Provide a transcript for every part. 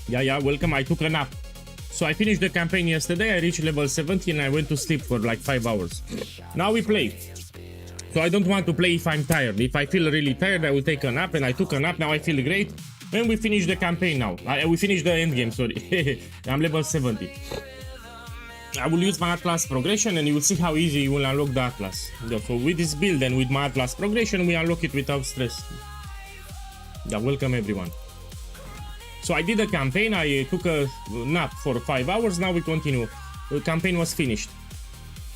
Yeah, welcome. I took a nap. So I finished the campaign yesterday, I reached level 70 and I went to sleep for like 5 hours. Now we play. So I don't want to play if I'm tired. If I feel really tired, I will take a nap, and I took a nap, now I feel great. And we finish the campaign now. We finished the end game, sorry. I'm level 70. I will use my Atlas progression and you will see how easy you will unlock the Atlas. So with this build and with my Atlas progression, we unlock it without stress. Yeah, welcome everyone. So I did a campaign, I took a nap for 5 hours, now we continue. The campaign was finished.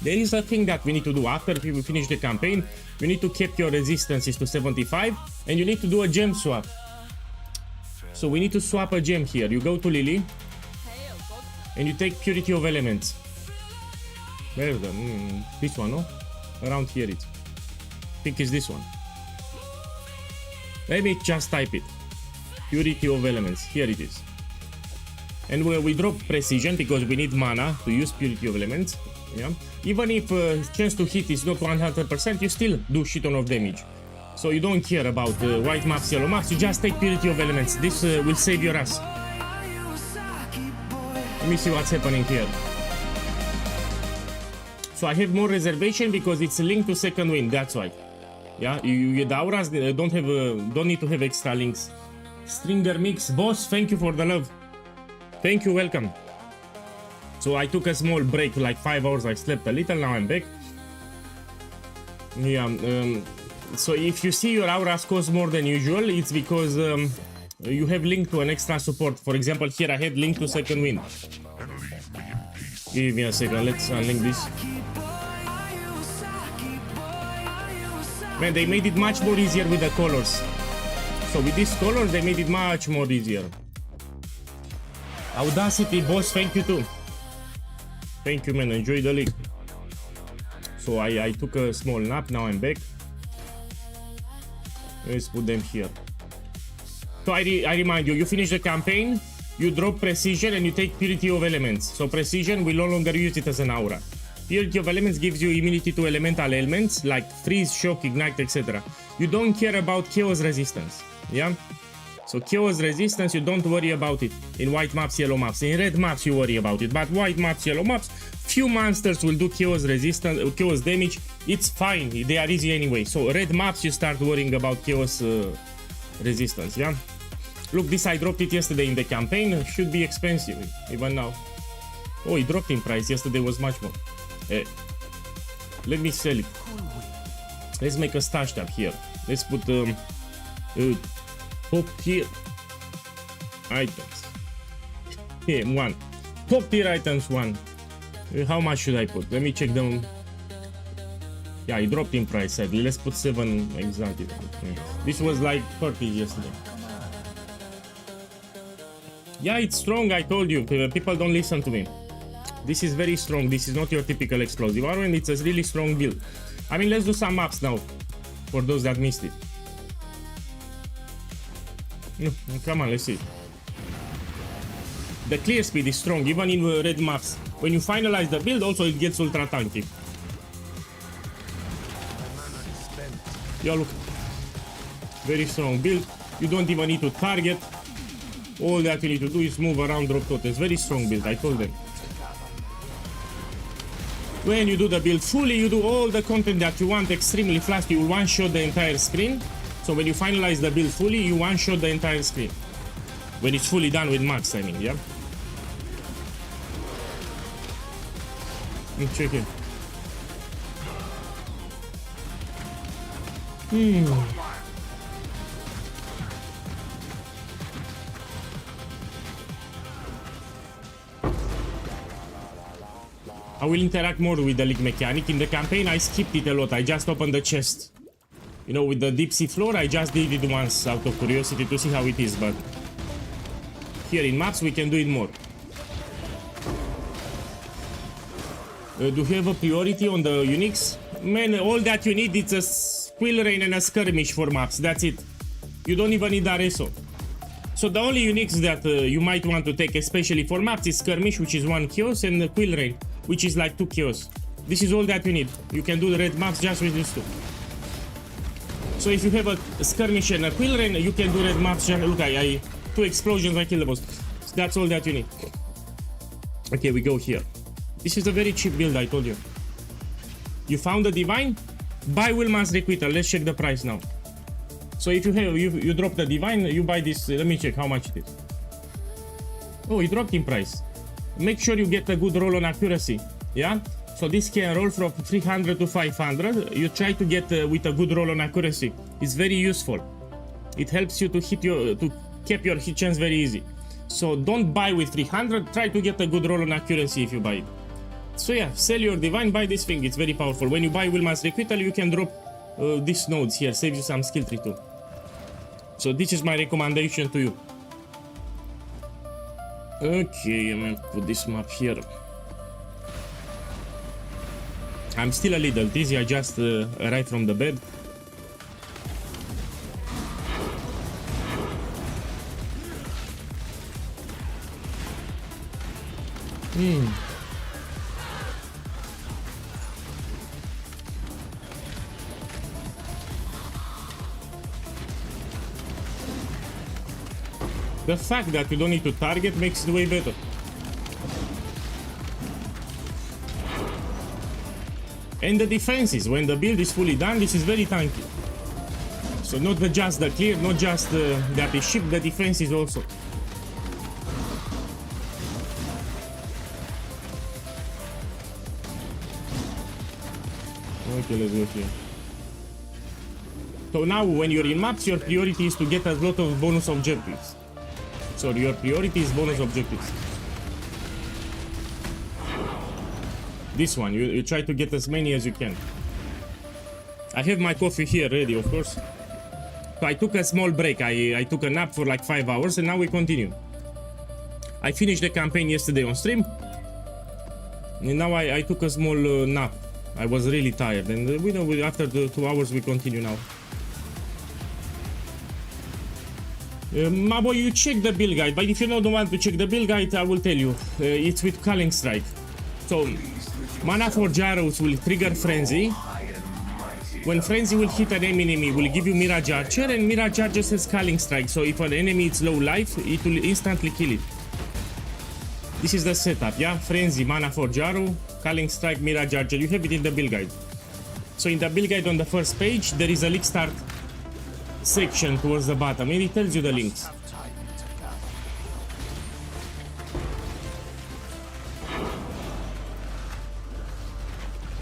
There is a thing that we need to do after we finish the campaign. You need to keep your resistances to 75 and you need to do a gem swap. So we need to swap a gem here. You go to Lily and you take Purity of Elements. Where is the this one, no? Around here it. I think it's this one. Let me just type it. Purity of Elements, here it is. And we drop Precision because we need mana to use Purity of Elements. Yeah. Even if chance to hit is not 100%, you still do shit ton of damage. So you don't care about white maps, yellow maps, you just take Purity of Elements. This will save your ass. Let me see what's happening here. So I have more reservation because it's linked to second wind, that's why. Yeah, the auras don't need to have extra links. Stringer Mix, boss, thank you for the love. Thank you, welcome. So I took a small break, like 5 hours, I slept a little, now I'm back. Yeah, so if you see your auras cost more than usual, it's because you have linked to an extra support. For example, here I had linked to second wind. Give me a second, let's unlink this. Man, they made it much more easier with the colors. So with these colors, they made it much more easier. Audacity, boss, thank you too. Thank you, man, enjoy the league. So I took a small nap, now I'm back. Let's put them here. So I remind you, you finish the campaign, you drop Precision and you take Purity of Elements. So Precision, we no longer use it as an aura. Purity of Elements gives you immunity to elemental elements like freeze, shock, ignite, etc. You don't care about chaos resistance. Yeah? So chaos resistance, you don't worry about it. In white maps, yellow maps. In red maps, you worry about it. But white maps, yellow maps, few monsters will do chaos resistance, chaos damage. It's fine. They are easy anyway. So red maps, you start worrying about chaos resistance. Yeah? Look, this I dropped it yesterday in the campaign. Should be expensive even now. Oh, it dropped in price. Yesterday was much more. Let me sell it. Let's make a stash tab here. Let's put top tier items. Here, 1. Top tier items 1. How much should I put? Let me check them. Yeah, it dropped in price sadly. Let's put 7 exactly. This was like 30 yesterday. Yeah, it's strong, I told you. People don't listen to me. This is very strong. This is not your typical explosive armor, and it's a really strong build. I mean, let's do some maps now for those that missed it. Come on, let's see. The clear speed is strong, even in red maps. When you finalize the build, also it gets ultra tanky. Yeah, look. Very strong build. You don't even need to target. All that you need to do is move around, drop totals. Very strong build, I told them. When you do the build fully, you do all the content that you want extremely fast. You one-shot the entire screen. So when you finalize the build fully, you one-shot the entire screen. When it's fully done with max, I mean, yeah? Check it. I will interact more with the league mechanic. In the campaign, I skipped it a lot. I just opened the chest. You know, with the deep sea floor, I just did it once out of curiosity to see how it is, but here in maps, we can do it more. Do you have a priority on the Unix? Man, all that you need is Quill Rain and a skirmish for maps, that's it. You don't even need RSO. So the only uniques that you might want to take, especially for maps, is skirmish, which is 1 chaos, and the Quill Rain, which is like 2 chaos. This is all that you need. You can do the red maps just with these two. So if you have a skirmish and a Quill Rain, you can do red maps. Look, I 2 explosions, I kill the boss. That's all that you need. Okay, we go here. This is a very cheap build, I told you. You found the divine? Buy Wilman's Requital. Let's check the price now. So if you have you drop the divine, you buy this. Let me check how much it is. Oh, it dropped in price. Make sure you get a good roll on accuracy. Yeah. So this can roll from 300 to 500. You try to get with a good roll on accuracy. It's very useful. It helps you to keep your hit chance very easy. So don't buy with 300. Try to get a good roll on accuracy if you buy it. So yeah, sell your divine, buy this thing. It's very powerful. When you buy Wilman's Requital, you can drop these nodes here. Saves you some skill tree too. So this is my recommendation to you. Okay, I'm gonna put this map here. I'm still a little dizzy. I just arrived from the bed. The fact that you don't need to target makes it way better. And the defenses, when the build is fully done, this is very tanky. So not just the clear, not just that is shipped, the defenses also. Okay, let's go here. So now when you're in maps, your priority is to get a lot of bonus objectives. So your priority is bonus objectives. This one, you try to get as many as you can. I have my coffee here ready, of course. So I took a small break. I took a nap for like 5 hours and now we continue. I finished the campaign yesterday on stream. And now I took a small nap. I was really tired and after the 2 hours we continue now. My boy, you check the build guide, but if you don't want to check the build guide, I will tell you. It's with Culling Strike. So, Mana Forge Arrows will trigger Frenzy. When Frenzy will hit an enemy, will give you Mirage Archer, and Mirage Archer says Culling Strike. So if an enemy is low life, it will instantly kill it. This is the setup, yeah? Frenzy, Mana Forge Arrow, Culling Strike, Mirage Archer. You have it in the build guide. So in the build guide on the first page, there is a league start section towards the bottom, and it tells you the links.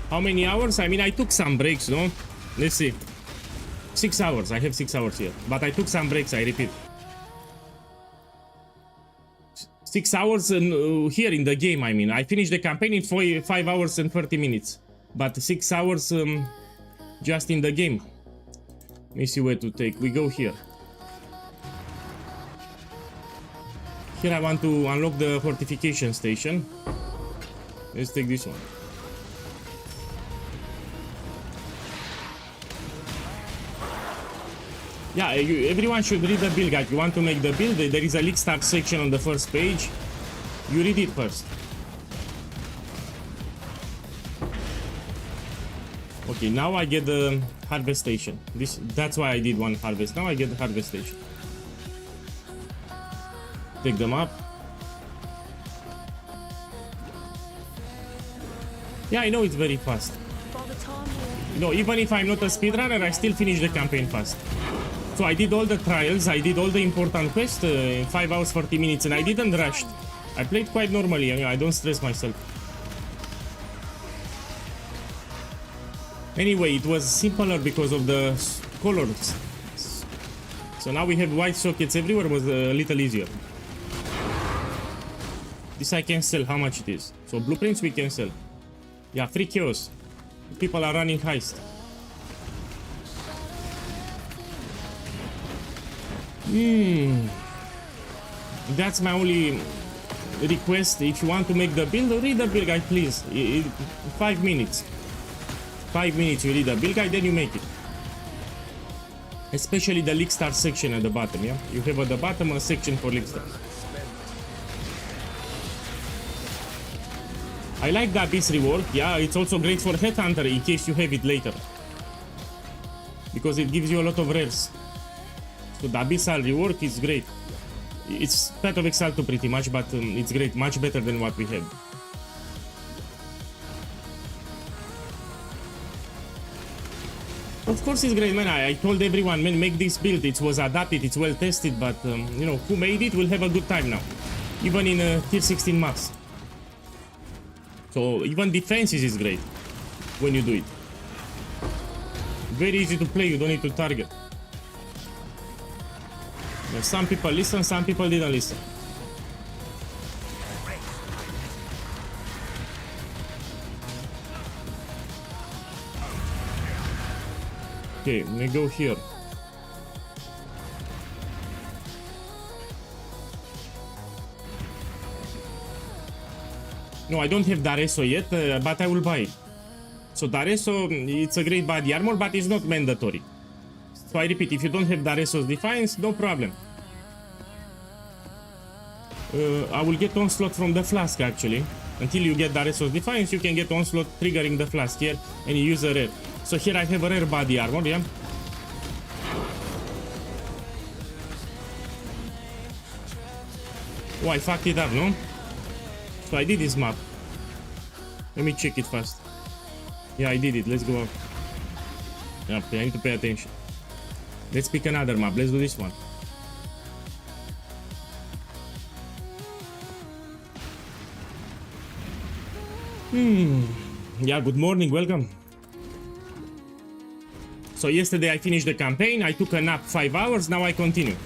How many hours? I mean, I took some breaks, no? Let's see. 6 hours. I have 6 hours here. But I took some breaks, I repeat. 6 hours here in the game, I mean. I finished the campaign in 5 hours and 30 minutes. But 6 hours just in the game. Let me see where to take. We go here. Here I want to unlock the fortification station. Let's take this one. Yeah, everyone should read the build guide. You want to make the build, there is a league start section on the first page. You read it first. Okay, now I get the harvest station. That's why I did one harvest. Now I get the harvest station. Take them up. Yeah, I know it's very fast. You know, even if I'm not a speedrunner, I still finish the campaign fast. So I did all the trials, I did all the important quests in 5 hours 40 minutes, and I didn't rush. I played quite normally. I mean, I don't stress myself. Anyway, it was simpler because of the colors. So now we have white sockets everywhere. It was a little easier. This I can sell. How much it is? So blueprints we can sell. Yeah, free chaos. People are running heist. That's my only request. If you want to make the build, read the build guide, please. 5 minutes. 5 minutes you read the build guide, then you make it. Especially the League Star section at the bottom, yeah? You have at the bottom a section for League Star. I like the Abyss rework, yeah, it's also great for Headhunter in case you have it later. Because it gives you a lot of rares. So the Abyssal rework is great. It's Path of Exile 2 pretty much, but it's great, much better than what we had. Of course it's great, man. I told everyone, man, make this build. It was adapted, it's well tested, but you know, who made it will have a good time now. Even in tier 16 maps. So even defenses is great when you do it. Very easy to play, you don't need to target. Some people listen, some people didn't listen. Okay, let me go here. No, I don't have D'Areso yet, but I will buy it. So D'Areso, it's a great body armor, but it's not mandatory. So I repeat, if you don't have D'Areso's Defiance, no problem. I will get Onslaught from the Flask actually. Until you get D'Areso's Defiance, you can get Onslaught triggering the Flask here, and you use a rare. So here I have a rare body armor, yeah? Oh, I fucked it up, no? So I did this map. Let me check it fast. Yeah, I did it. Let's go up. Yeah, I need to pay attention. Let's pick another map. Let's do this one. Yeah, good morning. Welcome. So yesterday I finished the campaign. I took a nap 5 hours. Now I continue.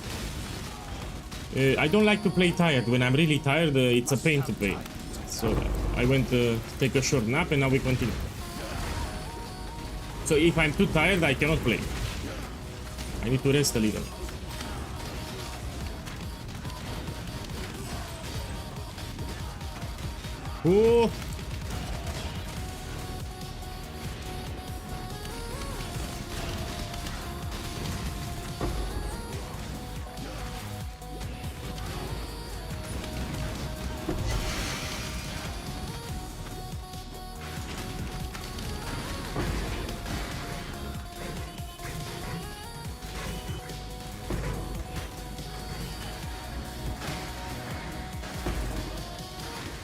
I don't like to play tired. When I'm really tired, it's a pain to play. So I went to take a short nap and now we continue. So if I'm too tired, I cannot play. I need to rest a little. Oh!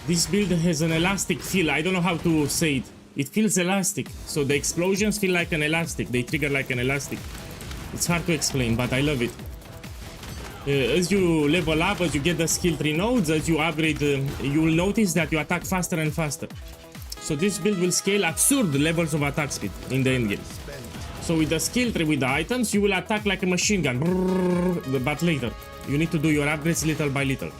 This build has an elastic feel. I don't know how to say it. It feels elastic. So the explosions feel like an elastic. They trigger like an elastic. It's hard to explain, but I love it. As you level up, as you get the skill tree nodes, as you upgrade, you will notice that you attack faster and faster. So this build will scale absurd levels of attack speed in the end game. So with the skill tree, with the items, you will attack like a machine gun. But later, you need to do your upgrades little by little.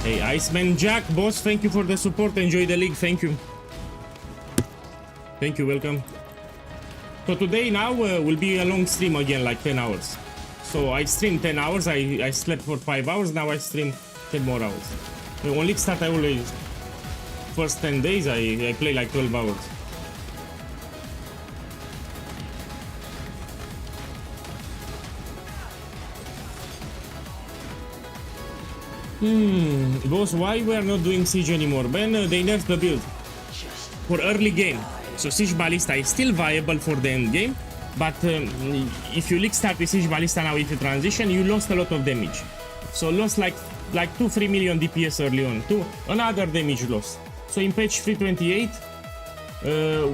Hey, Iceman Jack, boss, thank you for the support. Enjoy the league, thank you. Thank you, welcome. So today now will be a long stream again, like 10 hours. So I streamed 10 hours, I slept for 5 hours, now I stream 10 more hours. On League Start I always, first 10 days I play like 12 hours. Boss, why we are not doing Siege anymore? Ben, they nerfed the build for early game. So Siege Ballista is still viable for the end game, but if you League Start with Siege Ballista now, if you transition, you lost a lot of damage. So lost like 2-3 million DPS early on, another damage loss. So in patch 328,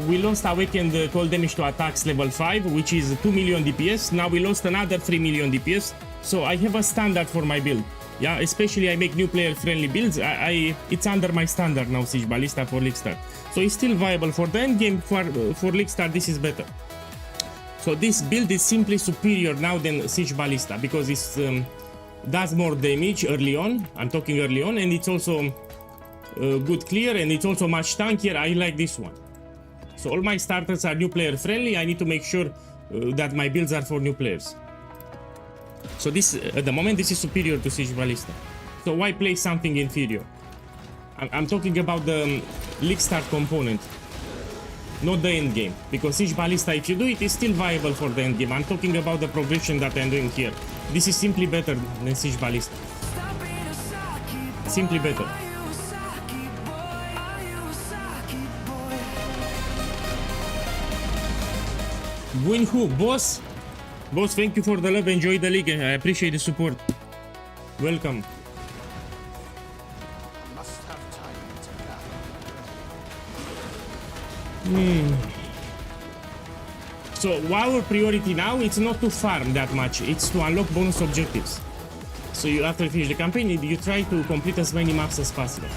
we lost Awakened cold damage to attacks level 5, which is 2 million DPS. Now we lost another 3 million DPS. So I have a standard for my build. Yeah, especially I make new player friendly builds. It's under my standard now, Siege Ballista for League Start. So it's still viable for the end game. For League Start, this is better. So this build is simply superior now than Siege Ballista because it does more damage early on. I'm talking early on, and it's also good clear, and it's also much tankier. I like this one. So all my starters are new player friendly. I need to make sure that my builds are for new players. So this, at the moment, this is superior to Siege Ballista. So why play something inferior? I'm talking about the league start component, not the end game. Because Siege Ballista, if you do it, is still viable for the end game. I'm talking about the progression that I'm doing here. This is simply better than Siege Ballista. Simply better. Win who? Boss? Boss, thank you for the love. Enjoy the league. I appreciate the support. Welcome. So our priority now, it's not to farm that much, it's to unlock bonus objectives. So you, after you finish the campaign, you try to complete as many maps as possible.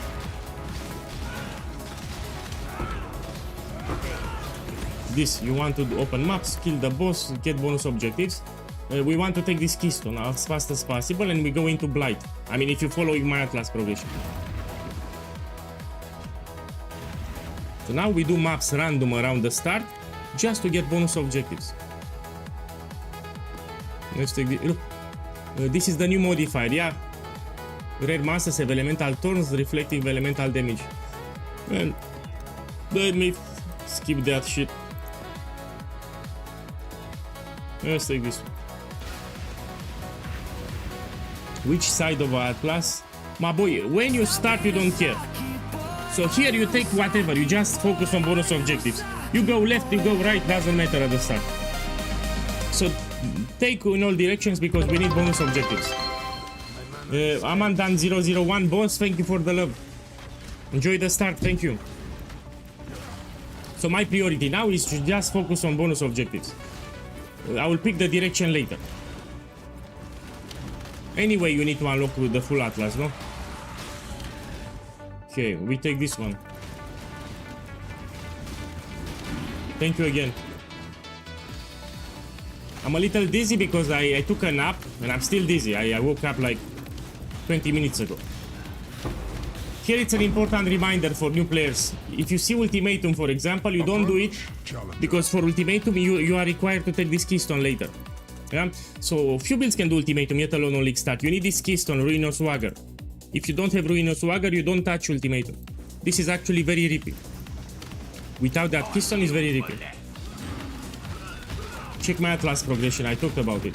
This, you want to open maps, kill the boss, get bonus objectives. We want to take this keystone as fast as possible, and we go into Blight. I mean, if you follow my Atlas progression. So now we do maps random around the start, just to get bonus objectives. Let's take the look. This is the new modifier, yeah. Red masses have elemental turns, reflecting elemental damage. Well, let me skip that shit. Let's take this one. Which side of Atlas? My boy, when you start, you don't care. So here you take whatever, you just focus on bonus objectives. You go left, you go right, doesn't matter at the start. So take in all directions because we need bonus objectives. Amandan 001, boss, thank you for the love. Enjoy the start, thank you. So my priority now is to just focus on bonus objectives. I will pick the direction later. Anyway, you need to unlock with the full Atlas, no? Okay, we take this one. Thank you again. I'm a little dizzy because I took a nap and I'm still dizzy. I woke up like 20 minutes ago. Here it's an important reminder for new players. If you see Ultimatum, for example, you don't do it because for Ultimatum you are required to take this keystone later. Yeah? So few builds can do Ultimatum, yet alone on League Start. You need this keystone, Ruinous Swagger. If you don't have Ruinous Swagger, you don't touch Ultimatum. This is actually very rippy. Without that keystone, is very rippy. Check my Atlas progression, I talked about it.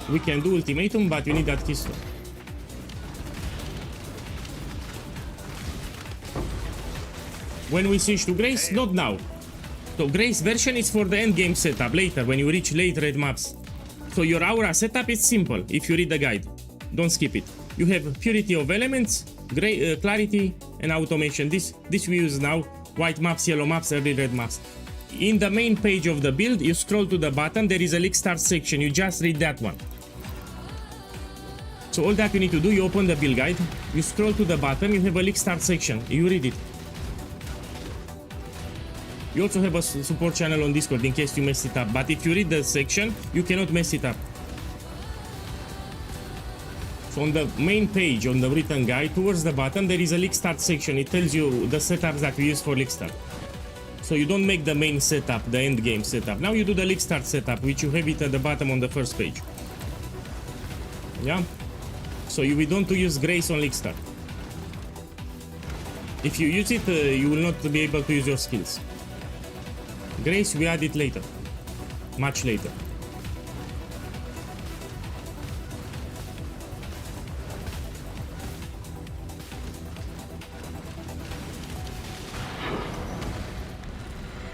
We can do Ultimatum, but you need that keystone. When we switch to Grace, not now. So Grace version is for the endgame setup later, when you reach late red maps. So your aura setup is simple, if you read the guide. Don't skip it. You have Purity of Elements, Clarity, and Automation. This we use now. White maps, yellow maps, early red maps. In the main page of the build, you scroll to the bottom, there is a League Start section. You just read that one. So all that you need to do, you open the build guide, you scroll to the bottom, you have a League Start section. You read it. You also have a support channel on Discord in case you mess it up. But if you read the section, you cannot mess it up. So on the main page, on the written guide, towards the bottom, there is a League Start section. It tells you the setups that we use for League Start. So you don't make the main setup, the end game setup. Now you do the League Start setup, which you have it at the bottom on the first page. Yeah? So we don't use Grace on League Start. If you use it, you will not be able to use your skills. Grace, we add it later. Much later.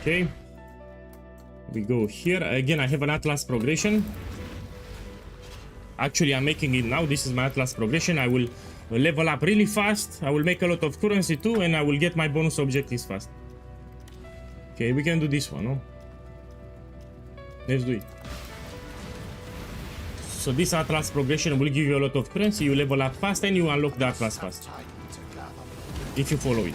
Okay. We go here. Again, I have an Atlas progression. Actually, I'm making it now. This is my Atlas progression. I will level up really fast. I will make a lot of currency too, and I will get my bonus objectives fast. Okay, we can do this one, no? Let's do it. So this Atlas progression will give you a lot of currency, you level up fast, and you unlock the Atlas fast. If you follow it.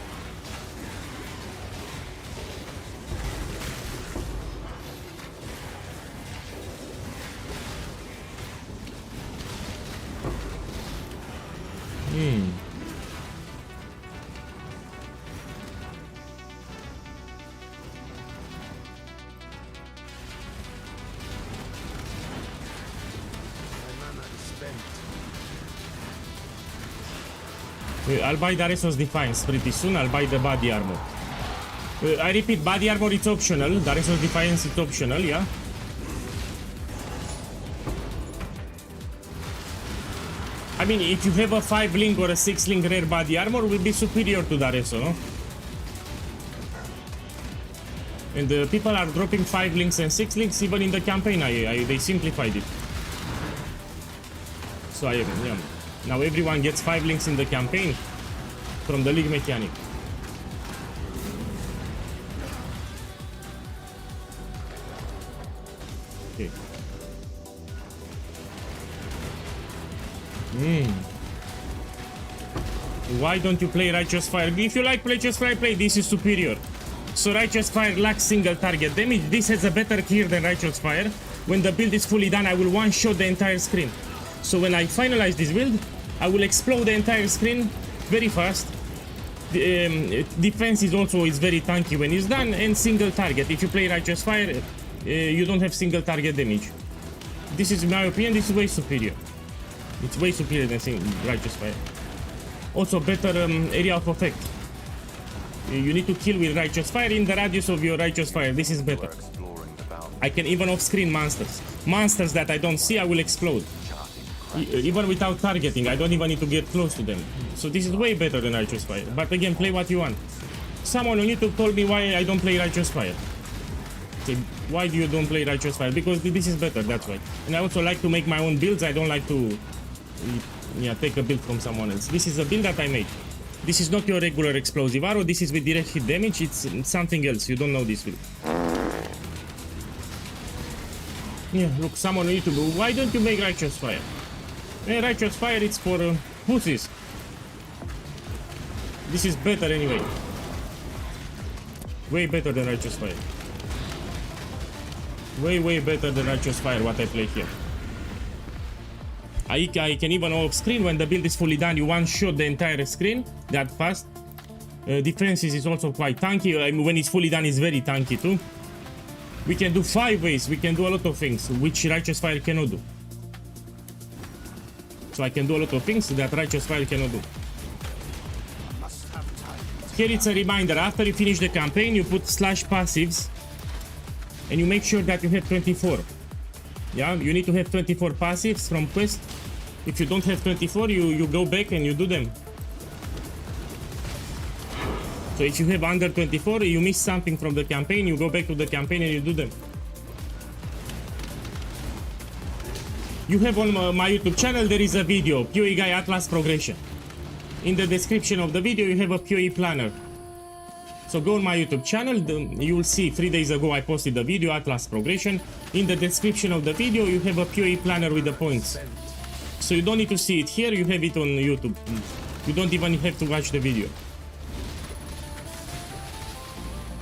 I'll buy Dareso's Defiance pretty soon. I'll buy the body armor. I repeat, body armor is optional. Dareso's Defiance is optional, yeah. I mean, if you have a 5-link or a 6-link rare body armor, will be superior to Dareso, no? And people are dropping 5 links and 6 links even in the campaign. They simplified it. So yeah. Now everyone gets 5 links in the campaign from the league mechanic. Okay. Why don't you play Righteous Fire? If you like Righteous Fire, play. This is superior. So Righteous Fire lacks single target damage. This has a better clear than Righteous Fire. When the build is fully done, I will one-shot the entire screen. So when I finalize this build, I will explode the entire screen very fast. Defense is very tanky when it's done, and single target. If you play Righteous Fire, you don't have single target damage. This is, in my opinion, this is way superior. It's way superior than Righteous Fire. Also better area of effect. You need to kill with Righteous Fire in the radius of your Righteous Fire. This is better. I can even off-screen monsters. Monsters that I don't see, I will explode. Even without targeting, I don't even need to get close to them. So this is way better than Righteous Fire. But again, play what you want. Someone on YouTube told me why I don't play Righteous Fire. Okay, why do you don't play Righteous Fire? Because this is better, that's why. And I also like to make my own builds. I don't like to take a build from someone else. This is a build that I made. This is not your regular explosive arrow. This is with direct hit damage. It's something else. You don't know this build. Yeah, look, someone on YouTube. Why don't you make Righteous Fire? Righteous Fire, it's for pussies. This is better anyway. Way better than Righteous Fire. Way better than Righteous Fire, what I play here. I can even off screen when the build is fully done. You one-shot the entire screen that fast. Defenses is also quite tanky. I mean, when it's fully done, it's very tanky too. We can do 5 ways. We can do a lot of things which Righteous Fire cannot do. So I can do a lot of things that Righteous Fire cannot do. Here it's a reminder. After you finish the campaign, you put /passives and you make sure that you have 24. Yeah, you need to have 24 passives from quest. If you don't have 24, you go back and you do them. So if you have under 24, you miss something from the campaign, you go back to the campaign and you do them. You have on my YouTube channel, there is a video, POEGuy Atlas Progression. In the description of the video, you have a POE planner. So go on my YouTube channel, you will see 3 days ago I posted the video, Atlas Progression. In the description of the video, you have a POE planner with the points. So you don't need to see it here, you have it on YouTube. You don't even have to watch the video.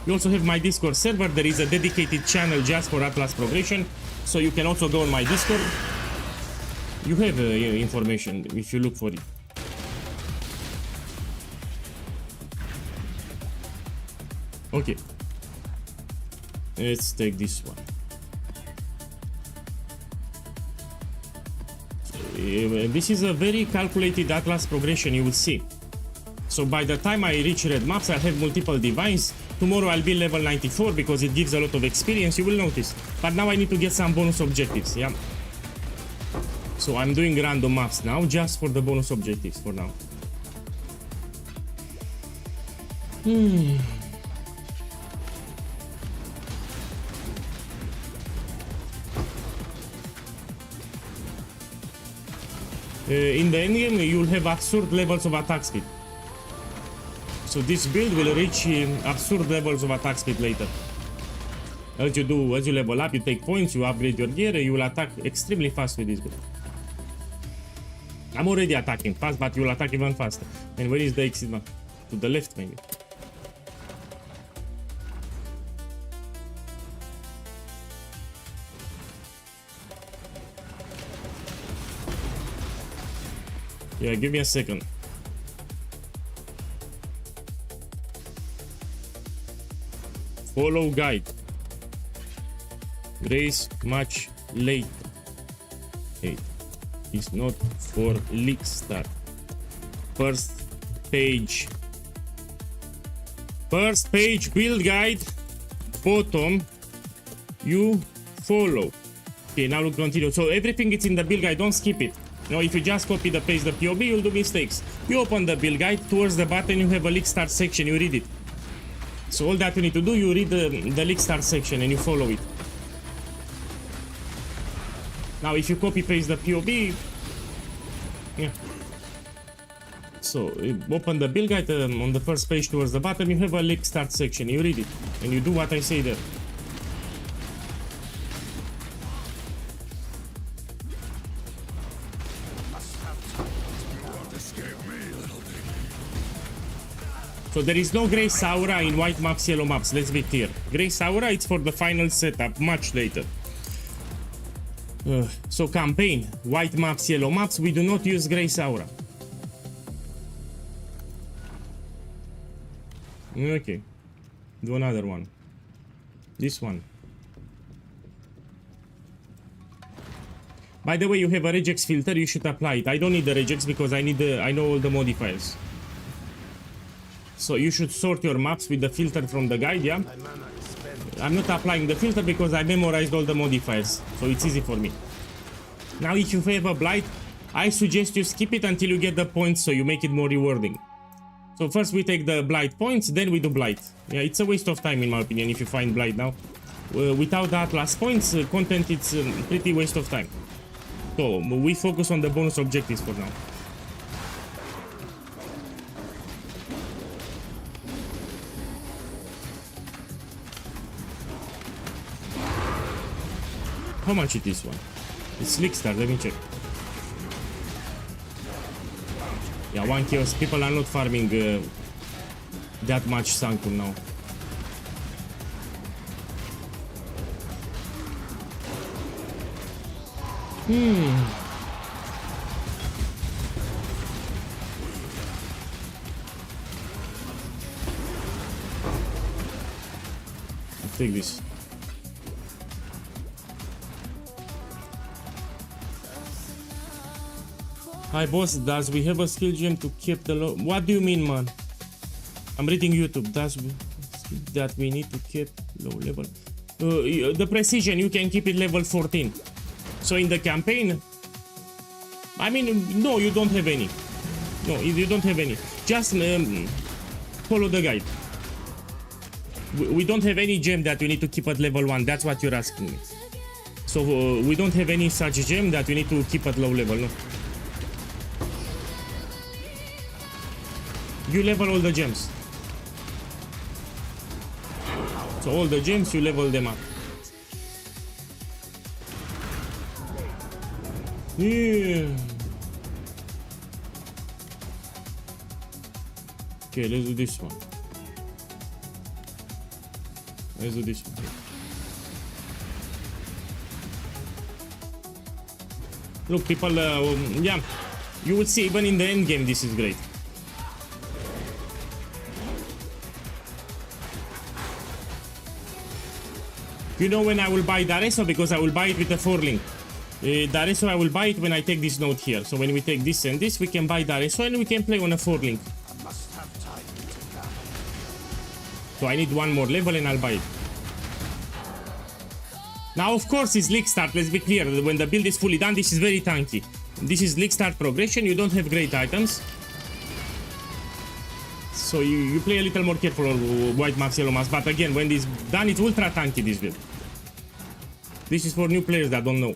You also have my Discord server, there is a dedicated channel just for Atlas Progression. So you can also go on my Discord. You have information if you look for it. Okay, let's take this one. This is a very calculated Atlas progression, you will see. So by the time I reach red maps, I'll have multiple divines. Tomorrow I'll be level 94 because it gives a lot of experience, you will notice. But now I need to get some bonus objectives, yeah. So I'm doing random maps now, just for the bonus objectives for now. In the endgame, you'll have absurd levels of attack speed. So this build will reach absurd levels of attack speed later. As you level up, you take points, you upgrade your gear, you will attack extremely fast with this build. I'm already attacking fast, but you will attack even faster. And where is the exit map? To the left, maybe. Yeah, give me a second. Follow guide. Race much later. Hey, it's not for league start. First page. First page build guide. Bottom. You follow. Okay, now we'll continue. So everything is in the build guide. Don't skip it. You know, if you just copy the paste the POB, you'll do mistakes. You open the build guide. Towards the bottom, you have a leak start section. You read it. So all that you need to do, you read the leak start section and you follow it. Now, if you copy paste the POB, yeah. So open the build guide on the first page towards the bottom. You have a leak start section. You read it and you do what I say there. So there is no Grey Saura in white maps, yellow maps, let's be clear. Grey Saura, it's for the final setup, much later. So campaign, white maps, yellow maps, we do not use Grey Saura. Okay, do another one. This one. By the way, you have a regex filter, you should apply it. I don't need the regex because I know all the modifiers. So you should sort your maps with the filter from the guide, yeah? I'm not applying the filter because I memorized all the modifiers, so it's easy for me. Now if you have a blight, I suggest you skip it until you get the points so you make it more rewarding. So first we take the blight points, then we do blight. Yeah, it's a waste of time in my opinion if you find blight now. Without the Atlas points, content, it's pretty waste of time. So we focus on the bonus objectives for now. How much is this one? It's Slick Star, let me check. Yeah, 1 chaos. People are not farming that much Sanctum now. I'll take this. Hi boss, does we have a skill gem to keep the low? What do you mean, man? I'm reading YouTube. Does that we need to keep low level? The precision, you can keep it level 14. So in the campaign, I mean, no, you don't have any. No, you don't have any. Just follow the guide. We don't have any gem that you need to keep at level 1. That's what you're asking me. So we don't have any such gem that you need to keep at low level, no. You level all the gems. So all the gems, you level them up. Yeah. Okay, let's do this one. Let's do this one. Look, people, yeah, you will see even in the end game this is great. You know when I will buy Dareso? Because I will buy it with a 4-link. Dareso I will buy it when I take this node here. So when we take this and this, we can buy Dareso and we can play on a 4-link. So I need one more level and I'll buy it. Now of course it's league start, let's be clear. When the build is fully done, this is very tanky. This is league start progression, you don't have great items. So you play a little more careful on white maps, yellow maps. But again, when this is done, it's ultra tanky, this build. This is for new players that don't know.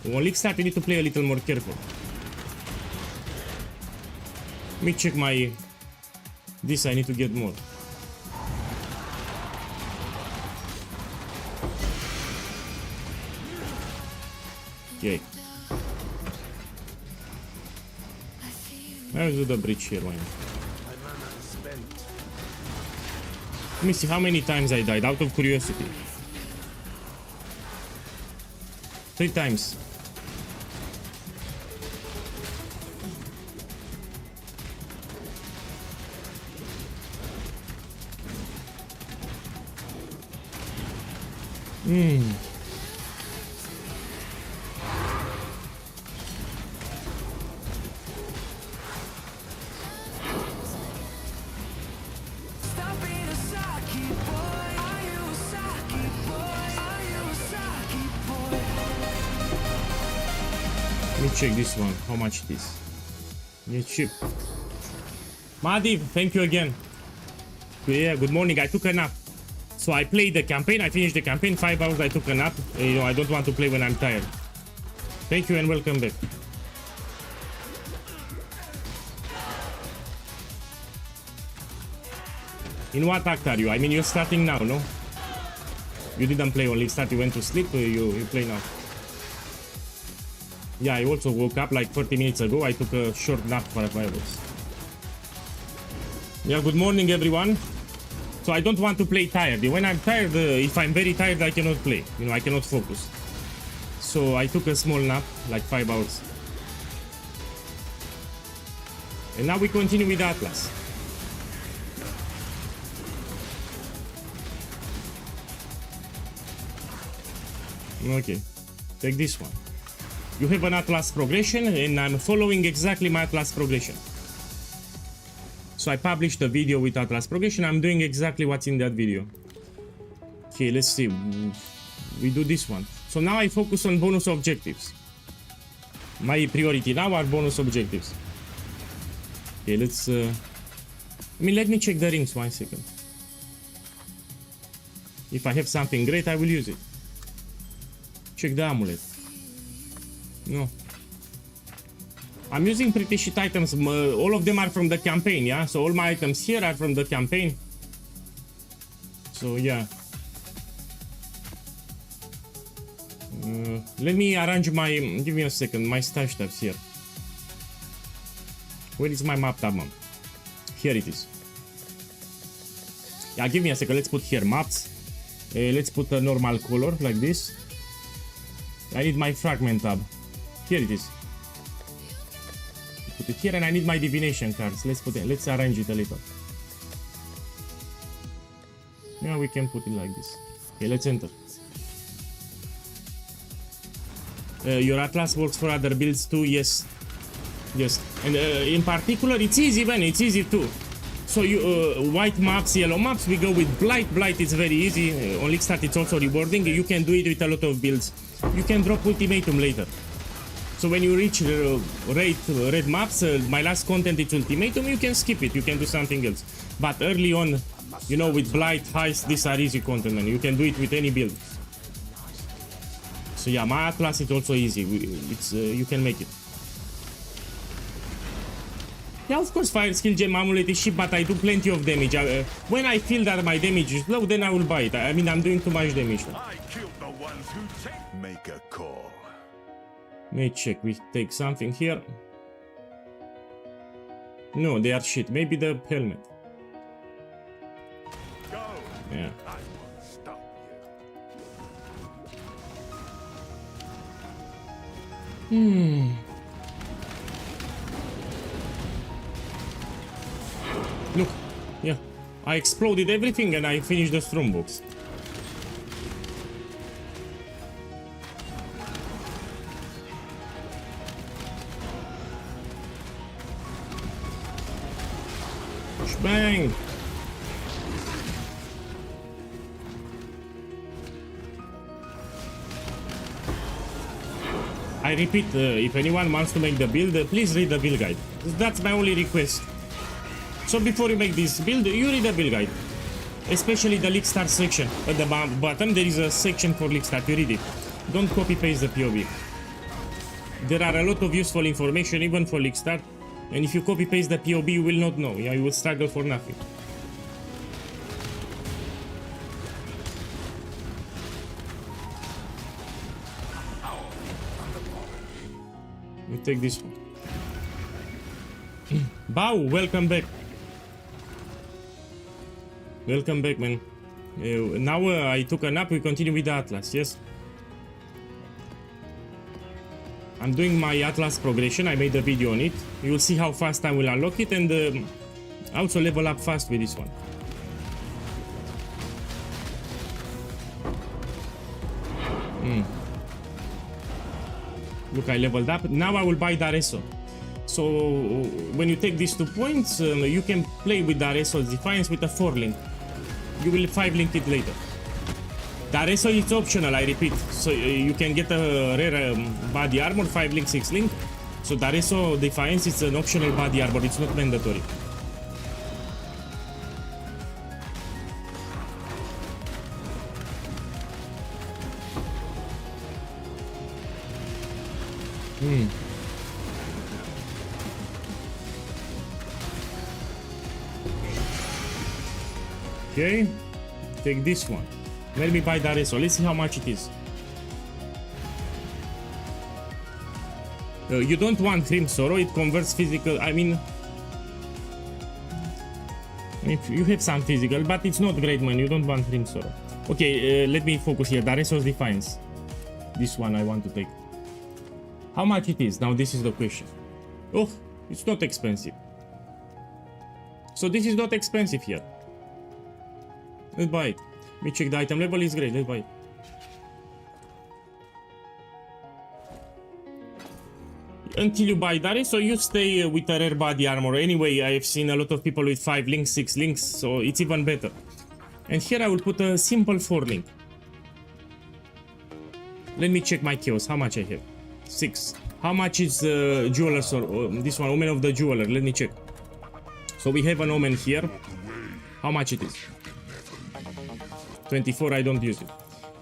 On league start, you need to play a little more careful. Let me check my... This, I need to get more. Okay. Let's do the bridge here, why not? Let me see how many times I died, out of curiosity. 3 times. me check this one. How much it is? It's cheap. Madi, thank you again. Yeah, good morning. I took a nap. So I played the campaign. I finished the campaign. 5 hours. I took a nap. You know, I don't want to play when I'm tired. Thank you and welcome back. In what act are you? I mean, you're starting now, no? You didn't play only start. You went to sleep. You play now. Yeah, I also woke up like 40 minutes ago. I took a short nap for 5 hours. Yeah, good morning, everyone. So I don't want to play tired. When I'm tired, if I'm very tired, I cannot play. You know, I cannot focus. So I took a small nap, like 5 hours. And now we continue with Atlas. Okay, take this one. You have an Atlas progression, and I'm following exactly my Atlas progression. So I published a video with Atlas progression. I'm doing exactly what's in that video. Okay, let's see. We do this one. So now I focus on bonus objectives. My priority now are bonus objectives. Okay, let's... let me check the rings 1 second. If I have something great, I will use it. Check the amulet. No. I'm using pretty shit items. All of them are from the campaign, yeah? So all my items here are from the campaign. So, yeah. Let me arrange my... Give me a second. My stash tabs here. Where is my map tab, man? Here it is. Yeah, give me a second. Let's put here maps. Let's put a normal color like this. I need my fragment tab. Here it is. Put it here, and I need my divination cards. Let's put it. Let's arrange it a little. Yeah, we can put it like this. Okay, let's enter. Your Atlas works for other builds too. Yes, yes. And in particular, it's easy, man. It's easy too. So you white maps, yellow maps. We go with Blight. Blight is very easy. On Lickstart, it's also rewarding. You can do it with a lot of builds. You can drop ultimatum later. So when you reach red maps, my last content is ultimatum, you can skip it, you can do something else. But early on, you know, with Blight, Heist, these are easy content, and you can do it with any build. So yeah, my Atlas is also easy, you can make it. Yeah, of course, fire skill gem amulet is cheap, but I do plenty of damage. When I feel that my damage is low, then I will buy it. I mean, I'm doing too much damage now. I killed the ones who make a call. Let me check. We take something here. No, they are shit. Maybe the helmet. Go. Yeah. I won't stop you. Look. Yeah. I exploded everything and I finished the strong box. Bang! I repeat, if anyone wants to make the build, please read the build guide. That's my only request. So before you make this build, you read the build guide. Especially the Lickstart section. At the bottom there is a section for Lickstart, you read it. Don't copy paste the POV. There are a lot of useful information even for Lickstart. And if you copy paste the POV, you will not know. Yeah, you will struggle for nothing. Let me take this one. Bow, welcome back. Welcome back, man. Now I took a nap. We continue with the Atlas. Yes. I'm doing my Atlas progression. I made a video on it. You will see how fast I will unlock it, and also level up fast with this one. Look, I leveled up. Now I will buy Dareso. So when you take these 2 points, you can play with Dareso's Defiance with a 4-link. You will 5-link it later. Dareso it's optional, I repeat. So you can get a rare body armor, 5 link, 6 link. So Dareso Defiance it's an optional body armor, it's not mandatory. Okay, take this one. Let me buy Dareso. Let's see how much it is. You don't want Crim Sorrow, it converts physical. I mean, if you have some physical, but it's not great, man. You don't want Crim Sorrow. Okay, let me focus here. Dareso's Defiance. This one I want to take. How much it is? Now this is the question. Oh, it's not expensive. So this is not expensive here. Let's buy it. Let me check the item level, is great, let's buy it. Until you buy that, so you stay with a rare body armor. Anyway, I have seen a lot of people with 5 links, 6 links, so it's even better. And here I will put a simple 4 link. Let me check my chaos, how much I have. 6. How much is Jeweler's or this one, Omen of the Jeweler? Let me check. So we have an Omen here. How much it is? 24, I don't use it.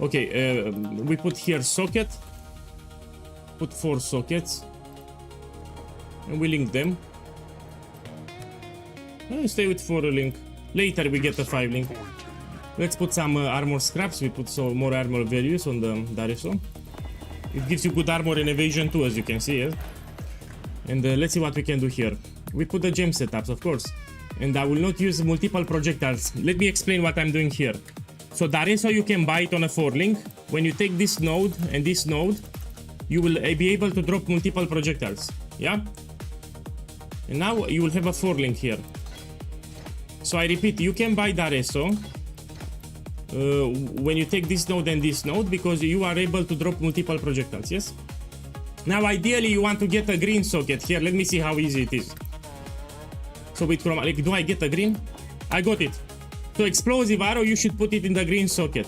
Okay, we put here socket. Put 4 sockets. And we link them. And stay with 4 link. Later we get a 5 link. Let's put some armor scraps. We put some more armor values on the Dareso. It gives you good armor and evasion too, as you can see. Yeah? And let's see what we can do here. We put the gem setups, of course. And I will not use multiple projectiles. Let me explain what I'm doing here. So Dareso you can buy it on a 4 link. When you take this node and this node, you will be able to drop multiple projectiles. Yeah? And now you will have a 4 link here. So I repeat, you can buy Dareso when you take this node and this node, because you are able to drop multiple projectiles, yes? Now ideally you want to get a green socket here. Let me see how easy it is. So with chroma, like, do I get a green? I got it. So explosive arrow, you should put it in the green socket,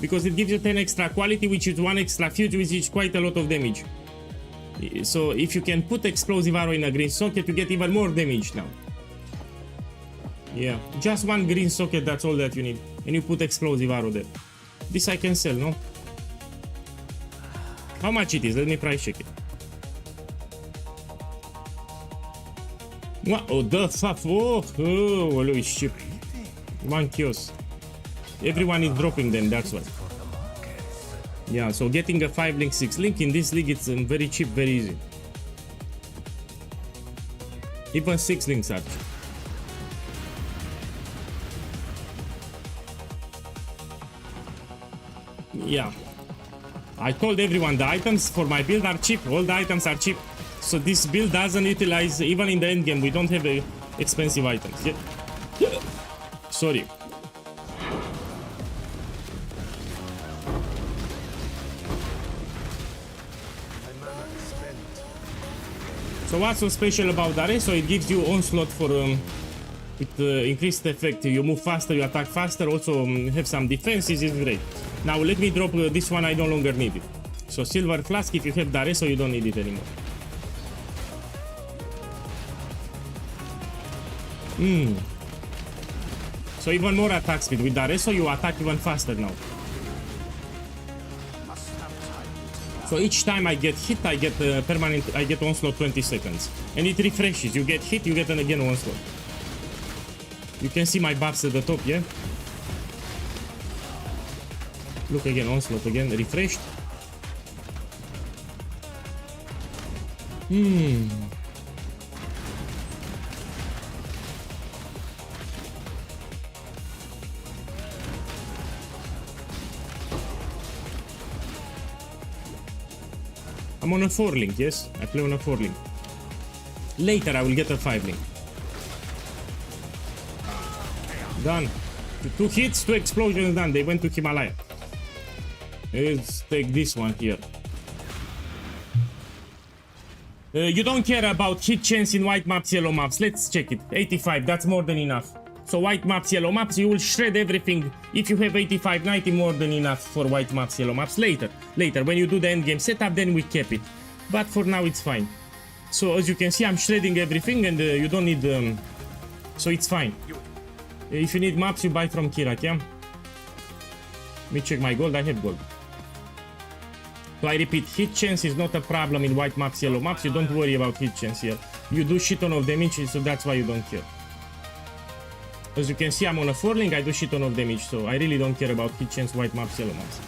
because it gives you 10 extra quality, which is 1 extra fuse, which is quite a lot of damage. So if you can put explosive arrow in a green socket, you get even more damage now. Yeah, just 1 green socket, that's all that you need. And you put explosive arrow there. This I can sell, no? How much it is? Let me price check it. What? Oh, the fuck? Oh, it's cheap. 1 kiosk. Everyone is dropping them, that's why. Yeah, so getting a 5 link, 6 link in this league, it's very cheap, very easy. Even 6 links are cheap. Yeah. I told everyone the items for my build are cheap. All the items are cheap. So this build doesn't utilize, even in the end game, we don't have expensive items. Yeah. Sorry. So what's so special about Dareso? So it gives you onslaught for with increased effect. You move faster, you attack faster, also have some defenses, it's great. Now let me drop this one, I no longer need it. So silver flask, if you have Dareso, you don't need it anymore. So even more attack speed. With Dareso, you attack even faster now. So each time I get hit, I get permanent, I get onslaught 20 seconds. And it refreshes. You get hit, you get an again onslaught. You can see my buffs at the top, yeah? Look again, onslaught again, refreshed. I'm on a 4 link, yes? I play on a 4 link. Later I will get a 5 link. Done. 2 hits, 2 explosions done. They went to Himalaya. Let's take this one here. You don't care about hit chance in white maps, yellow maps. Let's check it. 85, that's more than enough. So white maps, yellow maps, you will shred everything. If you have 85, 90, more than enough for white maps, yellow maps. Later, when you do the endgame setup, then we cap it. But for now, it's fine. So as you can see, I'm shredding everything, and you don't need... so it's fine. If you need maps, you buy from Kirak, yeah? Let me check my gold. I have gold. So I repeat, hit chance is not a problem in white maps, yellow maps. You don't worry about hit chance here. You do shit ton of damage, so that's why you don't care. As you can see, I'm on a 4-link, I do shit ton of damage, so I really don't care about hit chance, white maps, yellow maps.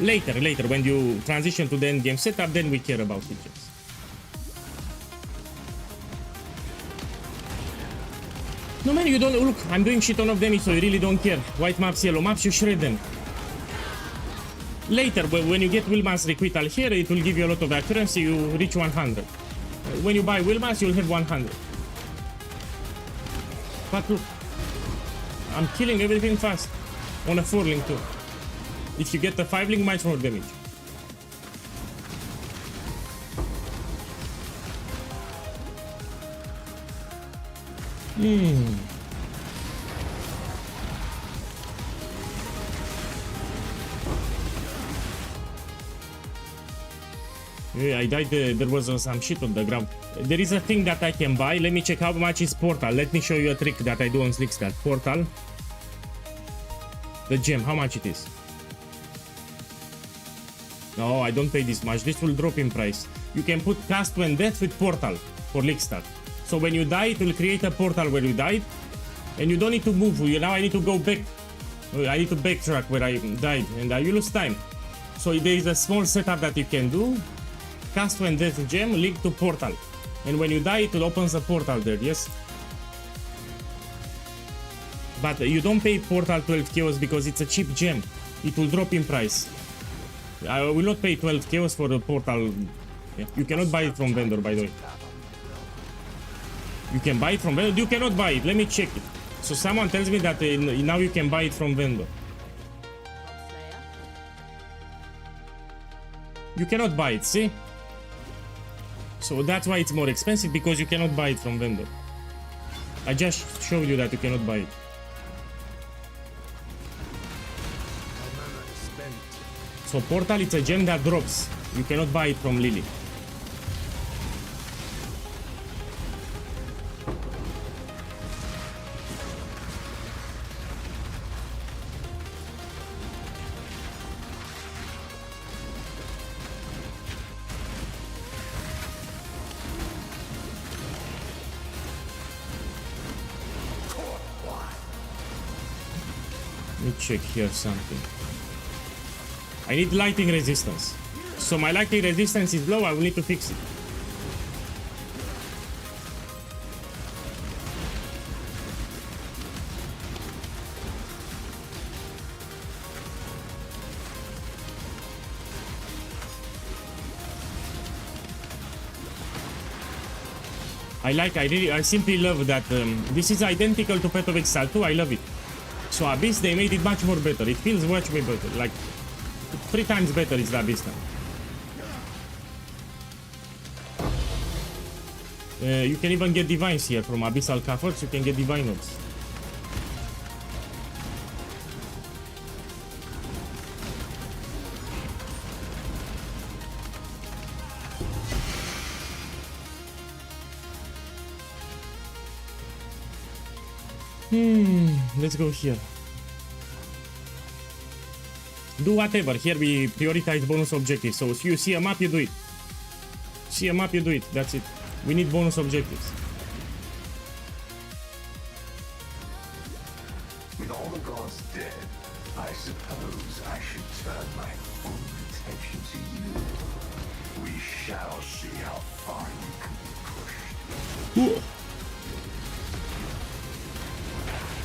Later, when you transition to the end game setup, then we care about hit chance. No man, you don't look. I'm doing shit ton of damage, so you really don't care. White maps, yellow maps, you shred them. Later, when you get Wilma's requital here, it will give you a lot of accuracy. You reach 100. When you buy Wilma's, you'll have 100. But look, I'm killing everything fast on a 4-link too. If you get a 5-link, much more damage. Yeah, I died, there was some shit on the ground. There is a thing that I can buy. Let me check how much is Portal. Let me show you a trick that I do on Slickstart. Portal. The gem, how much it is? No, I don't pay this much. This will drop in price. You can put cast when death with Portal for Slickstart. So when you die, it will create a portal where you died. And you don't need to move. Now I need to go back. I need to backtrack where I died. And you lose time. So there is a small setup that you can do. Cast when death gem, link to portal. And when you die, it opens a portal there, yes? But you don't pay portal 12 chaos because it's a cheap gem. It will drop in price. I will not pay 12 chaos for the portal. Yeah. You cannot buy it from vendor, by the way. You can buy it from vendor? You cannot buy it. Let me check it. So someone tells me that now you can buy it from vendor. You cannot buy it, see? So that's why it's more expensive, because you cannot buy it from vendor. I just showed you that you cannot buy it. So portal, it's a gem that drops. You cannot buy it from Lily. Let me check here something. I need lighting resistance. So my lighting resistance is low, I will need to fix it. I simply love that this is identical to Path of Exile 2, I love it. So Abyss, they made it much more better, it feels much way better, like 3 times better is the Abyss now. You can even get divines here from Abyssal Comforts, you can get divine orbs. Let's go here. Do whatever. Here we prioritize bonus objectives. So you see a map, you do it. See a map, you do it. That's it. We need bonus objectives. With all the gods dead, I suppose I should turn my full attention to you. We shall see how far you can be pushed.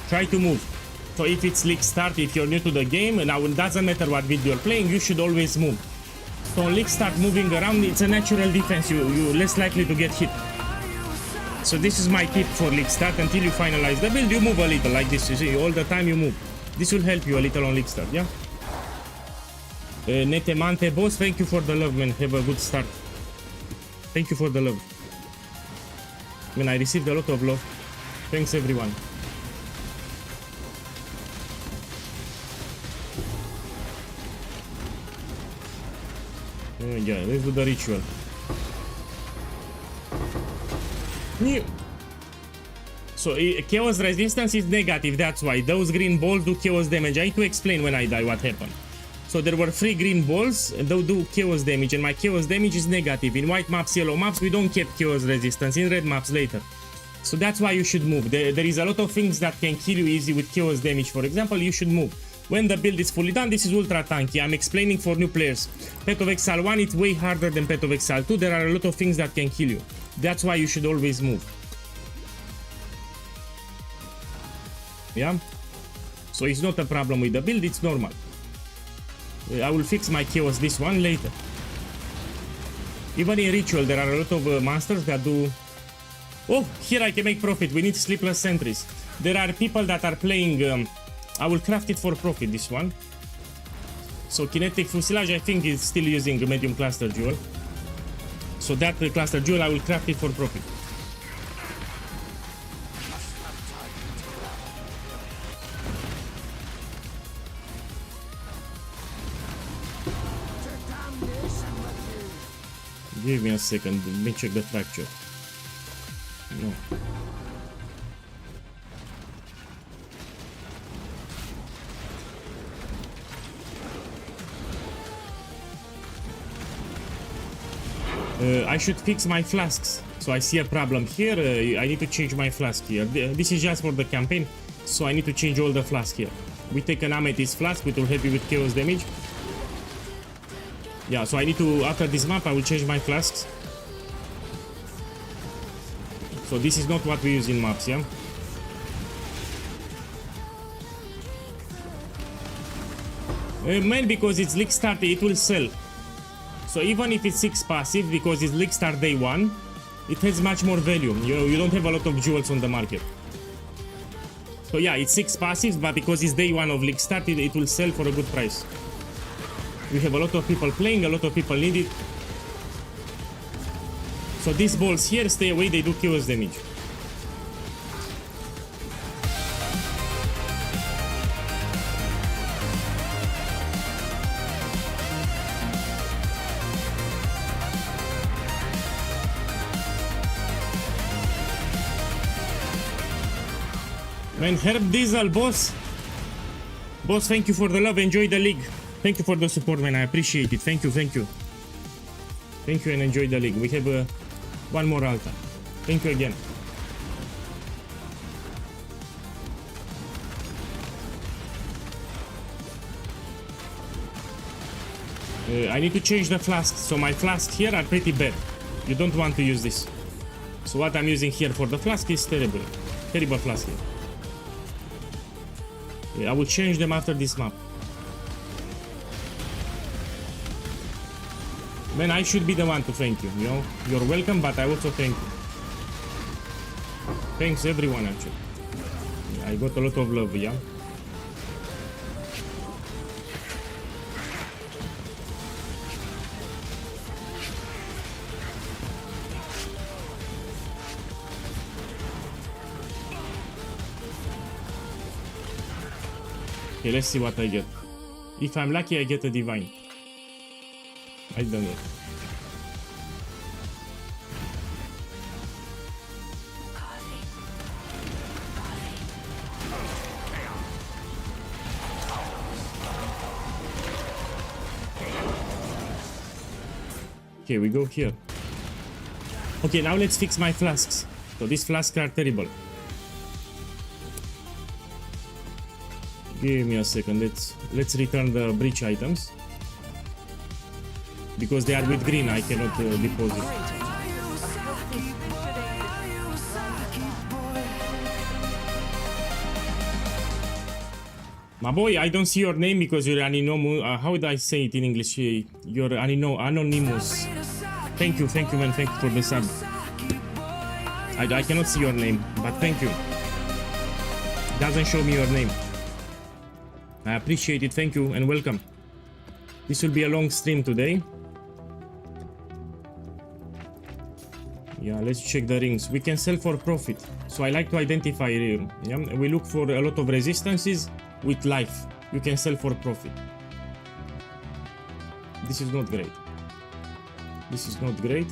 Try to move. So if it's league start, if you're new to the game, now it doesn't matter what video you're playing, you should always move. So on league start, moving around, it's a natural defense, you're less likely to get hit. So this is my tip for league start. Until you finalize the build, you move a little like this, you see, all the time you move. This will help you a little on league start, yeah? Netemante boss, thank you for the love, man, have a good start. Thank you for the love. I mean, I received a lot of love. Thanks everyone. Yeah, let's do the ritual. So chaos resistance is negative, that's why. Those green balls do chaos damage. I need to explain when I die what happened. So there were 3 green balls, and they do chaos damage, and my chaos damage is negative. In white maps, yellow maps, we don't keep chaos resistance. In red maps later. So that's why you should move. There is a lot of things that can kill you easy with chaos damage. For example, you should move. When the build is fully done, this is ultra tanky. I'm explaining for new players. Path of Exile 1, it's way harder than Path of Exile 2. There are a lot of things that can kill you. That's why you should always move. Yeah? So it's not a problem with the build, it's normal. I will fix my chaos this one later. Even in ritual, there are a lot of monsters that do... Oh, here I can make profit. We need sleepless sentries. There are people that are playing... I will craft it for profit, this one. So kinetic fusilage, I think is still using a medium cluster jewel. So that cluster jewel, I will craft it for profit. Give me a second, let me check the fracture. No. I should fix my flasks. So I see a problem here. I need to change my flask here. This is just for the campaign, so I need to change all the flasks here. We take an amethyst flask, which will help you with chaos damage. Yeah, so I need to, after this map, I will change my flasks. So this is not what we use in maps, yeah? Man, because it's league start, it will sell. So even if it's 6 passive, because it's league start day 1, it has much more value. You don't have a lot of jewels on the market. So yeah, it's 6 passives, but because it's day 1 of league start, it will sell for a good price. We have a lot of people playing, a lot of people need it. So these balls here, stay away, they do chaos damage. Man, Herb Diesel, boss. Boss, thank you for the love, enjoy the league. Thank you for the support, man, I appreciate it. Thank you, thank you. Thank you and enjoy the league. We have one more altar. Thank you again. I need to change the flasks, so my flasks here are pretty bad. You don't want to use this. So what I'm using here for the flask is terrible. Terrible flask here. I will change them after this map. Man, I should be the one to thank you, you know? You're welcome, but I also thank you. Thanks everyone, actually. I got a lot of love, yeah? Okay, let's see what I get. If I'm lucky, I get a divine. I don't know. Okay, we go here. Okay, now let's fix my flasks. So these flasks are terrible. Give me a second. Let's return the breach items. Because they are with green, I cannot deposit. My boy, I don't see your name because you're anonymous. How would I say it in English? You're anonymous. Thank you, man. Thank you for the sub. I cannot see your name, but thank you. Doesn't show me your name. I appreciate it. Thank you and welcome. This will be a long stream today. Yeah, let's check the rings. We can sell for profit. So I like to identify. Yeah, we look for a lot of resistances with life. You can sell for profit. This is not great. This is not great.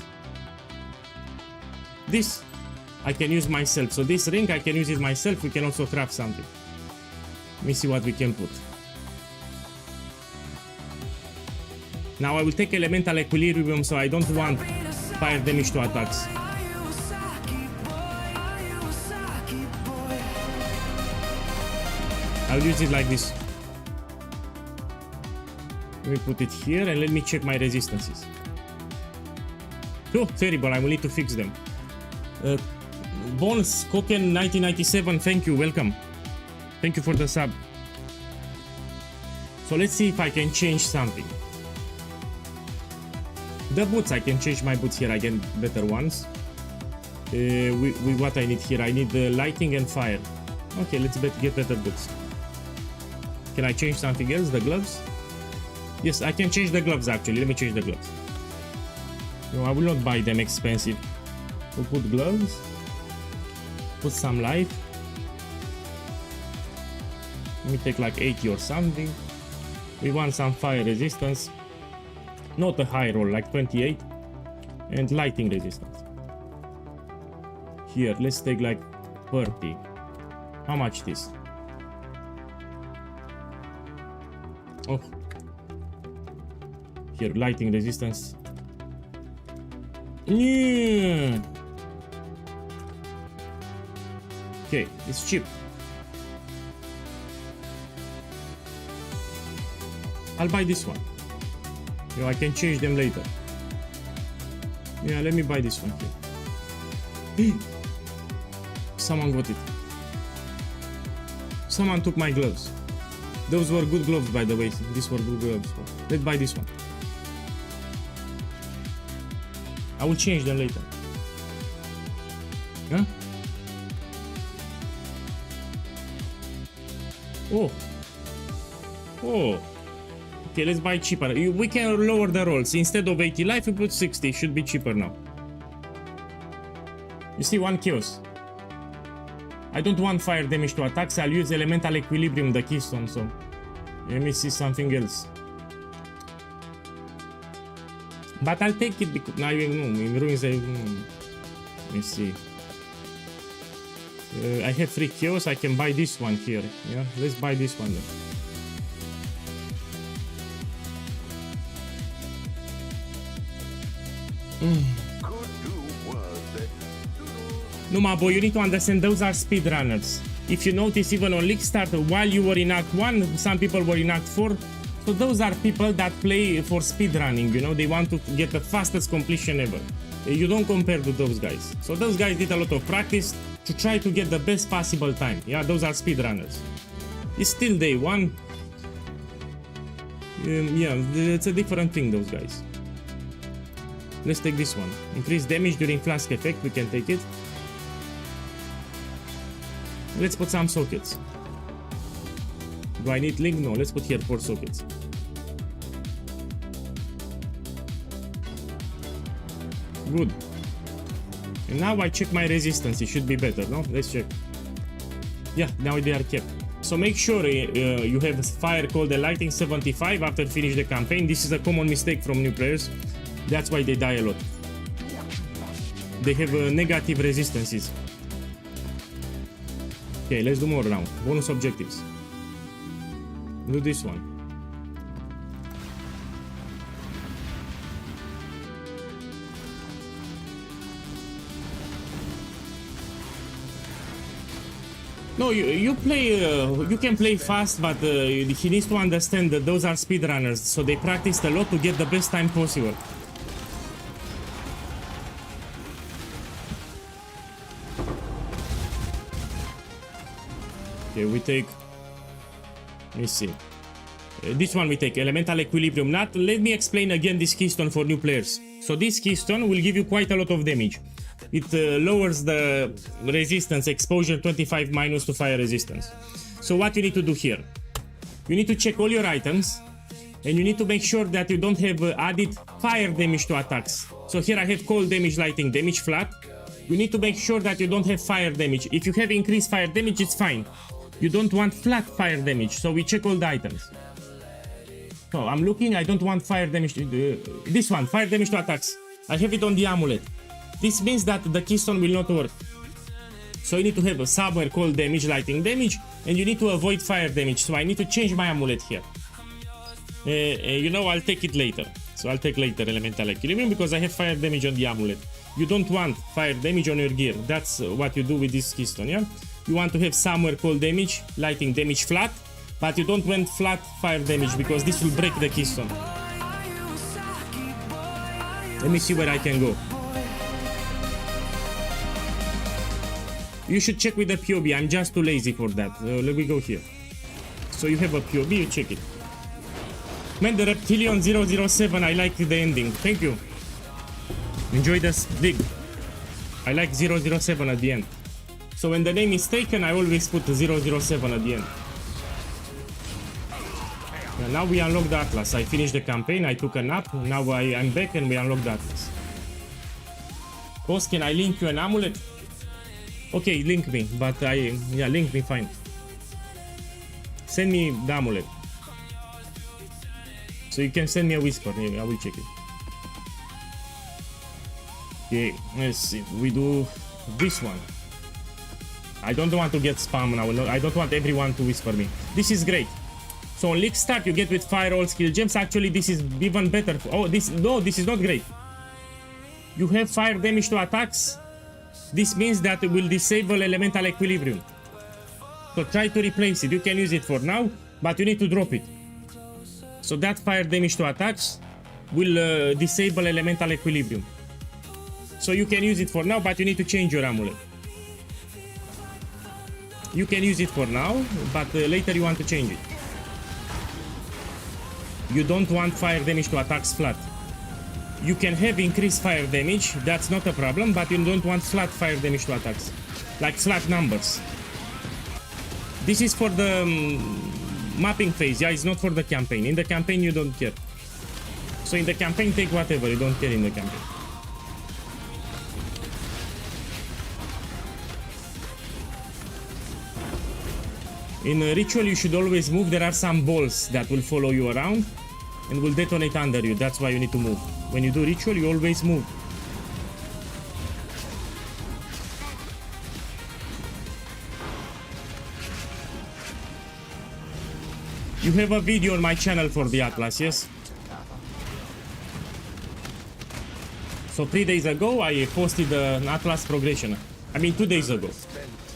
This I can use myself. So this ring I can use it myself. We can also craft something. Let me see what we can put. Now I will take elemental equilibrium, so I don't want fire damage to attacks. I'll use it like this. Let me put it here and let me check my resistances. Oh, terrible, I will need to fix them. Bones, Koken 1997, thank you, welcome. Thank you for the sub. So let's see if I can change something. The boots, I can change my boots here, I get better ones. With what I need here, I need lighting and fire. Okay, let's get better boots. Can I change something else? The gloves? Yes, I can change the gloves actually. Let me change the gloves. No, I will not buy them expensive. We'll put gloves. Put some light. Let me take like 80 or something. We want some fire resistance. Not a high roll, like 28. And lighting resistance. Here, let's take like 30. How much this? Oh. Here, lighting resistance. Yeah. Okay, it's cheap. I'll buy this one. You know, I can change them later. Yeah, let me buy this one here. Someone got it. Someone took my gloves. Those were good gloves, by the way. These were good gloves. Let's buy this one. I will change them later. Huh? Oh. Oh. Okay, let's buy cheaper. We can lower the rolls. Instead of 80 life, we put 60. It should be cheaper now. You see, 1 chaos. I don't want fire damage to attacks. I'll use elemental equilibrium, the keystone. So let me see something else. But I'll take it because now in ruins. Let me see. I have 3 chaos. I can buy this one here. Yeah, let's buy this one then. No, my boy, you need to understand those are speedrunners. If you notice, even on Kickstarter, while you were in Act 1, some people were in Act 4. So those are people that play for speedrunning, you know, they want to get the fastest completion ever. You don't compare to those guys. So those guys did a lot of practice to try to get the best possible time. Yeah, those are speedrunners. It's still day 1. Yeah, it's a different thing, those guys. Let's take this one. Increase damage during flask effect, we can take it. Let's put some sockets. Do I need link? No, let's put here 4 sockets. Good. And now I check my resistance, it should be better, no? Let's check. Yeah, now they are kept. So make sure you have a fire called the lighting 75 after finish the campaign. This is a common mistake from new players. That's why they die a lot. They have negative resistances. Okay, let's do more now. Bonus objectives. Do this one. No, you play. You can play fast, but he needs to understand that those are speedrunners, so they practiced a lot to get the best time possible. Okay, we take. Let me see. This one we take elemental equilibrium. Not. Let me explain again this keystone for new players. So this keystone will give you quite a lot of damage. It lowers the resistance, exposure 25 minus to fire resistance. So what you need to do here? You need to check all your items, and you need to make sure that you don't have added fire damage to attacks. So here I have cold damage, lighting damage, flat. You need to make sure that you don't have fire damage. If you have increased fire damage, it's fine. You don't want flat fire damage, so we check all the items. So I'm looking, I don't want fire damage to this one, fire damage to attacks. I have it on the amulet. This means that the keystone will not work. So you need to have a somewhere cold damage, lightning damage, and you need to avoid fire damage. So I need to change my amulet here. You know, I'll take it later. So I'll take later elemental equilibrium because I have fire damage on the amulet. You don't want fire damage on your gear. That's what you do with this keystone, yeah? You want to have somewhere cold damage, lightning damage flat, but you don't want flat fire damage because this will break the keystone. Let me see where I can go. You should check with the POB. I'm just too lazy for that. Let me go here. So you have a POB, you check it. Man, the Reptilion 007, I like the ending. Thank you. Enjoy this dig. I like 007 at the end. So when the name is taken, I always put 007 at the end. And now we unlock the Atlas. I finished the campaign, I took a nap. Now I'm back and we unlock the Atlas. Boss, can I link you an amulet? Okay, link me, but yeah, link me, fine. Send me the amulet. So you can send me a whisper, I will check it. Okay, let's see, we do this one. I don't want to get spam now, I don't want everyone to whisper me. This is great. So on League Start you get with fire all skill gems, actually this is even better. Oh, this is not great. You have fire damage to attacks. This means that it will disable elemental equilibrium. So try to replace it. You can use it for now, but you need to drop it. So that fire damage to attacks will disable elemental equilibrium. So you can use it for now, but you need to change your amulet. You can use it for now, but later you want to change it. You don't want fire damage to attacks flat. You can have increased fire damage, that's not a problem, but you don't want flat fire damage to attacks. Like flat numbers. This is for the mapping phase, yeah, it's not for the campaign. In the campaign you don't care. So in the campaign take whatever, you don't care in the campaign. In a ritual you should always move, there are some balls that will follow you around and will detonate under you, that's why you need to move. When you do ritual, you always move. You have a video on my channel for the Atlas, yes? So 3 days ago, I posted an Atlas progression. I mean 2 days ago.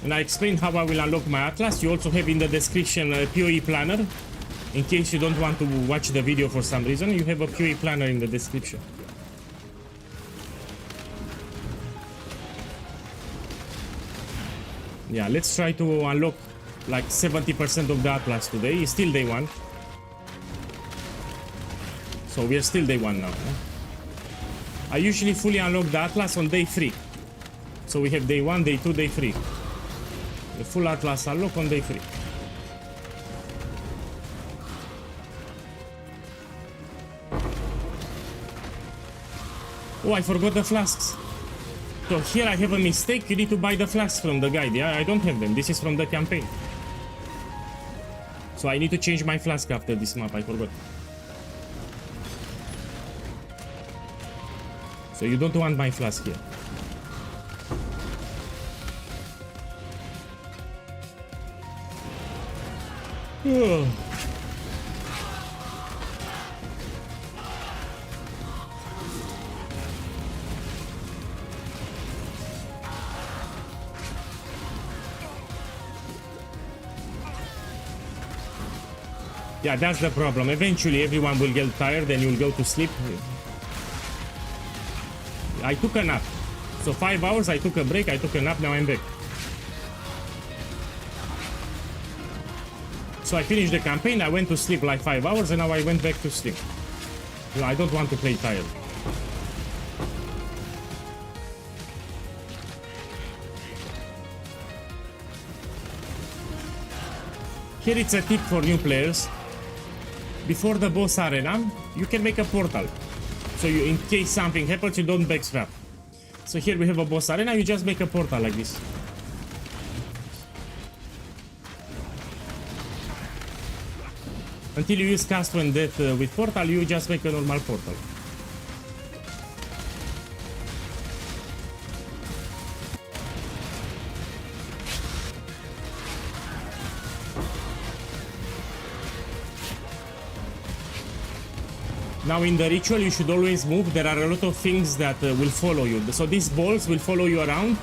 And I explained how I will unlock my Atlas. You also have in the description a POE planner. In case you don't want to watch the video for some reason, you have a POE planner in the description. Yeah, let's try to unlock like 70% of the Atlas today. It's still day 1. So we are still day 1 now. I usually fully unlock the Atlas on day 3. So we have day 1, day 2, day 3. The full Atlas unlock on day 3. Oh, I forgot the flasks. So here I have a mistake. You need to buy the flasks from the guide. Yeah, I don't have them. This is from the campaign. So I need to change my flask after this map. I forgot. So you don't want my flask here. Oh. Yeah, that's the problem. Eventually everyone will get tired and you'll go to sleep. I took a nap. So 5 hours, I took a break, I took a nap, now I'm back. So I finished the campaign, I went to sleep like 5 hours and now I went back to sleep. I don't want to play tired. Here it's a tip for new players. Before the boss arena, you can make a portal. So you, in case something happens, you don't backstrap. So here we have a boss arena, you just make a portal like this. Until you use cast when death with portal, you just make a normal portal. Now in the ritual you should always move. There are a lot of things that will follow you. So these balls will follow you around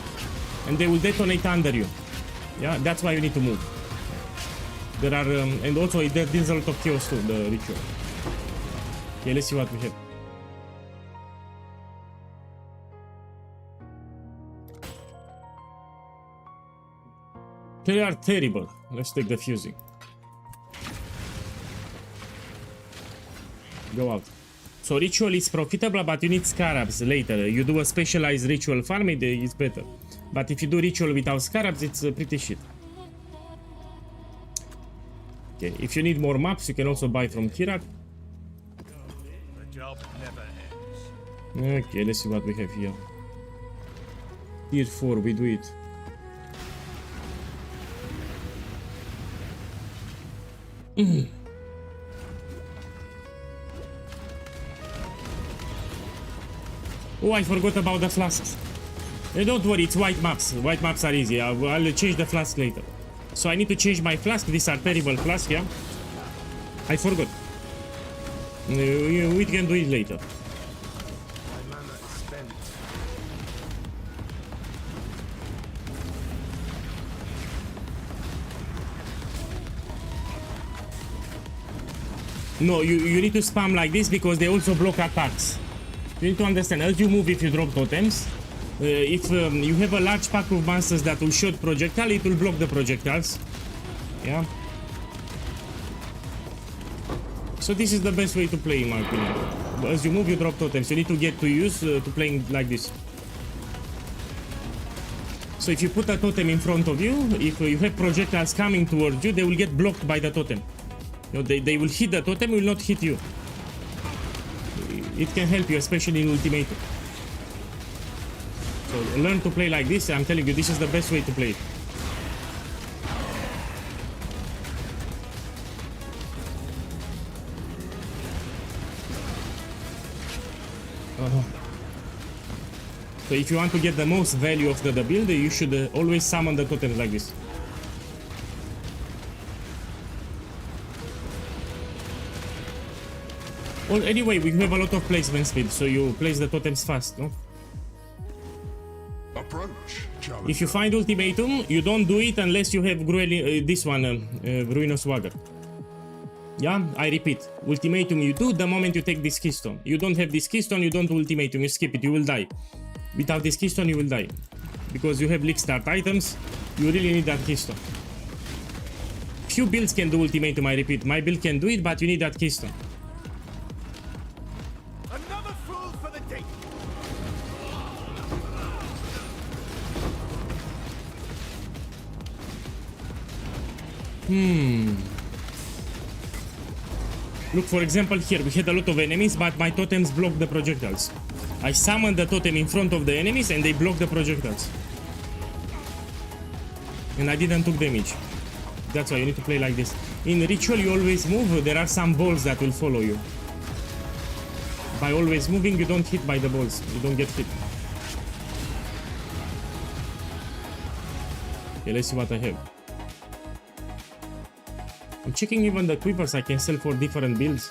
and they will detonate under you. Yeah, that's why you need to move. There are, and also it deals a lot of chaos too, the ritual. Okay, let's see what we have. They are terrible. Let's take the fusing. Go out. So ritual is profitable, but you need scarabs later. You do a specialized ritual farm, it's better. But if you do ritual without scarabs, it's pretty shit. Okay, if you need more maps, you can also buy from Kirak. Okay, let's see what we have here. Tier 4, we do it. Oh, I forgot about the flasks. Don't worry, it's white maps. White maps are easy. I'll change the flask later. So I need to change my flask. These are terrible flasks, yeah? I forgot. We can do it later. No, you need to spam like this because they also block attacks. You need to understand, as you move if you drop totems, if you have a large pack of monsters that will shoot projectile, it will block the projectiles. Yeah. So this is the best way to play in my opinion. As you move you drop totems, you need to get to use to playing like this. So if you put a totem in front of you, if you have projectiles coming towards you, they will get blocked by the totem. You know, they will hit the totem, will not hit you. It can help you, especially in ultimatum. So learn to play like this. I'm telling you, this is the best way to play it. So if you want to get the most value of the build, you should always summon the totems like this. Well, anyway, we have a lot of placement speed, so you place the totems fast, no? If you find ultimatum, you don't do it unless you have this one, Ruinous Wagger. Yeah, I repeat, ultimatum you do the moment you take this keystone. You don't have this keystone, you don't do ultimatum, you skip it, you will die. Without this keystone, you will die. Because you have leak start items, you really need that keystone. Few builds can do ultimatum, I repeat. My build can do it, but you need that keystone. Another fool for the date. Look, for example, here we had a lot of enemies, but my totems blocked the projectiles. I summoned the totem in front of the enemies and they blocked the projectiles. And I didn't take damage. That's why you need to play like this. In ritual you always move, there are some balls that will follow you. By always moving you don't hit by the balls, you don't get hit. Okay, let's see what I have. I'm checking even the quivers I can sell for different builds.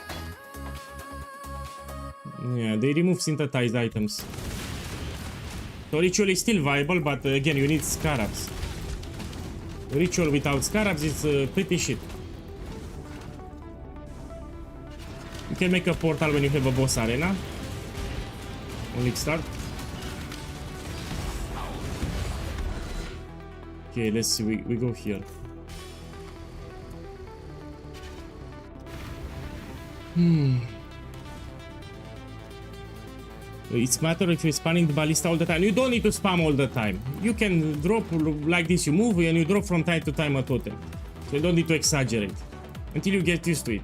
Yeah, they remove synthesized items. So ritual is still viable, but again you need scarabs. Ritual without scarabs is pretty shit. You can make a portal when you have a boss arena. Only start. Okay, let's see, we go here. It's matter if you're spamming the ballista all the time. You don't need to spam all the time. You can drop like this, you move and you drop from time to time a totem. So you don't need to exaggerate until you get used to it.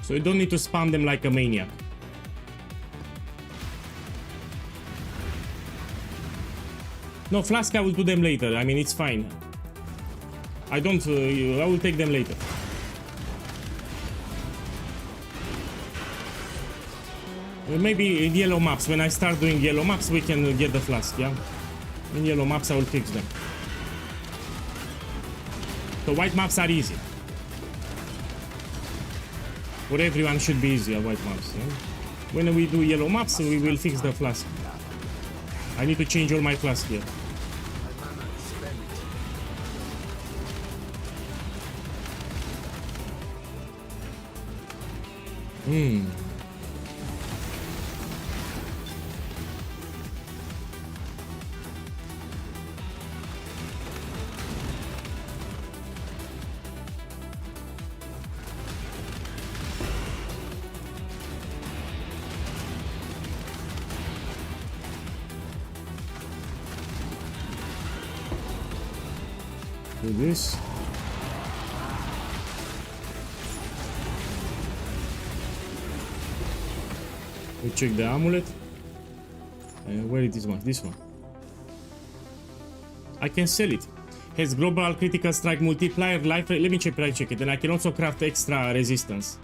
So you don't need to spam them like a maniac. No, Flask, I will do them later. I mean, it's fine. I will take them later. Maybe in yellow maps, when I start doing yellow maps, we can get the flask, yeah? In yellow maps, I will fix them. So white maps are easy. For everyone should be easier, white maps. Yeah? When we do yellow maps, we will fix the flask. I need to change all my flask here. Do this. We check the amulet. Where is this one? This one. I can sell it. Has global critical strike multiplier life rate. Let me check it. And I can also craft extra resistance.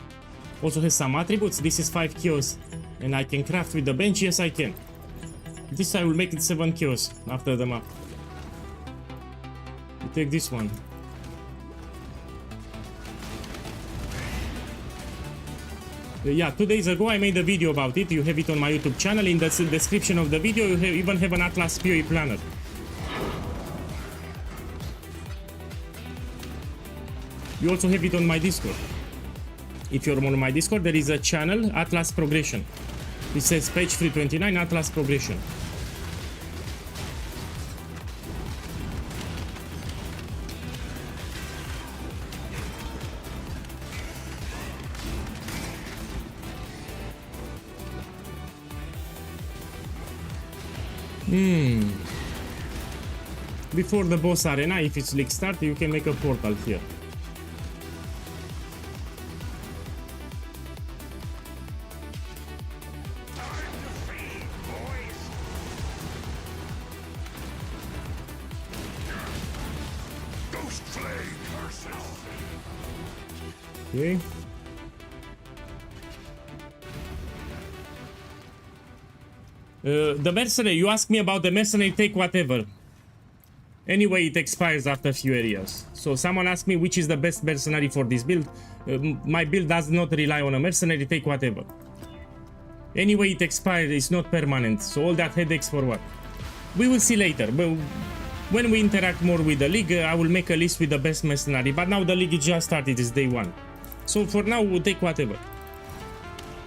Also has some attributes. This is 5 kills. And I can craft with the bench. Yes, I can. This I will make it 7 kills after the map. We take this one. Yeah, 2 days ago I made a video about it. You have it on my YouTube channel. In the description of the video you even have an Atlas POE planner. You also have it on my Discord. If you're on my Discord, there is a channel, Atlas Progression. It says page 329, Atlas Progression. Before the boss arena, if it's league start, you can make a portal here. Okay. The mercenary, you asked me about the mercenary, take whatever. Anyway, it expires after a few areas. So someone asked me which is the best mercenary for this build. My build does not rely on a mercenary, take whatever. Anyway, it expires, it's not permanent. So all that headaches for what? We will see later. But when we interact more with the league, I will make a list with the best mercenary. But now the league is just started, it's day 1. So for now, we'll take whatever.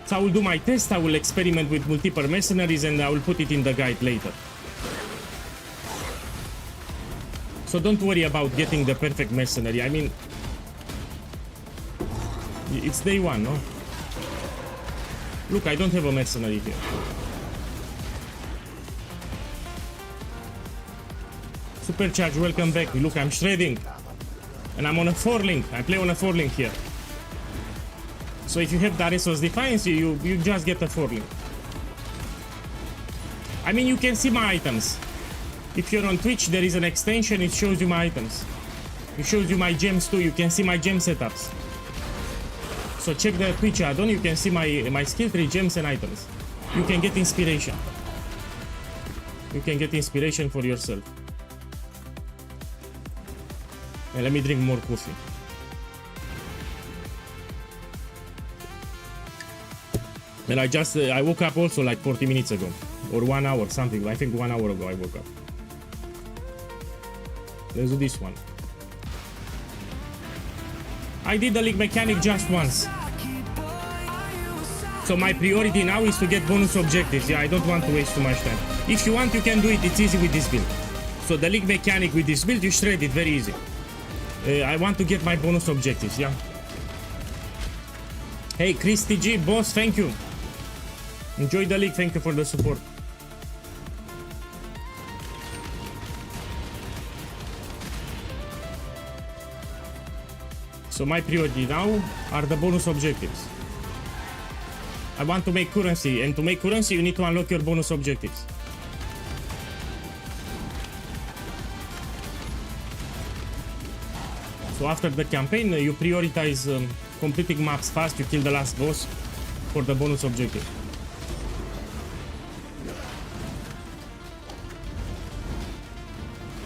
So I will do my test, I will experiment with multiple mercenaries and I will put it in the guide later. So don't worry about getting the perfect mercenary. I mean, it's day 1, no? Look, I don't have a mercenary here. Supercharge, welcome back. Look, I'm shredding. And I'm on a 4-link. I play on a 4-link here. So if you have Darius' Defiance, you just get a 4-link. I mean, you can see my items. If you're on Twitch, there is an extension, it shows you my items. It shows you my gems too, you can see my gem setups. So check the Twitch add-on, you can see my skill tree, gems and items. You can get inspiration. You can get inspiration for yourself. And let me drink more coffee. And I woke up also like 40 minutes ago. Or 1 hour, something. I think 1 hour ago I woke up. Let's do this one. I did the league mechanic just once. So my priority now is to get bonus objectives. Yeah, I don't want to waste too much time. If you want, you can do it. It's easy with this build. So the league mechanic with this build, you shred it very easy. I want to get my bonus objectives, yeah. Hey, Christy G, boss, thank you. Enjoy the league, thank you for the support. So my priority now are the bonus objectives. I want to make currency, and to make currency you need to unlock your bonus objectives. So after the campaign you prioritize completing maps fast, you kill the last boss for the bonus objective.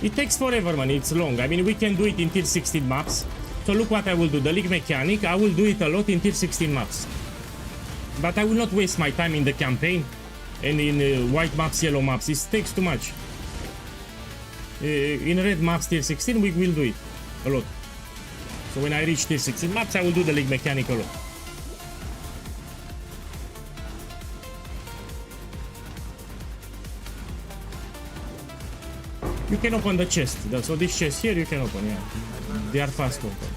It takes forever, man, it's long. I mean, we can do it in tier 16 maps. So look what I will do. The league mechanic, I will do it a lot in tier 16 maps. But I will not waste my time in the campaign and in white maps, yellow maps. It takes too much. In red maps tier 16, we will do it a lot. So when I reach tier 16 maps, I will do the league mechanic a lot. You can open the chest. So this chest here you can open, yeah. They are fast to open.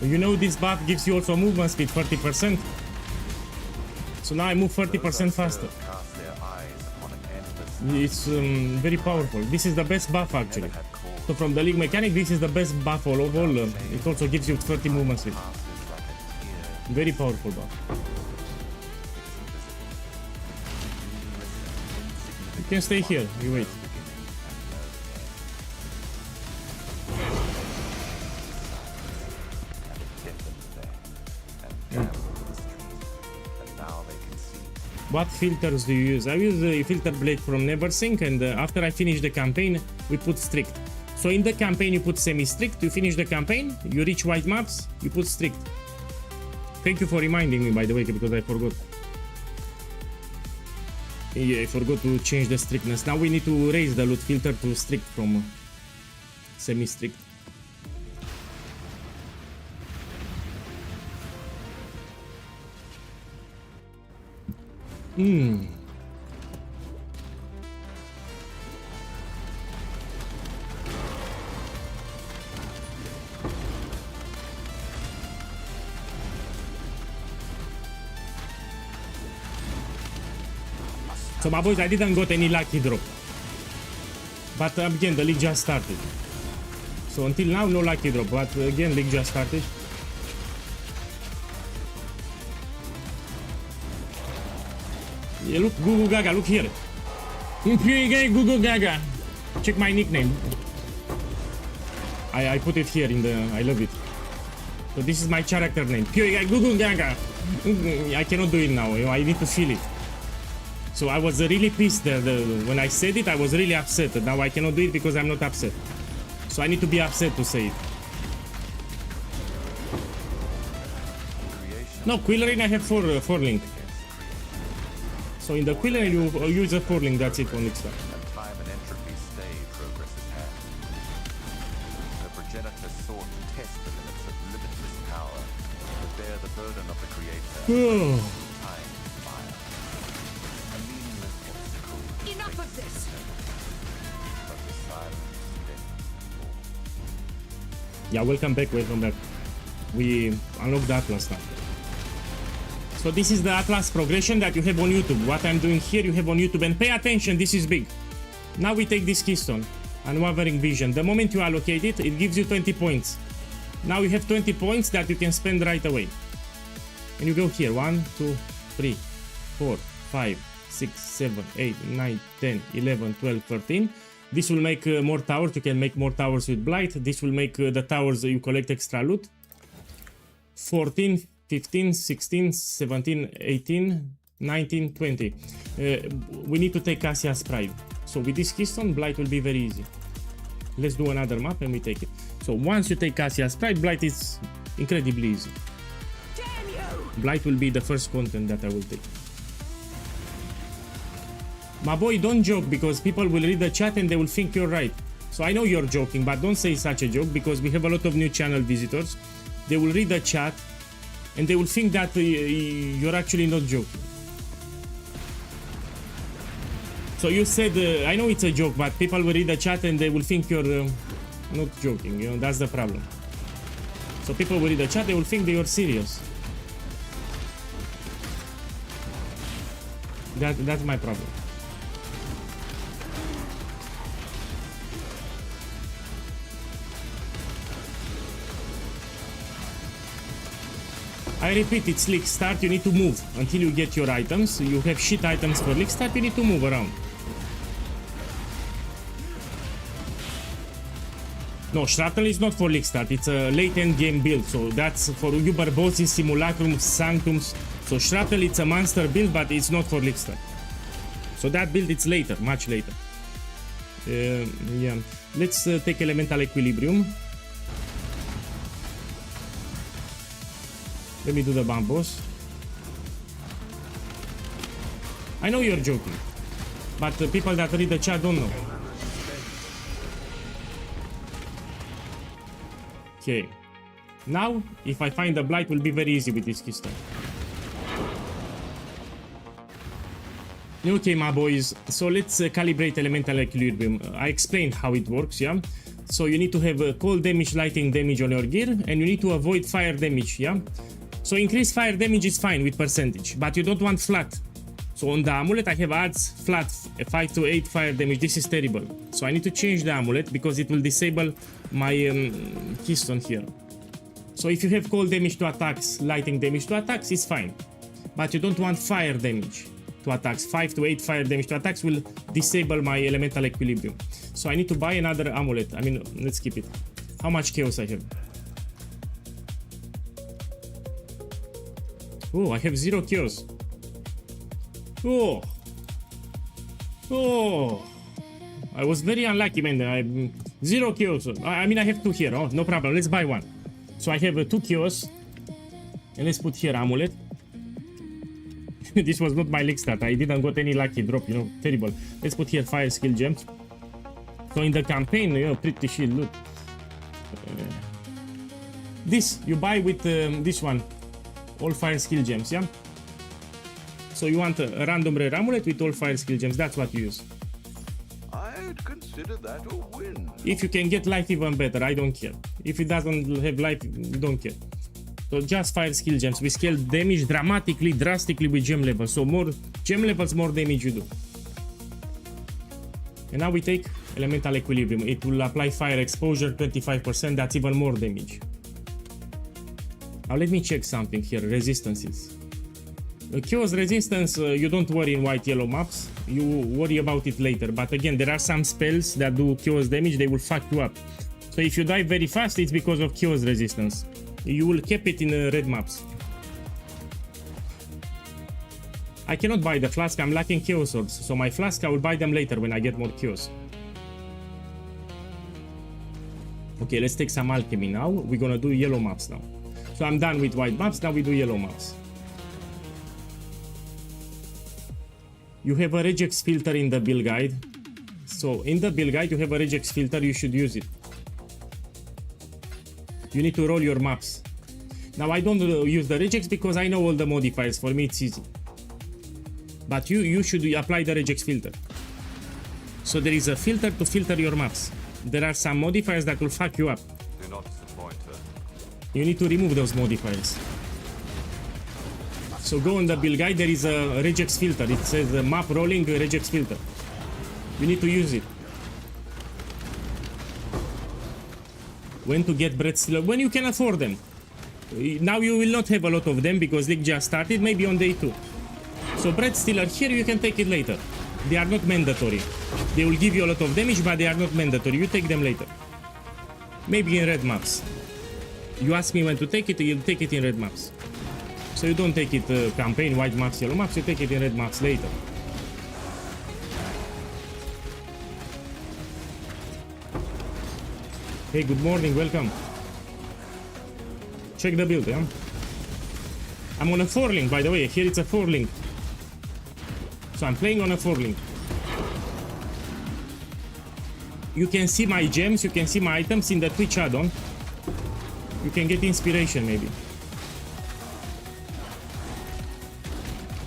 You know this buff gives you also movement speed 30%. So now I move 30% faster. It's very powerful. This is the best buff actually. So from the league mechanic, this is the best buff all of all. It also gives you 30 movement speed. Very powerful buff. You can stay here. You wait. What filters do you use? I use the filter blade from Neversink, and after I finish the campaign, we put strict. So in the campaign you put semi-strict, you finish the campaign, you reach white maps, you put strict. Thank you for reminding me, by the way, because I forgot. Yeah, I forgot to change the strictness. Now we need to raise the loot filter to strict from semi-strict. So my boys, I didn't got any lucky drop. But again, the league just started. So until now, no lucky drop. But again, league just started. Yeah, look, Gugu Gaga, look here. POEGuy Gugu Gaga. Check my nickname. I put it here in the... I love it. So this is my character name. POEGuy Gugu Gaga. I cannot do it now. I need to feel it. So I was really pissed there. When I said it, I was really upset. Now I cannot do it because I'm not upset. So I need to be upset to say it. No, Quillerine I have 4 link. So in the Quillerine you use a 4 link, that's it on next time. Time and entropy stay progress is hand. The progenitor sought to test the limits of limitless power, to bear the burden of the creator. Time fire. A meaningless obstacle. Enough of this! But the silence then more. Yeah, welcome back. We unlocked the Atlas now. So this is the Atlas progression that you have on YouTube. What I'm doing here you have on YouTube, and pay attention, this is big. Now we take this keystone, Unwavering Vision. The moment you allocate it, it gives you 20 points. Now you have 20 points that you can spend right away. And you go here, 1, 2, 3, 4, 5, 6, 7, 8, 9, 10, 11, 12, 13. This will make more towers. You can make more towers with Blight. This will make the towers you collect extra loot. 14, 15, 16, 17, 18, 19, 20. We need to take Cassia's Pride. So with this keystone, Blight will be very easy. Let's do another map and we take it. So once you take Cassia's Pride, Blight is incredibly easy. Damn you! Blight will be the first content that I will take. My boy, don't joke, because people will read the chat and they will think you're right. So I know you're joking, but don't say such a joke, because we have a lot of new channel visitors. They will read the chat and they will think that you're actually not joking. So you said, I know it's a joke, but people will read the chat and they will think you're not joking, you know, that's the problem. So people will read the chat, they will think that you're serious. That's my problem. I repeat, it's League Start, you need to move until you get your items. You have shit items for League Start, you need to move around. No, Shrapnel is not for League Start, it's a late end game build, so that's for Uber bosses, Simulacrums, Sanctums. So Shrapnel, it's a monster build, but it's not for League Start. So that build, it's later, much later. Yeah, let's take Elemental Equilibrium. Let me do the bomb boss. I know you're joking, but the people that read the chat don't know. Okay, now if I find the blight, will be very easy with this keystone. Okay, my boys, so let's calibrate Elemental Equilibrium. I explained how it works, yeah? So you need to have cold damage, lightning damage on your gear, and you need to avoid fire damage, yeah? So increase fire damage is fine with percentage, but you don't want flat. So on the amulet I have adds flat 5 to 8 fire damage. This is terrible. So I need to change the amulet because it will disable my keystone here. So if you have cold damage to attacks, lightning damage to attacks, it's fine. But you don't want fire damage to attacks. 5 to 8 fire damage to attacks will disable my Elemental Equilibrium. So I need to buy another amulet. I mean, let's keep it. How much chaos I have? Oh, I have 0 chaos. Oh. Oh. I was very unlucky, man. I 0 chaos. I mean, I have 2 here. Oh, no problem. Let's buy 1. So I have 2 chaos. And let's put here amulet. This was not my League Start. I didn't got any lucky drop, you know. Terrible. Let's put here fire skill gems. So in the campaign, you know, pretty shit loot. This you buy with this one. All fire skill gems, yeah? So you want a random rare amulet with all fire skill gems. That's what you use. I'd consider that a win. If you can get life, even better. I don't care. If it doesn't have life, you don't care. So just fire skill gems. We scale damage dramatically, drastically with gem levels. So more gem levels, more damage you do. And now we take Elemental Equilibrium. It will apply fire exposure 25%. That's even more damage. Now let me check something here. Resistances. Chaos resistance, you don't worry in white yellow maps. You worry about it later. But again, there are some spells that do chaos damage. They will fuck you up. So if you die very fast, it's because of chaos resistance. You will keep it in red maps. I cannot buy the flask. I'm lacking chaos orbs. So my flask, I will buy them later when I get more chaos. Okay, let's take some alchemy now. We're gonna do yellow maps now. So I'm done with white maps. Now we do yellow maps. You have a regex filter in the build guide. So in the build guide, you have a regex filter. You should use it. You need to roll your maps. Now I don't use the regex because I know all the modifiers. For me it's easy. But you should apply the regex filter. So there is a filter to filter your maps. There are some modifiers that will fuck you up. Do not disappoint her. You need to remove those modifiers. So go on the build guide, there is a regex filter. It says map rolling regex filter. You need to use it. When to get bread stealer? When you can afford them. Now you will not have a lot of them because League just started, maybe on day 2. So bread stealer here, you can take it later. They are not mandatory. They will give you a lot of damage, but they are not mandatory. You take them later. Maybe in red maps. You ask me when to take it, you'll take it in red maps. So you don't take it campaign, white maps, yellow maps, you take it in red maps later. Hey, good morning, welcome. Check the build, yeah? I'm on a 4-link, by the way. Here it's a 4-link. So I'm playing on a 4-link. You can see my gems, you can see my items in the Twitch add-on. You can get inspiration, maybe.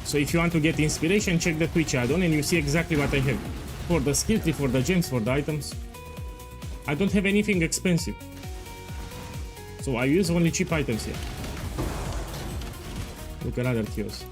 So if you want to get inspiration, check the Twitch add-on and you see exactly what I have. For the skill tree, for the gems, for the items. I don't have anything expensive. So I use only cheap items here. Look at other kills.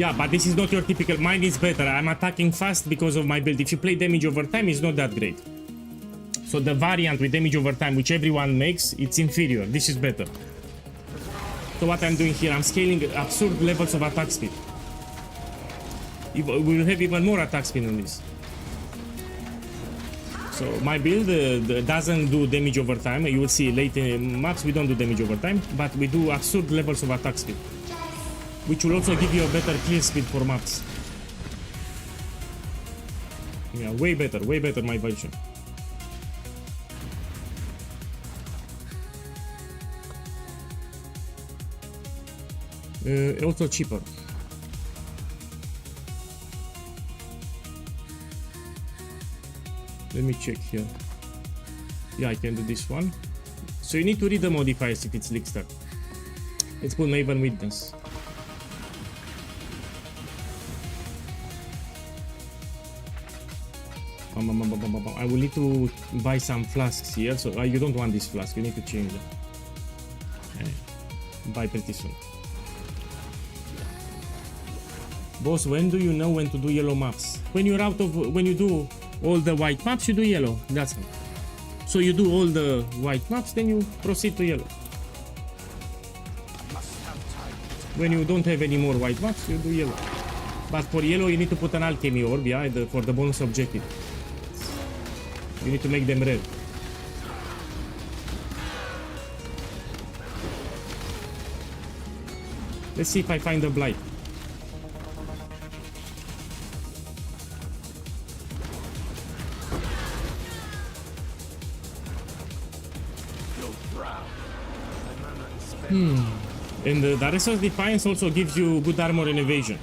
Yeah, but this is not your typical. Mine is better. I'm attacking fast because of my build. If you play damage over time, it's not that great. So the variant with damage over time, which everyone makes, it's inferior. This is better. So what I'm doing here, I'm scaling absurd levels of attack speed. We will have even more attack speed on this. So my build doesn't do damage over time. You will see late in maps we don't do damage over time, but we do absurd levels of attack speed, which will also give you a better clear speed for maps. Yeah, way better my version. Also cheaper. Let me check here. Yeah, I can do this one. So you need to read the modifiers if it's Lickster. Let's put Maven Witness. I will need to buy some flasks here. So you don't want this flask. You need to change it. Okay. Buy pretty soon. Boss, when do you know when to do yellow maps? When you're out of, when you do all the white maps, you do yellow. That's all. So you do all the white maps, then you proceed to yellow. When you don't have any more white maps, you do yellow. But for yellow, you need to put an alchemy orb, yeah, for the bonus objective. You need to make them red. Let's see if I find the blight. And the Resource Defiance also gives you good armor and evasion.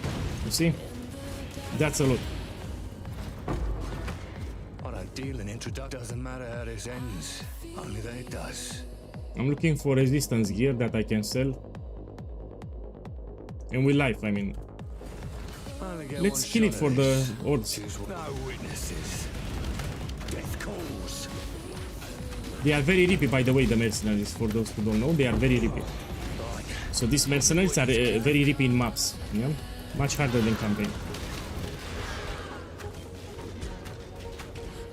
You see? That's a lot. I don't deal in introduction. Doesn't matter how this ends. Only that it does. I'm looking for resistance gear that I can sell. And with life, I mean. Let's kill it for the odds. No witnesses. Death calls. They are very rippy, by the way, the mercenaries. For those who don't know, they are very rippy. So these mercenaries are very rippy in maps. Yeah? Much harder than campaign.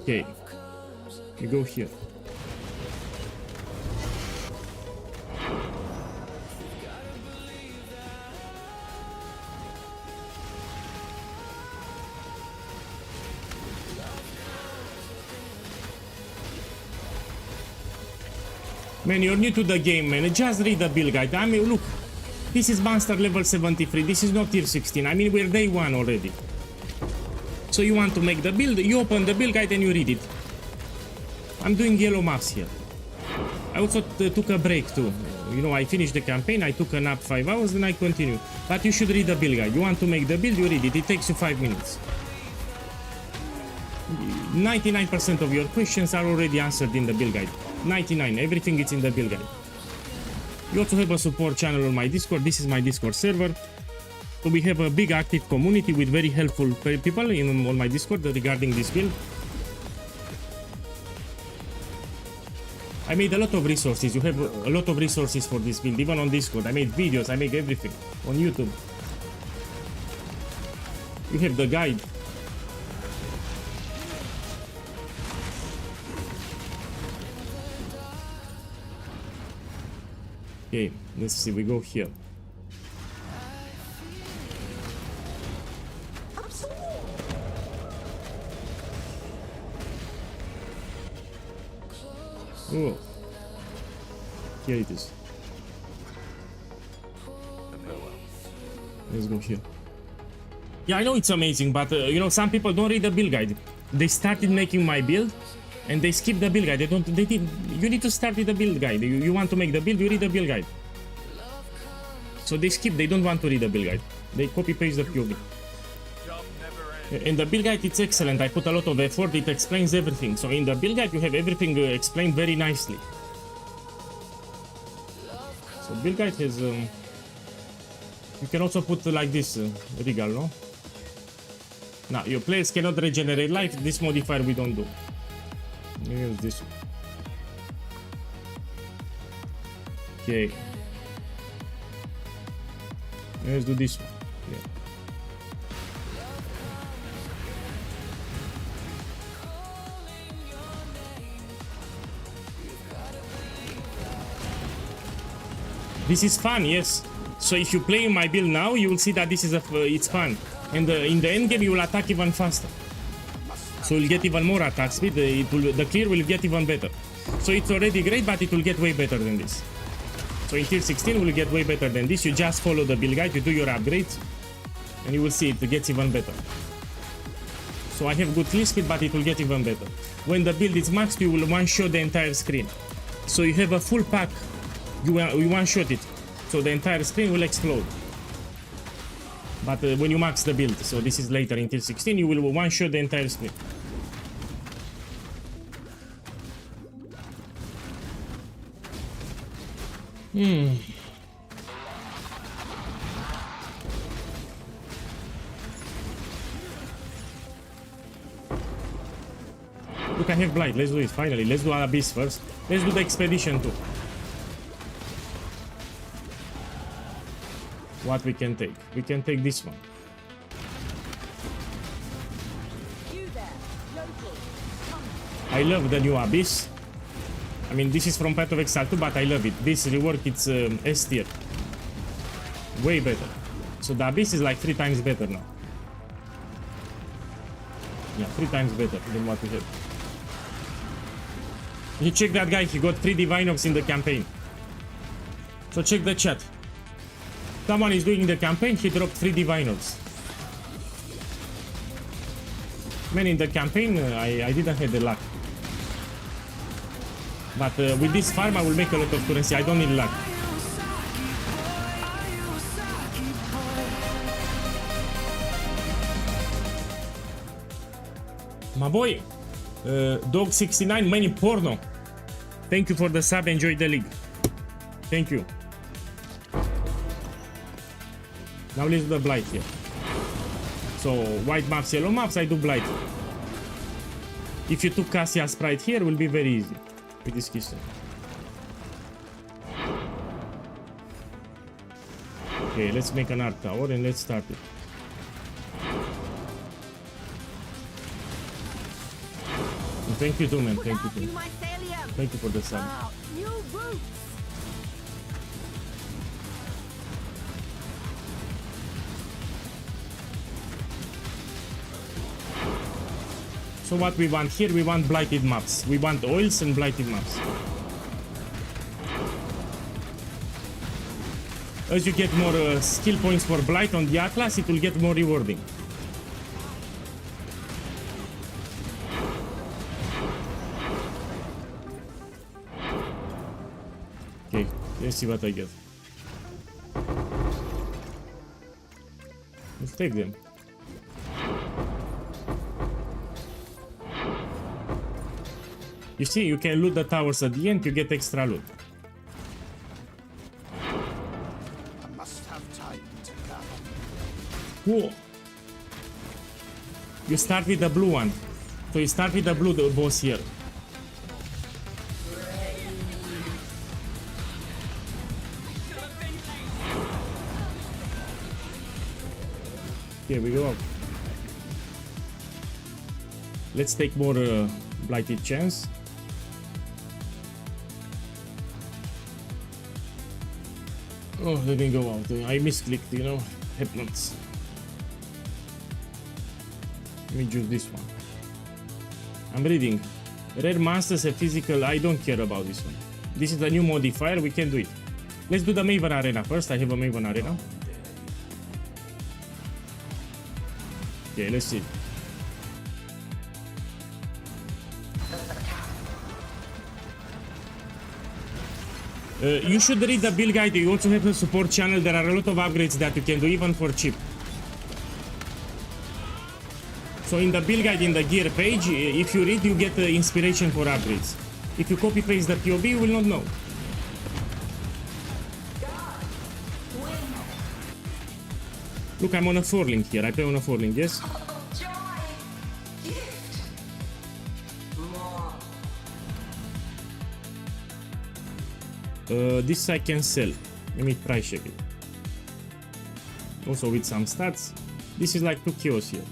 Okay. We go here. Man, you're new to the game, man. Just read the build guide. I mean, look. This is monster level 73. This is not tier 16. I mean, we're day 1 already. So you want to make the build, you open the build guide and you read it. I'm doing yellow maps here. I also took a break too. You know, I finished the campaign, I took a nap 5 hours, then I continue. But you should read the build guide. You want to make the build, you read it. It takes you 5 minutes. 99% of your questions are already answered in the build guide. 99, everything is in the build guide. You also have a support channel on my Discord. This is my Discord server. So we have a big active community with very helpful people on my Discord regarding this build. I made a lot of resources. You have a lot of resources for this build, even on Discord. I made videos, I make everything on YouTube. You have the guide. Okay, let's see, we go here. Oh, here it is. Let's go here. Yeah, I know it's amazing, but you know, some people don't read the build guide. They started making my build and they skip the build guide. You need to start with the build guide. You want to make the build, you read the build guide. So they skip, they don't want to read the build guide. They copy paste the POV. In the build guide, it's excellent. I put a lot of effort, it explains everything. So in the build guide, you have everything explained very nicely. So build guide has... you can also put like this, regal, no? Now, your players cannot regenerate life. This modifier we don't do. Use this one. Okay. Let's do this one. Yeah. This is fun, yes. So if you play my build now, you will see that this is it's fun. And in the end game, you will attack even faster. So you'll get even more attack speed. The clear will get even better. So it's already great, but it will get way better than this. So in tier 16, will get way better than this. You just follow the build guide, you do your upgrades, and you will see it gets even better. So I have good clear speed, but it will get even better. When the build is maxed, you will one-shot the entire screen. So you have a full pack, you one-shot it. So the entire screen will explode. But when you max the build, so this is later in tier 16, you will one-shot the entire screen. Look, I have Blight. Let's do it finally. Let's do Abyss first. Let's do the Expedition too. What we can take? We can take this one. You there, local. I love the new Abyss. I mean, this is from Path of Exile 2, but I love it. This rework, it's S tier. Way better. So the Abyss is like 3 times better now. Yeah, 3 times better than what we had. You check that guy, he got 3 Divine Orbs in the campaign. So check the chat. Someone is doing the campaign, he dropped 3 Divine Orbs. Man, in the campaign, I didn't have the luck. But with this farm, I will make a lot of currency. I don't need luck. My boy, Dog69, many porno. Thank you for the sub. Enjoy the league. Thank you. Now let's do the Blight here. So white maps, yellow maps, I do Blight. If you took Cassia Sprite here, it will be very easy with this keystone. Okay, let's make an art tower and let's start it. And thank you too, man. Thank you too. Thank you for the sub. New roots. So what we want here, we want blighted maps. We want oils and blighted maps. As you get more skill points for blight on the Atlas, it will get more rewarding. Okay, let's see what I get. Let's take them. You see, you can loot the towers at the end, you get extra loot. I must have time to gather. Cool. You start with the blue one. So you start with the blue boss here. Here we go. Let's take more blighted chance. Oh, let me go out. I misclicked, you know. Happens. Let me choose this one. I'm reading. Rare monsters have physical. I don't care about this one. This is a new modifier. We can do it. Let's do the Maven Arena first. I have a Maven Arena. Okay, let's see. You should read the build guide. You also have a support channel. There are a lot of upgrades that you can do even for cheap. So in the build guide, in the gear page, if you read, you get inspiration for upgrades. If you copy paste the POB, you will not know. Look, I'm on a 4-link here. I play on a 4-link, yes? This I can sell. Let me price check it. Also with some stats. This is like 2 kills here.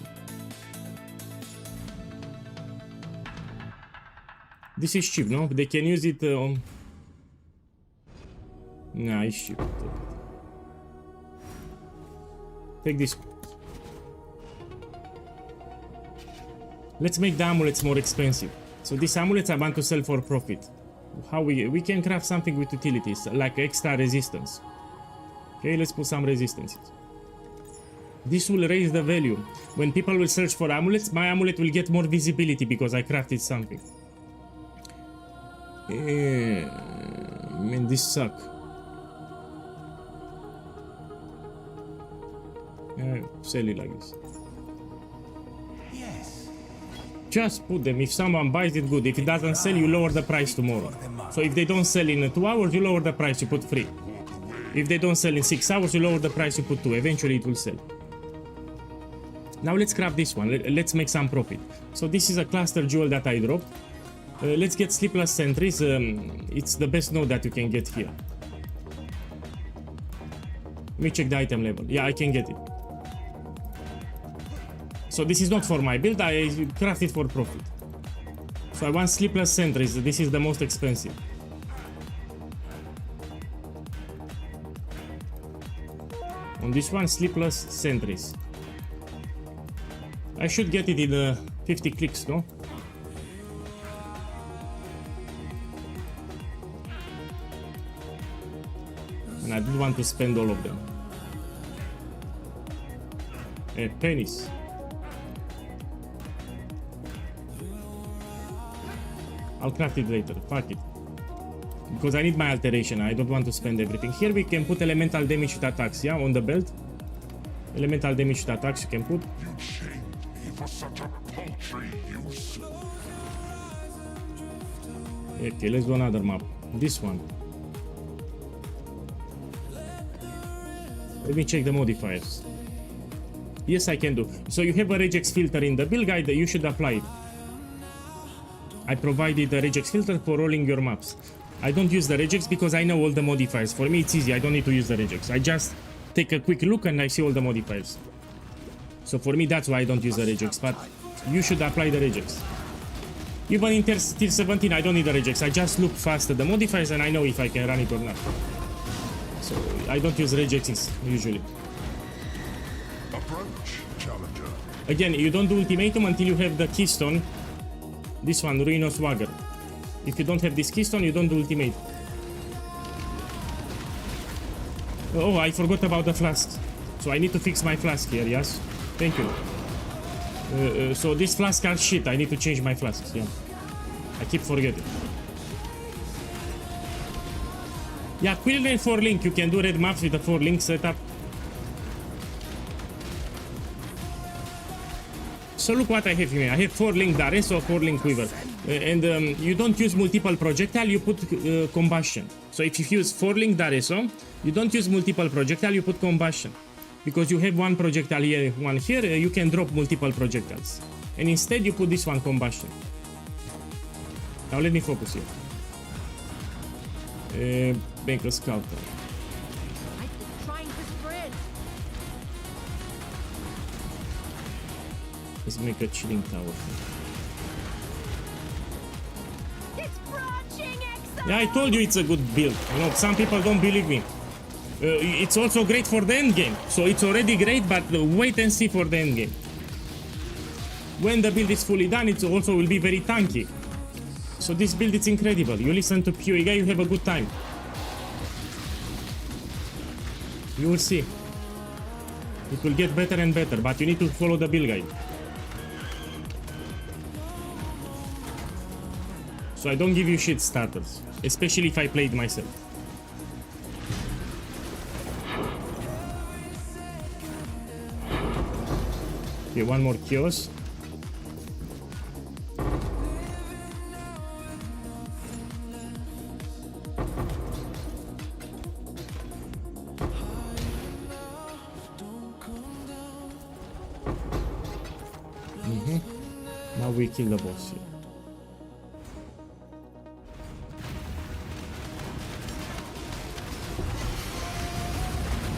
This is cheap, no? They can use it on... Nah, it's cheap. Take this. Let's make the amulets more expensive. So these amulets I want to sell for profit. How we can craft something with utilities, like extra resistance. Okay, let's put some resistances. This will raise the value. When people will search for amulets, my amulet will get more visibility because I crafted something. Man, this suck. Sell it like this. Yes. Just put them. If someone buys it, good. If it doesn't sell, you lower the price tomorrow. So if they don't sell in 2 hours, you lower the price, you put 3. If they don't sell in 6 hours, you lower the price, you put 2. Eventually it will sell. Now let's craft this one. Let's make some profit. So this is a cluster jewel that I dropped. Let's get sleepless sentries. It's the best node that you can get here. Let me check the item level. Yeah, I can get it. So this is not for my build, I craft it for profit. So I want sleepless sentries, this is the most expensive. On this one, sleepless sentries. I should get it in 50 clicks, no? And I don't want to spend all of them. Pennies. I'll craft it later, fuck it. Because I need my alteration, I don't want to spend everything. Here we can put elemental damage with attacks, yeah, on the belt. Elemental damage with attacks you can put. You shame me for such a paltry use. Okay, let's do another map. This one. Let me check the modifiers. Yes, I can do. So you have a regex filter in the build guide, you should apply it. I provided a regex filter for rolling your maps. I don't use the regex because I know all the modifiers. For me it's easy, I don't need to use the regex. I just take a quick look and I see all the modifiers. So for me that's why I don't use the regex, but you should apply the regex. Even in tier 17 I don't need the regex, I just look fast at the modifiers and I know if I can run it or not. So I don't use regex usually. Approach, challenger. Again, you don't do ultimatum until you have the keystone. This one, Ruinous Swagger. If you don't have this keystone, you don't do ultimate. Oh, I forgot about the flasks. So I need to fix my flask here, yes? Thank you. So these flasks are shit. I need to change my flasks, yeah. I keep forgetting. Yeah, Quill and 4-link. You can do red maps with the 4-link setup. So look what I have here. I have 4-link Dares or 4-link Quiver. And you don't use multiple projectile, you put combustion. So if you use 4-link Dareso, you don't use multiple projectile, you put combustion. Because you have one projectile here, one here, you can drop multiple projectiles. And instead you put this one combustion. Now let me focus here. Make a scouter. I'm trying to sprint. Let's make a chilling tower. It's branching exile. Yeah, I told you it's a good build. You know, some people don't believe me. It's also great for the end game. So it's already great, but wait and see for the end game. When the build is fully done, it also will be very tanky. So this build is incredible. You listen to POEGuy, you have a good time. You will see. It will get better and better, but you need to follow the build guide. So I don't give you shit starters, especially if I played myself. Okay, one more kiosk. Now we kill the boss here.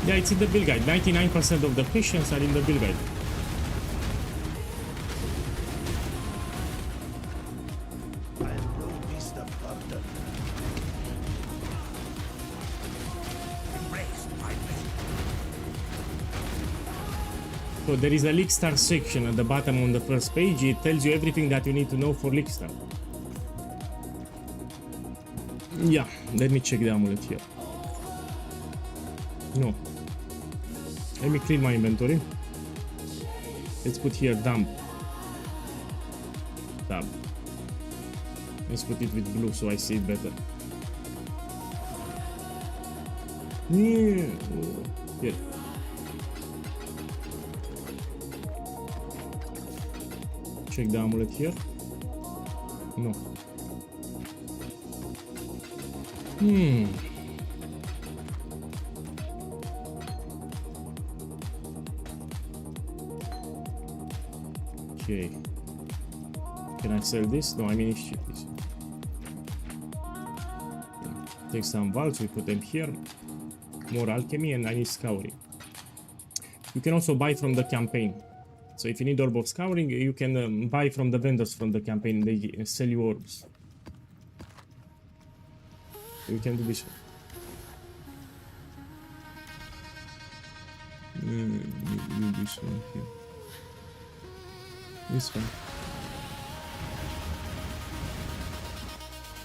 Yeah, it's in the build guide. 99% of the questions are in the build guide. I'll release the burden. So there is a League Star section at the bottom on the first page. It tells you everything that you need to know for League Star. Yeah, let me check the amulet here. No. Let me clean my inventory. Let's put here dump. Tab. Let's put it with blue so I see it better. Yeah. Here. Check the amulet here. No. Okay. Can I sell this? No, I mean ship this. Take some valves, we put them here. More alchemy, and I need scouring. You can also buy from the campaign. So if you need orb of scouring, you can buy from the vendors from the campaign. They sell you orbs. You can do this one. This one here. This one.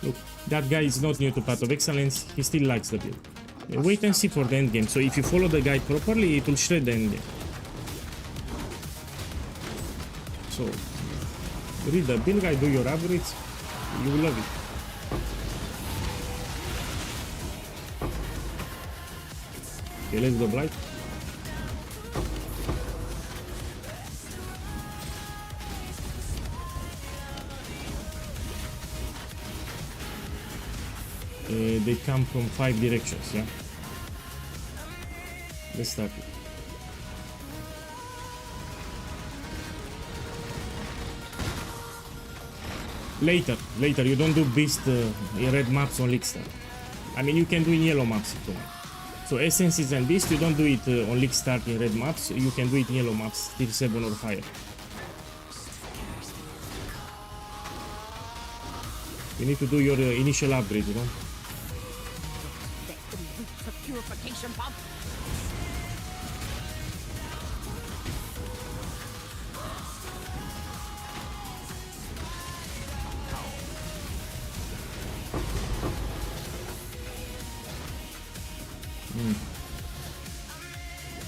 Look, that guy is not new to Path of Excellence. He still likes the build. Wait and see for the end game. So if you follow the guide properly, it will shred the end game. So read the build guide, do your upgrades, you will love it. Okay, let's go blight. They come from 5 directions, yeah? Let's start it. Later, you don't do beast in red maps on League Star. I mean, you can do in yellow maps if you want. So essences and beast, you don't do it on League Star in red maps, you can do it in yellow maps, tier 7 or higher. You need to do your initial upgrade, you know? The purification pump.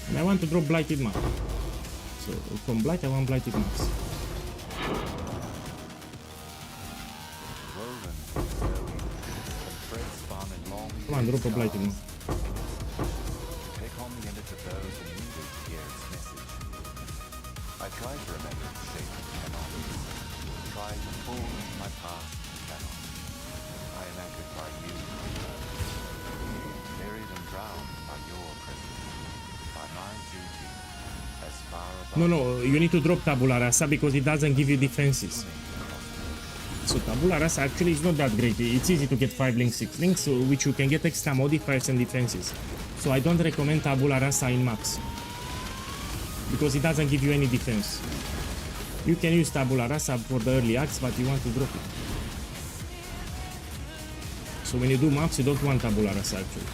And I want to drop blighted map. So from blight I want blighted maps. Come on, drop a blighted map. Take on the editor those and you will hear its message. I try to remember its shape and cannot. Try to fall into my past and cannot. I am anchored by you, buried and drowned by your presence, by my duty, as far above. No, you need to drop tabula rasa because it doesn't give you defenses. So tabula rasa actually is not that great. It's easy to get 5 links, 6 links, which you can get extra modifiers and defenses. So I don't recommend tabula rasa in maps because it doesn't give you any defense. You can use tabula rasa for the early acts, but you want to drop it. So when you do maps, you don't want tabula rasa actually.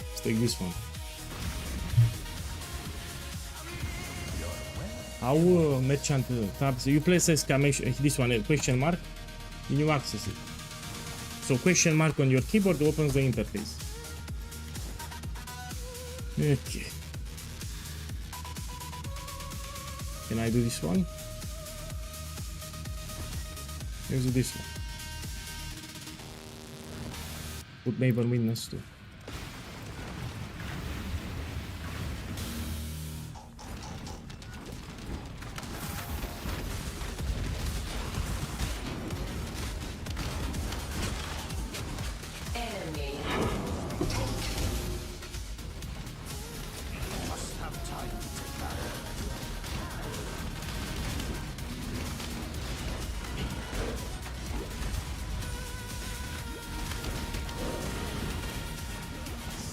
Let's take this one. How merchant tabs, you place exclamation, this one, question mark, and you access it. So question mark on your keyboard opens the interface. Okay. Can I do this one? Let's do this one. Put neighbor witness too.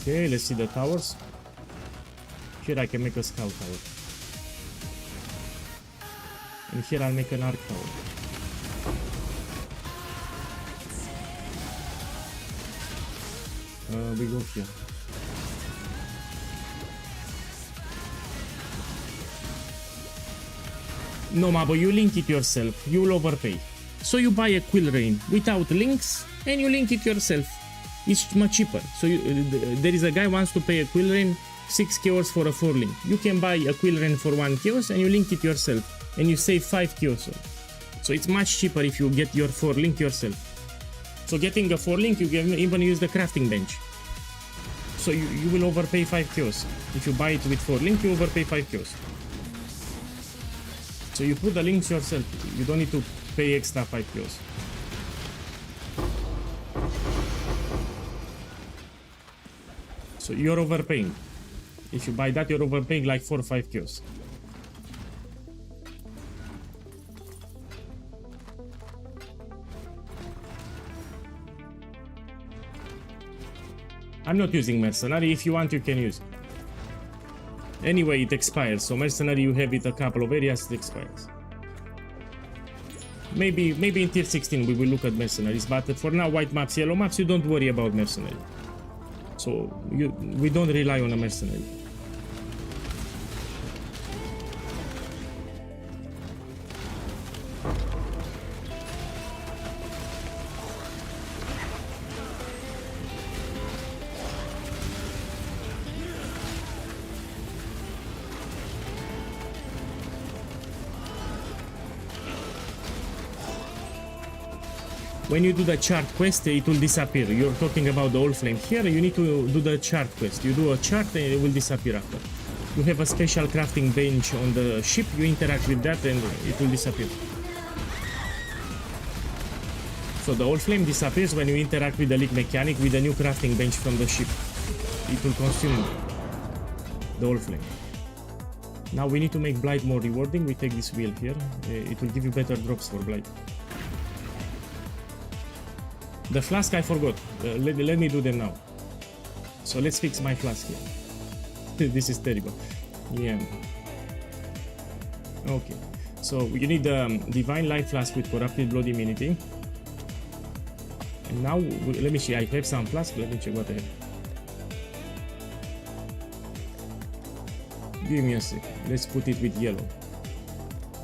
Okay, let's see the towers. Here I can make a scout tower. And here I'll make an arc tower. We go here. No, ma, but you link it yourself. You'll overpay. So you buy a Quill Rain without links and you link it yourself. It's much cheaper. So there is a guy wants to pay a Quill Rain 6 chaos for a 4 link. You can buy a Quill Rain for 1 chaos and you link it yourself. And you save 5 chaos. So it's much cheaper if you get your 4 link yourself. So getting a 4 link, you can even use the crafting bench. So you will overpay 5 chaos. If you buy it with 4 link, you overpay 5 chaos. So you put the links yourself. You don't need to pay extra 5 chaos. So you're overpaying. If you buy that, you're overpaying like 4 or 5 chaos. I'm not using Mercenary. If you want, you can use it. Anyway, it expires. So Mercenary, you have it a couple of areas, it expires. Maybe in tier 16 we will look at Mercenaries, but for now, white maps, yellow maps, you don't worry about Mercenary. So we don't rely on a Mercenary. When you do the chart quest, it will disappear. You're talking about the Allflame. Here, you need to do the chart quest. You do a chart and it will disappear after. You have a special crafting bench on the ship. You interact with that and it will disappear. So the Allflame disappears when you interact with the leak mechanic with a new crafting bench from the ship. It will consume the Allflame. Now we need to make Blight more rewarding. We take this wheel here. It will give you better drops for Blight. The flask I forgot. Let me do them now. So let's fix my flask here. This is terrible. Yeah. Okay. So you need the Divine Life Flask with Corrupted Blood Immunity. And now, let me see. I have some flask. Let me check what I have. Give me a sec. Let's put it with yellow.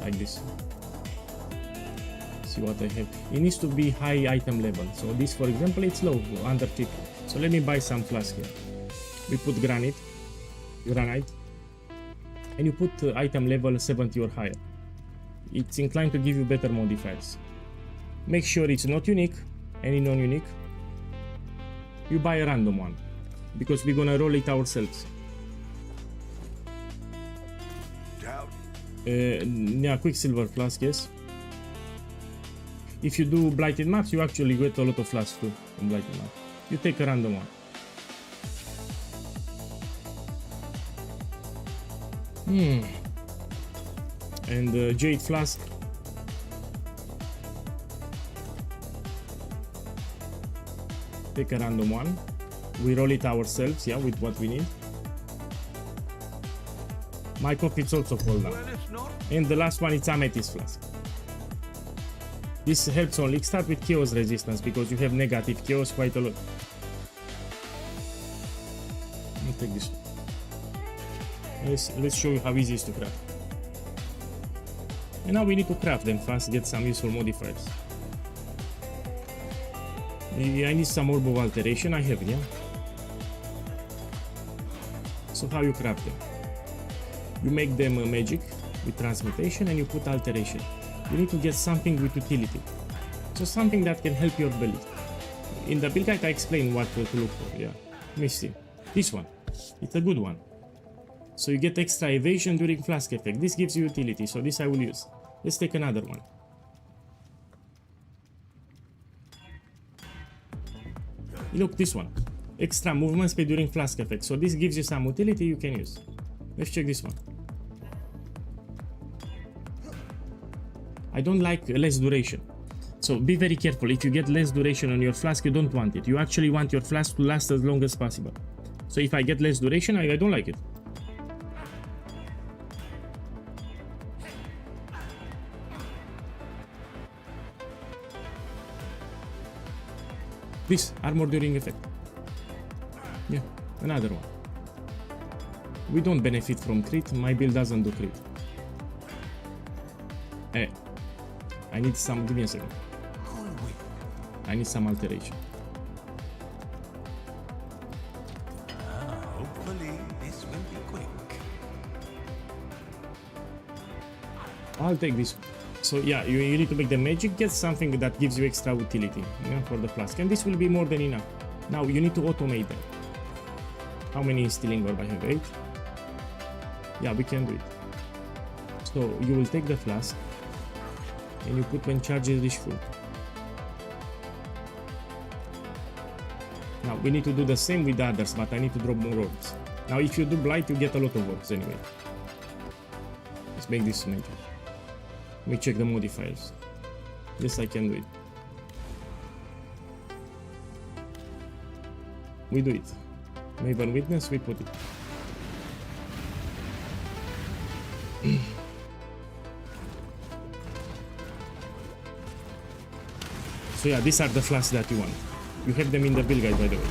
Like this. See what I have. It needs to be high item level. So this, for example, it's low, under 50. So let me buy some flask here. We put granite, and you put item level 70 or higher. It's inclined to give you better modifiers. Make sure it's not unique. Any non-unique, you buy a random one, because we're gonna roll it ourselves. Yeah, Quicksilver flask, yes. If you do blighted maps, you actually get a lot of flasks too from blighted maps. You take a random one. And Jade flask. Take a random one. We roll it ourselves, yeah, with what we need. My coffee is also full now. And the last one is Amethyst flask. This helps only start with chaos resistance because you have negative chaos quite a lot. Let me take this one. Let's show you how easy it is to craft. And now we need to craft them fast, get some useful modifiers. I need some orb of alteration. I have it, yeah. So how you craft them? You make them magic with transmutation and you put alteration. You need to get something with utility. So something that can help your build. In the build guide I explain what to look for, yeah. Let me see. This one. It's a good one. So you get extra evasion during flask effect. This gives you utility, so this I will use. Let's take another one. Look, this one. Extra movement speed during flask effect. So this gives you some utility you can use. Let's check this one. I don't like less duration. So be very careful. If you get less duration on your flask, you don't want it. You actually want your flask to last as long as possible. So if I get less duration, I don't like it. This armor during effect. Yeah, another one. We don't benefit from crit. My build doesn't do crit. Hey, I need some. Give me a second. I need some alteration. Hopefully, this will be quick. I'll take this. So yeah, you need to make the magic get something that gives you extra utility, you know, for the flask, and this will be more than enough. Now you need to automate them. How many stealing orb I have? 8. Yeah, we can do it. So you will take the flask and you put when charges reach full. Now we need to do the same with the others, but I need to drop more orbs. Now if you do blight, you get a lot of orbs anyway. Let's make this magic. Let me check the modifiers. Yes, I can do it. We do it. Maven Witness, we put it. So yeah, these are the flasks that you want. You have them in the build guide, by the way.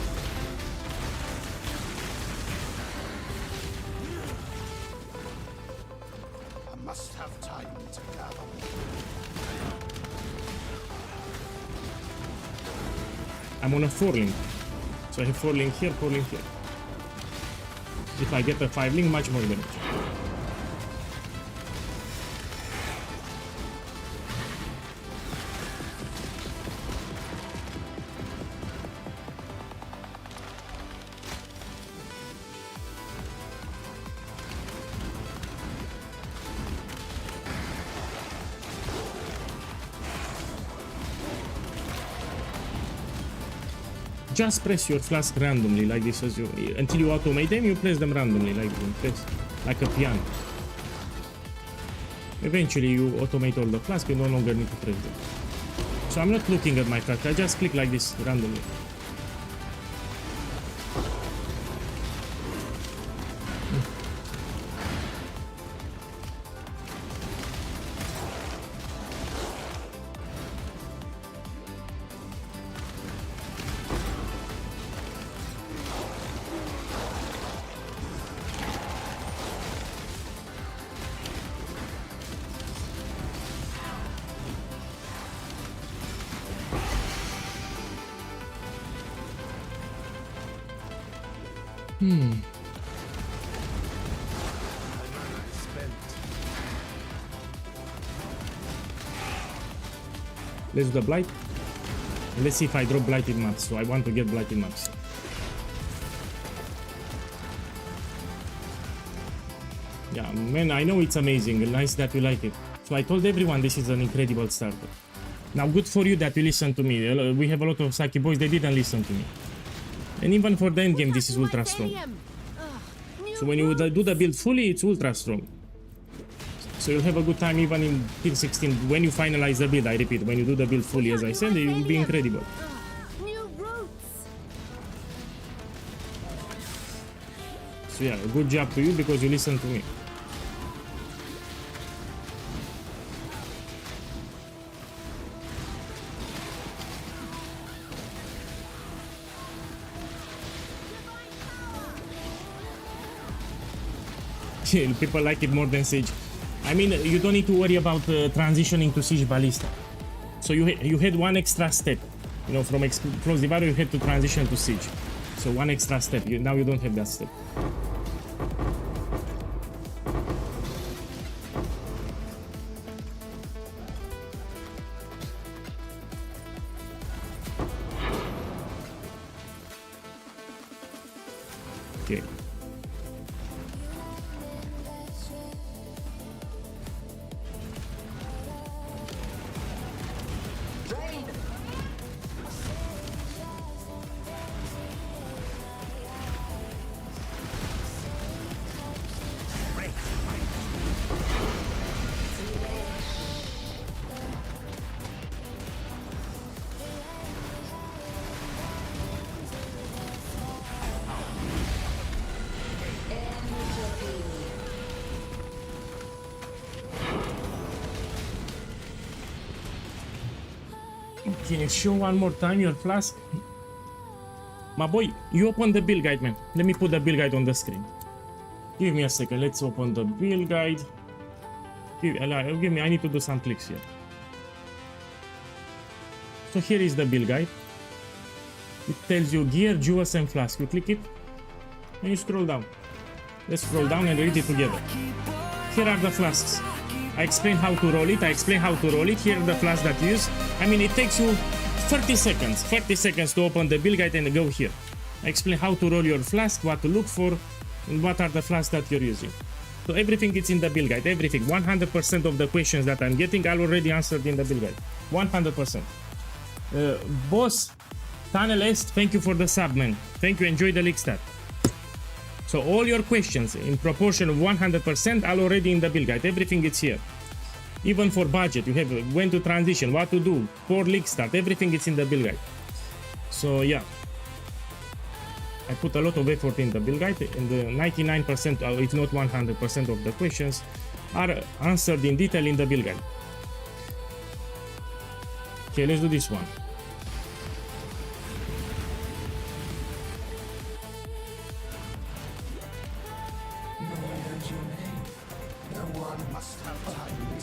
I must have time to gather. I'm on a 4-link. So I have 4-link here, 4-link here. If I get a 5-link, much more damage. Just press your flask randomly like this as you until you automate them. You press them randomly like a piano. Eventually you automate all the flasks. You no longer need to press them. So I'm not looking at my flask. I just click like this randomly. Let's do the blight. Let's see if I drop blighted maps. So I want to get blighted maps. Yeah, man, I know it's amazing. Nice that you like it. So I told everyone this is an incredible starter. Now, good for you that you listen to me. We have a lot of Saki boys, they didn't listen to me. And even for the end game, this is ultra strong. So when you do the build fully, it's ultra strong. So you'll have a good time even in Team 16 when you finalize the build. I repeat, when you do the build fully, as I said, it will be incredible. New routes. So yeah, good job to you because you listen to me. People like it more than Siege. I mean, you don't need to worry about transitioning to Siege Ballista. So you had one extra step. You know, from Explosive Arrow you had to transition to Siege. So one extra step. Now you don't have that step. Okay. Can you show one more time your flask? My boy, you open the build guide, man. Let me put the build guide on the screen. Give me a second. Let's open the build guide. Give me. I need to do some clicks here. So here is the build guide. It tells you gear, jewels, and flask. You click it, and you scroll down. Let's scroll down and read it together. Here are the flasks. I explain how to roll it. Here are the flasks that you use. I mean, it takes you 30 seconds. 30 seconds to open the build guide and go here. I explain how to roll your flask, what to look for, and what are the flasks that you're using. So everything is in the build guide. Everything. 100% of the questions that I'm getting are already answered in the build guide. 100%. Boss, Tunnel Est, thank you for the sub, man. Thank you. Enjoy the league stat. So all your questions in proportion of 100% are already in the build guide. Everything is here. Even for budget, you have when to transition, what to do, for league start, everything is in the build guide. So yeah, I put a lot of effort in the build guide, and 99%, if not 100% of the questions are answered in detail in the build guide. Okay, let's do this one.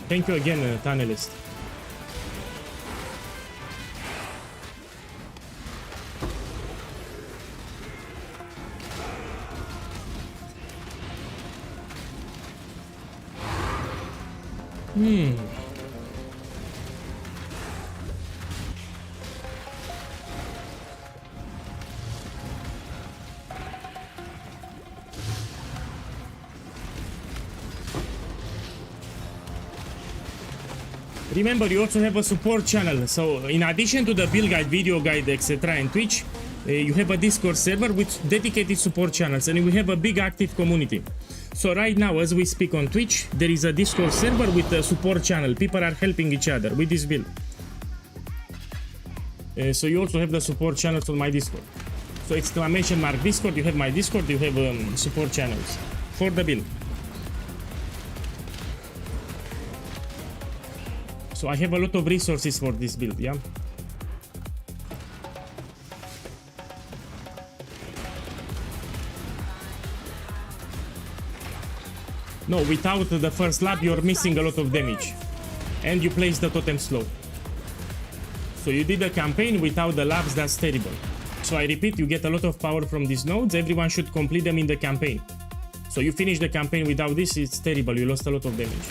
Thank you again, Tunnelist. Remember, you also have a support channel. So in addition to the build guide, video guide, etc. and Twitch, you have a Discord server with dedicated support channels, and we have a big active community. So right now, as we speak on Twitch, there is a Discord server with a support channel. People are helping each other with this build. So you also have the support channels on my Discord. So exclamation mark Discord, you have my Discord, you have support channels for the build. So I have a lot of resources for this build, yeah? No, without the first lap, you're missing a lot of damage. And you place the totem slow. So you did a campaign without the laps, that's terrible. So I repeat, you get a lot of power from these nodes, everyone should complete them in the campaign. So you finish the campaign without this, it's terrible, you lost a lot of damage.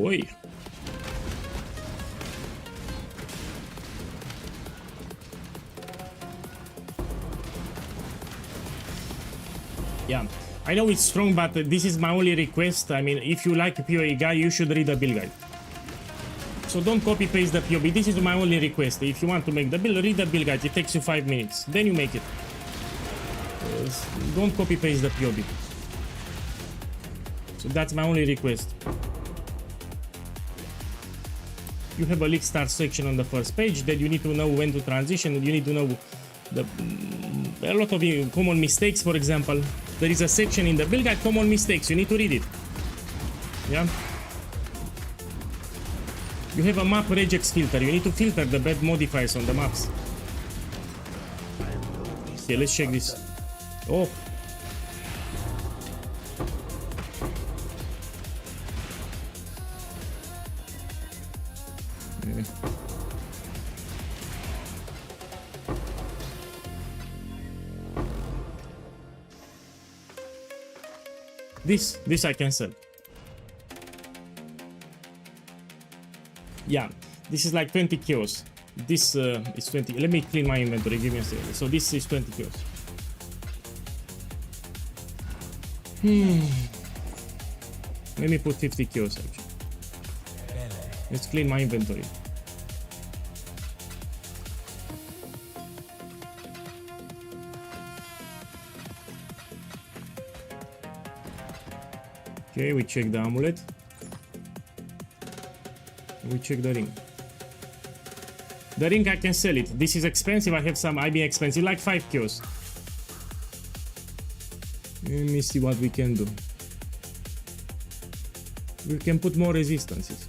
Oi. Yeah, I know it's strong, but this is my only request. I mean, if you like POEGuy, you should read the build guide. So don't copy paste the POB. This is my only request. If you want to make the build, read the build guide. It takes you 5 minutes. Then you make it. Don't copy paste the POB. So that's my only request. You have a league start section on the first page that you need to know when to transition. You need to know a lot of common mistakes, for example. There is a section in the build guide, common mistakes. You need to read it. Yeah. You have a map regex filter. You need to filter the bad modifiers on the maps. Okay, let's check this. Oh. This I can sell. Yeah, this is like 20 kills. This is 20. Let me clean my inventory. Give me a second. So this is 20 kills. Let me put 50 kills actually. Let's clean my inventory. Okay, we check the amulet. We check the ring. The ring I can sell it. This is expensive. I have some IB expensive, like 5 kills. Let me see what we can do. We can put more resistances.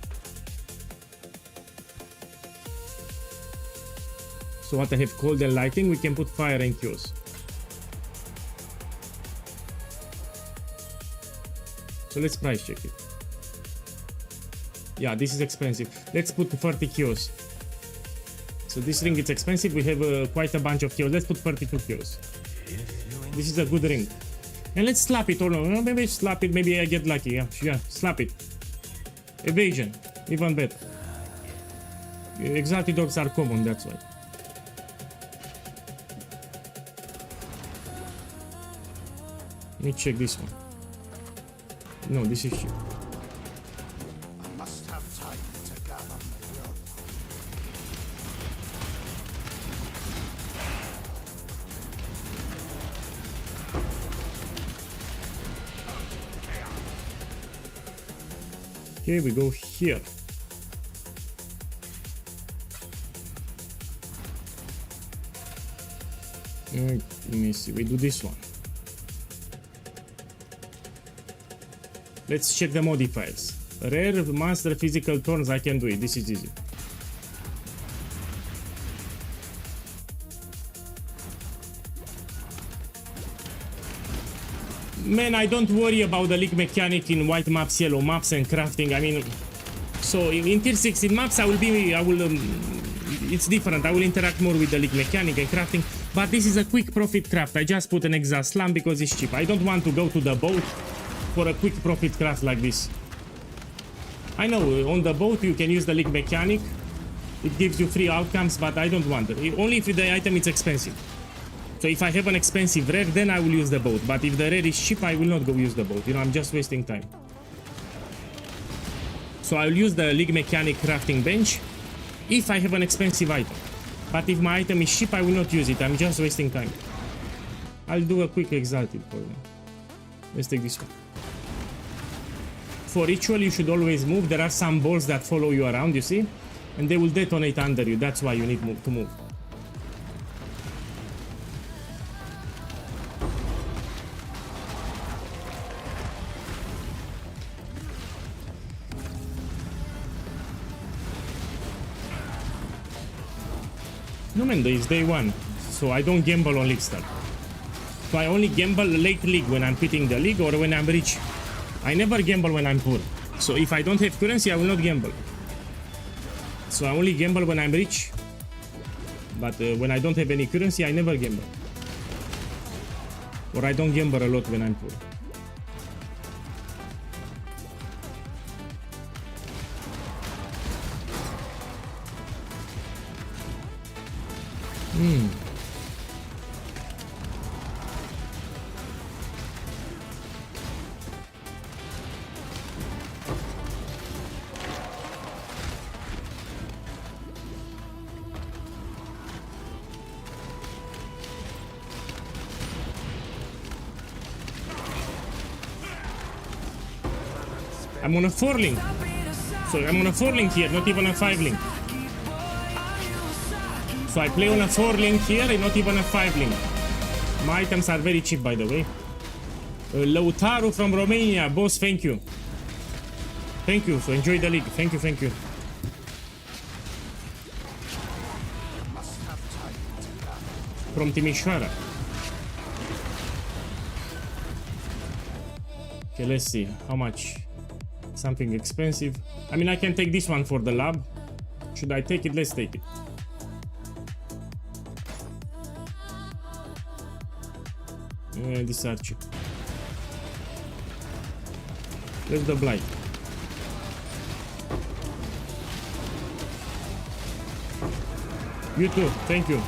So what I have cold and lighting, we can put fire and kills. So let's price check it. Yeah, this is expensive. Let's put 30 kills. So this ring is expensive. We have quite a bunch of kills. Let's put 32 kills. This is a good ring. And let's slap it. Or no, maybe slap it. Maybe I get lucky. Yeah, slap it. Evasion, even better. Exalted dogs are common, that's why. Let me check this one. No, this is cheap. I must have time to gather my will. Okay, we go here. Let me see, we do this one. Let's check the modifiers. Rare, master, physical turns, I can do it. This is easy. Man, I don't worry about the leak mechanic in white maps, yellow maps, and crafting. I mean, so in tier 16 maps, it's different. I will interact more with the leak mechanic and crafting. But this is a quick profit craft. I just put an exhaust lamp because it's cheap. I don't want to go to the boat for a quick profit craft like this. I know on the boat you can use the leak mechanic. It gives you free outcomes, but I don't want it. Only if the item is expensive. So if I have an expensive rare, then I will use the boat. But if the rare is cheap, I will not go use the boat. You know, I'm just wasting time. So I will use the league mechanic crafting bench if I have an expensive item. But if my item is cheap, I will not use it. I'm just wasting time. I'll do a quick exalted for them. Let's take this one. For ritual, you should always move. There are some balls that follow you around, you see? And they will detonate under you. That's why you need to move. No man, it's day one, so I don't gamble on league stuff. So I only gamble late league when I'm quitting the league or when I'm rich. I never gamble when I'm poor. So if I don't have currency, I will not gamble. So I only gamble when I'm rich. But when I don't have any currency, I never gamble. Or I don't gamble a lot when I'm poor. I'm on a 4 link. So I'm on a 4 link here, not even a 5 link. So I play on a 4 link here and not even a 5 link. My items are very cheap, by the way. Lautaro from Romania, boss, thank you. Thank you, so enjoy the league. Thank you, thank you. From Timișoara. Okay, let's see, how much? Something expensive. I mean, I can take this one for the lab. Should I take it? Let's take it. These are cheap. Let's the blight. You too. Thank you.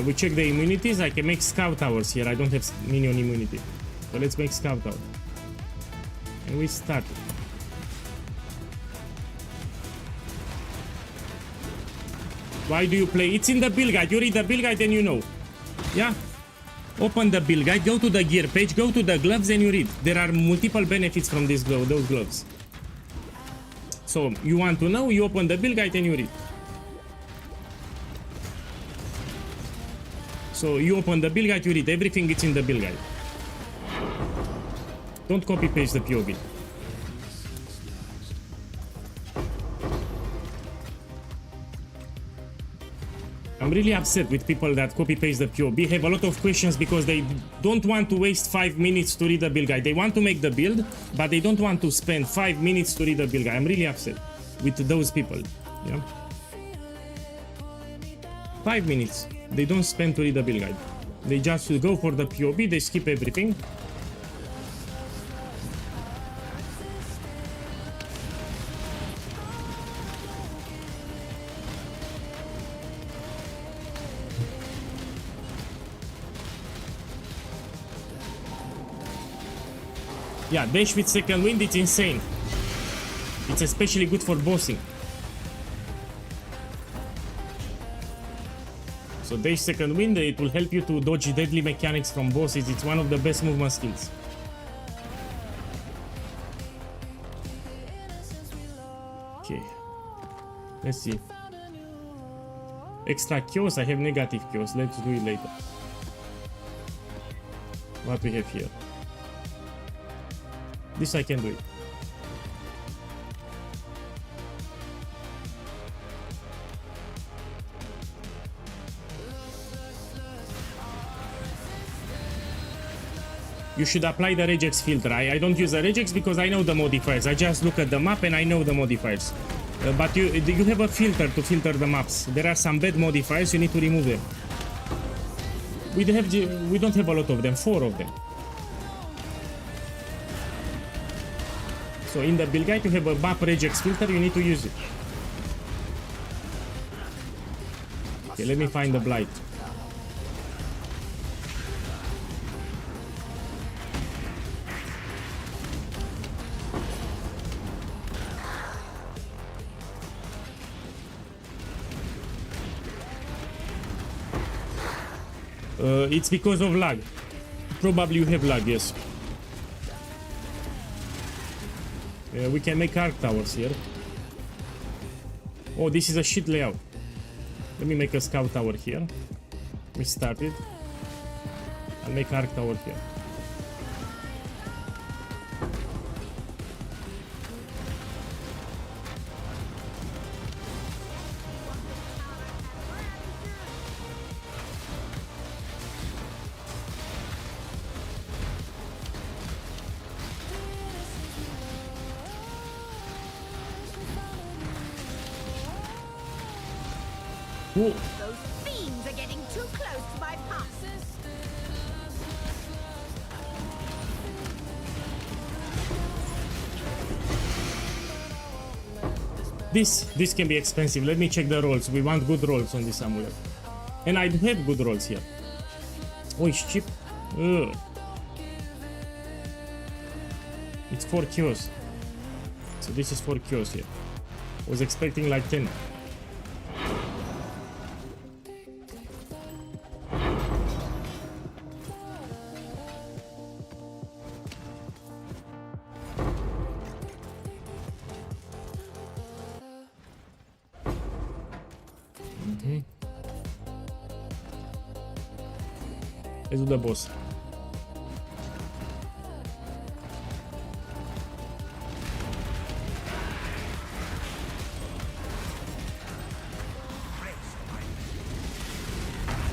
We check the immunities. I can make scout towers here. I don't have minion immunity. So let's make scout tower. And we start. Why do you play? It's in the build guide. You read the build guide and you know. Yeah? Open the build guide, go to the gear page, go to the gloves and you read. There are multiple benefits from those gloves. So you want to know, you open the build guide and you read. So you open the build guide, you read. Everything is in the build guide. Don't copy paste the POV. I'm really upset with people that copy paste the POV, have a lot of questions because they don't want to waste 5 minutes to read the build guide. They want to make the build, but they don't want to spend 5 minutes to read the build guide. I'm really upset with those people. Yeah? 5 minutes. They don't spend to read the build guide. They just go for the POV, they skip everything. Yeah, dash with second wind, it's insane. It's especially good for bossing. So dash second wind, it will help you to dodge deadly mechanics from bosses. It's one of the best movement skills. Okay. Let's see. Extra chaos, I have negative chaos. Let's do it later. What we have here? This I can do it. You should apply the regex filter. I don't use the regex because I know the modifiers. I just look at the map and I know the modifiers. But you have a filter to filter the maps. There are some bad modifiers, you need to remove them. We don't have a lot of them, 4 of them. So in the build guide you have a map regex filter, you need to use it. Okay, let me find the blight. It's because of lag. Probably you have lag, yes. We can make arc towers here. Oh, this is a shit layout. Let me make a scout tower here. We started. I'll make arc tower here. Whoa. Those fiends are getting too close to my pass. This can be expensive. Let me check the rolls. We want good rolls on this amulet. And I do have good rolls here. Oh, it's cheap. Ugh. It's 4 kills. So this is 4 kills here. I was expecting like 10. Let's do the boss.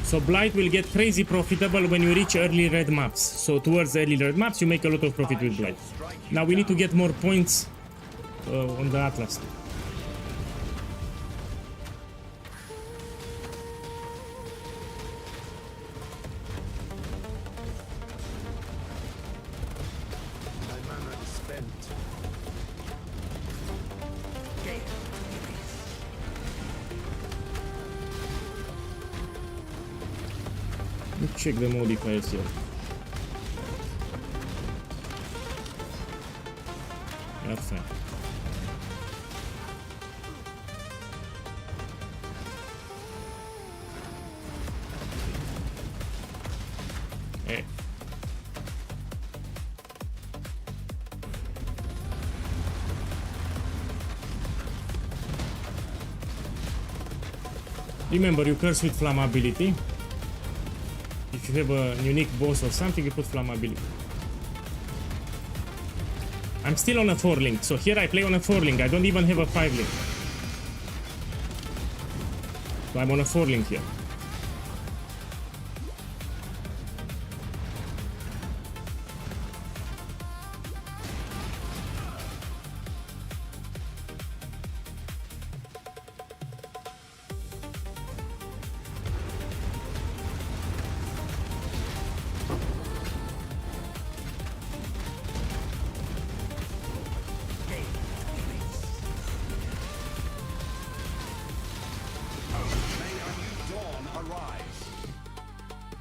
So Blight will get crazy profitable when you reach early red maps. So towards early red maps you make a lot of profit with Blight. Now we need to get more points on the Atlas. My mana is spent. check the modifiers here. Perfect. Hey. Remember, you curse with flammability. If you have a unique boss or something, you put flammability. I'm still on a 4 link, so here I play on a 4 link. I don't even have a 5 link. So I'm on a 4 link here.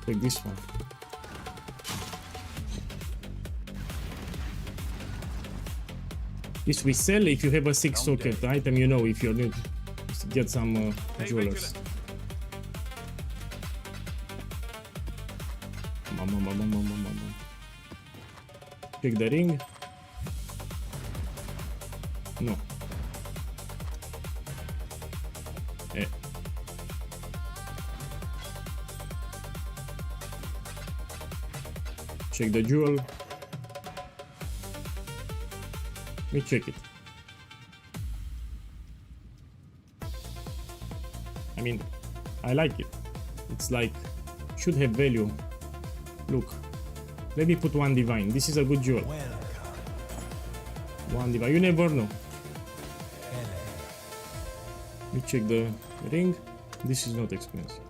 Take this one. This we sell if you have a 6 socket item, you know, if you're new to get some jewelers. Check the ring. No. Eh. Check the jewel. Let me check it. I mean, I like it. It's like, should have value. Look. Let me put 1 divine. This is a good jewel. 1 divine. You never know. Let me check the ring. This is not expensive.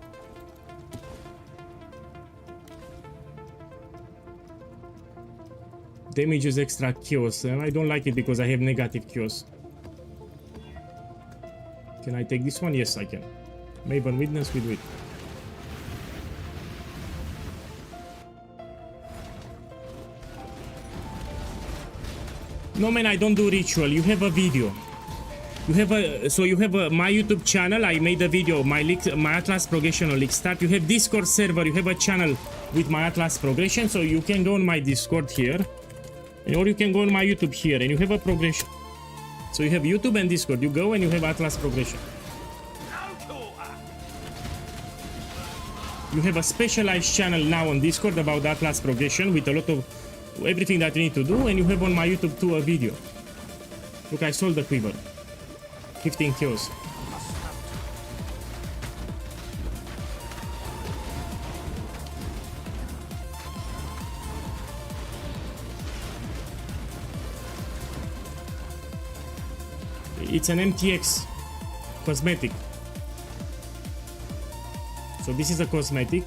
Damage is extra chaos, and I don't like it because I have negative chaos. Can I take this one? Yes, I can. Maven Witness with it. No man, I don't do ritual. You have a video. You have a my YouTube channel. I made a video. My Atlas progression on League Start. You have Discord server. You have a channel with my Atlas progression, so you can go on my Discord here. Or you can go on my YouTube here and you have a progression. So you have YouTube and Discord. You go and you have Atlas progression. You have a specialized channel now on Discord about Atlas progression with a lot of everything that you need to do. And you have on my YouTube too a video. Look, I sold the quiver. 15 kills. It's an MTX cosmetic. So this is a cosmetic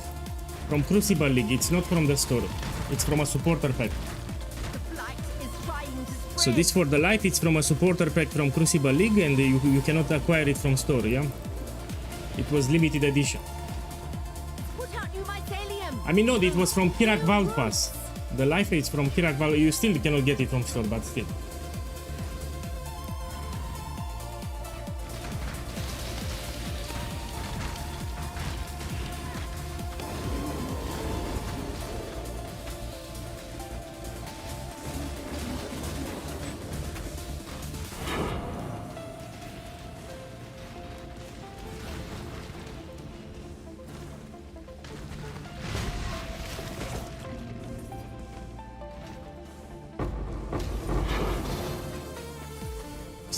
from Crucible League. It's not from the store. It's from a supporter pack. So this for the life, it's from a supporter pack from Crucible League, and you cannot acquire it from store, yeah? It was limited edition. I mean, no, it was from Kirak Vault Pass. The life is from Kirak Vault. You still cannot get it from store, but still.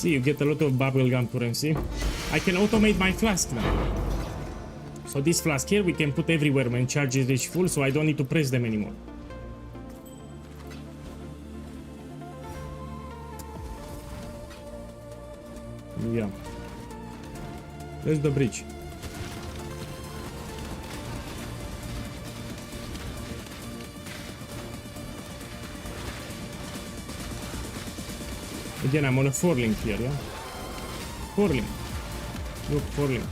See, you get a lot of bubblegum currency. I can automate my flask now. So this flask here we can put everywhere when charges reach full, so I don't need to press them anymore. Yeah. There's the bridge. Again, I'm on a 4 link here, yeah? 4 link. Look, 4 link.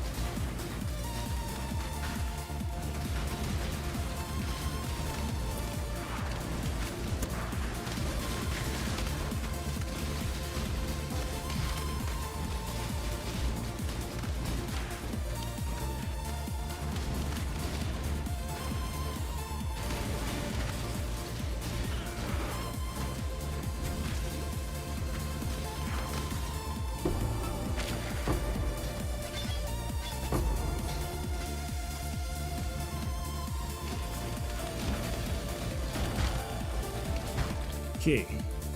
Okay,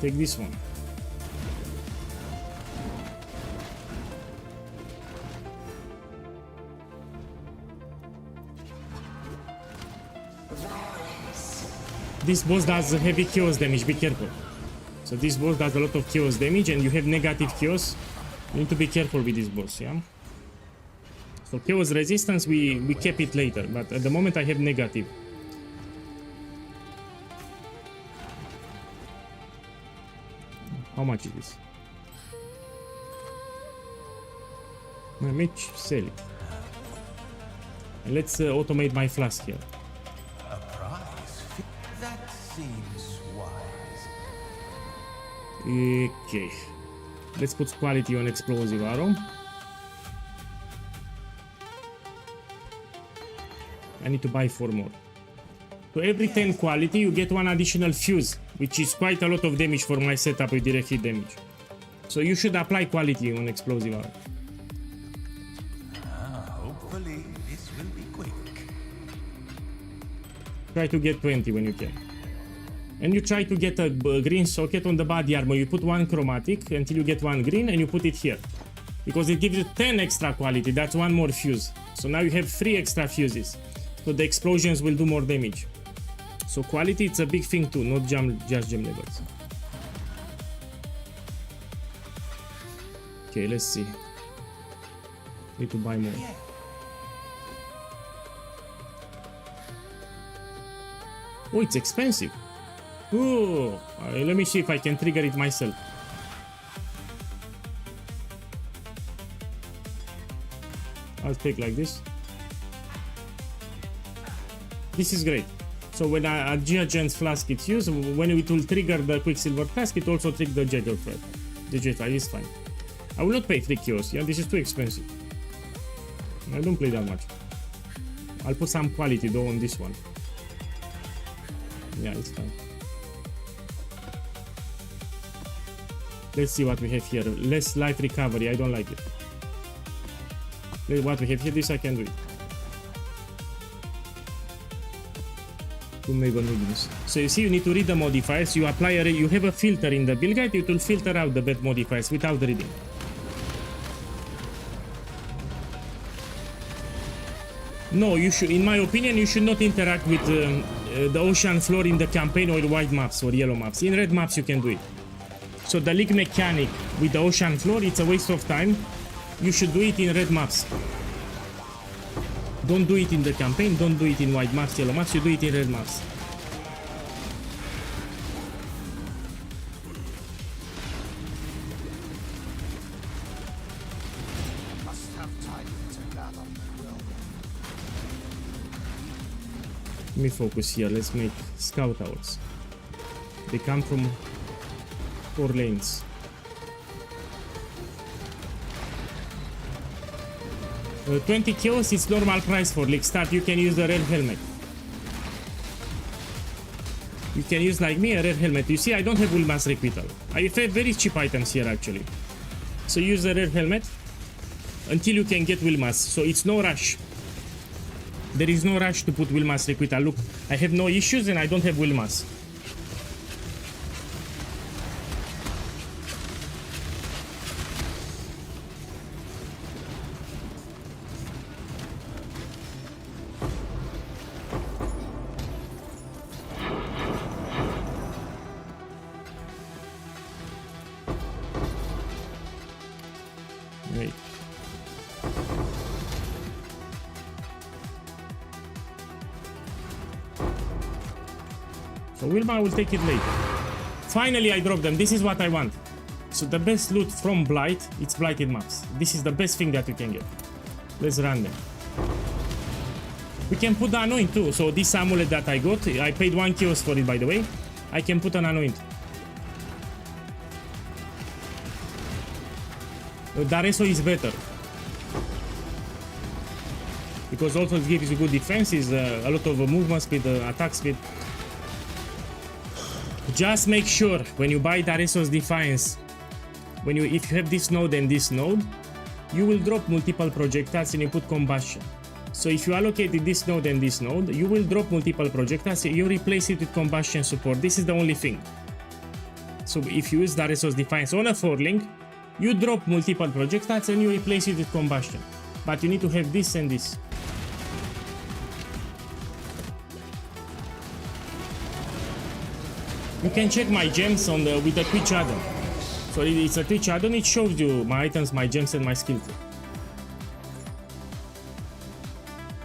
take this one. This boss does heavy chaos damage, be careful. So this boss does a lot of chaos damage and you have negative chaos. You need to be careful with this boss, yeah? So chaos resistance, we kept it later, but at the moment I have negative. How much is this? Mitch, sell it. And let's automate my flask here. A prize? That seems wise. Okay. Let's put quality on explosive arrow. I need to buy 4 more. So every 10 quality you get 1 additional fuse, which is quite a lot of damage for my setup with direct hit damage. So you should apply quality on explosive arrow. Hopefully this will be quick. Try to get 20 when you can. And you try to get a green socket on the body armor. You put 1 chromatic until you get 1 green and you put it here. Because it gives you 10 extra quality, that's 1 more fuse. So now you have 3 extra fuses. So the explosions will do more damage. So quality, it's a big thing too, not just gem levels. Okay, let's see. Need to buy more. Oh, it's expensive. Oh, let me see if I can trigger it myself. I'll take like this. This is great. So when a Geogent's flask is used, when it will trigger the Quicksilver flask, it also triggers the Jet thread. The Jet is fine. I will not pay 3 kills, yeah, this is too expensive. I don't play that much. I'll put some quality though on this one. Yeah, it's fine. Let's see what we have here. Less life recovery, I don't like it. What we have here, this I can do it. 2 mega noodles. So you see, you need to read the modifiers. You apply you have a filter in the build guide. It will filter out the bad modifiers without reading. No, you should. In my opinion, you should not interact with the ocean floor in the campaign or white maps or yellow maps. In red maps, you can do it. So the league mechanic with the ocean floor, it's a waste of time. You should do it in red maps. Don't do it in the campaign, don't do it in white maps, yellow maps, you do it in red maps. Must have time to gather my will. Let me focus here, let's make scout towers. They come from 4 lanes. 20 kills is normal price for League Start. You can use the red helmet. You can use, like me, a red helmet. You see, I don't have Will Mass Requital. I have very cheap items here actually. So use the red helmet until you can get Will Mass. So it's no rush. There is no rush to put Will Mass Requital. Look, I have no issues and I don't have Will Mass. Wait. So Wilma will take it later. Finally I dropped them. This is what I want. So the best loot from Blight, it's Blighted maps. This is the best thing that you can get. Let's run them. We can put the anoint too. So this amulet that I got, I paid 1 chaos for it by the way. I can put an anoint. Dareso is better. Because also it gives you good defenses, a lot of movement speed, attack speed. Just make sure when you buy Dareso's Defiance, if you have this node and this node, you will drop multiple projectiles and you put combustion. So if you allocated this node and this node, you will drop multiple projectiles, you replace it with combustion support. This is the only thing. So if you use Darius' Defiance on a 4-link, you drop multiple projectiles and you replace it with Combustion. But you need to have this and this. You can check my gems on the with the Twitch add-on. So it's a Twitch add-on, it shows you my items, my gems and my skill tree.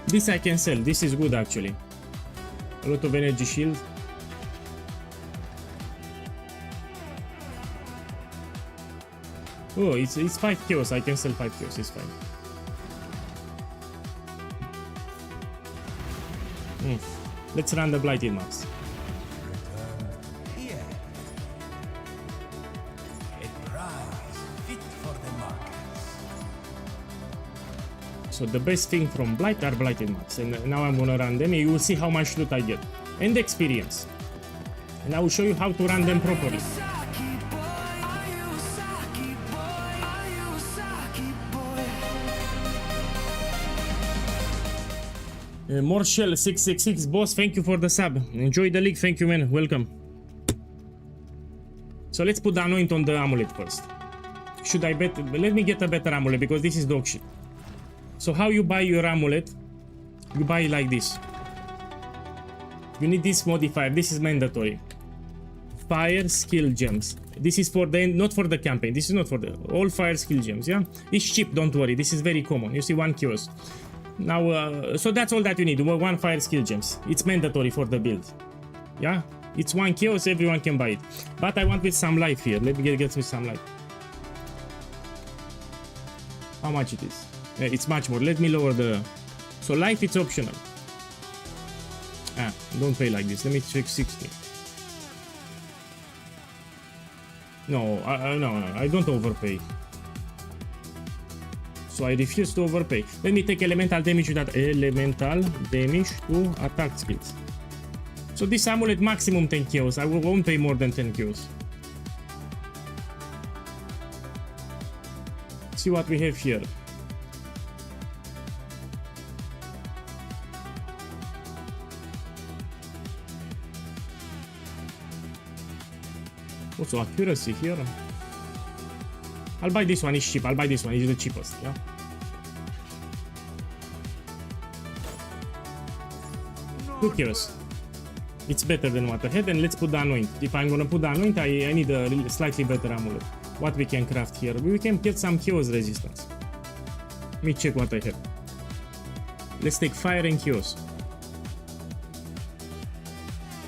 This I can sell, this is good actually. A lot of energy shield. Oh, it's 5 kills, I can sell 5 kills, it's fine. Let's run the Blighted maps. Here. A prize fit for the markets. So the best thing from Blight are Blighted maps, and now I'm gonna run them. You will see how much loot I get and experience, and I will show you how to run them properly. More Shell 666 boss, thank you for the sub. Enjoy the league, thank you man, welcome. So let's put the anoint on the amulet first. Should I bet? Let me get a better amulet because this is dog shit. So how you buy your amulet? You buy like this. You need this modifier, this is mandatory. Fire skill gems. This is for the not for the campaign. This is not for the all fire skill gems. Yeah, it's cheap. Don't worry. This is very common. You see 1 kiosk. Now, so that's all that you need. 1 fire skill gems. It's mandatory for the build. Yeah, it's 1 kiosk. Everyone can buy it. But I want with some life here. Let me get with some life. How much it is? It's much more. Let me lower the. So life it's optional. Don't pay like this. Let me check 60. No, no, I don't overpay. So I refuse to overpay. Let me take elemental damage to that. Elemental damage to attack skills. So this amulet maximum 10 kills. I won't pay more than 10 kills. See what we have here. Also accuracy here. I'll buy this one, it's cheap. I'll buy this one, it's the cheapest, yeah? Who cares? It's better than what I had, and let's put the anoint. If I'm gonna put the anoint, I need a slightly better amulet. What we can craft here? We can get some chaos resistance. Let me check what I have. Let's take fire and chaos.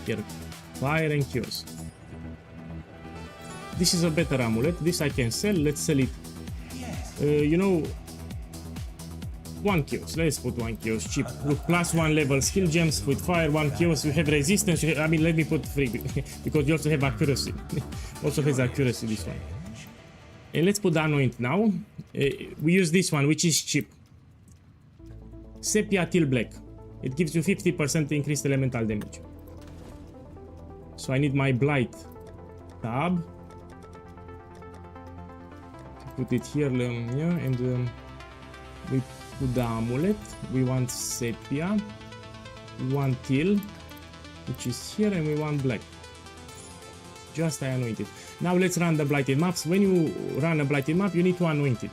Here, fire and chaos. This is a better amulet. This I can sell. Let's sell it. You know, 1 chaos. Let's put 1 chaos cheap. Look, +1 level skill gems with fire, 1 chaos. You have resistance. I mean, let me put 3 because you also have accuracy. Also has accuracy, this one. And let's put the anoint now. We use this one, which is cheap. Sepia till black. It gives you 50% increased elemental damage. So I need my blight tab. Put it here, yeah, and we put the amulet. We want sepia, we want teal, which is here, and we want black. Just I anoint it. Now let's run the blighted maps. When you run a blighted map, you need to anoint it.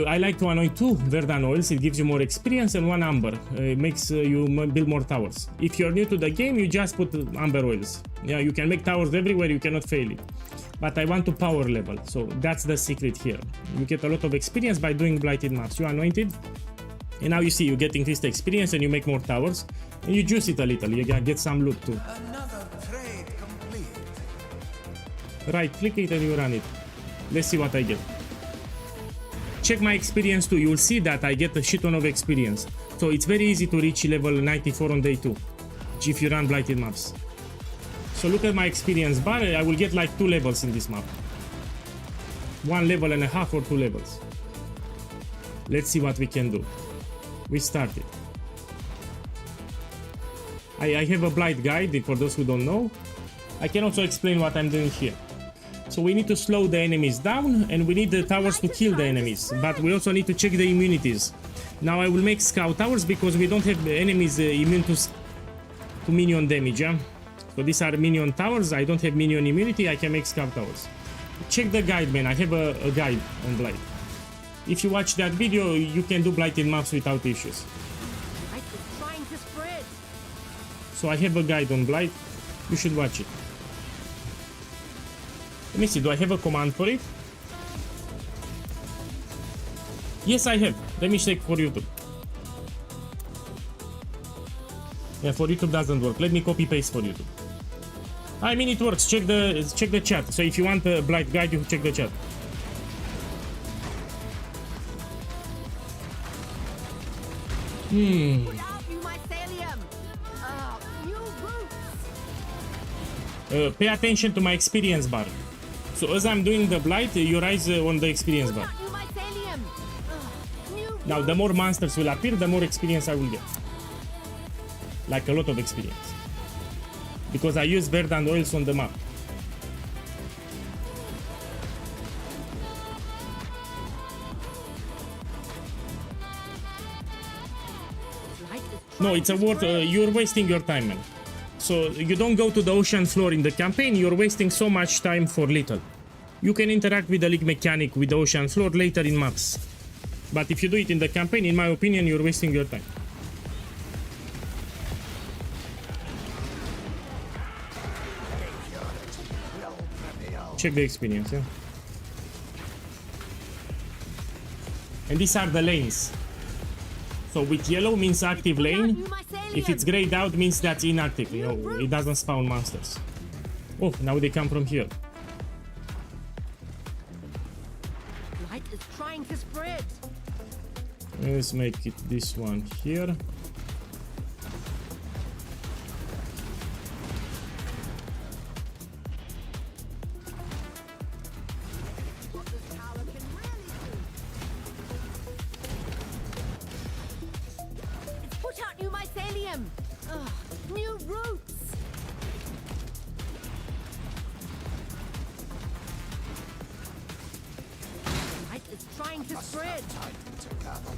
I like to anoint 2 Verdan oils. It gives you more experience, and 1 amber. It makes you build more towers. If you're new to the game, you just put amber oils. Yeah, you can make towers everywhere. You cannot fail it. But I want to power level, so that's the secret here. You get a lot of experience by doing blighted maps. You anoint it, and now you see you get increased experience and you make more towers, and you juice it a little. You get some loot too. Another trade complete. Right click it and you run it. Let's see what I get. Check my experience too. You will see that I get a shit ton of experience. So it's very easy to reach level 94 on day 2 if you run blighted maps. So look at my experience bar. I will get like 2 levels in this map. 1.5 levels or 2 levels. Let's see what we can do. We started. I have a blight guide for those who don't know. I can also explain what I'm doing here. So we need to slow the enemies down, and we need the towers to kill the enemies, but we also need to check the immunities. Now I will make scout towers because we don't have enemies immune to minion damage, yeah? So these are minion towers. I don't have minion immunity. I can make scout towers. Check the guide, man. I have a guide on Blight. If you watch that video, you can do blighted maps without issues. Light is trying to spread. So I have a guide on Blight. You should watch it. Let me see. Do I have a command for it? Yes, I have. Let me check for YouTube. Yeah, for YouTube doesn't work. Let me copy paste for YouTube. I mean it works. Check the chat. So if you want a Blight guide, you check the chat. Put out new mycelium. New roots. Pay attention to my experience bar. So as I'm doing the Blight, you rise on the experience Put bar. out new mycelium. New Now the more monsters will appear, the more experience I will get. Like a lot of experience. Because I use verdant oils on the map. Light is No, trying it's a to word. spread. You're wasting your time, man. So you don't go to the ocean floor in the campaign. You're wasting so much time for little. You can interact with the league mechanic with the ocean floor later in maps. But if you do it in the campaign, in my opinion, you're wasting your time. Check the experience, yeah. And these are the lanes. So with yellow means active lane. New mycelium. If it's grayed out means that's inactive, you know, it doesn't spawn monsters. Oh, now they come from here. Light is trying to spread. Let's make it this one here. What this tower can really do. It's put out new mycelium. New roots. Light is trying to spread. Time to gather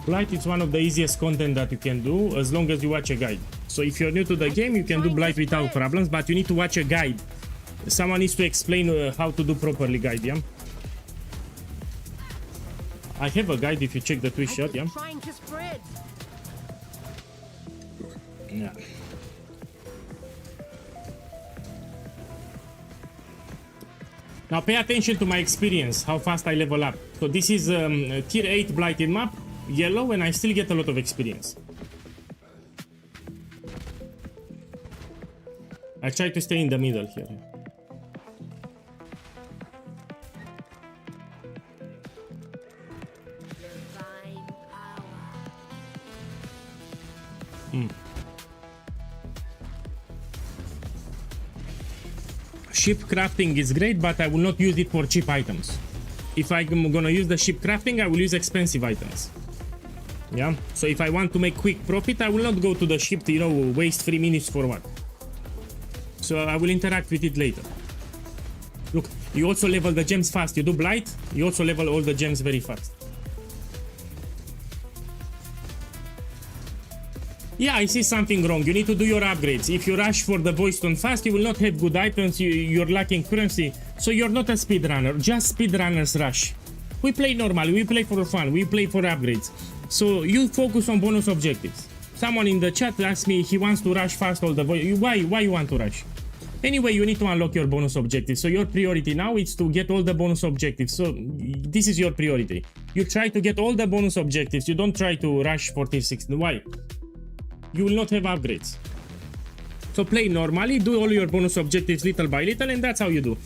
Blight is one of the easiest content that you can do as long as you watch a guide. So if you're new to the game, you can do Blight without problems, but you need to watch a guide. Someone needs to explain how to do properly guide, yeah? I have a guide if you check the Twitch Light chat, is yeah? trying to spread. Yeah. Now pay attention to my experience, how fast I level up. So this is tier 8 blighted map, yellow, and I still get a lot of experience. I try to stay in the middle here. Divine power. Ship crafting is great, but I will not use it for cheap items. If I'm gonna use the ship crafting, I will use expensive items. Yeah, so if I want to make quick profit, I will not go to the ship to, you know, waste 3 minutes for what. So I will interact with it later. Look, you also level the gems fast. You do Blight, you also level all the gems very fast. Yeah, I see something wrong. You need to do your upgrades. If you rush for the Voidstone fast, you will not have good items. You're lacking currency. So you're not a speedrunner. Just speedrunners rush. We play normally. We play for fun. We play for upgrades. So you focus on bonus objectives. Someone in the chat asked me he wants to rush fast all the void. Why you want to rush? Anyway, you need to unlock your bonus objectives. So your priority now is to get all the bonus objectives. So this is your priority. You try to get all the bonus objectives. You don't try to rush for tier 6. Why? You will not have upgrades. So play normally, do all your bonus objectives little by little, and that's how you do.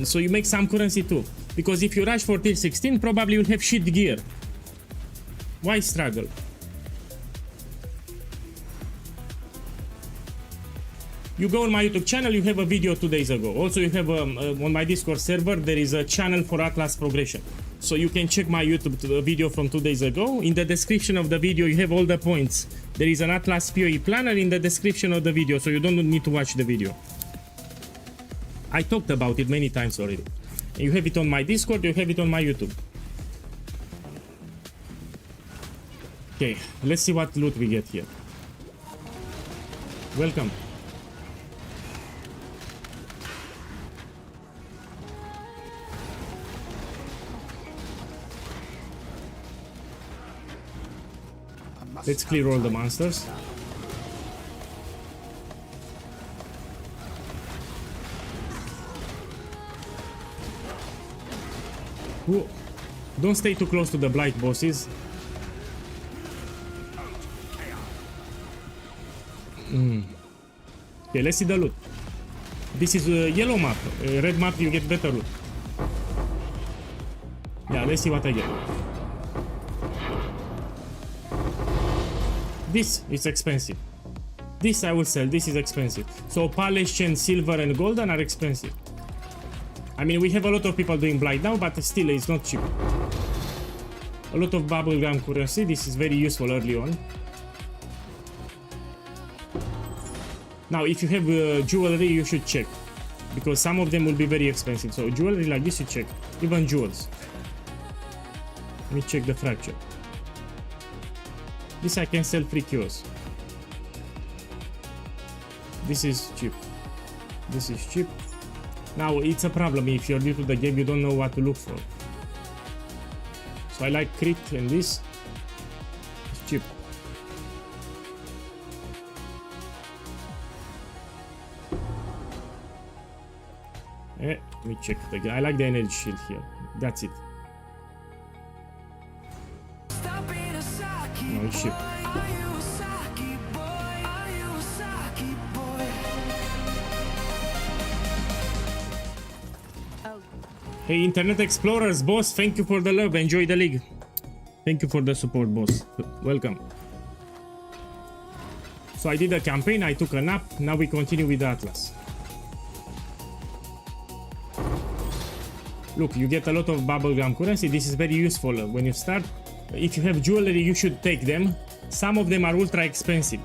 So you make some currency too. Because if you rush for tier 16, probably you'll have shit gear. Why struggle? You go on my YouTube channel, you have a video 2 days ago. Also, you have on my Discord server, there is a channel for Atlas progression. So you can check my YouTube video from 2 days ago. In the description of the video, you have all the points. There is an Atlas POE planner in the description of the video, so you don't need to watch the video. I talked about it many times already. You have it on my Discord, you have it on my YouTube. Okay, let's see what loot we get here. Welcome. Let's clear all the monsters. Whoa. Don't stay too close to the blight bosses. Okay, let's see the loot. This is a yellow map. Red map, you get better loot. Yeah, let's see what I get. This is expensive. This I will sell. This is expensive. So polished and silver and golden are expensive. I mean, we have a lot of people doing blight now, but still it's not cheap. A lot of bubblegum currency. This is very useful early on. Now, if you have jewelry, you should check, because some of them will be very expensive. So jewelry like this, you check. Even jewels. Let me check the fracture. This I can sell 3 kilos. This is cheap. This is cheap. Now, it's a problem if you're new to the game, you don't know what to look for. So I like crit and this. It's cheap. Let me check it again. I like the energy shield here. That's it. No, it's cheap. Hey, Internet Explorers, boss, thank you for the love. Enjoy the league. Thank you for the support, boss. Welcome. So I did a campaign, I took a nap. Now we continue with the Atlas. Look, you get a lot of bubblegum currency. This is very useful when you start. If you have jewelry, you should take them. Some of them are ultra expensive.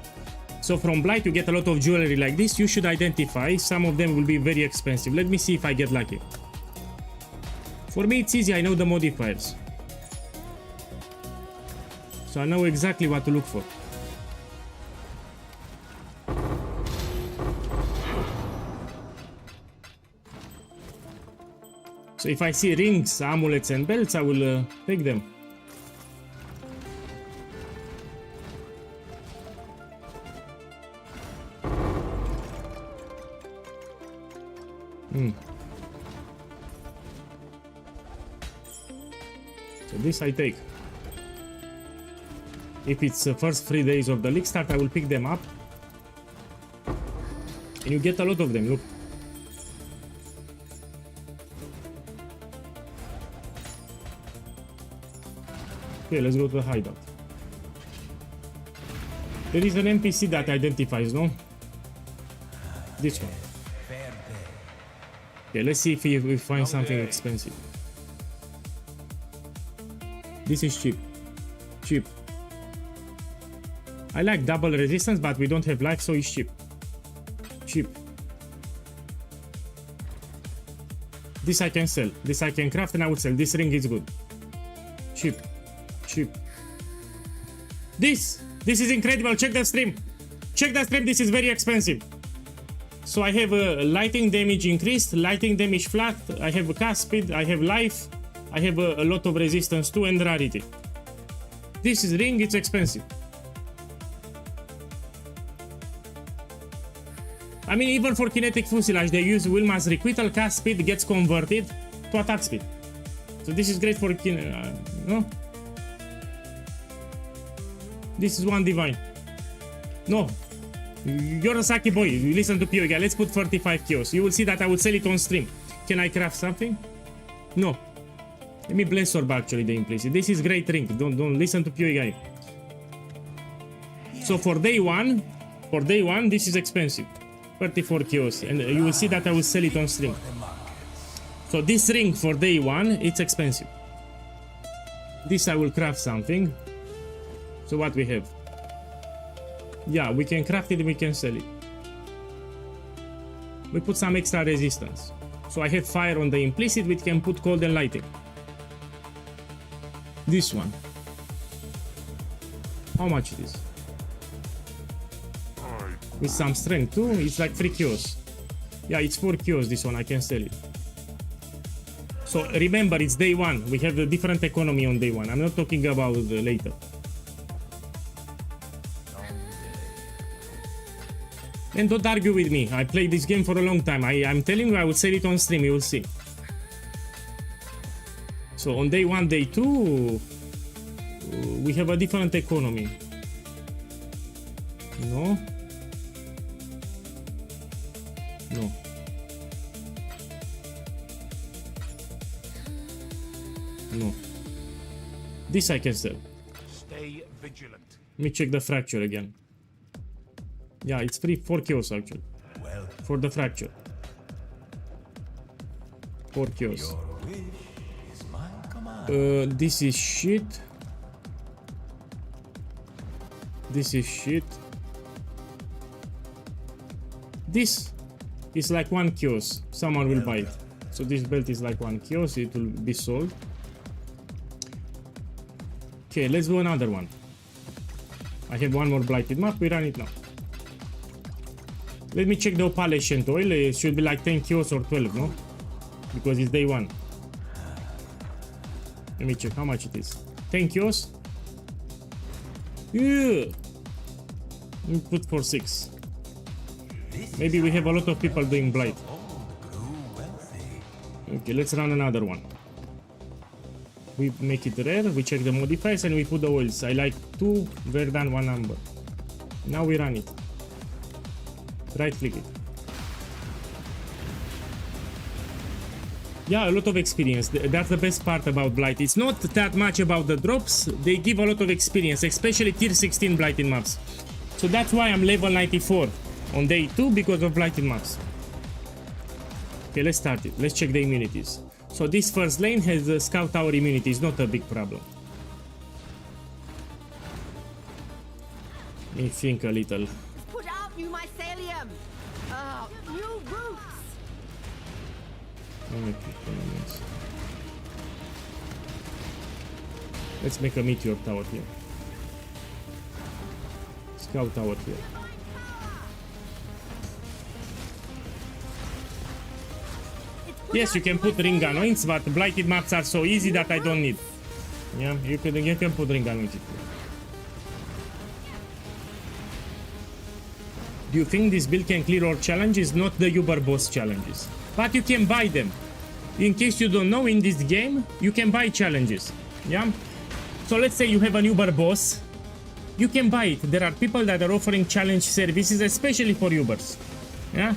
So from Blight, you get a lot of jewelry like this. You should identify. Some of them will be very expensive. Let me see if I get lucky. For me, it's easy. I know the modifiers. So I know exactly what to look for. So if I see rings, amulets and belts, I will take them. So this I take. If it's the first 3 days of the league start, I will pick them up. And you get a lot of them, look. Okay, let's go to the hideout. There is an NPC that identifies, no? This one. Okay, let's see if we find something expensive. This is cheap. Cheap. I like double resistance, but we don't have life, so it's cheap. Cheap. This I can sell. This I can craft and I would sell. This ring is good. Cheap. Cheap. This is incredible. Check the stream. Check the stream. This is very expensive. So I have lighting damage increased, lighting damage flat, I have a cast speed, I have life, I have a lot of resistance too, and rarity. This is ring, it's expensive. I mean, even for kinetic fuselage, they use Wilma's requital, cast speed gets converted to attack speed. So this is great for no? This is one divine. No. You're a sucky boy. You listen to POEGuy. Let's put 35 kills. You will see that I will sell it on stream. Can I craft something? No. Let me bless orb actually the implicit. This is great ring. Don't listen to POEGuy. So for day one, this is expensive. 34 kills. And you will see that I will sell it on stream. So this ring for day one, it's expensive. This I will craft something. So what we have? Yeah, we can craft it and we can sell it. We put some extra resistance. So I have fire on the implicit, which can put cold and lighting. This one. How much it is? With some strength too, it's like 3 kios. Yeah, it's 4 kios this one, I can sell it. So remember, it's day 1. We have a different economy on day 1. I'm not talking about later. And don't argue with me. I played this game for a long time. I'm telling you, I will sell it on stream, you will see. So on day 1, day 2, we have a different economy. No? No. No. This I can sell. Stay vigilant. Let me check the fracture again. Yeah, it's 4 kills actually. Well, For the fracture. 4 kills. your wish is my command. This is shit. This is shit. This is like 1 kios. Someone will buy it. So this belt is like 1 kios. It will be sold. Okay, let's do another one. I have one more blighted map. We run it now. Let me check the opalescent oil. It should be like 10 kios or 12, no? Because it's day 1. Let me check how much it is. 10 kios. Yeah. Let me put for 6. Maybe we have a lot of people doing blight. Okay, let's run another one. We make it rare, we check the modifiers and we put the oils. I like 2 Verdun, 1 amber. Now we run it. Right click it. Yeah, a lot of experience. That's the best part about blight. It's not that much about the drops. They give a lot of experience, especially tier 16 blighted maps. So that's why I'm level 94 on day 2 because of blighted maps. Okay, let's start it. Let's check the immunities. So this first lane has a scout tower immunity. It's not a big problem. Let me think a little. Put out new mycelium. New roots. Let's make a meteor tower here. Scout tower here. Yes, you can put ring anoints, but blighted maps are so easy that I don't need. Yeah, you can put ring anoints. Do you think this build can clear all challenges? Not the Uber boss challenges, but you can buy them. In case you don't know, in this game you can buy challenges. Yeah. So let's say you have an Uber boss, you can buy it. There are people that are offering challenge services, especially for Ubers. Yeah.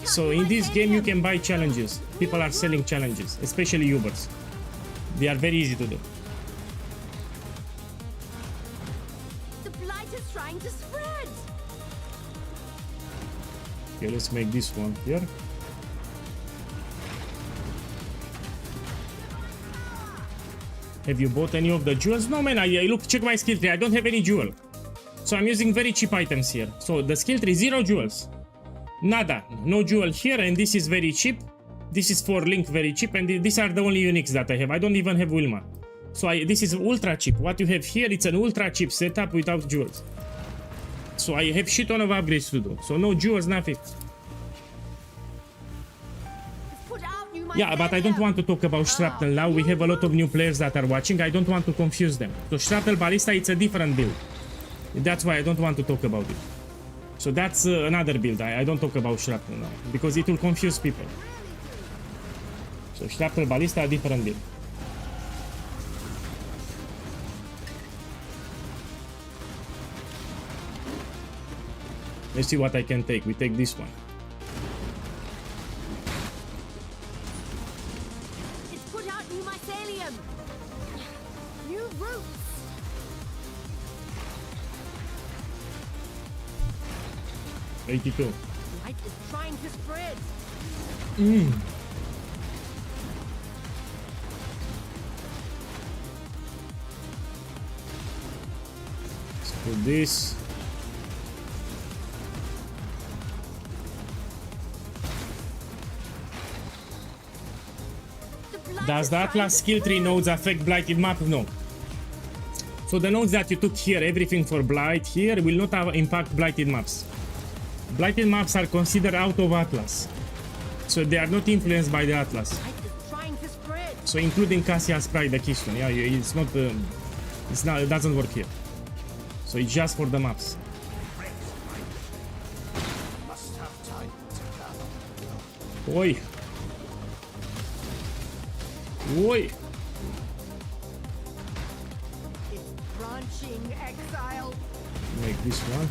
So in this game you can buy challenges. People are selling challenges, especially Ubers. They are very easy to do. The blight is trying to spread. Okay, let's make this one here. Have you bought any of the jewels? No man, I look, check my skill tree. I don't have any jewel. So I'm using very cheap items here. So the skill tree, 0 jewels. Nada, no jewel here, and this is very cheap. This is for Link, very cheap, and these are the only uniques that I have. I don't even have Wilma. So this is ultra cheap. What you have here, it's an ultra cheap setup without jewels. So I have shit ton of upgrades to do. So no jewels, nothing. Yeah, but I don't want to talk about Shrapnel now. We have a lot of new players that are watching. I don't want to confuse them. So Shrapnel Ballista, it's a different build. That's why I don't want to talk about it. So that's another build. I don't talk about Shrapnel now, because it will confuse people. So Shrapnel Ballista, a different build. Let's see what I can take. We take this one. It's put out new mycelium. New roots. 82. Light is trying to spread. Let's put this. Does the Atlas skill tree nodes affect blighted map? No. So the nodes that you took here, everything for blight here, will not have impact blighted maps. Blighted maps are considered out of Atlas, so they are not influenced by the Atlas. Light is trying to spread. So including Cassia's Pride, the keystone, yeah, it's not, it doesn't work here. So it's just for the maps. Must have time to gather. Oi. Oi. It's branching, exile. Make this one.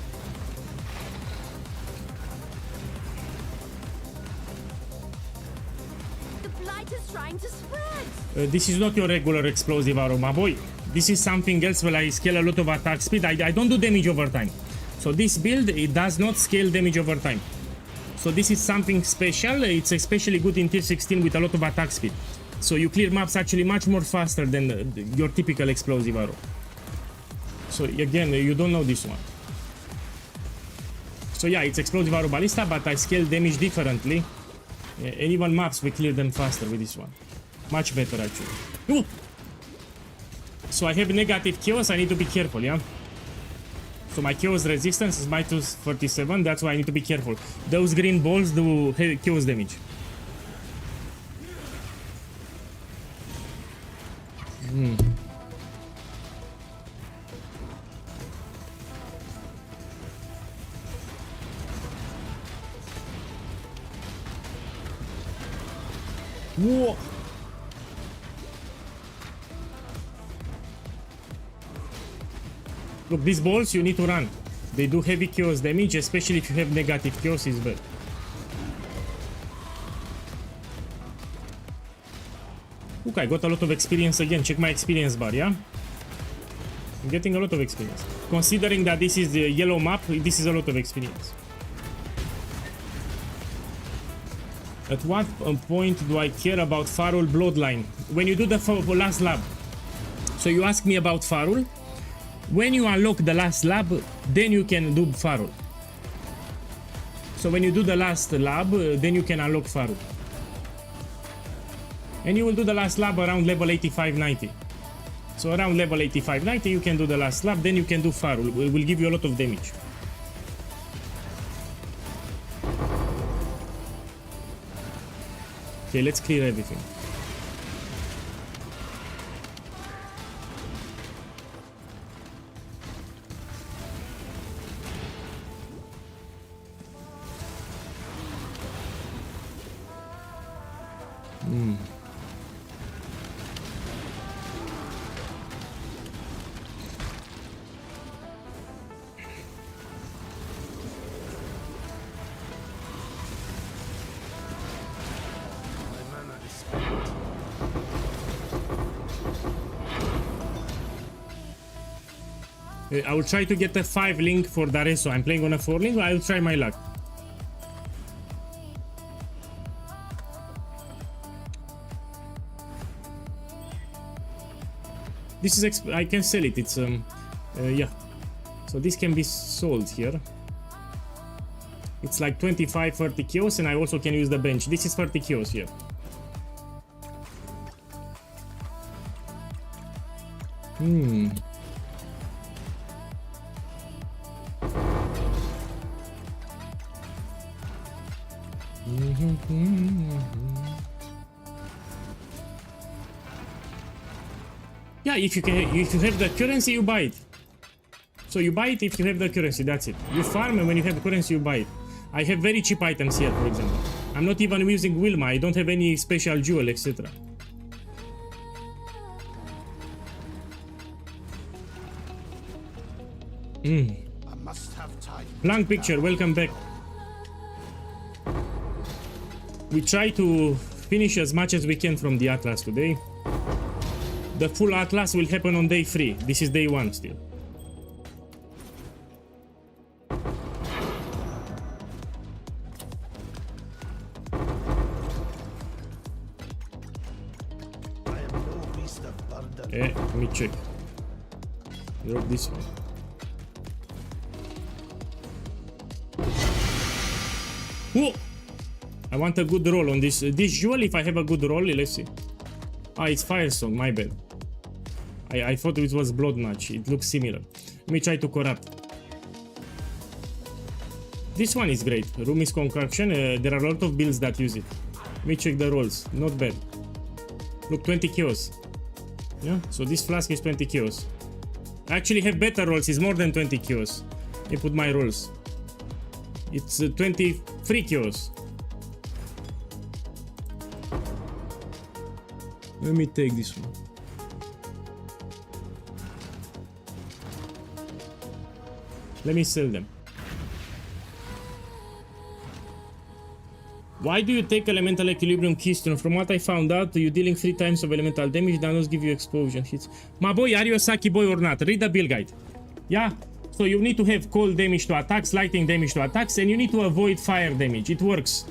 The blight is trying to spread. This is not your regular explosive arrow, my boy. This is something else where I scale a lot of attack speed. I don't do damage over time. So this build, it does not scale damage over time. So this is something special. It's especially good in tier 16 with a lot of attack speed. So you clear maps actually much more faster than your typical explosive arrow. So again, you don't know this one. So yeah, it's explosive arrow ballista, but I scale damage differently. And even maps, we clear them faster with this one. Much better actually. Ooh! So I have negative chaos, I need to be careful, yeah? So my chaos resistance is minus 37, that's why I need to be careful. Those green balls do chaos damage. Whoa! Look, these balls, you need to run. They do heavy chaos damage, especially if you have negative chaos, is bad. Look, I got a lot of experience again. Check my experience bar, yeah? I'm getting a lot of experience. Considering that this is the yellow map, this is a lot of experience. At what point do I care about Farul Bloodline? When you do the last lab. So you ask me about Farul. When you unlock the last lab, then you can do Farul. So when you do the last lab, then you can unlock Farul. And you will do the last lab around level 85-90. So around level 85-90 you can do the last lab, then you can do Farul. It will give you a lot of damage. Okay, let's clear everything. I will try to get a 5 link for Dareso. I'm playing on a 4 link, but I will try my luck. This is I can sell it. It's yeah. So this can be sold here. It's like 25-30 kills, and I also can use the bench. This is 30 kills here. Yeah, if you have the currency, you buy it. So you buy it if you have the currency, that's it. You farm, and when you have the currency, you buy it. I have very cheap items here, for example. I'm not even using Wilma, I don't have any special jewel, etc. I must have time. Blank picture, welcome back. We try to finish as much as we can from the Atlas today. The full Atlas will happen on day 3. This is day 1 still. I am no beast of burden. Let me check. Drop this one. Whoa! I want a good roll on this. This jewel, if I have a good roll, let's see. Ah, it's Firestone, my bad. I thought it was Blood Match. It looks similar. Let me try to corrupt. This one is great. Rumi's Concoction. There are a lot of builds that use it. Let me check the rolls. Not bad. Look, 20 kills. Yeah, so this flask is 20 kills. I actually have better rolls. It's more than 20 kills. Let me put my rolls. It's 23 kills. Let me take this one. Let me sell them. Why do you take Elemental Equilibrium Keystone? From what I found out, you're dealing 3 times of elemental damage, that does give you explosion hits. My boy, are you a Saki boy or not? Read the build guide. Yeah? So you need to have cold damage to attacks, lightning damage to attacks, and you need to avoid fire damage. It works.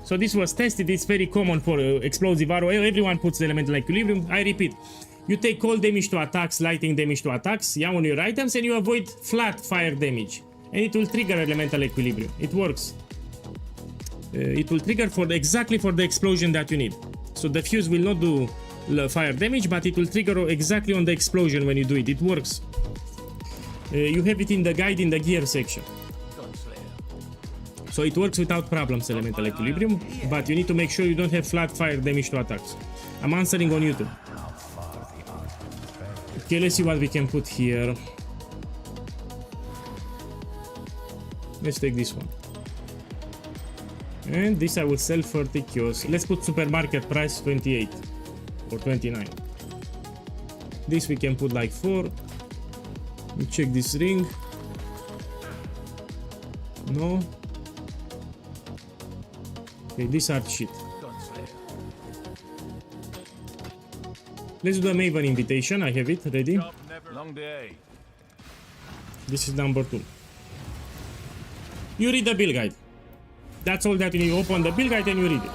So this was tested. It's very common for explosive arrow. Everyone puts the Elemental Equilibrium. I repeat. You take cold damage to attacks, lightning damage to attacks, yeah, on your items, and you avoid flat fire damage. And it will trigger Elemental Equilibrium. It works. It will trigger exactly for the explosion that you need. So the fuse will not do fire damage, but it will trigger exactly on the explosion when you do it. It works. You have it in the guide in the gear section. So it works without problems, Elemental Equilibrium, but you need to make sure you don't have flat fire damage to attacks. I'm answering on YouTube. Okay, let's see what we can put here. Let's take this one. And this I will sell 30 kills. Let's put supermarket price 28 or 29. This we can put like 4. Let me check this ring. No. Okay, these are shit. Let's do the Maven invitation. I have it ready. Long day. This is number 2. You read the build guide. That's all that you need. Open the build guide and you read it.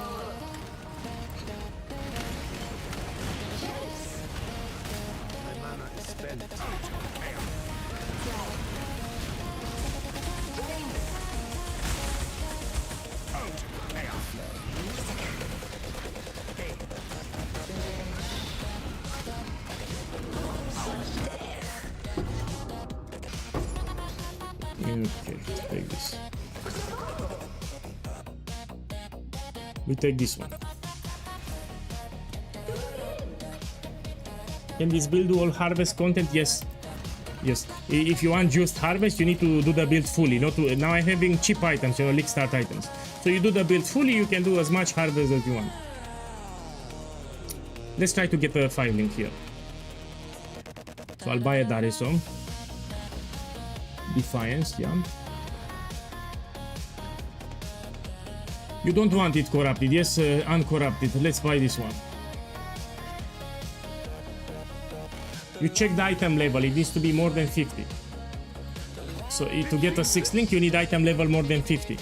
Okay, take this. We take this one. Can this build do all harvest content? Yes. Yes. If you want just harvest, you need to do the build fully. Not to, now I'm having cheap items, you know, leak start items. So you do the build fully, you can do as much harvest as you want. Let's try to get a 5 link here. So I'll buy a Dariso. Defiance, yeah. You don't want it corrupted, yes, uncorrupted. Let's buy this one. You check the item level, it needs to be more than 50. So to get a 6 link, you need item level more than 50.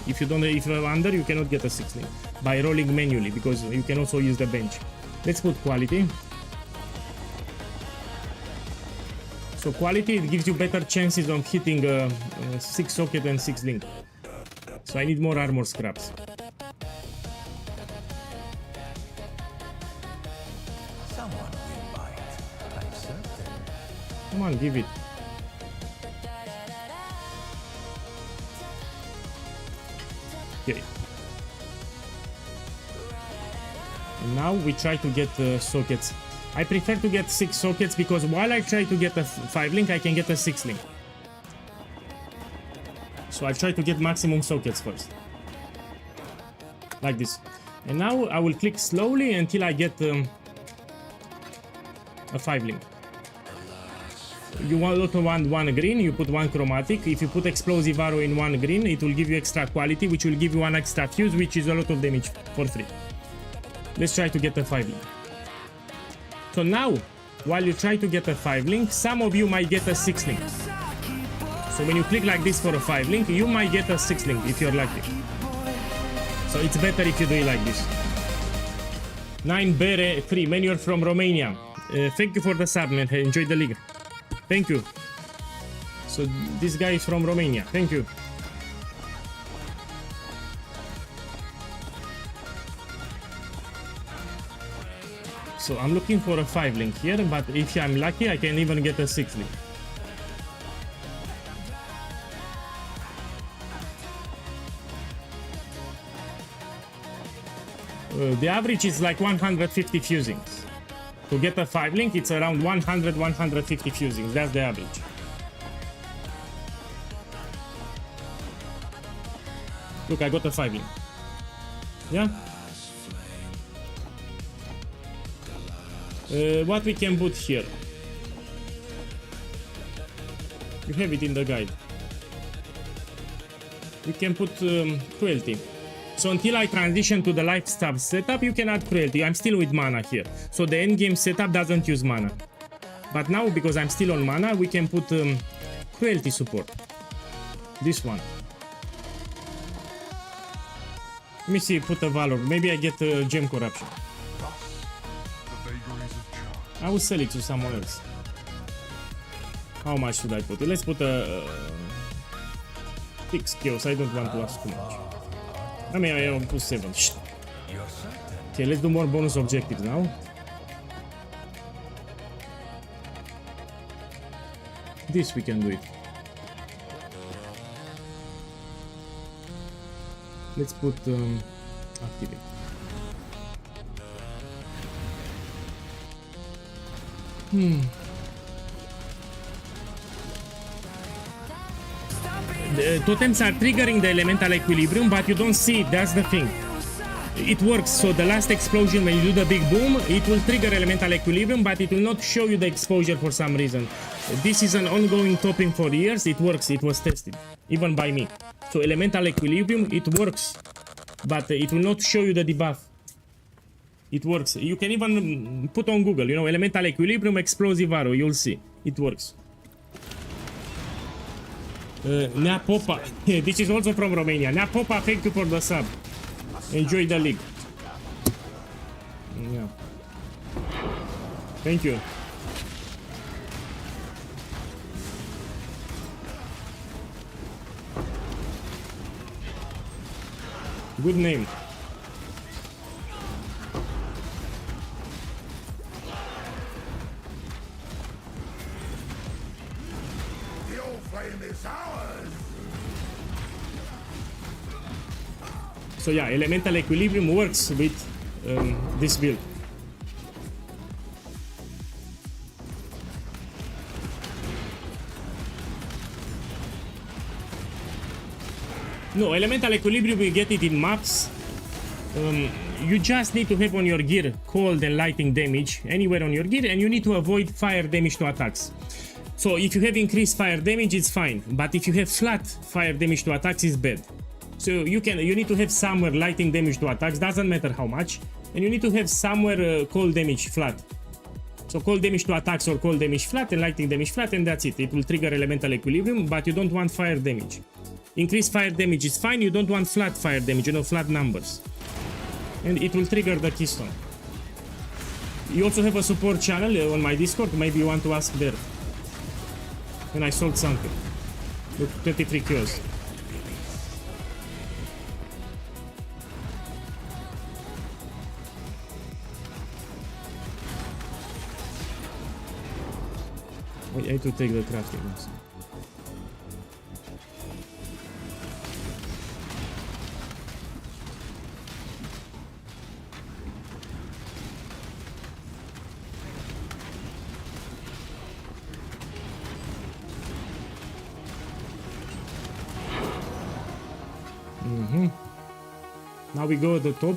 If you're under, you cannot get a 6 link by rolling manually, because you can also use the bench. Let's put quality. So quality, it gives you better chances of hitting 6 socket and 6 link. So I need more armor scraps. Someone will buy it, I'm certain. Come on, give it. Okay. And now we try to get sockets. I prefer to get 6 sockets because while I try to get a 5 link, I can get a 6 link. So I try to get maximum sockets first. Like this. And now I will click slowly until I get a 5 link. You want 1 green, you put 1 chromatic. If you put explosive arrow in 1 green, it will give you extra quality, which will give you 1 extra fuse, which is a lot of damage for free. Let's try to get a 5 link. So now, while you try to get a 5 link, some of you might get a 6 link. So when you click like this for a 5 link, you might get a 6 link if you're lucky. So it's better if you do it like this. 9 Bere 3, man, you're from Romania. Thank you for the sub, man. Enjoy the league. Thank you. So this guy is from Romania. Thank you. So I'm looking for a 5 link here, but if I'm lucky, I can even get a 6 link. The average is like 150 fusings. To get a 5 link, it's around 100-150 fusings. That's the average. Look, I got a 5 link. Yeah? What we can put here? You have it in the guide. We can put cruelty. So until I transition to the lifestyle setup, you can add cruelty. I'm still with mana here. So the endgame setup doesn't use mana. But now, because I'm still on mana, we can put cruelty support. This one. Let me see, put a valor. Maybe I get gem corruption. I will sell it to someone else. How much should I put? Let's put a 6 kills. I don't want to ask too much. I mean, I will put 7. Okay, let's do more bonus objectives now. This we can do it. Let's put activate. The totems are triggering the elemental equilibrium, but you don't see it. That's the thing. It works. So the last explosion, when you do the big boom, it will trigger elemental equilibrium, but it will not show you the exposure for some reason. This is an ongoing topping for years. It works. It was tested, even by me. So elemental equilibrium, it works, but it will not show you the debuff. It works. You can even put on Google, you know, elemental equilibrium, explosive arrow. You'll see. It works. Nea Popa, this is also from Romania. Nea Popa, thank you for the sub. Enjoy the league. Yeah. Thank you. Good name. The Allflame is ours! So yeah, elemental equilibrium works with this build. No, elemental equilibrium, you get it in maps. You just need to have on your gear cold and lightning damage anywhere on your gear, and you need to avoid fire damage to attacks. So if you have increased fire damage, it's fine, but if you have flat fire damage to attacks, it's bad. So you need to have somewhere lightning damage to attacks, doesn't matter how much, and you need to have somewhere cold damage flat. So cold damage to attacks or cold damage flat and lightning damage flat, and that's it. It will trigger elemental equilibrium, but you don't want fire damage. Increased fire damage is fine, you don't want flat fire damage, you know, flat numbers. And it will trigger the keystone. You also have a support channel on my Discord, maybe you want to ask there. When I sold something. Look, 23 kills. Wait, I need to take the crafting also. Now we go at the top.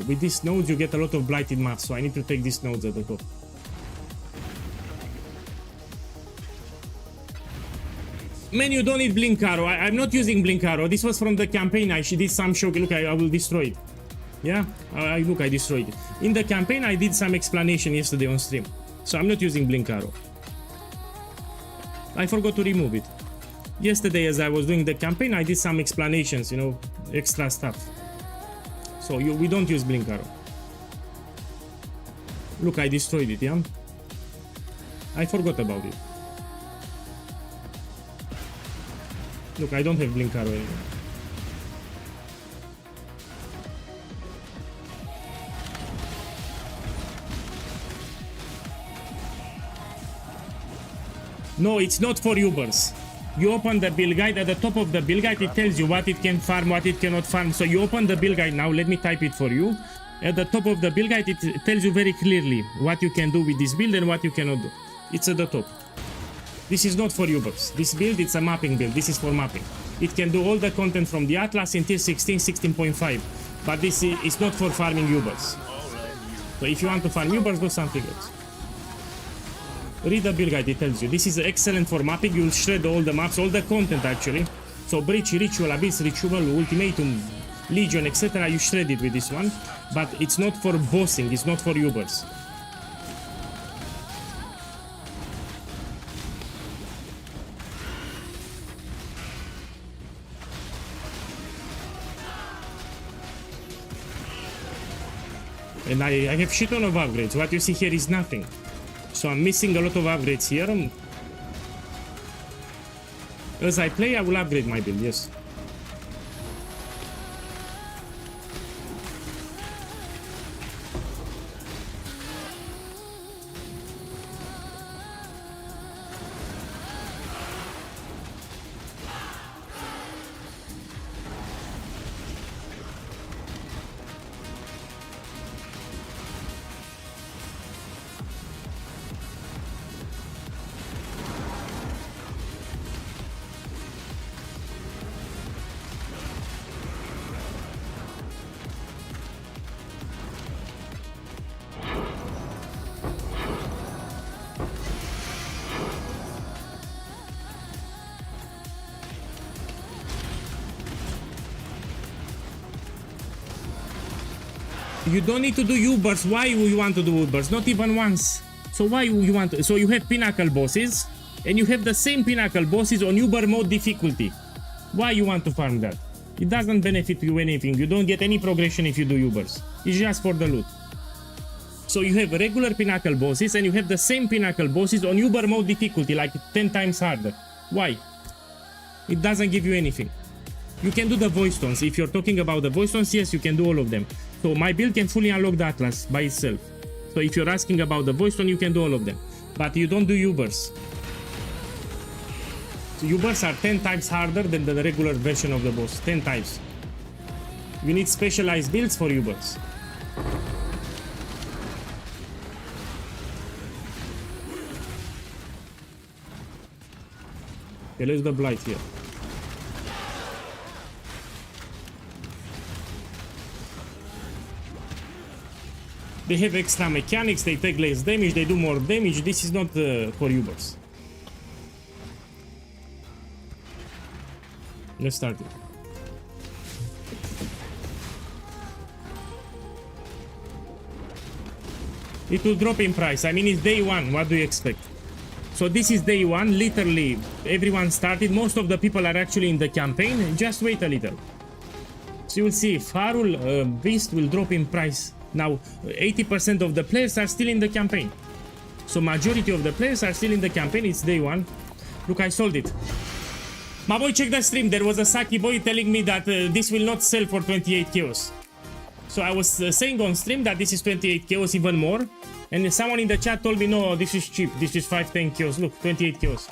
With these nodes you get a lot of blighted maps, so I need to take these nodes at the top. Man, you don't need blink arrow. I'm not using blink arrow. This was from the campaign. I did some show. Look, I will destroy it. Yeah, look, I destroyed it. In the campaign I did some explanation yesterday on stream, so I'm not using blink arrow. I forgot to remove it. Yesterday as I was doing the campaign I did some explanations, you know, extra stuff. So we don't use blink arrow. Look, I destroyed it, yeah? I forgot about it. Look, I don't have blink arrow anymore. No, it's not for Ubers. You open the build guide. At the top of the build guide, it tells you what it can farm, what it cannot farm. So you open the build guide now. Let me type it for you. At the top of the build guide, it tells you very clearly what you can do with this build and what you cannot do. It's at the top. This is not for Ubers. This build, it's a mapping build. This is for mapping. It can do all the content from the Atlas in tier 16, 16.5. But this is not for farming Ubers. So if you want to farm Ubers, do something else. Read the build guide, it tells you. This is excellent for mapping. You'll shred all the maps, all the content actually. So Breach, Ritual, Abyss, Ritual, Ultimatum, Legion, etc. You shred it with this one. But it's not for bossing, it's not for Ubers. And I have shit ton of upgrades. What you see here is nothing. So I'm missing a lot of upgrades here. As I play, I will upgrade my build, yes. You don't need to do Ubers. Why you want to do Ubers? Not even once. So why you want to? So you have Pinnacle bosses, and you have the same Pinnacle bosses on Uber mode difficulty. Why you want to farm that? It doesn't benefit you anything. You don't get any progression if you do Ubers. It's just for the loot. So you have regular Pinnacle bosses, and you have the same Pinnacle bosses on Uber mode difficulty, like 10 times harder. Why? It doesn't give you anything. You can do the voice stones. If you're talking about the voice stones, yes, you can do all of them. So my build can fully unlock the Atlas by itself. So if you're asking about the voice stone, you can do all of them. But you don't do Ubers. So Ubers are 10 times harder than the regular version of the boss. 10 times. You need specialized builds for Ubers. Okay, let's do Blight here. They have extra mechanics, they take less damage, they do more damage. This is not for Ubers. Let's start it. It will drop in price. I mean, it's day one. What do you expect? So this is day one. Literally, everyone started. Most of the people are actually in the campaign. Just wait a little. So you'll see Farul Beast will drop in price. Now, 80% of the players are still in the campaign. So majority of the players are still in the campaign. It's day one. Look, I sold it. My boy, check the stream. There was a Saki boy telling me that this will not sell for 28 chaos. So I was saying on stream that this is 28 chaos, even more. And someone in the chat told me, no, this is cheap. This is 510 chaos. Look, 28 chaos.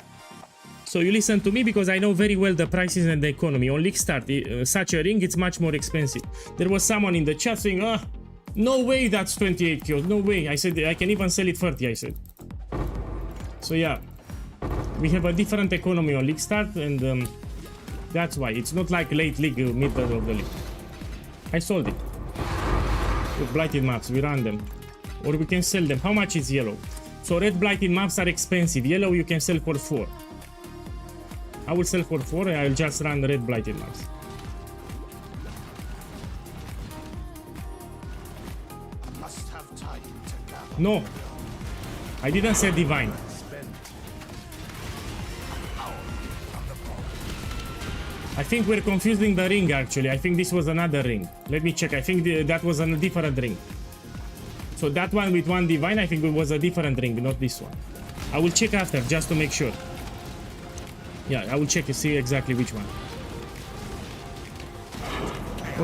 So you listen to me because I know very well the prices and the economy. On League Start, such a ring, it's much more expensive. There was someone in the chat saying, no way that's 28 chaos. No way. I said, I can even sell it 30, I said. So yeah. We have a different economy on League Start, and that's why. It's not like late league, middle of the league. I sold it. With blighted maps, we run them. Or we can sell them. How much is yellow? So red blighted maps are expensive. Yellow you can sell for 4. I will sell for 4. I'll just run red blighted maps. I must have time to gather. No. I didn't say divine. I think we're confusing the ring actually. I think this was another ring. Let me check. I think that was a different ring. So that one with one divine, I think it was a different ring, not this one. I will check after just to make sure. Yeah, I will check to see exactly which one.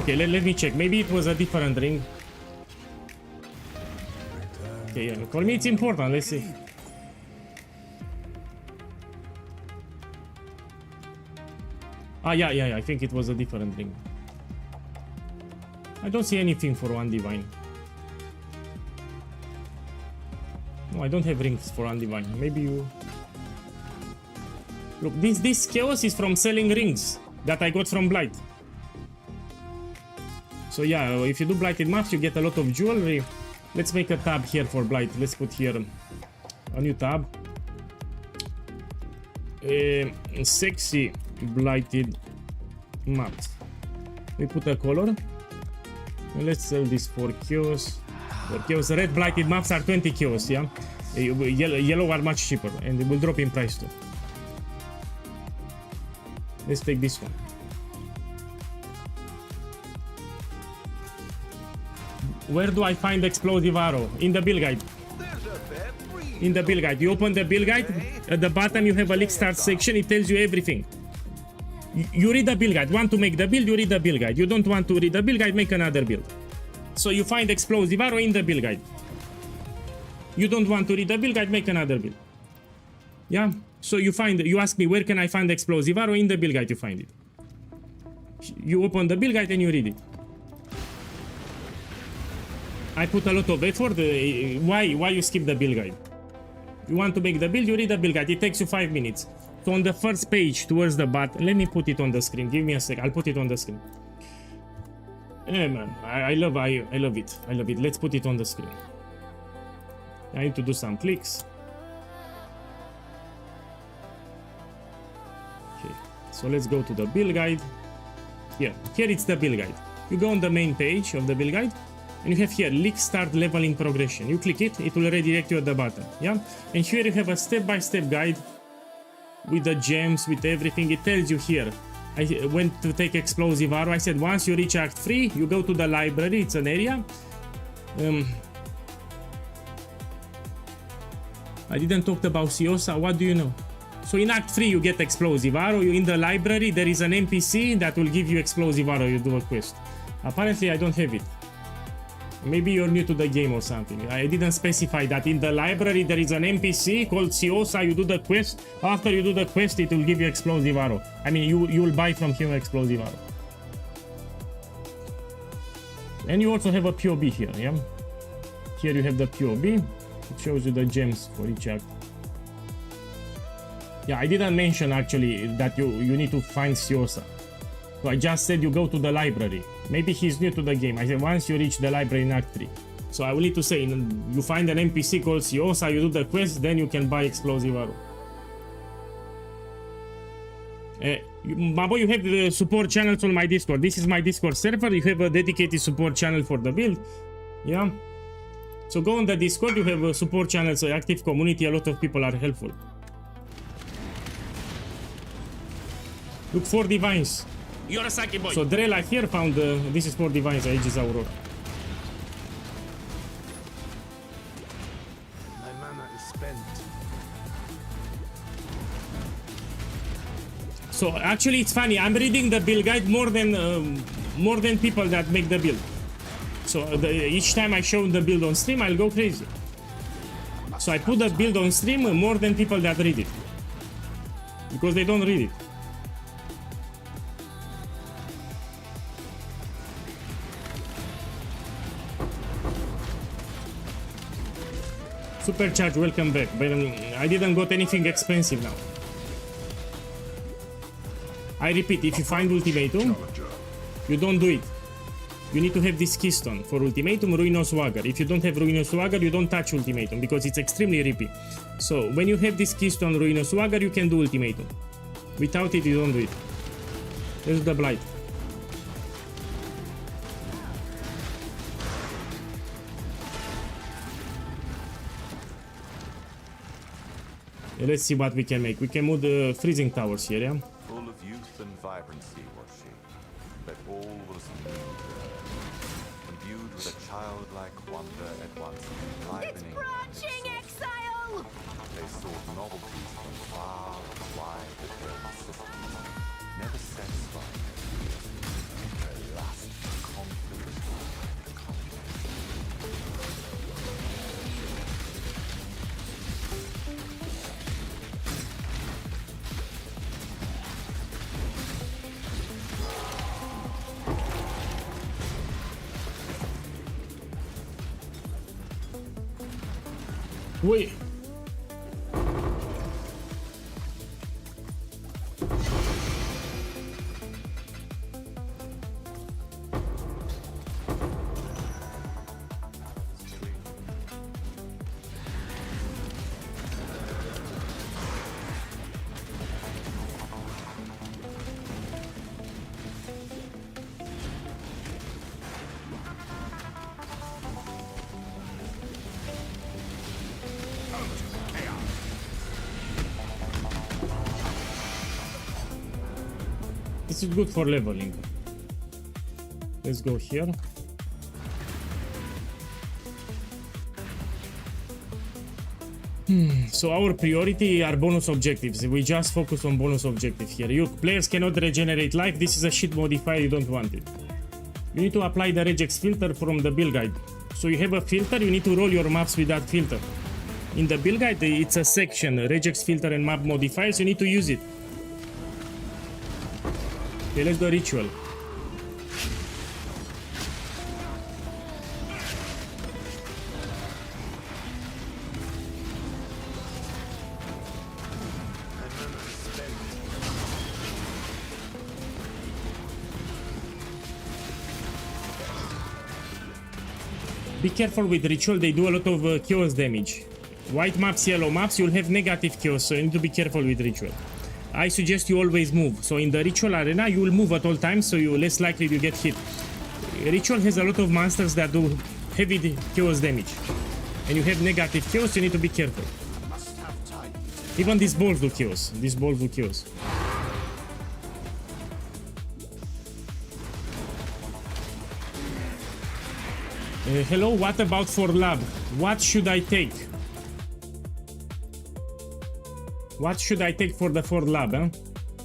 Okay, let me check. Maybe it was a different ring. Okay, yeah. For me it's important. Let's see. Ah, yeah, I think it was a different ring. I don't see anything for Undivine. No, I don't have rings for Undivine. Maybe you... Look, this chaos is from selling rings that I got from Blight. So yeah, if you do Blighted maps, you get a lot of jewelry. Let's make a tab here for Blight. Let's put here a new tab. Sexy Blighted maps. We put a color. And let's sell this for chaos. For chaos, red Blighted maps are 20 chaos, yeah? Yellow are much cheaper and it will drop in price too. Let's take this one. Where do I find explosive arrow? In the build guide. In the build guide. You open the build guide. At the bottom you have a leak start section. It tells you everything. You read the build guide. Want to make the build, you read the build guide. You don't want to read the build guide, make another build. So you find explosive arrow in the build guide. You don't want to read the build guide, make another build. Yeah? So you ask me, where can I find explosive arrow? In the build guide you find it. You open the build guide and you read it. I put a lot of effort. Why you skip the build guide? You want to make the build, you read the build guide. It takes you 5 minutes. So on the first page towards the bottom, let me put it on the screen. Give me a sec. I'll put it on the screen. Yeah, man, I love it. I love it. Let's put it on the screen. I need to do some clicks. Okay, so let's go to the build guide. Here it's the build guide. You go on the main page of the build guide, and you have here leak start level in progression. You click it, it will redirect you at the bottom. Yeah, and here you have a step-by-step guide with the gems, with everything. It tells you here. I went to take explosive arrow. I said once you reach Act 3, you go to the library. It's an area. I didn't talk about Siosa. What do you know? So in Act 3 you get explosive arrow. In the library there is an NPC that will give you explosive arrow. You do a quest. Apparently I don't have it. Maybe you're new to the game or something. I didn't specify that. In the library there is an NPC called Siosa. You do the quest. After you do the quest, it will give you explosive arrow. I mean, you will buy from him explosive arrow. And you also have a POB here, yeah? Here you have the POB. It shows you the gems for each act. Yeah, I didn't mention actually that you need to find Siosa. So I just said you go to the library. Maybe he's new to the game. I said once you reach the library in Act 3. So I will need to say you find an NPC called Siosa, you do the quest, then you can buy explosive arrow. Mabo, you have the support channels on my Discord. This is my Discord server. You have a dedicated support channel for the build. Yeah. So go on the Discord. You have a support channel, so active community. A lot of people are helpful. Look, 4 divines. You're a Saki boy. So Drella here found this is 4 divines, Aegis Aurora. My mana is spent. So actually it's funny, I'm reading the build guide more than people that make the build. So each time I show the build on stream, I'll go crazy. So I put the build on stream more than people that read it. Because they don't read it. Supercharge, welcome back. But I didn't got anything expensive now. I repeat, if you find ultimatum, you don't do it. You need to have this keystone for ultimatum, Ruinous Swagger. If you don't have Ruinous Swagger, you don't touch ultimatum because it's extremely rippy. So when you have this keystone Ruinous Swagger, you can do ultimatum. Without it, you don't do it. There's the blight. Let's see what we can make. We can move the freezing towers here, yeah? Full of youth and vibrancy was she, but all was new to her. Imbued with a childlike wonder at once It's enlivening and branching, exalting. exile! They sought novelties from far and wide of their systems, never satisfied their lust for conflict and conflict. Wait. This is good for leveling. Let's go here. So our priority are bonus objectives. We just focus on bonus objective here. You players cannot regenerate life. This is a shit modifier. You don't want it. You need to apply the regex filter from the build guide. So you have a filter. You need to roll your maps with that filter. In the build guide, it's a section, regex filter and map modifiers. You need to use it. Okay, let's do a ritual. Be careful with ritual, they do a lot of chaos damage. White maps, yellow maps, you'll have negative chaos, so you need to be careful with ritual. I suggest you always move. So in the ritual arena, you will move at all times, so you're less likely to get hit. Ritual has a lot of monsters that do heavy chaos damage. And you have negative chaos, you need to be careful. Even these balls do chaos. These balls do chaos. Hello, what about for lab? What should I take? What should I take for the fourth lab, huh?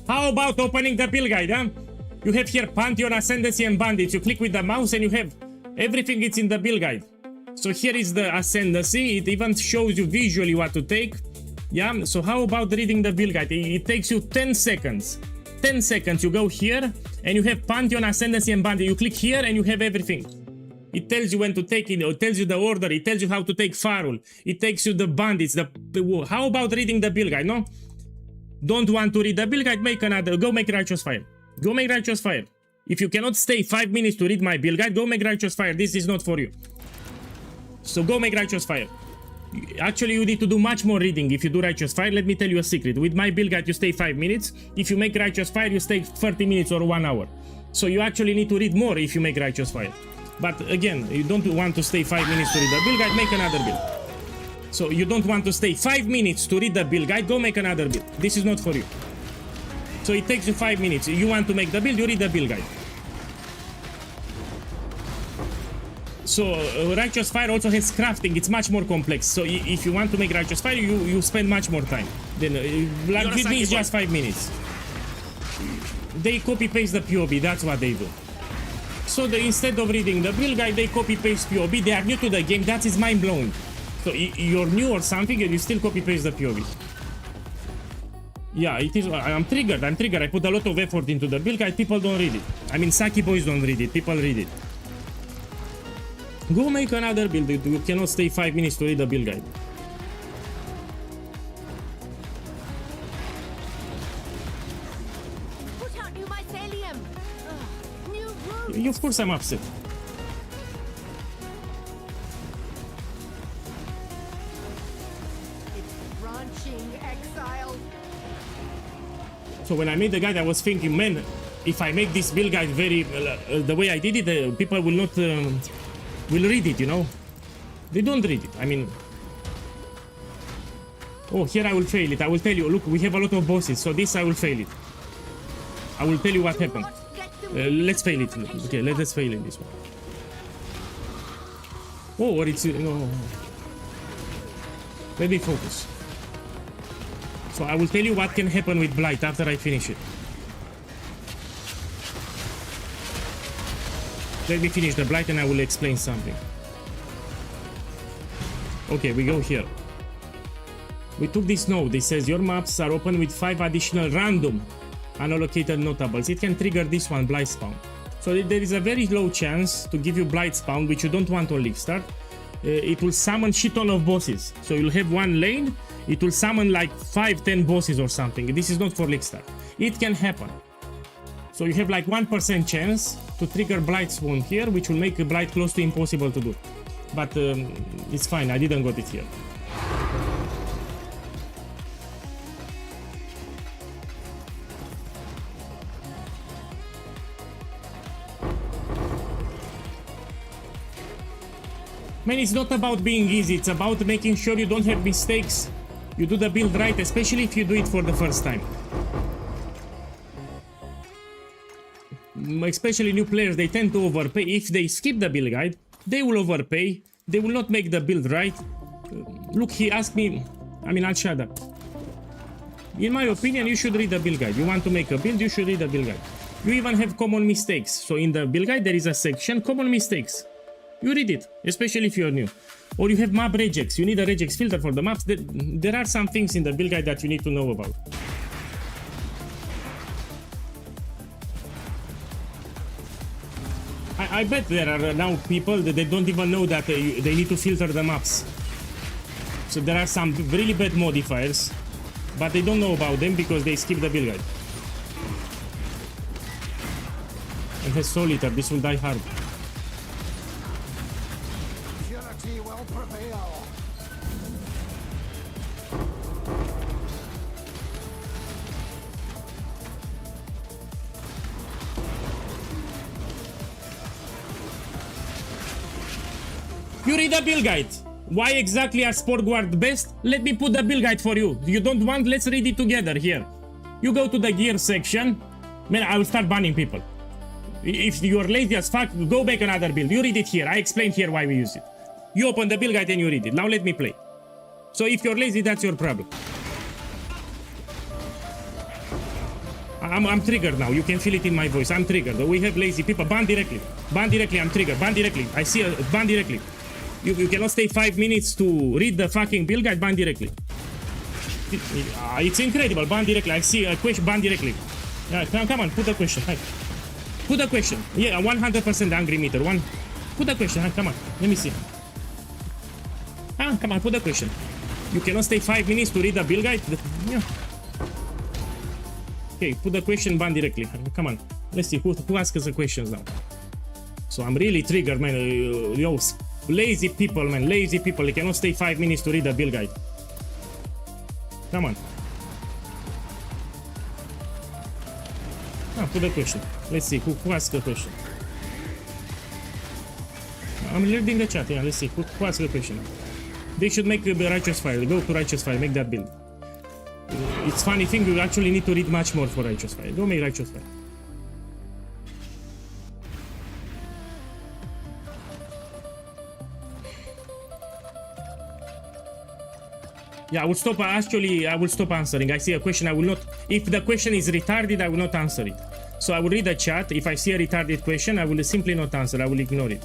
How about opening the build guide, huh? You have here Pantheon, Ascendancy and Bandits. You click with the mouse and you have everything it's in the build guide. So here is the Ascendancy. It even shows you visually what to take. Yeah, so how about reading the build guide? It takes you 10 seconds. 10 seconds, you go here and you have Pantheon, Ascendancy and Bandits. You click here and you have everything. It tells you when to take it, it tells you the order, it tells you how to take Farul, it takes you the bandits, how about reading the build guide, no? Don't want to read the build guide, make another, go make Righteous Fire. Go make Righteous Fire. If you cannot stay 5 minutes to read my build guide, go make Righteous Fire, this is not for you. So go make Righteous Fire. Actually, you need to do much more reading if you do Righteous Fire. Let me tell you a secret. With my build guide, you stay 5 minutes. If you make Righteous Fire, you stay 30 minutes or 1 hour. So you actually need to read more if you make Righteous Fire. But again, you don't want to stay 5 minutes to read the build guide, make another build. So you don't want to stay 5 minutes to read the build guide, go make another build. This is not for you. So it takes you 5 minutes. You want to make the build, you read the build guide. So Righteous Fire also has crafting, it's much more complex. So if you want to make Righteous Fire, you spend much more time. Then like with me, it's just 5 minutes. They copy paste the POB, that's what they do. So instead of reading the build guide, they copy paste POB. They are new to the game. That is mind blowing. So you're new or something, and you still copy paste the POB. Yeah, it is. I'm triggered. I put a lot of effort into the build guide. People don't read it. I mean, Saki boys don't read it. People read it. Go make another build. You cannot stay 5 minutes to read the build guide. Of course I'm upset. It's branching exile. So when I made the guide, I was thinking, man, if I make this build guide very the way I did it, people will not will read it, you know. They don't read it. I mean, oh, here I will fail it. I will tell you. Look, we have a lot of bosses, so this I will fail it. I will tell you what happened. Let's fail it. Okay, let's fail in this one. Oh, or it's no. Let me focus. So I will tell you what can happen with Blight after I finish it. Let me finish the Blight and I will explain something. Okay, we go here. We took this node. It says your maps are open with 5 additional random unallocated notables. It can trigger this one, Blight Spawn. So there is a very low chance to give you Blight Spawn, which you don't want on Leaf Start. it will summon shit ton of bosses. So you'll have one lane, it will summon like 5-10 bosses or something. This is not for League Star. It can happen. So you have like 1% chance to trigger Blight Swoon here, which will make a Blight close to impossible to do. But it's fine, I didn't got it here. Man, it's not about being easy, it's about making sure you don't have mistakes. You do the build right, especially if you do it for the first time. Especially new players, they tend to overpay. If they skip the build guide, they will overpay. They will not make the build right. Look, he asked me, I mean, I'll shut up. In my opinion, you should read the build guide. You want to make a build, you should read the build guide. You even have common mistakes. So in the build guide, there is a section, common mistakes. You read it, especially if you're new. Or you have map regex. You need a regex filter for the maps. There are some things in the build guide that you need to know about. I bet there are now people that they don't even know that they need to filter the maps. So there are some really bad modifiers, but they don't know about them because they skip the build guide. And has Soul Eater, this will die hard. Purity will prevail. You read the build guide. Why exactly are Sport Guard best? Let me put the build guide for you. You don't want? Let's read it together here. You go to the gear section. Man, I will start banning people. If you're lazy as fuck, go make another build. You read it here. I explained here why we use it. You open the build guide and you read it. Now let me play. So if you're lazy, that's your problem. I'm triggered now. You can feel it in my voice. I'm triggered. We have lazy people. Ban directly. Ban directly. I'm triggered. Ban directly. I see a ban directly. You cannot stay 5 minutes to read the fucking build guide. Ban directly. It's incredible. Ban directly. I see a question. Ban directly. Come on. Put a question. Hi. Put a question. Yeah, 100% angry meter. Put a question. Hi, come on. Let me see. Come on. Put a question. You cannot stay 5 minutes to read the build guide. Yeah. Okay, put the question, ban directly. Come on. Let's see who asks us the questions now. So I'm really triggered, man. Yo, lazy people, man. Lazy people. They cannot stay 5 minutes to read the build guide. Come on. Put the question. Let's see who asks the question. I'm reading the chat. Yeah, let's see who asks the question. They should make the Righteous Fire. Go to Righteous Fire. Make that build. It's funny thing, you actually need to read much more for Righteous Fire. Go make Righteous Fire. Yeah, I will stop. Actually, I will stop answering. I see a question. I will not. If the question is retarded, I will not answer it. So I will read the chat. If I see a retarded question, I will simply not answer. I will ignore it.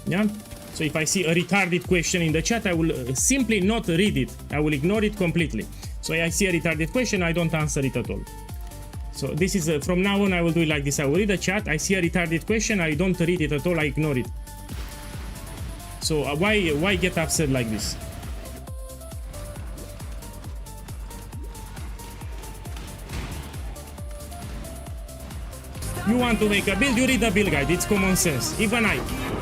Yeah. So if I see a retarded question in the chat, I will simply not read it. I will ignore it completely. So I see a retarded question, I don't answer it at all. So this is from now on, I will do it like this. I will read the chat. I see a retarded question, I don't read it at all. I ignore it. So why get upset like this? You want to make a build, you read the build guide. It's common sense. Even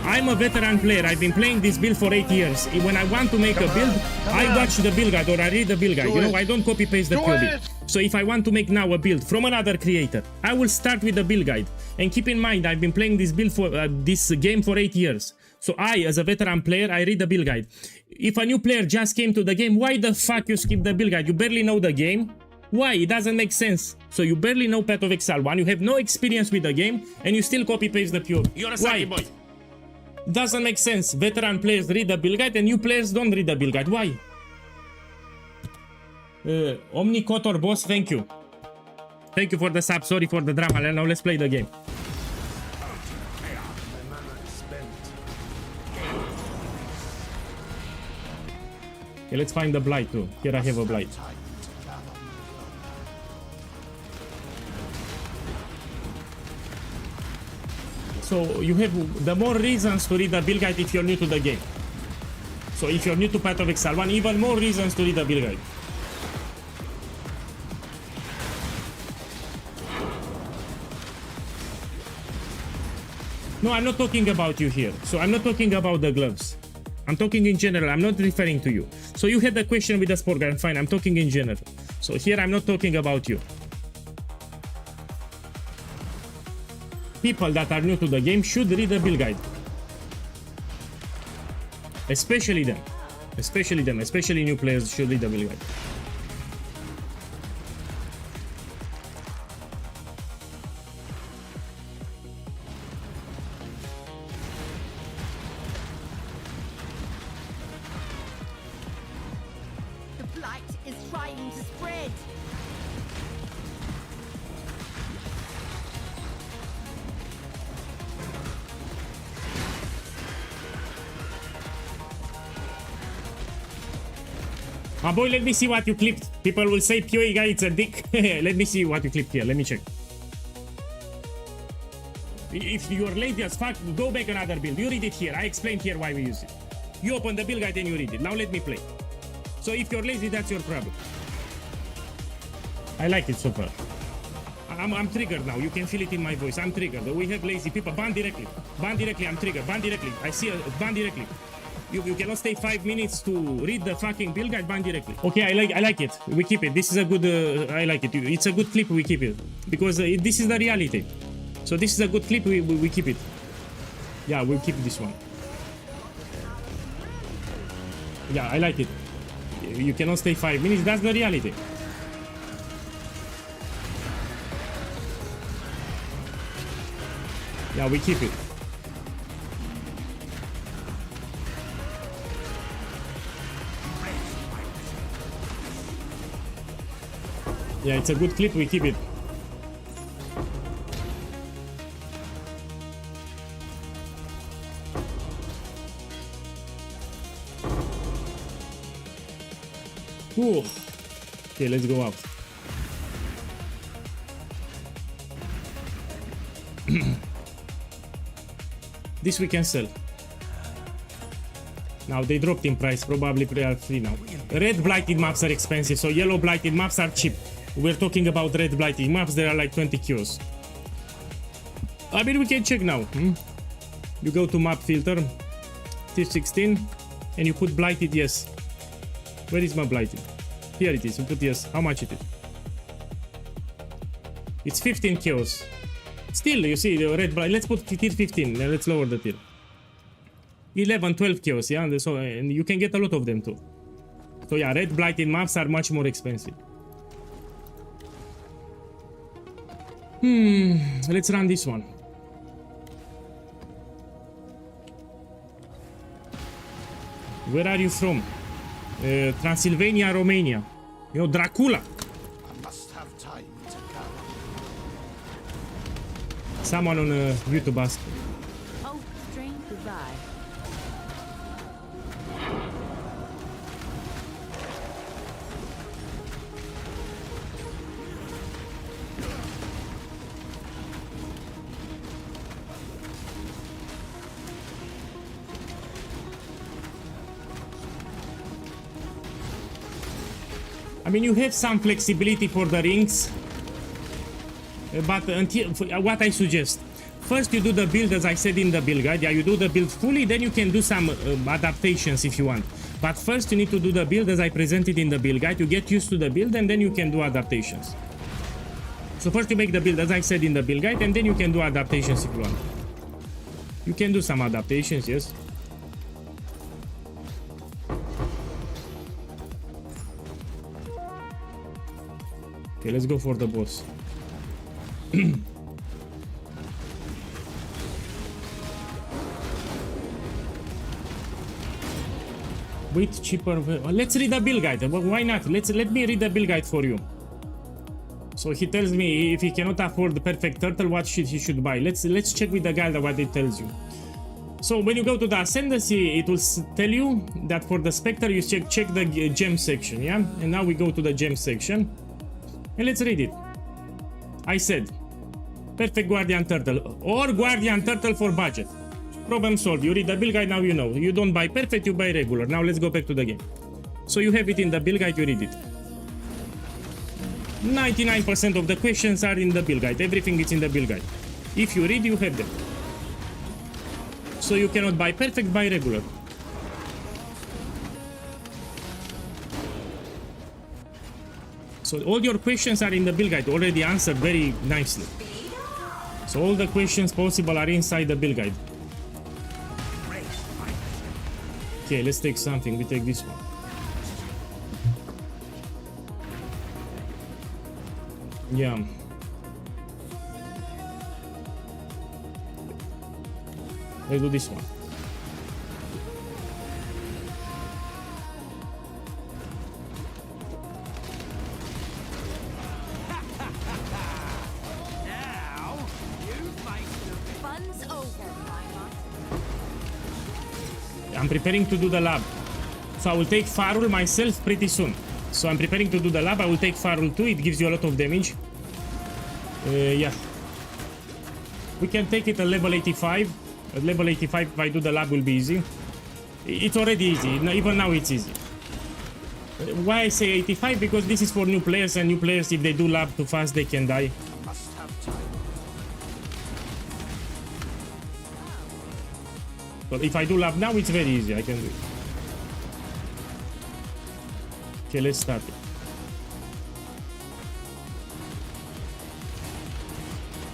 I'm a veteran player. I've been playing this build for 8 years. When I want to make a build, I watch the build guide or I read the build guide. You know, I don't copy paste the POEGuy. So if I want to make now a build from another creator, I will start with the build guide. And keep in mind, I've been playing this build for this game for 8 years. So I, as a veteran player, I read the build guide. If a new player just came to the game, why the fuck you skip the build guide? You barely know the game. Why? It doesn't make sense. So you barely know Path of Exile 1, you have no experience with the game, and you still copy-paste the POEGuy. You're a sucky boy. Doesn't make sense. Veteran players read the build guide, and new players don't read the build guide. Why? Omnicotor boss, thank you. Thank you for the sub. Sorry for the drama. Now let's play the game. Okay, let's find the Blight too. Here I have a Blight. So you have the more reasons to read the build guide if you're new to the game. So if you're new to Path of Exile 1, even more reasons to read the build guide. No, I'm not talking about you here. So I'm not talking about the gloves. I'm talking in general. I'm not referring to you. So you had the question with the sport guide. Fine, I'm talking in general. So here I'm not talking about you. People that are new to the game should read the build guide. Especially them. Especially new players should read the build guide. The blight is trying to spread. My boy, let me see what you clipped. People will say POEGuy, it's a dick. Let me see what you clipped here. Let me check. If you're lazy as fuck, go back another build. You read it here. I explained here why we use it. You open the build guide and you read it. Now let me play. So if you're lazy, that's your problem. I like it so far. I'm triggered now. You can feel it in my voice. I'm triggered. We have lazy people. Ban directly. Ban directly. I'm triggered. Ban directly. I see a ban directly. You cannot stay 5 minutes to read the fucking build guide. Ban directly. Okay, I like it. We keep it. This is a good. I like it. It's a good clip. We keep it because this is the reality. So this is a good clip. We keep it. Yeah, we'll keep this one. Yeah, I like it. You cannot stay 5 minutes. That's the reality. Yeah, we keep it. Yeah, it's a good clip. We keep it. Ooh. Okay, let's go out. This we can sell. Now they dropped in price, probably they are free now. Red blighted maps are expensive, so yellow blighted maps are cheap. We're talking about red blighted maps, they are like 20 kills. I mean, we can check now. You go to map filter, tier 16, and you put blighted, yes. Where is my blighted? Here it is, you put yes. How much it is? It's 15 kills. Still, you see, the red blight. Let's put tier 15, let's lower the tier. 11, 12 kills, yeah, and you can get a lot of them too. So yeah, red blighted maps are much more expensive. Let's run this one. Where are you from? Transylvania, Romania. Yo, Dracula. I must have time to gather. Someone on YouTube asked. Oh, strange goodbye. I mean, you have some flexibility for the rings, but until what I suggest, first you do the build as I said in the build guide. Yeah, you do the build fully, then you can do some adaptations if you want. But first you need to do the build as I presented in the build guide. You get used to the build and then you can do adaptations. So first you make the build as I said in the build guide, and then you can do adaptations if you want. You can do some adaptations, yes. Okay, let's go for the boss. With cheaper. Let's read the build guide. Why not? Let me read the build guide for you. So he tells me if he cannot afford the perfect turtle, what he should buy. Let's check with the guide what it tells you. So when you go to the ascendancy, it will tell you that for the specter you check the gem section, yeah. And now we go to the gem section. And let's read it. I said, perfect guardian turtle or guardian turtle for budget. Problem solved. You read the build guide, now you know. You don't buy perfect, you buy regular. Now let's go back to the game. So you have it in the build guide, you read it. 99% of the questions are in the build guide. Everything is in the build guide. If you read, you have them. So you cannot buy perfect, buy regular. So all your questions are in the build guide, already answered very nicely. So all the questions possible are inside the build guide. Okay, let's take something. We take this one. Yeah. Let's do this one. Fun's over, Mima. I'm preparing to do the lab. So I will take Farul myself pretty soon. So I'm preparing to do the lab. I will take Farul too. It gives you a lot of damage. Yeah. We can take it at level 85. At level 85, if I do the lab, will be easy. It's already easy. Even now it's easy. Why I say 85? Because this is for new players, and new players, if they do lab too fast, they can die. Must have time. But if I do lab now, it's very easy. I can do it. Okay, let's start it.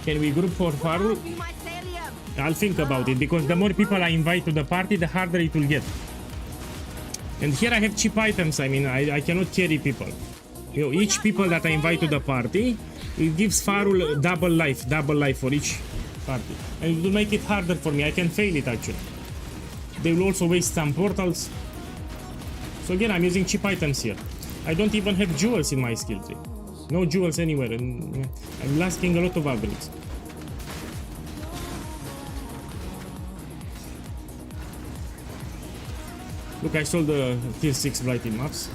Can we group for Farul? Be mycelium. I'll think about it, because the more people I invite to the party, the harder it will get. And here I have cheap items. I mean, I cannot carry people. You know, each people that I invite to the party, it gives Farul double life for each party. And it will make it harder for me. I can fail it actually. They will also waste some portals. So again, I'm using cheap items here. I don't even have jewels in my skill tree. No jewels anywhere, and I'm lasting a lot of upgrades. Look, I sold the tier 6 blighted maps.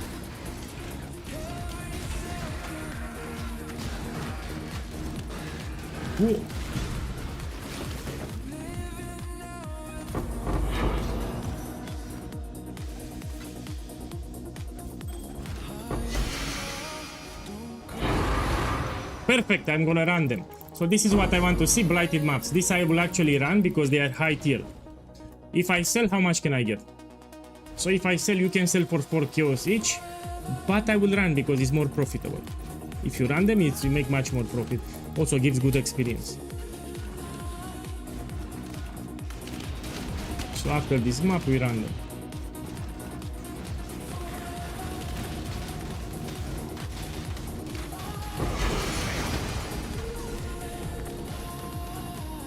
Whoa. Perfect, I'm gonna run them. So this is what I want to see, blighted maps. This I will actually run because they are high tier. If I sell, how much can I get? So if I sell, you can sell for 4 kills each, but I will run because it's more profitable. If you run them, you make much more profit. Also gives good experience. So after this map, we run them.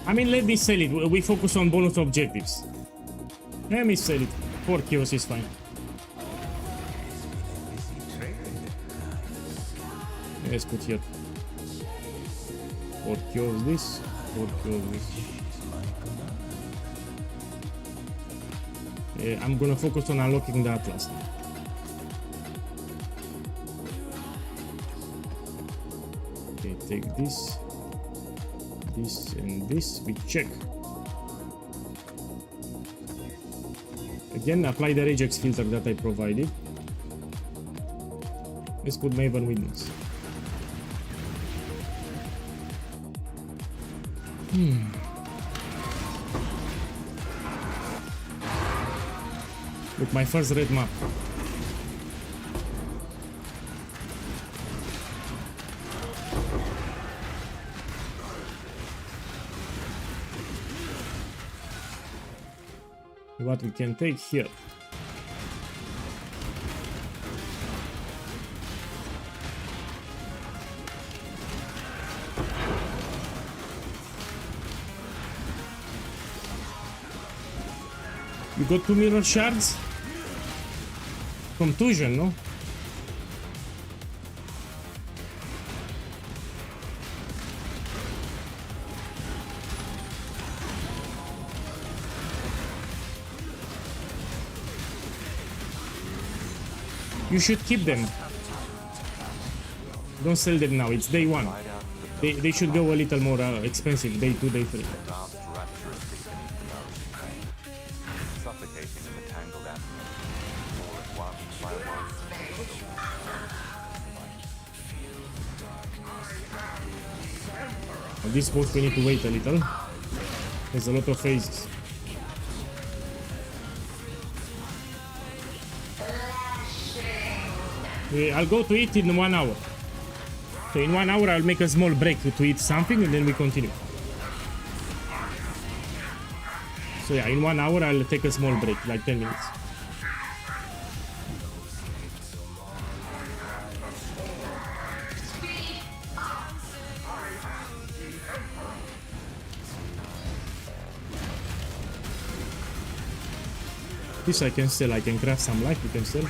I mean, let me sell it. We focus on bonus objectives. Let me sell it. 4 kills is fine. Let's put here 4 kills this, 4 kills this. I'm gonna focus on unlocking the Atlas. Okay, take this, this, and this. We check. Again, apply the regex filter that I provided. Let's put Maven Witness. Look, my first red map. What we can take here. You got 2 mirror shards? Contusion, no? You should keep them. Don't sell them now, it's day 1. They should go a little more expensive, day 2, day 3. On this boss we need to wait a little. There's a lot of phases. I'll go to eat in 1 hour. So in 1 hour I'll make a small break to eat something and then we continue. So yeah, in 1 hour I'll take a small break, like 10 minutes. This I can sell, I can craft some life, you can sell.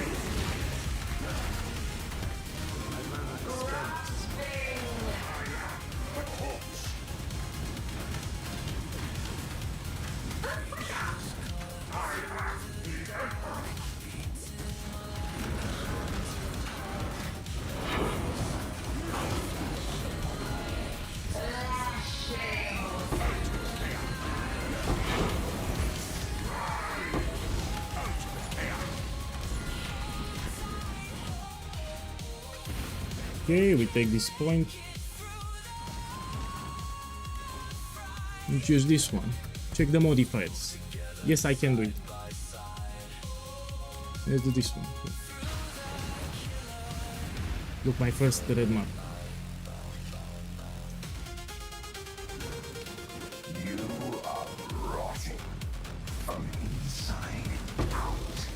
Okay, we take this point. We choose this one. Check the modifiers. Yes, I can do it. Let's do this one. Look, my first red mark. You are rotting from inside out.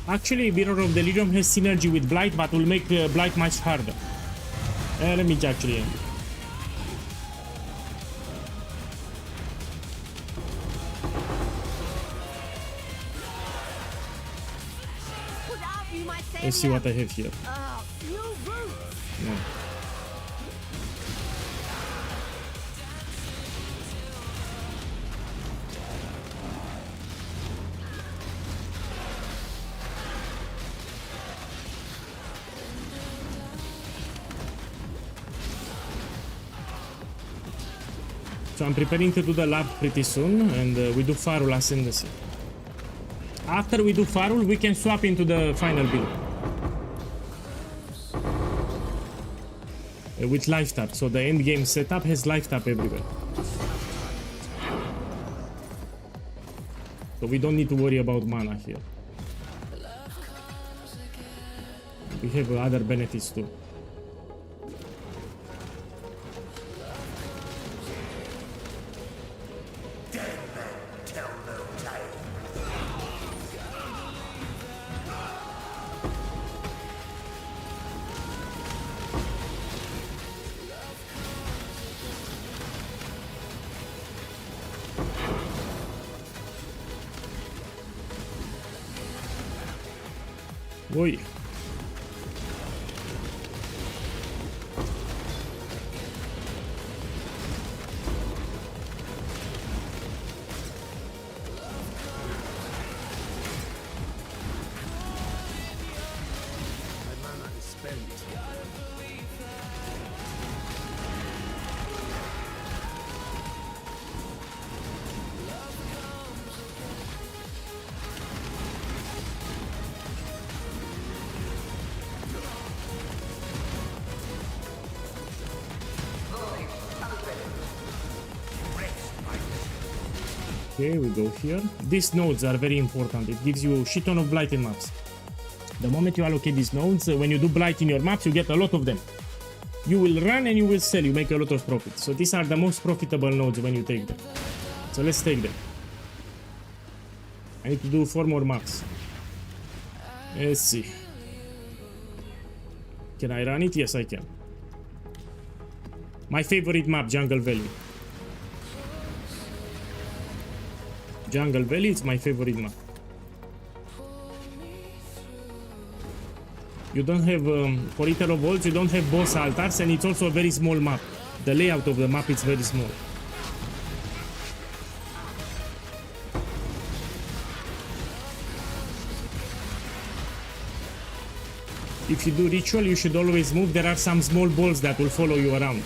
Actually, Mirror of the Legion has synergy with Blight, but will make Blight much harder. Let me actually end. Put out you mycelium. Let's see what I have here. New roots. No. So I'm preparing to do the lab pretty soon, and we do Farul Ascendancy. After we do Farul, we can swap into the final build. With life tap, so the end game setup has life tap everywhere. So we don't need to worry about mana here. We have other benefits too. Oi. My mana is spent. Okay, we go here. These nodes are very important. It gives you a shit ton of blight in maps. The moment you allocate these nodes, when you do blight in your maps, you get a lot of them. You will run and you will sell, you make a lot of profit. So these are the most profitable nodes when you take them. So let's take them. I need to do 4 more maps. Let's see. Can I run it? Yes, I can. My favorite map, Jungle Valley. Jungle Valley is my favorite map. You don't have, for Eternal Vaults, you don't have boss altars, and it's also a very small map. The layout of the map is very small. If you do ritual, you should always move. There are some small balls that will follow you around.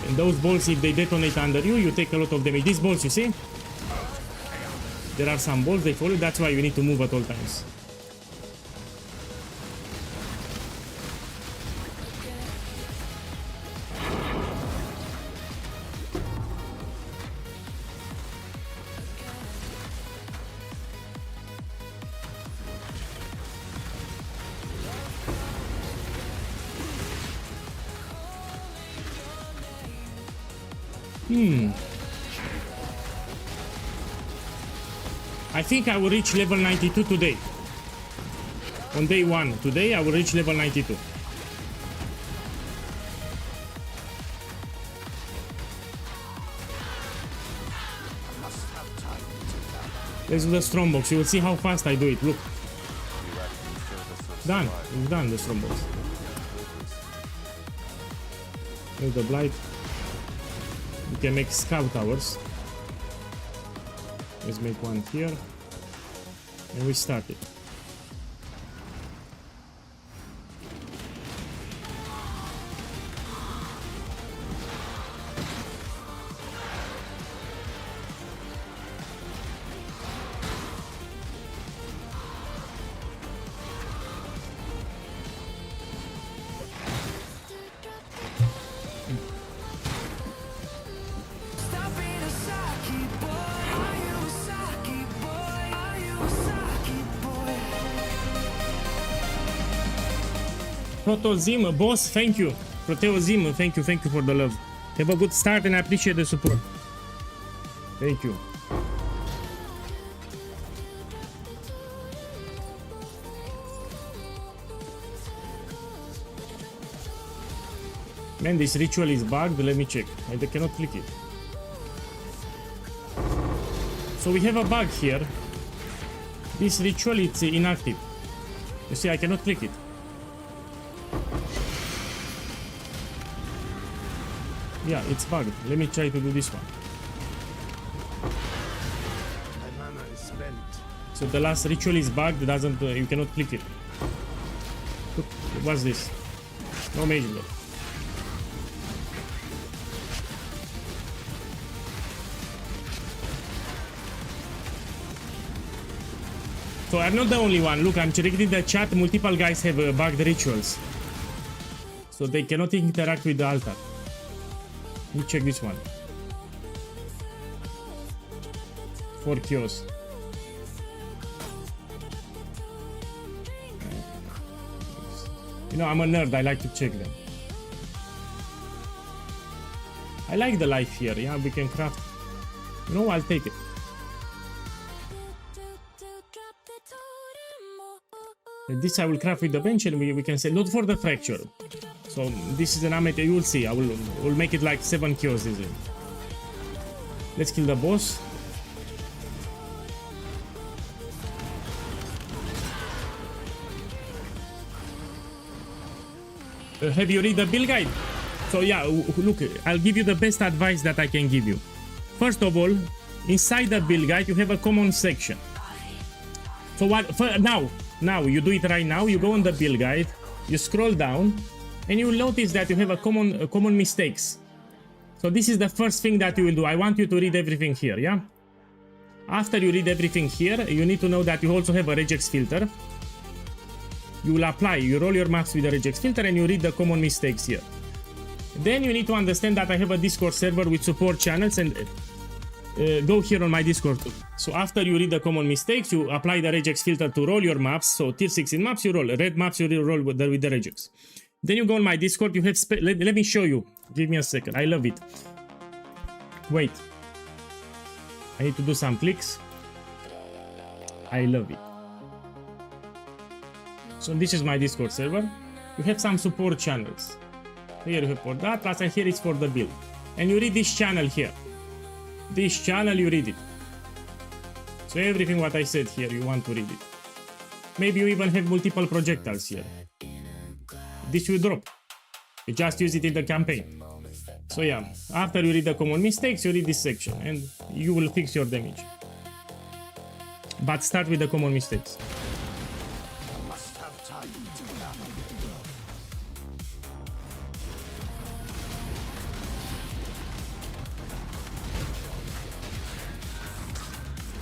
And those balls, if they detonate under you, you take a lot of damage. These balls, you see? There are some balls, they follow. That's why you need to move at all times. I think I will reach level 92 today. On day 1 today, I will reach level 92. Let's do the strong box. You will see how fast I do it. Look. Done. It's done, the strong box. Here's the blight. We can make scout towers. Let's make one here. And we start it. Protozim, boss, thank you. Proteozim, thank you for the love. Have a good start and I appreciate the support. Thank you. Man, this ritual is bugged. Let me check. I cannot click it. So we have a bug here. This ritual is inactive. You see, I cannot click it. Yeah, it's bugged. Let me try to do this one. My mana is spent. So the last ritual is bugged. Doesn't you cannot click it. Look, what's this? No mage block. So I'm not the only one. Look, I'm checking the chat. Multiple guys have bugged rituals, so they cannot interact with the altar. Let me check this one. 4 kills. You know, I'm a nerd. I like to check them. I like the life here. Yeah, we can craft. You know, I'll take it. This I will craft with the bench and we can say not for the fracture. So this is an amateur, you will see. I will make it like 7 kills this way. Let's kill the boss. Have you read the build guide? So yeah, look, I'll give you the best advice that I can give you. First of all, inside the build guide you have a common section. So what now you do it right now. You go on the build guide, you scroll down, and you will notice that you have a common mistakes. So this is the first thing that you will do. I want you to read everything here, yeah? After you read everything here, you need to know that you also have a regex filter. You will apply, you roll your maps with the regex filter and you read the common mistakes here. Then you need to understand that I have a Discord server with support channels and go here on my Discord too. So after you read the common mistakes, you apply the regex filter to roll your maps. So tier 16 maps you roll, red maps you roll with the regex. Then you go on my Discord, you have let me show you. Give me a second, I love it. Wait. I need to do some clicks. I love it. So this is my Discord server. You have some support channels. Here you have for that, plus and here is for the build. And you read this channel here. This channel, you read it. So everything what I said here, you want to read it. Maybe you even have multiple projectiles here. This will drop. You just use it in the campaign. So yeah, after you read the common mistakes, you read this section and you will fix your damage. But start with the common mistakes. I must have time to gather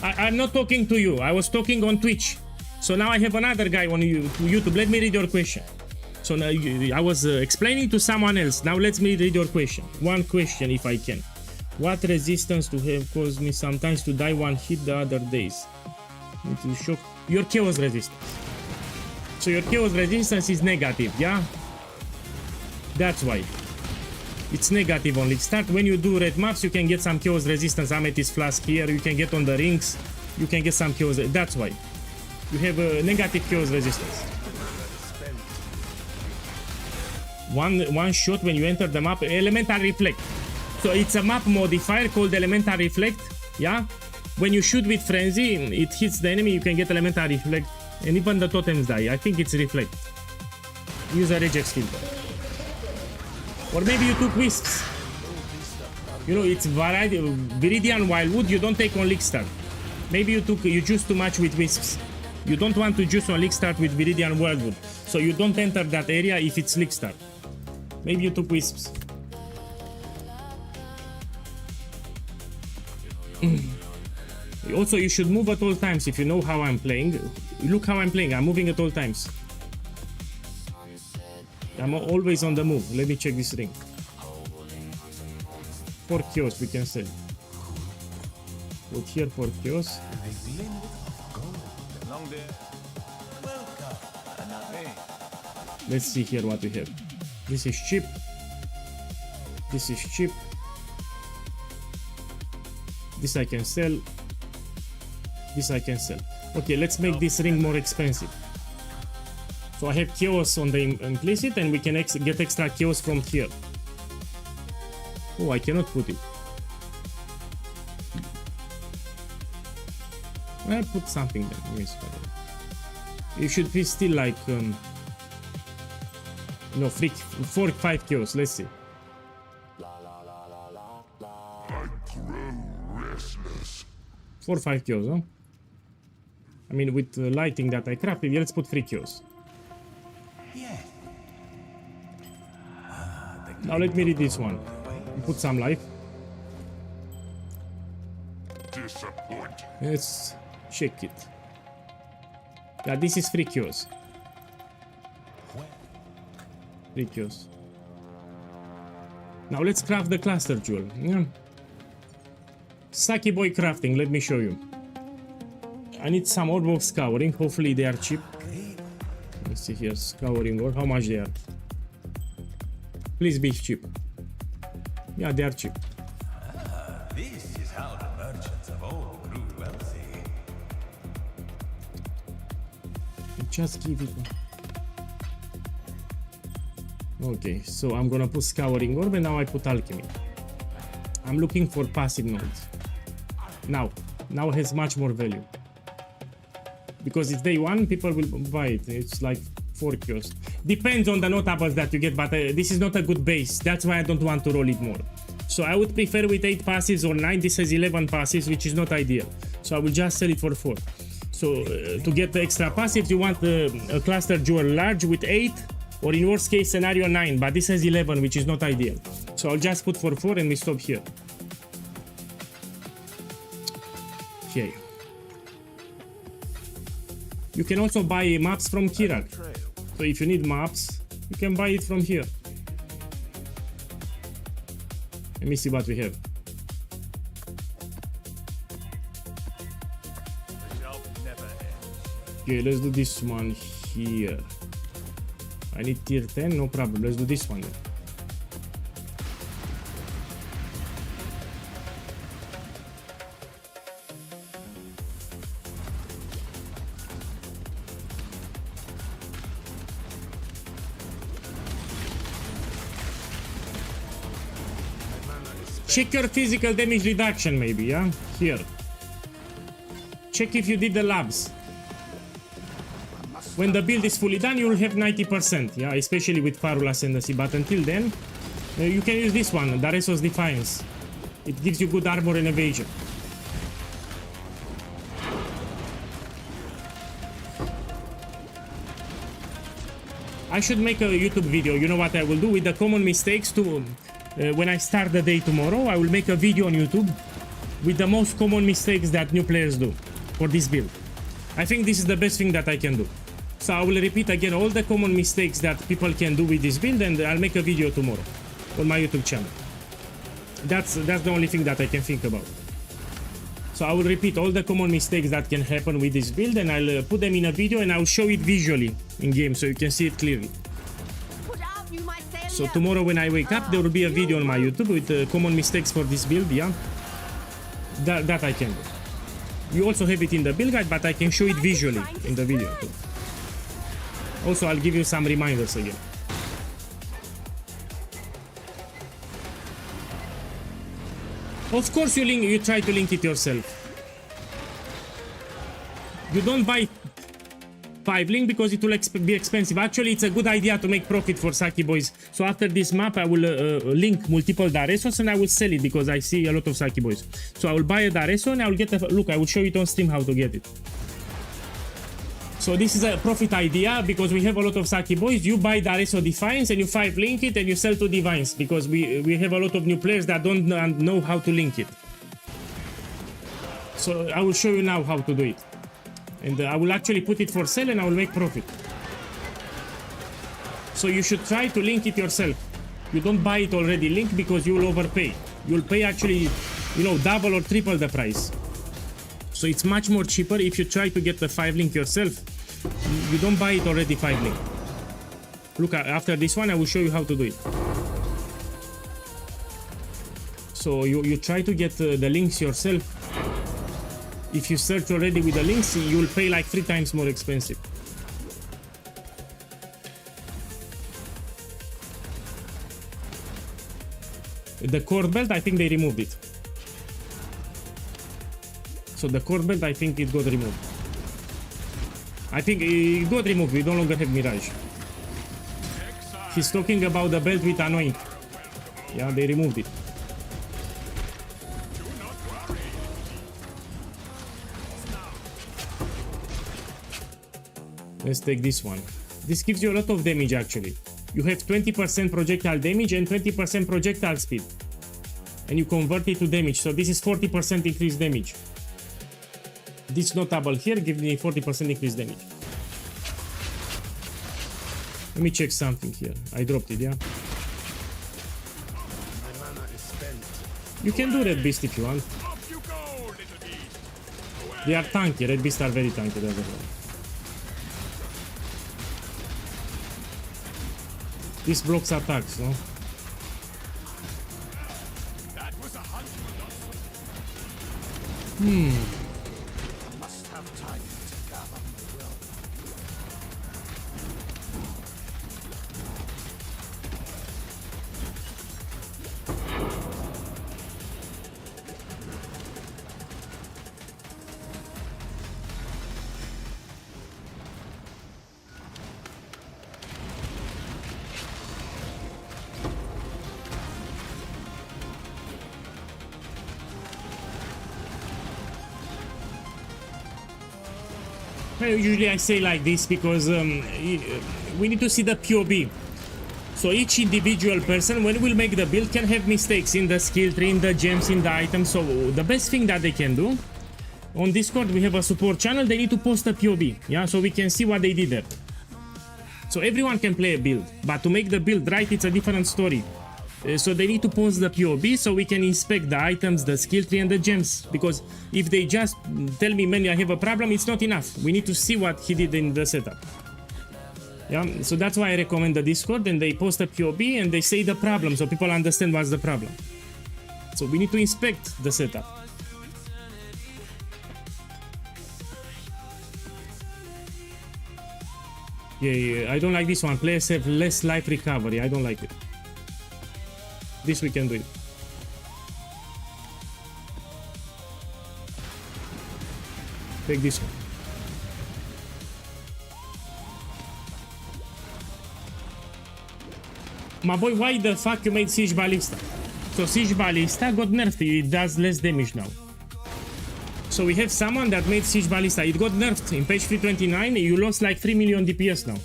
my will. I'm not talking to you. I was talking on Twitch. So now I have another guy on YouTube. Let me read your question. So now I was explaining to someone else. Now let me read your question. One question if I can. What resistance to have caused me sometimes to die one hit the other days? It will shock. Your chaos resistance. So your chaos resistance is negative, yeah? That's why. It's negative only. Start when you do red maps, you can get some chaos resistance. Amethyst flask here, you can get on the rings, you can get some chaos. That's why. You have a negative chaos resistance. One shot when you enter the map, elemental reflect. So it's a map modifier called elemental reflect, yeah? When you shoot with frenzy, it hits the enemy, you can get elemental reflect, and even the totems die. I think it's reflect. Use a reject skill. Or maybe you took wisps. You know, it's variety. Viridian Wildwood, you don't take on Leak Start. Maybe you juice too much with wisps. You don't want to juice on Leak Start with Viridian Wildwood. So you don't enter that area if it's Leak Start. Maybe you took wisps. Also, you should move at all times. If you know how I'm playing, look how I'm playing. I'm moving at all times. I'm always on the move. Let me check this ring. 4 chaos we can sell. Put here 4 chaos. Let's see here what we have. This is cheap. This is cheap. This I can sell. This I can sell. Okay, let's make this ring more expensive. So I have chaos on the implicit and we can get extra chaos from here. Oh, I cannot put it. I'll put something there. It should be still like no, 4-5 chaos. Let's see. I grow restless. 4-5 chaos, huh? I mean, with the lighting that I crafted, let's put 3 chaos. Now let me read this one. Put some life. Disappointing. Let's check it. Yeah, this is 3 chaos. 3 chaos. Now let's craft the cluster jewel. Yeah. Saki boy crafting, let me show you. I need some orb of scouring, hopefully they are cheap. Let's see here, scouring orb, how much they are? Please be cheap. Yeah, they are cheap. This is how the merchants of old grew wealthy. Just give it. Okay, so I'm gonna put scouring orb and now I put alchemy. I'm looking for passive nodes. Now it has much more value. Because it's day 1, people will buy it. It's like 4 chaos. Depends on the notables that you get, but this is not a good base. That's why I don't want to roll it more. So I would prefer with 8 passives or 9. This has 11 passives, which is not ideal. So I will just sell it for 4. So to get the extra passives, you want a cluster jewel large with 8, or in worst case scenario 9. But this has 11, which is not ideal. So I'll just put for 4 and we stop here. Okay. You can also buy maps from Kirak. So if you need maps, you can buy it from here. Let me see what we have. Okay, let's do this one here. I need tier 10, no problem. Let's do this one then. check your physical damage reduction maybe, yeah? Here. Check if you did the labs. When the build is fully done, you will have 90%, yeah? Especially with Farul Ascendancy, but until then, you can use this one, Dareso's Defiance. It gives you good armor and evasion. I should make a YouTube video. You know what I will do with the common mistakes to when I start the day tomorrow. I will make a video on YouTube with the most common mistakes that new players do for this build. I think this is the best thing that I can do. So I will repeat again all the common mistakes that people can do with this build, and I'll make a video tomorrow on my YouTube channel. That's the only thing that I can think about. So I will repeat all the common mistakes that can happen with this build, and I'll put them in a video, and I'll show it visually in game so you can see it clearly. Put out you mycelium. So tomorrow when I wake up, there will be a video on my YouTube with common mistakes for this build, yeah? That I can do. You also have it in the build guide, but I can show it visually in the video too. Also, I'll give you some reminders again. Of course you try to link it yourself. You don't buy 5 link because it will be expensive. Actually, it's a good idea to make profit for Saki boys. So after this map, I will link multiple Daresos and I will sell it because I see a lot of Saki boys. So I will buy a Dareso and I will get a look. I will show it on stream how to get it. So this is a profit idea because we have a lot of Saki boys. You buy Dareso Defiance and you 5 link it and you sell to Divines because we have a lot of new players that don't know how to link it. So I will show you now how to do it. And I will actually put it for sale and I will make profit. So you should try to link it yourself. You don't buy it already linked because you will overpay. You'll pay actually, you know, double or triple the price. So it's much more cheaper if you try to get the 5 link yourself. You don't buy it already 5 link. Look, after this one I will show you how to do it. So you try to get the links yourself. If you search already with the links, you will pay like 3 times more expensive. The cord belt, I think they removed it. So the cord belt, I think it got removed. I think it got removed. We no longer have Mirage. He's talking about the belt with Anoint. Yeah, they removed it. Let's take this one. This gives you a lot of damage actually. You have 20% projectile damage and 20% projectile speed. And you convert it to damage. So this is 40% increased damage. This notable here gives me 40% increased damage. Let me check something here. I dropped it, yeah? You can do Red Beast if you want. They are tanky. Red Beasts are very tanky. This blocks attacks, no? Must have time to gather my will. Usually I say like this because we need to see the POB. So each individual person, when we make the build, can have mistakes in the skill tree, in the gems, in the items. So the best thing that they can do, on Discord we have a support channel, they need to post a POB, yeah, so we can see what they did there. So everyone can play a build, but to make the build right, it's a different story. So they need to post the POB so we can inspect the items, the skill tree and the gems. Because if they just tell me, man, I have a problem, it's not enough. We need to see what he did in the setup. Yeah, so that's why I recommend the Discord, and they post a POB and they say the problem so people understand what's the problem. So we need to inspect the setup. Yeah, I don't like this one. Players have less life recovery. I don't like it. This we can do it. Take this one. My boy, why the fuck you made Siege Ballista? So Siege Ballista got nerfed, it does less damage now. So we have someone that made Siege Ballista, it got nerfed. In page 329, you lost like 3 million DPS now.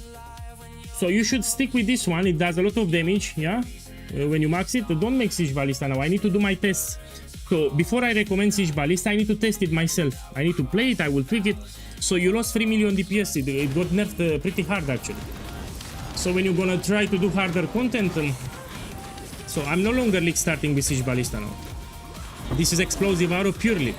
So you should stick with this one, it does a lot of damage, yeah? When you max it, don't make Siege Ballista now, I need to do my tests. So before I recommend Siege Ballista, I need to test it myself. I need to play it, I will tweak it. So you lost 3 million DPS, it got nerfed pretty hard actually. So when you're gonna try to do harder content, so I'm no longer league starting with Siege Ballista now. This is explosive arrow purely.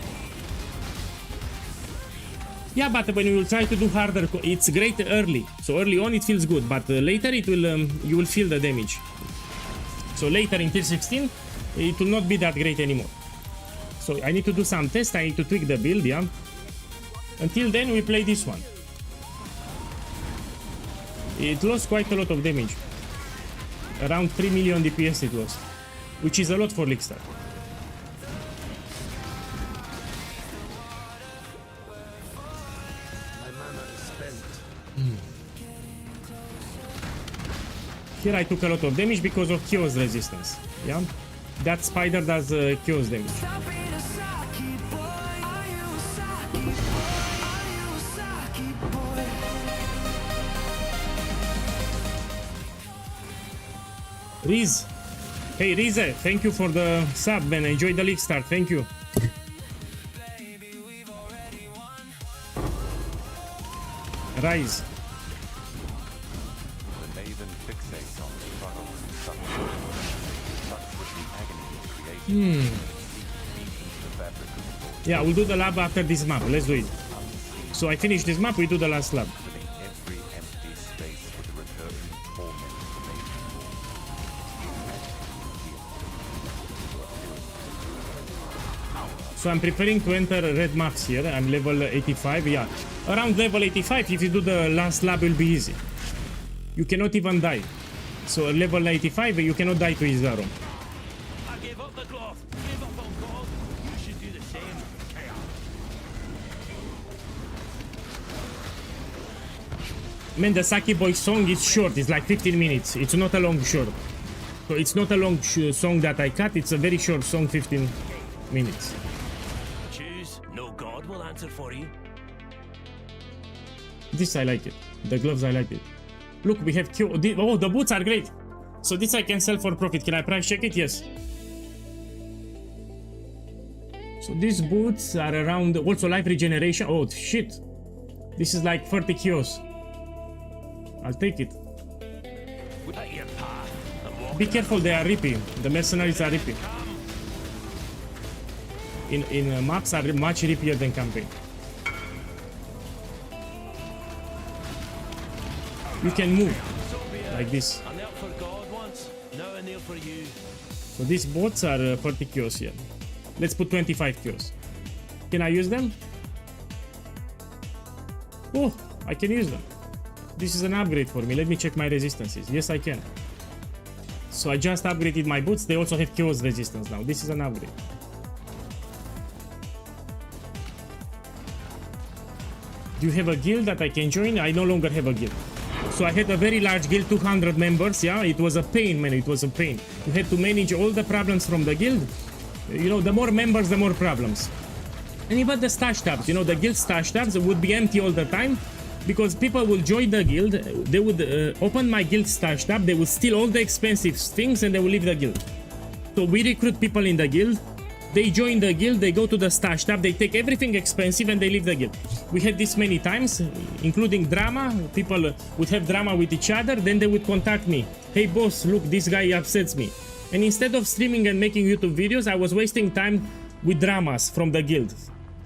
Yeah, but when you will try to do harder, it's great early. So early on it feels good, but later it will you will feel the damage. So later in tier 16, it will not be that great anymore. So I need to do some tests, I need to tweak the build, yeah. Until then we play this one. It lost quite a lot of damage. Around 3 million DPS it lost, which is a lot for League Start. My mana is spent. Here I took a lot of damage because of Chaos resistance. Yeah, that spider does Chaos damage. Riz, hey Rize, thank you for the sub, man. Enjoy the League Start, thank you. Rise. The maiden fixates on the struggle and suffering. Such was the agony it created. Deep into the fabric of the world, Yeah, we'll do the lab after this map. Let's do it. So I finish this map, we do the last lab. filling every empty space with the recurring torment of the maiden So I'm preparing to enter red maps here. I'm level 85, yeah. Around level 85, if you do the last lab, it will be easy. You cannot even die. So level 85, you cannot die to his arrow. I gave up the cloth. Gave up on God. You should do the same. Man, the Saki Boy song is short. It's like 15 minutes. It's not a long short. So it's not a long song that I cut. It's a very short song, 15 minutes. Choose. No God will answer for you. This I like it. The gloves I like it. Look, we have Q. Oh, the boots are great. So this I can sell for profit. Can I price check it? Yes. So these boots are around also life regeneration. Oh shit. This is like 30 kios. I'll take it. At your path. And walk Be careful, they are ripping. The mercenaries are ripping. In maps are much rippier than campaign. You can move like this. I knelt for God once. Now I kneel for you. So these bots are 40 kios here. Let's put 25 kios. Can I use them? Oh, I can use them. This is an upgrade for me. Let me check my resistances. Yes, I can. So I just upgraded my boots. They also have chaos resistance now. This is an upgrade. Do you have a guild that I can join? I no longer have a guild. So I had a very large guild, 200 members. Yeah, it was a pain, man. It was a pain. You had to manage all the problems from the guild. You know, the more members, the more problems. And even the stash tabs, you know, the guild stash tabs would be empty all the time because people will join the guild. They would open my guild stash tab. They would steal all the expensive things and they will leave the guild. So we recruit people in the guild. They join the guild, they go to the stash tab, they take everything expensive and they leave the guild. We had this many times, including drama. People would have drama with each other, then they would contact me. Hey boss, look, this guy upsets me. And instead of streaming and making YouTube videos, I was wasting time with dramas from the guild.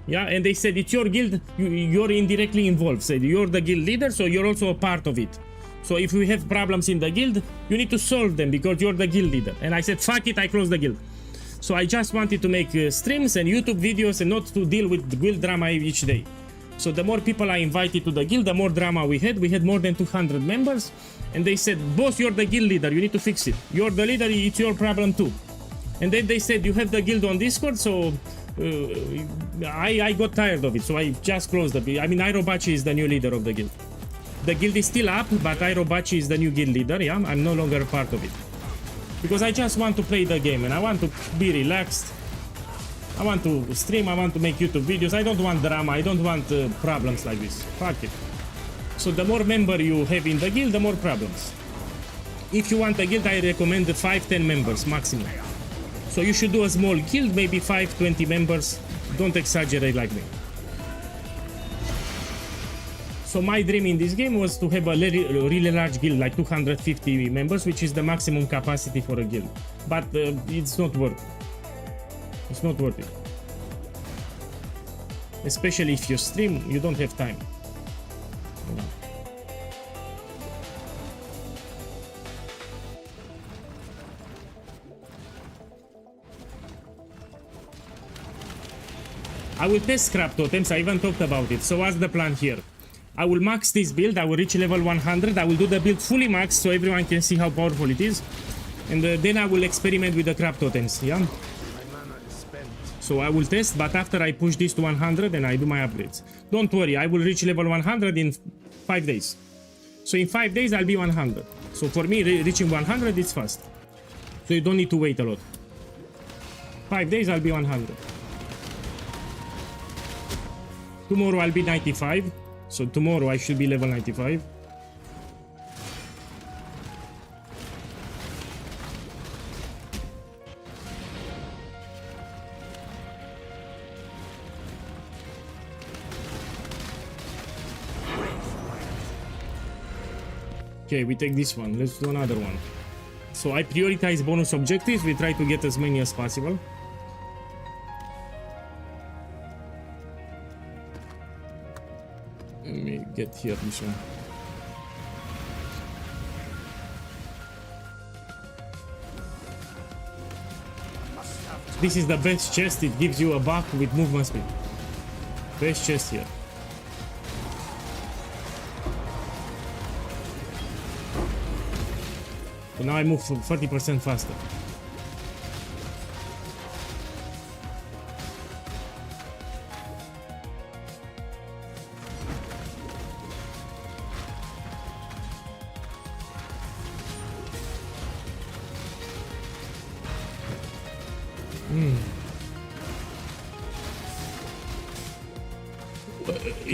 Yeah, and they said, it's your guild, you're indirectly involved. Said, you're the guild leader, so you're also a part of it. So if we have problems in the guild, you need to solve them because you're the guild leader. And I said, fuck it, I closed the guild. So I just wanted to make streams and YouTube videos and not to deal with the guild drama each day. So the more people I invited to the guild, the more drama we had. We had more than 200 members. And they said, boss, you're the guild leader, you need to fix it. You're the leader, it's your problem too. And then they said, you have the guild on Discord, so I got tired of it, so I just closed the guild. I mean, Irobachi is the new leader of the guild. The guild is still up, but Irobachi is the new guild leader, yeah? I'm no longer a part of it. Because I just want to play the game, and I want to be relaxed. I want to stream, I want to make YouTube videos. I don't want drama, I don't want problems like this. Fuck it. So the more member you have in the guild, the more problems. If you want a guild, I recommend 5-10 members maximum. So you should do a small guild, maybe 5-20 members. Don't exaggerate like me. So my dream in this game was to have a really large guild, like 250 members, which is the maximum capacity for a guild. But it's not worth it. It's not worth it. Especially if you stream, you don't have time. No. I will test scrap totems, I even talked about it. So what's the plan here? I will max this build, I will reach level 100, I will do the build fully maxed so everyone can see how powerful it is. And then I will experiment with the crab totems, yeah? So I will test, but after I push this to 100 and I do my upgrades. Don't worry, I will reach level 100 in 5 days. So in 5 days I'll be 100. So for me, reaching 100 is fast. So you don't need to wait a lot. 5 days I'll be 100. Tomorrow I'll be 95. So tomorrow I should be level 95. Okay, we take this one. Let's do another one. So I prioritize bonus objectives. We try to get as many as possible. Let me get here this one. This is the best chest. It gives you a buff with movement speed. Best chest here. So now I move 40% faster.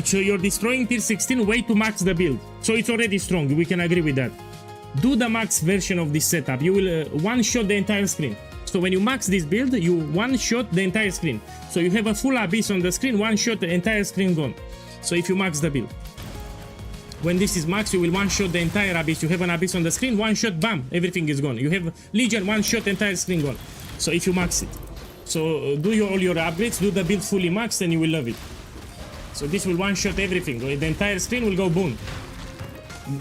So you're destroying tier 16 way to max the build. So it's already strong, we can agree with that. Do the max version of this setup. You will one-shot the entire screen. So when you max this build, you one-shot the entire screen. So you have a full abyss on the screen, one-shot the entire screen gone. So if you max the build. When this is max, you will one-shot the entire abyss. You have an abyss on the screen, one-shot, bam, everything is gone. You have Legion, one-shot, entire screen gone. So if you max it. So do all your upgrades, do the build fully maxed and you will love it. So this will one-shot everything. The entire screen will go boom.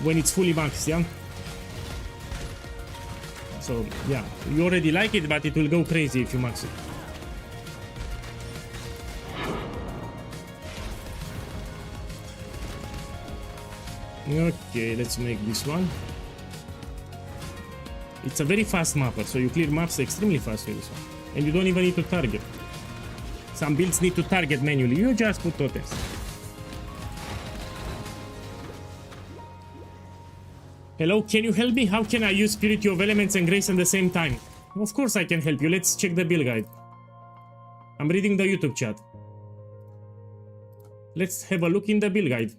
When it's fully maxed, yeah? So, yeah, you already like it, but it will go crazy if you max it. Okay, let's make this one. It's a very fast mapper, so you clear maps extremely fast with this one. And you don't even need to target. Some builds need to target manually. You just put totems. Hello, can you help me? How can I use Purity of Elements and Grace at the same time? Of course I can help you. Let's check the build guide. I'm reading the YouTube chat. Let's have a look in the build guide.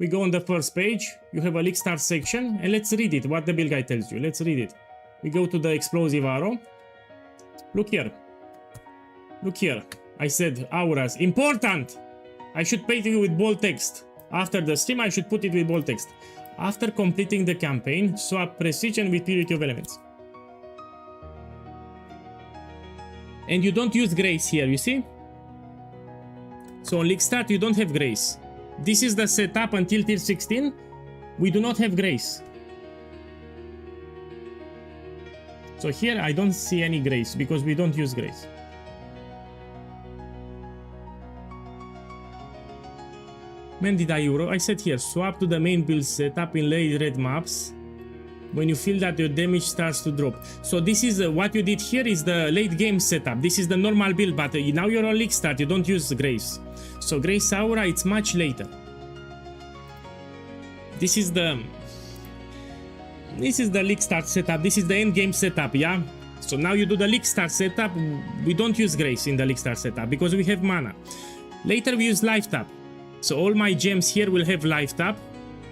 We go on the first page. You have a leak start section. And let's read it, what the build guide tells you. Let's read it. We go to the explosive arrow. Look here. Look here. I said auras. Important! I should paint it with bold text. After the stream, I should put it with bold text. After completing the campaign, swap Precision with Purity of Elements. And you don't use Grace here, you see? So on League Start, you don't have Grace. This is the setup until tier 16. We do not have Grace. So here, I don't see any Grace, because we don't use Grace. Man, did I said here, swap to the main build setup in late red maps. when you feel that your damage starts to drop. So this is what you did here is the late game setup. This is the normal build, but now you're on League Start, you don't use Grace. So Grace Aura, it's much later. This is the League Start setup. This is the end game setup, yeah? So now you do the League Start setup. We don't use Grace in the League Start setup because we have mana. Later we use Life Tap. So all my gems here will have Life Tap,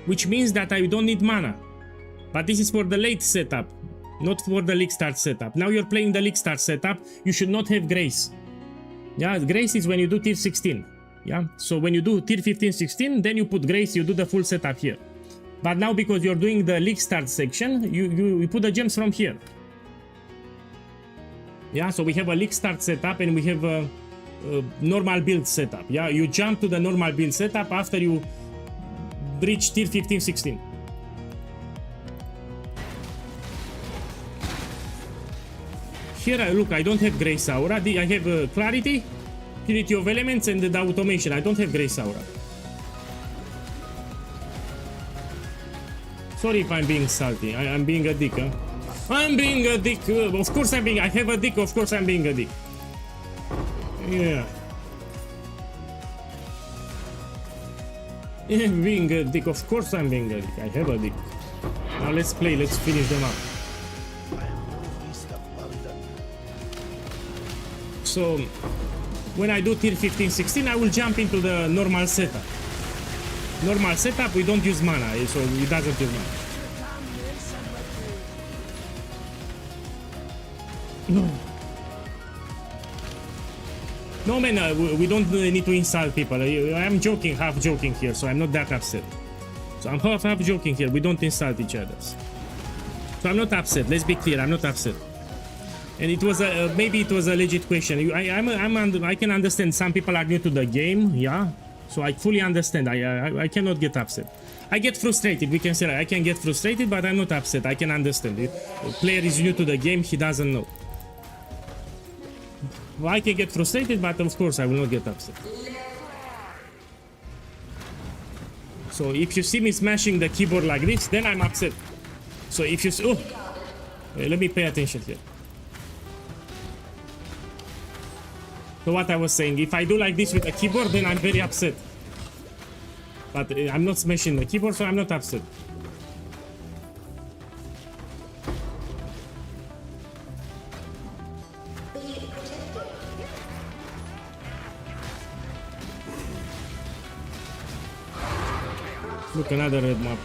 which means that I don't need mana. But this is for the late setup, not for the League Start setup. Now you're playing the League Start setup, you should not have Grace. Yeah, Grace is when you do tier 16. Yeah, so when you do tier 15, 16, then you put Grace, you do the full setup here. But now because you're doing the League Start section, you put the gems from here. Yeah, so we have a League Start setup and we have a normal build setup. Yeah, you jump to the normal build setup after you reach tier 15, 16. Here, look, I don't have Grace Aura. I have Clarity, Purity of Elements, and the Automation. I don't have Grace Aura. Sorry if I'm being salty. I'm being a dick, huh? I'm being a dick. Of course I'm being... I have a dick. Of course I'm being a dick. Yeah. Being a dick. Of course I'm being a dick. I have a dick. Now let's play. Let's finish them up. So when I do tier 15, 16, I will jump into the normal setup. Normal setup, we don't use mana, so it doesn't use mana. No. No man, we don't need to insult people. I'm joking, half joking here, so I'm not that upset. So I'm half joking here, we don't insult each other. So I'm not upset, let's be clear, I'm not upset. And it was a, maybe it was a legit question. I can understand some people are new to the game, yeah. So I fully understand. I cannot get upset. I get frustrated. We can say I can get frustrated, but I'm not upset. I can understand it. The player is new to the game. He doesn't know. Well, I can get frustrated, but of course I will not get upset. So if you see me smashing the keyboard like this, then I'm upset. So if you see, oh, let me pay attention here. So what I was saying, if I do like this with a keyboard, then I'm very upset. But I'm not smashing the keyboard, so I'm not upset. Look, another red map.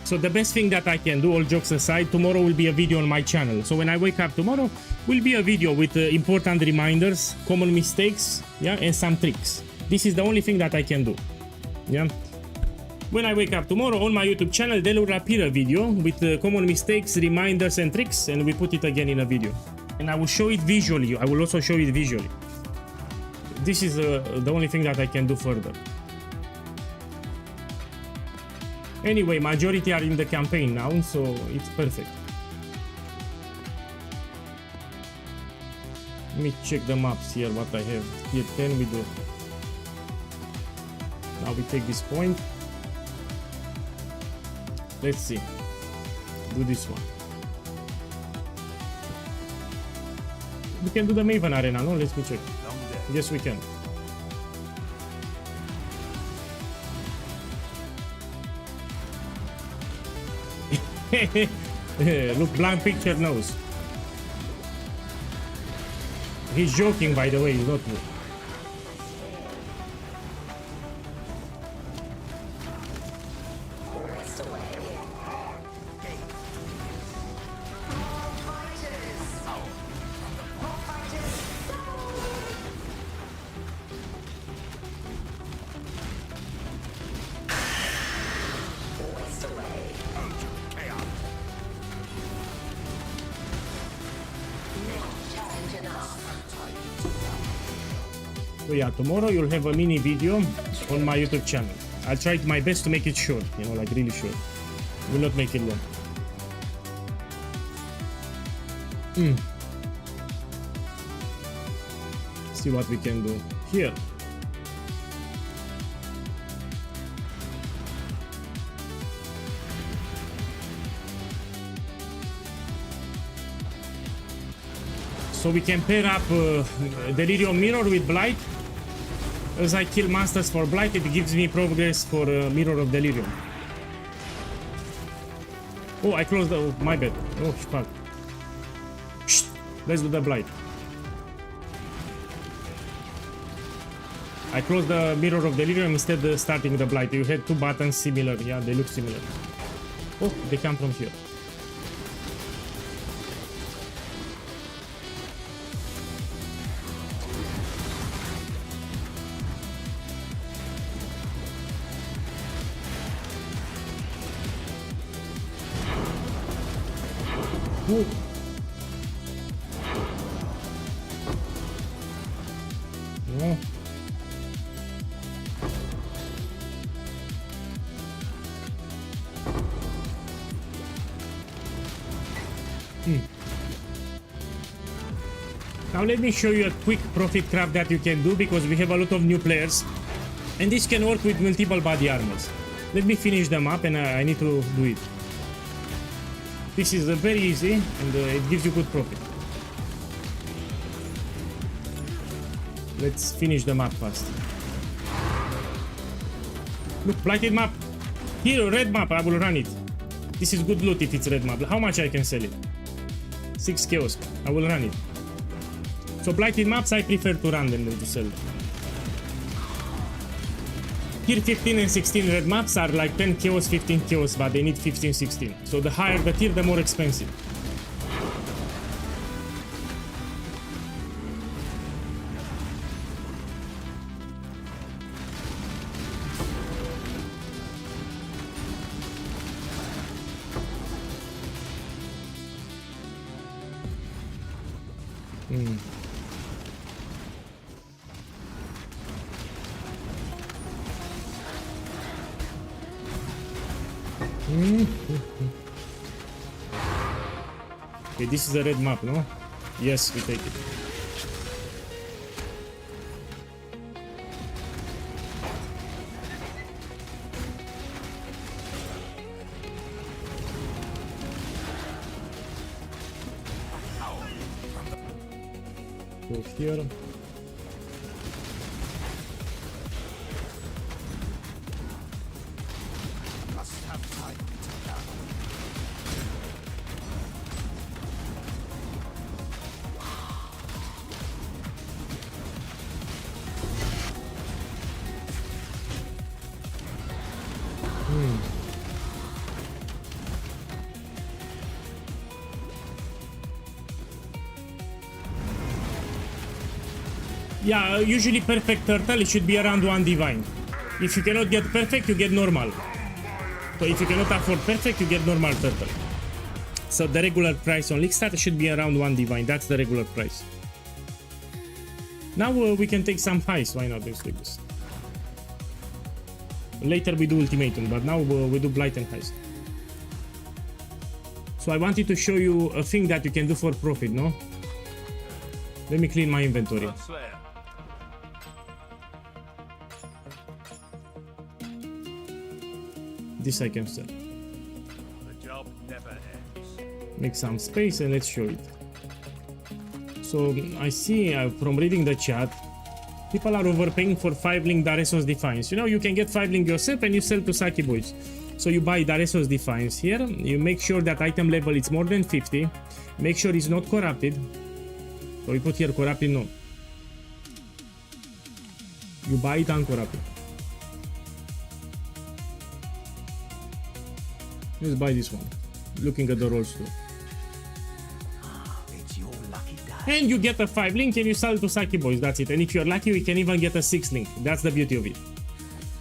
So the best thing that I can do, all jokes aside, tomorrow will be a video on my channel. So when I wake up tomorrow, will be a video with important reminders, common mistakes, yeah, and some tricks. This is the only thing that I can do, yeah. When I wake up tomorrow on my YouTube channel, there will appear a video with common mistakes, reminders, and tricks, and we put it again in a video. And I will show it visually. I will also show it visually. This is the only thing that I can do further. Anyway, majority are in the campaign now, so it's perfect. Let me check the maps here, what I have. Here 10 we do. Now we take this point. Let's see. Do this one. We can do the Maven Arena, no? Let's go check. Yes, we can. Look, blank picture knows. He's joking, by the way, he's not me. So yeah, tomorrow you'll have a mini video on my YouTube channel. I'll try my best to make it short, you know, like really short. Will not make it long. See what we can do here. So we can pair up Delirium Mirror with Blight. As I kill monsters for Blight, it gives me progress for Mirror of Delirium. Oh, I closed the... Oh, my bad. Oh, fuck. Shh. Let's do the Blight. I closed the Mirror of Delirium instead of starting the Blight. You had two buttons similar. Yeah, they look similar. Oh, they come from here. Ooh. Yeah. Now let me show you a quick profit craft that you can do, because we have a lot of new players and this can work with multiple body armors. Let me finish them up and I need to do it. This is very easy and it gives you good profit. Let's finish the map fast. Look, blighted map. Here, red map, I will run it. This is good loot if it's red map. How much I can sell it? 6 chaos. I will run it. So blighted maps I prefer to run them than to sell. Here 15 and 16 red maps are like 10 chaos, 15 chaos, but they need 15, 16. So the higher the tier, the more expensive. Okay, this is a red map, no? Yes, we take it. Go here. Must have time to gather. Yeah, usually perfect turtle, it should be around 1 divine. If you cannot get perfect, you get normal. So if you cannot afford perfect, you get normal turtle. So the regular price on Lickstat should be around 1 divine. That's the regular price. Now we can take some highs. Why not? Let's do this. Later we do ultimatum, but now we do blight and heist. So I wanted to show you a thing that you can do for profit, no? Let me clean my inventory. This I can sell. The job never ends. Make some space and let's show it. So I see from reading the chat, people are overpaying for 5-link Daresos Defiance. You know, you can get 5-link yourself and you sell to Saki Boys. So you buy Daresos Defiance here, you make sure that item level is more than 50, make sure it's not corrupted. So we put here corrupted, no. You buy it uncorrupted. Let's buy this one. Looking at the rolls too. It's your lucky day. And you get a 5-link and you sell to Saki Boys, that's it. And if you're lucky, we can even get a 6-link. That's the beauty of it.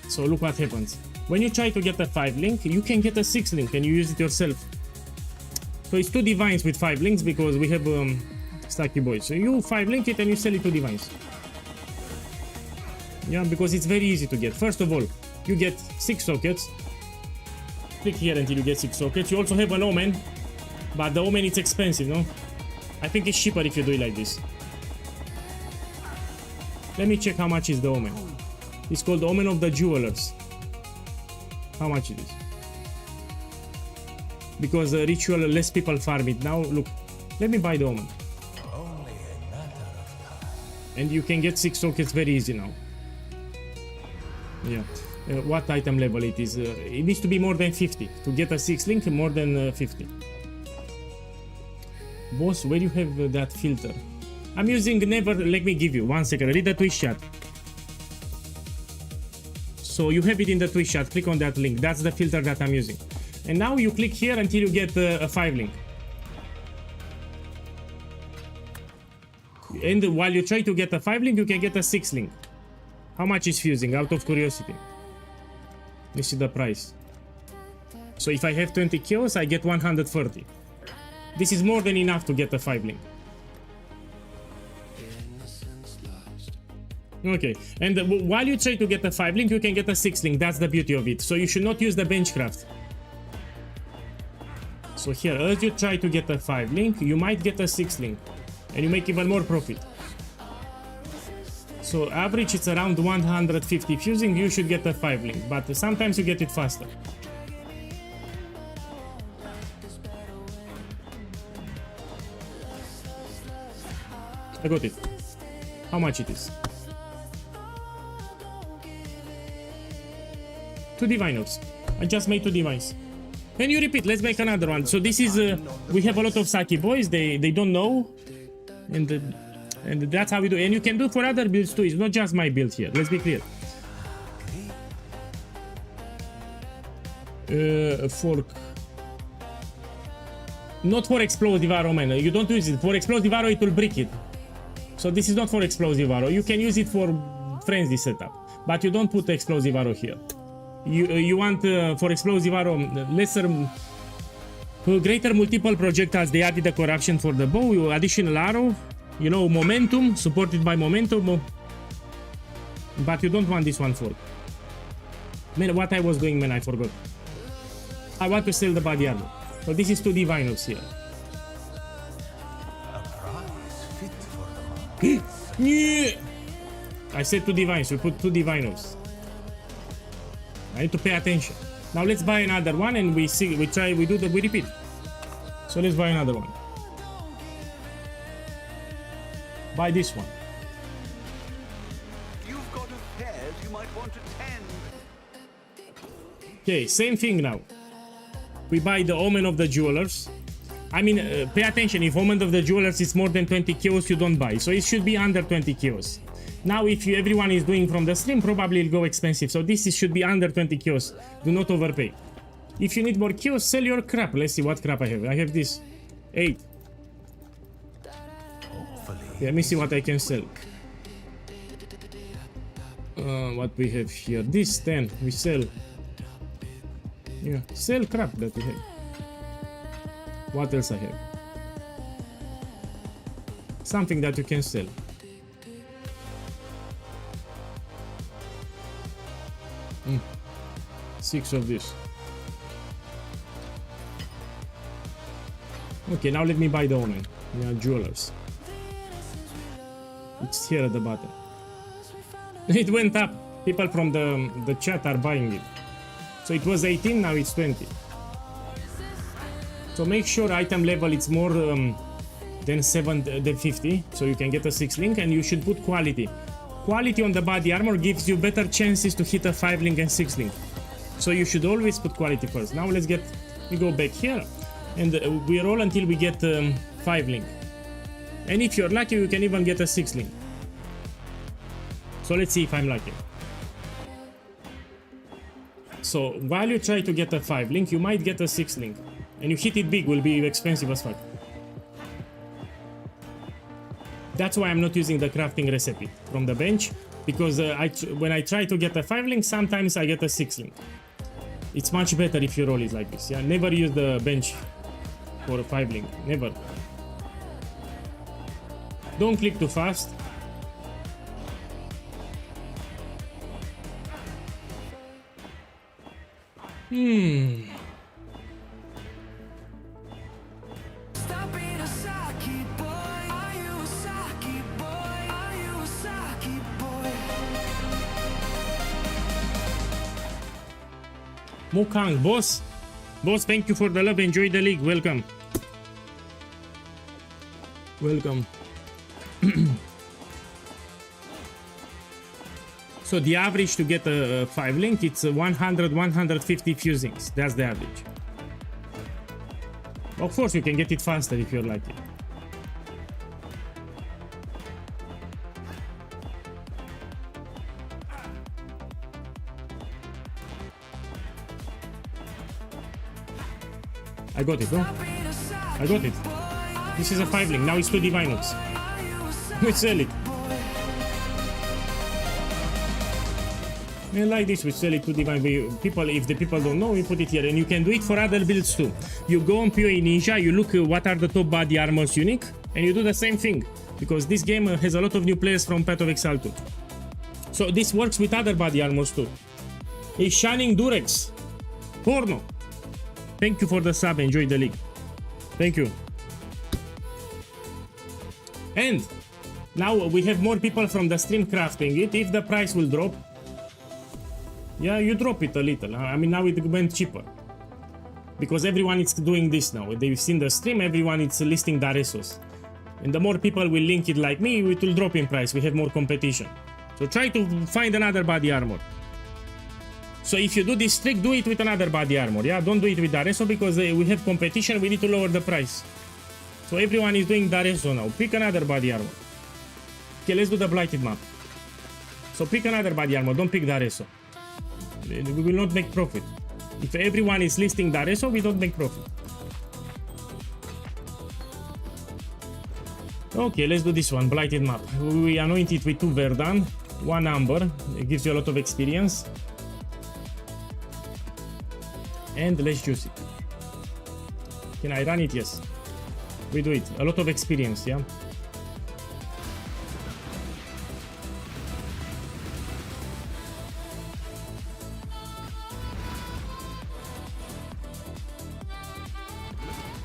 So look what happens. When you try to get a 5-link, you can get a 6-link and you use it yourself. So it's 2 divines with 5 links because we have Saki Boys. So you 5-link it and you sell it to divines. Yeah, because it's very easy to get. First of all, you get 6 sockets. Click here until you get 6 sockets. You also have an omen, but the omen is expensive, no? I think it's cheaper if you do it like this. Let me check how much is the omen. It's called Omen of the Jewelers. How much it is? Because the ritual, less people farm it now. Look, let me buy the omen. Only a And you can get 6 sockets very easy now. Yeah. What item level it is? It needs to be more than 50. To get a 6 link, more than 50. Boss, where you have that filter? I'm using never, let me give you, 1 second, read the Twitch chat. So you have it in the Twitch chat, click on that link, that's the filter that I'm using. And now you click here until you get a 5 link. And while you try to get a 5 link, you can get a 6 link. How much is fusing, out of curiosity? This is the price. So if I have 20 kills, I get 130. This is more than enough to get a 5 link. Okay, and while you try to get a 5 link, you can get a 6 link. That's the beauty of it. So you should not use the benchcraft. So here, as you try to get a 5 link, you might get a 6 link. And you make even more profit. So average it's around 150 fusing, you should get a 5 link. But sometimes you get it faster. I got it. How much it is? 2 diviners. I just made 2 divines. Can you repeat? Let's make another one. So this is we have a lot of Saki boys. They don't know, and that's how we do. And you can do for other builds too. It's not just my build here. Let's be clear. Fork. Not for explosive arrow, man. You don't use it for explosive arrow. It will break it. So this is not for explosive arrow. You can use it for frenzy setup, but you don't put explosive arrow here. You want for explosive arrow lesser, greater multiple projectiles. They added the corruption for the bow, additional arrow, you know, momentum, supported by momentum. But you don't want this one for. Man, what I was doing, man, I forgot. I want to sell the body armor. So this is 2 diviners here. I said 2 divines. We put 2 diviners. I need to pay attention. Now let's buy another one and we see, we repeat. So let's buy another one. Buy this one. You've got a pair you might want to tend. Okay, same thing now. We buy the Omen of the Jewelers. I mean, pay attention, if Omen of the Jewelers is more than 20 kills, you don't buy. So it should be under 20 kills. Now, if everyone is doing from the stream, probably it'll go expensive. So this should be under 20 kills. Do not overpay. If you need more kills, sell your crap. Let's see what crap I have. I have this. 8. Let me see what I can sell. What we have here. This 10. We sell. Yeah, sell crap that we have. What else I have? Something that you can sell. Mm. 6 of this. Okay, now let me buy the Omen. Yeah, Jewelers. It's here at the bottom. It went up. People from the chat are buying it. So it was 18, now it's 20. So make sure item level it's more than 50, so you can get a 6 link, and you should put quality. Quality on the body armor gives you better chances to hit a 5 link and 6 link. So you should always put quality first. Now we go back here, and we roll until we get 5 link. And if you're lucky, you can even get a 6 link. So let's see if I'm lucky. So while you try to get a 5 link, you might get a 6 link. And you hit it big, will be expensive as fuck. That's why I'm not using the crafting recipe from the bench, because when I try to get a 5 link, sometimes I get a 6 link. It's much better if you roll it like this. Yeah, never use the bench for a 5 link. Never. Don't click too fast. Stop being a Saki boy. Are you a Saki boy? Are you a Saki boy? Mukang, boss. Boss, thank you for the love. Enjoy the league. Welcome. Welcome. So the average to get a 5 link, it's 100-150 fusings. That's the average. Of course, you can get it faster if you're lucky. I got it, no? I got it. This is a 5 link. Now it's 2 divine hooks. We sell it. And like this, we sell it to divine people. If the people don't know, we put it here. And you can do it for other builds too. You go on POE Ninja, you look what are the top body armors unique, and you do the same thing. Because this game has a lot of new players from Path of Exile too. So this works with other body armors too. It's Shining Durex. Porno. Thank you for the sub. Enjoy the league. Thank you. And now we have more people from the stream crafting it. If the price will drop, yeah, you drop it a little. I mean, now it went cheaper because everyone is doing this now. They've seen the stream. Everyone is listing Daresos, and the more people will link it like me, it will drop in price. We have more competition. So try to find another body armor. So if you do this trick, do it with another body armor. Yeah, don't do it with Dareso because we have competition. We need to lower the price. So everyone is doing Dareso now. Pick another body armor. Okay, let's do the blighted map. So pick another body armor. Don't pick Dareso. We will not make profit. If everyone is listing Dareso, we don't make profit. Okay, let's do this one. Blighted map. We anoint it with 2 Verdun, 1 Amber. It gives you a lot of experience. And let's juice it. Can I run it? Yes. We do it. A lot of experience, yeah?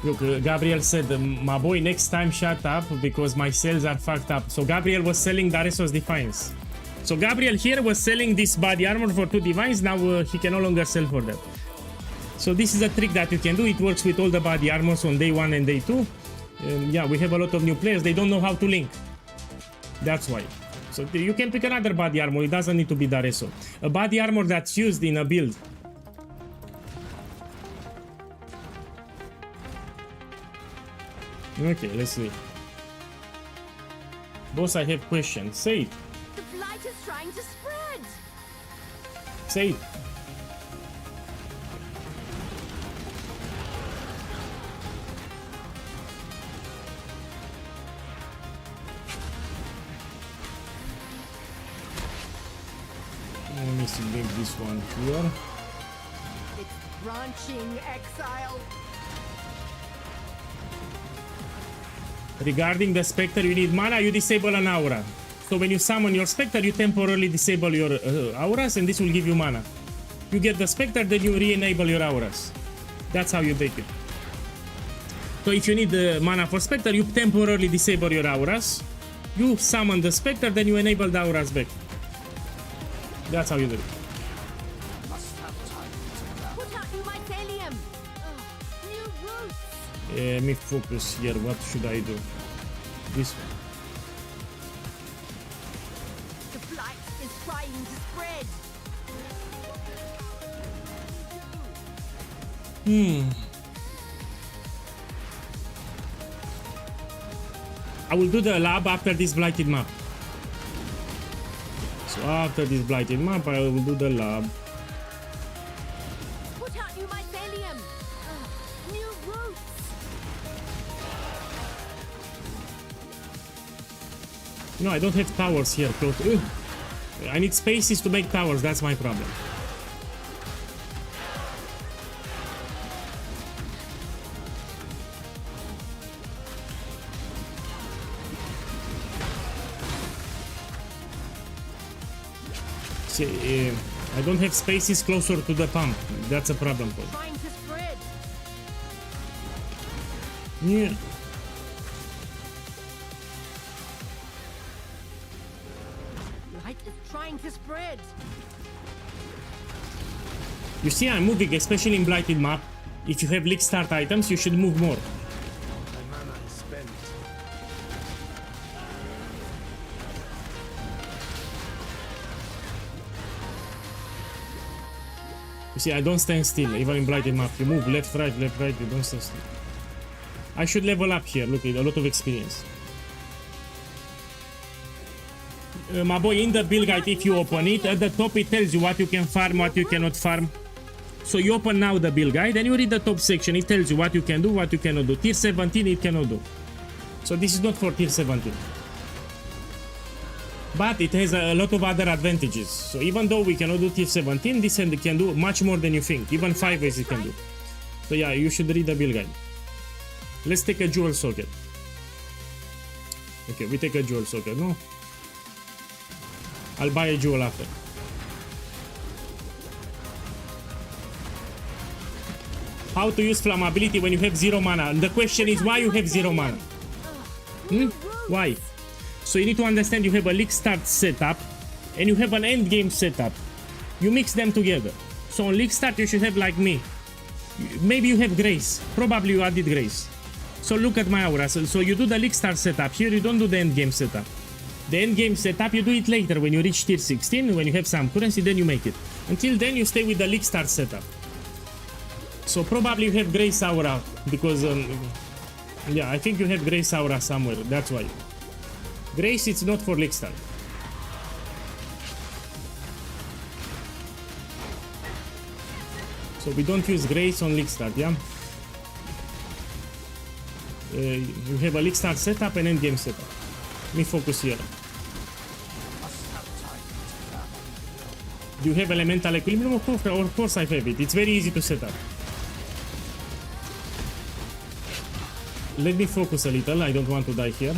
Look, Gabriel said, my boy, next time shut up because my sales are fucked up. So Gabriel was selling Daresos Defiance. So Gabriel here was selling this body armor for 2 divines. Now he can no longer sell for that. So this is a trick that you can do. It works with all the body armors on day 1 and day 2. Yeah, we have a lot of new players. They don't know how to link. That's why. So you can pick another body armor. It doesn't need to be Dareso. A body armor that's used in a build. Okay, let's see. Boss, I have questions. Say it. The blight is trying to spread. Say it. Let me select this one here. It's branching exile. Regarding the Spectre, you need mana, you disable an aura. So when you summon your Spectre, you temporarily disable your auras, and this will give you mana. You get the Spectre, then you re-enable your auras. That's how you take it. So if you need the mana for Spectre, you temporarily disable your auras. You summon the Spectre, then you enable the auras back. That's how you do it. Put out new mycelium. New roots. Let me focus here. What should I do? This one. The blight is trying to spread. I will do the lab after this blighted map. So after this blighted map, I will do the lab. Put out new mycelium. New roots. No, I don't have towers here. I need spaces to make towers. That's my problem. See, I don't have spaces closer to the pump. That's a problem for me. Trying to spread. Yeah. Blight is trying to spread. You see, I'm moving, especially in blighted map. If you have leak start items, you should move more. My mana is spent. You see, I don't stand still, even in blighted map. You move left, right, you don't stand still. I should level up here, look, a lot of experience. My boy, in the build guide, if you open it, at the top it tells you what you can farm, what you cannot farm. So you open now the build guide and you read the top section. It tells you what you can do, what you cannot do. Tier 17 it cannot do. So this is not for tier 17. But it has a lot of other advantages. So even though we cannot do tier 17, this end can do much more than you think. Even 5 ways it can do. So yeah, you should read the build guide. Let's take a jewel socket. Okay, we take a jewel socket, no? I'll buy a jewel after. How to use flammability when you have 0 mana? And the question is why you have 0 mana? Why? So you need to understand you have a league start setup and you have an end game setup. You mix them together. So on league start you should have like me. Maybe you have grace. Probably you added grace. So look at my aura. So you do the league start setup. Here you don't do the end game setup. The end game setup you do it later when you reach tier 16, when you have some currency, then you make it. Until then you stay with the league start setup. So probably you have grace aura because yeah, I think you have grace aura somewhere. That's why. Grace it's not for league start. So we don't use grace on league start, yeah? You have a league start setup and end game setup. Let me focus here. Do you have elemental equilibrium? Of course I have it. It's very easy to set up. Let me focus a little. I don't want to die here.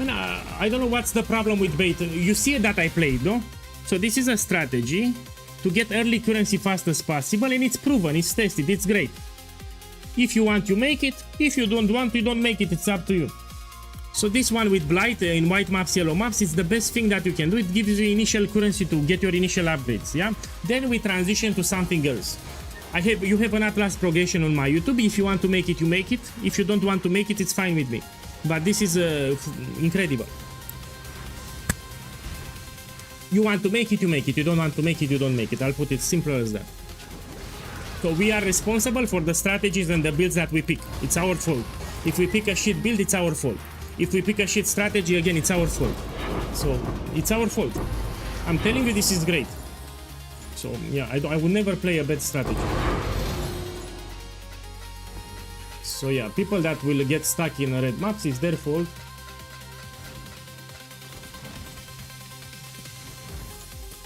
And, I don't know what's the problem with bait. You see that I played, no? So this is a strategy to get early currency fast as possible, and it's proven, it's tested, it's great. If you want, you make it. If you don't want, you don't make it. It's up to you. So this one with Blight in white maps, yellow maps, it's the best thing that you can do. It gives you initial currency to get your initial upgrades, yeah? Then we transition to something else. You have an Atlas progression on my YouTube. If you want to make it, you make it. If you don't want to make it, it's fine with me. But this is incredible. You want to make it, you make it. You don't want to make it, you don't make it. I'll put it simple as that. So we are responsible for the strategies and the builds that we pick. It's our fault. If we pick a shit build, it's our fault. If we pick a shit strategy, again, it's our fault. So it's our fault. I'm telling you, this is great. So yeah, I would never play a bad strategy. So yeah, people that will get stuck in red maps, it's their fault.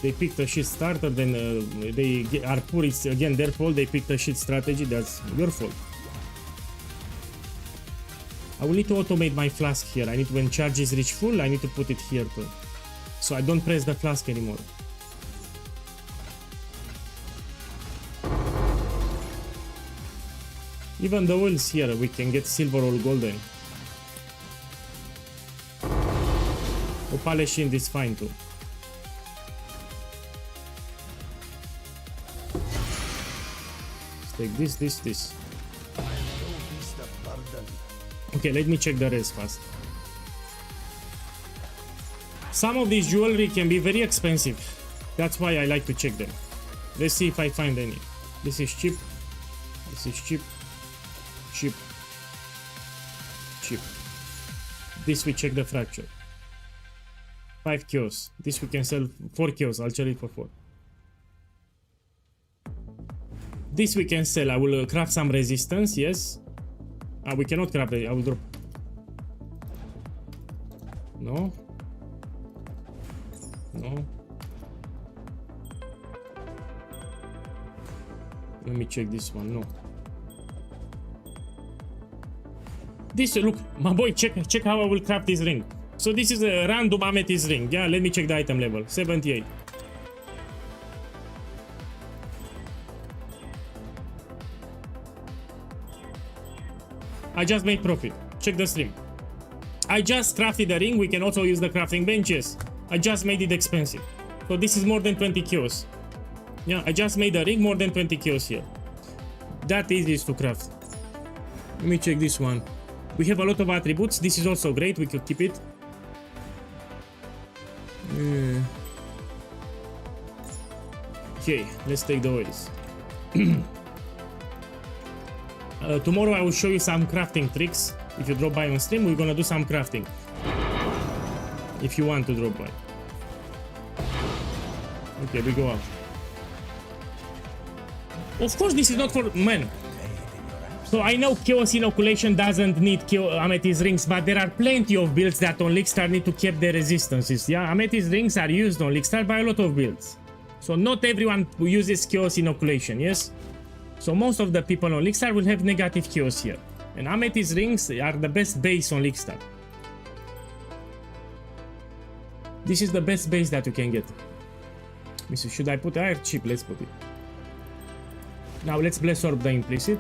They picked a shit starter, then they are poor, it's again their fault. They picked a shit strategy, that's your fault. I will need to automate my flask here. I need, when charges reach full, I need to put it here too. So I don't press the flask anymore. Even the wheels here, we can get silver or golden. Opale Shield is fine too. Let's take this. Okay, let me check the rest fast. Some of these jewelry can be very expensive. That's why I like to check them. Let's see if I find any. This is cheap. This is cheap. Cheap. Cheap. This we check the fracture. 5 kills. This we can sell 4 kills. I'll sell it for 4. This we can sell. I will craft some resistance, yes. We cannot craft it. I will drop. No. No. Let me check this one. No. This, look, my boy, check how I will craft this ring. So this is a random amethyst ring. Yeah, let me check the item level. 78. I just made profit. Check the stream. I just crafted the ring. We can also use the crafting benches. I just made it expensive. So this is more than 20 kills. Yeah, I just made the ring, more than 20 kills here. That easy is to craft. Let me check this one. We have a lot of attributes. This is also great. We could keep it. Okay, let's take the oils. Tomorrow I will show you some crafting tricks. If you drop by on stream, we're gonna do some crafting. If you want to drop by. Okay, we go out. Of course, this is not for men. So I know Chaos Inoculation doesn't need Amethyst Rings, but there are plenty of builds that on Leakstar need to keep their resistances. Yeah, Amethyst Rings are used on Leakstar by a lot of builds. So not everyone who uses Chaos Inoculation, yes? So most of the people on Leakstar will have negative Chaos here. And Amethyst Rings are the best base on Leakstar. This is the best base that you can get. Should I put air? Cheap, let's put it. Now let's Bless Orb the Implicit.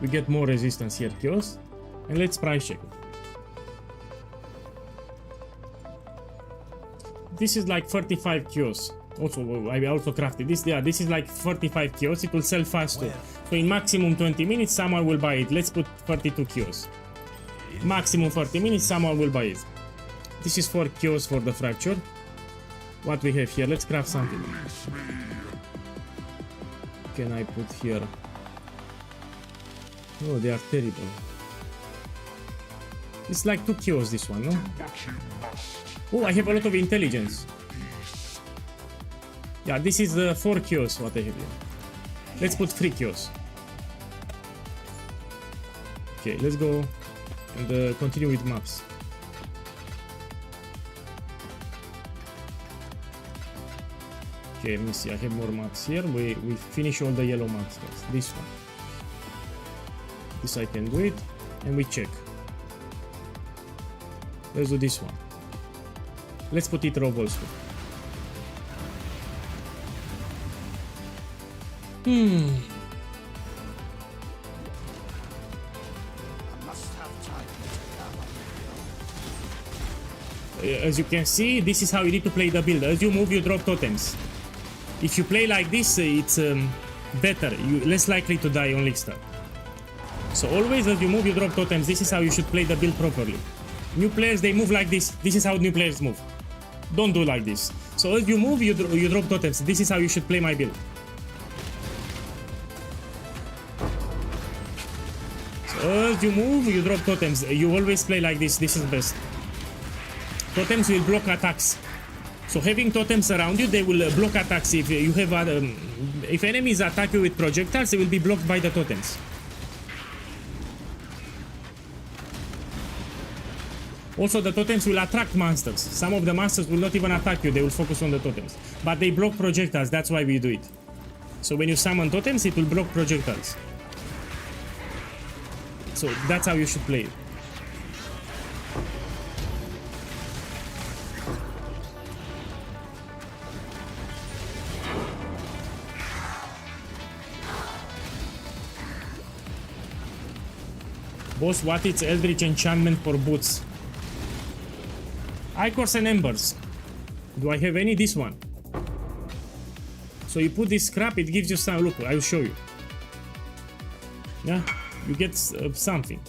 We get more resistance here, Chaos. And let's price check. This is like 35 Chaos. Also, I also crafted this. Yeah, this is like 45 Chaos. It will sell fast too. So in maximum 20 minutes, someone will buy it. Let's put 32 Chaos. Maximum 40 minutes, someone will buy it. This is 4 Chaos for the Fracture. What we have here? Let's craft something. Can I put here? Oh, they are terrible. It's like 2 Chaos, this one, no? Oh, I have a lot of intelligence. Yeah, this is 4 Chaos, what I have here. Let's put 3 Chaos. Okay, let's go and continue with maps. Okay, let me see, I have more maps here. We finish all the yellow maps first. This one. This I can do it. And we check. Let's do this one. Let's put it rob also. As you can see, this is how you need to play the build. As you move, you drop totems. If you play like this, it's better. You're less likely to die on Leakstar. So always as you move, you drop totems. This is how you should play the build properly. New players, they move like this. This is how new players move. Don't do like this. So as you move, you drop totems. This is how you should play my build. So as you move, you drop totems. You always play like this. This is best. Totems will block attacks. So having totems around you, they will block attacks. If you have if enemies attack you with projectiles, they will be blocked by the totems. Also, the totems will attract monsters. Some of the monsters will not even attack you, they will focus on the totems. But they block projectiles, that's why we do it. So when you summon totems, it will block projectiles. So that's how you should play it. Boss, what is Eldritch enchantment for boots? Ichors and Embers. Do I have any? This one. So you put this scrap, it gives you some. Look, I will show you. Yeah, you get something.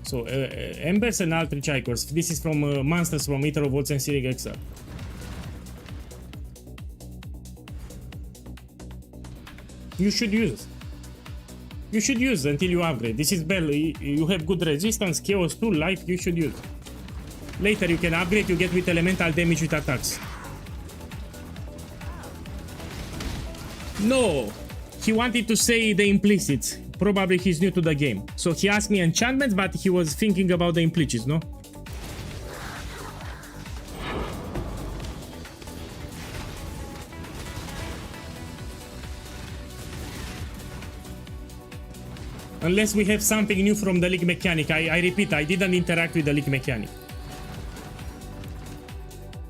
So Embers and Eldritch Ichors. This is from monsters from Ether of Volts and Searing Exile. You should use. You should use until you upgrade. This is barely. You have good resistance, chaos 2, life. You should use. Later you can upgrade, you get with elemental damage with attacks. No! He wanted to say the implicits. Probably he's new to the game. So he asked me enchantments, but he was thinking about the implicits, no? Unless we have something new from the league mechanic. I repeat, I didn't interact with the league mechanic.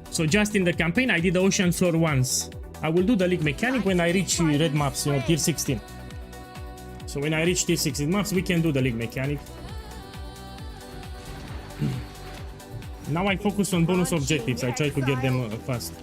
So just in the campaign, I did the ocean floor once. I will do the league mechanic when I reach red maps, you know, tier 16. So when I reach tier 16 maps, we can do the league mechanic. Now I focus on bonus objectives. I try to get them fast.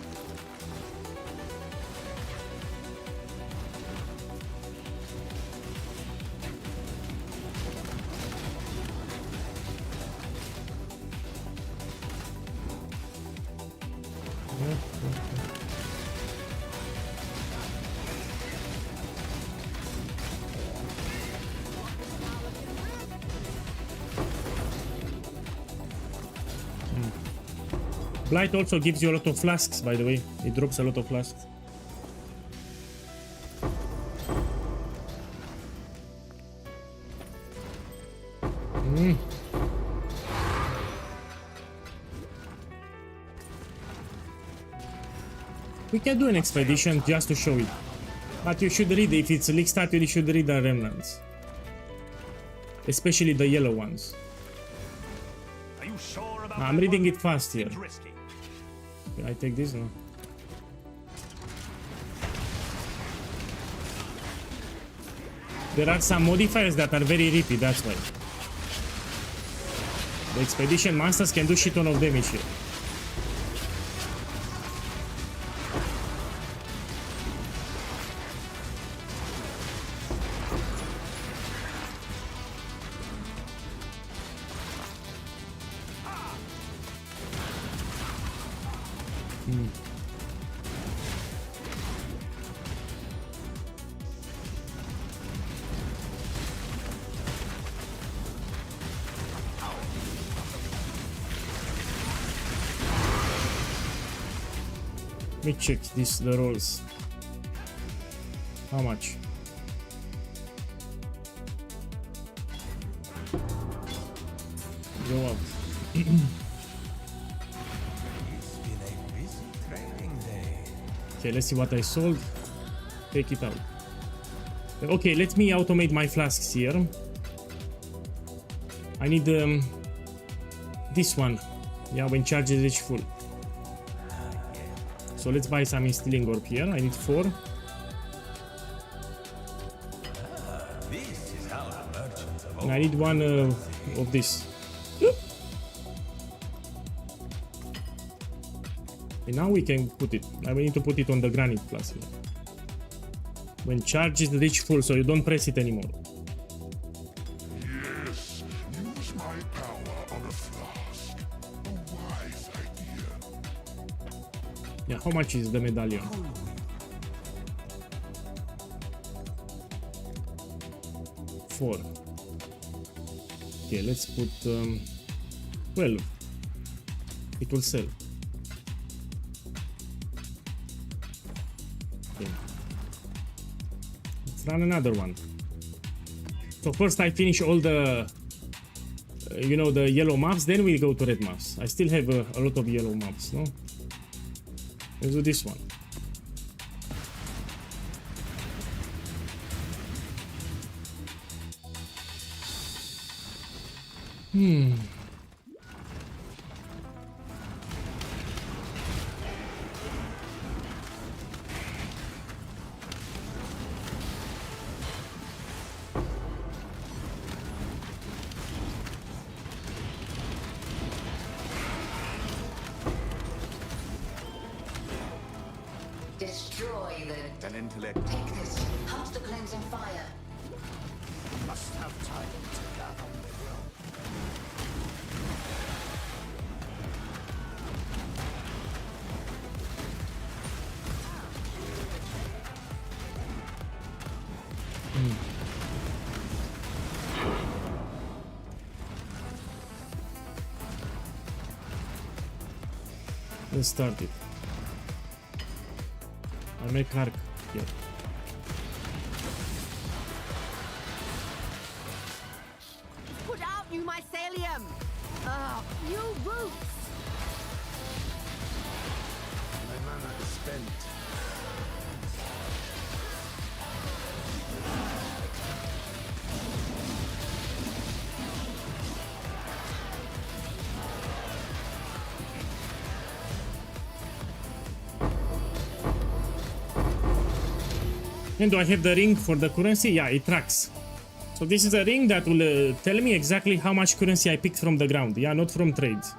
Blight also gives you a lot of flasks, by the way. It drops a lot of flasks. We can do an expedition just to show it. But you should read, if it's a league statue, you should read the remnants. Especially the yellow ones. Are you sure about I'm that reading one? it fast here. Seems risky. Can I take this? No. There are some modifiers that are very rippy, that's why. The expedition masters can do shit ton of damage here. Let me check the rolls. How much? Go up. It's been a busy trading day. Okay, let's see what I sold. Take it out. Okay, let me automate my flasks here. I need this one. Yeah, when charges reach full. So let's buy some instilling orb here. I need 4. This is how the merchants of And I need 1 of this. And now we can put it. I will need to put it on the granite plus here. When charges reach full, so you don't press it anymore. Yes, use my power on a flask. A wise idea. Yeah, how much is the medallion? Four. Okay, let's put 12. It will sell. Okay. Let's run another one. So first I finish all the you know, the yellow maps, then we go to red maps. I still have a lot of yellow maps, no? Let's do this one. Destroy the... An intellect. Take this. Hunt the cleansing fire. must have time to gather material. Let's start it. I make arc here. Put out you mycelium! You roots! My mana is spent. And do I have the ring for the currency? Yeah, it tracks. So this is a ring that will tell me exactly how much currency I picked from the ground. Yeah, not from trades.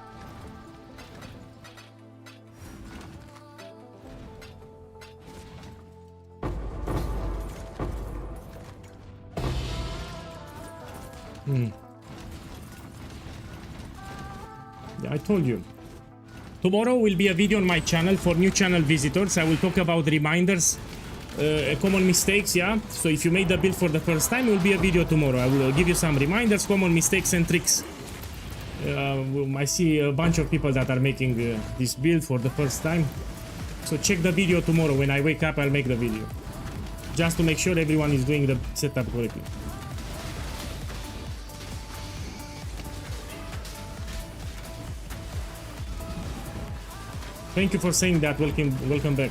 Yeah, I told you. Tomorrow will be a video on my channel for new channel visitors. I will talk about reminders, common mistakes, yeah. So if you made the build for the first time, it will be a video tomorrow. I will give you some reminders, common mistakes and tricks I see a bunch of people that are making this build for the first time. So check the video tomorrow. When I wake up, I'll make the video. Just to make sure everyone is doing the setup correctly. Thank you for saying that. Welcome back.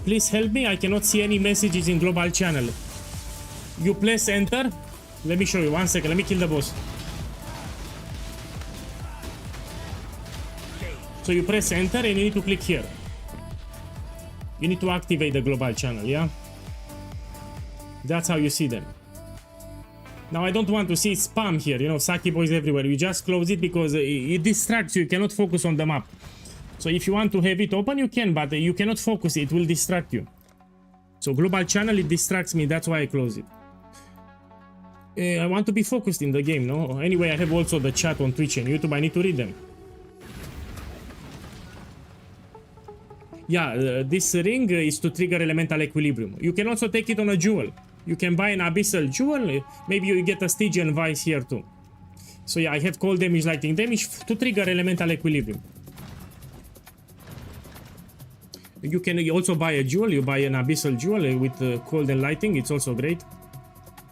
Please help me. I cannot see any messages in global channel. You press enter. Let me show you. 1 second. Let me kill the boss. So you press enter and you need to click here. You need to activate the global channel, yeah? That's how you see them. Now I don't want to see spam here, you know, Saki boys everywhere. You just close it because it distracts you. You cannot focus on the map. So if you want to have it open, you can, but you cannot focus. It will distract you. So global channel, it distracts me. That's why I close it. I want to be focused in the game, no? Anyway, I have also the chat on Twitch and YouTube. I need to read them. Yeah, this ring is to trigger elemental equilibrium. You can also take it on a jewel. You can buy an abyssal jewel. Maybe you get a Stygian vice here too. So yeah, I have cold damage, lightning damage to trigger elemental equilibrium. You can also buy a jewel. You buy an abyssal jewel with cold and lightning. It's also great.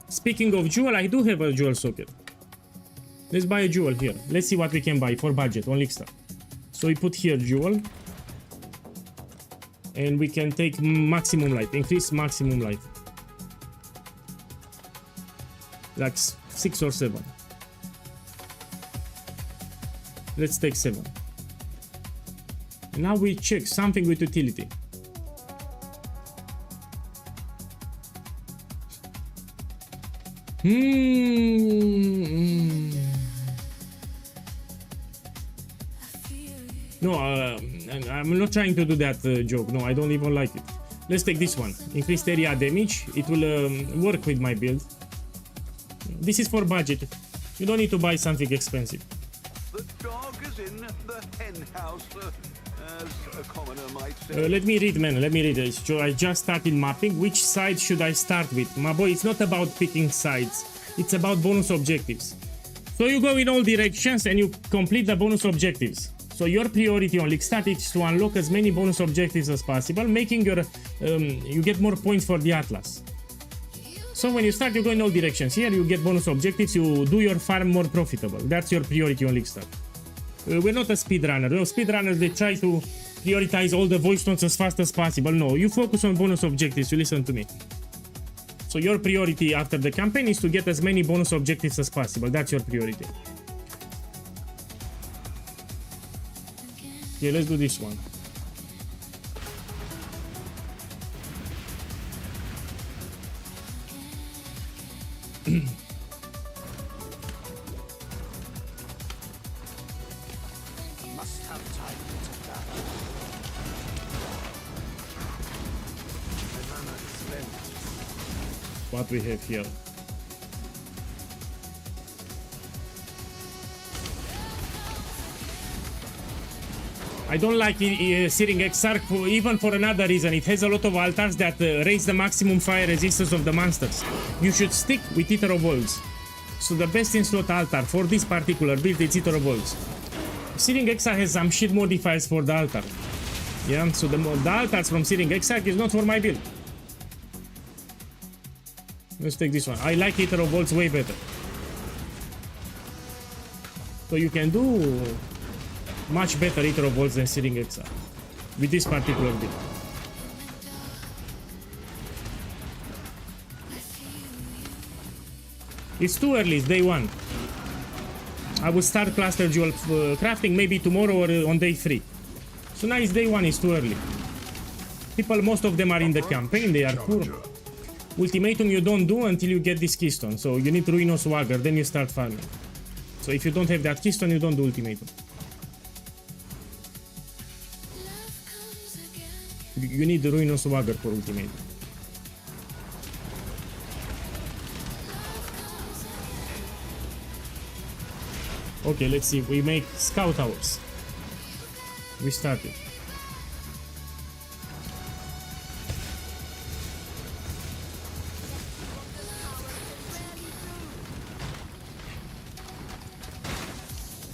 Speaking of jewel, I do have a jewel socket. Let's buy a jewel here. Let's see what we can buy for budget on Allflame. So we put here jewel. And we can take maximum life. Increase maximum life. Like 6 or 7. Let's take 7. And now we check something with utility. No, I'm not trying to do that joke. No, I don't even like it. Let's take this one. Increased area damage. It will work with my build. This is for budget. You don't need to buy something expensive. The dog is in the hen house, as a commoner might say. Let me read, man. Let me read. So I just started mapping. Which side should I start with? My boy, it's not about picking sides. It's about bonus objectives. So you go in all directions and you complete the bonus objectives. So your priority on Allflame is to unlock as many bonus objectives as possible, making your you get more points for the Atlas. So when you start, you go in all directions. Here you get bonus objectives, you do your farm more profitable. That's your priority on Allflame. We're not a speedrunner. You know, speedrunners, they try to prioritize all the voice tones as fast as possible. No, you focus on bonus objectives. You listen to me. So your priority after the campaign is to get as many bonus objectives as possible. That's your priority. Yeah, let's do this one. Must have time to gather. My mana is spent. What we have here? I don't like Searing Exarch even for another reason. It has a lot of altars that raise the maximum fire resistance of the monsters. You should stick with Eater of Worlds. So the best in slot altar for this particular build is Eater of Worlds. Searing Exarch has some shit modifiers for the altar. Yeah, so the altars from Searing Exarch is not for my build. Let's take this one. I like Eater of Worlds way better. So you can do much better Eater of Worlds than Searing Exarch with this particular build. It's too early, it's day 1. I will start cluster jewel crafting maybe tomorrow or on day 3. So now it's day 1, it's too early. People, most of them are in the campaign, they are poor. Ultimatum you don't do until you get this keystone. So you need Ruinos Swagger, then you start farming. So if you don't have that keystone, you don't do ultimatum. You need the Ruinos Swagger for ultimatum. Okay, let's see. We make scout towers. We started.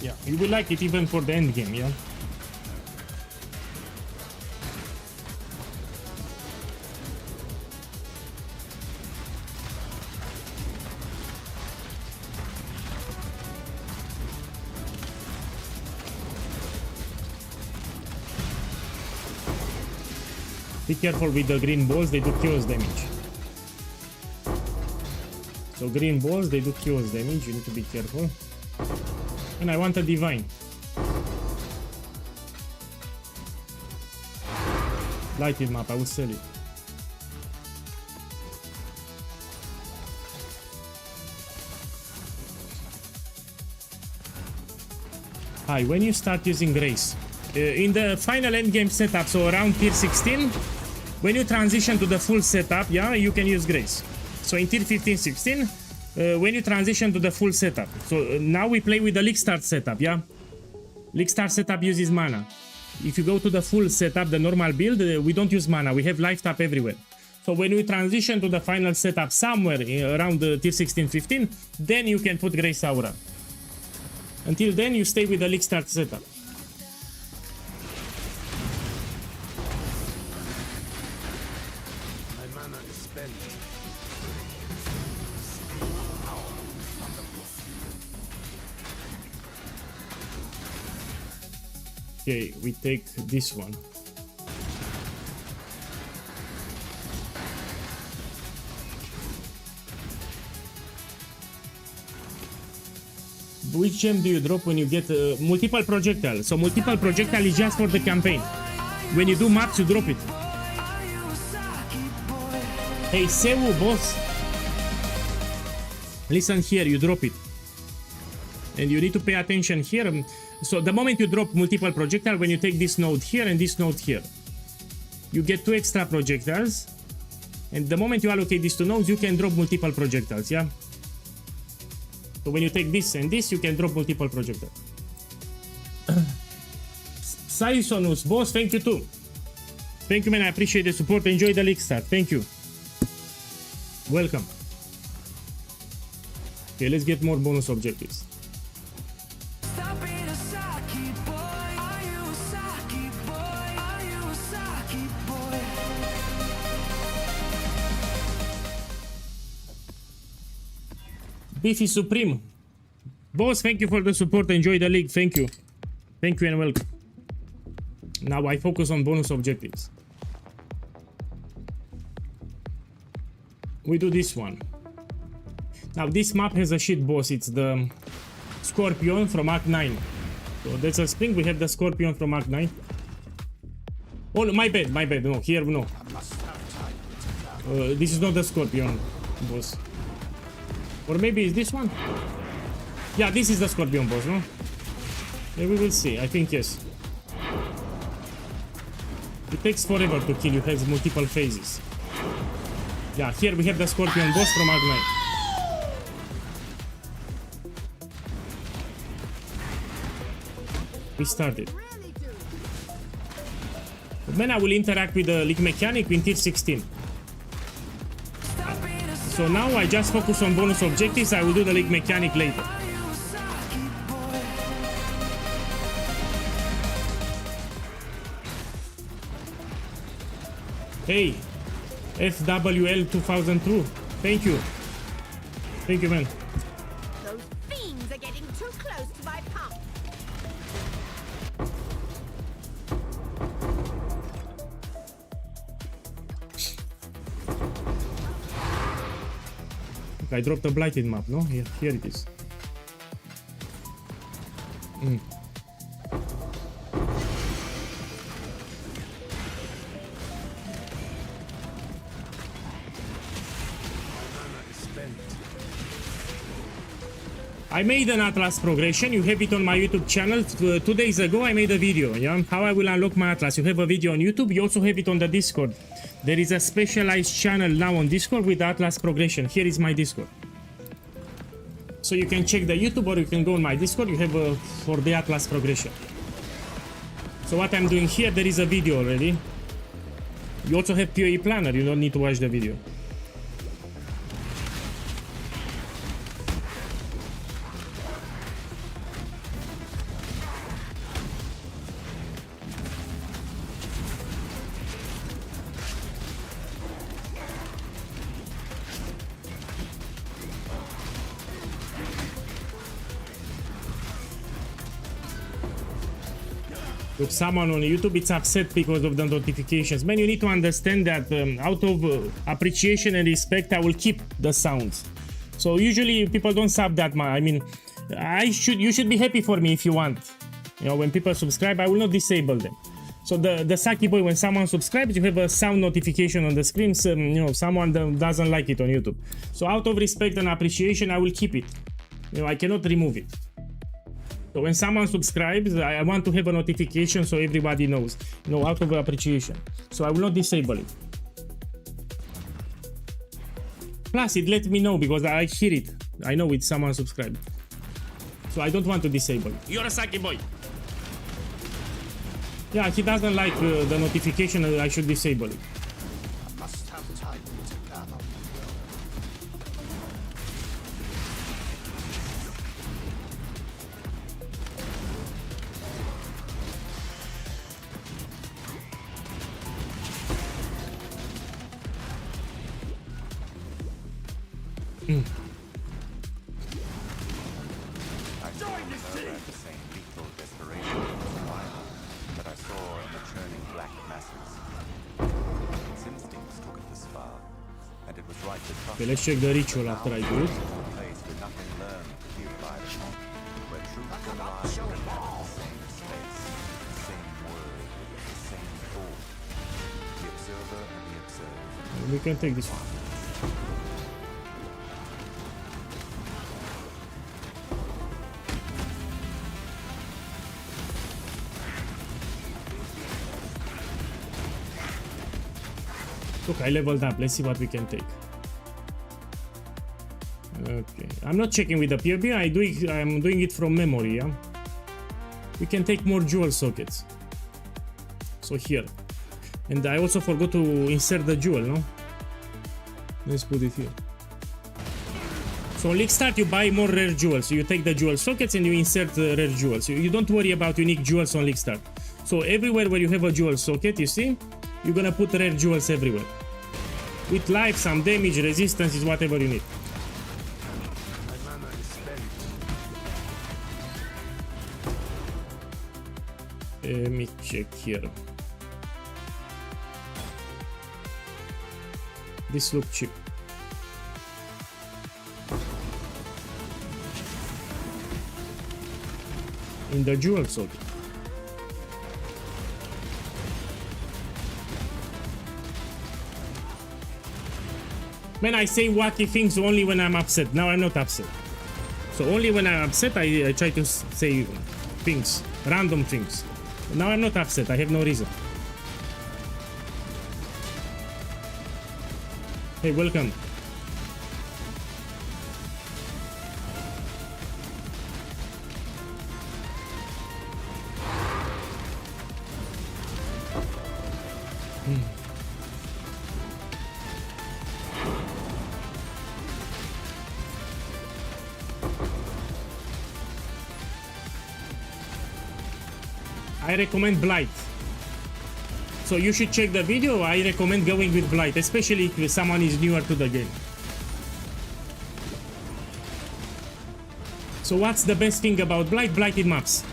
Yeah, you will like it even for the end game, yeah? Be careful with the green balls, they do chaos damage. So green balls, they do chaos damage, you need to be careful. And I want a divine. Lighted map, I will sell it. Hi, when you start using Grace? In the final endgame setup, so around tier 16, when you transition to the full setup, yeah, you can use Grace. So in tier 15, 16, when you transition to the full setup. So now we play with the League Start setup, yeah? League Start setup uses mana. If you go to the full setup, the normal build, we don't use mana, we have life tap everywhere. So when we transition to the final setup somewhere around tier 16, 15, then you can put Grace Aura. Until then, you stay with the League Start setup. My mana is spent. Okay, we take this one. Which gem do you drop when you get multiple projectile? So multiple projectile is just for the campaign. When you do maps, you drop it. Hey, Sewu, boss. Listen here, you drop it. And you need to pay attention here. So the moment you drop multiple projectile, when you take this node here and this node here, you get 2 extra projectiles. And the moment you allocate these 2 nodes, you can drop multiple projectiles, yeah? So when you take this and this, you can drop multiple projectiles. Saisonus, boss, thank you too. Thank you, man, I appreciate the support. Enjoy the League Start, thank you. Welcome. Okay, let's get more bonus objectives. Stop being a Saki boy. Are you a Saki boy? Are you a Saki boy? Beefy Supreme. Boss, thank you for the support. Enjoy the league. Thank you. Thank you and welcome. Now I focus on bonus objectives. We do this one. Now this map has a shit boss. It's the Scorpion from Act 9. So that's a spring. We have the Scorpion from Act 9. Oh, no, my bad. No, here, no. This is not the Scorpion boss. Or maybe it's this one? Yeah, this is the Scorpion boss, no? Yeah, we will see. I think yes. It takes forever to kill you. It has multiple phases. Yeah, here we have the Scorpion boss from Act 9. We started. But then I will interact with the league mechanic in tier 16. So now I just focus on bonus objectives. I will do the league mechanic later. Hey, FWL 2002. Thank you. Thank you, man. Those fiends are getting too close to my pump. I dropped the blighted map, no? Here it is. I made an Atlas progression. You have it on my YouTube channel. 2 days ago I made a video, yeah? How I will unlock my Atlas. You have a video on YouTube. You also have it on the Discord. There is a specialized channel now on Discord with the Atlas progression. Here is my Discord. So you can check the YouTube or you can go on my Discord. You have for the Atlas progression. So what I'm doing here, there is a video already. You also have POE planner. You don't need to watch the video. Look, someone on YouTube it's upset because of the notifications. Man, you need to understand that out of appreciation and respect, I will keep the sounds. So usually people don't sub that much. I mean, you should be happy for me if you want. You know, when people subscribe, I will not disable them. So the Saki Boy, when someone subscribes, you have a sound notification on the screen. So, you know, someone doesn't like it on YouTube. So out of respect and appreciation, I will keep it. You know, I cannot remove it. So when someone subscribes, I want to have a notification so everybody knows, you know, out of appreciation. So I will not disable it. Plus, it lets me know because I hear it. I know it's someone subscribed. So I don't want to disable it. You're a Saki Boy. Yeah, he doesn't like the notification. I should disable it. I must have time to gather. I joined this team. The same lethal desperation and survival that I saw in the churning black masses. Its instincts took it this far, and it was right to trust. Okay, let's check the ritual after I do it. A place where nothing learned could be divided upon, where truth and lies were in the same space, the same word, the same thought. The observer and the observed. We can take this one. Look, I leveled up. Let's see what we can take. Okay, I'm not checking with the POEGuy. I'm doing it from memory. Yeah, we can take more jewel sockets. So here, and I also forgot to insert the jewel. No, let's put it here. So on League Start, you buy more rare jewels. So you take the jewel sockets and you insert rare jewels. You don't worry about unique jewels on League Start. So everywhere where you have a jewel socket, you see, you're gonna put rare jewels everywhere. With life, some damage, resistance is whatever you need. My mana is spent. Let me check here. This looks cheap. In the jewel socket. Man, I say wacky things only when I'm upset. Now I'm not upset. So only when I'm upset, I try to say things, random things. Now I'm not upset. I have no reason. Hey, welcome. I recommend Blight. So you should check the video. I recommend going with Blight, especially if someone is newer to the game. So what's the best thing about Blight? Blighted maps.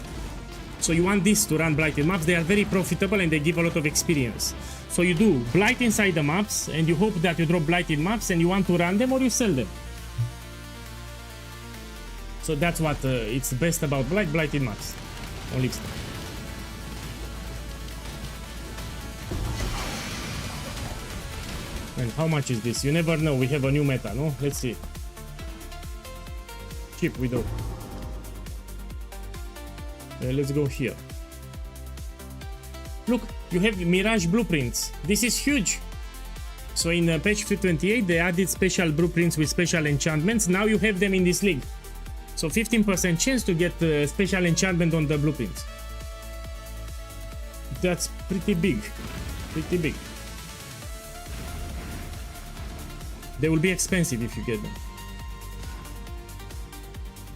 So you want this to run Blighted maps. They are very profitable and they give a lot of experience. So you do Blight inside the maps and you hope that you drop Blighted maps and you want to run them or you sell them. So that's what it's best about Blighted maps. Only and how much is this? You never know. We have a new meta, no? Let's see. Cheap widow. Let's go here. Look, you have Mirage blueprints. This is huge. So in patch 328, they added special blueprints with special enchantments. Now you have them in this league. So 15% chance to get special enchantment on the blueprints. That's pretty big. Pretty big. They will be expensive if you get them.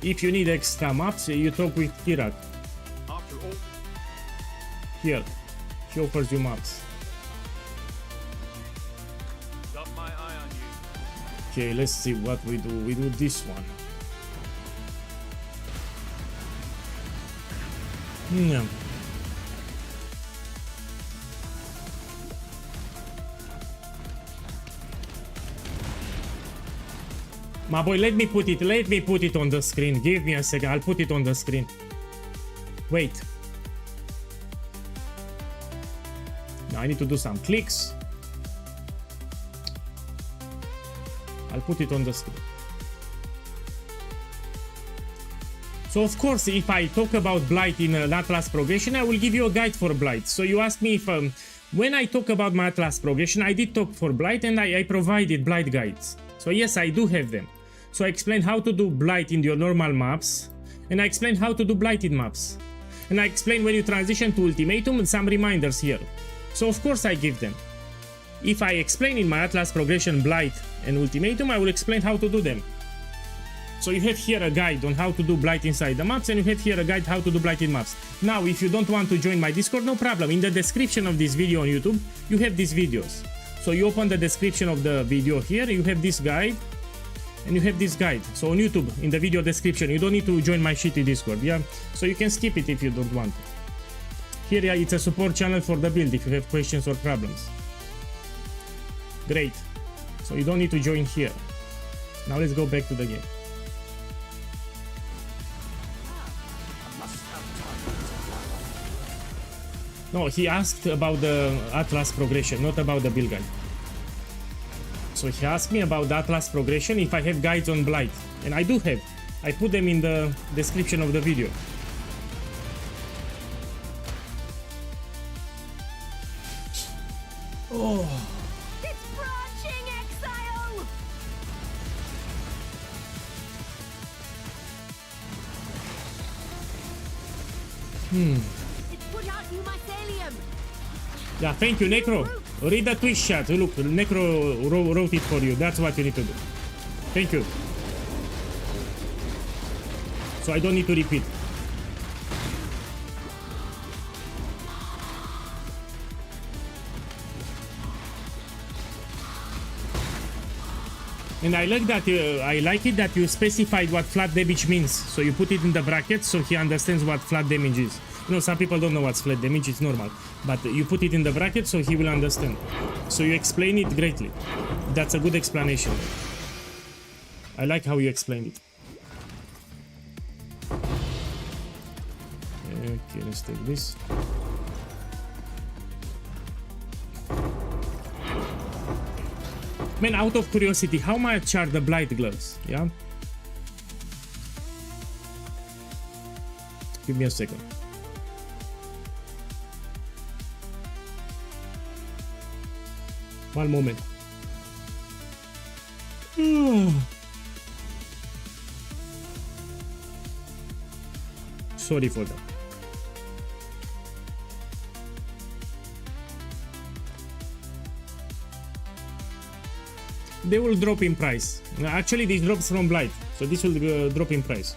If you need extra maps, you talk with Kirak. Here, he offers you maps. Got my eye on you. Okay, let's see what we do. We do this one. Yeah. My boy, let me put it on the screen. Give me a second, I'll put it on the screen. Wait. Now I need to do some clicks. I'll put it on the screen. So of course, if I talk about Blight in Atlas progression, I will give you a guide for Blight. So you ask me if when I talk about my Atlas progression, I did talk for Blight and I provided Blight guides. So yes, I do have them. So I explained how to do Blight in your normal maps, and I explained how to do Blighted maps. And I explained when you transition to Ultimatum and some reminders here. So of course I give them. If I explain in my Atlas progression Blight and Ultimatum, I will explain how to do them. So you have here a guide on how to do Blight inside the maps, and you have here a guide how to do Blighted maps. Now, if you don't want to join my Discord, no problem. In the description of this video on YouTube, you have these videos. So you open the description of the video here, you have this guide, and you have this guide. So on YouTube, in the video description, you don't need to join my shitty Discord, yeah? So you can skip it if you don't want. Here, yeah, it's a support channel for the build if you have questions or problems. Great. So you don't need to join here. Now let's go back to the game. No, he asked about the Atlas progression, not about the build guide. So he asked me about the Atlas progression if I have guides on Blight. And I do have. I put them in the description of the video. Oh. It's branching exile! It's put out new mycelium! Yeah, thank you, Necro. Read the Twitch chat. Look, Necro wrote it for you. That's what you need to do. Thank you. So I don't need to repeat. And I like that. I like it that you specified what flat damage means. So you put it in the brackets so he understands what flat damage is. You know, some people don't know what's flat damage. It's normal, but you put it in the bracket so he will understand. So you explain it greatly. That's a good explanation. I like how you explained it. Okay, let's take this. Man, out of curiosity, how much are the Blight gloves? Yeah? Give me a second. One moment. Sorry for that. They will drop in price. Actually, this drops from Blight, so this will drop in price.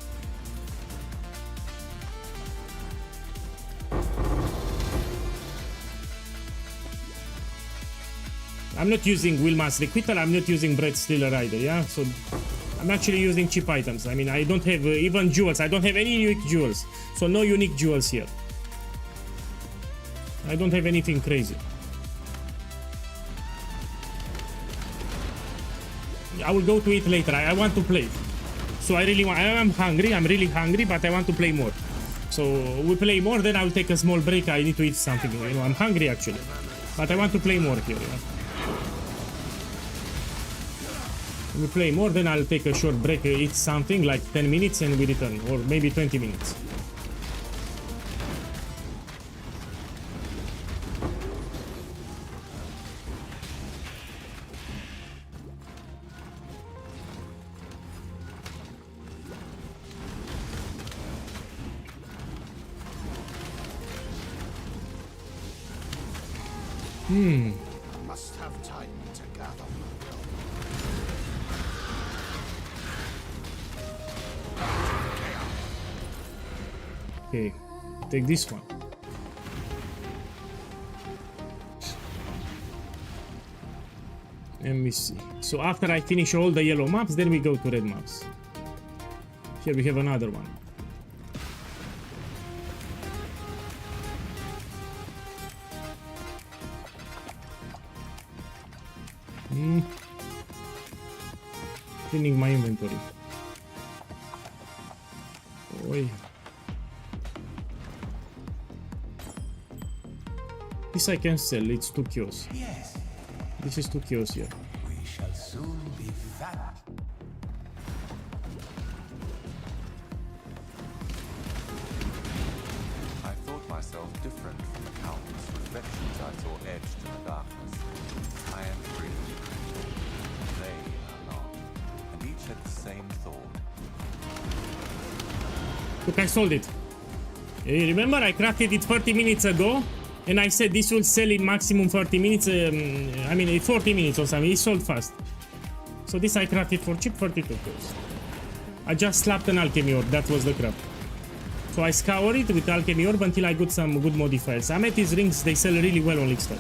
I'm not using Wilma's Requital, I'm not using Bread Stealer either, yeah? So I'm actually using cheap items. I mean, I don't have even jewels. I don't have any unique jewels. So no unique jewels here. I don't have anything crazy. I will go to it later. I want to play. So I really want. I am hungry. I'm really hungry, but I want to play more. So we play more, then I will take a small break. I need to eat something. You know, I'm hungry actually, but I want to play more here. Yeah? We play more, then I'll take a short break, eat something like 10 minutes, and we return, or maybe 20 minutes. I must have time to gather my will. Okay, take this one. Let me see. So after I finish all the yellow maps, then we go to red maps. Here we have another one. Cleaning my inventory. Oi. This I can sell, it's 2 kills. Yes, This is 2 kills here. we shall soon be fat. I thought myself different from the countless reflections I saw etched in the darkness. I am free. They are not. And each had the same thought. Look, I sold it. Remember, I crafted it 30 minutes ago, and I said this will sell in maximum 30 minutes. I mean, 40 minutes or something. It sold fast. So this I crafted for cheap, 32 kills. I just slapped an alchemy orb. That was the craft. So I scoured it with alchemy orb until I got some good modifiers. Amethyst rings, they sell really well on Lickstone.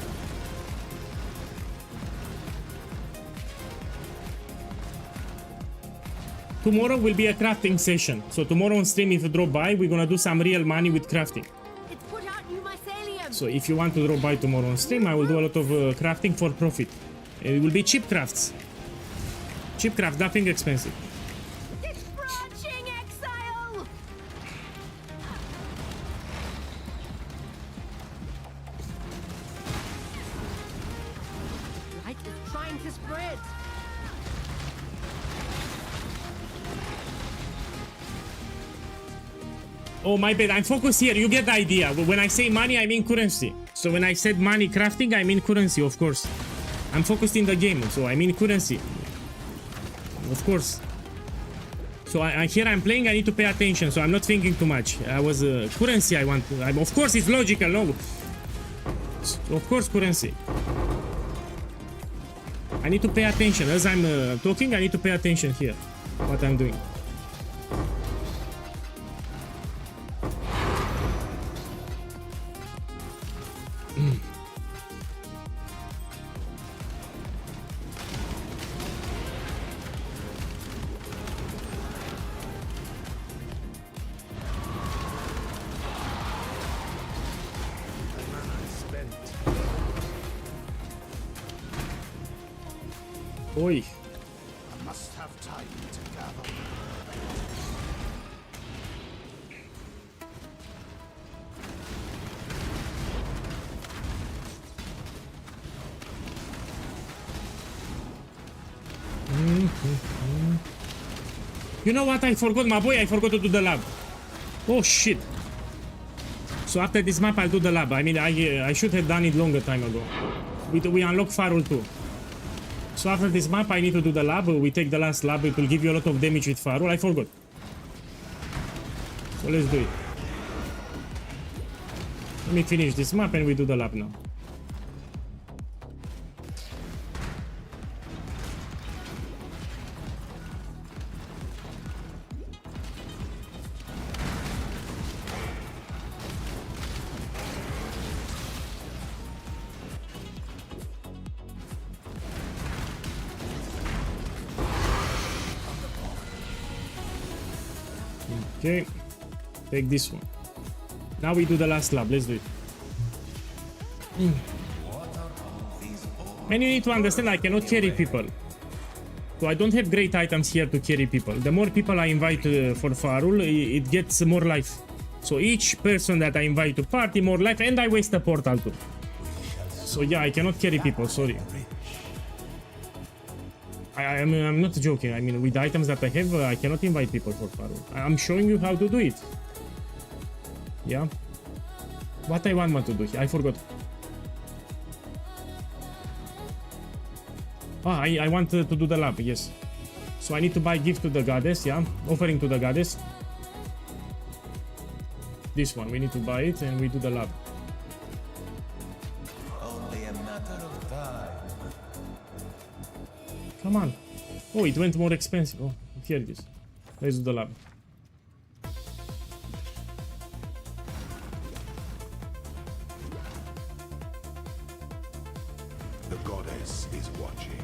Tomorrow will be a crafting session. So tomorrow on stream, if you drop by, we're gonna do some real money with crafting. It's put out new mycelium. So if you want to drop by tomorrow on stream, I will do a lot of crafting for profit. It will be cheap crafts. Cheap craft, nothing expensive. Discharging exile. Light is trying to spread. Oh, my bad. I'm focused here. You get the idea. When I say money, I mean currency. So when I said money crafting, I mean currency, of course. I'm focused in the game, so I mean currency. Of course. So here I'm playing, I need to pay attention, so I'm not thinking too much. I was currency I want to... of course it's logical, no? Of course currency. I need to pay attention. As I'm talking, I need to pay attention here. What I'm doing. Oi. I must have time to gather. You know what? I forgot, my boy. I forgot to do the lab. Oh shit. So after this map, I'll do the lab. I mean, I should have done it longer time ago. We unlock Farrell too. So after this map, I need to do the lab. We take the last lab. It will give you a lot of damage with Farrell. I forgot. So let's do it. Let me finish this map and we do the lab now. Okay, take this one. Now we do the last lab. Let's do it. And you need to understand, I cannot carry people. So I don't have great items here to carry people. The more people I invite for Farul, it gets more life. So each person that I invite to party, more life, and I waste a portal too. So yeah, I cannot carry people, sorry. I'm not joking. I mean, with the items that I have, I cannot invite people for Farul. I'm showing you how to do it. Yeah. What I want to do here? I forgot. Ah, I want to do the lab, yes. So I need to buy gift to the goddess, yeah. Offering to the goddess. This one, we need to buy it and we do the lab. Only a matter of time. Come on. Oh, it went more expensive. Oh, here it is. Let's do the lab. The goddess is watching.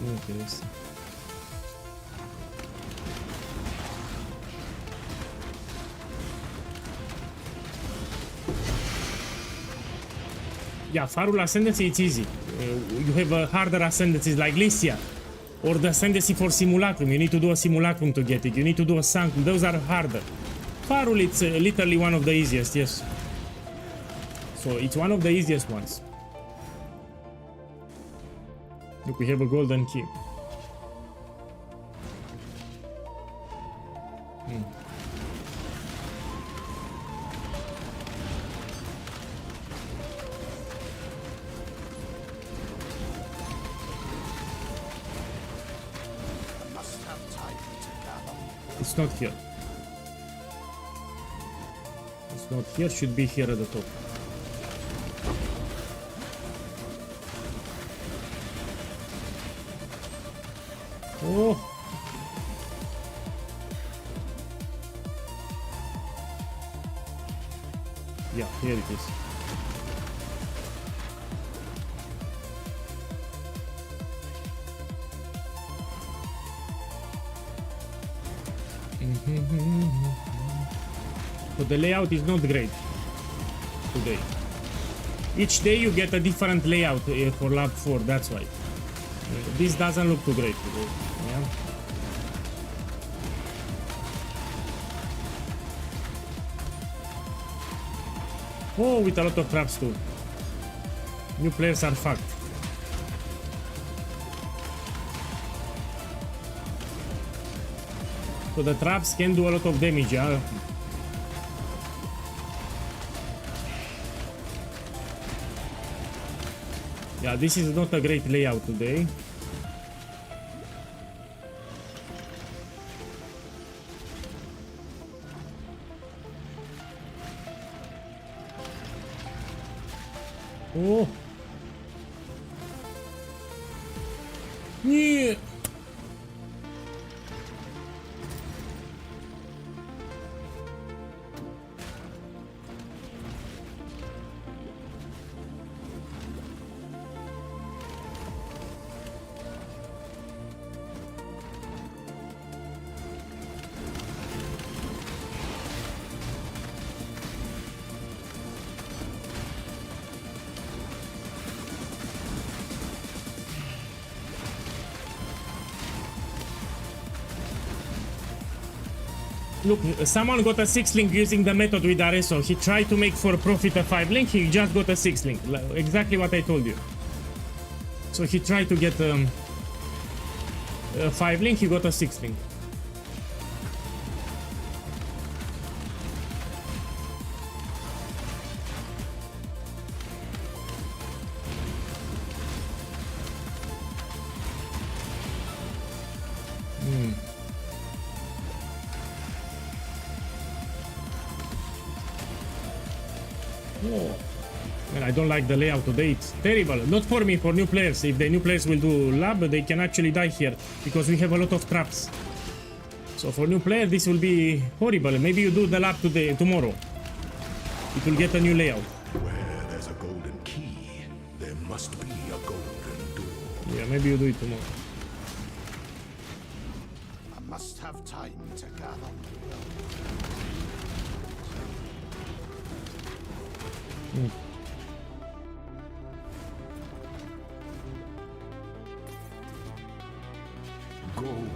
Okay, let's see. Yeah, Farul Ascendancy, it's easy. you have a harder ascendancy like Lycia, or the ascendancy for Simulacrum. You need to do a Simulacrum to get it. You need to do a Sanctum. Those are harder. Farul, it's literally one of the easiest, yes. So it's one of the easiest ones. Look, we have a golden key. I must have time to gather. It's not here. It's not here, should be here at the top. Oh! Yeah, here it is. But the layout is not great today. Each day you get a different layout for lab 4, that's why. This doesn't look too great today. Yeah. Oh, with a lot of traps too. New players are fucked. So the traps can do a lot of damage, yeah? Yeah, this is not a great layout today. Oh. Yeah. Look, someone got a 6 link using the method with Areso. He tried to make for profit a 5 link, he just got a 6 link. Exactly what I told you. So he tried to get a 5 link, he got a 6 link. Oh. And I don't like the layout today, it's terrible. Not for me, for new players. If the new players will do lab, they can actually die here because we have a lot of traps. So for new player, this will be horrible. Maybe you do the lab today, tomorrow. It will get a new layout. Where there's a golden key, there must be a golden door. Yeah, maybe you do it tomorrow. I must have time to gather. Gold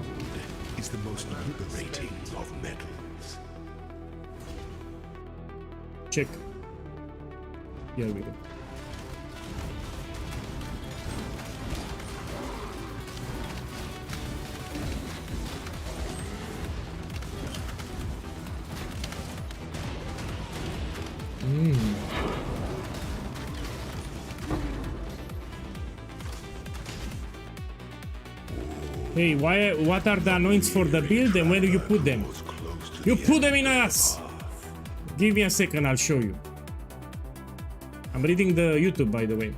is the most liberating of metals. Check. Here we go. Hey, what are the anoints for the build and where do you put them? You put them in us! Give me a second, I'll show you. I'm reading the YouTube, by the way.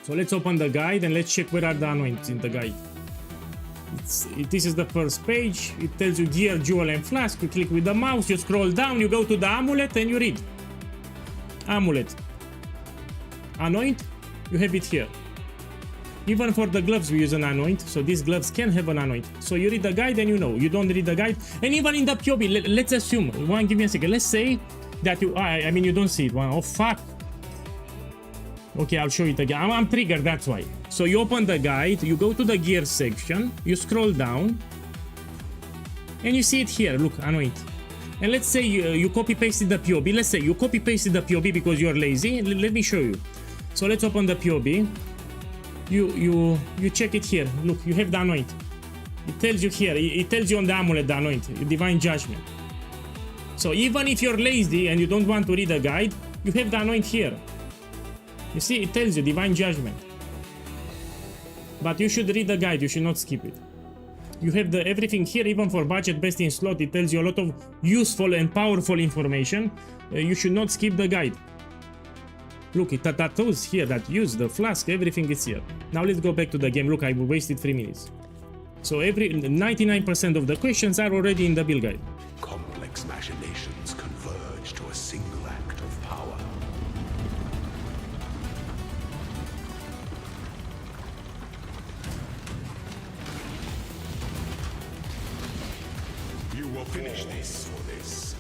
So let's open the guide and let's check where are the anoints in the guide. This is the first page. It tells you gear, jewel and flask. You click with the mouse, you scroll down, you go to the amulet and you read. Amulet. Anoint, you have it here. Even for the gloves we use an anoint, so these gloves can have an anoint. So you read the guide and you know. You don't read the guide, and even in the POB, let's assume, give me a second, let's say that you, I mean you don't see it, oh fuck. Okay, I'll show it again. I'm triggered, that's why. So you open the guide, you go to the gear section, you scroll down, and you see it here. Look, anoint. And let's say you copy pasted the POB. Let's say you copy pasted the POB because you're lazy. Let me show you. So let's open the POB. You check it here. Look, you have the anoint. It tells you here. It tells you on the amulet the anoint, divine judgment. So even if you're lazy and you don't want to read the guide, you have the anoint here. You see, it tells you divine judgment. But you should read the guide. You should not skip it. You have the everything here, even for budget best in slot. It tells you a lot of useful and powerful information. You should not skip the guide. Look, it tattoos here that use the flask, everything is here. Now let's go back to the game. Look, I wasted 3 minutes. So 99% of the questions are already in the build guide. Complex machinations converge to a single act of power. You will finish this for this.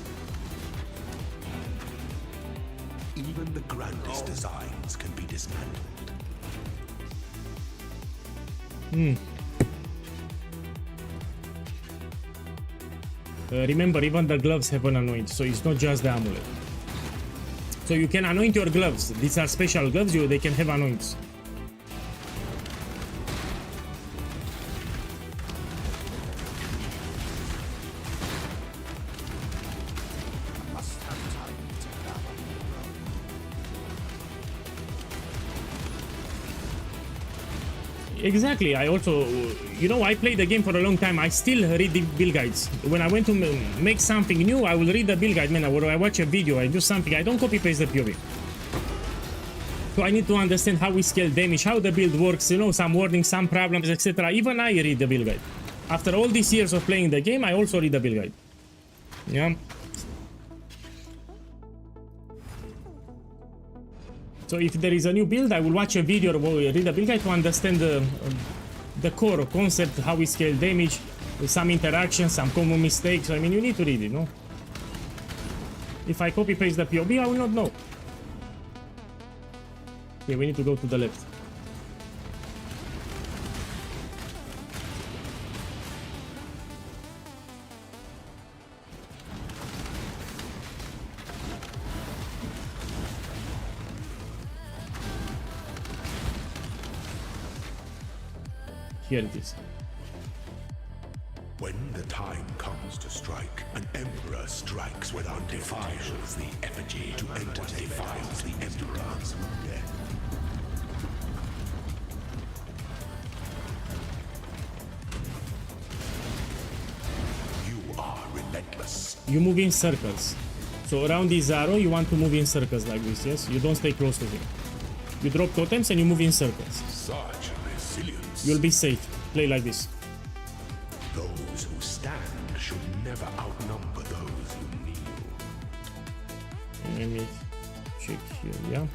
Even the grandest designs can be dismantled. Remember, even the gloves have an anoint, so it's not just the amulet. So you can anoint your gloves. These are special gloves, they can have anoints. Must have time to gather. Exactly, I also, you know, I played the game for a long time. I still read the build guides. When I want to make something new, I will read the build guide, man. Or I watch a video, I do something. I don't copy paste the POV. So I need to understand how we scale damage, how the build works, you know, some warnings, some problems, etc. Even I read the build guide. After all these years of playing the game, I also read the build guide. Yeah. So if there is a new build, I will watch a video or read a build guide to understand the core concept, how we scale damage, some interactions, some common mistakes. I mean, you need to read it, no? If I copy paste the POB, I will not know. Okay, we need to go to the left. Here it is. When the time comes to strike, an emperor strikes without defiles the effigy to enter defiles the emperor's death. You are relentless. You move in circles. So around this arrow, you want to move in circles like this, yes? You don't stay close to him. You drop totems and you move in circles. Such resilience. You'll be safe. Play like this. Those who stand should never outnumber those who kneel. Let me check here, yeah.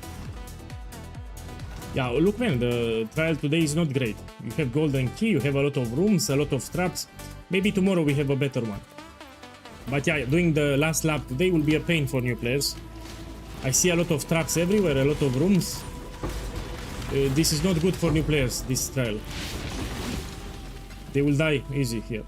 Yeah, look man, the trial today is not great. You have golden key, you have a lot of rooms, a lot of traps. Maybe tomorrow we have a better one. But yeah, doing the last lap today will be a pain for new players. I see a lot of traps everywhere, a lot of rooms. This is not good for new players, this trial. They will die easy here.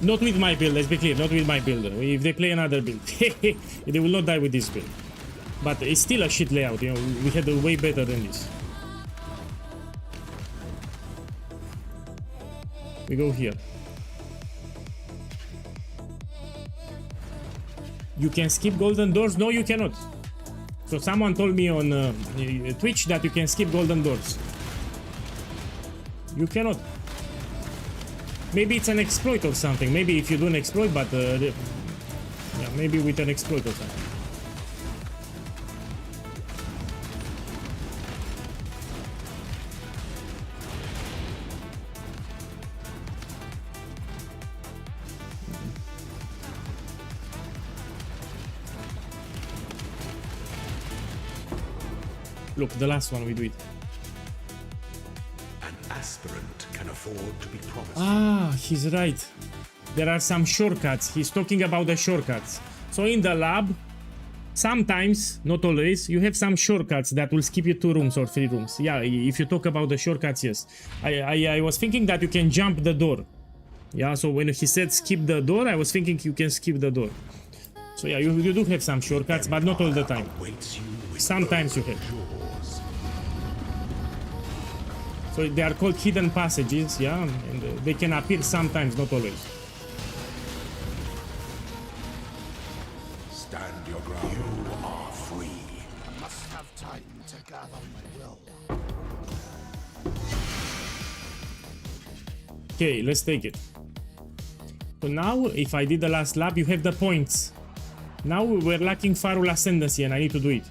Not with my build, let's be clear, not with my build. If they play another build, they will not die with this build. But it's still a shit layout, you know, we had a way better than this. We go here. You can skip golden doors? No, you cannot. So someone told me on Twitch that you can skip golden doors. You cannot. Maybe it's an exploit or something. Maybe if you do an exploit, but yeah, maybe with an exploit or something. Look, the last one we do it. afford to be promised. Ah, he's right. There are some shortcuts. He's talking about the shortcuts. So in the lab, sometimes, not always, you have some shortcuts that will skip you 2 rooms or 3 rooms. Yeah, if you talk about the shortcuts, yes. I was thinking that you can jump the door. Yeah, so when he said skip the door, I was thinking you can skip the door. So yeah, you do have some shortcuts, but not all the time. Awaits you with Sometimes you have. jaws. So they are called hidden passages, yeah, and they can appear sometimes, not always. Stand your ground. You are free. I must have time to gather my will. Okay, let's take it. So now, if I did the last lap, you have the points. Now we're lacking Farul Ascendancy and I need to do it.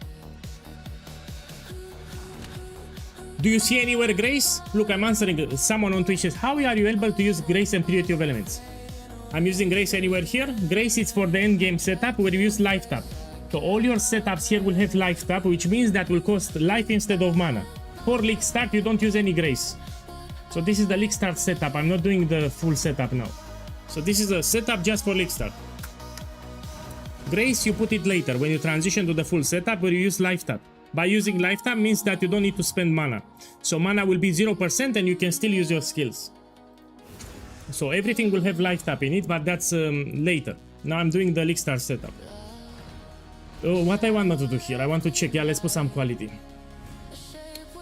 Do you see anywhere Grace? Look, I'm answering someone on Twitch says, how are you able to use Grace and Purity of Elements? I'm using Grace anywhere here. Grace is for the end game setup where you use life tap. So all your setups here will have life tap, which means that will cost life instead of mana. For League Start, you don't use any Grace. So this is the League Start setup. I'm not doing the full setup now. So this is a setup just for League Start. Grace, you put it later when you transition to the full setup where you use life tap. By using life tap means that you don't need to spend mana. So mana will be 0% and you can still use your skills. So everything will have life tap in it, but that's later. Now I'm doing the League Star setup. Oh, what I want to do here, I want to check. Yeah, let's put some quality.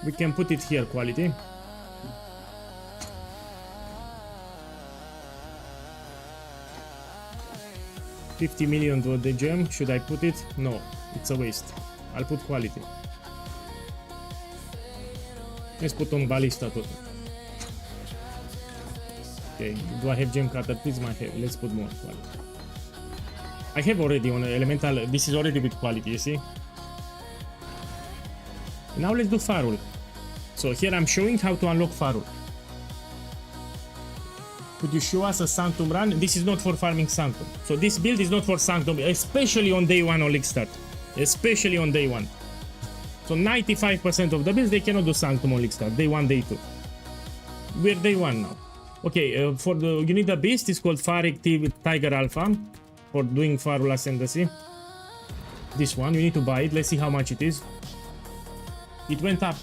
We can put it here, quality. $50 million to the gem. Should I put it? No, it's a waste. I'll put quality. Let's put on Ballista total. Okay, do I have gem cutter? Please, my have. Let's put more quality. I have already on elemental. This is already with quality, you see. Now let's do Farul. So here I'm showing how to unlock Farul. Could you show us a Sanctum run? This is not for farming Sanctum. So this build is not for Sanctum, especially on day 1 on League Start. Especially on day 1. So 95% of the builds, they cannot do Sanctum on League Start. Day 1, day 2. We're day 1 now. Okay, for the you need a beast. It's called Farik Tiger Alpha for doing Farul Ascendancy. This one, you need to buy it. Let's see how much it is. It went up.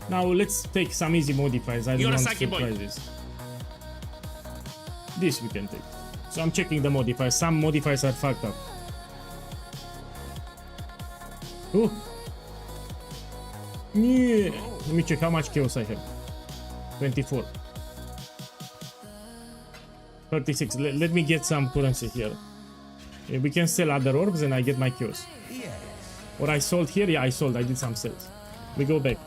Now let's take some easy modifiers. I don't want surprises. This we can take. So I'm checking the modifiers. Some modifiers are fucked up. Ooh. Yeah. Let me check how much chaos I have. 24. 36. Let me get some currency here. We can sell other orbs and I get my chaos. Or I sold here. Yeah, I sold. I did some sales. We go back.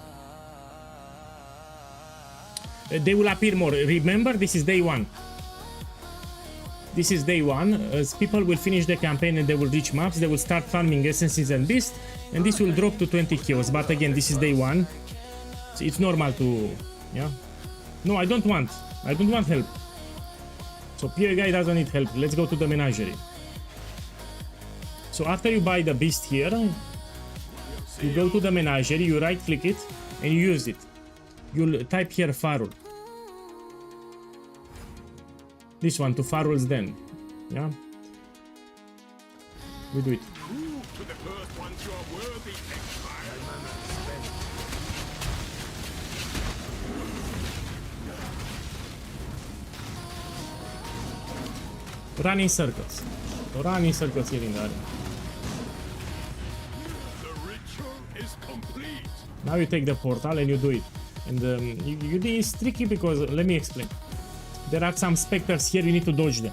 They will appear more. Remember, this is day 1. This is day 1. As people will finish the campaign and they will reach maps, they will start farming essences and beasts, and this will drop to 20 kills. But again, this is day 1. So it's normal to, yeah. No, I don't want help. So POEGuy doesn't need help. Let's go to the menagerie. So after you buy the beast here, you go to the menagerie, you right click it, and you use it. You'll type here Farul. This one to Farul's Den. Yeah. We do it. Prove to the first ones you are worthy, Empire. Run in circles. Run in circles here in the area. The ritual is complete. Now you take the portal and you do it. And it's tricky because, let me explain. There are some specters here, you need to dodge them.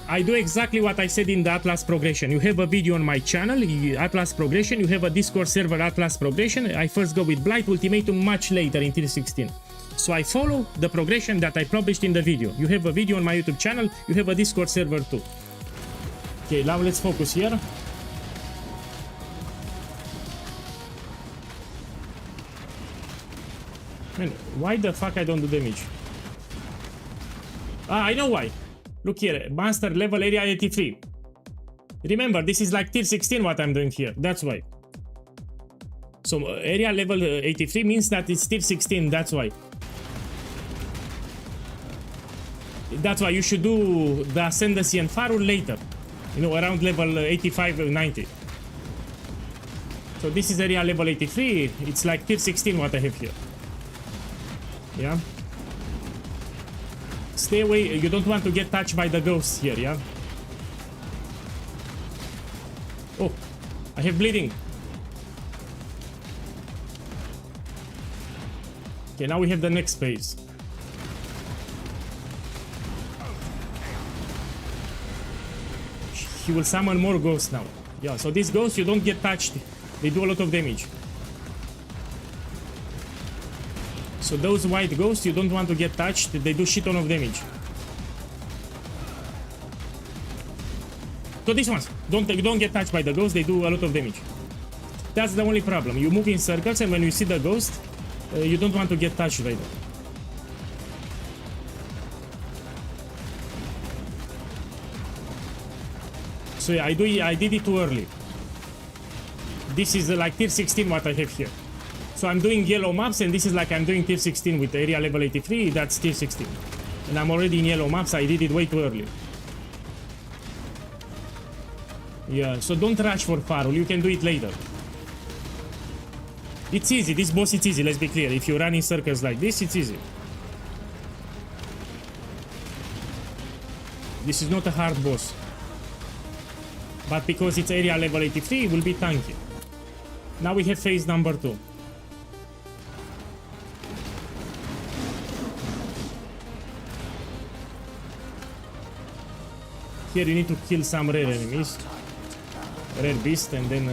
I do exactly what I said in the Atlas Progression. You have a video on my channel, Atlas Progression. You have a Discord server, Atlas Progression. I first go with Blight Ultimatum much later in Tier 16. So I follow the progression that I published in the video. You have a video on my YouTube channel. You have a Discord server too. Okay, now let's focus here. Man, why the fuck I don't do damage? Ah, I know why. Look here, monster level area 83. Remember, this is like tier 16 what I'm doing here. That's why. So area level 83 means that it's tier 16, that's why. That's why you should do the Ascendancy and Farul later. You know, around level 85 or 90. So this is area level 83. It's like tier 16 what I have here. Yeah. Stay away. You don't want to get touched by the ghosts here, yeah? Oh, I have bleeding. Okay, now we have the next phase. He will summon more ghosts now. Yeah, so these ghosts, you don't get touched. They do a lot of damage. So those white ghosts, you don't want to get touched. They do shit ton of damage. So these ones, don't get touched by the ghosts. They do a lot of damage. That's the only problem. You move in circles, and when you see the ghost, you don't want to get touched by them. So yeah, I did it too early. This is like tier 16 what I have here. So I'm doing yellow maps, and this is like I'm doing tier 16 with area level 83. That's tier 16. And I'm already in yellow maps. I did it way too early. Yeah, so don't rush for Farul. You can do it later. It's easy. This boss, it's easy. Let's be clear. If you run in circles like this, it's easy. This is not a hard boss. But because it's area level 83, it will be tanky. Now we have phase number 2. Here you need to kill some rare enemies. Rare beast, and then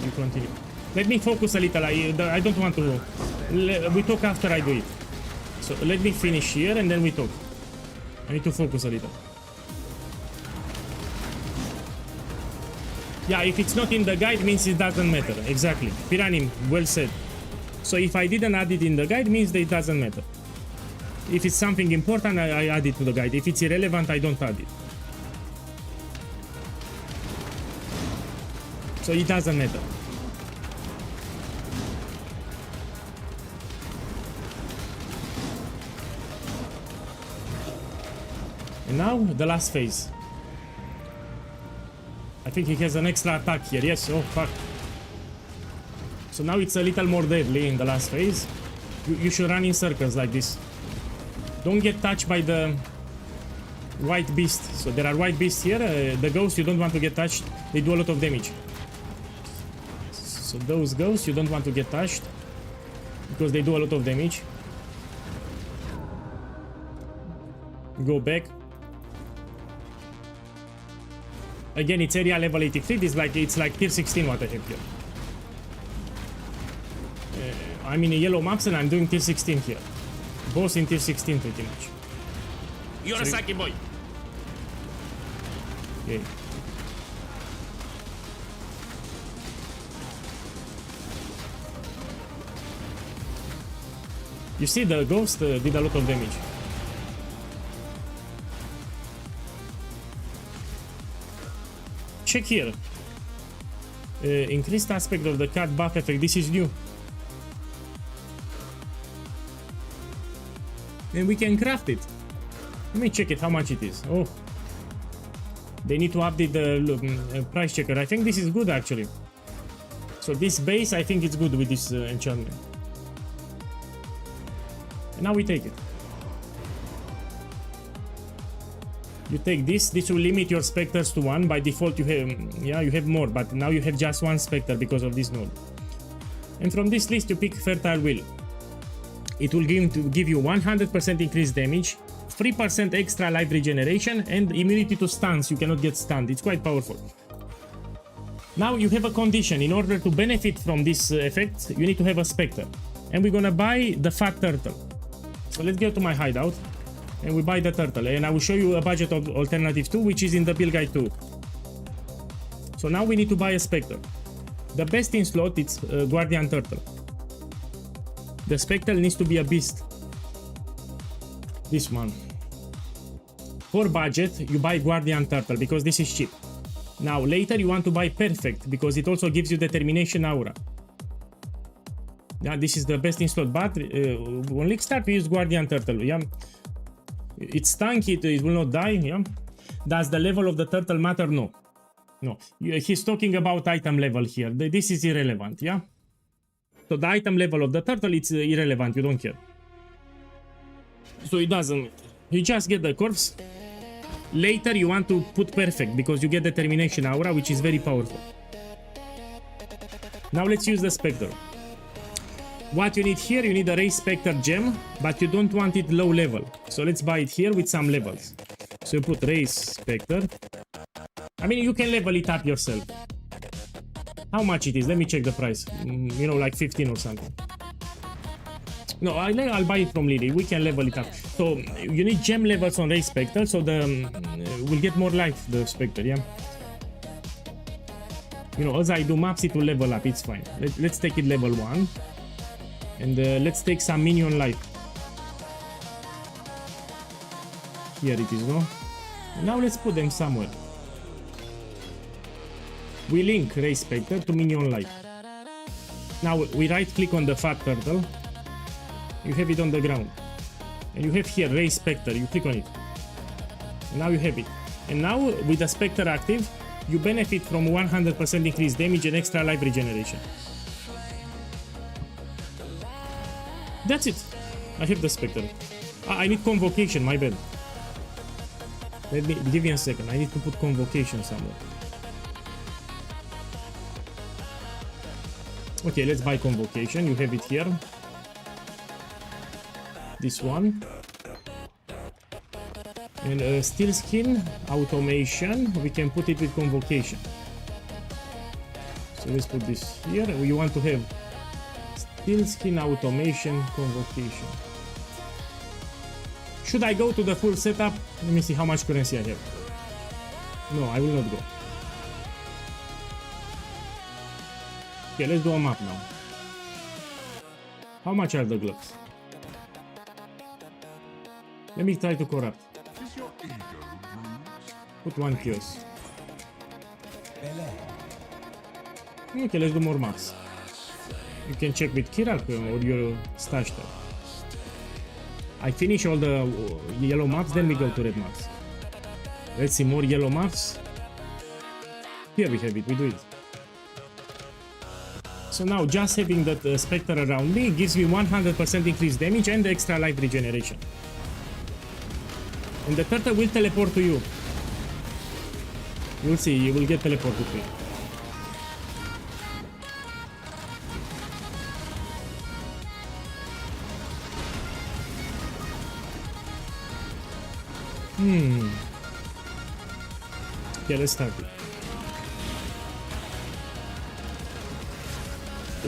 you continue. Let me focus a little. I don't want to... We talk after I do it. So let me finish here, and then we talk. I need to focus a little. Yeah, if it's not in the guide, means it doesn't matter. Exactly. Piranim, well said. So if I didn't add it in the guide, means that it doesn't matter. If it's something important, I add it to the guide. If it's irrelevant, I don't add it. So it doesn't matter. And now, the last phase. I think he has an extra attack here. Yes, oh fuck. So now it's a little more deadly in the last phase. You should run in circles like this. Don't get touched by the white beast. So there are white beasts here. The ghosts, you don't want to get touched. They do a lot of damage. So those ghosts, you don't want to get touched, because they do a lot of damage. Go back. Again, it's area level 83. It's like tier 16 what I have here. I'm in a yellow maps, and I'm doing tier 16 here. Boss in tier 16 pretty much. You're a Saki boy. Okay. You see, the ghost did a lot of damage. Check here. Increased aspect of the cat buff effect. This is new. And we can craft it. Let me check it, how much it is. Oh. They need to update the price checker. I think this is good actually. So this base, I think it's good with this enchantment. And now we take it. You take this will limit your specters to 1. By default you have more, but now you have just 1 specter because of this node. And from this list you pick Fertile Will. It will give you 100% increased damage, 3% extra life regeneration, and immunity to stuns. You cannot get stunned. It's quite powerful. Now you have a condition. In order to benefit from this effect, you need to have a specter. And we're gonna buy the fat turtle. So let's go to my hideout, and we buy the turtle, and I will show you a budget of alternative 2, which is in the build guide too. So now we need to buy a specter. The best in slot is Guardian Turtle. The spectre needs to be a beast. This one. For budget, you buy Guardian Turtle because this is cheap. Now later you want to buy Perfect because it also gives you Determination Aura. Yeah, this is the best in slot, but on League Start we use Guardian Turtle. Yeah, it's tanky, it will not die. Yeah, does the level of the turtle matter? No, no. He's talking about item level here. This is irrelevant. Yeah, so the item level of the turtle, it's irrelevant. You don't care. So it doesn't matter. You just get the corpse. Later you want to put perfect because you get determination aura, which is very powerful. Now let's use the Spectre. What you need here, you need a Ray Spectre gem, but you don't want it low level. So let's buy it here with some levels. So you put Ray Spectre. I mean, you can level it up yourself. How much it is? Let me check the price. You know, like 15 or something. No, I'll buy it from Lily. We can level it up. So you need gem levels on Ray Spectre, so we'll get more life, the Spectre, yeah? You know, as I do maps, it will level up, it's fine. Let's take it level 1. And let's take some minion life. Here it is, no? Now let's put them somewhere. We link Ray Spectre to minion life. Now we right click on the fat turtle. You have it on the ground. And you have here Ray Spectre, you click on it. And now you have it. And now with the Spectre active, you benefit from 100% increased damage and extra life regeneration. That's it. I have the Spectre. I need convocation, my bad. Give me a second. I need to put convocation somewhere. Okay, let's buy convocation. You have it here. This one. And steel skin automation, we can put it with convocation. So let's put this here. We want to have steel skin automation convocation. Should I go to the full setup? Let me see how much currency I have. No, I will not go. Okay, let's do a map now. How much are the gloves? Let me try to corrupt. Put one kiosk. Okay, let's do more maps. You can check with Kirak or your stash tab. I finish all the yellow maps, then we go to red maps. Let's see more yellow maps. Here we have it, we do it. So now just having that Spectre around me gives me 100% increased damage and extra life regeneration. And the turtle will teleport to you. You'll see, you will get teleported to you. Yeah, let's start it.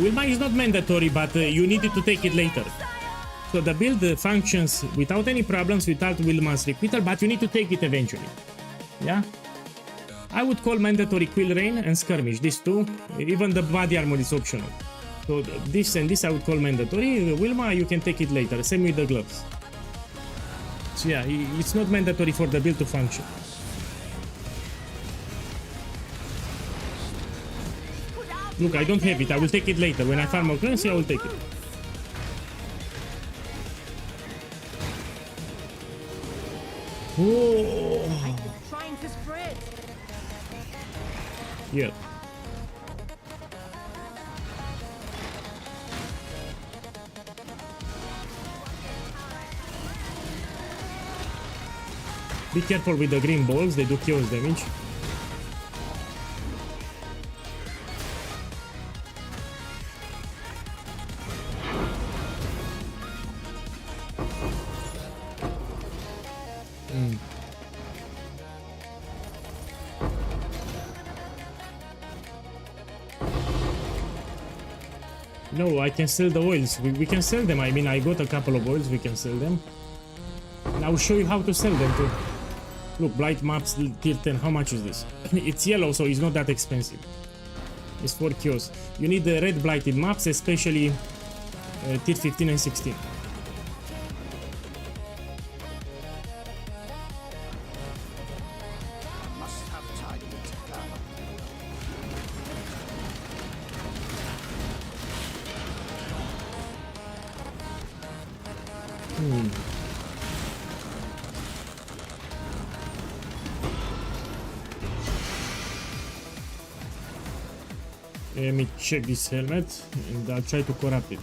Wilma is not mandatory, but you needed to take it later. So the build functions without any problems without Wilma's requital, but you need to take it eventually. Yeah? I would call mandatory Quill Rain and Skirmish, these two. Even the body armor is optional. So this and this I would call mandatory. Wilma, you can take it later. Same with the gloves. So yeah, it's not mandatory for the build to function. Look, I don't have it. I will take it later. When I farm more currency, I will take it. Oh. Trying to spread. Yeah. Be careful with the green balls, they do chaos damage. No, I can sell the oils. We can sell them. I mean, I got a couple of oils. We can sell them. And I will show you how to sell them too. Look, Blight Maps tier 10. How much is this? It's yellow, so it's not that expensive. It's 4 kios. You need the red Blighted Maps, especially tier 15 and 16. Let me check this helmet and I'll try to corrupt it.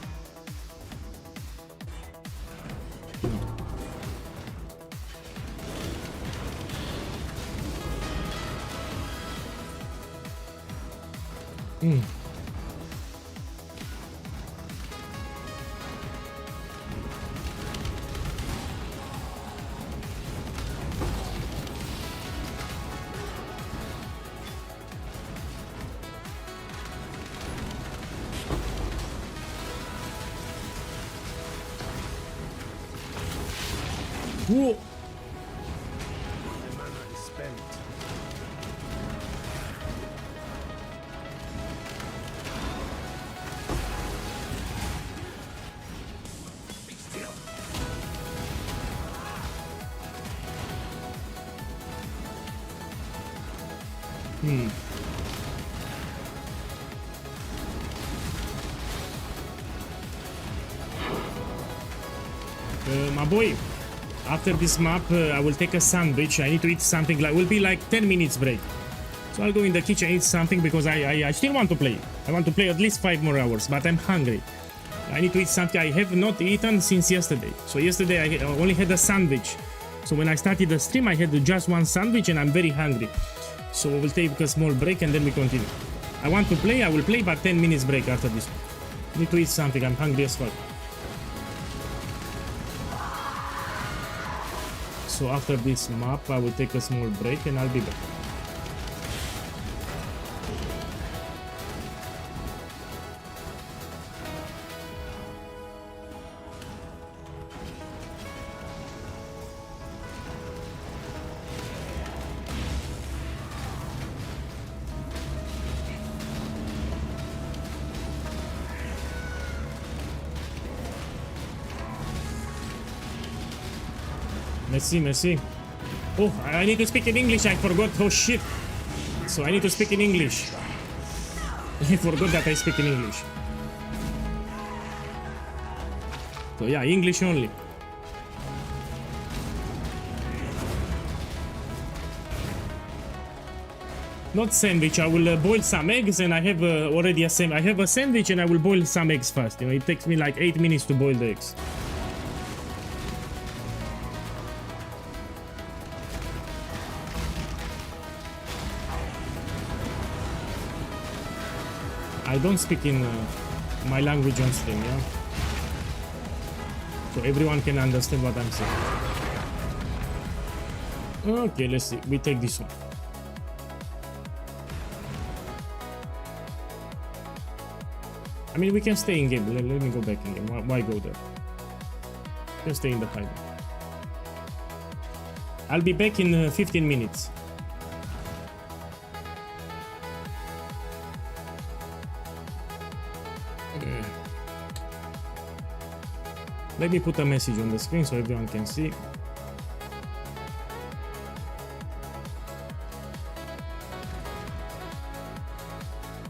Whoa. The mana is spent. Be still. My boy, after this map, I will take a sandwich. I need to eat something. Like, will be like 10 minutes break. So I'll go in the kitchen, eat something because I still want to play. I want to play at least 5 more hours, but I'm hungry. I need to eat something I have not eaten since yesterday. So yesterday I only had a sandwich. So when I started the stream, I had just one sandwich and I'm very hungry. So we'll take a small break and then we continue. I want to play, I will play, but 10 minutes break after this one. I need to eat something, I'm hungry as fuck. So after this map, I will take a small break and I'll be back. Merci. Oh, I need to speak in English. I forgot. Oh shit. So I need to speak in English. I forgot that I speak in English. So yeah, English only. Not sandwich. I will boil some eggs, and I have already a sandwich. I have a sandwich, and I will boil some eggs first. You know, it takes me like 8 minutes to boil the eggs. I don't speak in my language on stream, yeah? So everyone can understand what I'm saying. Okay, let's see. We take this one. I mean, we can stay in game. Let me go back in game. Why go there? Just stay in the hide. I'll be back in 15 minutes. Let me put a message on the screen so everyone can see.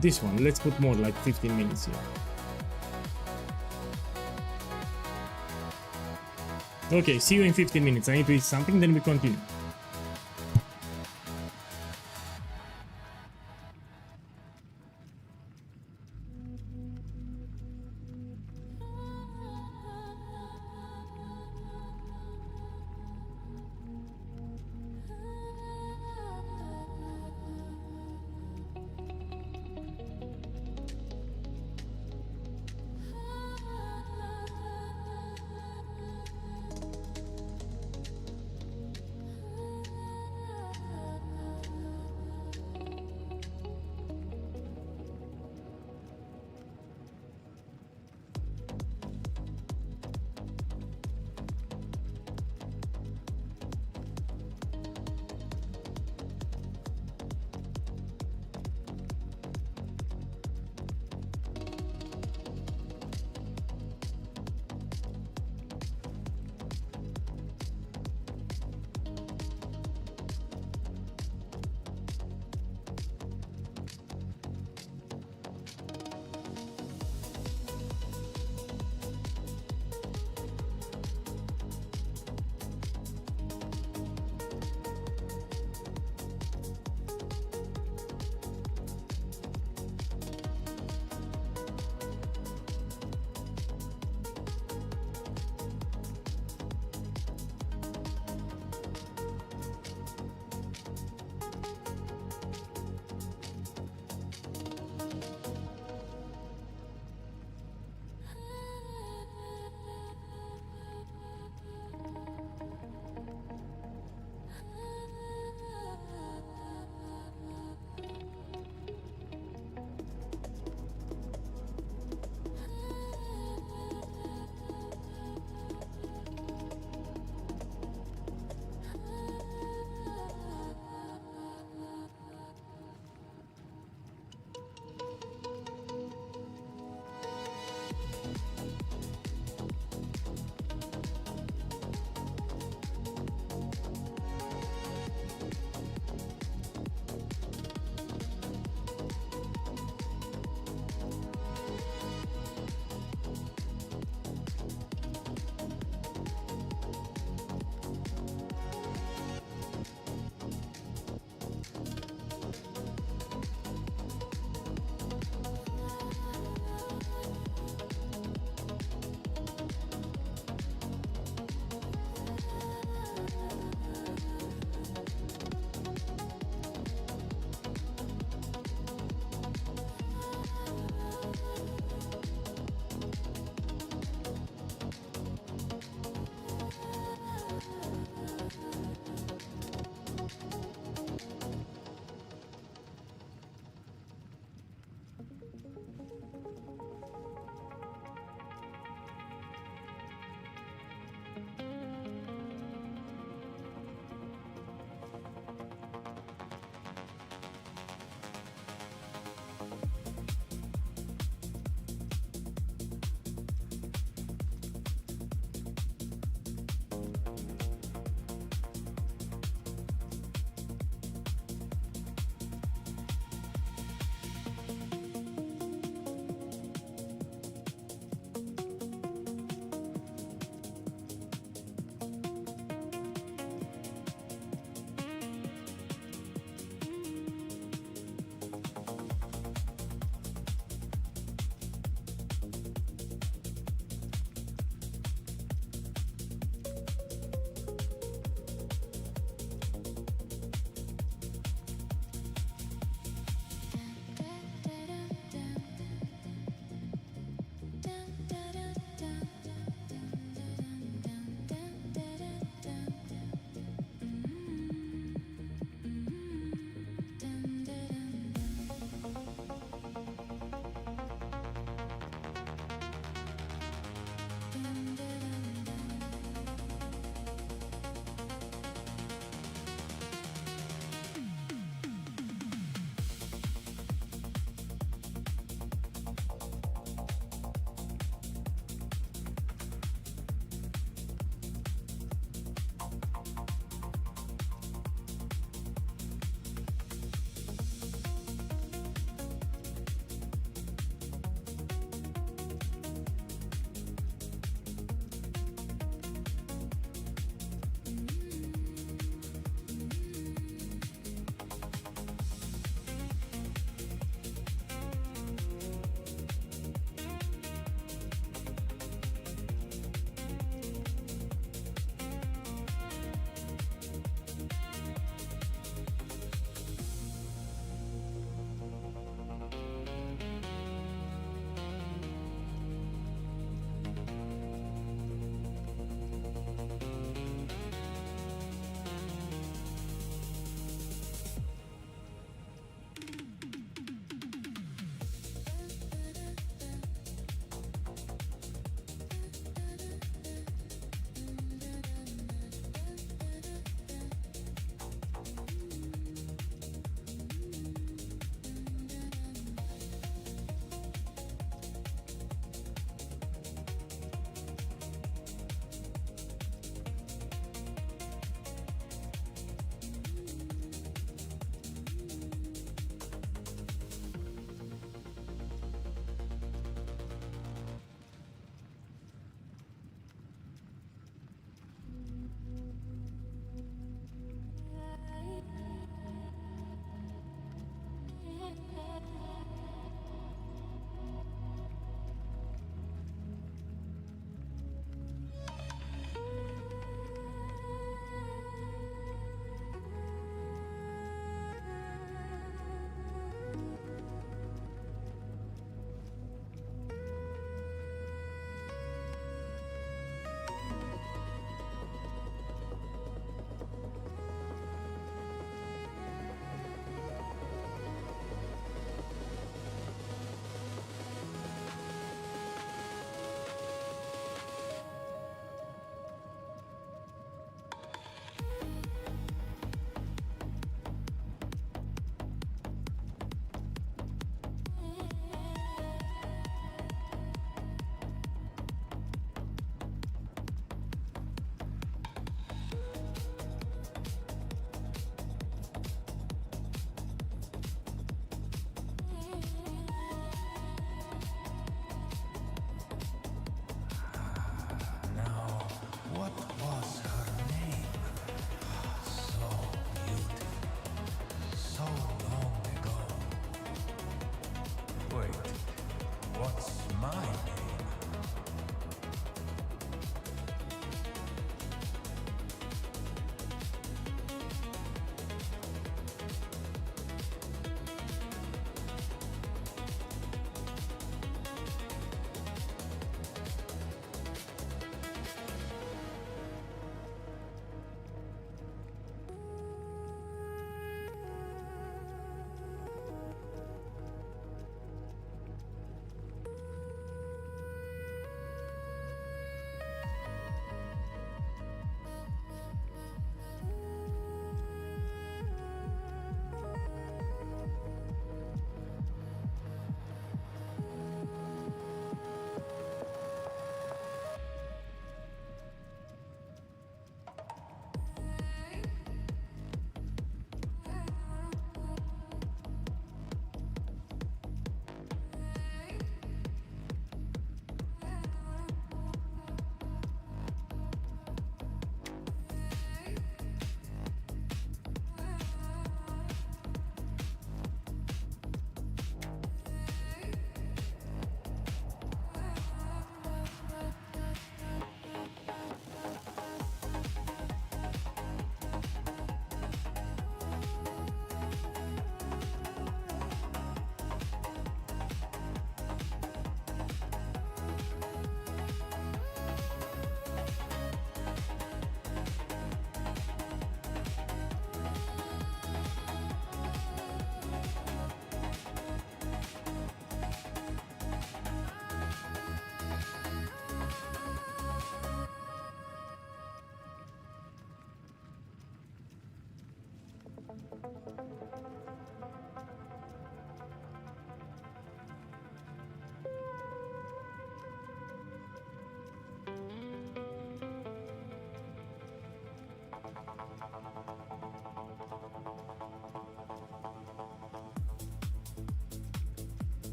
This one, let's put more, like 15 minutes here. Okay, see you in 15 minutes. I need to eat something, then we continue.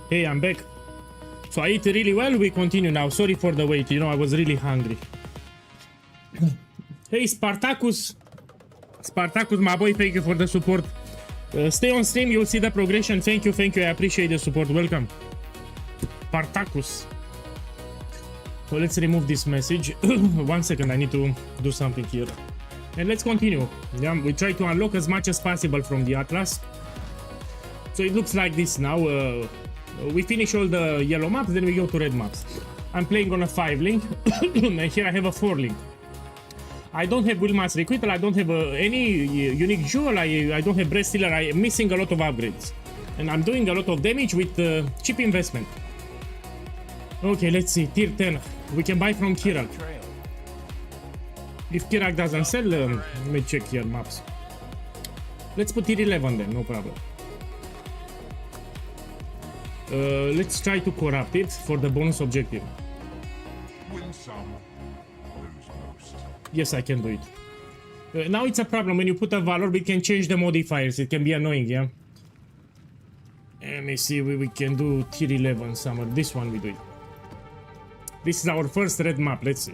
Hey, I'm back. So I ate really well. We continue now. Sorry for the wait. You know, I was really hungry. Hey, Spartacus. Spartacus, my boy, thank you for the support. Stay on stream. You'll see the progression. Thank you. Thank you. I appreciate the support. Welcome. Spartacus. So let's remove this message. 1 second. I need to do something here. And let's continue. Yeah, we try to unlock as much as possible from the Atlas. So it looks like this now. We finish all the yellow maps, then we go to red maps. I'm playing on a 5 link, and here I have a 4 link. I don't have Wilma's Requital, I don't have any unique jewel, I don't have Breast Stealer, I am missing a lot of upgrades. And I'm doing a lot of damage with cheap investment. Okay, let's see, tier 10. We can buy from Kirak. If Kirak doesn't sell, let me check here maps. Let's put tier 11 then, no problem. Let's try to corrupt it for the bonus objective. Win some, lose most. Yes, I can do it. Now it's a problem when you put a valor, we can change the modifiers. It can be annoying, yeah? Let me see, we can do tier 11 summer. This one we do it. This is our first red map, let's see.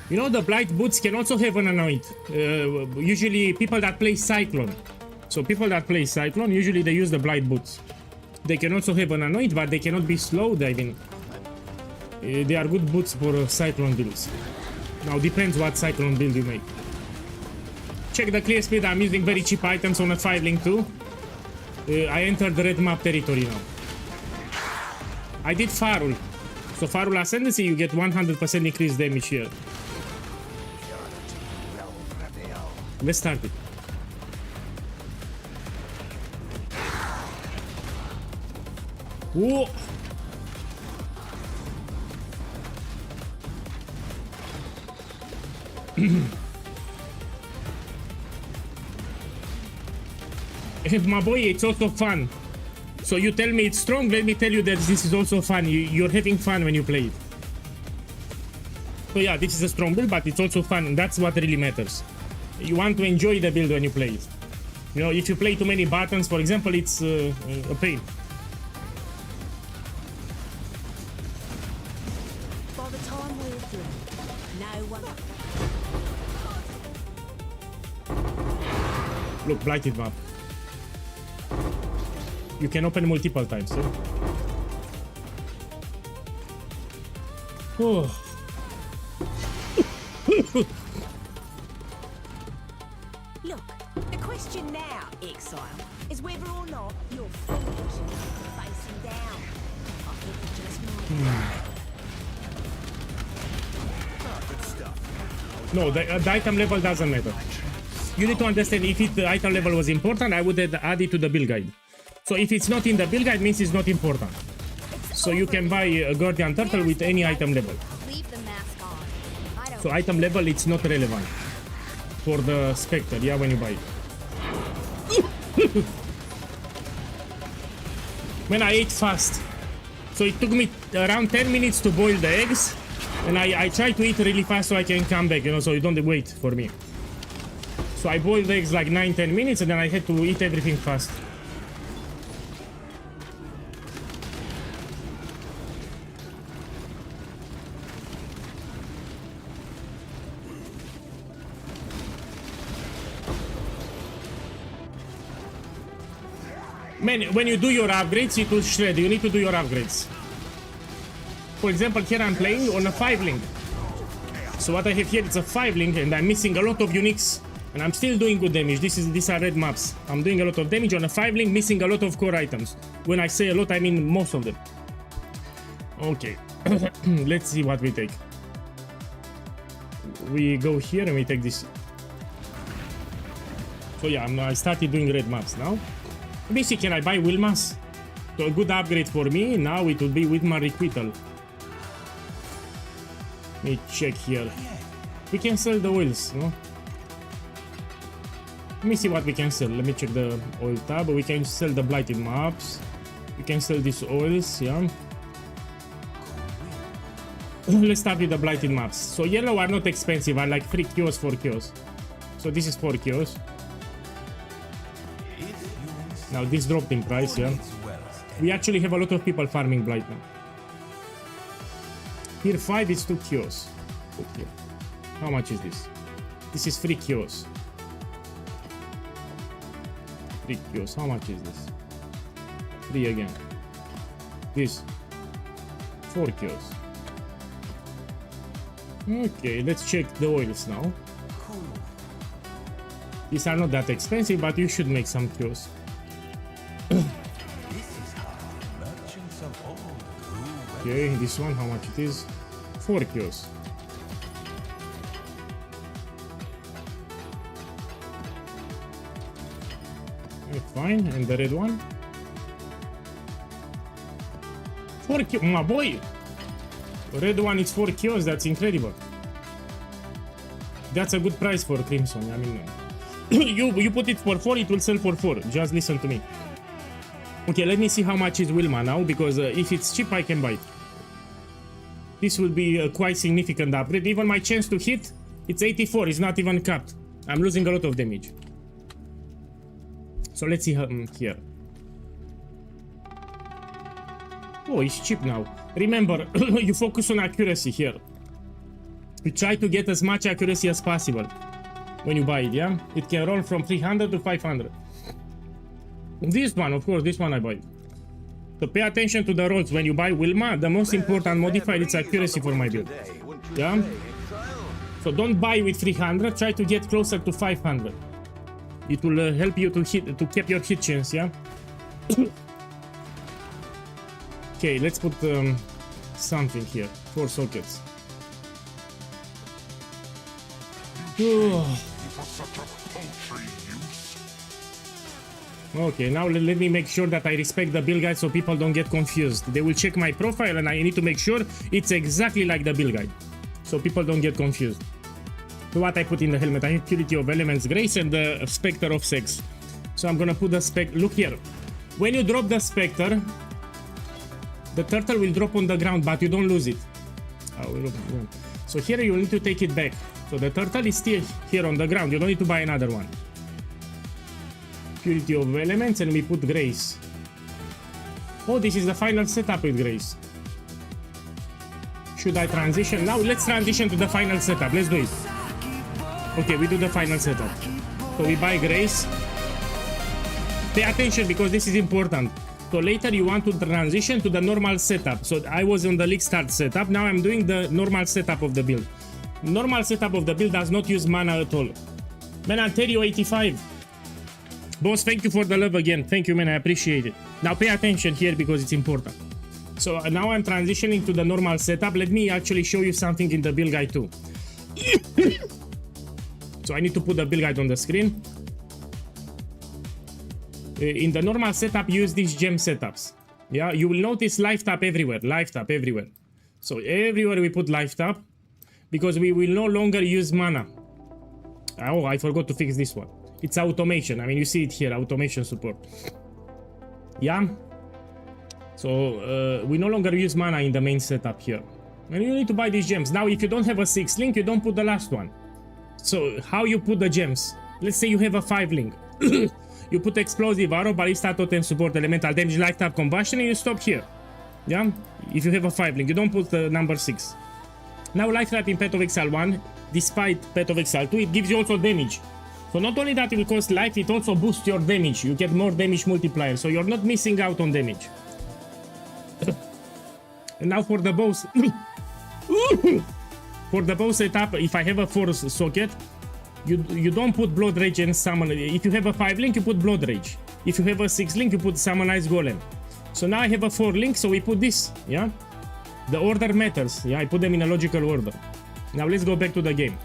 You know, the Blight Boots can also have an anoint. Usually people that play Cyclone. So people that play Cyclone, usually they use the Blight Boots. They can also have an anoint, but they cannot be slow diving. They are good boots for Cyclone builds. Now depends what Cyclone build you make. Check the clear speed, I'm using very cheap items on a 5 link too. I entered the red map territory now. I did Farul. So Farul Ascendancy, you get 100% increased damage here. Let's start it. Whoa! My boy, it's also fun. So you tell me it's strong, let me tell you that this is also fun. You're having fun when you play it. So yeah, this is a strong build, but it's also fun, and that's what really matters. You want to enjoy the build when you play it. You know, if you play too many buttons, for example, it's a pain. By the time we're through, no one. Look, blighted map. You can open multiple times. Eh? Oh. Look, the question now, Exile, is whether or not you're foolish facing down. I think you just might. No, the item level doesn't matter. You need to understand, if the item level was important, I would add it to the build guide. So if it's not in the build guide, means it's not important. So you can buy a Guardian Turtle with any item level. Leave the mask on. I don't. So item level, it's not relevant for the Spectre, yeah, when you buy it. Man, I ate fast. So it took me around 10 minutes to boil the eggs. And I try to eat really fast so I can come back, you know, so you don't wait for me. So I boiled the eggs like 9-10 minutes and then I had to eat everything fast. Man, when you do your upgrades, it will shred. You need to do your upgrades. For example, here I'm playing on a 5 link. So what I have here is a 5 link and I'm missing a lot of uniques. And I'm still doing good damage. These are red maps. I'm doing a lot of damage on a 5 link, missing a lot of core items. When I say a lot, I mean most of them. Okay. Let's see what we take. We go here and we take this. So yeah, I started doing red maps now. Let me see, can I buy Wilma's? So a good upgrade for me, now it will be with my Requital. Let me check here. We can sell the oils, no? Let me see what we can sell. Let me check the oil tab. We can sell the blighted maps. We can sell these oils, yeah. Let's start with the blighted maps. So yellow are not expensive, are like 3 kios, 4 kios. So this is 4 kios. Now this dropped in price, yeah. We actually have a lot of people farming Blight now. Here 5 is 2 kios. Put here. How much is this? This is 3 kios. 3 kios. How much is this? 3 again. This 4 kios. Okay, let's check the oils now. These are not that expensive, but you should make some kios. Okay, this one, how much it is? 4 kios. Okay, fine, and the red one? 4 kios, my boy! The red one is 4 kios, that's incredible. That's a good price for Crimson, I mean... you put it for 4, it will sell for 4, just listen to me. Okay, let me see how much is Wilma now, because if it's cheap I can buy it. This will be a quite significant upgrade. Even my chance to hit, it's 84, it's not even capped. I'm losing a lot of damage. So let's see here. Oh, it's cheap now. Remember, you focus on accuracy here. You try to get as much accuracy as possible when you buy it, yeah? It can roll from 300 to 500. This one, of course, this one I buy. So pay attention to the rolls when you buy Wilma. The most important modifier is accuracy for my build. Yeah? So don't buy with 300, try to get closer to 500. It will help you to keep your hit chance, yeah? Okay, let's put something here. 4 sockets. Okay, now let me make sure that I respect the build guide so people don't get confused. They will check my profile and I need to make sure it's exactly like the build guide, so people don't get confused. So what I put in the helmet, I have Purity of Elements, Grace, and the Spectre of Sex. So I'm gonna put the Spectre. Look here. When you drop the Spectre, the turtle will drop on the ground, but you don't lose it. So here you need to take it back. So the turtle is still here on the ground. You don't need to buy another one. Purity of Elements, and we put Grace. Oh, this is the final setup with Grace. Should I transition? Now let's transition to the final setup. Let's do it. Okay, we do the final setup. So we buy Grace. Pay attention because this is important. So later you want to transition to the normal setup. So I was on the League Start setup. Now I'm doing the normal setup of the build. Normal setup of the build does not use mana at all. Man, Ontario 85. Boss, thank you for the love again. Thank you, man. I appreciate it. Now pay attention here because it's important. So now I'm transitioning to the normal setup. Let me actually show you something in the build guide too. So I need to put the build guide on the screen. In the normal setup, use these gem setups. Yeah, you will notice life tap everywhere. Life tap everywhere. So everywhere we put life tap because we will no longer use mana. Oh, I forgot to fix this one. It's automation. I mean, you see it here, automation support. Yeah. So we no longer use mana in the main setup here. And you need to buy these gems. Now, if you don't have a 6 link, you don't put the last one. So how you put the gems? Let's say you have a 5 link. You put explosive, arrow, ballista, totem, support, elemental damage, light tap, combustion, and you stop here. Yeah. If you have a 5 link, you don't put the number 6. Now, life trap in Path of Exile 1, despite Path of Exile 2, it gives you also damage. So not only that it will cost life, it also boosts your damage. You get more damage multiplier, so you're not missing out on damage. And now for the bows. For the bow setup, if I have a 4 socket, you don't put Blood Rage and Summon. If you have a 5 link, you put Blood Rage. If you have a 6 link, you put Summonize Golem. So now I have a 4 link, so we put this, yeah? The order matters, yeah? I put them in a logical order. Now let's go back to the game.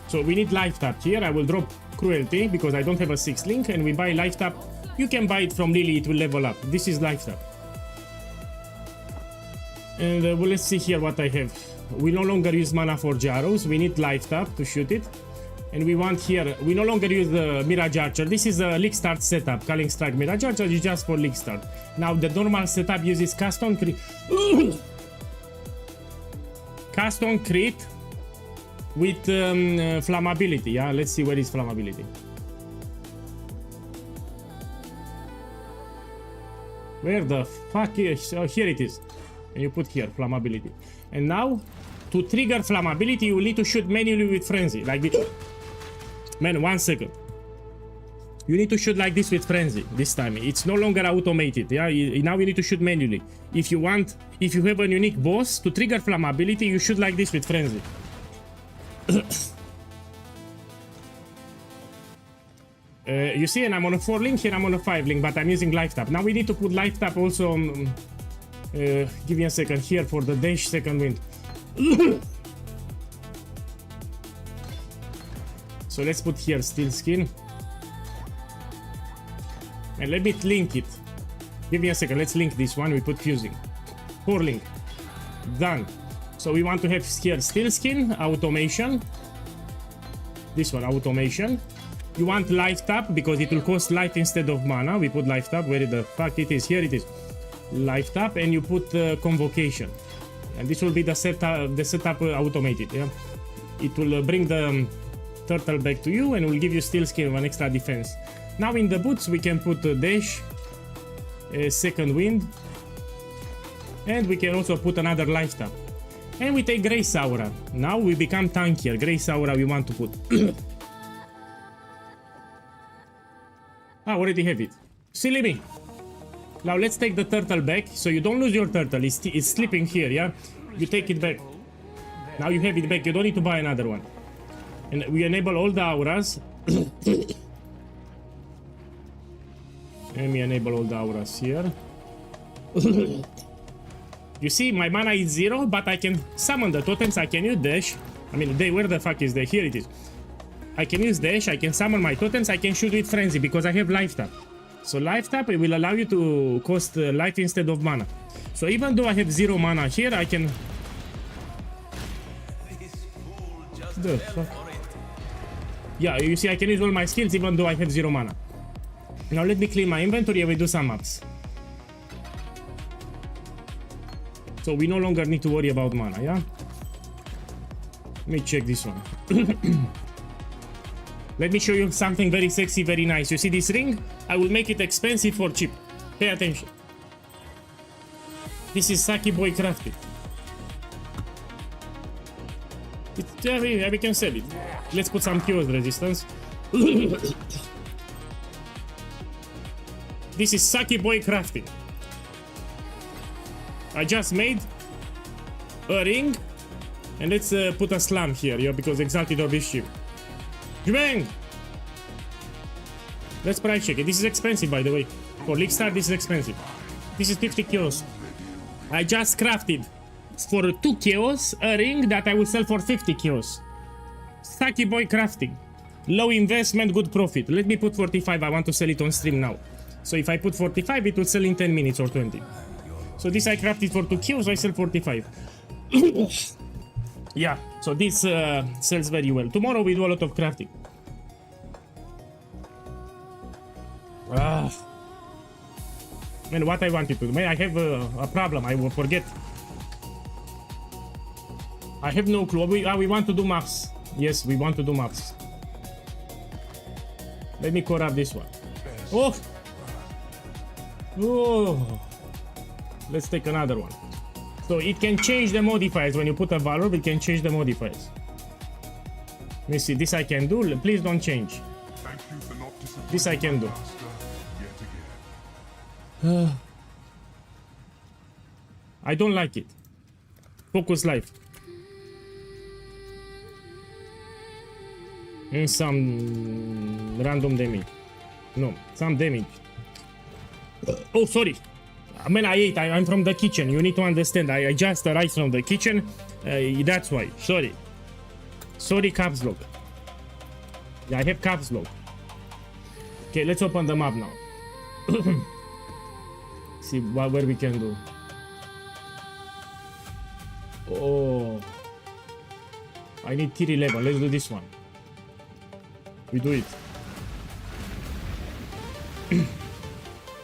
So we need life tap here. I will drop Cruelty because I don't have a 6 link, and we buy life tap. You can buy it from Lily, it will level up. This is life tap. And well, let's see here what I have. We no longer use mana for Jarrows. We need life tap to shoot it. And we want here, we no longer use the Mirage Archer. This is a League Start setup. Calling Strike Mirage Archer is just for League Start. Now the normal setup uses Cast on Crit. Cast on Crit with flammability. Yeah, let's see where is flammability. Where the fuck is? Oh, here it is. And you put here flammability. And now, to trigger flammability, you need to shoot manually with frenzy, like this. Man, 1 second. You need to shoot like this with frenzy this time. It's no longer automated. Yeah, now you need to shoot manually. If you have a unique boss to trigger flammability, you shoot like this with frenzy. You see, and I'm on a 4 link, here I'm on a 5 link, but I'm using life tap. Now we need to put life tap also. Give me a second here for the dash second wind. So let's put here steel skin. And let me link it. Give me a second, let's link this one. We put fusing. 4 link. Done. So we want to have here steel skin, automation. This one, automation. You want life tap because it will cost life instead of mana. We put life tap. Where the fuck it is? Here it is. Life tap, and you put convocation. And this will be the setup automated. Yeah, it will bring the turtle back to you and will give you steel skin, 1 extra defense. Now in the boots we can put dash, second wind, and we can also put another life tap. And we take Grace Aura. Now we become tankier. Grace Aura we want to put. Already have it. Silly me. Now let's take the turtle back, so you don't lose your turtle. It's sleeping here, yeah? You take it back. Now you have it back. You don't need to buy another one. And we enable all the auras. Let me enable all the auras here. You see, my mana is 0, but I can summon the totems. I can use dash. I mean, where the fuck is they? Here it is. I can use dash. I can summon my totems. I can shoot with frenzy because I have life tap. So life tap, it will allow you to cost life instead of mana. So even though I have 0 mana here, I can... The fuck? Yeah, you see, I can use all my skills even though I have 0 mana. Now let me clean my inventory and we do some maps. So we no longer need to worry about mana, yeah? Let me check this one. Let me show you something very sexy, very nice. You see this ring? I will make it expensive for cheap. Pay attention. This is Saki Boy crafted. We can sell it. Let's put some chaos resistance. This is Saki Boy crafting. I just made a ring, and let's put a slam here, yeah, because Exalted Orb is cheap. Bang! Let's price check it. This is expensive, by the way. For League Star, this is expensive. This is 50 chaos. I just crafted for 2 chaos a ring that I will sell for 50 chaos. Saki Boy crafting. Low investment, good profit. Let me put 45. I want to sell it on stream now. So if I put 45, it will sell in 10 minutes or 20. So this I crafted for 2 chaos, I sell 45. Yeah, so this sells very well. Tomorrow we do a lot of crafting. Man, what I wanted to do? Man, I have a problem. I will forget. I have no clue. We want to do maps. Yes, we want to do maps. Let me core up this one. Oh! Oh! Let's take another one. So it can change the modifiers. When you put a value, it can change the modifiers. Let me see. This I can do. Please don't change. Thank you for not disappointing This I can do. Master yet again. I don't like it. Focus life. And some random damage. No, some damage. Oh, sorry. I mean, I ate. I'm from the kitchen. You need to understand. I just arrived from the kitchen. That's why. Sorry. Sorry, caps lock. I have caps lock. Okay, let's open the map now. See where we can do. Oh. I need tier 11. Let's do this one. We do it.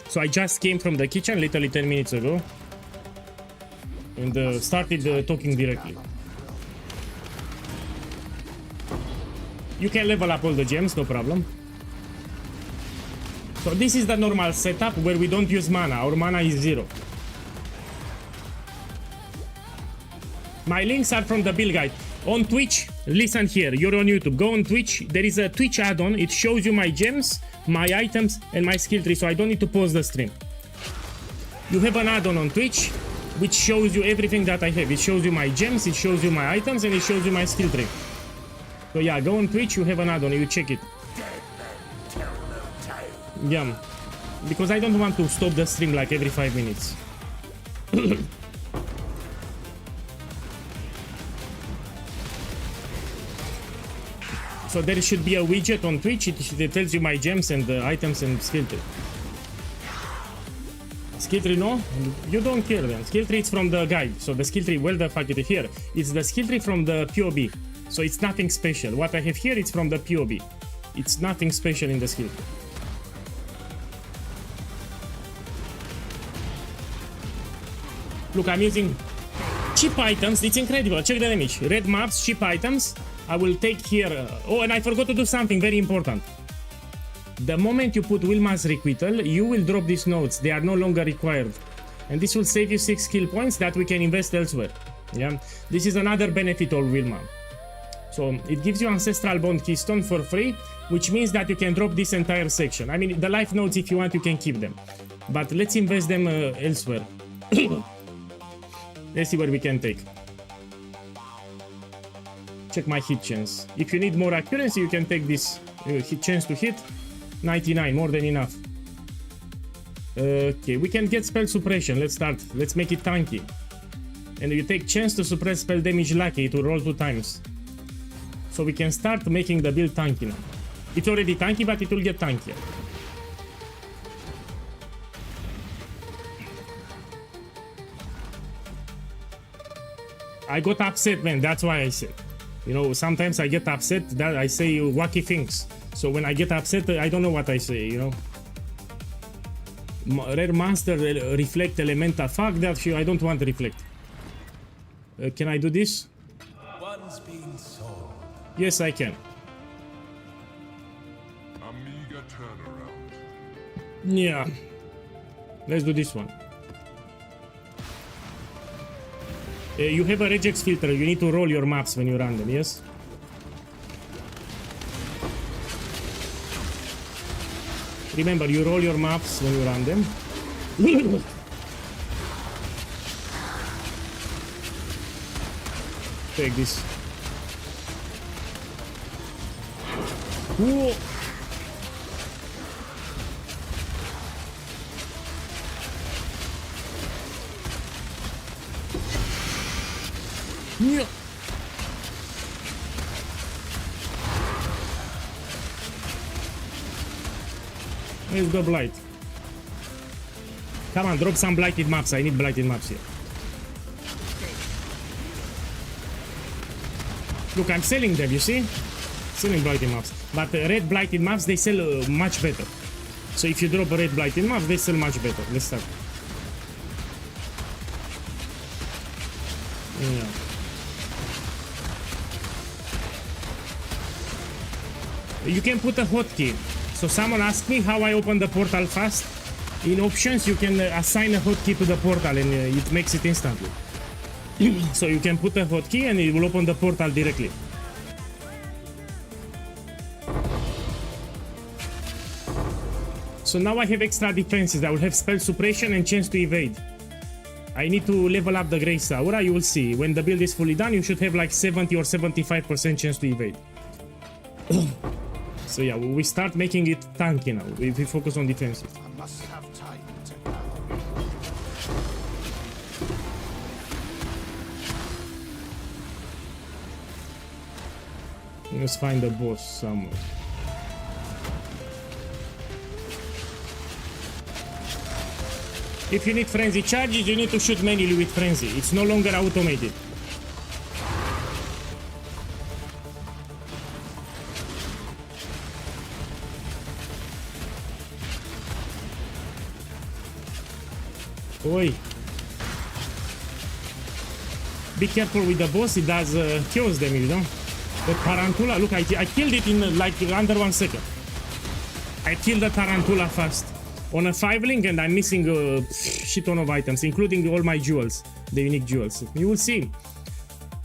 So I just came from the kitchen literally 10 minutes ago and started talking directly. You can level up all the gems, no problem. So this is the normal setup where we don't use mana. Our mana is 0. My links are from the build guide. On Twitch, listen here, you're on YouTube, go on Twitch, there is a Twitch add-on, it shows you my gems, my items, and my skill tree, so I don't need to pause the stream. You have an add-on on Twitch, which shows you everything that I have. It shows you my gems, it shows you my items, and it shows you my skill tree. So yeah, go on Twitch, you have an add-on, you check it. Yeah, because I don't want to stop the stream like every 5 minutes. So there should be a widget on Twitch, it tells you my gems and items and skill tree. Skill tree, no? You don't care then. Skill tree is from the guide, so the skill tree, well the fuck it is here. It's the skill tree from the POB, so it's nothing special. What I have here is from the POB. It's nothing special in the skill tree. Look, I'm using cheap items, it's incredible, check the damage. Red maps, cheap items. I will take here... oh, and I forgot to do something very important. The moment you put Wilma's requital, you will drop these notes. They are no longer required. And this will save you 6 skill points that we can invest elsewhere. Yeah, this is another benefit of Wilma. So it gives you Ancestral Bond Keystone for free, which means that you can drop this entire section. I mean, the life notes, if you want, you can keep them. But let's invest them elsewhere. Let's see what we can take. Check my hit chance. If you need more accuracy, you can take this hit chance to hit. 99, more than enough. Okay, we can get spell suppression. Let's start. Let's make it tanky. And you take chance to suppress spell damage lucky to roll 2 times. So we can start making the build tanky now. It's already tanky, but it will get tankier. I got upset, man. That's why I said. You know, sometimes I get upset that I say wacky things. So when I get upset, I don't know what I say, you know. Rare monster reflect elemental. Fuck that shit. I don't want to reflect. Can I do this? One's been sold. Yes, I can. Amiga turnaround. Yeah. Let's do this one. You have a regex filter. You need to roll your maps when you run them, yes? Remember, you roll your maps when you run them. Take this. Whoa. Yeah. Let's go blight. Come on, drop some blighted maps. I need blighted maps here. Look, I'm selling them, you see? Selling blighted maps. But red blighted maps, they sell much better. So if you drop red blighted maps, they sell much better. Let's start. Yeah. You can put a hotkey. So someone asked me how I open the portal fast. In options, you can assign a hotkey to the portal and it makes it instantly. So you can put a hotkey and it will open the portal directly. So now I have extra defenses. I will have spell suppression and chance to evade. I need to level up the Grace Aura. You will see. When the build is fully done, you should have like 70 or 75% chance to evade. So yeah, we start making it tanky now. We focus on defensive. I must have time to gather. Let's find the boss somewhere. If you need frenzy charges, you need to shoot manually with frenzy. It's no longer automated. Oi. Be careful with the boss, it does chaos damage, no? The tarantula, look, I killed it in like under 1 second. I killed the tarantula fast. On a 5 link and I'm missing a shit ton of items, including all my jewels, the unique jewels. You will see.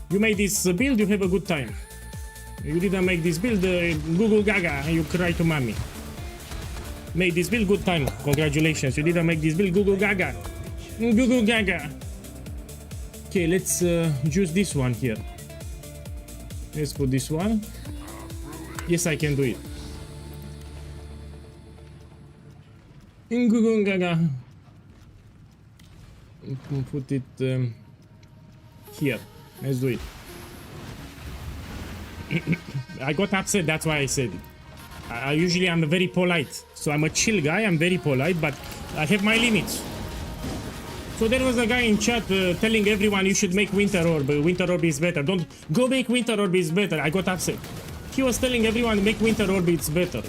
You made this build, you have a good time. You didn't make this build, Google Gaga, and you cry to mommy. Made this build, good time. Congratulations. You didn't make this build, Google Gaga. Google Gaga. Okay, let's use this one here. Let's put this one. Yes, I can do it. Google Gaga. Put it here. Let's do it. I got upset, that's why I said it. Usually I'm very polite. So I'm a chill guy, I'm very polite, but I have my limits. So there was a guy in chat telling everyone you should make Winter Orb. Winter Orb is better. Don't go make Winter Orb is better. I got upset. He was telling everyone make Winter Orb it's better.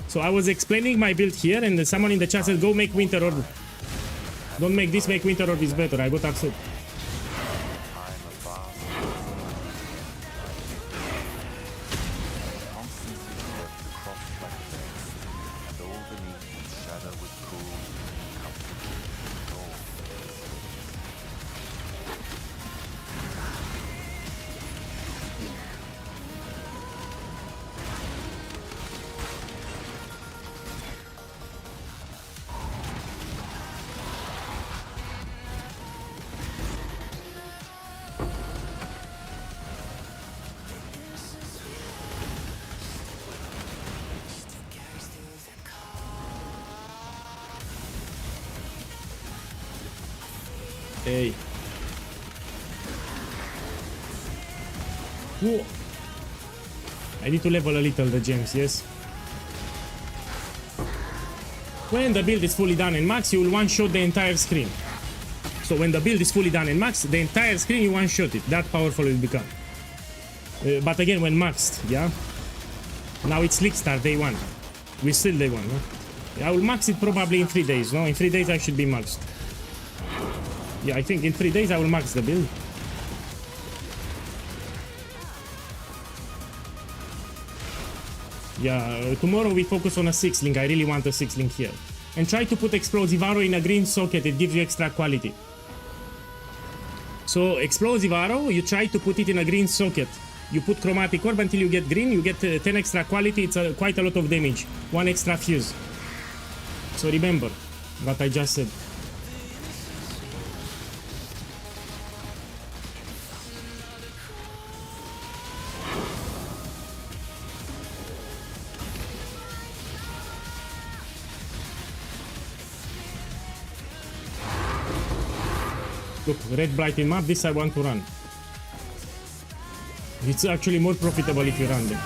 So I was explaining my build here and someone in the chat said go make Winter Orb. Don't make this, make Winter Orb is better. I got upset. Hey. Whoa. I need to level a little the gems, yes? When the build is fully done in max, you will one-shot the entire screen. So when the build is fully done in max, the entire screen you one-shot it. That powerful it will become. But again, when maxed, yeah? Now it's League Start day 1. We still day 1, no? I will max it probably in 3 days, no? In 3 days I should be maxed. Yeah, I think in 3 days I will max the build. Yeah, tomorrow we focus on a 6 link. I really want a 6 link here. And try to put Explosive Arrow in a green socket. It gives you extra quality. So Explosive Arrow, you try to put it in a green socket. You put Chromatic Orb until you get green. You get 10 extra quality. It's quite a lot of damage. 1 extra fuse. So remember what I just said. Look, red blighted map, this I want to run. It's actually more profitable if you run them.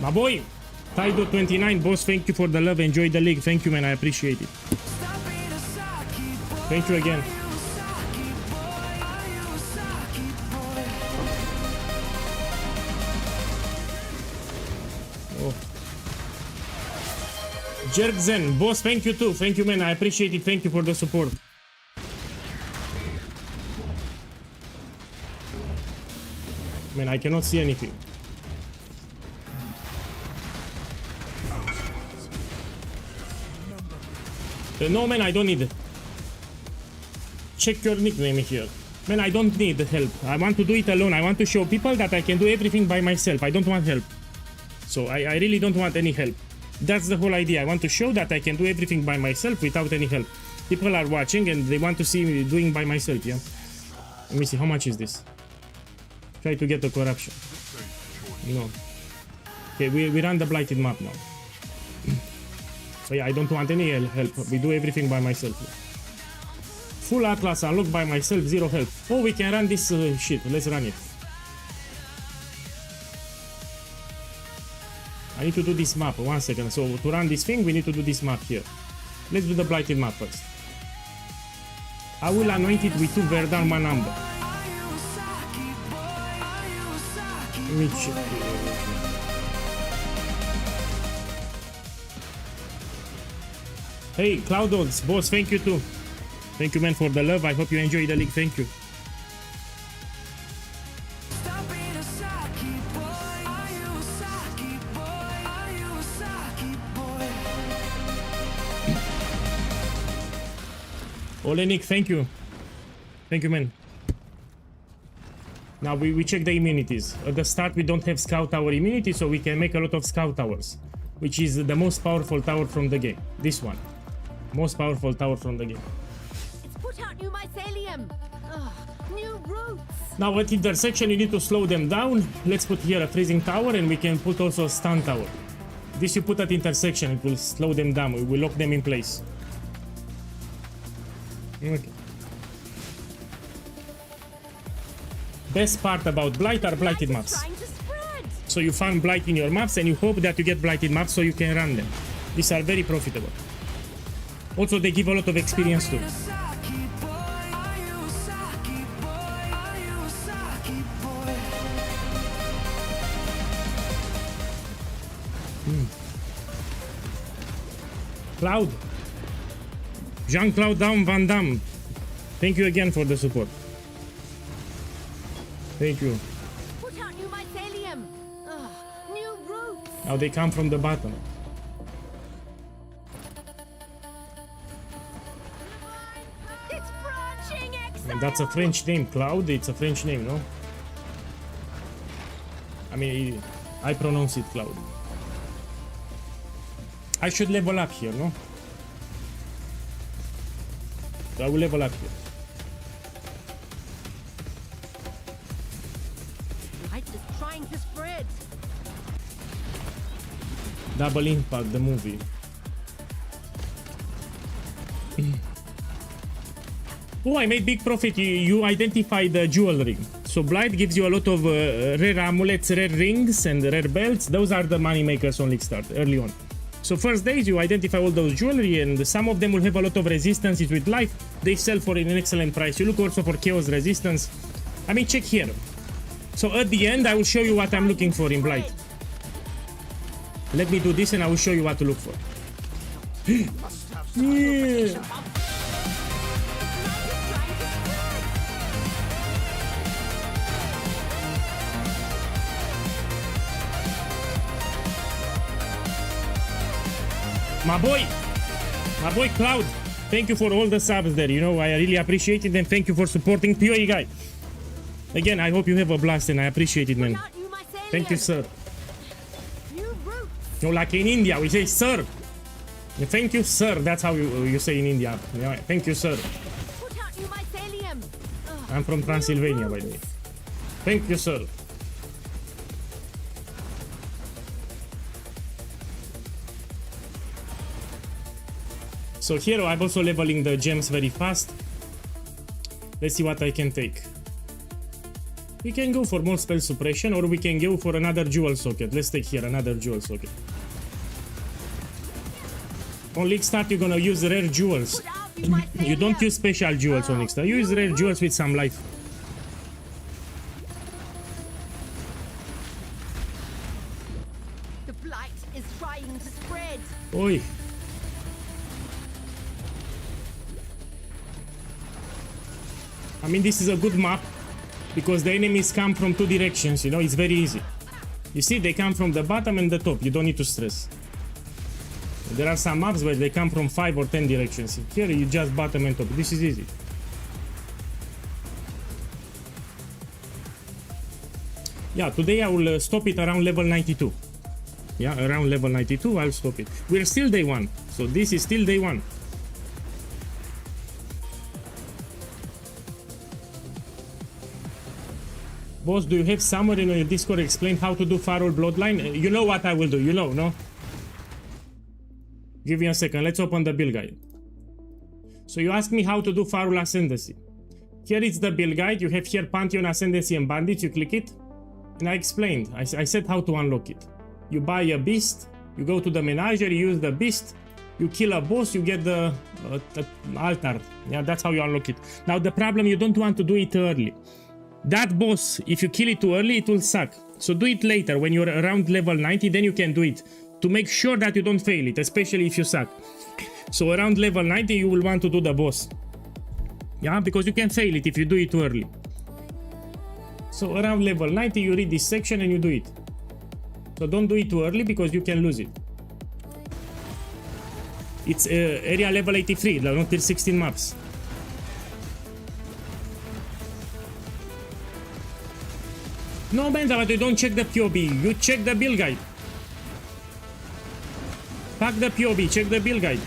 My boy, Taido29, boss, thank you for the love, enjoy the league, thank you man, I appreciate it. Thank you again. Jerk Zen, boss, thank you too. Thank you, man. I appreciate it. Thank you for the support. Man, I cannot see anything. No, man, I don't need it. Check your nickname here. Man, I don't need help. I want to do it alone. I want to show people that I can do everything by myself. I don't want help. So I really don't want any help. That's the whole idea. I want to show that I can do everything by myself without any help. People are watching and they want to see me doing by myself, yeah? Let me see, how much is this? Try to get the corruption. No. Okay, we run the blighted map now. So yeah, I don't want any help. We do everything by myself. Full Atlas unlocked by myself, 0 help. Oh, we can run this shit. Let's run it. I need to do this map, 1 second. So to run this thing, we need to do this map here. Let's do the blighted map first. I will anoint it with 2 Verdalma number. Let me check. Hey, Cloudods, boss, thank you too. Thank you, man, for the love. I hope you enjoy the league. Thank you. Stop being a Saki boy. Are you a Saki boy? Are you a Saki boy? Olenik, thank you. Thank you, man. Now we check the immunities. At the start we don't have scout tower immunity, so we can make a lot of scout towers, which is the most powerful tower from the game. This one. Most powerful tower from the game. It's put out new mycelium. Ugh, new roots. Now at intersection you need to slow them down. Let's put here a freezing tower, and we can put also a stun tower. This you put at intersection, it will slow them down. We will lock them in place. Okay. Best part about Blight are blighted maps. Trying to spread. So you find blight in your maps and you hope that you get blighted maps so you can run them. These are very profitable. Also they give a lot of experience too. Being a Saki boy. Are you a Saki boy? Are you a Saki boy? Cloud. Jean-Claude Van Damme. Thank you again for the support. Thank you. Put out new mycelium. Ugh, new roots. Now they come from the bottom. It's branching, Exile. And that's a French name, Cloud. It's a French name, no? I mean, I pronounce it Cloud. I should level up here, no? So I will level up here. Light is trying to spread. Double Impact, the movie. Oh, I made big profit. You identify the jewelry. So Blight gives you a lot of rare amulets, rare rings, and rare belts. Those are the money makers on League Start early on. So first days you identify all those jewelry, and some of them will have a lot of resistances with life. They sell for an excellent price. You look also for chaos resistance. I mean, check here. So at the end I will show you what I'm looking for in Blight. Let me do this and I will show you what to look for. Yeah. My boy Cloud, thank you for all the subs there. You know, I really appreciate it, and thank you for supporting POEGuy. Again, I hope you have a blast, and I appreciate it, man. Put out new mycelium. Thank you, sir. New roots. You know, like in India, we say sir. Thank you, sir. That's how you say in India. Yeah, thank you, sir. Put out new mycelium. Ugh, I'm from Transylvania, by the way. Thank you, sir. So here I'm also leveling the gems very fast. Let's see what I can take. We can go for more spell suppression, or we can go for another jewel socket. Let's take here another jewel socket. On League Start you're gonna use rare jewels. put out new mycelium. You don't use special jewels on League Start. You use rare jewels with some life. The blight is trying to spread. Oi. I mean, this is a good map because the enemies come from two directions, you know, it's very easy. You see, they come from the bottom and the top, you don't need to stress. There are some maps where they come from 5 or 10 directions. Here you just bottom and top, this is easy. Yeah, today I will stop it around level 92. Yeah, around level 92 I'll stop it. We're still day 1, so this is still day 1. Boss, do you have somewhere in your Discord explain how to do Farol Bloodline? You know what I will do, you know, no? Give me a second, let's open the build guide. So you ask me how to do Farol Ascendancy. Here is the build guide, you have here Pantheon Ascendancy and Bandits, you click it. And I explained, I said how to unlock it. You buy a beast, you go to the menagerie, you use the beast, you kill a boss, you get the altar. Yeah, that's how you unlock it. Now the problem, you don't want to do it early. That boss, if you kill it too early, it will suck. So do it later, when you're around level 90, then you can do it. To make sure that you don't fail it, especially if you suck. So around level 90 you will want to do the boss. Yeah, because you can fail it if you do it too early. So around level 90 you read this section and you do it. So don't do it too early because you can lose it. It's area level 83, not till 16 maps. No man, but you don't check the POB, you check the build guide. Fuck the POB, check the build guide.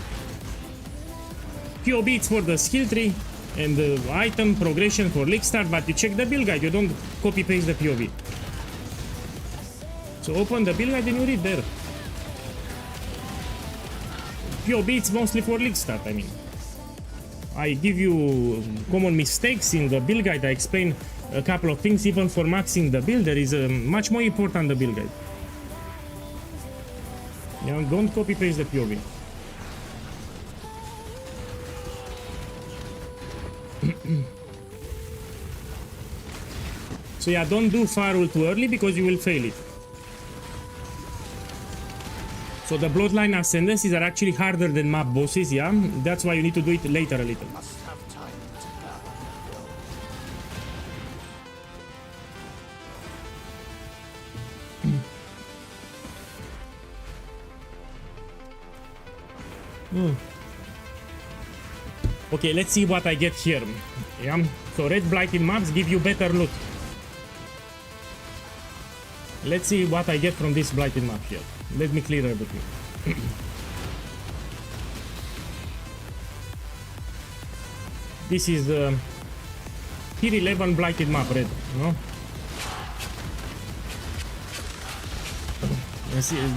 POB it's for the skill tree and the item progression for league start, but you check the build guide, you don't copy paste the POB. So open the build guide and you read there. POB it's mostly for league start, I mean. I give you common mistakes in the build guide, I explain a couple of things, even for maxing the build, there is a much more important the build guide. Yeah, don't copy paste the POV. So yeah, don't do firewall too early because you will fail it. So the bloodline ascendancies are actually harder than map bosses, yeah? That's why you need to do it later a little. Okay, let's see what I get here. Yeah, so red blighted maps give you better loot. Let's see what I get from this blighted map here. Let me clear everything. This is the tier 11 blighted map, red, no?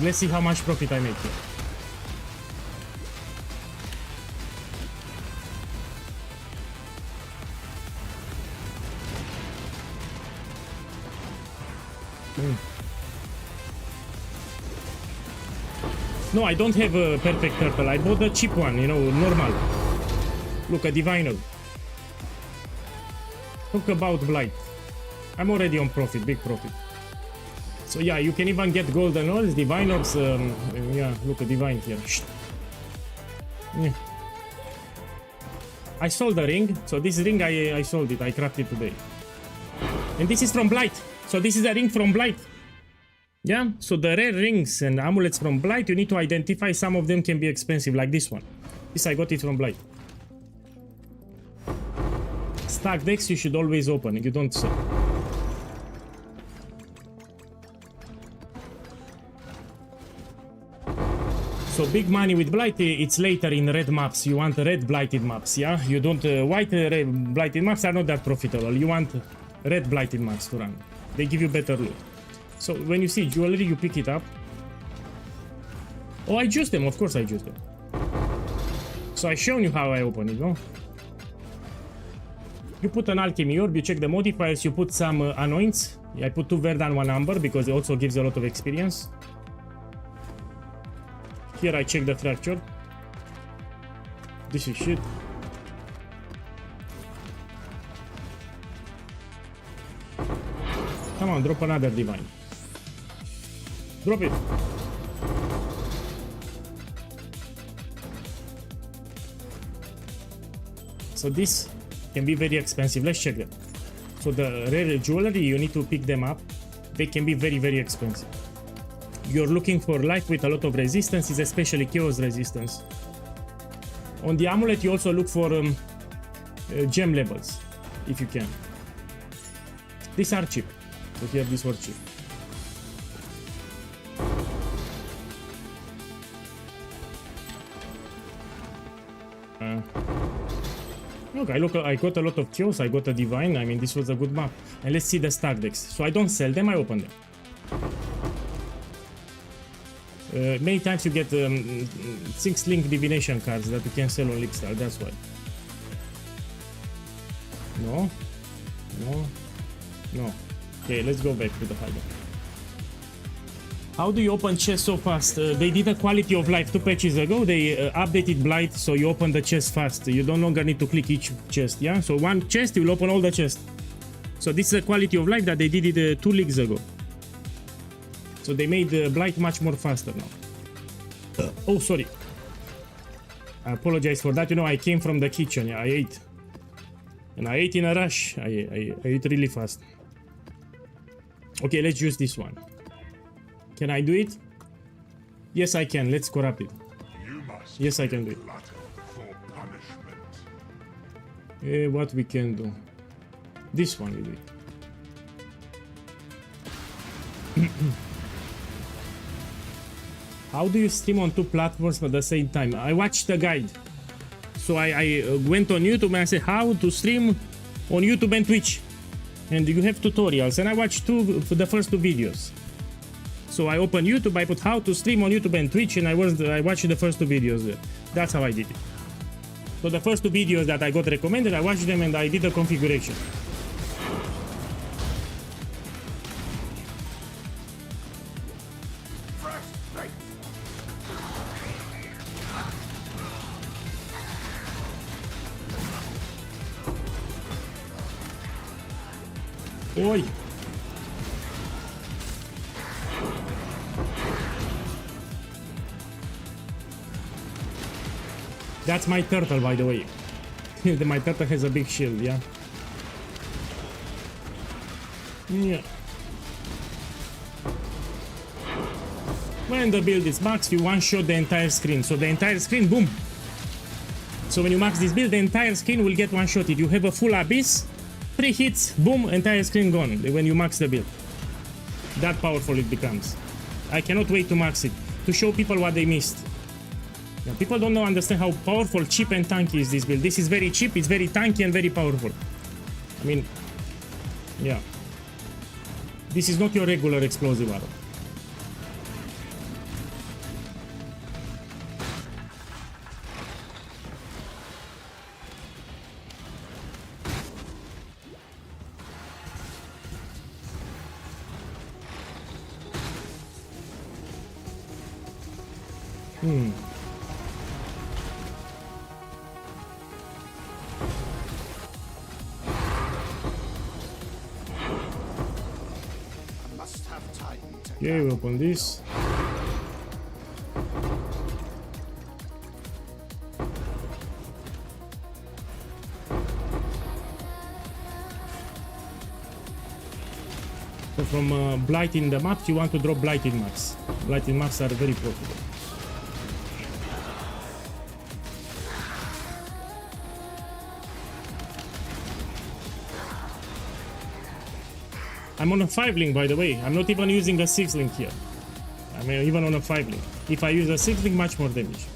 Let's see how much profit I make here. No, I don't have a perfect turtle. I bought the cheap one, you know, normal. Look, a diviner. Talk about blight. I'm already on profit, big profit. So yeah, you can even get golden oils, diviners. Yeah, look, a divine here. Yeah. I sold the ring. So this ring, I sold it. I crafted today. And this is from blight. So this is a ring from blight. Yeah, so the rare rings and amulets from blight, you need to identify. Some of them can be expensive, like this one. This I got it from blight. Stack decks you should always open, you don't sell. So big money with blight, it's later in red maps. You want red blighted maps, yeah? You don't, white red blighted maps are not that profitable. You want red blighted maps to run. They give you better loot. So when you see jewelry, you pick it up. Oh, I juice them, of course I juice them. So I shown you how I open it, no? You put an alchemy orb, you check the modifiers, you put some anoints. I put 2 Verdan, 1 Amber because it also gives a lot of experience. Here I check the fracture. This is shit. Come on, drop another divine. Drop it. So this can be very expensive. Let's check them. So the rare jewelry, you need to pick them up. They can be very, very expensive. You're looking for life with a lot of resistances, especially chaos resistance. On the amulet, you also look for gem levels, if you can. These are cheap. So here, these were cheap. Look, I got a lot of chaos, I got a divine, I mean, this was a good map. And let's see the stack decks. So I don't sell them, I open them. Many times you get 6 link divination cards that you can sell on League, that's why. No. No. No. Okay, let's go back to the hideout. How do you open chests so fast? They did a quality of life 2 patches ago. They updated blight, so you open the chest fast. You no longer need to click each chest, yeah? So one chest, you will open all the chests. So this is a quality of life that they did it 2 leagues ago. So they made blight much more faster now. Oh, sorry. I apologize for that. You know, I came from the kitchen. I ate. And I ate in a rush. I ate really fast. Okay, let's use this one. Can I do it? Yes, I can. Let's corrupt it. Yes, I can do it. What we can do? This one we do it. How do you stream on two platforms at the same time? I watched the guide. So I went on YouTube and I said how to stream on YouTube and Twitch. And you have tutorials. And I watched the first two videos. So I opened YouTube, I put how to stream on YouTube and Twitch, and I watched the first two videos there. That's how I did it. So the first two videos that I got recommended, I watched them and I did the configuration. Oi! That's my turtle, by the way. My turtle has a big shield, yeah? Yeah. When the build is maxed, you one-shot the entire screen. So the entire screen, boom! So when you max this build, the entire screen will get one-shotted. You have a full abyss, 3 hits, boom, entire screen gone when you max the build. That powerful it becomes. I cannot wait to max it, to show people what they missed. Now, people don't understand how powerful, cheap and tanky is this build. This is very cheap, it's very tanky and very powerful. I mean, yeah. This is not your regular explosive arrow. Okay, we open this. So from blighting the maps, you want to drop blighted maps. Blighted maps are very profitable. I'm on a 5-link, by the way. I'm not even using a 6-link here. I'm even on a 5-link. If I use a 6-link, much more damage.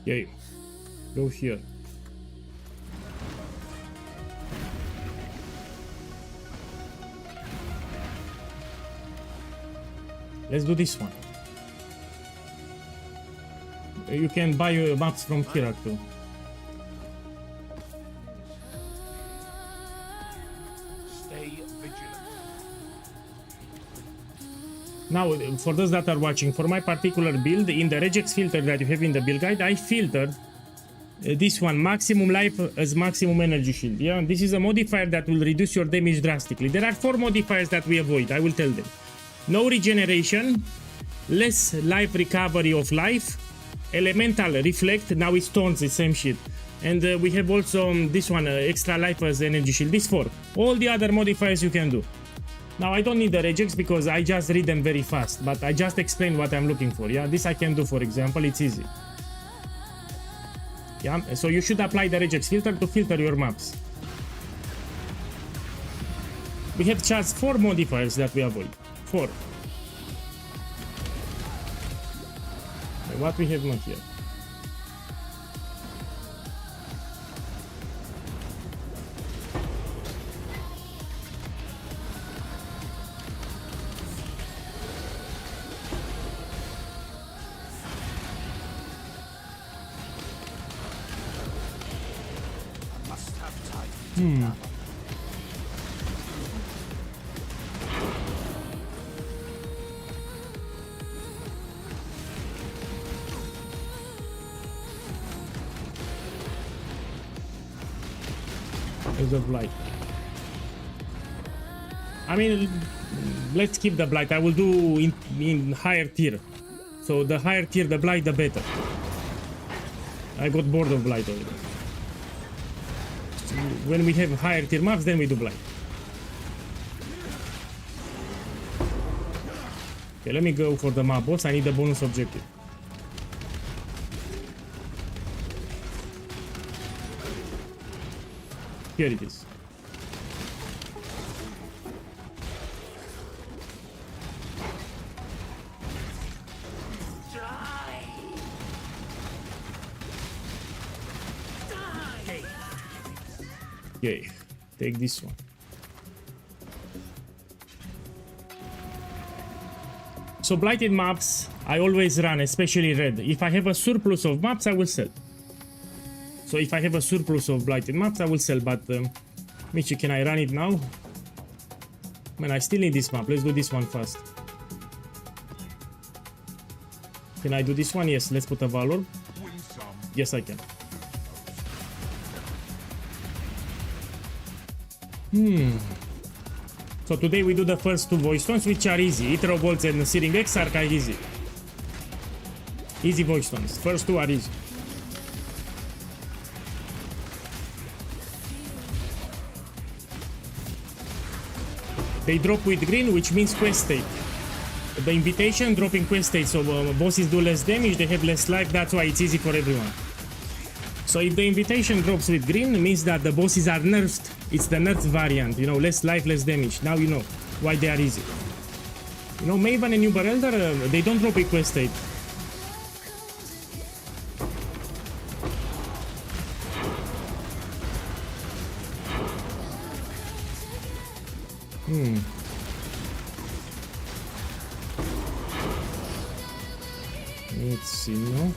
Okay, go here. Let's do this one. You can buy maps from here too. Stay vigilant. Now, for those that are watching, for my particular build, in the regex filter that you have in the build guide, I filtered this one, maximum life as maximum energy shield. Yeah, this is a modifier that will reduce your damage drastically. There are 4 modifiers that we avoid, I will tell them. No regeneration, less life recovery of life, elemental reflect, now it's stones, the same shit. And we have also this one, extra life as energy shield, these 4. All the other modifiers you can do. Now I don't need the regex because I just read them very fast, but I just explain what I'm looking for. Yeah, this I can do, for example, it's easy. Yeah, so you should apply the regex filter to filter your maps. We have just 4 modifiers that we avoid. 4. Okay, what we have not here? Of blight. I mean, let's keep the blight. I will do in higher tier. So the higher tier the blight, the better. I got bored of blight already. So when we have higher tier maps, then we do blight. Okay, let me go for the map boss. I need the bonus objective. Here it is. Okay, take this one. So blighted maps, I always run, especially red. If I have a surplus of maps, I will sell. So if I have a surplus of blighted maps, I will sell, but Michi, can I run it now? Man, I still need this map. Let's do this one first. Can I do this one? Yes, let's put a valor. Yes, I can. So today we do the first 2 voice tones, which are easy. Ether Bolts and Searing X are quite easy. Easy voice tones. First 2 are easy. They drop with green, which means quest state. The invitation dropping quest state, so bosses do less damage, they have less life, that's why it's easy for everyone. So if the invitation drops with green, it means that the bosses are nerfed. It's the nerfed variant, you know, less life, less damage. Now you know why they are easy. You know, Maven and Uber Elder, they don't drop with quest state. Let's see, no?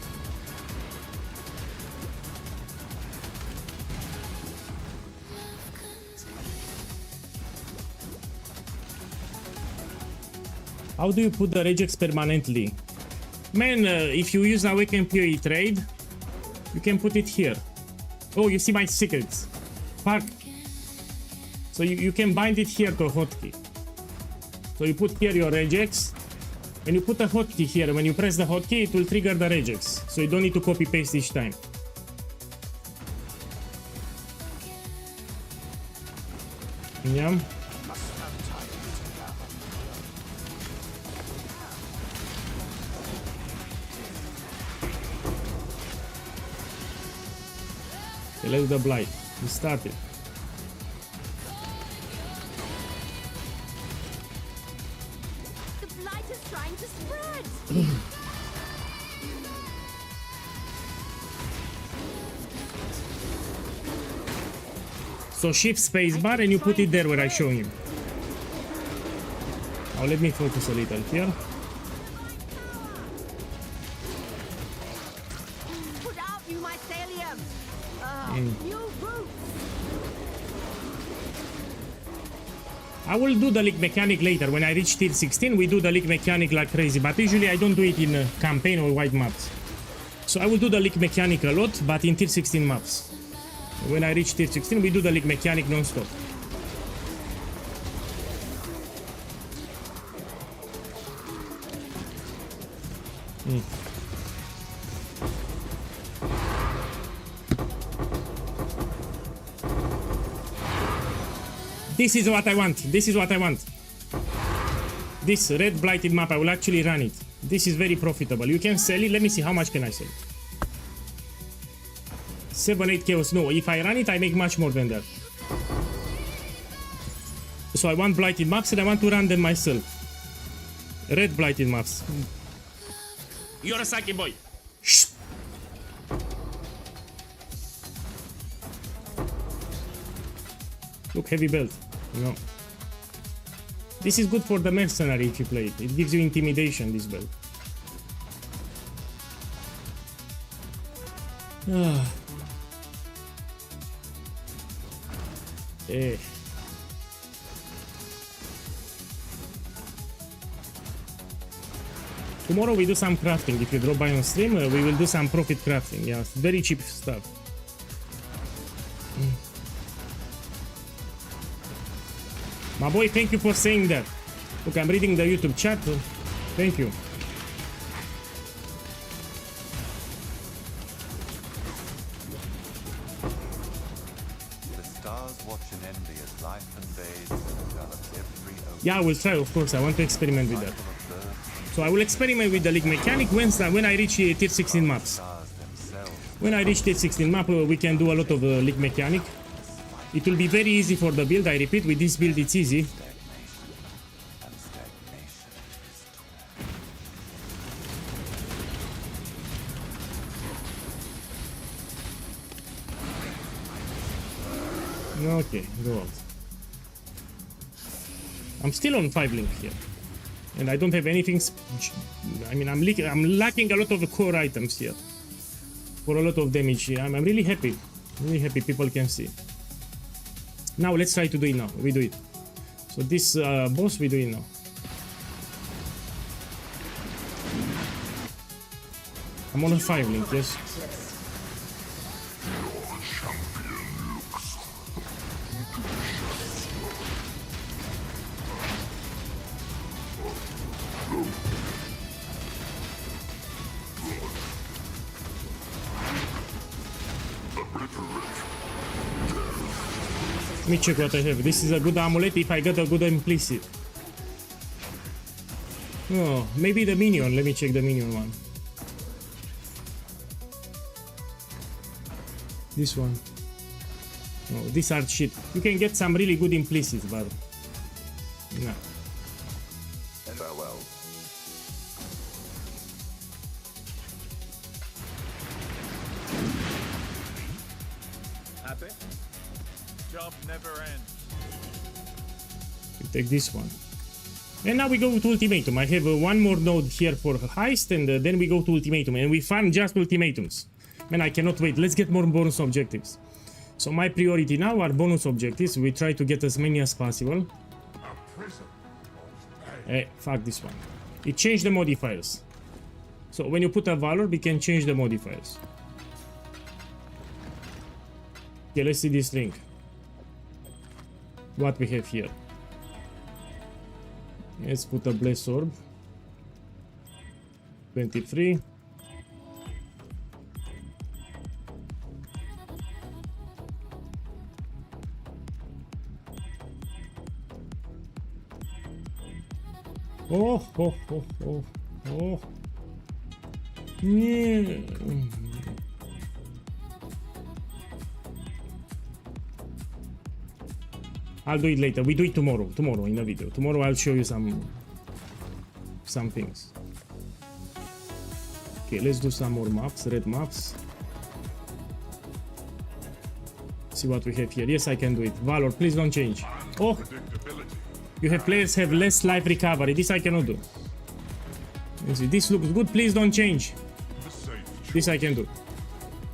How do you put the regex permanently? Man, if you use Awaken POE trade, you can put it here. Oh, you see my secrets. Fuck. So you can bind it here to a hotkey. So you put here your regex. When you put a hotkey here, when you press the hotkey, it will trigger the regex. So you don't need to copy paste each time. Yeah. Okay, let's do the blight. We started. So shift spacebar and you put it there where I show him. Now let me focus a little here. Put out you mycelium. New roots. I will do the leak mechanic later. When I reach tier 16, we do the leak mechanic like crazy. But usually I don't do it in campaign or white maps. So I will do the leak mechanic a lot, but in tier 16 maps. When I reach tier 16, we do the leak mechanic non-stop. This is what I want. This is what I want. This red blighted map, I will actually run it. This is very profitable. You can sell it. Let me see how much can I sell it. 7-8 chaos. No, if I run it, I make much more than that. So I want blighted maps and I want to run them myself. Red blighted maps. You're a Saki boy. Shh. Look, heavy belt. No. This is good for the mercenary if you play it. It gives you intimidation, this belt. Eh. Tomorrow we do some crafting. If you drop by on stream, we will do some profit crafting. Yeah, very cheap stuff. My boy, thank you for saying that. Look, I'm reading the YouTube chat. Thank you. The stars watch and envy as life invades and envelops every ocean. Yeah, I will try, of course. I want to experiment with that. So I will experiment with the league mechanic when I reach tier 16 maps. Stars themselves When I reach tier 16 map, we can do a lot of league mechanic. It will be very easy for the build, I repeat. With this build, it's easy. and stagnation is Okay, go out. I'm still on 5 link here. And I don't have anything... I mean, I'm lacking a lot of core items here. For a lot of damage here. I'm really happy. Really happy people can see. Now, let's try to do it now. We do it. So this boss, we do it now. I'm on a 5 link, yes. Let me check what I have. This is a good amulet if I get a good implicit. Oh, maybe the minion. Let me check the minion one. This one. No, these are shit. You can get some really good implicits, but no. Farewell. Happy? Job never ends. We take this one. And now we go to ultimatum. I have one more node here for heist, and then we go to ultimatum, and we farm just ultimatums. Man, I cannot wait. Let's get more bonus objectives. So my priority now are bonus objectives. We try to get as many as possible. Fuck this one. It changed the modifiers. So when you put a valor, we can change the modifiers. Okay, let's see this ring. What we have here. Let's put a blessed orb. 23. Oh, oh, oh, oh, oh. Yeah. I'll do it later. We do it tomorrow. Tomorrow in a video. Tomorrow I'll show you some things. Okay, let's do some more maps. Red maps. See what we have here. Yes, I can do it. Valor, please don't change. Oh! You have players have less life recovery. This I cannot do. Let's see. This looks good. Please don't change. This I can do.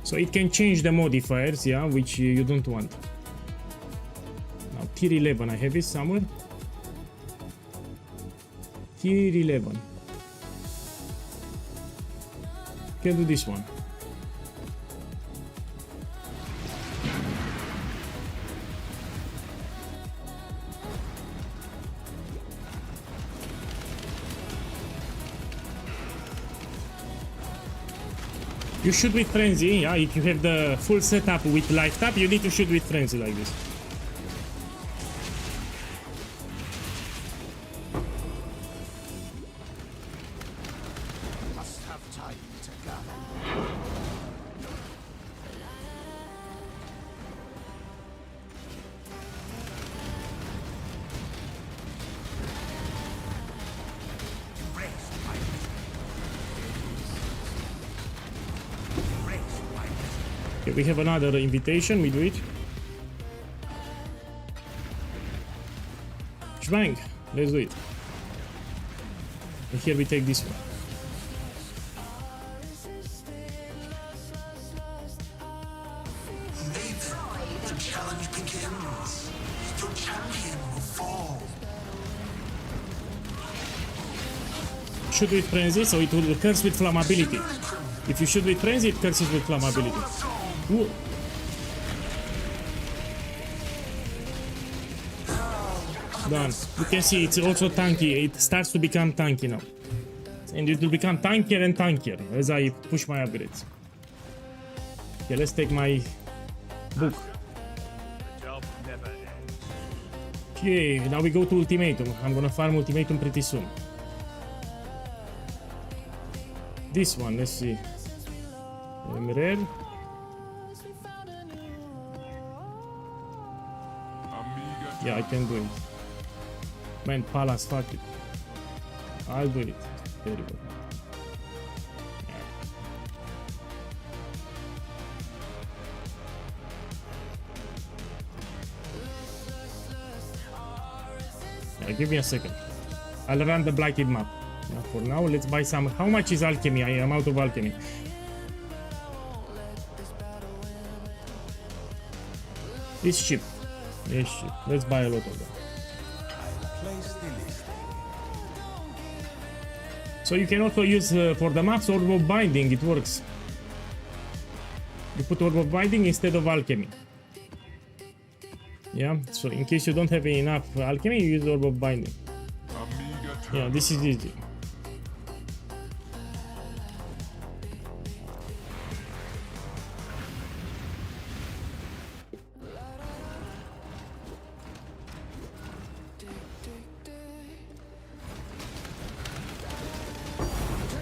So it can change the modifiers, yeah, which you don't want. Now tier 11. I have it somewhere. Tier 11. Can do this one. You shoot with frenzy, yeah, if you have the full setup with life tap, you need to shoot with frenzy like this. Must have time to gather. we have another invitation, we do it. Bang! Let's do it. And here we take this one. The challenge begins. Your champion will fall. Shoot with frenzy, so it will curse with flammability. If you shoot with frenzy, it curses with flammability. Ooh. Done. You can see it's also tanky. It starts to become tanky now. And it will become tankier and tankier as I push my upgrades. Okay, let's take my book. Okay, now we go to ultimatum. I'm gonna farm ultimatum pretty soon. This one, let's see. Rare. Yeah, I can do it. Man, Palace, fuck it. I'll do it. Very good. Yeah, give me a second. I'll run the blighted map. Yeah, for now, let's buy some. How much is alchemy? I am out of alchemy. It's cheap. It's cheap. Let's buy a lot of them. So you can also use for the maps Orb of Binding, it works. You put Orb of Binding instead of alchemy. Yeah, so in case you don't have enough alchemy, you use Orb of Binding. Yeah, this is easy.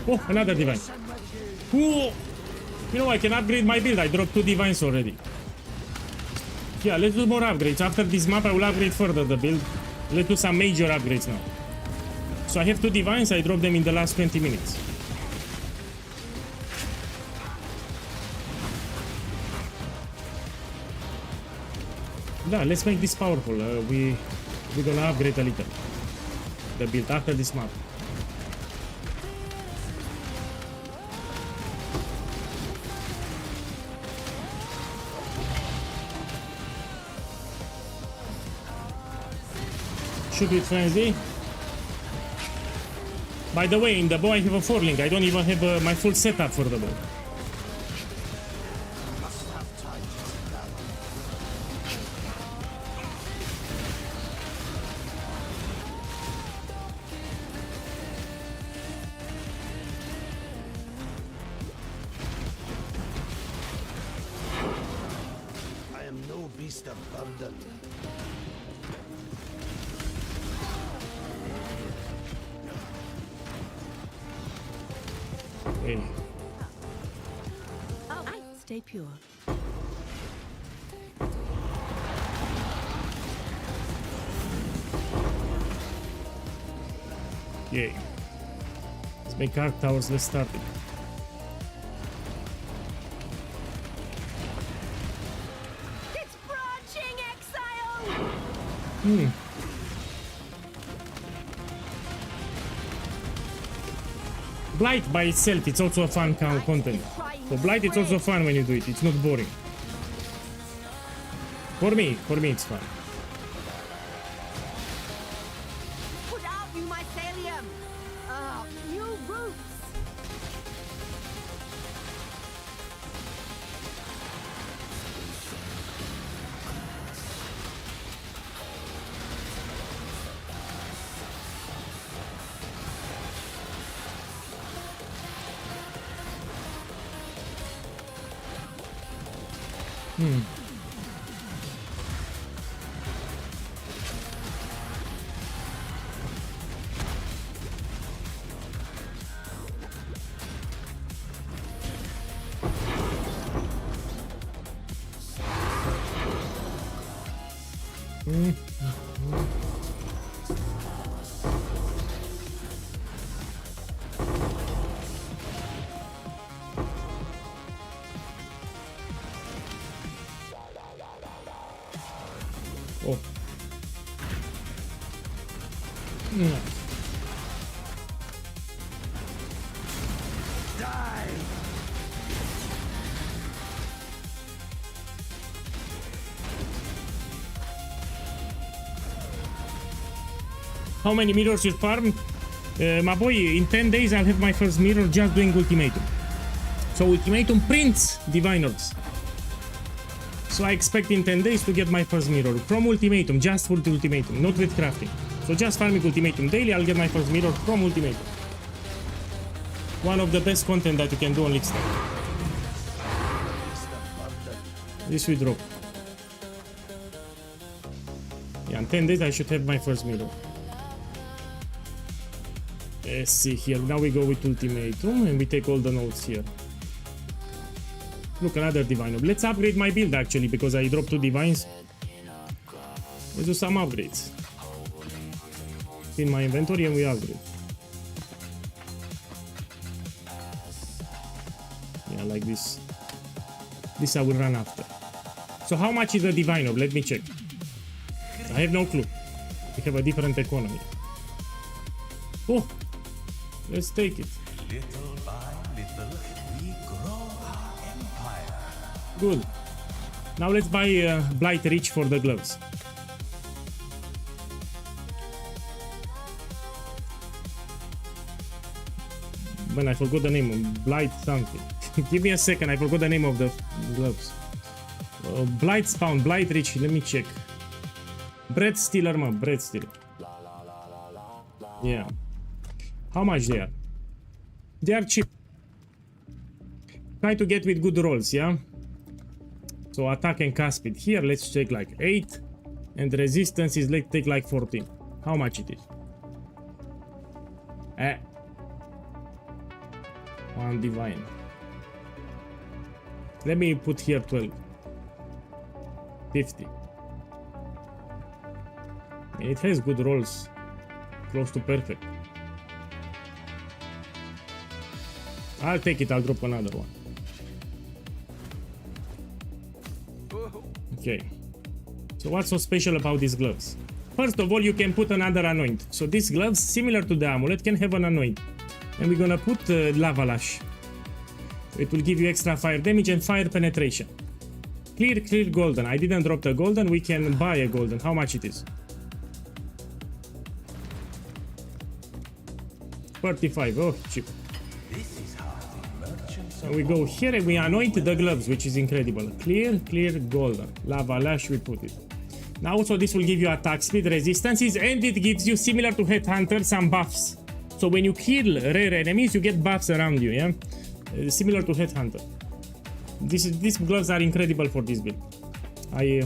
Oh, another divine. Ooh. You know, I can upgrade my build. I dropped 2 divines already. Yeah, let's do more upgrades. After this map, I will upgrade further the build. Let's do some major upgrades now. So I have 2 divines. I dropped them in the last 20 minutes. Yeah, let's make this powerful. We're gonna upgrade a little the build after this map. Shoot with frenzy. By the way, in the bow I have a 4-link. I don't even have my full setup for the bow. I am no beast of burden. Hey. Oh, stay pure. Yay. Let's make arc towers. Let's start it. It's branching exile. Blight by itself, it's also a fun content. So Blight, it's also fun when you do it. It's not boring. For me, it's fun. Put out you mycelium. New roots. How many mirrors you farm? My boy, in 10 days I'll have my first mirror just doing ultimatum. So ultimatum prints diviners. So I expect in 10 days to get my first mirror from ultimatum, just for the ultimatum, not with crafting. So just farming ultimatum daily, I'll get my first mirror from ultimatum. One of the best content that you can do on League Style. This we drop. Yeah, in 10 days I should have my first mirror. Let's see here. Now we go with ultimatum and we take all the notes here. Look, another divine. Let's upgrade my build actually because I dropped 2 divines. Let's do some upgrades. In my inventory and we upgrade. Yeah, like this. This I will run after. So how much is a divine orb? Let me check. I have no clue. We have a different economy. Oh, let's take it. Little by little, we grow our empire. Good. Now let's buy Blight Reach for the gloves. Man, I forgot the name of Blight something. Give me a second, I forgot the name of the gloves. Blight Spawn, Blight Reach, let me check. Bread Stealer, man, Bread Stealer. Yeah. How much they are? They are cheap. Try to get with good rolls, yeah? So attack and cast speed. Here, let's check like 8. And resistance is, let's take like 14. How much it is? One divine. Let me put here 12. 50. And it has good rolls. Close to perfect. I'll take it, I'll drop another one. Okay. So what's so special about these gloves? First of all, you can put another anoint. So these gloves, similar to the amulet, can have an anoint. And we're gonna put lava lash. It will give you extra fire damage and fire penetration. Clear golden. I didn't drop the golden. We can buy a golden. How much it is? 35. Oh, cheap. So we go here and we anoint the gloves, which is incredible. Clear golden. Lava lash, we put it. Now also this will give you attack speed, resistances, and it gives you, similar to Headhunter, some buffs. So when you kill rare enemies, you get buffs around you, yeah? Similar to Headhunter. These gloves are incredible for this build. I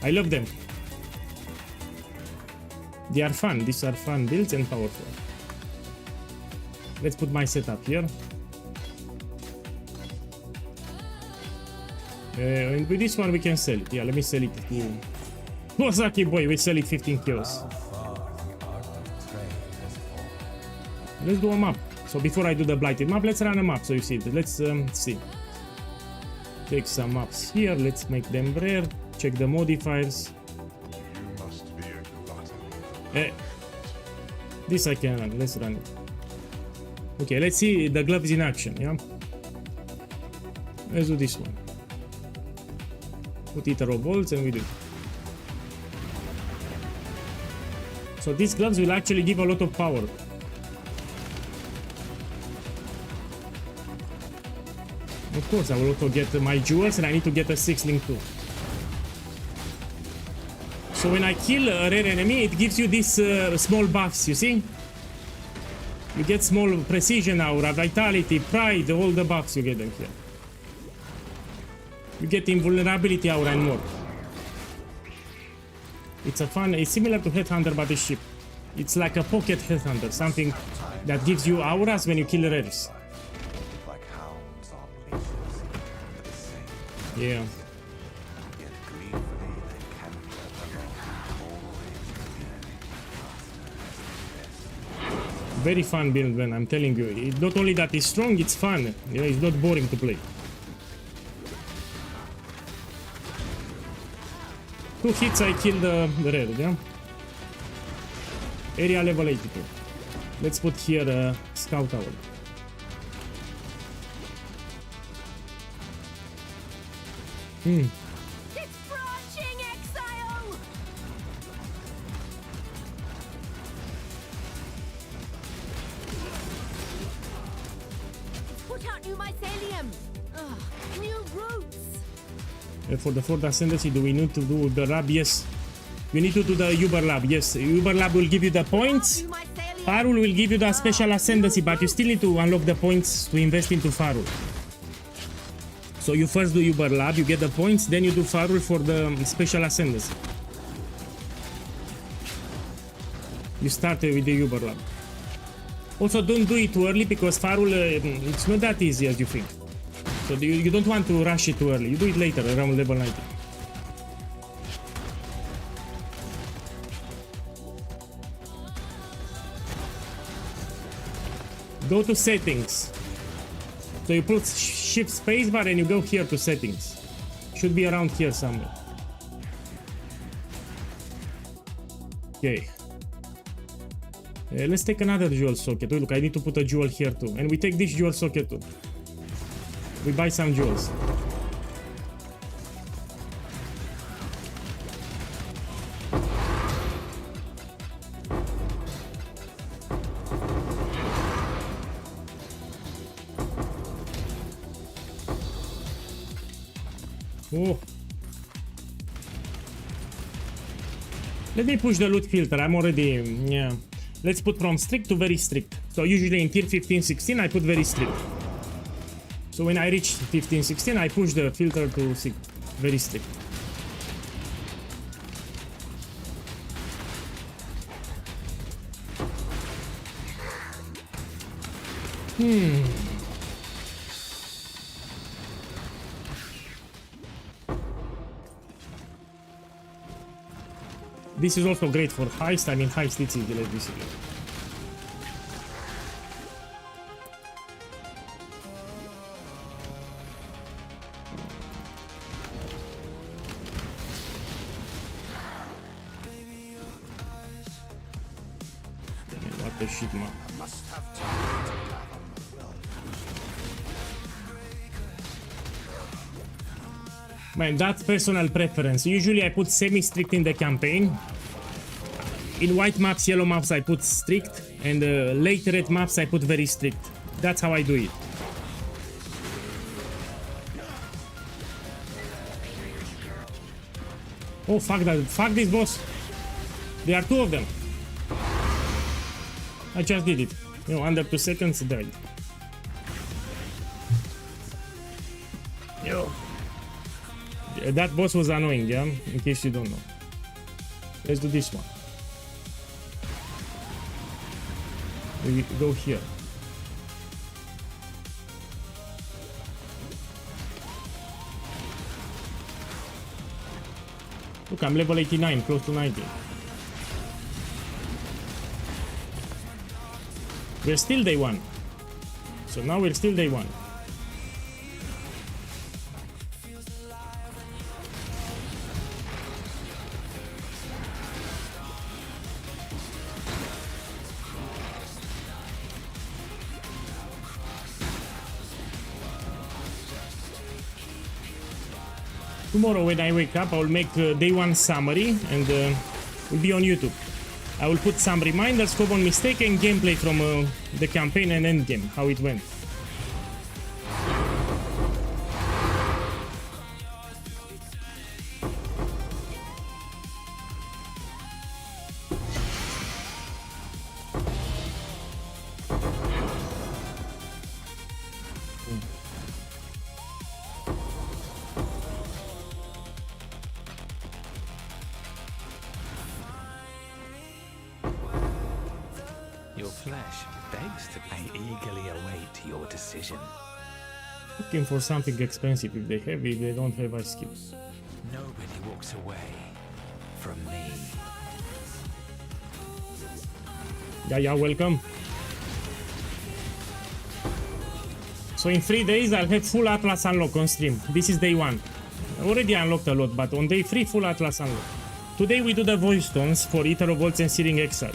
love them. They are fun. These are fun builds and powerful. Let's put my setup here. And with this one we can sell it. Yeah, let me sell it to Ozaki boy. We sell it 15 kills. Let's do a map. So before I do the blighted map, let's run a map so you see it. Let's see. Take some maps here. Let's make them rare. Check the modifiers. You must be a glutton. This I can run. Let's run it. Okay, let's see the gloves in action. Yeah. Let's do this one. Put Eater of Bolts and we do it. So these gloves will actually give a lot of power. Of course, I will also get my jewels and I need to get a 6-link too. So when I kill a rare enemy, it gives you these small buffs, you see? You get small precision aura, vitality, pride, all the buffs you get them here. You get invulnerability aura and more. It's similar to Headhunter but it's cheap. It's like a pocket Headhunter, something that gives you auras when you kill rares. Like hounds on leashes, for the same. Yeah. Yet gleefully they canter along, always clearly faster as the best. Very fun build, man, I'm telling you. It's not only that it's strong, it's fun. You know, it's not boring to play. 2 hits I kill the rare, yeah? Area level 82. Let's put here a scout owl. It's branching, Exile! Put out new mycelium! Ugh, new roots! For the fourth ascendancy, do we need to do the lab? Yes. You need to do the Uber lab. Yes, Uber lab will give you the points. New mycelium! Farul will give you the special ascendancy, but you still need to unlock the points to invest into Farul. So you first do Uber lab, you get the points, then you do Farul for the special ascendancy. You start with the Uber lab. Also, don't do it too early because Farul, it's not that easy as you think. So you don't want to rush it too early. You do it later, around level 90. Go to settings. So you put shift spacebar and you go here to settings. Should be around here somewhere. Okay. Let's take another jewel socket. Oh, look, I need to put a jewel here too. And we take this jewel socket too. We buy some jewels. Oh. Let me push the loot filter. I'm already... yeah. Let's put from strict to very strict. So usually in tier 15, 16, I put very strict. So when I reach 15, 16, I push the filter to very strict. This is also great for heist. I mean, heist it's easy, basically. What the shit, man. Man, that's personal preference. Usually I put semi-strict in the campaign. In white maps, yellow maps, I put strict. And late red maps, I put very strict. That's how I do it. Oh, fuck that. Fuck this boss. There are two of them. I just did it. You know, under 2 seconds, died. Yo. That boss was annoying, yeah? In case you don't know. Let's do this one. We go here. Look, I'm level 89, close to 90. We're still day 1. So now we're still day 1. Tomorrow when I wake up, I will make day 1 summary and will be on YouTube. I will put some reminders, common mistake and gameplay from the campaign and endgame, how it went. Your flesh begs to eagerly await your decision. Looking for something expensive. If they don't have, I skip. Nobody walks away from me. Yeah, welcome. So in 3 days, I'll have full Atlas unlock on stream. This is day 1. I already unlocked a lot, but on day 3, full Atlas unlock. Today we do the voice tones for Ether of Volts and Searing Exile.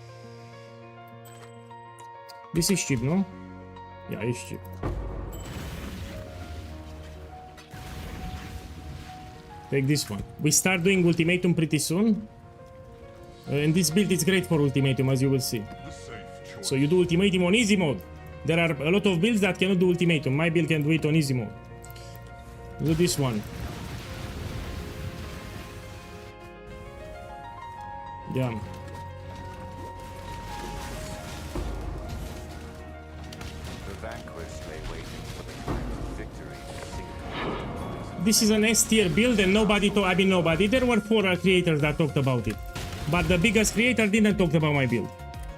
This is cheap, no? Yeah, it's cheap. Take this one. We start doing ultimatum pretty soon. And this build is great for ultimatum, as you will see. So you do ultimatum on easy mode. There are a lot of builds that cannot do ultimatum. My build can do it on easy mode. Do this one. Yeah. The vanquished lay waiting for the time of victory to sink. This is an S tier build and nobody nobody. There were 4 creators that talked about it. But the biggest creator didn't talk about my build.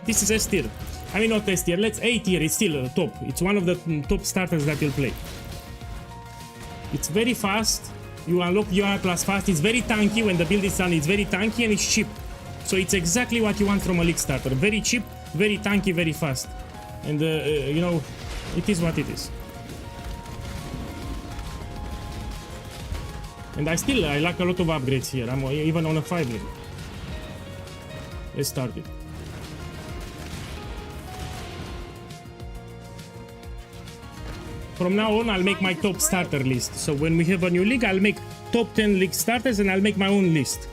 This is S tier. I mean not S tier, let's A tier, it's still top. It's one of the top starters that you'll play. It's very fast. You unlock your plus fast. It's very tanky when the build is done. It's very tanky and it's cheap. So it's exactly what you want from a league starter. Very cheap, very tanky, very fast. And you know, it is what it is. And I lack a lot of upgrades here. I'm even on a 5 level. Let's start it. From now on, I'll make my top starter list. So when we have a new league, I'll make top 10 league starters and I'll make my own list.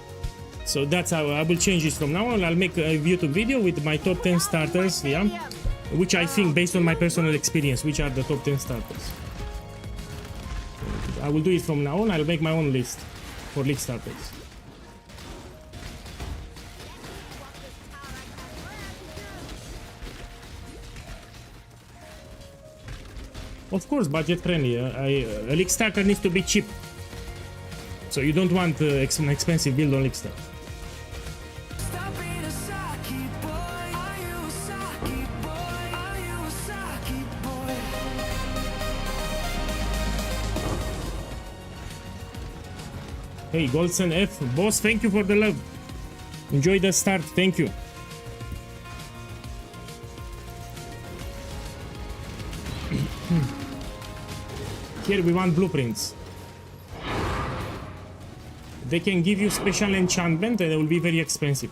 So that's how I will change this from now on. I'll make a YouTube video with my top 10 starters, yeah, which I think, based on my personal experience, which are the top 10 starters. I will do it from now on. I'll make my own list for league starters. Of course, budget friendly. A league starter needs to be cheap. So you don't want an expensive build on league starter. Stop being a Saki boy. Are you a Saki boy? Are you a Saki boy? Hey, Goldson F. Boss, thank you for the love. Enjoy the start. Thank you. Here we want blueprints. They can give you special enchantment and they will be very expensive.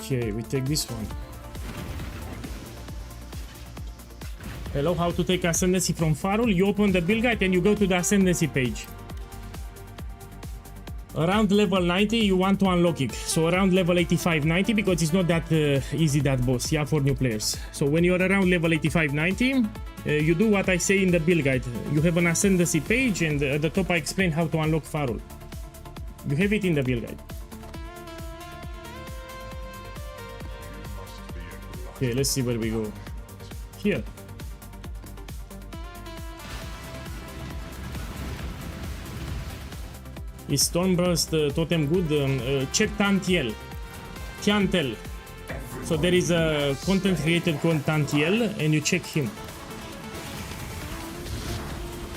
Okay, we take this one. Hello, how to take Ascendancy from Farul? You open the build guide and you go to the Ascendancy page. Around level 90 you want to unlock it. So around level 85-90, because it's not that easy, that boss, yeah, for new players. So when you're around level 85-90, you do what I say in the build guide. You have an Ascendancy page and at the top I explain how to unlock Farul. You have it in the build guide. Okay, let's see where we go. Here. Is Stormburst totem good? Check Tantiel. Tiantel. So there is a content creator called Tantiel and you check him.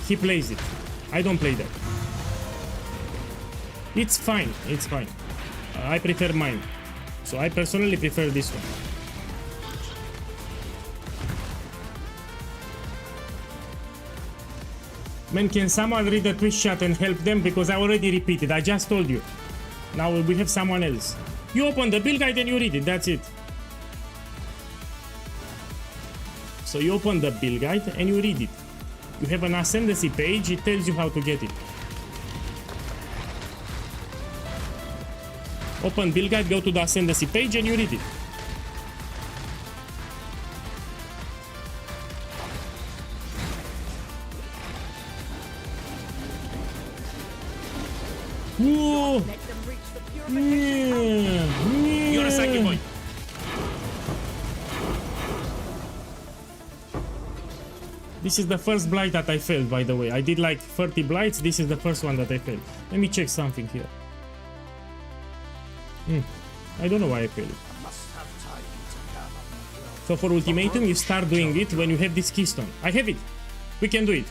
He plays it. I don't play that. It's fine. It's fine. I prefer mine. So I personally prefer this one. Man, can someone read the Twitch chat and help them? Because I already repeated. I just told you. Now we have someone else. You open the build guide and you read it. That's it. So you open the build guide and you read it. You have an Ascendancy page. It tells you how to get it. Open build guide, go to the Ascendancy page and you read it. Whoa. You're a Saki boy. This is the first blight that I failed, by the way. I did like 30 blights. This is the first one that I failed. Let me check something here. I don't know why I failed. So for ultimatum, you start doing it when you have this keystone. I have it. We can do it.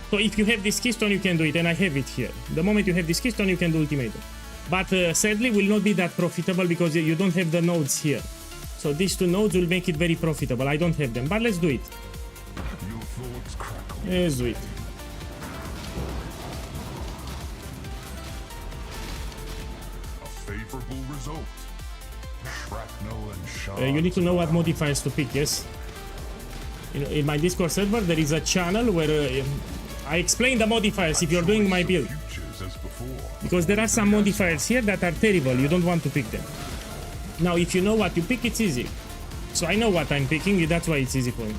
So if you have this keystone, you can do it, and I have it here. The moment you have this keystone, you can do ultimatum. But sadly, will not be that profitable because you don't have the nodes here. So these two nodes will make it very profitable. I don't have them, but let's do it. Let's do it. A favorable result. Shrapnel and shards. You need to know what modifiers to pick, yes? In my Discord server, there is a channel where I explain the modifiers if you're doing my build. Because there are some modifiers here that are terrible, you don't want to pick them. Now, if you know what you pick, it's easy. So I know what I'm picking, that's why it's easy for me.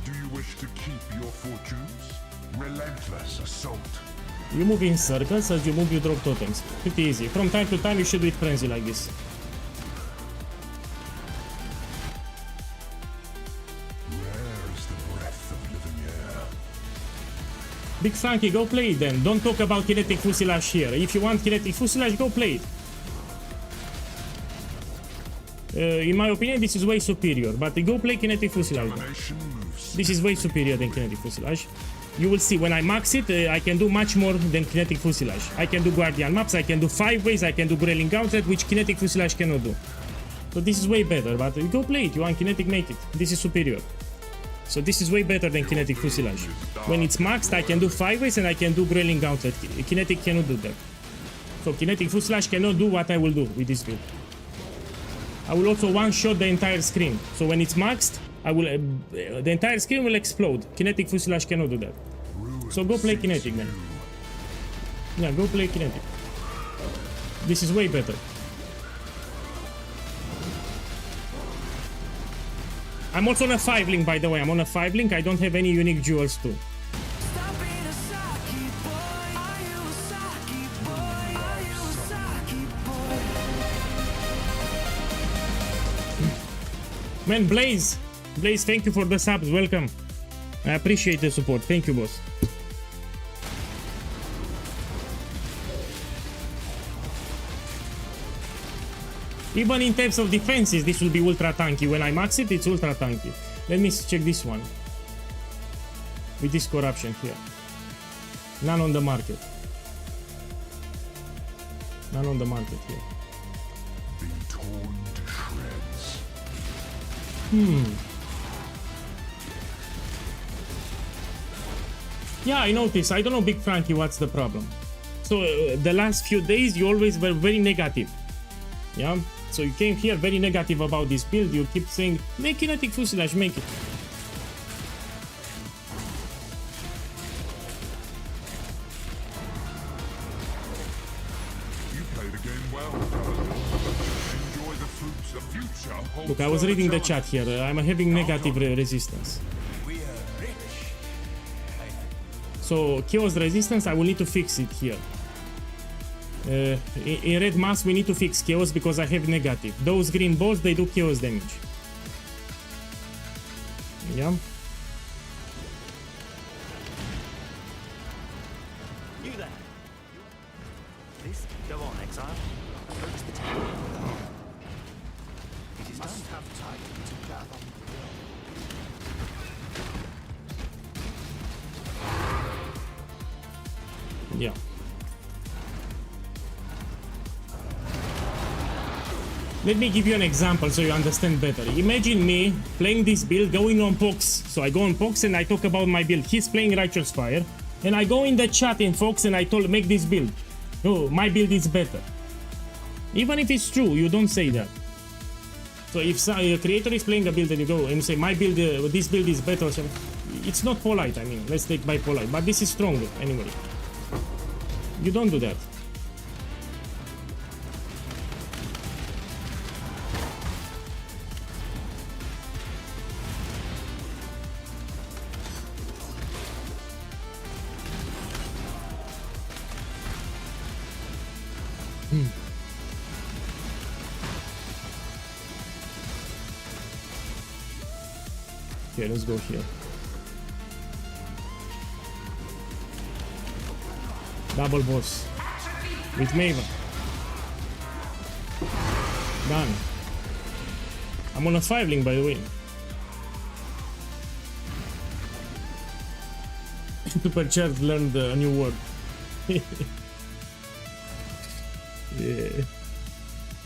Do you wish to keep your fortunes? Relentless assault. You move in circles, as you move you drop totems. Pretty easy. From time to time you should do it frenzy like this. Big Frankie, go play it then. Don't talk about kinetic fusilage here. If you want kinetic fusilage, go play it. In my opinion, this is way superior, but go play kinetic fusilage. This is way superior than kinetic fusilage. You will see, when I max it, I can do much more than kinetic fusilage. I can do guardian maps, I can do 5 ways, I can do grailing gauntlet, which kinetic fusilage cannot do. So this is way better, but go play it. You want kinetic, make it. This is superior. So this is way better than kinetic fusilage. When it's maxed, I can do 5 ways and I can do grailing gauntlet. Kinetic cannot do that. So kinetic fusilage cannot do what I will do with this build. I will also one-shot the entire screen. So when it's maxed, I will the entire screen will explode. Kinetic fusilage cannot do that. So go play kinetic then. Yeah, go play kinetic. This is way better. I'm also on a 5 link, by the way. I'm on a 5 link. I don't have any unique jewels too. Man, Blaze, thank you for the subs. Welcome. I appreciate the support. Thank you, boss. Even in terms of defenses, this will be ultra tanky. When I max it, it's ultra tanky. Let me check this one. With this corruption here. None on the market. None on the market here. Being torn to shreds. Yeah, I noticed. I don't know, Big Frankie, what's the problem. So the last few days, you always were very negative. Yeah? So you came here very negative about this build. You keep saying, make kinetic fusilage, make it. You played the game well. Enjoy the fruits of future. Look, I was reading the chat here. I'm having negative resistance. So chaos resistance, I will need to fix it here. In red mass, we need to fix chaos because I have negative. Those green balls, they do chaos damage. Yeah. You there. This, go on, exile. Approach the tower. It is done. Have time to gather. Yeah. Let me give you an example so you understand better. Imagine me playing this build, going on Fox. So I go on Fox and I talk about my build. He's playing Righteous Fire. And I go in the chat in Fox and I told, make this build. No, my build is better. Even if it's true, you don't say that. So if a creator is playing a build and you go and you say, my build, this build is better, it's not polite. I mean, let's take by polite. But this is stronger anyway. You don't do that. Okay, let's go here. Double boss. With Maven. Done. I'm on a 5 link, by the way. Supercharged learned a new word. Yeah.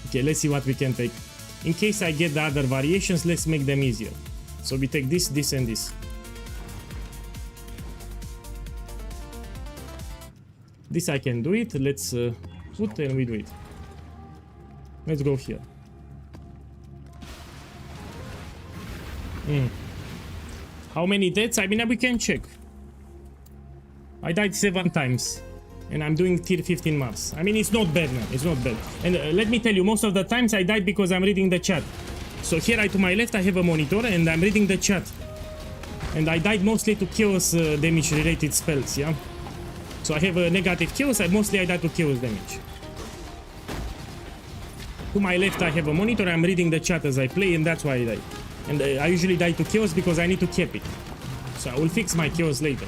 Okay, let's see what we can take. In case I get the other variations, let's make them easier. So we take this, this, and this. This I can do it. Let's put and we do it. Let's go here. How many deaths? I mean, we can check. I died 7 times. And I'm doing tier 15 maps. I mean, it's not bad, man. It's not bad. And let me tell you, most of the times I died because I'm reading the chat. So here to my left, I have a monitor and I'm reading the chat. And I died mostly to chaos damage related spells, yeah? So I have a negative chaos, mostly I die to chaos damage. To my left, I have a monitor, I'm reading the chat as I play, and that's why I die. And I usually die to chaos because I need to cap it. So I will fix my chaos later.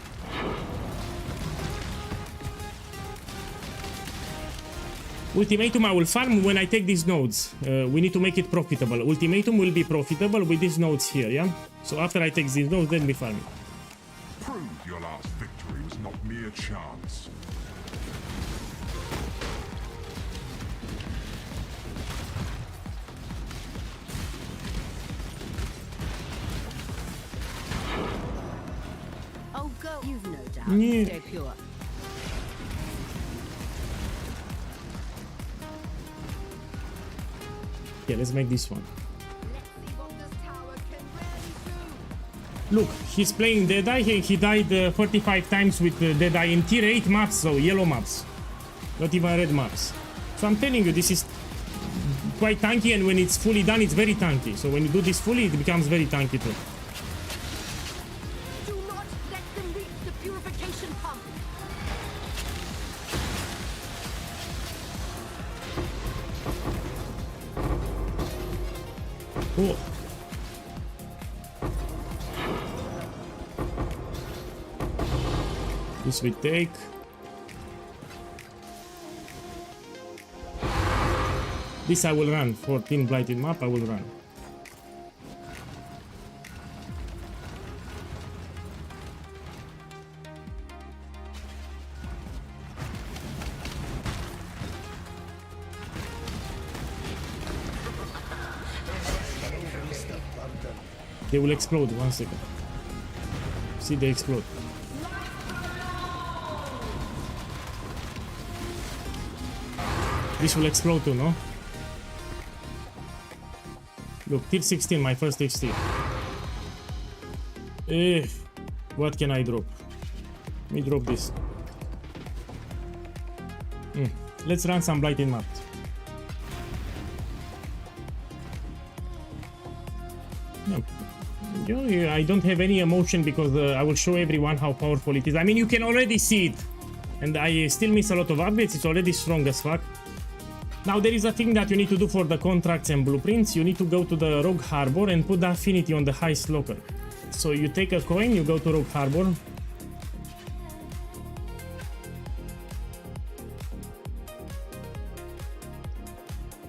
Ultimatum I will farm when I take these nodes. We need to make it profitable. Ultimatum will be profitable with these nodes here, yeah? So after I take these nodes, then we farm. Prove your last victory was not mere chance. Oh, go. You've no doubt. Yeah. Stay pure. Okay, let's make this one. Look, he's playing Deadeye. He died 45 times with Deadeye in tier 8 maps, so yellow maps. Not even red maps. So I'm telling you, this is quite tanky, and when it's fully done, it's very tanky. So when you do this fully, it becomes very tanky too. Do not let them reach the purification pump. Oh. This we take. This I will run. 14 blighted map, I will run. They will explode, 1 second. See, they explode. This will explode too, no? Look, tier 16, my first XT. What can I drop? Let me drop this. Let's run some blighted maps. No. I don't have any emotion because I will show everyone how powerful it is. I mean, you can already see it. And I still miss a lot of updates. It's already strong as fuck. Now there is a thing that you need to do for the contracts and blueprints. You need to go to the Rogue Harbor and put the affinity on the heist locker. So you take a coin, you go to Rogue Harbor.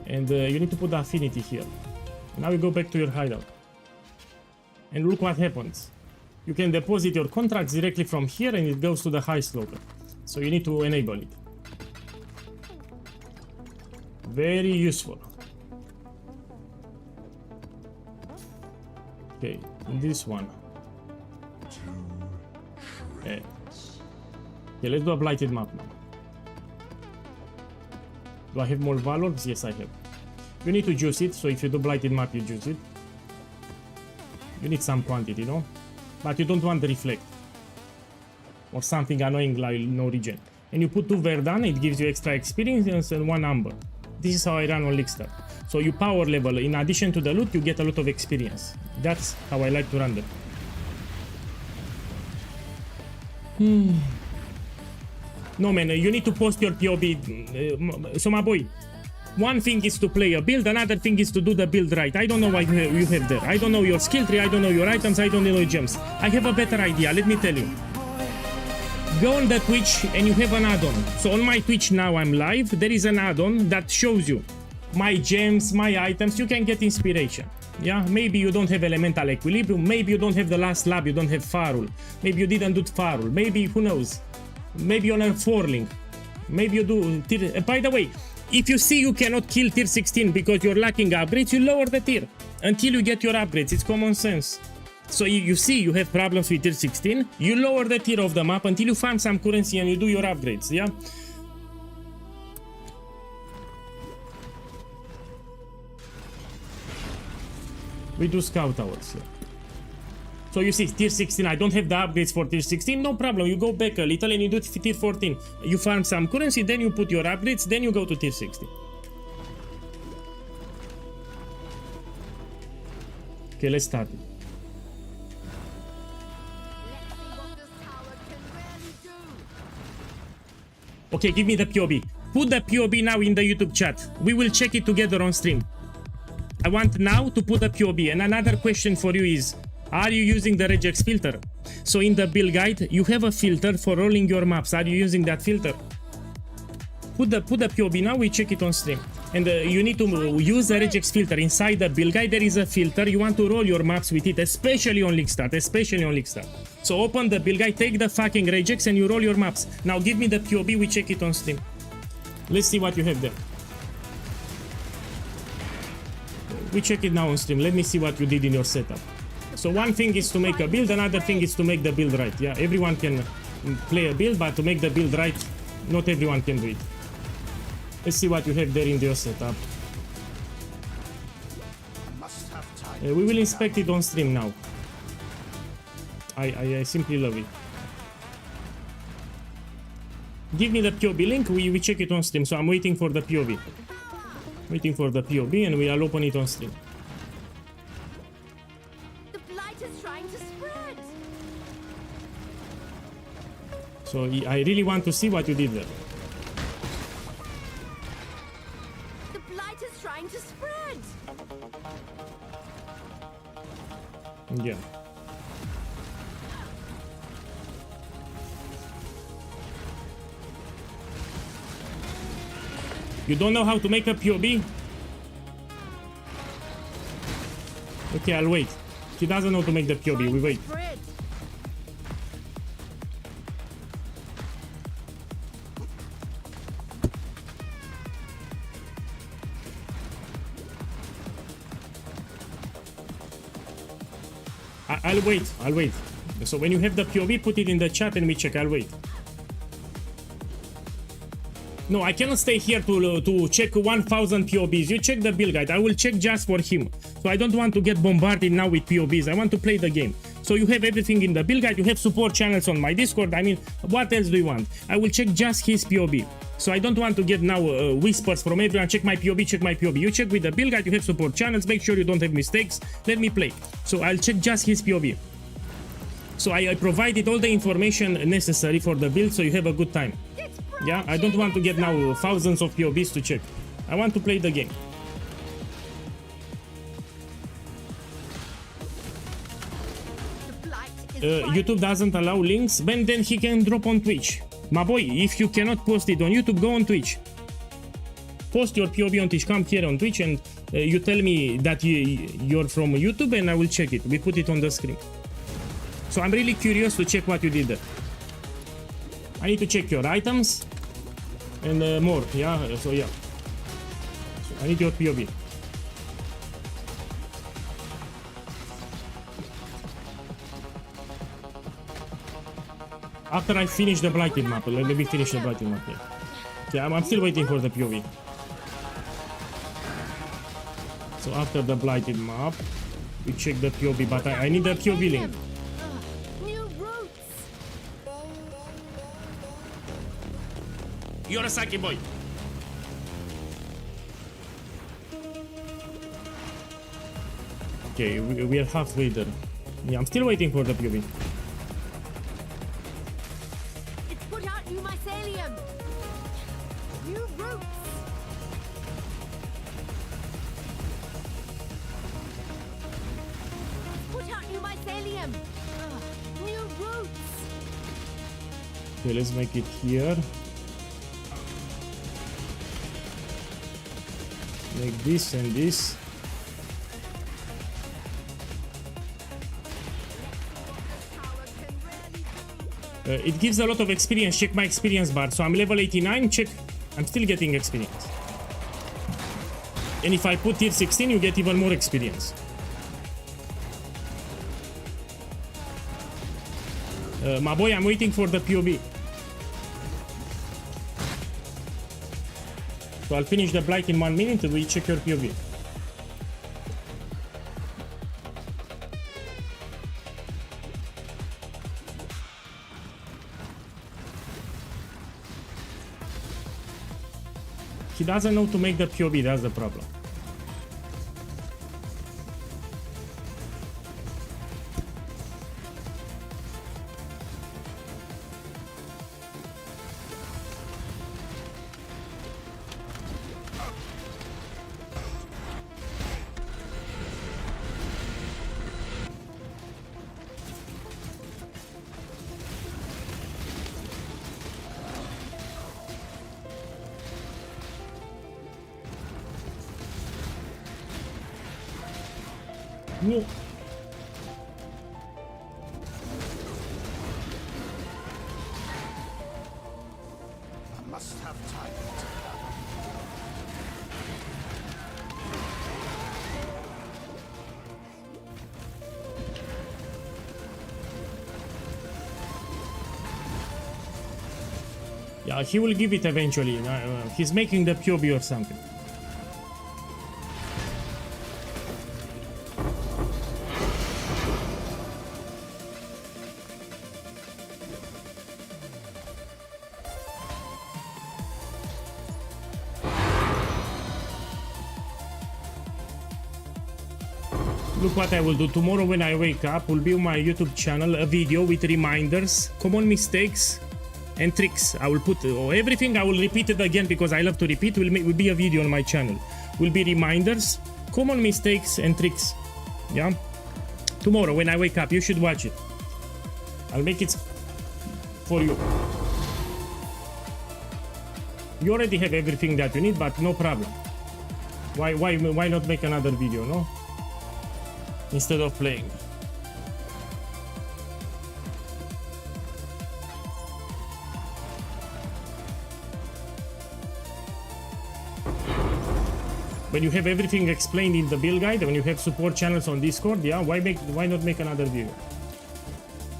And you need to put the affinity here. Now you go back to your hideout. And look what happens. You can deposit your contracts directly from here and it goes to the heist locker. So you need to enable it. Very useful. Okay, this one. Okay, let's do a blighted map now. Do I have more valors? Yes, I have. You need to juice it, so if you do blighted map, you juice it. You need some quantity, no? But you don't want the reflect. Or something annoying like no regen. And you put 2 Verdun, it gives you extra experience and 1 Amber. This is how I run on Lickstart. So you power level, in addition to the loot, you get a lot of experience. That's how I like to run them. No man, you need to post your POB. So my boy, one thing is to play a build, another thing is to do the build right. I don't know what you have there. I don't know your skill tree, I don't know your items, I don't know your gems. I have a better idea, let me tell you. go on the Twitch and you have an add-on. So on my Twitch now I'm live, there is an add-on that shows you my gems, my items, you can get inspiration. Yeah, maybe you don't have elemental equilibrium, maybe you don't have the last lab, you don't have Farul, maybe you didn't do Farul, maybe, who knows, maybe on a 4-link, maybe you do tier. By the way, if you see you cannot kill tier 16 because you're lacking upgrades, you lower the tier until you get your upgrades. It's common sense. So you see you have problems with tier 16, you lower the tier of the map until you farm some currency and you do your upgrades, yeah? We do scout towers, yeah. So you see, tier 16, I don't have the upgrades for tier 16, no problem, you go back a little and you do tier 14. You farm some currency, then you put your upgrades, then you go to tier 16. Okay, let's start. Okay, give me the POB. Put the POB now in the YouTube chat. We will check it together on stream. I want now to put a POB. And another question for you is, are you using the regex filter? So in the build guide, you have a filter for rolling your maps. Are you using that filter? Put the POB now, we check it on stream. And you need to use the regex filter. Inside the build guide, there is a filter. You want to roll your maps with it, especially on League Start, So open the build guide, take the fucking regex and you roll your maps. Now give me the POB, we check it on stream. Let's see what you have there. We check it now on stream. Let me see what you did in your setup. So one thing is to make a build, another thing is to make the build right. Yeah, everyone can play a build, but to make the build right, not everyone can do it. Let's see what you have there in your setup. We will inspect it on stream now. I simply love it. Give me the POB link, we check it on stream. So I'm waiting for the POB. Waiting for the POB and we'll open it on stream. The blight is trying to spread. So I really want to see what you did there. The blight is trying to spread. Yeah. You don't know how to make a POB? Okay, I'll wait. He doesn't know to make the POB, we wait. I'll wait. So when you have the POB, put it in the chat and we check, I'll wait. No, I cannot stay here to check 1000 POBs. You check the build guide. I will check just for him. So I don't want to get bombarded now with POBs. I want to play the game. So you have everything in the build guide. You have support channels on my Discord. I mean, what else do you want? I will check just his POB. So I don't want to get now whispers from everyone. Check my POB, check my POB. You check with the build guide. You have support channels. Make sure you don't have mistakes. Let me play. So I'll check just his POB. So I provided all the information necessary for the build so you have a good time. Yeah, I don't want to get now thousands of POBs to check. I want to play the game. YouTube doesn't allow links, but then he can drop on Twitch. My boy, if you cannot post it on YouTube, go on Twitch. Post your POB on Twitch, come here on Twitch and you tell me that you're from YouTube and I will check it. We put it on the screen. So I'm really curious to check what you did there. I need to check your items and more, yeah, so yeah. So I need your POB. After I finish the blighted map, let me finish the blighted map, yeah. Okay, I'm still waiting for the POB. So after the blighted map, we check the POB, but I need the POB link. You're a Saki boy. Okay, we are halfway there. Yeah, I'm still waiting for the POB. It's put out new mycelium. New roots. Put out new mycelium. New roots. Okay, let's make it here. Make this and this. It gives a lot of experience. Check my experience bar. So I'm level 89. Check. I'm still getting experience. And if I put tier 16, you get even more experience. My boy, I'm waiting for the POB. So I'll finish the blight in 1 minute and we check your POB. He doesn't know to make the POB, that's the problem. No. I must have time. Yeah, he will give it eventually. He's making the POB or something. Look what I will do tomorrow when I wake up. Will be on my YouTube channel a video with reminders, common mistakes and tricks. I will put everything. I will repeat it again because I love to repeat. Will be a video on my channel. Will be reminders, common mistakes and tricks. Yeah. Tomorrow when I wake up, you should watch it. I'll make it for you. You already have everything that you need, but no problem. Why not make another video, no? Instead of playing. When you have everything explained in the build guide, when you have support channels on Discord, yeah, why not make another video?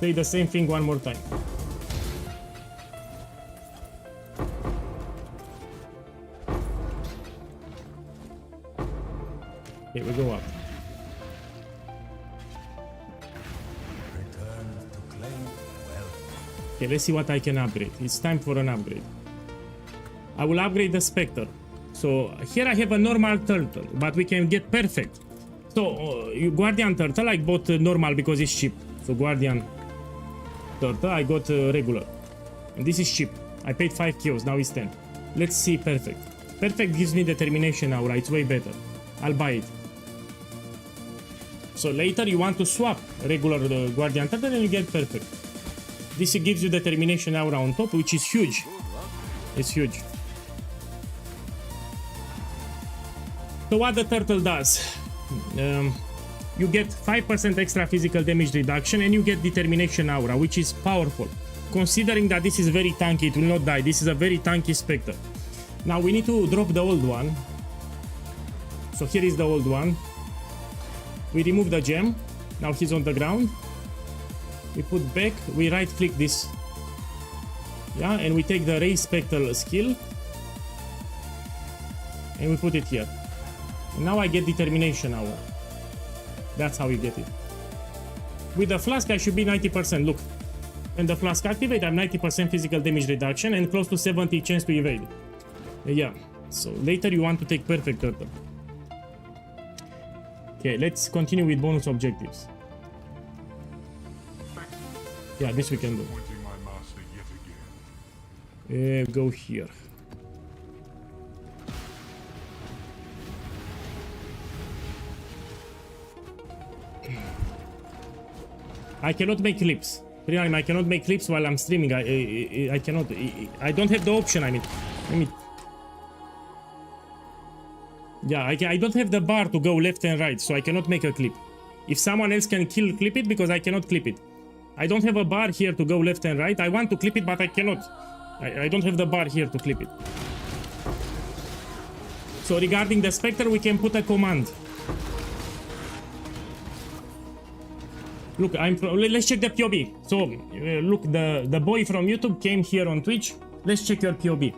Say the same thing one more time. Here we go up. Okay, let's see what I can upgrade. It's time for an upgrade. I will upgrade the Spectre. So here I have a normal turtle, but we can get perfect. So Guardian Turtle, I bought normal because it's cheap. So Guardian Turtle, I got regular. And this is cheap. I paid 5 kills, now it's 10. Let's see perfect. Perfect gives me determination aura, it's way better. I'll buy it. So later you want to swap regular Guardian Turtle and you get perfect. This gives you determination aura on top, which is huge. It's huge. So what the turtle does, you get 5% extra physical damage reduction and you get determination aura, which is powerful. Considering that this is very tanky, it will not die. This is a very tanky Spectre. Now we need to drop the old one. So here is the old one. We remove the gem. Now he's on the ground. We put back, we right click this. Yeah, and we take the Raise Spectre skill. And we put it here. And now I get determination hour. That's how we get it. With the flask I should be 90%, look. When the flask activate, I'm 90% physical damage reduction and close to 70 chance to evade. Yeah, so later you want to take perfect turtle. Okay, let's continue with bonus objectives. Yeah, this we can do. Go here. I cannot make clips. Premium, I cannot make clips while I'm streaming. I cannot. I don't have the option. I mean, yeah, I don't have the bar to go left and right, so I cannot make a clip. If someone else can clip it, because I cannot clip it. I don't have a bar here to go left and right. I want to clip it, but I cannot. I don't have the bar here to clip it. So regarding the Spectre, we can put a command. Look, let's check the POB. So, look, the boy from YouTube came here on Twitch. Let's check your POB.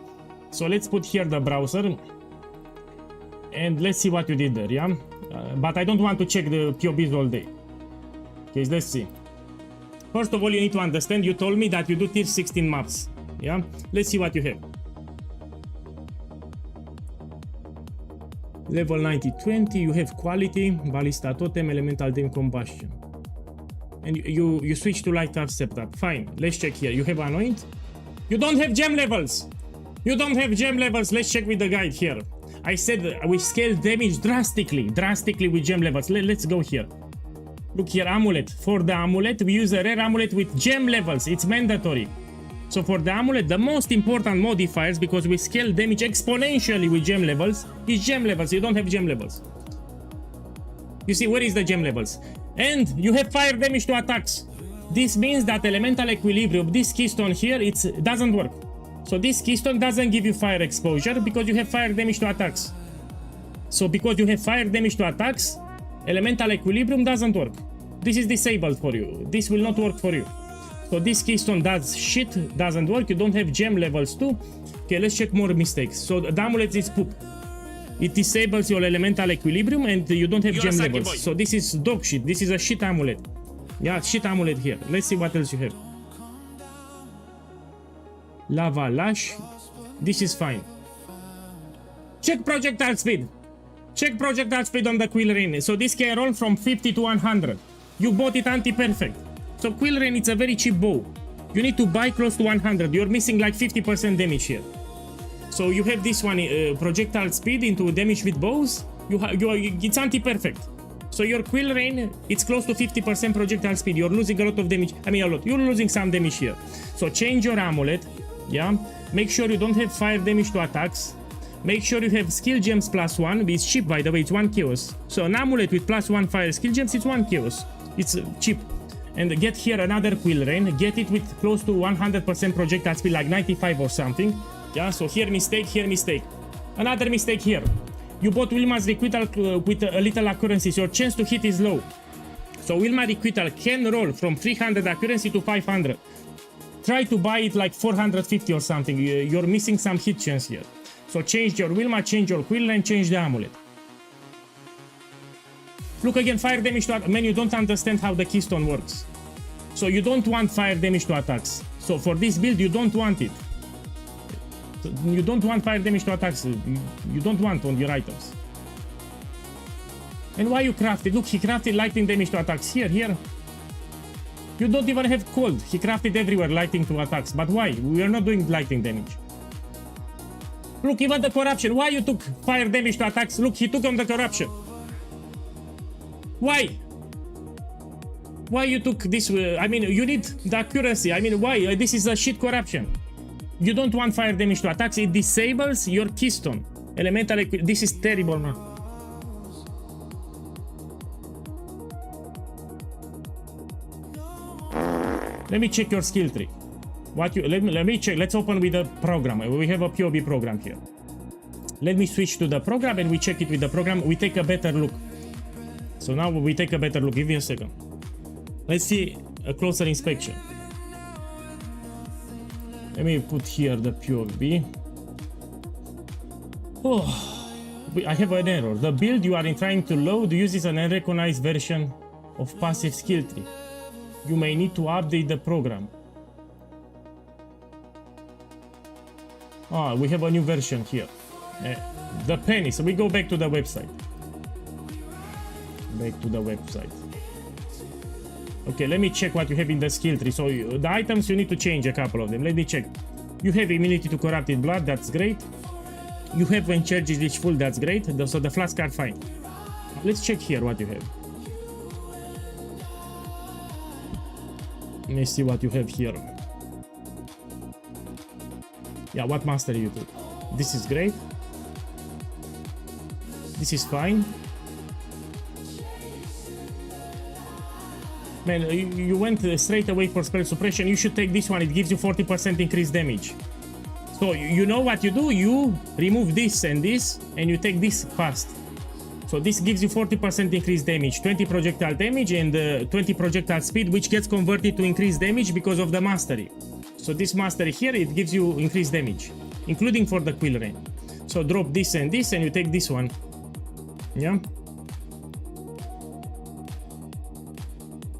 So let's put here the browser. And let's see what you did there, yeah? But I don't want to check the POBs all day. Okay, let's see. First of all, you need to understand, you told me that you do tier 16 maps, yeah? Let's see what you have. Level 90-20, you have quality, ballista totem, elemental dim combustion. And you switch to light up setup. Fine, let's check here. You have anoint. You don't have gem levels. You don't have gem levels. Let's check with the guide here. I said we scale damage drastically with gem levels. Let's go here. Look here, amulet. For the amulet, we use a rare amulet with gem levels. It's mandatory. So for the amulet, the most important modifiers, because we scale damage exponentially with gem levels, is gem levels. You don't have gem levels. You see, where is the gem levels? And you have fire damage to attacks. This means that elemental equilibrium, this keystone here, it doesn't work. So this keystone doesn't give you fire exposure because you have fire damage to attacks. So because you have fire damage to attacks, elemental equilibrium doesn't work. This is disabled for you. This will not work for you. So this keystone does shit, doesn't work. You don't have gem levels too. Okay, let's check more mistakes. So the amulet is poop. It disables your elemental equilibrium and you don't have gem levels. Boy. So this is dog shit. This is a shit amulet. Yeah, shit amulet here. Let's see what else you have. Lava lash. This is fine. Check projectile speed. Check projectile speed on the Quill Rain. So this can roll from 50 to 100. You bought it anti-perfect. So Quill Rain, it's a very cheap bow. You need to buy close to 100. You're missing like 50% damage here. So you have this one, projectile speed into damage with bows. It's anti-perfect. So your Quill Rain, it's close to 50% projectile speed. You're losing a lot of damage. I mean, a lot. You're losing some damage here. So change your amulet. Yeah. Make sure you don't have fire damage to attacks. Make sure you have skill gems +1. It's cheap, by the way. It's 1 chaos. So an amulet with +1 fire skill gems, it's 1 chaos. It's cheap. And get here another Quill Rain. Get it with close to 100% projectile speed, like 95 or something. Yeah, so here mistake, here mistake. Another mistake here. You bought Wilma's Requital with a little accuracy, so your chance to hit is low. So Wilma Requital can roll from 300 accuracy to 500. Try to buy it like 450 or something. You're missing some hit chance here. So change your Wilma, change your Quill and change the amulet. Look again, fire damage to attacks. Man, you don't understand how the keystone works. So you don't want fire damage to attacks. So for this build, you don't want it. You don't want fire damage to attacks. You don't want on your items. And why you crafted? Look, he crafted lightning damage to attacks. Here. You don't even have cold. He crafted everywhere lightning to attacks. But why? We are not doing lightning damage. Look, even the corruption. Why you took fire damage to attacks? Look, he took on the corruption. Why? Why you took this? I mean, you need the accuracy. I mean, why? This is a shit corruption. You don't want fire damage to attacks. It disables your keystone. Elemental. This is terrible, man. Let me check your skill tree. Let me check. Let's open with the program. We have a POB program here. Let me switch to the program and we check it with the program. We take a better look. So now we take a better look. Give me a second. Let's see a closer inspection. Let me put here the POB. Oh, I have an error. The build you are trying to load uses an unrecognized version of passive skill tree. You may need to update the program. We have a new version here. The penny. So we go back to the website. Okay, let me check what you have in the skill tree. So the items, you need to change a couple of them. Let me check. You have immunity to corrupted blood. That's great. You have when charge is full. That's great. So the flask are fine. Let's check here what you have. Let me see what you have here. Yeah, what master you took? This is great. This is fine. Man, you went straight away for spell suppression. You should take this one. It gives you 40% increased damage. So you know what you do? You remove this, and you take this fast. So this gives you 40% increased damage, 20 projectile damage, and 20 projectile speed, which gets converted to increased damage because of the mastery. So this mastery here, it gives you increased damage, including for the quill rain. So drop this, and you take this one. Yeah.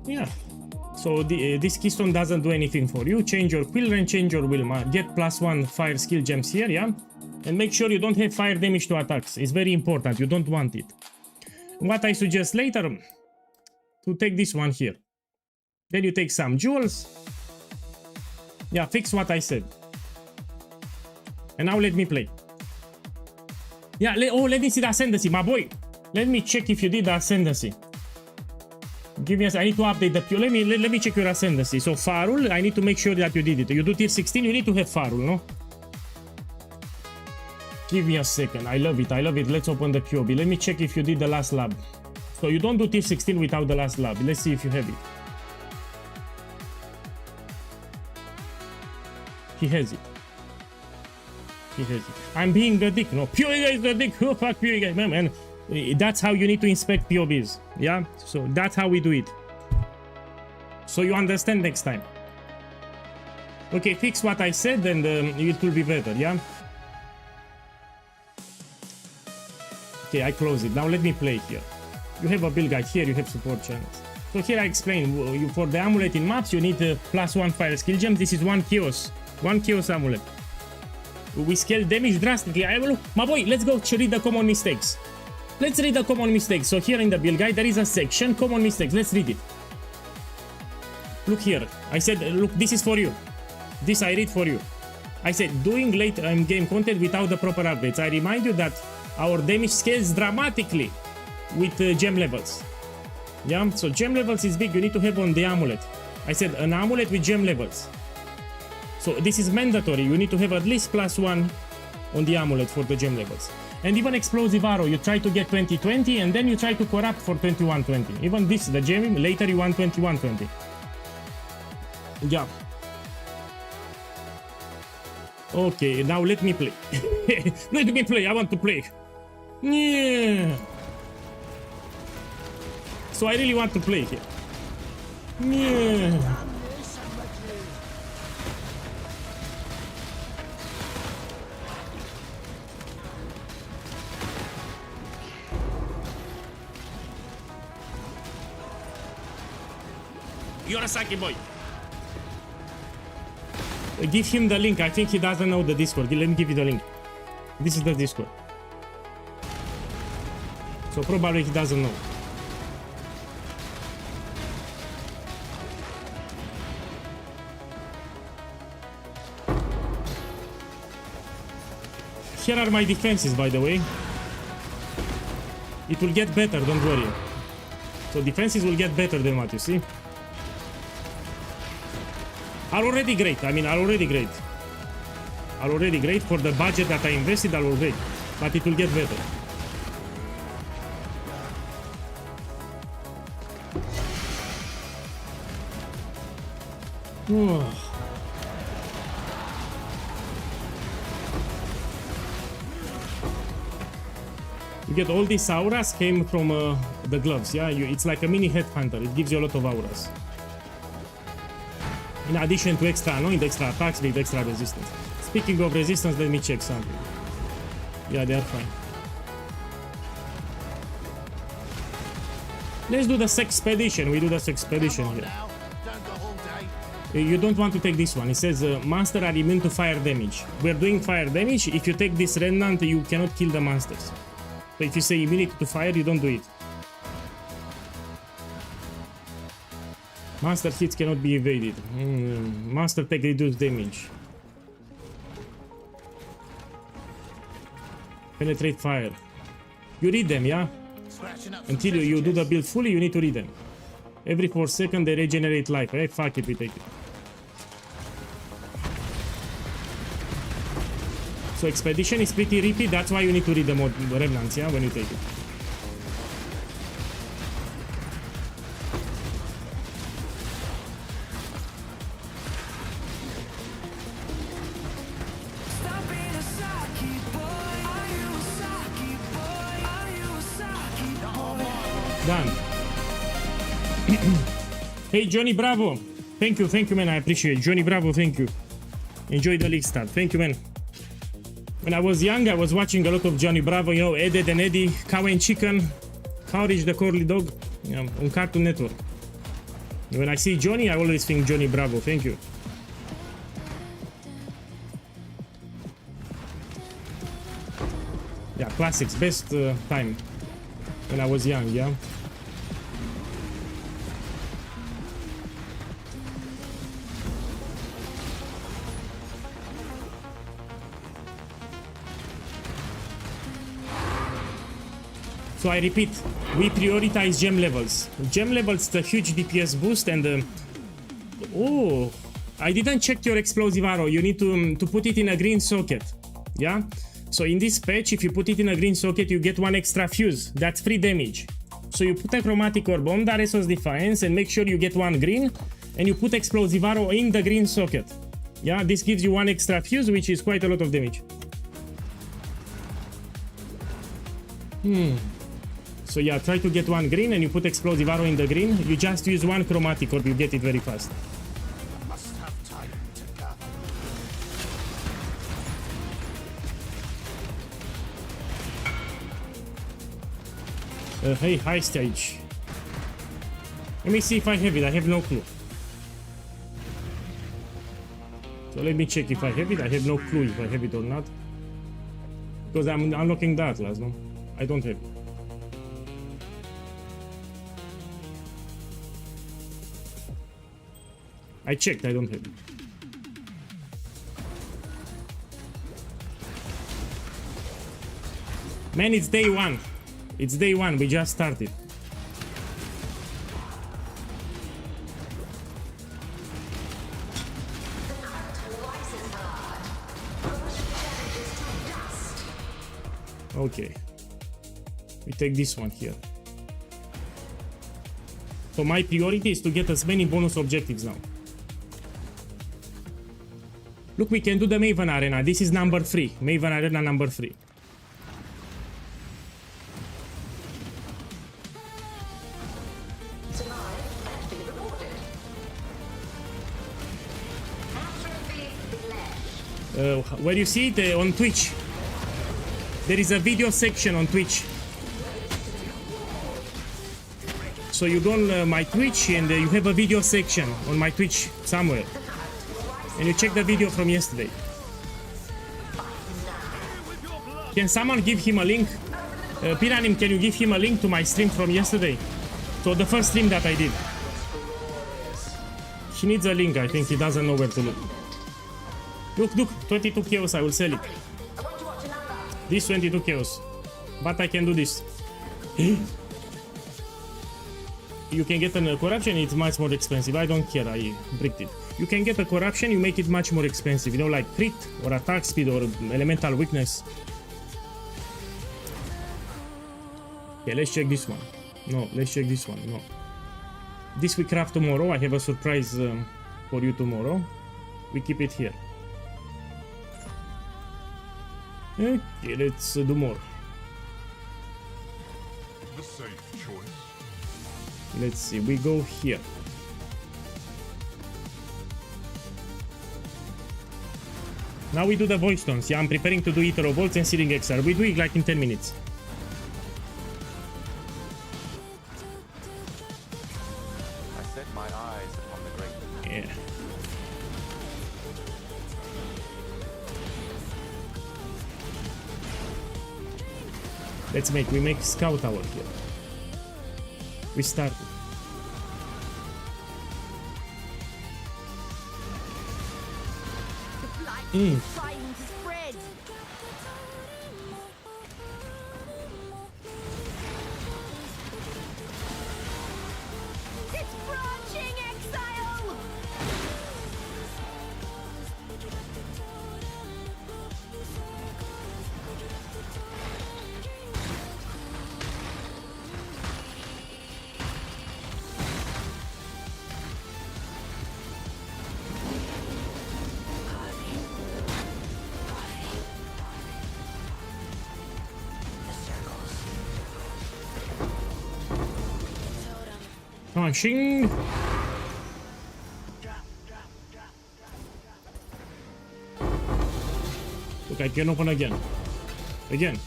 Yeah. So this keystone doesn't do anything for you. Change your quill rain, change your Wilma. Get +1 fire skill gems here, yeah? And make sure you don't have fire damage to attacks. It's very important. You don't want it. What I suggest later, to take this one here. Then you take some jewels. Yeah, fix what I said. And now let me play. Yeah, let me see the ascendancy, my boy. Let me check if you did the ascendancy. Give me I need to update the let me check your ascendancy. So Farul, I need to make sure that you did it. You do tier 16, you need to have Farul, no? Give me a second. I love it. I love it. Let's open the POB. Let me check if you did the last lab. So you don't do tier 16 without the last lab. Let's see if you have it. He has it. He has it. I'm being the dick. No, POEGuy is the dick. Oh, fuck POEGuy, man. That's how you need to inspect POBs. Yeah? So that's how we do it. So you understand next time. Okay, fix what I said and it will be better, yeah? Okay, I close it. Now let me play here. You have a build guide here, you have support channels. So here I explain, for the amulet in maps, you need +1 fire skill gems. This is 1 chaos. 1 chaos amulet. We scale damage drastically. My boy, let's go read the common mistakes. Let's read the common mistakes. So here in the build guide, there is a section, common mistakes. Let's read it. Look here. I said, look, this is for you. This I read for you. I said, doing late game content without the proper updates. I remind you that our damage scales dramatically with gem levels. Yeah, so gem levels is big. You need to have on the amulet. I said, an amulet with gem levels. So this is mandatory. You need to have at least +1 on the amulet for the gem levels. And even explosive arrow, you try to get 20-20 and then you try to corrupt for 21-20. Even this, the gem, later you want 21-20. Yeah. Okay, now let me play. Let me play, I want to play. Yeah. So I really want to play here. Yeah. You're a Saki boy. Give him the link. I think he doesn't know the Discord. Let me give you the link. This is the Discord. So probably he doesn't know. Here are my defenses, by the way. It will get better, don't worry. So defenses will get better than what you see. Are already great. I mean, are already great. Are already great for the budget that I invested. Are already, but it will get better. You get all these auras came from the gloves. Yeah, it's like a mini headhunter. It gives you a lot of auras. In addition to extra, no, in the extra attacks with extra resistance. Speaking of resistance, let me check something. Yeah, they are fine. Let's do the Sexpedition. We do the Sexpedition here. You don't want to take this one. It says monster are immune to fire damage. We're doing fire damage. If you take this remnant, you cannot kill the monsters. So if you say immunity to fire, you don't do it. Monster hits cannot be evaded. Monster take reduced damage. Penetrate fire. You read them, yeah? Until you do the build fully, you need to read them. Every 4 seconds they regenerate life. Hey, fuck it, we take it. So expedition is pretty repeat. That's why you need to read the mod Remnants, yeah, when you take it. Stop being a Saki boy. Are you a Saki boy? Are you a Saki boy? Done. Hey, Johnny Bravo. Thank you, man. I appreciate it. Johnny Bravo, thank you. Enjoy the league start. Thank you, man. When I was young, I was watching a lot of Johnny Bravo, you know, Ed, Ed and Eddie, Cow and Chicken, Courage the Corley Dog, you know, on Cartoon Network. When I see Johnny, I always think Johnny Bravo. Thank you. Yeah, classics. Best time when I was young, yeah. So I repeat, we prioritize gem levels. Gem levels, the huge DPS boost and oh, I didn't check your explosive arrow. You need to put it in a green socket. Yeah. So in this patch, if you put it in a green socket, you get 1 extra fuse. That's free damage. So you put a chromatic orb on the resource defiance and make sure you get 1 green, and you put explosive arrow in the green socket. Yeah, this gives you 1 extra fuse, which is quite a lot of damage. So yeah, try to get 1 green and you put explosive arrow in the green. You just use 1 chromatic orb, you get it very fast. I must have time to gather. Hey, high stage. Let me see if I have it. I have no clue. So let me check if I have it. I have no clue if I have it or not. Because I'm unlocking the Atlas, no? I don't have it. I checked, I don't have it. Man, it's day 1. It's day 1, we just started. Okay. We take this one here. So my priority is to get as many bonus objectives now. Look, we can do the Maven Arena. This is number 3. Maven Arena number 3. Where you see it on Twitch. There is a video section on Twitch. So you go on my Twitch and you have a video section on my Twitch somewhere. And you check the video from yesterday. Can someone give him a link? Piranim, can you give him a link to my stream from yesterday? So the first stream that I did. He needs a link, I think he doesn't know where to look. Look, 22 chaos, I will sell it. This 22 chaos. But I can do this. You can get a corruption, it's much more expensive. I don't care, I bricked it. You can get a corruption, you make it much more expensive. You know, like crit or attack speed or elemental weakness. Okay, let's check this one. No, let's check this one. No. This we craft tomorrow. I have a surprise for you tomorrow. We keep it here. Okay, let's do more. The safe choice. Let's see, we go here. Now we do the voice tones. Yeah, I'm preparing to do Eater of Bolts and Searing Exile. We do it like in 10 minutes. I set my eyes upon the great. Yeah. We make Scout Tower here. We started. Trying to spread. Come on, shing! Look, I can open again. Again.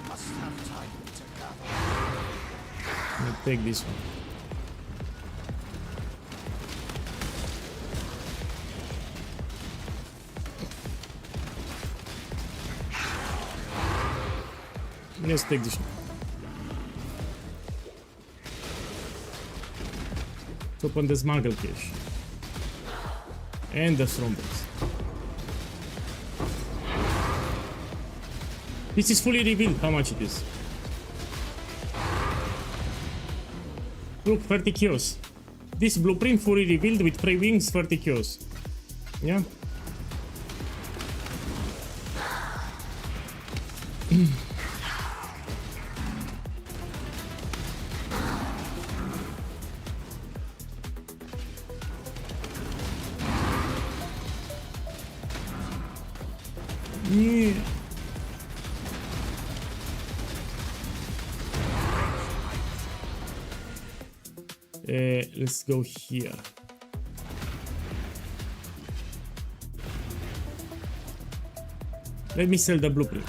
Must have time to gather. Let me take this one. Let's take this one. Let's open the smuggle cache. And the strongbox. This is fully revealed how much it is. Look, 30 kills. This blueprint fully revealed with prey wings, 30 kills. Yeah. Yeah. Let's go here. Let me sell the blueprint.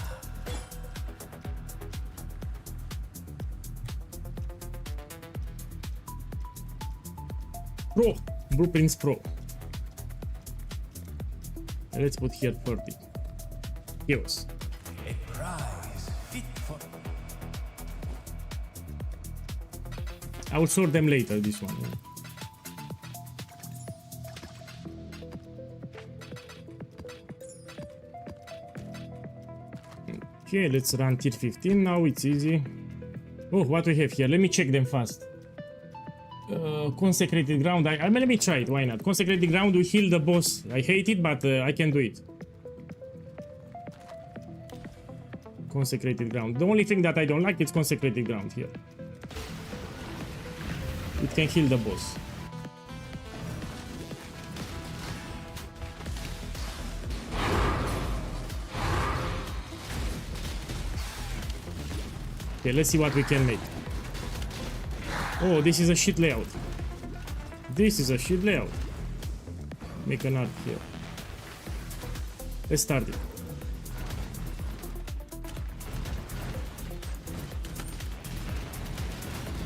Pro. Blueprints Pro. Let's put here 30. Heroes. A prize fit for I will sort them later, this one. Okay, let's run tier 15 now, it's easy. Oh, what we have here? Let me check them fast. Consecrated ground, I mean, let me try it, why not? Consecrated ground will heal the boss. I hate it, but I can do it. Consecrated ground. The only thing that I don't like is consecrated ground here. It can heal the boss. Okay, let's see what we can make. Oh, this is a shit layout. This is a shit layout. Make an arc here. Let's start it.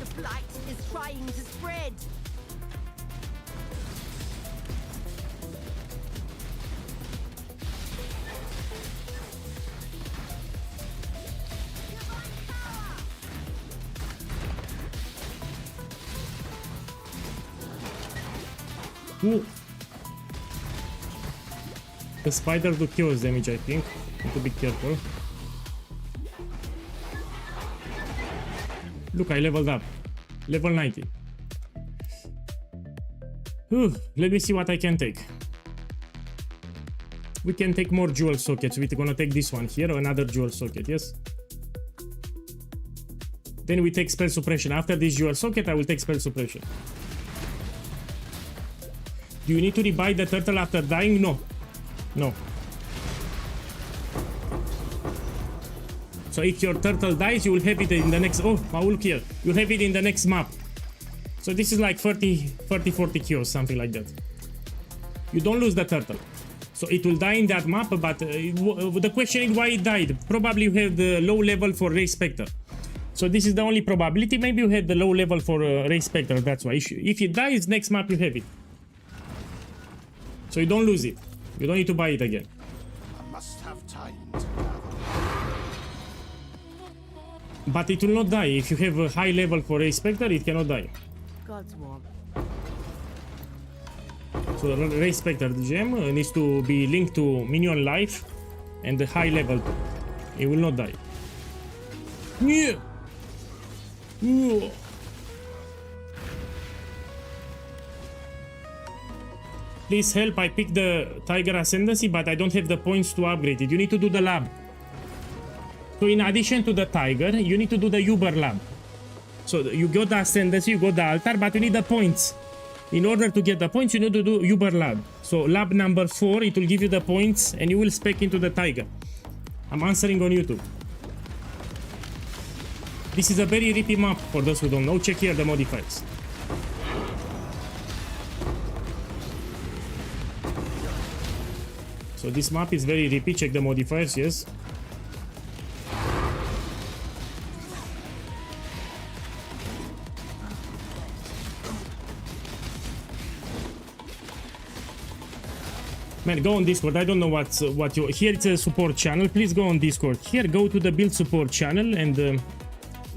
The blight is trying to spread. Ooh. The spider do kills damage, I think. Need to be careful. Look, I leveled up. Level 90. Ooh, let me see what I can take. We can take more jewel sockets. We're gonna take this one here, another jewel socket, yes? Then we take spell suppression. After this jewel socket, I will take spell suppression. Do you need to rebuy the turtle after dying? No. No. So if your turtle dies, you will have it in the next... Oh, look here. You'll have it in the next map. So this is like 40 kills, something like that. You don't lose the turtle. So it will die in that map, but the question is why it died. Probably you have the low level for Ray Spectre. So this is the only probability. Maybe you had the low level for Ray Spectre, that's why. If it dies, next map you have it. So you don't lose it. You don't need to buy it again. I must have time to gather. But it will not die. If you have a high level for Ray Spectre, it cannot die. God's warm. So Ray Spectre gem needs to be linked to minion life and the high level. It will not die. Yeah. Yeah. Please help, I picked the Tiger Ascendancy, but I don't have the points to upgrade it. You need to do the lab. So in addition to the Tiger, you need to do the Uber lab. So you got the Ascendancy, you got the Altar, but you need the points. In order to get the points, you need to do Uber Lab. So lab number 4, it will give you the points and you will spec into the tiger. I'm answering on YouTube. This is a very rippy map for those who don't know. Check here the modifiers. So this map is very rippy. Check the modifiers, yes. Man, go on Discord. I don't know what you... Here it's a support channel. Please go on Discord. Here, go to the build support channel and...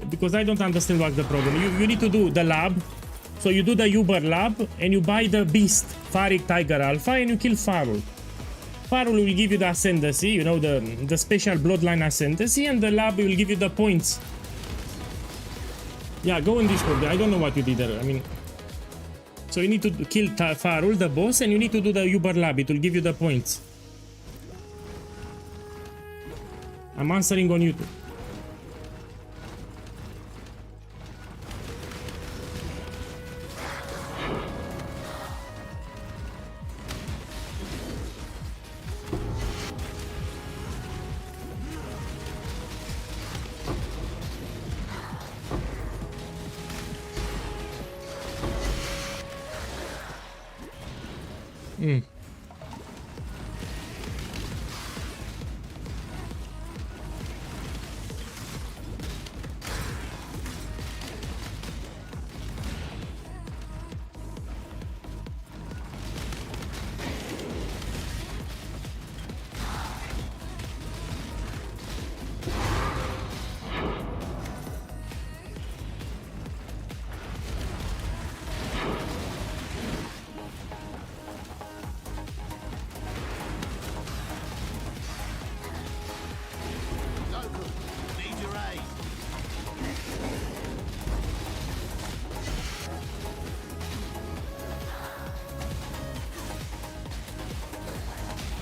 because I don't understand what's the problem. You need to do the lab. So you do the Uber lab and you buy the beast, Farik Tiger Alpha, and you kill Farul. Farul will give you the ascendancy, you know, the special bloodline ascendancy, and the lab will give you the points. Yeah, go on Discord. I don't know what you did there. I mean... So you need to kill Farul, the boss, and you need to do the Uber lab. It will give you the points. I'm answering on YouTube.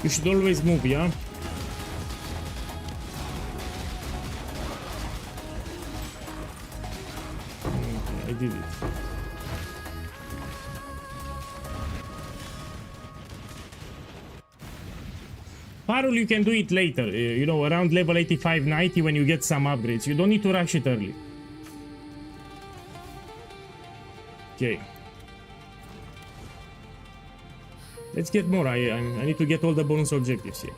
You should always move, yeah? Okay, I did it. Farul, you can do it later, you know, around level 85-90 when you get some upgrades. You don't need to rush it early. Okay. Let's get more. I need to get all the bonus objectives here.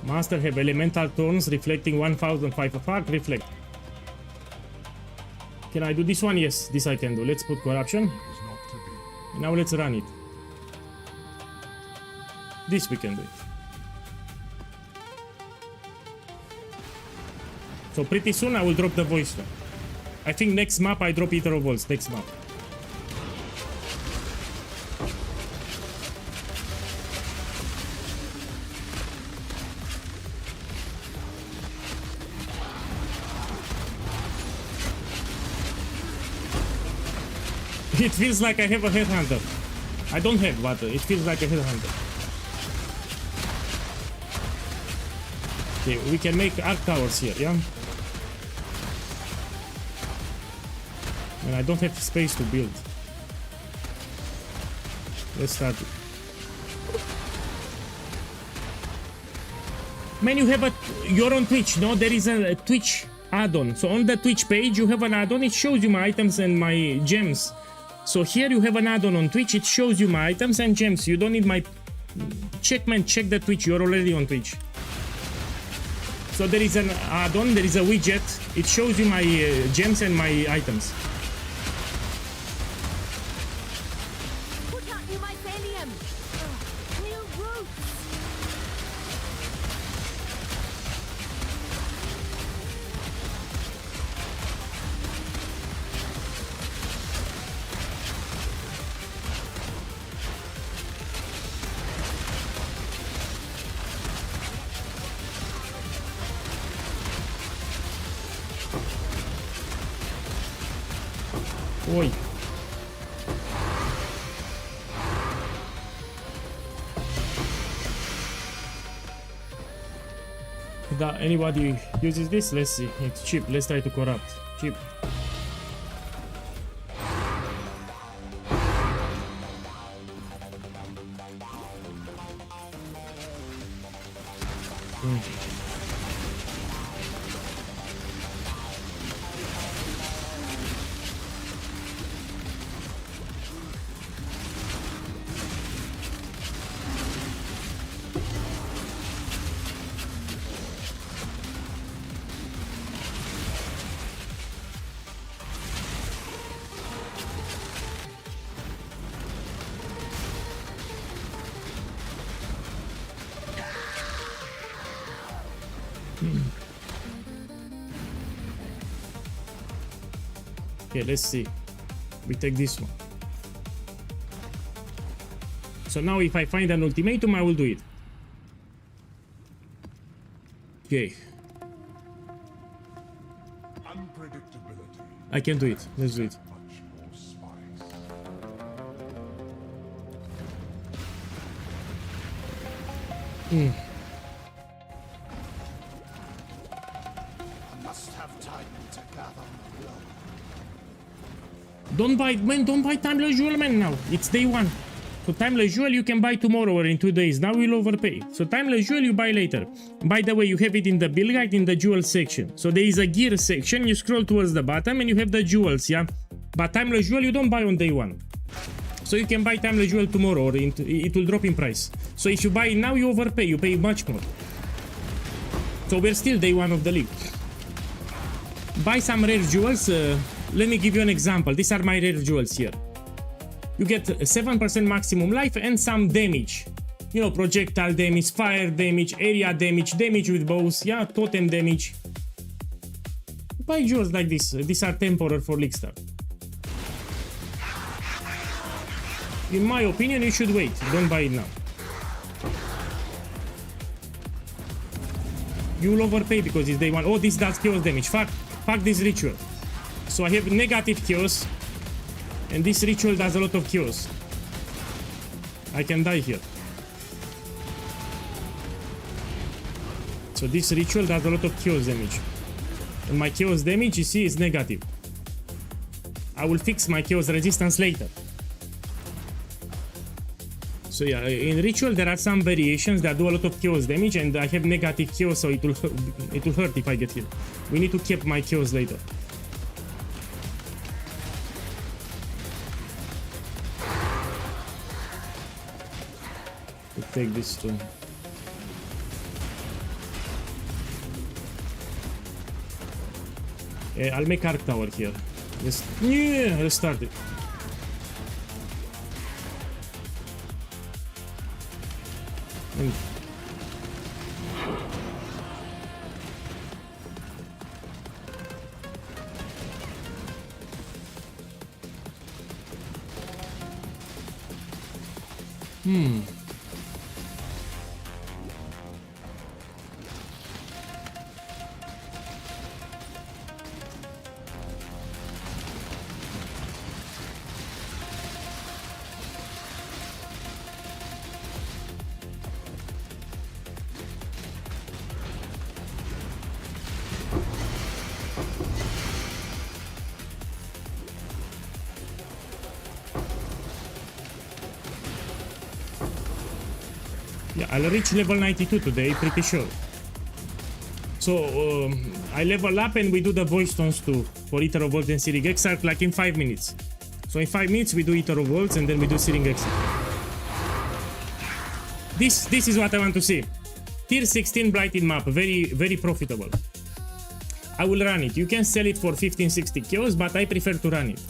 Master have elemental thorns reflecting 1005 of arc. Reflect. Can I do this one? Yes, this I can do. Let's put corruption. Now let's run it. This we can do it. So pretty soon I will drop the voice one. I think next map I drop Ether of Walls. Next map. It feels like I have a headhunter. I don't have, but it feels like a headhunter. Okay, we can make arc towers here, yeah? And I don't have space to build. Let's start it. Man, you have you're on Twitch, no? There is a Twitch add-on. So on the Twitch page, you have an add-on. It shows you my items and my gems. So here you have an add-on on Twitch. It shows you my items and gems. You don't need my... Check, man. Check the Twitch. You're already on Twitch. So there is an add-on. There is a widget. It shows you my gems and my items. Put out new mycelium. New roots. Oi. Anybody uses this? Let's see. It's cheap. Let's try to corrupt. Cheap. Okay, let's see. We take this one. So now if I find an ultimatum, I will do it. Okay. Unpredictability. I can do it. Let's do it. Much more spice. I must have time to gather my blood. Don't buy, man, don't buy Timeless Jewel, man, now. It's day one. So Timeless Jewel you can buy tomorrow or in 2 days. Now you'll overpay. So Timeless Jewel you buy later. By the way, you have it in the build guide in the jewel section. So there is a gear section. You scroll towards the bottom and you have the jewels, yeah? But Timeless Jewel you don't buy on day one. So you can buy Timeless Jewel tomorrow or it will drop in price. So if you buy it now, you overpay. You pay much more. So we're still day one of the league. Buy some rare jewels. Let me give you an example. These are my rare jewels here. You get 7% maximum life and some damage. You know, projectile damage, fire damage, area damage, damage with bows, yeah, totem damage. Buy jewels like this. These are temporary for League Start. In my opinion, you should wait. Don't buy it now. You'll overpay because it's day one. Oh, this does chaos damage. Fuck this ritual. So I have negative chaos. And this ritual does a lot of chaos. I can die here. So this ritual does a lot of chaos damage. And my chaos damage, you see, is negative. I will fix my chaos resistance later. So yeah, in ritual there are some variations that do a lot of chaos damage, and I have negative chaos, so it will hurt if I get hit. We need to keep my chaos later. Take this too. I'll make Arc Tower here. Let's start it. And yeah, I'll reach level 92 today, pretty sure. So I level up and we do the voice tones too for Ether of Worlds and Searing Exarch like in 5 minutes. So in 5 minutes we do Ether of Worlds and then we do Searing Exarch. This is what I want to see. Tier 16 Blighted map, very profitable. I will run it. You can sell it for 15-60 kills, but I prefer to run it.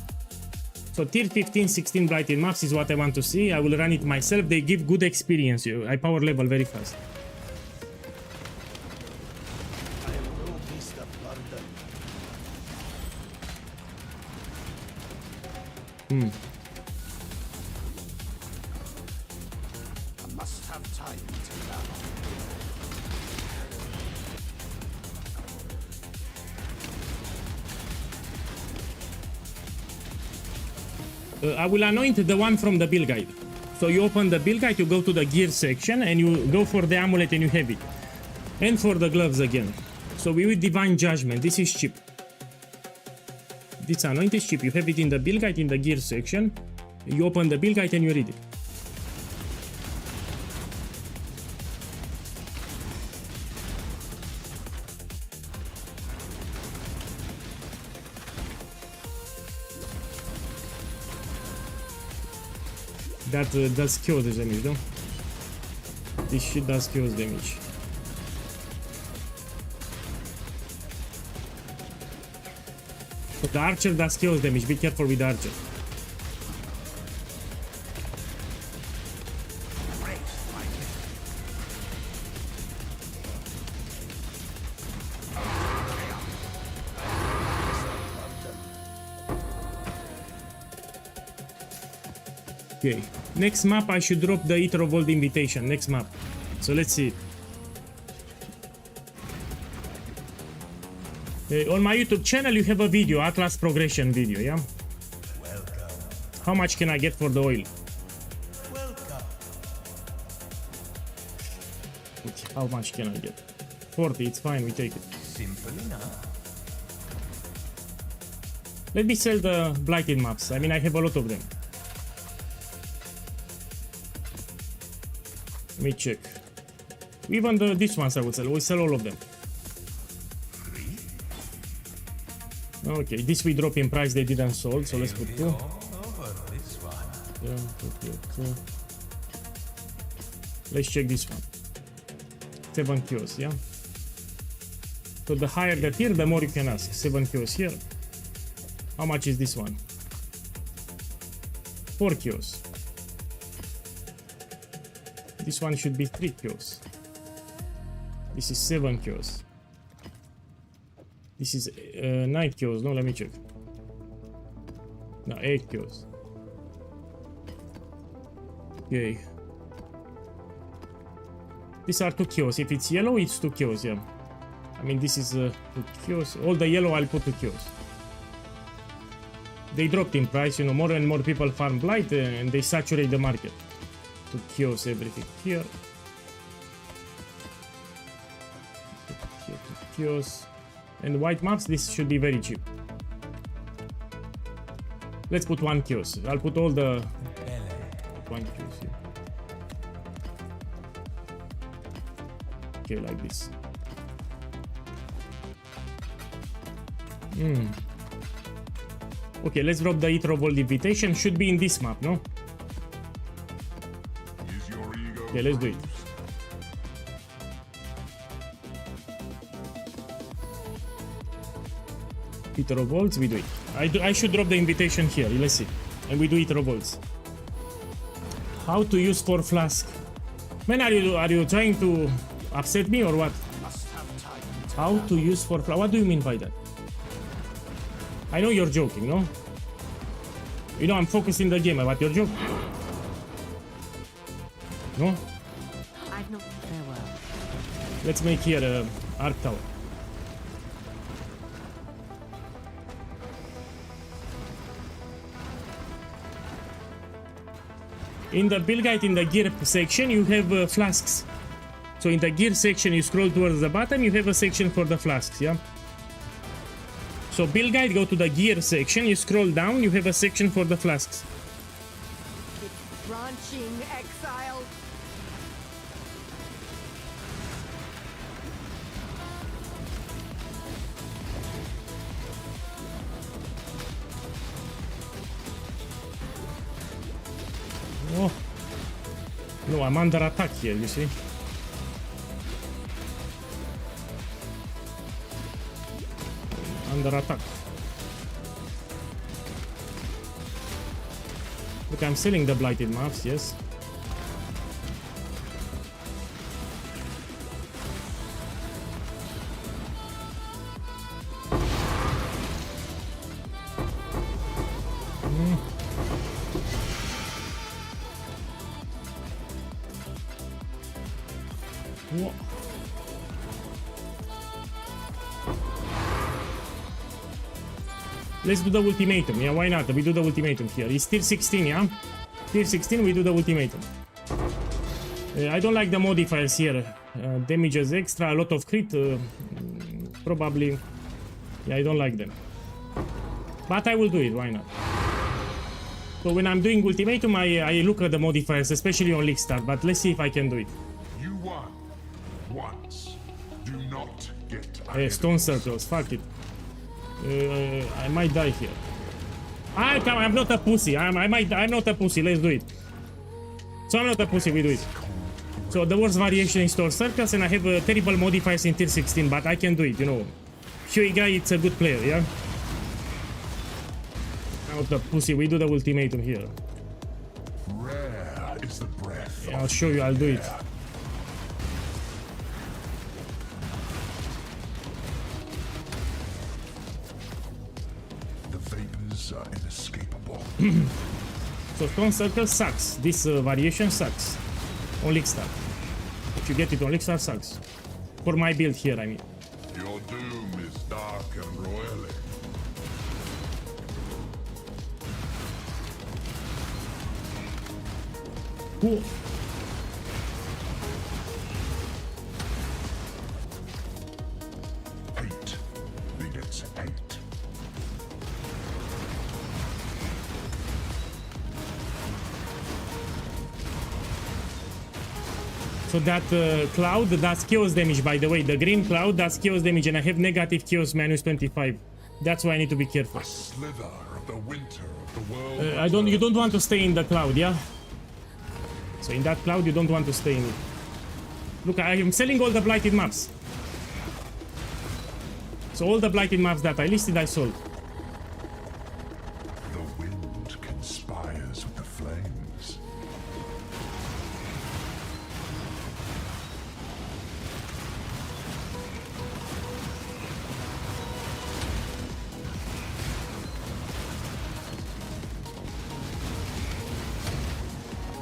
So tier 15-16 Blighted maps is what I want to see. I will run it myself. They give good experience. I power level very fast. I am no beast of burden. I must have time to gather. I will anoint the one from the build guide. So you open the build guide, you go to the gear section and you go for the amulet and you have it. And for the gloves again. So we with Divine Judgment. This is cheap. This anoint is cheap. You have it in the build guide in the gear section. You open the build guide and you read it. That does chaos damage, no? This shit does chaos damage. The archer does chaos damage. Be careful with the archer. Okay, next map I should drop the Eater of Old invitation. Next map. So let's see. On my YouTube channel you have a video, Atlas progression video, yeah? Welcome. How much can I get for the oil? Welcome. How much can I get? 40, it's fine, we take it. Simple enough. Let me sell the blighted maps. I mean, I have a lot of them. Let me check. Even these ones I will sell. We'll sell all of them. Okay, this we drop in price. They didn't sold, so let's put 2. Over this one. Yeah, okay. Let's check this one. 7 kills, yeah. So the higher the tier, the more you can ask. 7 kills here. How much is this one? 4 kills. This one should be 3 kills. This is 7 kills. This is 9 kills. No, let me check. No, 8 kills. Okay. These are 2 kills. If it's yellow, it's 2 kills, yeah. I mean, this is 2 kills. All the yellow, I'll put 2 kills. They dropped in price, you know, more and more people farm blight and they saturate the market. 2 kills, everything here. 2 kills. And white maps, this should be very cheap. Let's put 1 kills. I'll put all the 1 kills here. Okay, like this. Okay, let's drop the Eater of Old invitation. Should be in this map, no? Is your ego Okay, let's do it. Eater of Olds, we do it. I should drop the invitation here. Let's see. And we do Eater of Olds. How to use 4 flask? Man, are you trying to upset me or what? Must have time to How to use 4 flask? What do you mean by that? I know you're joking, no? You know I'm focusing the game, but you're joking. No? I've not farewell. Let's make here a Arc Tower. In the build guide, in the gear section, you have flasks. So in the gear section, you scroll towards the bottom, you have a section for the flasks, yeah? So build guide, go to the gear section, you scroll down, you have a section for the flasks. It's branching, exile. Oh. No, I'm under attack here, you see? Under attack. Look, I'm selling the blighted maps, yes. Whoa. Let's do the ultimatum, yeah, why not? We do the ultimatum here. It's tier 16, yeah? Tier 16, we do the ultimatum. I don't like the modifiers here. Damages extra, a lot of crit. Probably. Yeah, I don't like them. But I will do it, why not? So when I'm doing ultimatum, I look at the modifiers, especially on League Start. But let's see if I can do it. You won once. Do not get Stone circles, fuck it. I might die here. I'm not a pussy. I'm not a pussy. Let's do it. So I'm not a pussy, we do it. So the worst variation is Store Circus, and I have terrible modifiers in tier 16, but I can do it, you know. POEGuy, it's a good player, yeah? I'm not a pussy, we do the ultimatum here. Rare is the breath. Yeah, I'll show you, I'll do it. The vapors are inescapable. So Stone Circle sucks. This variation sucks. On Lickstar. If you get it on Lickstar, sucks. For my build here, I mean. Your doom is dark and royally. Cool. Hate begets hate. So that cloud does chaos damage, by the way. The green cloud does chaos damage, and I have negative chaos minus 25. That's why I need to be careful. A slither of the winter of the world. You don't want to stay in the cloud, yeah? So in that cloud, you don't want to stay in it. Look, I am selling all the blighted maps. So all the blighted maps that I listed, I sold. The wind conspires with the flames.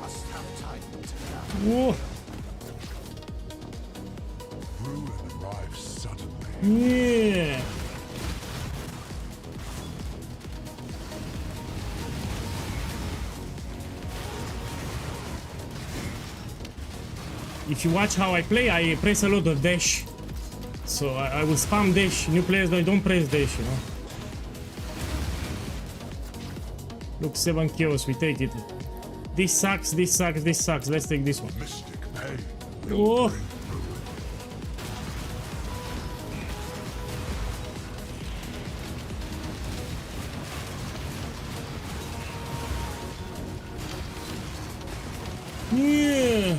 Must have time to gather. Whoa. Ruin arrives suddenly. Yeah. If you watch how I play, I press a lot of dash. So I will spam dash. New players don't press dash, you know. Look, 7 kills, we take it. This sucks, this sucks, this sucks. Let's take this one. Mystic pain. Oh. Yeah.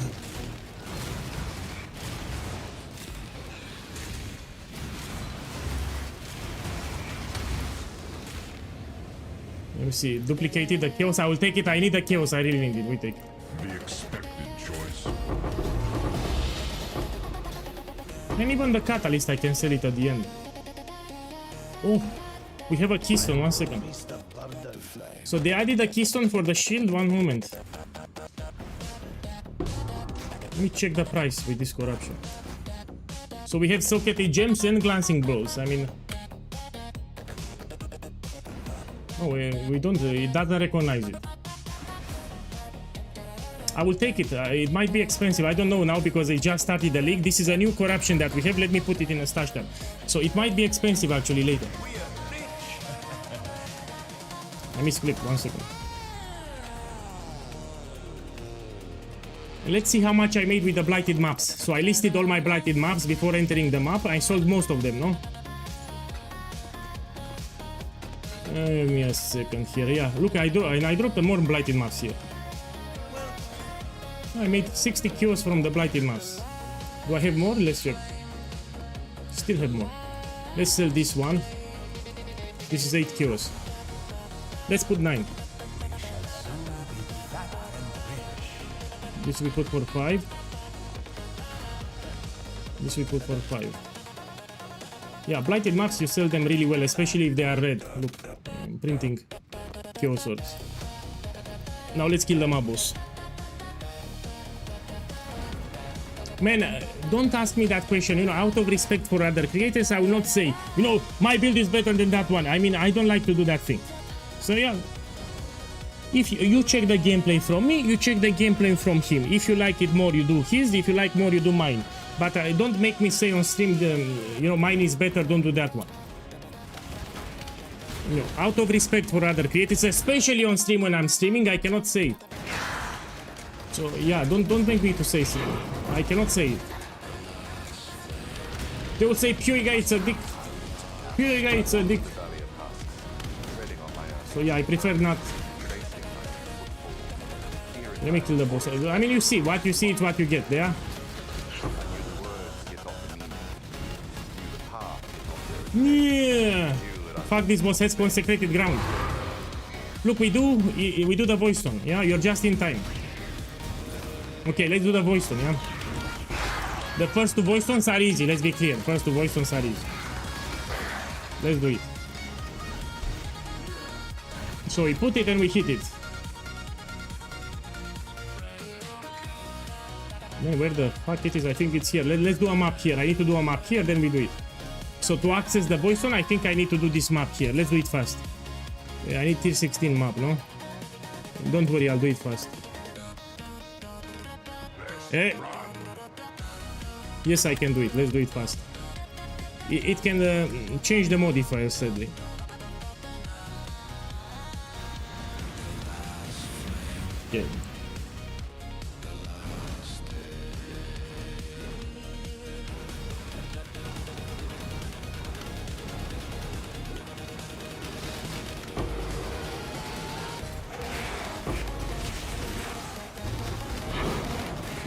Let me see. Duplicated the chaos. I will take it. I need the chaos. I really need it. We take it. The expected choice. And even the catalyst, I can sell it at the end. Oh, we have a keystone. 1 second. So they added a keystone for the shield. 1 moment. Let me check the price with this corruption. So we have socketed gems and glancing blows. I mean, oh, we don't. It doesn't recognize it. I will take it. It might be expensive. I don't know now because I just started the league. This is a new corruption that we have. Let me put it in a stash tab. So it might be expensive actually later. I misclicked. 1 second. Let's see how much I made with the blighted maps. So I listed all my blighted maps before entering the map. I sold most of them, no? Give me a second here. Yeah, look, I dropped more blighted maps here. I made 60 kills from the blighted maps. Do I have more? Let's check. Still have more. Let's sell this one. This is 8 kills. Let's put 9. This we put for 5. This we put for 5. Yeah, blighted maps, you sell them really well, especially if they are red. Look, printing chaos swords. Now let's kill the mob boss. Man, don't ask me that question, you know, out of respect for other creators, I will not say, you know, my build is better than that one. I mean, I don't like to do that thing. So yeah, if you check the gameplay from me, you check the gameplay from him. If you like it more, you do his. If you like more, you do mine. But don't make me say on stream, you know, mine is better, don't do that one. You know, out of respect for other creators, especially on stream when I'm streaming, I cannot say it. So yeah, don't make me to say so. I cannot say it. They will say POEGuy, it's a dick. POEGuy, it's a dick. So yeah, I prefer not. Let me kill the boss. I mean, you see, what you see is what you get, yeah? Yeah. Fuck, this boss has consecrated ground. Look, we do the voice stone, yeah? You're just in time. Okay, let's do the voice stone, yeah? The first two voice stones are easy, let's be clear. First two voice stones are easy. Let's do it. So we put it and we hit it. Man, where the fuck it is? I think it's here. Let's do a map here. I need to do a map here, then we do it. So to access the voice stone, I think I need to do this map here. Let's do it fast. Yeah, I need tier 16 map, no? Don't worry, I'll do it fast. Eh? Yes, I can do it. Let's do it fast. It can change the modifiers, sadly. Okay.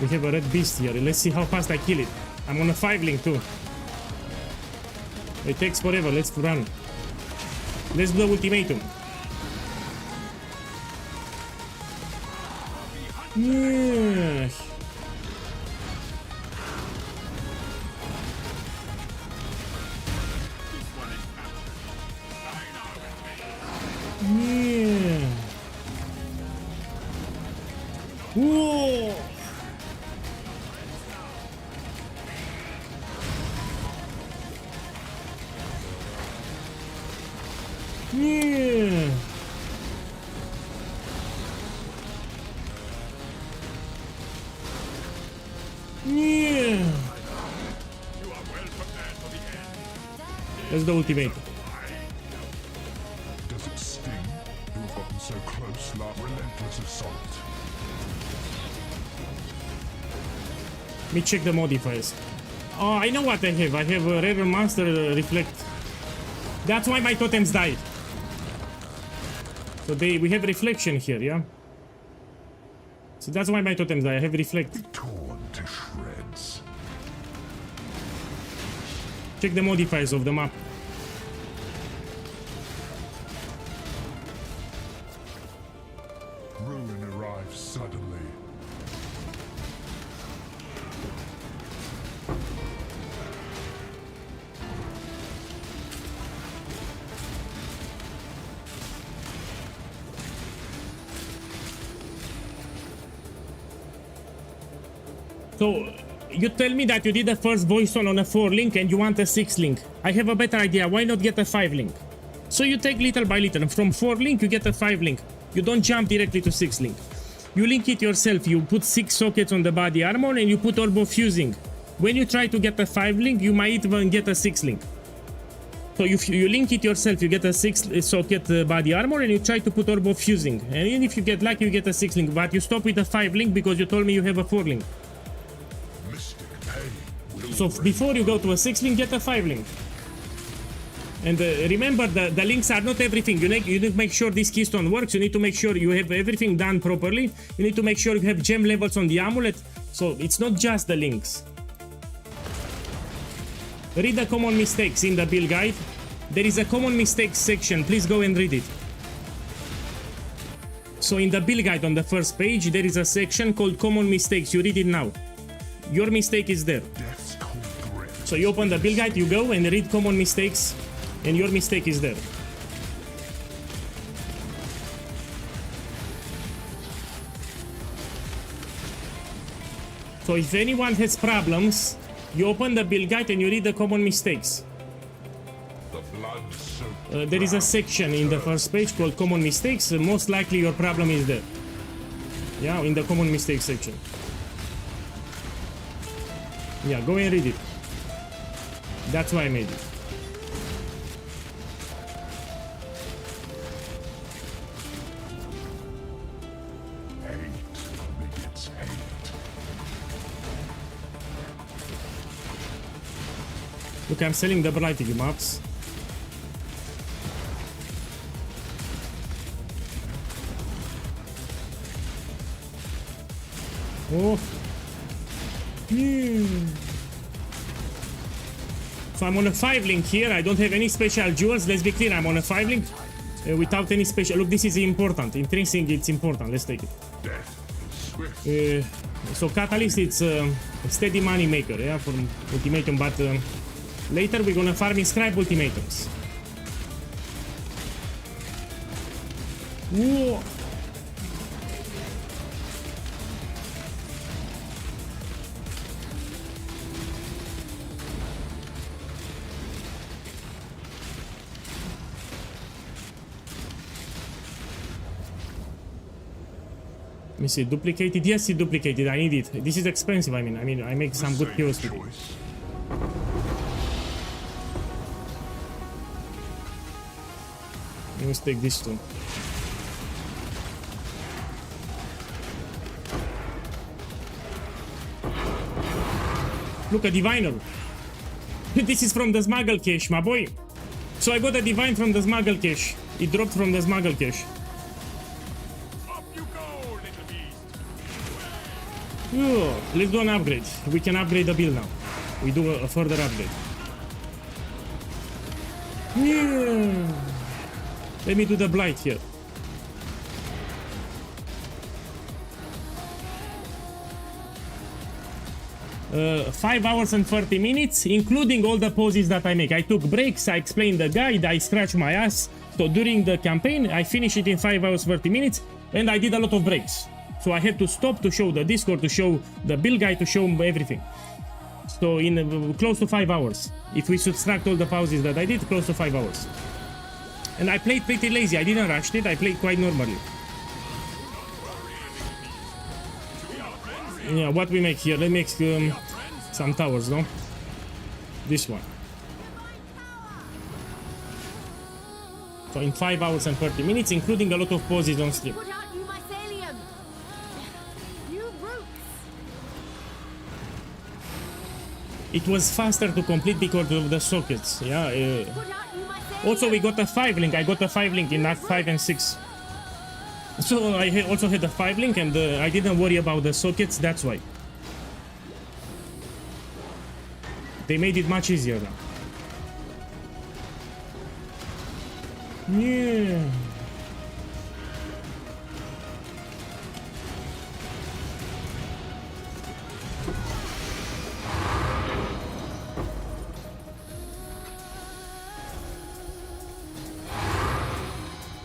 We have a red beast here. Let's see how fast I kill it. I'm on a 5 link too. It takes forever. Let's run. Let's do the ultimatum. Yeah. Yeah. Whoa. Yeah. Yeah. Let's do ultimate. Does it sting? You have gotten so close, love. Relentless assault. Let me check the modifiers. Oh, I know what I have. I have a rare monster reflect. That's why my totems died. So we have reflection here, yeah? So that's why my totems die. I have reflect. Torn to shreds. Check the modifiers of the map. Ruin arrives suddenly. So, you tell me that you did the first voice stone on a 4 link and you want a 6 link. I have a better idea. Why not get a 5 link? So you take little by little. From 4 link, you get a 5 link. You don't jump directly to 6 link. You link it yourself. You put 6 sockets on the body armor and you put orb of fusing. When you try to get a 5 link, you might even get a 6 link. So if you link it yourself, you get a 6 socket body armor and you try to put orb of fusing. And even if you get lucky, you get a 6 link. But you stop with a 5 link because you told me you have a 4 link. So before you go to a 6 link, get a 5 link. And remember, the links are not everything. You need to make sure this keystone works. You need to make sure you have everything done properly. You need to make sure you have gem levels on the amulet. So it's not just the links. Read the common mistakes in the build guide. There is a common mistakes section. Please go and read it. So in the build guide on the first page, there is a section called common mistakes. You read it now. Your mistake is there. So you open the build guide, you go and read common mistakes, and your mistake is there. So if anyone has problems, you open the build guide and you read the common mistakes. There is a section in the first page called common mistakes. Most likely your problem is there. Yeah, in the common mistakes section. Yeah, go and read it. That's why I made it. Look, I'm selling the blighting maps. Oh. So I'm on a 5 link here. I don't have any special jewels. Let's be clear, I'm on a 5 link without any special. Look, this is important. Intrinsic, it's important. Let's take it. So Catalyst, it's a steady money maker, yeah, for ultimatum. But later we're gonna farm inscribe ultimatums. Whoa. Let me see, duplicated. Yes, it duplicated. I need it. This is expensive. I mean, I make some good kills with it. Let's take this too. Look, a diviner. This is from the smuggle cache, my boy. So I got a divine from the smuggle cache. It dropped from the smuggle cache. Oh, let's do an upgrade. We can upgrade the build now. We do a further upgrade. Yeah. Let me do the blight here. Uh, 5 hours and 30 minutes, including all the poses that I make. I took breaks, I explained the guide, I scratched my ass. So during the campaign, I finished it in 5 hours 30 minutes, and I did a lot of breaks. So I had to stop to show the Discord, to show the build guide, to show everything. So in close to 5 hours. If we subtract all the pauses that I did, close to 5 hours. And I played pretty lazy. I didn't rush it. I played quite normally. Yeah, what we make here? Let's make some towers, no? This one. So in 5 hours and 30 minutes, including a lot of pauses on stream. It was faster to complete because of the sockets, yeah. Also, we got a 5 link. I got a 5 link in Act 5 and 6. So I also had a 5 link, and I didn't worry about the sockets, that's why. They made it much easier now. Yeah.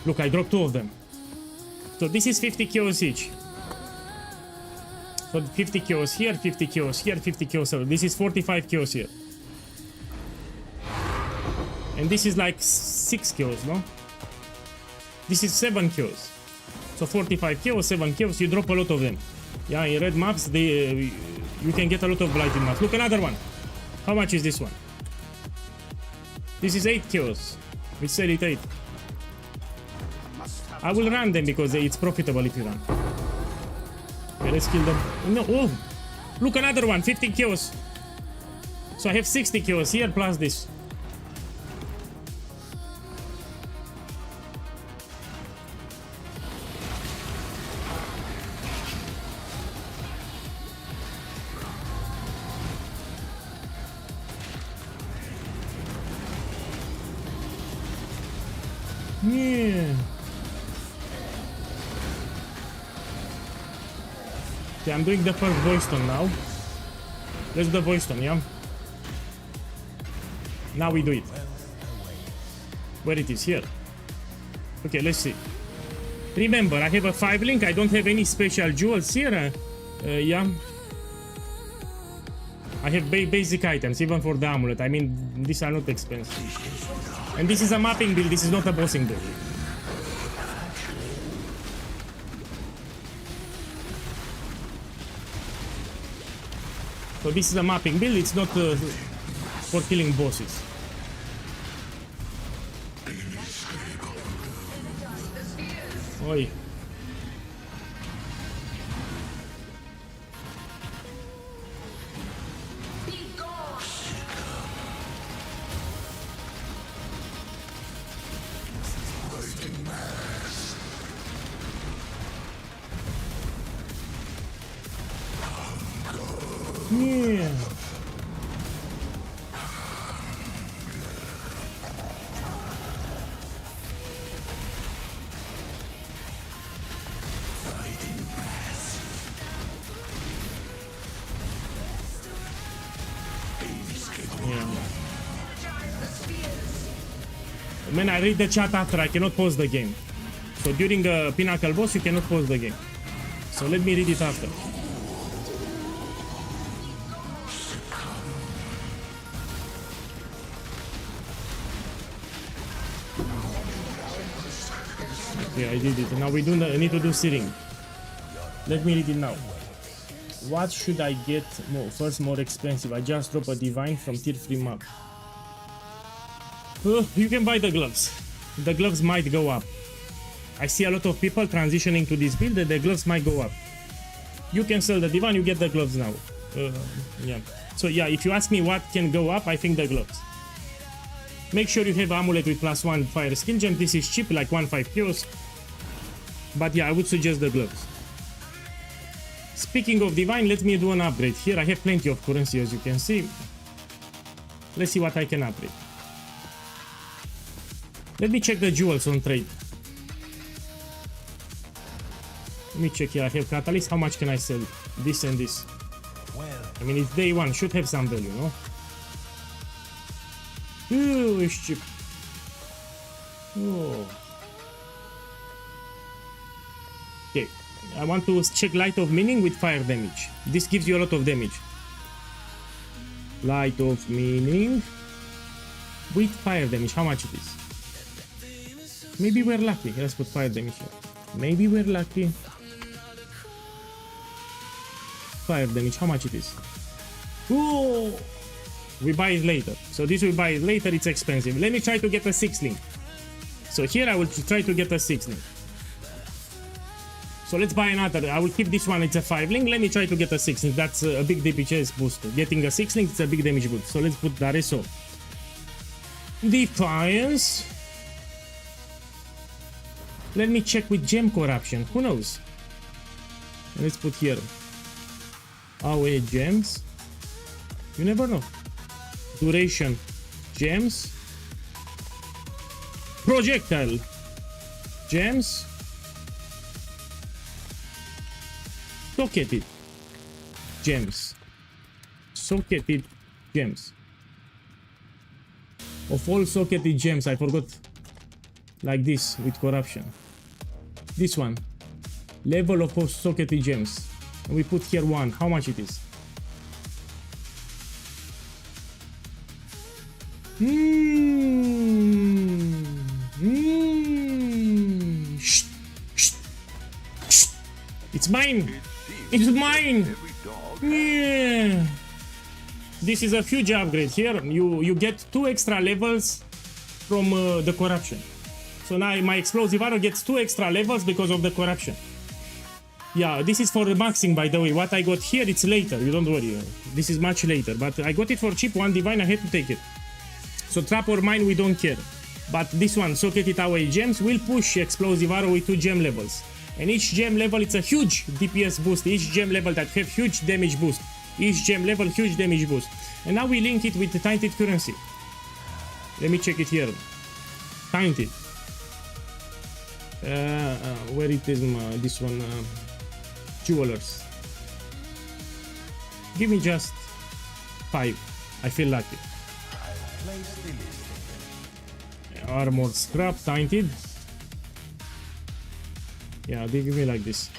Look, I dropped 2 of them. So this is 50 kills each. So 50 kills here, 50 kills here, 50 kills here. This is 45 kills here. And this is like 6 kills, no? This is 7 kills. So 45 kills, 7 kills, you drop a lot of them. Yeah, in red maps, you can get a lot of blighted maps. Look, another one. How much is this one? This is 8 kills. We sell it 8. I will run them because it's profitable if you run. Okay, let's kill them. No, oh! Look, another one, 15 kills. So I have 60 kills here plus this. Yeah. Okay, I'm doing the first voice tone now. Let's do the voice tone, yeah? Now we do it. Where it is, here. Okay, let's see. Remember, I have a 5 link, I don't have any special jewels here. Yeah. I have basic items, even for the amulet. I mean, these are not expensive. And this is a mapping build, this is not a bossing build. So this is a mapping build, it's not for killing bosses. Oi. Yeah. Man, I read the chat after. I cannot pause the game. So during the Pinnacle boss, you cannot pause the game. So let me read it after. Okay, I did it. Now we need to do searing. Let me read it now. What should I get first more expensive? I just drop a divine from tier 3 map. You can buy the gloves. The gloves might go up. I see a lot of people transitioning to this build and the gloves might go up. You can sell the divine, you get the gloves now. Yeah. So yeah, if you ask me what can go up, I think the gloves. Make sure you have amulet with +1 fire skill gem. This is cheap, like 1.5 kiosk. But yeah, I would suggest the gloves. Speaking of divine, let me do an upgrade. Here I have plenty of currency, as you can see. Let's see what I can upgrade. Let me check the jewels on trade. Let me check here. I have catalyst. How much can I sell? This and this. I mean, it's day one. Should have some value, no? Ooh, it's cheap. Oh. Okay. I want to check Light of Meaning with fire damage. This gives you a lot of damage. Light of Meaning with fire damage. How much it is? Maybe we're lucky. Let's put fire damage here. Maybe we're lucky. Fire damage. How much it is? Ooh! We buy it later. So this we buy it later. It's expensive. Let me try to get a 6 link. So here I will try to get a 6 link. So let's buy another. I will keep this one. It's a 5 link. Let me try to get a 6 link. That's a big DPS boost. Getting a 6 link, it's a big damage boost. So let's put that so. Defiance. Let me check with gem corruption. Who knows? Let's put here. Away gems. You never know. Duration. Gems. Projectile. Gems. Socketed. Gems. Socketed gems. Of all socketed gems, I forgot. Like this with corruption. This one. Level of socketed gems. And we put here 1. How much it is? Shh. Shh. Shh. It's mine. It's mine. Yeah. This is a huge upgrade here. You get 2 extra levels from the corruption. So now my explosive arrow gets 2 extra levels because of the corruption. Yeah, this is for the maxing, by the way. What I got here, it's later. You don't worry. This is much later. But I got it for cheap. 1 divine, I had to take it. So trap or mine, we don't care. But this one, socketed away gems, will push explosive arrow with 2 gem levels. And each gem level, it's a huge DPS boost. Each gem level that have huge damage boost. Each gem level, huge damage boost. And now we link it with the tainted currency. Let me check it here. Tainted. Where it is this one? Jewelers. Give me just 5. I feel lucky. Armored scrap, tainted. Yeah, they give me like this.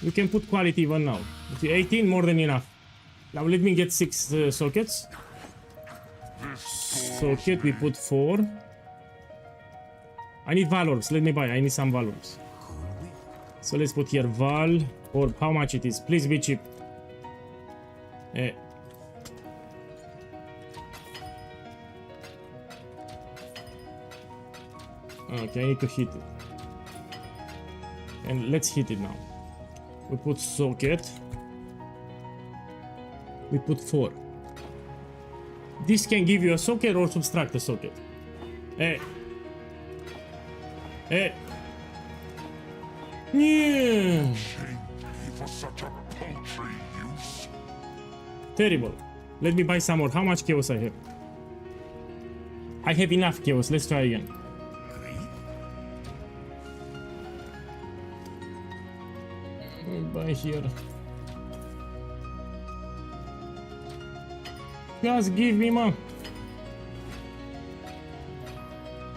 We can put quality even now. 18, more than enough. Now let me get 6 sockets. Socket, we put 4. I need valors. Let me buy. I need some valors. So let's put here val. Or how much it is. Please be cheap. Okay, I need to hit it. And let's hit it now. We put socket. We put 4. This can give you a socket or subtract a socket. Yeah. For such a paltry use. Terrible. Let me buy some more. How much chaos I have? I have enough chaos. Let's try again. Buy here. Just give me more.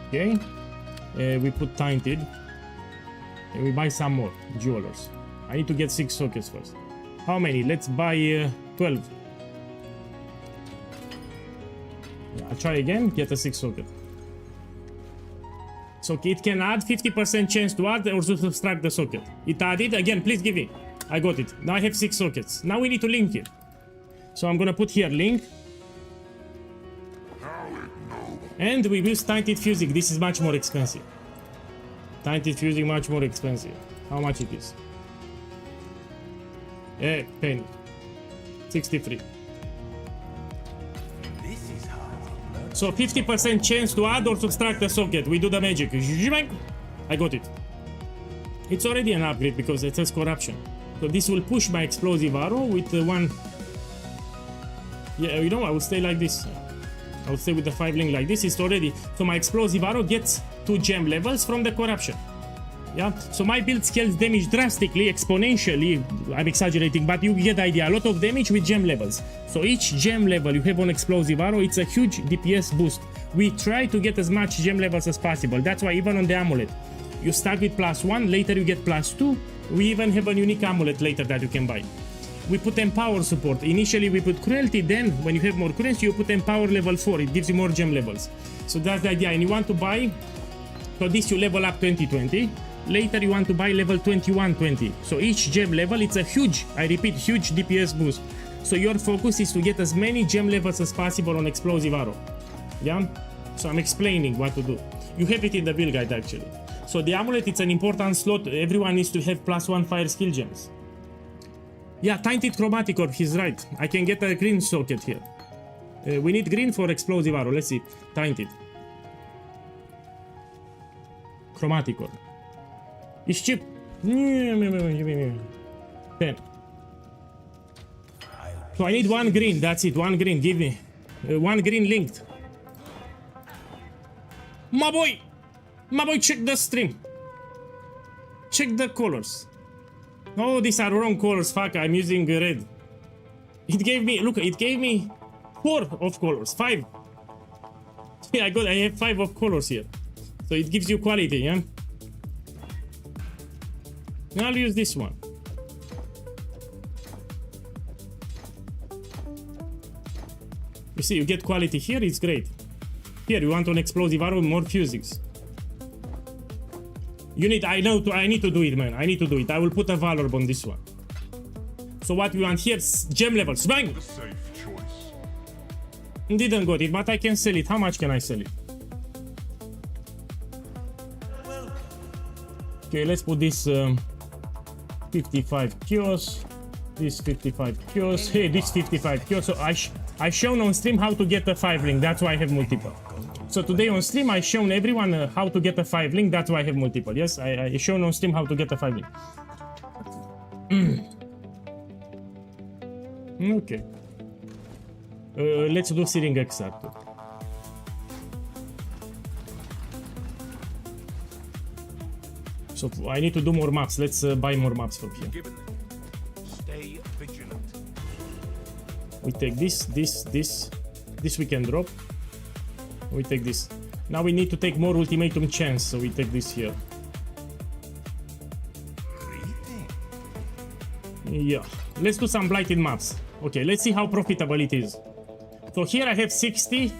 Okay. We put tainted. And we buy some more jewelers. I need to get 6 sockets first. How many? Let's buy 12. I'll try again. Get a 6 socket. So it can add 50% chance to add or to subtract the socket. It added again. Please give me. I got it. Now I have 6 sockets. Now we need to link it. So I'm gonna put here link. And we use tainted fusing. This is much more expensive. Tainted fusing much more expensive. How much it is? Penny. 63. So 50% chance to add or subtract the socket. We do the magic. I got it. It's already an upgrade because it says corruption. So this will push my explosive arrow with one. Yeah, you know, I will stay like this. I will stay with the 5 link like this. It's already. So my explosive arrow gets 2 gem levels from the corruption. Yeah, so my build scales damage drastically, exponentially. I'm exaggerating, but you get the idea. A lot of damage with gem levels. So each gem level you have on explosive arrow, it's a huge DPS boost. We try to get as much gem levels as possible. That's why even on the amulet, you start with +1, later you get +2. We even have a unique amulet later that you can buy. We put empower support. Initially we put cruelty, then when you have more cruelty you put empower level 4. It gives you more gem levels. So that's the idea. And you want to buy, so this you level up 2020. Later you want to buy level 2120. So each gem level, it's a huge, I repeat, huge DPS boost. So your focus is to get as many gem levels as possible on explosive arrow. Yeah? So I'm explaining what to do. You have it in the build guide actually. So the amulet, it's an important slot. Everyone needs to have +1 fire skill gems. Yeah, tainted chromatic orb, he's right. I can get a green socket here. We need green for explosive arrow. Let's see. Tainted. Chromatic orb. It's cheap. 10. So I need 1 green. That's it. 1 green. Give me. 1 green linked. My boy! My boy, check the stream. Check the colors. Oh, these are wrong colors. Fuck, I'm using red. It gave me, look, it gave me 4 of colors. 5. Yeah, I have 5 of colors here. So it gives you quality, yeah? I'll use this one. You see, you get quality here, it's great. Here, you want an explosive arrow, more fusings. You need, I need to do it, man. I need to do it. I will put a valor on this one. So what we want here is gem levels. Bang! Didn't got it, but I can sell it. How much can I sell it? Okay, let's put this 55 kios. This 55 kios. Hey, this 55 kios. So I shown on stream how to get a 5 link. That's why I have multiple. So today on stream I shown everyone how to get a 5 link. That's why I have multiple. Yes, I shown on stream how to get a 5 link. Okay. Let's do searing extract. So I need to do more maps. Let's buy more maps from here. Stay vigilant. We take this we can drop. We take this. Now we need to take more ultimatum chance, so we take this here. Yeah, let's do some blighted maps. Okay, let's see how profitable it is. So here I have 60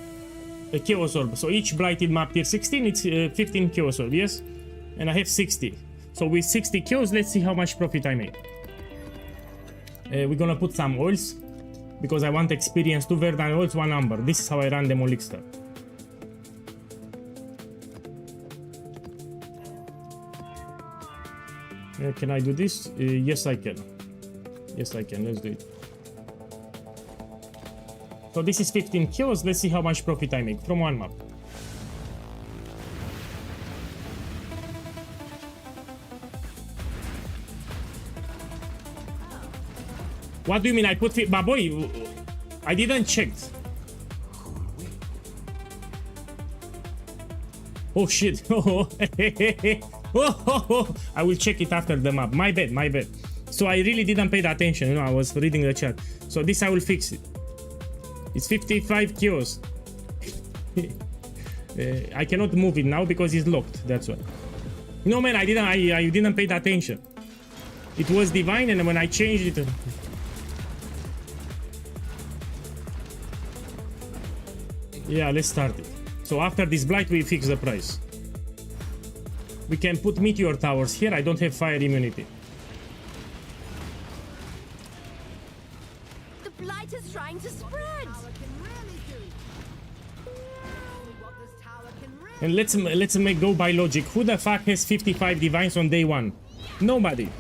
chaos orb. So each blighted map tier 16, it's 15 chaos orb, yes? And I have 60. So with 60 kills, let's see how much profit I made. We're gonna put some oils because I want experience. 2 Verdant oils, 1 amber. This is how I run them on Lickstar. Can I do this? Yes, I can. Yes, I can. Let's do it. So this is 15 kills. Let's see how much profit I make from 1 map. What do you mean I put... But boy, I didn't check. Oh shit. Oh, I will check it after the map. My bad, my bad. So I really didn't pay attention, you know, I was reading the chat. So this I will fix it. It's 55 kilos. I cannot move it now because it's locked, that's why. No man, I didn't pay attention. It was divine, and when I changed it... Yeah, let's start it. So after this blight we fix the price. We can put meteor towers here. I don't have fire immunity. The blight is trying to spread. And let's make go by logic. Who the fuck has 55 divines on day one? Nobody.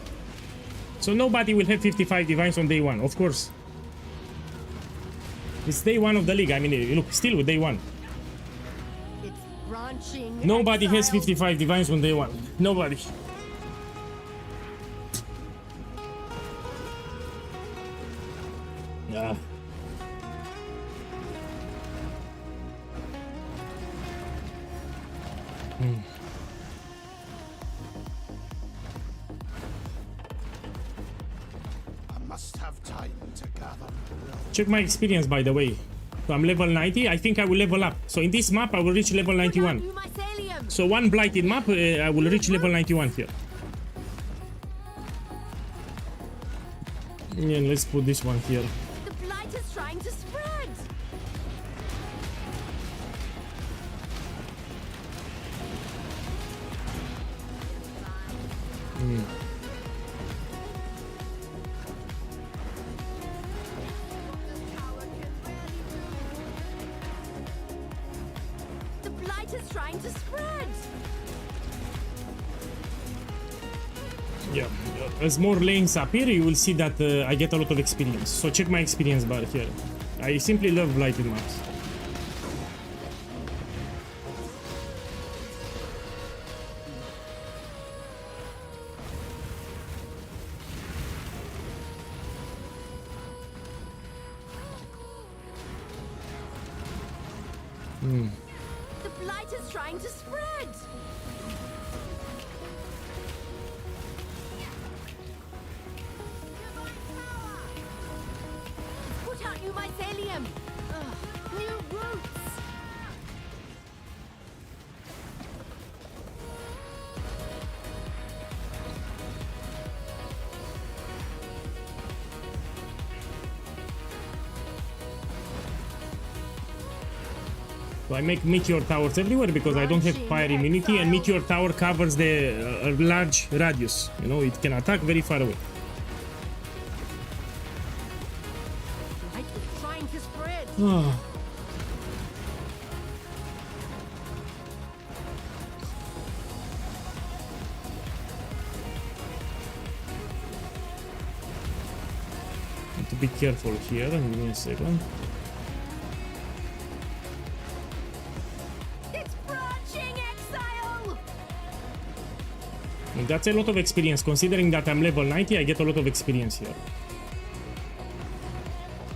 So nobody will have 55 divines on day one, of course. It's day one of the league. I mean, look, still with day one. It's branching. Nobody has 55 divines on day one. Nobody. Yeah. I must have time to gather. Check my experience, by the way. So I'm level 90. I think I will level up. So in this map, I will reach level 91. So one blighted map, I will reach level 91 here. And let's put this one here. The blight is trying to spread. The blight is trying to spread. Yeah, as more lanes appear, you will see that I get a lot of experience. So check my experience bar here. I simply love blighted maps. The blight is trying to spread. Put out new mycelium. New roots. So I make meteor towers everywhere because I don't have fire immunity, and meteor tower covers the large radius. You know, it can attack very far away. I keep trying to spread. Need to be careful here. Give me a second. It's branching, exile. And that's a lot of experience. Considering that I'm level 90, I get a lot of experience here.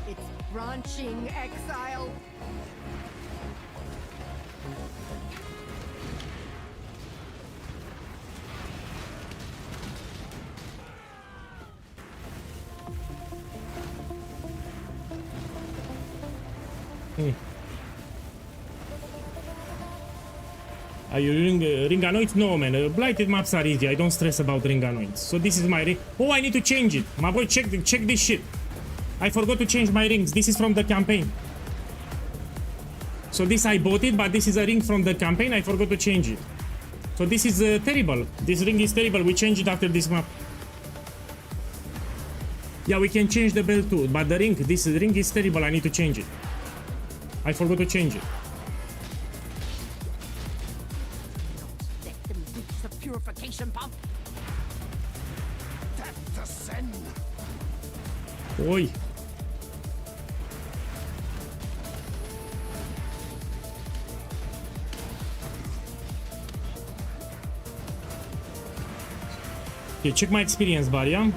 It's branching, exile. Are you ring anoints? No, man. Blighted maps are easy. I don't stress about ring anoints. So this is my ring. Oh, I need to change it. My boy, check this shit. I forgot to change my rings. This is from the campaign. So this I bought it, but this is a ring from the campaign. I forgot to change it. So this is terrible. This ring is terrible. We change it after this map. Yeah, we can change the belt too, but the ring, this ring is terrible. I need to change it. I forgot to change it. Let them reach the purification pump. Death to sin. Oi. Okay, check my experience bar, yeah?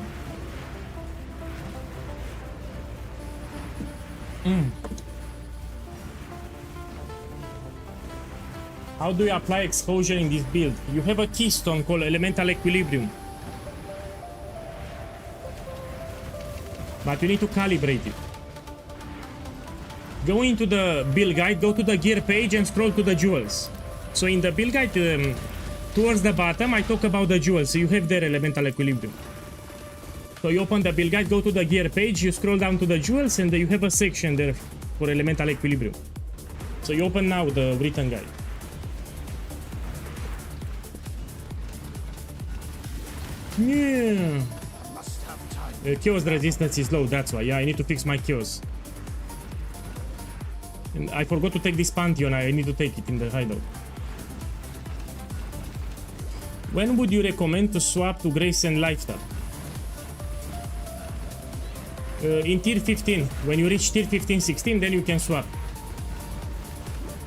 How do you apply exposure in this build? You have a keystone called Elemental Equilibrium. But you need to calibrate it. Go into the build guide, go to the gear page and scroll to the jewels. So in the build guide, towards the bottom, I talk about the jewels. So you have there Elemental Equilibrium. So you open the build guide, go to the gear page, you scroll down to the jewels, and you have a section there for Elemental Equilibrium. So you open now the written guide. Yeah. Chaos resistance is low, that's why. Yeah, I need to fix my chaos. And I forgot to take this Pantheon, I need to take it in the hideout. When would you recommend to swap to Grace and Lifestyle? In tier 15. When you reach tier 15-16, then you can swap.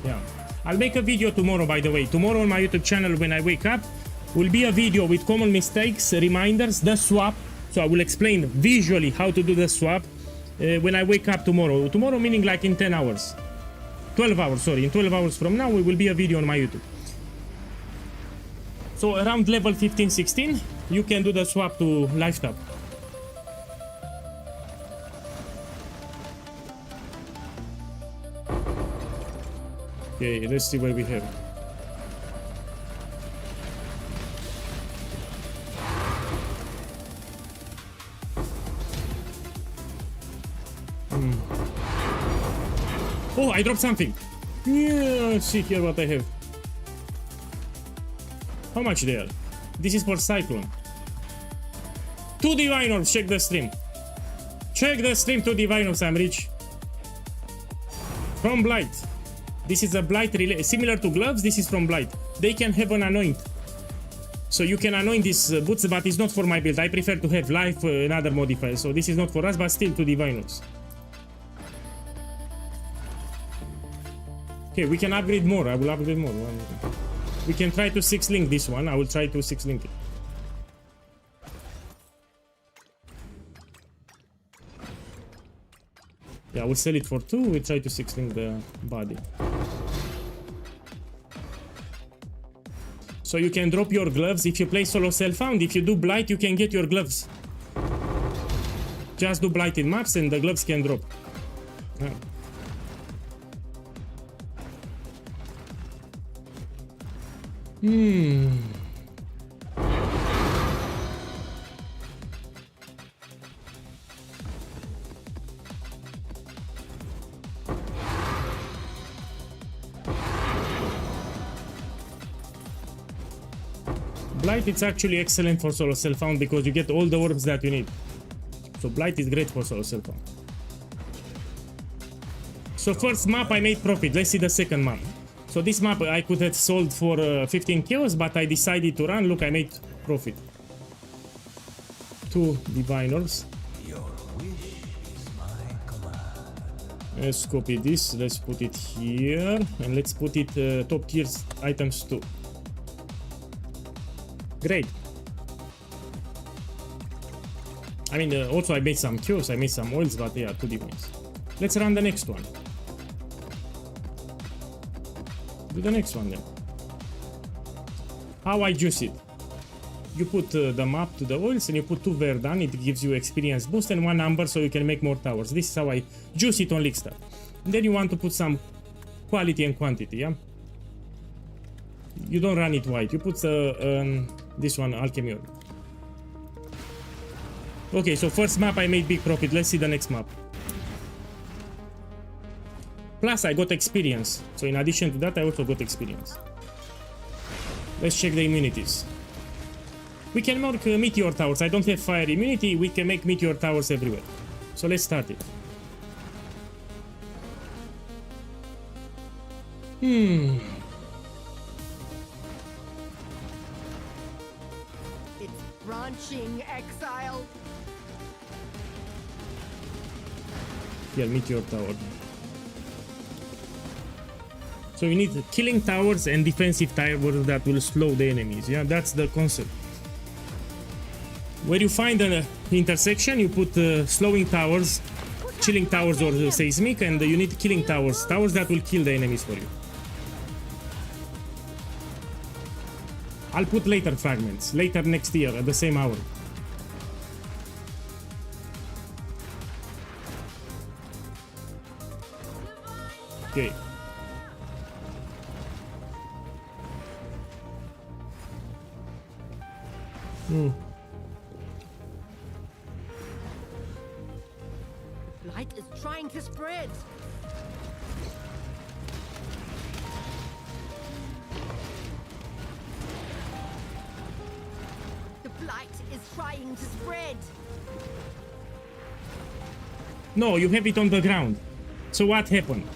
Yeah. I'll make a video tomorrow, by the way. Tomorrow on my YouTube channel, when I wake up, will be a video with common mistakes, reminders, the swap. So I will explain visually how to do the swap when I wake up tomorrow. Tomorrow meaning like in 10 hours. 12 hours, sorry. In 12 hours from now, it will be a video on my YouTube. So around level 15-16, you can do the swap to Lifestyle. Okay, let's see what we have. Oh, I dropped something. Yeah, let's see here what I have. How much there? This is for Cyclone. 2 Divine Orbs, check the stream. Check the stream, 2 Divine Orbs, I'm rich. From Blight. This is a Blight relay, similar to gloves, this is from Blight. They can have an anoint. So you can anoint these boots, but it's not for my build. I prefer to have life and other modifiers. So this is not for us, but still 2 Divine Orbs. Okay, we can upgrade more. I will upgrade more. We can try to 6-link this one. I will try to 6-link it. Yeah, we'll sell it for 2. We'll try to 6-link the body. So you can drop your gloves if you play solo self-found. If you do Blight, you can get your gloves. Just do Blighted maps and the gloves can drop. Yeah. Blight is actually excellent for solo self-found because you get all the orbs that you need. So Blight is great for solo self-found. So first map I made profit. Let's see the second map. So this map I could have sold for 15 kills, but I decided to run. Look, I made profit. 2 Divine Orbs. Let's copy this. Let's put it here. And let's put it top tier items too. Great. I mean, also I made some kills. I made some oils, but yeah, 2 divines. Let's run the next one. Do the next one then. How I juice it. You put the map to the oils and you put 2 Verdun. It gives you experience boost and 1 number so you can make more towers. This is how I juice it on League-Star. And then you want to put some quality and quantity, yeah? You don't run it white. You put this one, Alchemy Orb. Okay, so first map I made big profit. Let's see the next map. Plus I got experience. So in addition to that I also got experience. Let's check the immunities. We can make meteor towers. I don't have fire immunity. We can make meteor towers everywhere. So let's start it. It's branching exile. Here, meteor tower. So you need killing towers and defensive towers that will slow the enemies. Yeah, that's the concept. Where you find an intersection, you put slowing towers chilling towers or seismic, and you need killing towers. Towers that will kill the enemies for you. I'll put later fragments, later next year at the same hour. Okay. Light is trying to spread. The blight is trying to spread. No, you have it on the ground. So what happened?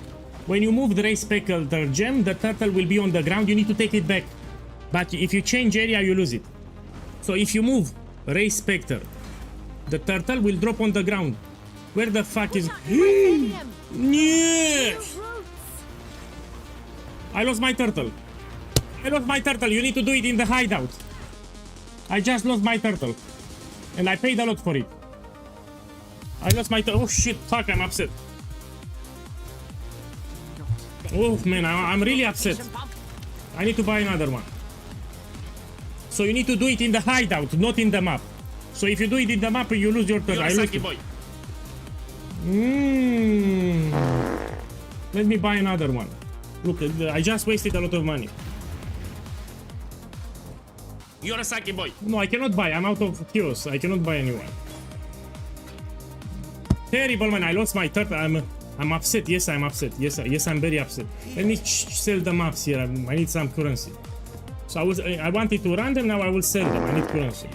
When you move the ray speckled gem, the turtle will be on the ground. You need to take it back. But if you change area, you lose it. So if you move ray spectre, the turtle will drop on the ground. Where the fuck is... Yes! I lost my turtle. I lost my turtle. You need to do it in the hideout. I just lost my turtle. And I paid a lot for it. I lost my turtle. Oh shit, fuck, I'm upset. Oh man, I'm really upset. I need to buy another one. So you need to do it in the hideout, not in the map. So if you do it in the map, you lose your turtle. I lose it. Let me buy another one. Look, I just wasted a lot of money. You're a Saki boy. No, I cannot buy. I'm out of chaos. I cannot buy a new one. Terrible, man. I lost my turtle. I'm upset. Yes, I'm upset. Yes, I'm very upset. Let me sell the maps here. I need some currency. So I wanted to run them. Now I will sell them. I need currency.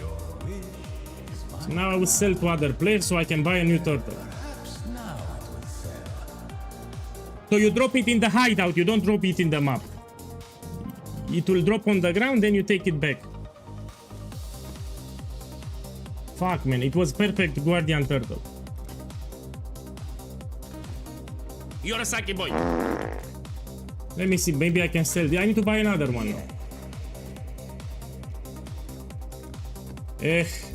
So now I will sell to other players so I can buy a new turtle. So you drop it in the hideout. You don't drop it in the map. It will drop on the ground, then you take it back. Fuck, man. It was perfect guardian turtle. You're a Saki boy. Let me see. Maybe I can sell. I need to buy another one now. Let's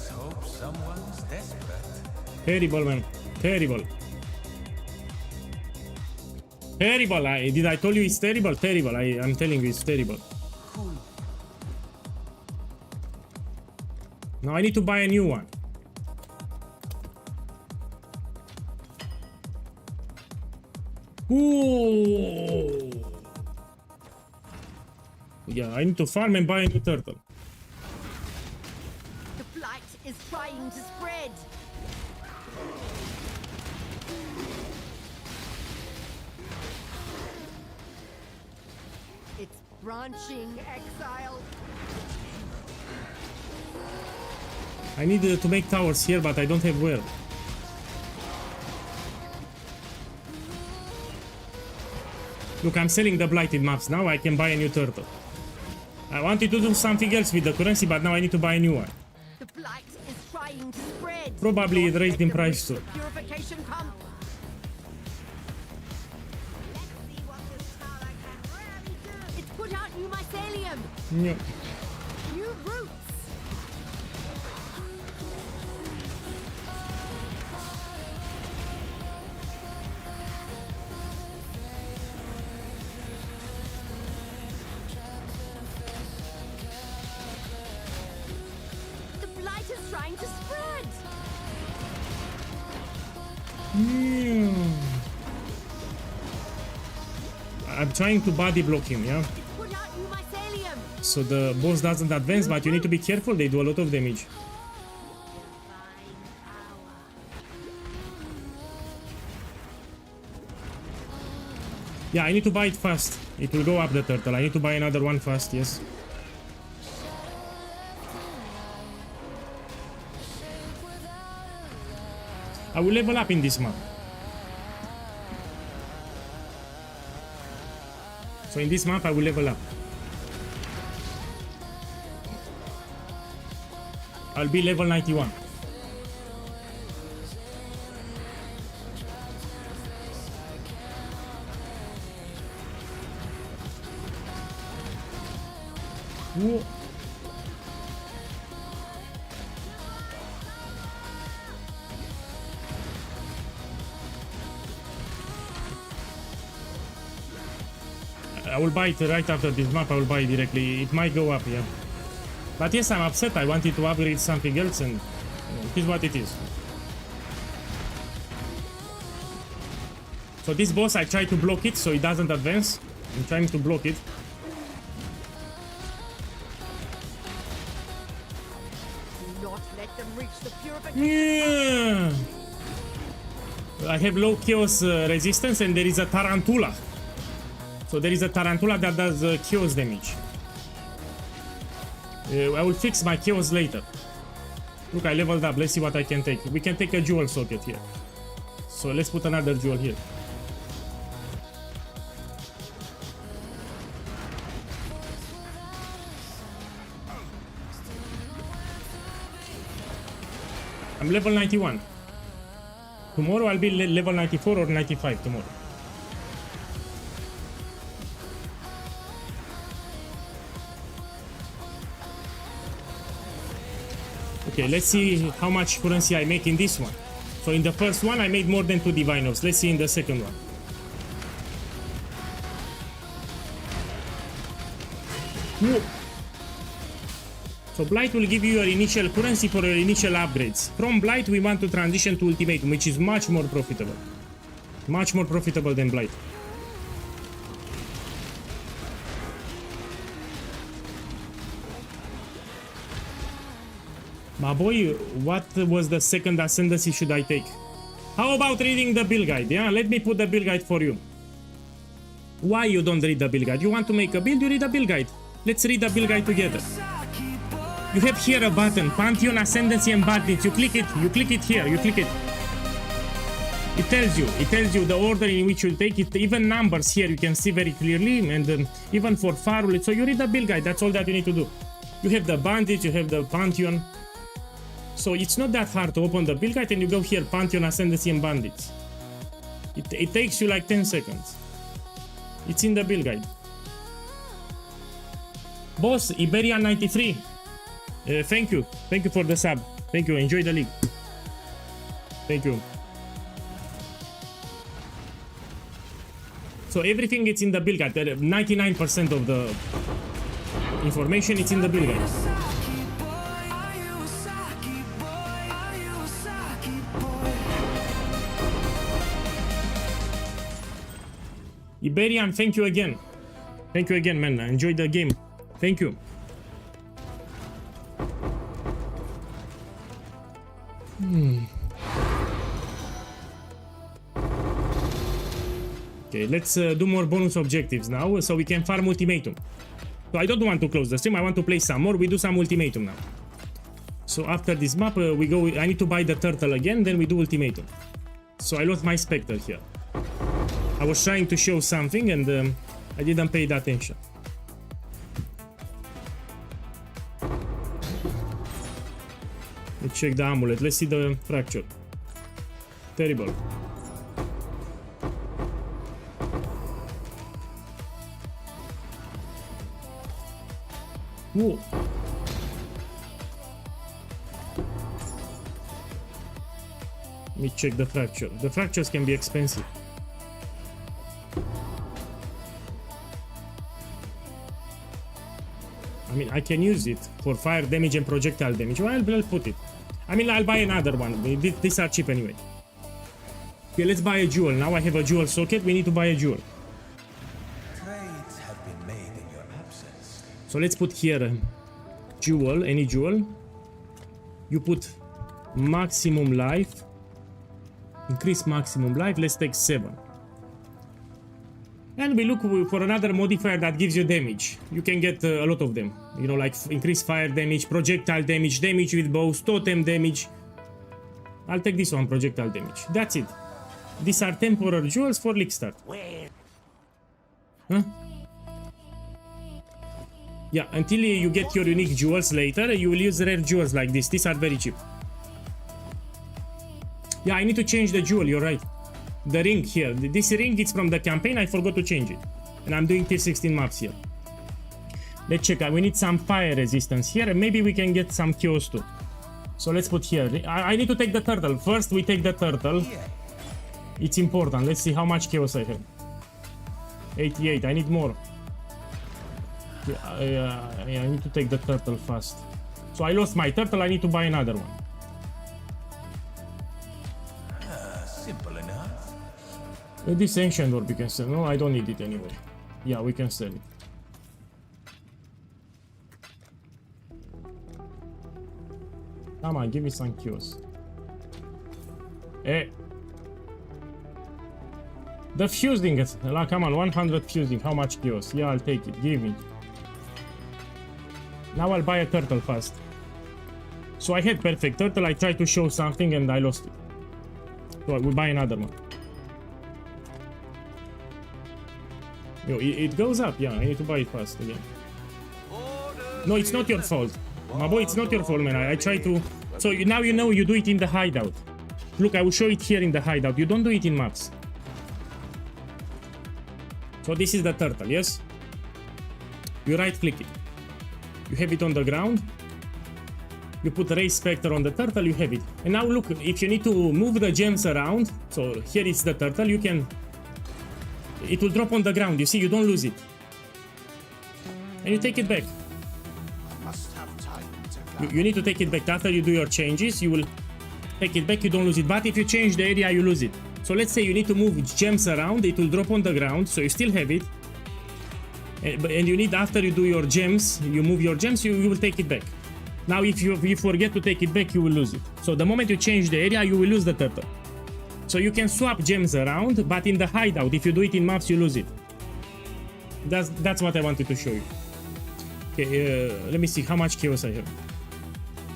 hope someone's desperate. Terrible, man. Terrible. Terrible. Did I tell you it's terrible? Terrible. I'm telling you it's terrible. Now I need to buy a new one. Ooh. Yeah, I need to farm and buy a new turtle. The blight is trying to spread. It's branching, exile. I need to make towers here, but I don't have where. Look, I'm selling the blighted maps. Now I can buy a new turtle. I wanted to do something else with the currency, but now I need to buy a new one. The blight is trying to spread. Probably it raised in price too. Purification pump. It's put out new mycelium. Yeah. New roots. The blight is trying to spread. I'm trying to body block him, yeah? Put out new mycelium. So the boss doesn't advance, but you need to be careful. They do a lot of damage. Yeah, I need to buy it fast. It will go up the turtle. I need to buy another one fast, yes. I will level up in this map. So in this map I will level up. I'll be level 91. Whoa. I will buy it right after this map. I will buy it directly. It might go up, yeah. But yes, I'm upset. I wanted to upgrade something else, and it is what it is. So this boss, I try to block it so it doesn't advance. I'm trying to block it. Do not let them reach the purification. Yeah. I have low chaos resistance, and there is a tarantula. So there is a tarantula that does chaos damage. I will fix my chaos later. Look, I leveled up. Let's see what I can take. We can take a jewel socket here. So let's put another jewel here. I'm level 91. Tomorrow I'll be level 94 or 95 tomorrow. Okay, let's see how much currency I make in this one. So in the first one I made more than 2 divine orbs. Let's see in the second one. Whoa. So Blight will give you your initial currency for your initial upgrades. From Blight we want to transition to Ultimatum, which is much more profitable. Much more profitable than Blight. My boy, what was the second ascendancy should I take? How about reading the build guide? Yeah, let me put the build guide for you. Why you don't read the build guide? You want to make a build, you read the build guide. Let's read the build guide together. You have here a button, Pantheon, Ascendancy and Bandits. You click it here, you click it. It tells you the order in which you'll take it, even numbers here you can see very clearly, and even for Farul. So you read the build guide, that's all that you need to do. You have the Bandits, you have the Pantheon. So it's not that hard to open the build guide, and you go here, Pantheon, Ascendancy and Bandits. It takes you like 10 seconds. It's in the build guide. Boss, Iberian 93. Thank you for the sub. Thank you, enjoy the league. Thank you. So everything is in the build guide. 99% of the information is in the build guide. Iberian, thank you again. Thank you again, man. Enjoy the game. Thank you. Okay, let's do more bonus objectives now so we can farm Ultimatum. So I don't want to close the stream, I want to play some more. We do some Ultimatum now. So after this map, we go. I need to buy the turtle again, then we do Ultimatum. So I lost my Spectre here. I was trying to show something and I didn't pay that attention. Let's check the amulet. Let's see the fracture. Terrible. Whoa. Let me check the fracture. The fractures can be expensive. I mean, I can use it for fire damage and projectile damage. Well, I'll put it. I mean, I'll buy another one. These are cheap anyway. Okay, let's buy a jewel. Now I have a jewel socket. We need to buy a jewel. Trades have been made in your absence. So let's put here jewel, any jewel. You put maximum life. Increase maximum life. Let's take 7. And we look for another modifier that gives you damage. You can get a lot of them. You know, like increase fire damage, projectile damage, damage with bows, totem damage. I'll take this one, projectile damage. That's it. These are temporary jewels for league start. Huh? Yeah, until you get your unique jewels later, you will use rare jewels like this. These are very cheap. Yeah, I need to change the jewel, you're right. The ring here. This ring is from the campaign, I forgot to change it. And I'm doing tier 16 maps here. Let's check. We need some fire resistance here, and maybe we can get some chaos too. So let's put here. I need to take the turtle. First we take the turtle. It's important. Let's see how much chaos I have. 88. I need more. Yeah, I need to take the turtle fast. So I lost my turtle, I need to buy another one. Simple enough. This ancient orb we can sell. No, I don't need it anyway. Yeah, we can sell it. Come on, give me some kills. Eh. The fusing is, come on, 100 fusing. How much kills? Yeah, I'll take it. Give me. Now I'll buy a turtle fast. So I had perfect turtle. I tried to show something and I lost it. So we'll buy another one. Yo, it goes up. Yeah, I need to buy it fast again. No, it's not your fault. My boy, it's not your fault, man. I try to... So now you know you do it in the hideout. Look, I will show it here in the hideout. You don't do it in maps. So this is the turtle, yes? You right click it. You have it on the ground. You put Ray Spectre on the turtle, you have it. And now look, if you need to move the gems around, so here is the turtle, you can... It will drop on the ground, you see, you don't lose it. And you take it back. You need to take it back. After you do your changes, you will take it back, you don't lose it. But if you change the area, you lose it. So let's say you need to move gems around, it will drop on the ground, so you still have it. And you need, after you do your gems, you move your gems, you will take it back. Now if you forget to take it back, you will lose it. So the moment you change the area, you will lose the turtle. So you can swap gems around, but in the hideout, if you do it in maps, you lose it. That's what I wanted to show you. Okay, let me see how much chaos I have.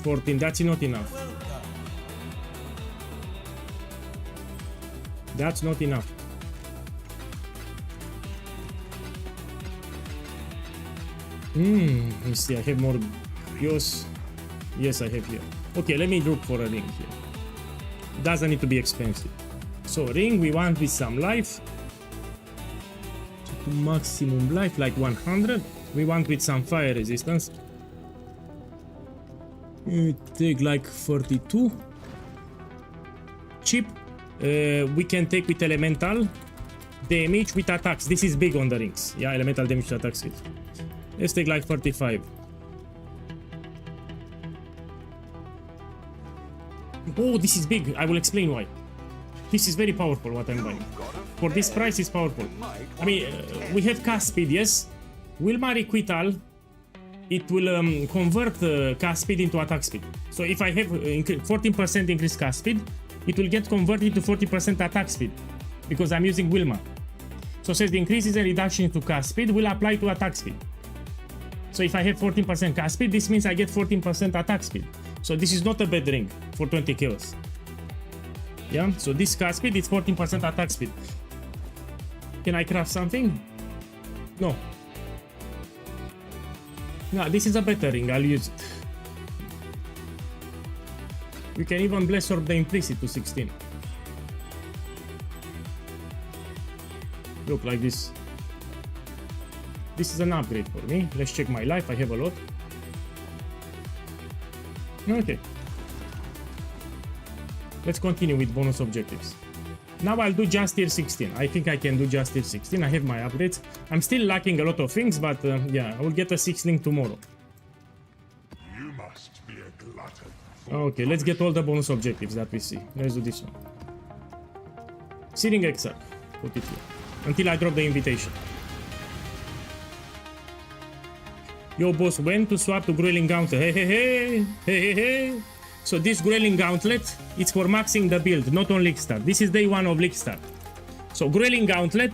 14, that's not enough. That's not enough. Let me see, I have more chaos. Yes, I have here. Okay, let me look for a ring here. Doesn't need to be expensive. So ring, we want with some life. Maximum life, like 100. We want with some fire resistance. Take like 42. Cheap. We can take with elemental damage with attacks. This is big on the rings. Yeah, elemental damage with attacks. Let's take like 45. Oh, this is big. I will explain why. This is very powerful what I'm buying. For this price, it's powerful. I mean, we have cast speed, yes. Wilma Requital, it will convert cast speed into attack speed. So if I have 14% increased cast speed, it will get converted to 40% attack speed because I'm using Wilma. So says the increases and reduction to cast speed will apply to attack speed. So if I have 14% cast speed, this means I get 14% attack speed. So this is not a bad ring for 20 kills. Yeah, so this cast speed is 14% attack speed. Can I craft something? No. No, this is a better ring, I'll use it. We can even bless orb the implicit to 16. Look like this. This is an upgrade for me. Let's check my life, I have a lot. Okay. Let's continue with bonus objectives. Now I'll do just tier 16. I think I can do just tier 16. I have my upgrades. I'm still lacking a lot of things, but yeah, I will get a 6 link tomorrow. You must be a glutton. Okay, let's get all the bonus objectives that we see. Let's do this one. Searing Exile. Put it here. Until I drop the invitation. Yo, boss, when to swap to Growling Gauntlet? Hey, hey, hey! Hey, hey, hey! So this Growling Gauntlet, it's for maxing the build, not on League Start. This is day 1 of League Start. So Growling Gauntlet,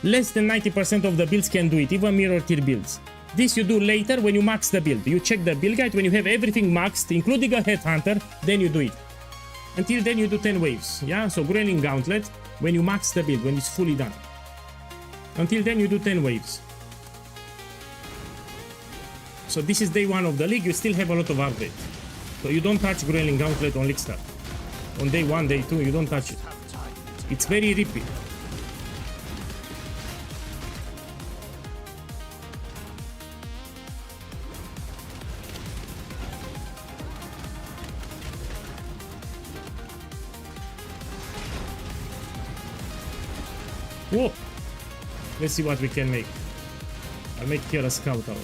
less than 90% of the builds can do it, even mirror tier builds. This you do later when you max the build. You check the build guide, when you have everything maxed, including a Headhunter, then you do it. Until then you do 10 waves, yeah? So Growling Gauntlet, when you max the build, when it's fully done. Until then you do 10 waves. So this is day 1 of the league, you still have a lot of upgrades. So you don't touch Growling Gauntlet on League Start. On day 1, day 2, you don't touch it. It's very rippy. Whoa! Let's see what we can make. I'll make here a scout tower.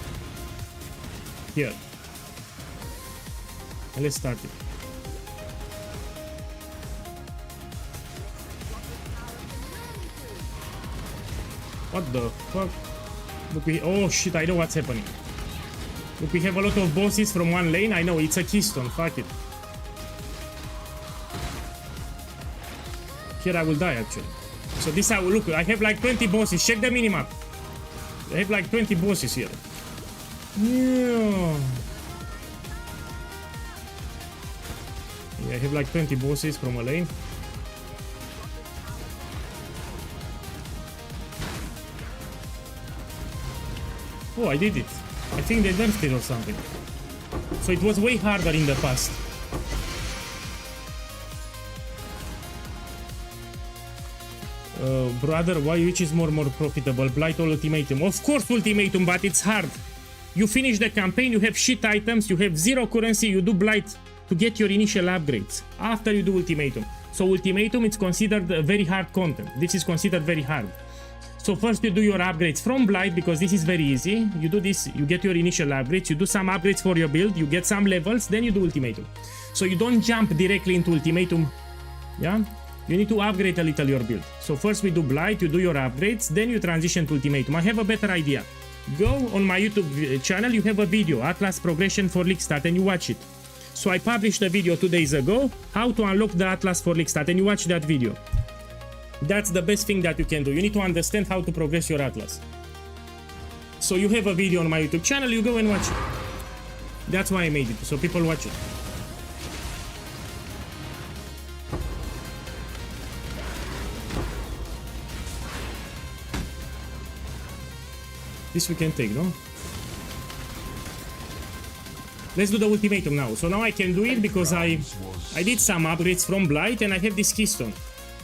Here. And let's start it. What the fuck? Look, oh shit, I know what's happening. Look, we have a lot of bosses from one lane. I know, it's a keystone, fuck it. Here I will die actually. So this I will look, I have like 20 bosses. Check the minimap. I have like 20 bosses here. Yeah. Yeah, I have like 20 bosses from a lane. Oh, I did it. I think they nerfed it or something. So it was way harder in the past. Brother, why which is more profitable? Blight or Ultimatum? Of course Ultimatum, but it's hard. You finish the campaign, you have shit items, you have 0 currency, you do Blight to get your initial upgrades. After you do Ultimatum. So Ultimatum, it's considered very hard content. This is considered very hard. So first you do your upgrades from Blight, because this is very easy. You do this, you get your initial upgrades, you do some upgrades for your build, you get some levels, then you do Ultimatum. So you don't jump directly into Ultimatum, yeah? You need to upgrade a little your build. So first we do Blight, you do your upgrades, then you transition to Ultimatum. I have a better idea. Go on my YouTube channel, you have a video, Atlas Progression for League Stat, and you watch it. So I published a video 2 days ago, how to unlock the Atlas for League Stat, and you watch that video. That's the best thing that you can do. You need to understand how to progress your Atlas. So you have a video on my YouTube channel, you go and watch it. That's why I made it, so people watch it. This we can take, no? Let's do the Ultimatum now. So now I can do it because I did some upgrades from Blight and I have this keystone.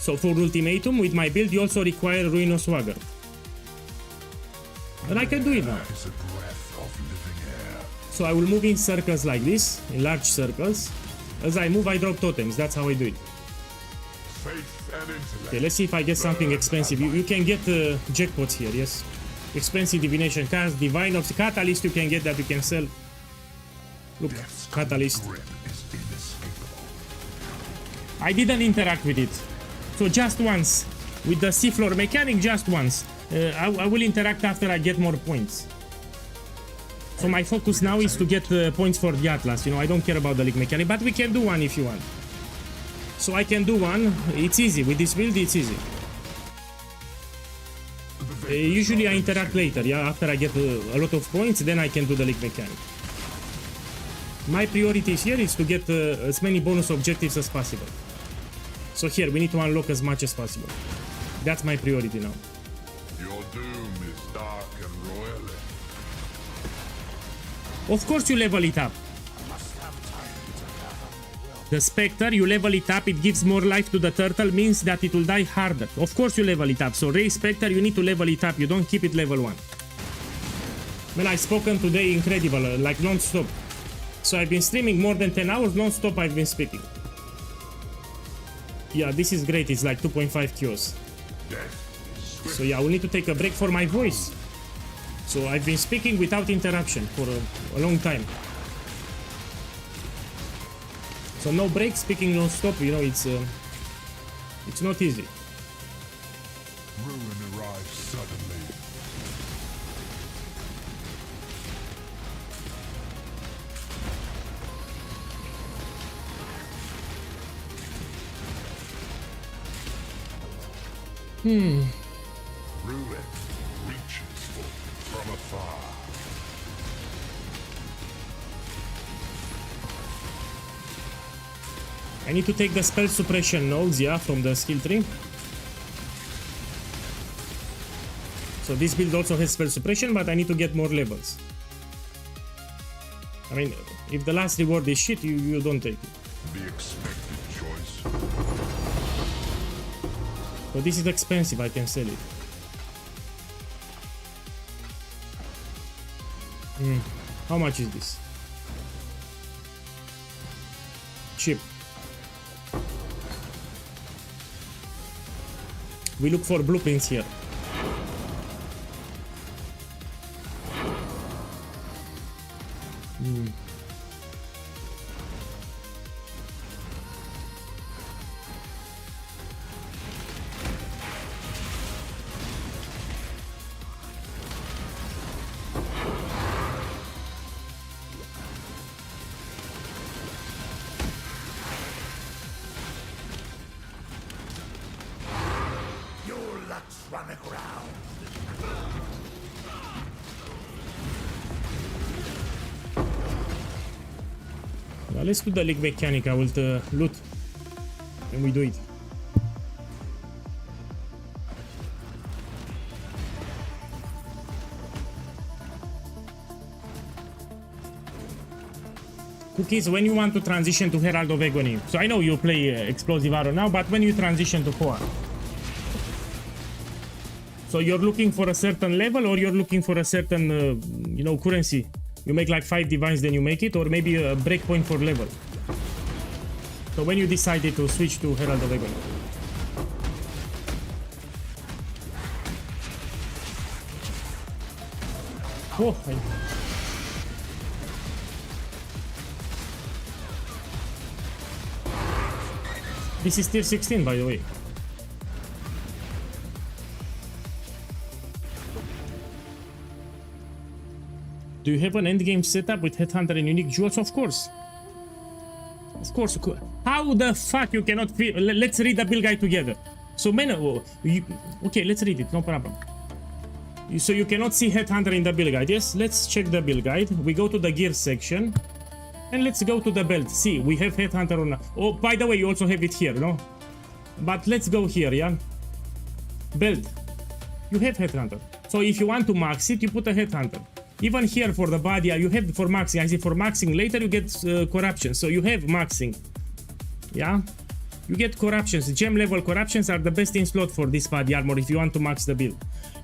So for Ultimatum, with my build, you also require Ruinous Swagger. And I can do it now. So I will move in circles like this, in large circles. As I move, I drop totems. That's how I do it. Okay, let's see if I get something expensive. You can get jackpots here, yes. Expensive divination cards, divine of catalyst you can get that you can sell. Look, catalyst. I didn't interact with it. So just once. With the seafloor mechanic, just once. I will interact after I get more points. So my focus now is to get points for the Atlas. You know, I don't care about the league mechanic, but we can do one if you want. So I can do one. It's easy. With this build, it's easy. Usually I interact later, yeah, after I get a lot of points, then I can do the league mechanic. My priority here is to get as many bonus objectives as possible. So here, we need to unlock as much as possible. That's my priority now. Your doom is dark and royally. Of course you level it up. The Spectre, you level it up, it gives more life to the turtle, means that it will die harder. Of course you level it up, so Ray Spectre, you need to level it up, you don't keep it level 1. Man, I've spoken today incredible, like non-stop. So I've been streaming more than 10 hours, non-stop I've been speaking. Yeah, this is great, it's like 2.5 QOS. So yeah, I will need to take a break for my voice. So I've been speaking without interruption for a long time. So no break, speaking non-stop, you know, it's not easy. Ruin arrives suddenly. Ruin reaches from afar. I need to take the spell suppression nodes, yeah, from the skill tree. So this build also has spell suppression, but I need to get more levels. I mean, if the last reward is shit, you don't take it. The expected choice. So this is expensive, I can sell it. How much is this? Cheap. We look for blueprints here. rats running around. Let's do the league mechanic. I will loot and we do it. Cookies, when you want to transition to Herald of Agony. So I know you play Explosive Arrow now, but when you transition to Poa. So you're looking for a certain level, or you're looking for a certain, you know, currency. You make like 5 divines, then you make it, or maybe a breakpoint for level. So when you decided to switch to Herald of Agony. Oh, this is tier 16, by the way. Do you have an endgame setup with Headhunter and unique jewels? Of course. Of course. How the fuck you cannot feel? Let's read the build guide together. So, okay, let's read it. No problem. So you cannot see Headhunter in the build guide. Yes, let's check the build guide. We go to the gear section. And let's go to the belt. See, we have Headhunter on. Oh, by the way, you also have it here, no? But let's go here, yeah? Belt. You have Headhunter. So if you want to max it, you put a Headhunter. Even here for the body, you have for maxing. I see for maxing later you get corruption. So you have maxing. Yeah? You get corruptions. Gem level corruptions are the best in slot for this body armor if you want to max the build.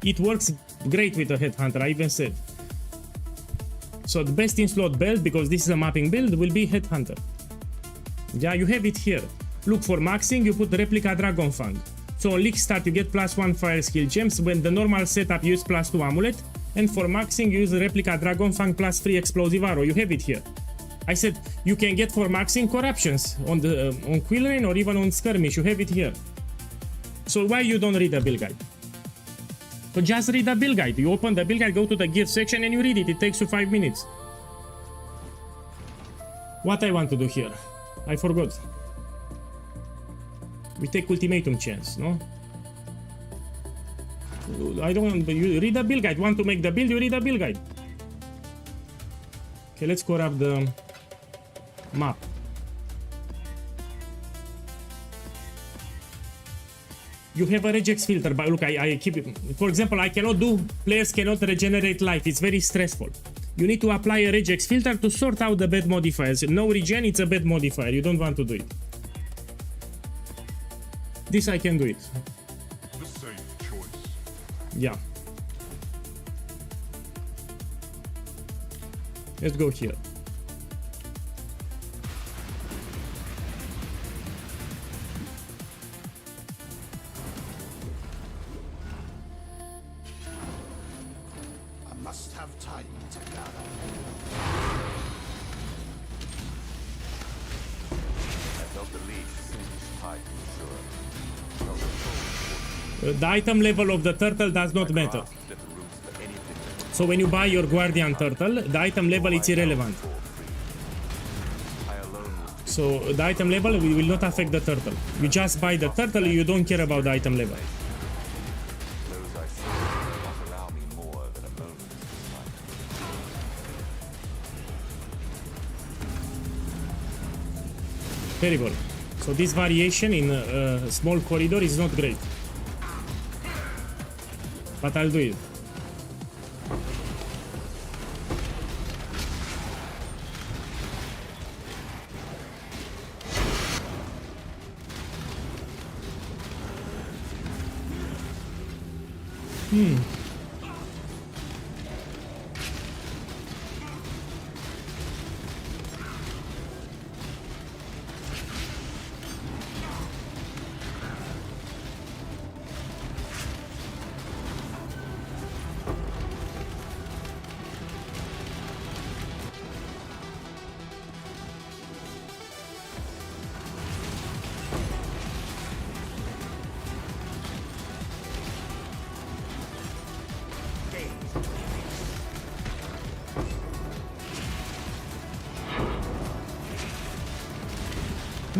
It works great with a Headhunter, I even said. So the best in slot belt, because this is a mapping build, will be Headhunter. Yeah, you have it here. Look for maxing, you put replica Dragon Fang. So on leak stat you get +1 fire skill gems. When the normal setup you use +2 amulet. And for maxing you use replica Dragon Fang +3 explosive arrow. You have it here. I said you can get for maxing corruptions on the on Quillrain or even on skirmish. You have it here. So why you don't read the build guide? So just read the build guide. You open the build guide, go to the gear section and you read it. It takes you 5 minutes. What I want to do here? I forgot. We take ultimatum chance, no? I don't want, but you read the build guide. Want to make the build, you read the build guide. Okay, let's corrupt the map. You have a regex filter, but look, I keep it. For example, I cannot do, players cannot regenerate life. It's very stressful. You need to apply a regex filter to sort out the bad modifiers. No regen, it's a bad modifier. You don't want to do it. This I can do it. The safe choice. Yeah. Let's go here. I must have time to gather. I felt the leash singe tight and sure. The item level of the turtle does not matter. So when you buy your guardian turtle, the item level is irrelevant. So the item level will not affect the turtle. You just buy the turtle, you don't care about the item level. Terrible. So this variation in a small corridor is not great. But I'll do it.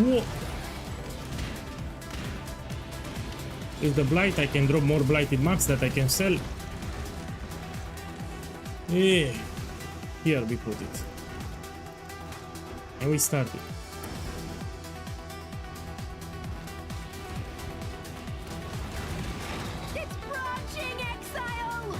Whoa. With the blight, I can drop more blighted maps that I can sell. Yeah. Here we put it. And we started. It's branching, Exile!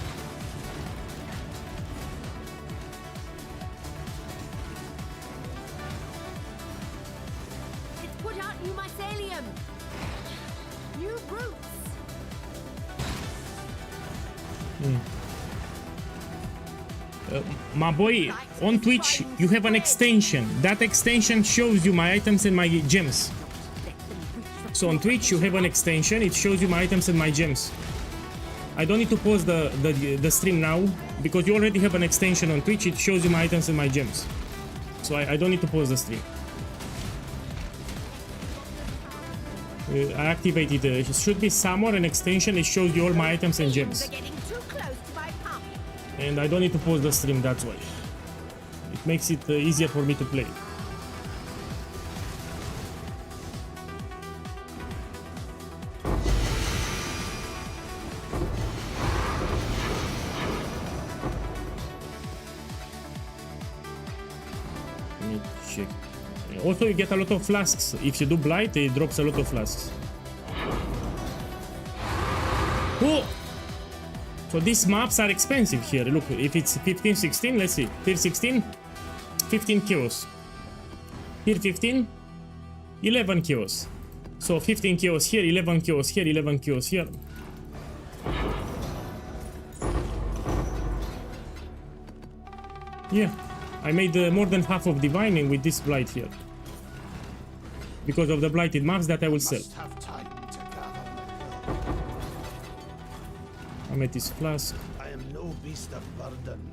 It's put out new mycelium. New roots. My boy, on Twitch, you have an extension. That extension shows you my items and my gems. So on Twitch, you have an extension. It shows you my items and my gems. I don't need to pause the stream now because you already have an extension on Twitch. It shows you my items and my gems. So I don't need to pause the stream. I activated it. It should be somewhere an extension. It shows you all my items and gems. And I don't need to pause the stream, that's why. It makes it easier for me to play. Let me check. Also, you get a lot of flasks. If you do blight, it drops a lot of flasks. Oh! So these maps are expensive here. Look, if it's 15, 16, let's see. Here 16, 15 kills. Here 15, 11 kills. So 15 kills here, 11 kills here, 11 kills here. Yeah, I made more than half of divining with this blight here. Because of the blighted maps that I will sell. Amethyst flask. I am no beast of burden.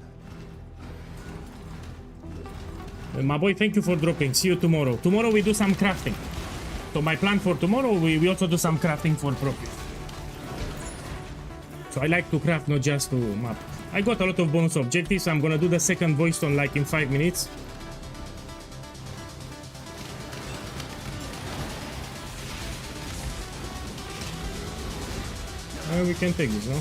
My boy, thank you for dropping. See you tomorrow. Tomorrow we do some crafting. So my plan for tomorrow, we also do some crafting for profit. So I like to craft, not just to map. I got a lot of bonus objectives. I'm gonna do the second voice stone like in 5 minutes. We can take this, no?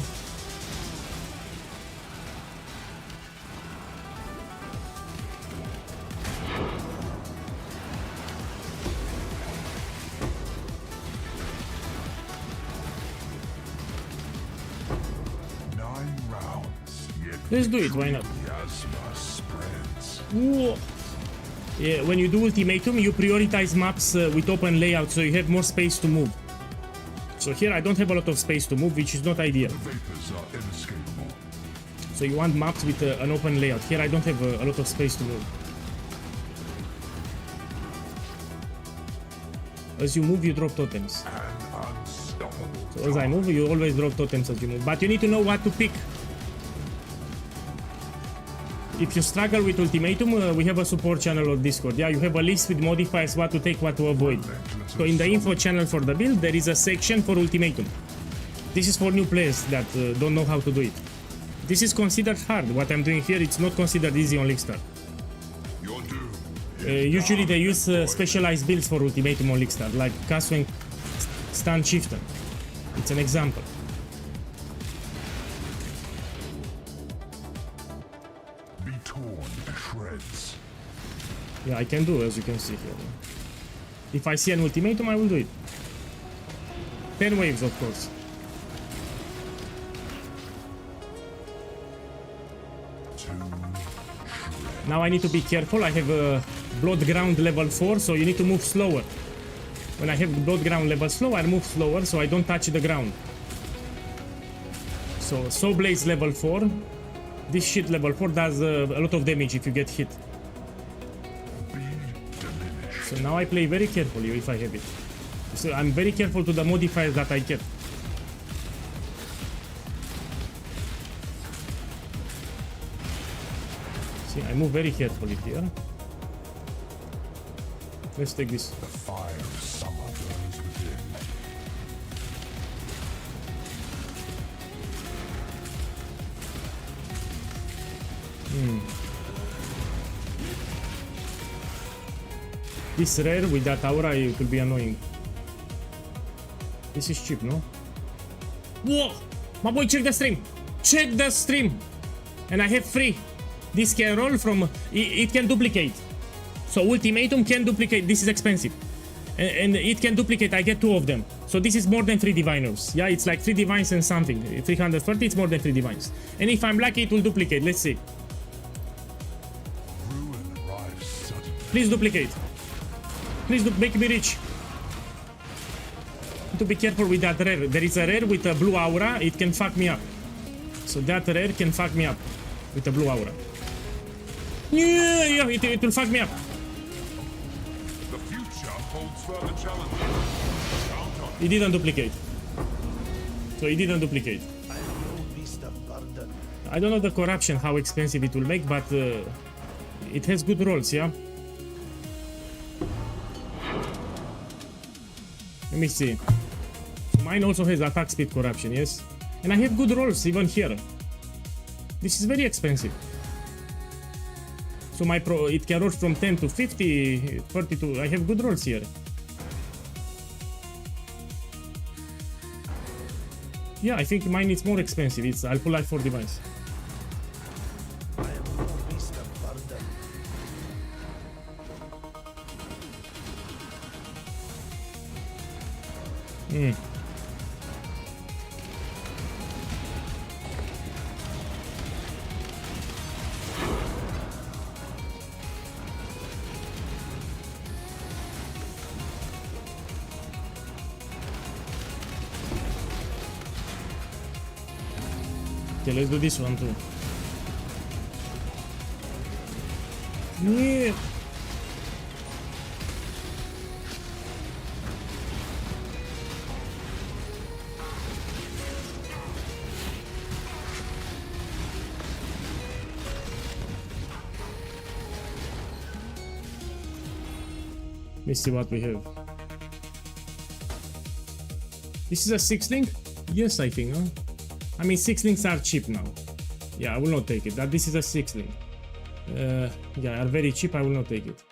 Let's do it, why not? Whoa. Yeah, when you do ultimatum, you prioritize maps with open layout, so you have more space to move. So here I don't have a lot of space to move, which is not ideal. So you want maps with an open layout. Here I don't have a lot of space to move. As you move, you drop totems. So as I move, you always drop totems as you move. But you need to know what to pick. If you struggle with ultimatum, we have a support channel on Discord. Yeah, you have a list with modifiers, what to take, what to avoid. So in the info channel for the build, there is a section for ultimatum. This is for new players that don't know how to do it. This is considered hard. What I'm doing here, it's not considered easy on Lickstar. Usually they use specialized builds for ultimatum on Lickstar, like Caswing Stun Shifter. It's an example. Yeah, I can do, as you can see here. If I see an ultimatum, I will do it. 10 waves, of course. Now I need to be careful. I have a blood ground level 4, so you need to move slower. When I have blood ground level slow, I move slower, so I don't touch the ground. So, Soul Blaze level 4. This shit level 4 does a lot of damage if you get hit. So now I play very carefully if I have it. So I'm very careful to the modifiers that I get. See, I move very carefully here. Let's take this. The fire of summer burns within. This rare with that aura, it will be annoying. This is cheap, no? Whoa! My boy, check the stream. Check the stream. And I have free. This can roll from... It can duplicate. So ultimatum can duplicate. This is expensive. And it can duplicate. I get 2 of them. So this is more than 3 diviners. Yeah, it's like 3 divines and something. 330, it's more than 3 divines. And if I'm lucky, it will duplicate. Let's see. Please duplicate. Please make me rich. To be careful with that rare. There is a rare with a blue aura. It can fuck me up. So that rare can fuck me up with a blue aura. Yeah, it will fuck me up. The future holds further challenges. Count on It didn't duplicate. So it didn't duplicate. I don't know the corruption, how expensive it will make, but it has good rolls, yeah? Let me see. Mine also has attack speed corruption, yes? And I have good rolls even here. This is very expensive. So my pro, it can roll from 10 to 50, 32. I have good rolls here. Yeah, I think mine is more expensive. It's I'll pull like 4 divines. Okay, let's do this one too. Yeah. Let's see what we have. This is a 6-link? Yes, I think, huh? I mean, 6-links are cheap now. Yeah, I will not take it. That this is a 6-link. Yeah, are very cheap. I will not take it.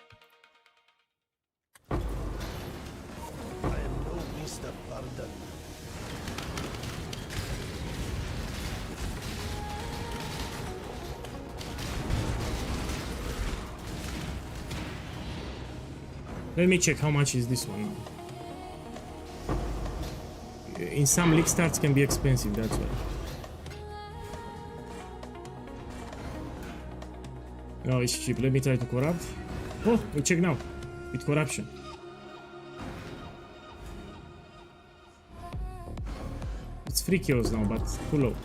Let me check how much is this one now. In some league starts can be expensive, that's why. No, it's cheap. Let me try to corrupt. Oh, we check now. With corruption. It's 3 kills now, but too low.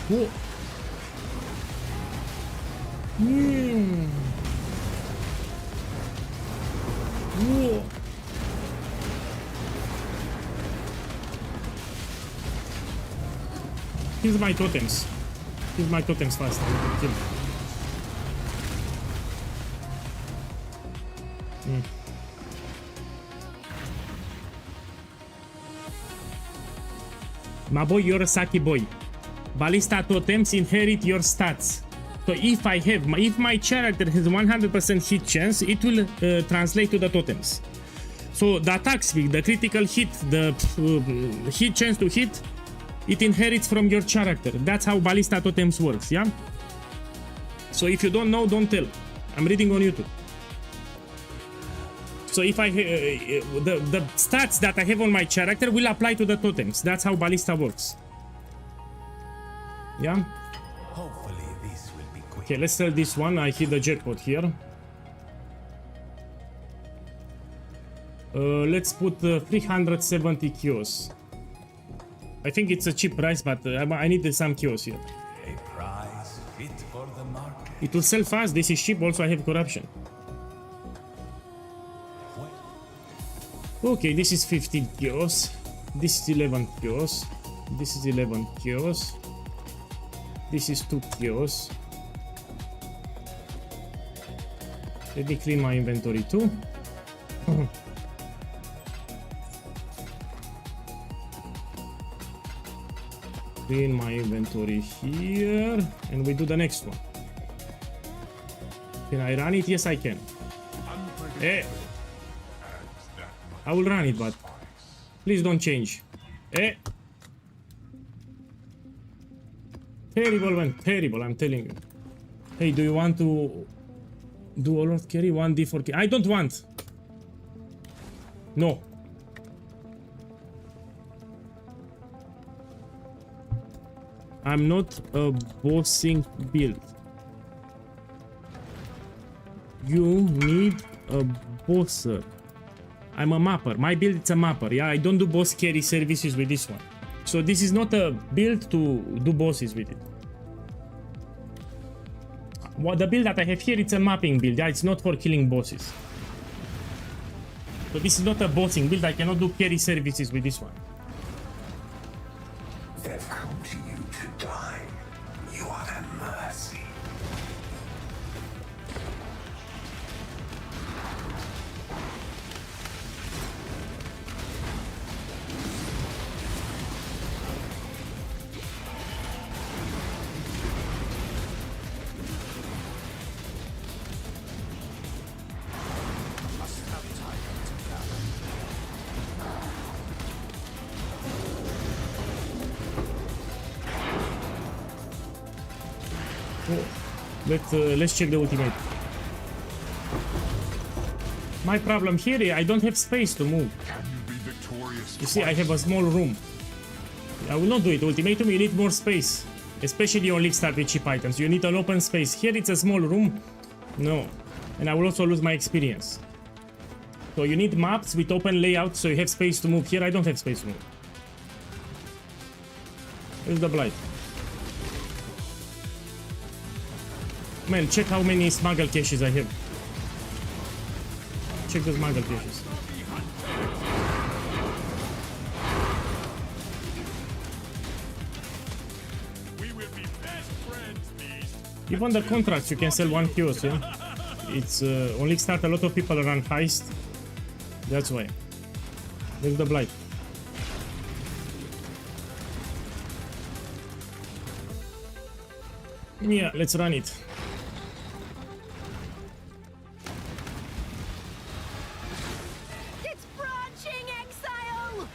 Whoa. Whoa. Here's my totems. Here's my totems fast. I can kill. My boy, you're a Saki boy. Ballista totems inherit your stats. So if my character has 100% hit chance, it will translate to the totems. So the attack speed, the critical hit, the hit chance to hit, it inherits from your character. That's how Ballista totems works, yeah? So if you don't know, don't tell. I'm reading on YouTube. So if I the stats that I have on my character will apply to the totems. That's how Ballista works. Yeah? Hopefully this will be quick. Okay, let's sell this one. I hit the jackpot here. Let's put 370 kios. I think it's a cheap price, but I need some kios here. A prize fit for the market. It will sell fast. This is cheap. Also, I have corruption. Okay, this is 15 kios. This is 11 kios. This is 11 kios. This is 2 kios. Let me clean my inventory too. Clean my inventory here, and we do the next one. Can I run it? Yes, I can. I will run it, but please don't change. Terrible, man. Terrible, I'm telling you. Hey, do you want to do a lot carry? 1d4 carry? I don't want. No. I'm not a bossing build. You need a bosser. I'm a mapper. My build is a mapper. Yeah, I don't do boss carry services with this one. So this is not a build to do bosses with it. What the build that I have here, it's a mapping build. Yeah, it's not for killing bosses. So this is not a bossing build. I cannot do carry services with this one. They've come to you to die. You are their mercy. Must have time to gather. Let's check the ultimate. My problem here, I don't have space to move. Can you be victorious? You see, I have a small room. I will not do it. Ultimatum, you need more space. Especially on League Start with cheap items. You need an open space. Here it's a small room. No. And I will also lose my experience. So you need maps with open layout so you have space to move. Here I don't have space to move. Here's the blight. Man, check how many smuggle caches I have. Check the smuggle caches. Even the contracts, you can sell one kiosk, yeah? It's on League Start, a lot of people run heist. That's why. There's the blight. Yeah, let's run it. It's branching, exile!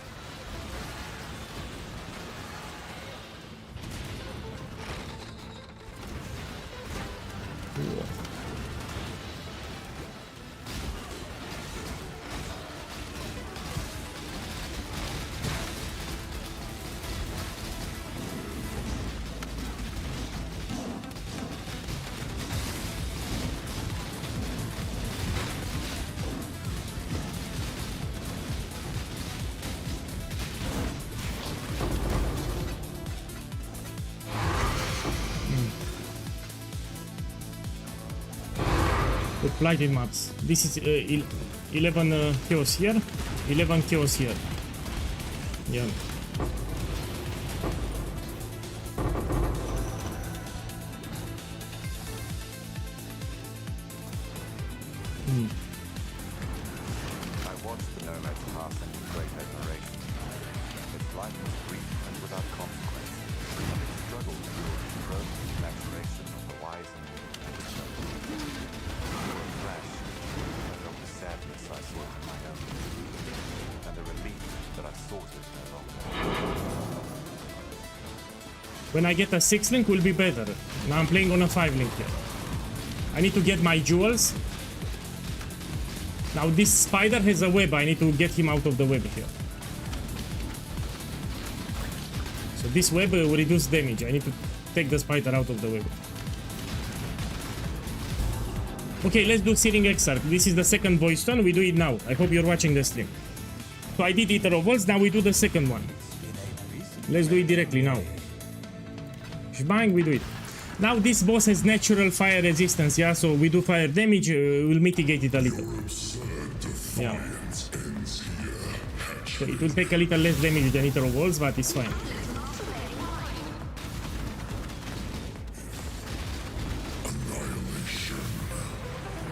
The blighted maps. This is 11 chaos here, 11 chaos here. Yeah. I watched the nomads pass in great admiration. Its life was brief and without consequence, but it struggled through the growth and maturation of the wise and through a flash, I felt the sadness I sought in my own, and the relief that I sought it no longer. When I get a 6 link will be better. Now I'm playing on a 5 link here. I need to get my jewels. Now this spider has a web. I need to get him out of the web here. So this web will reduce damage. I need to take the spider out of the web. Okay, let's do Searing Exarch. This is the second voice turn. We do it now. I hope you're watching the stream. So I did Eater of Worlds. Now we do the second one. Let's do it directly now. Shbang, we do it. Now this boss has natural fire resistance, yeah, so we do fire damage, we'll mitigate it a little. Yeah. So it will take a little less damage than Eater of Worlds, but it's fine.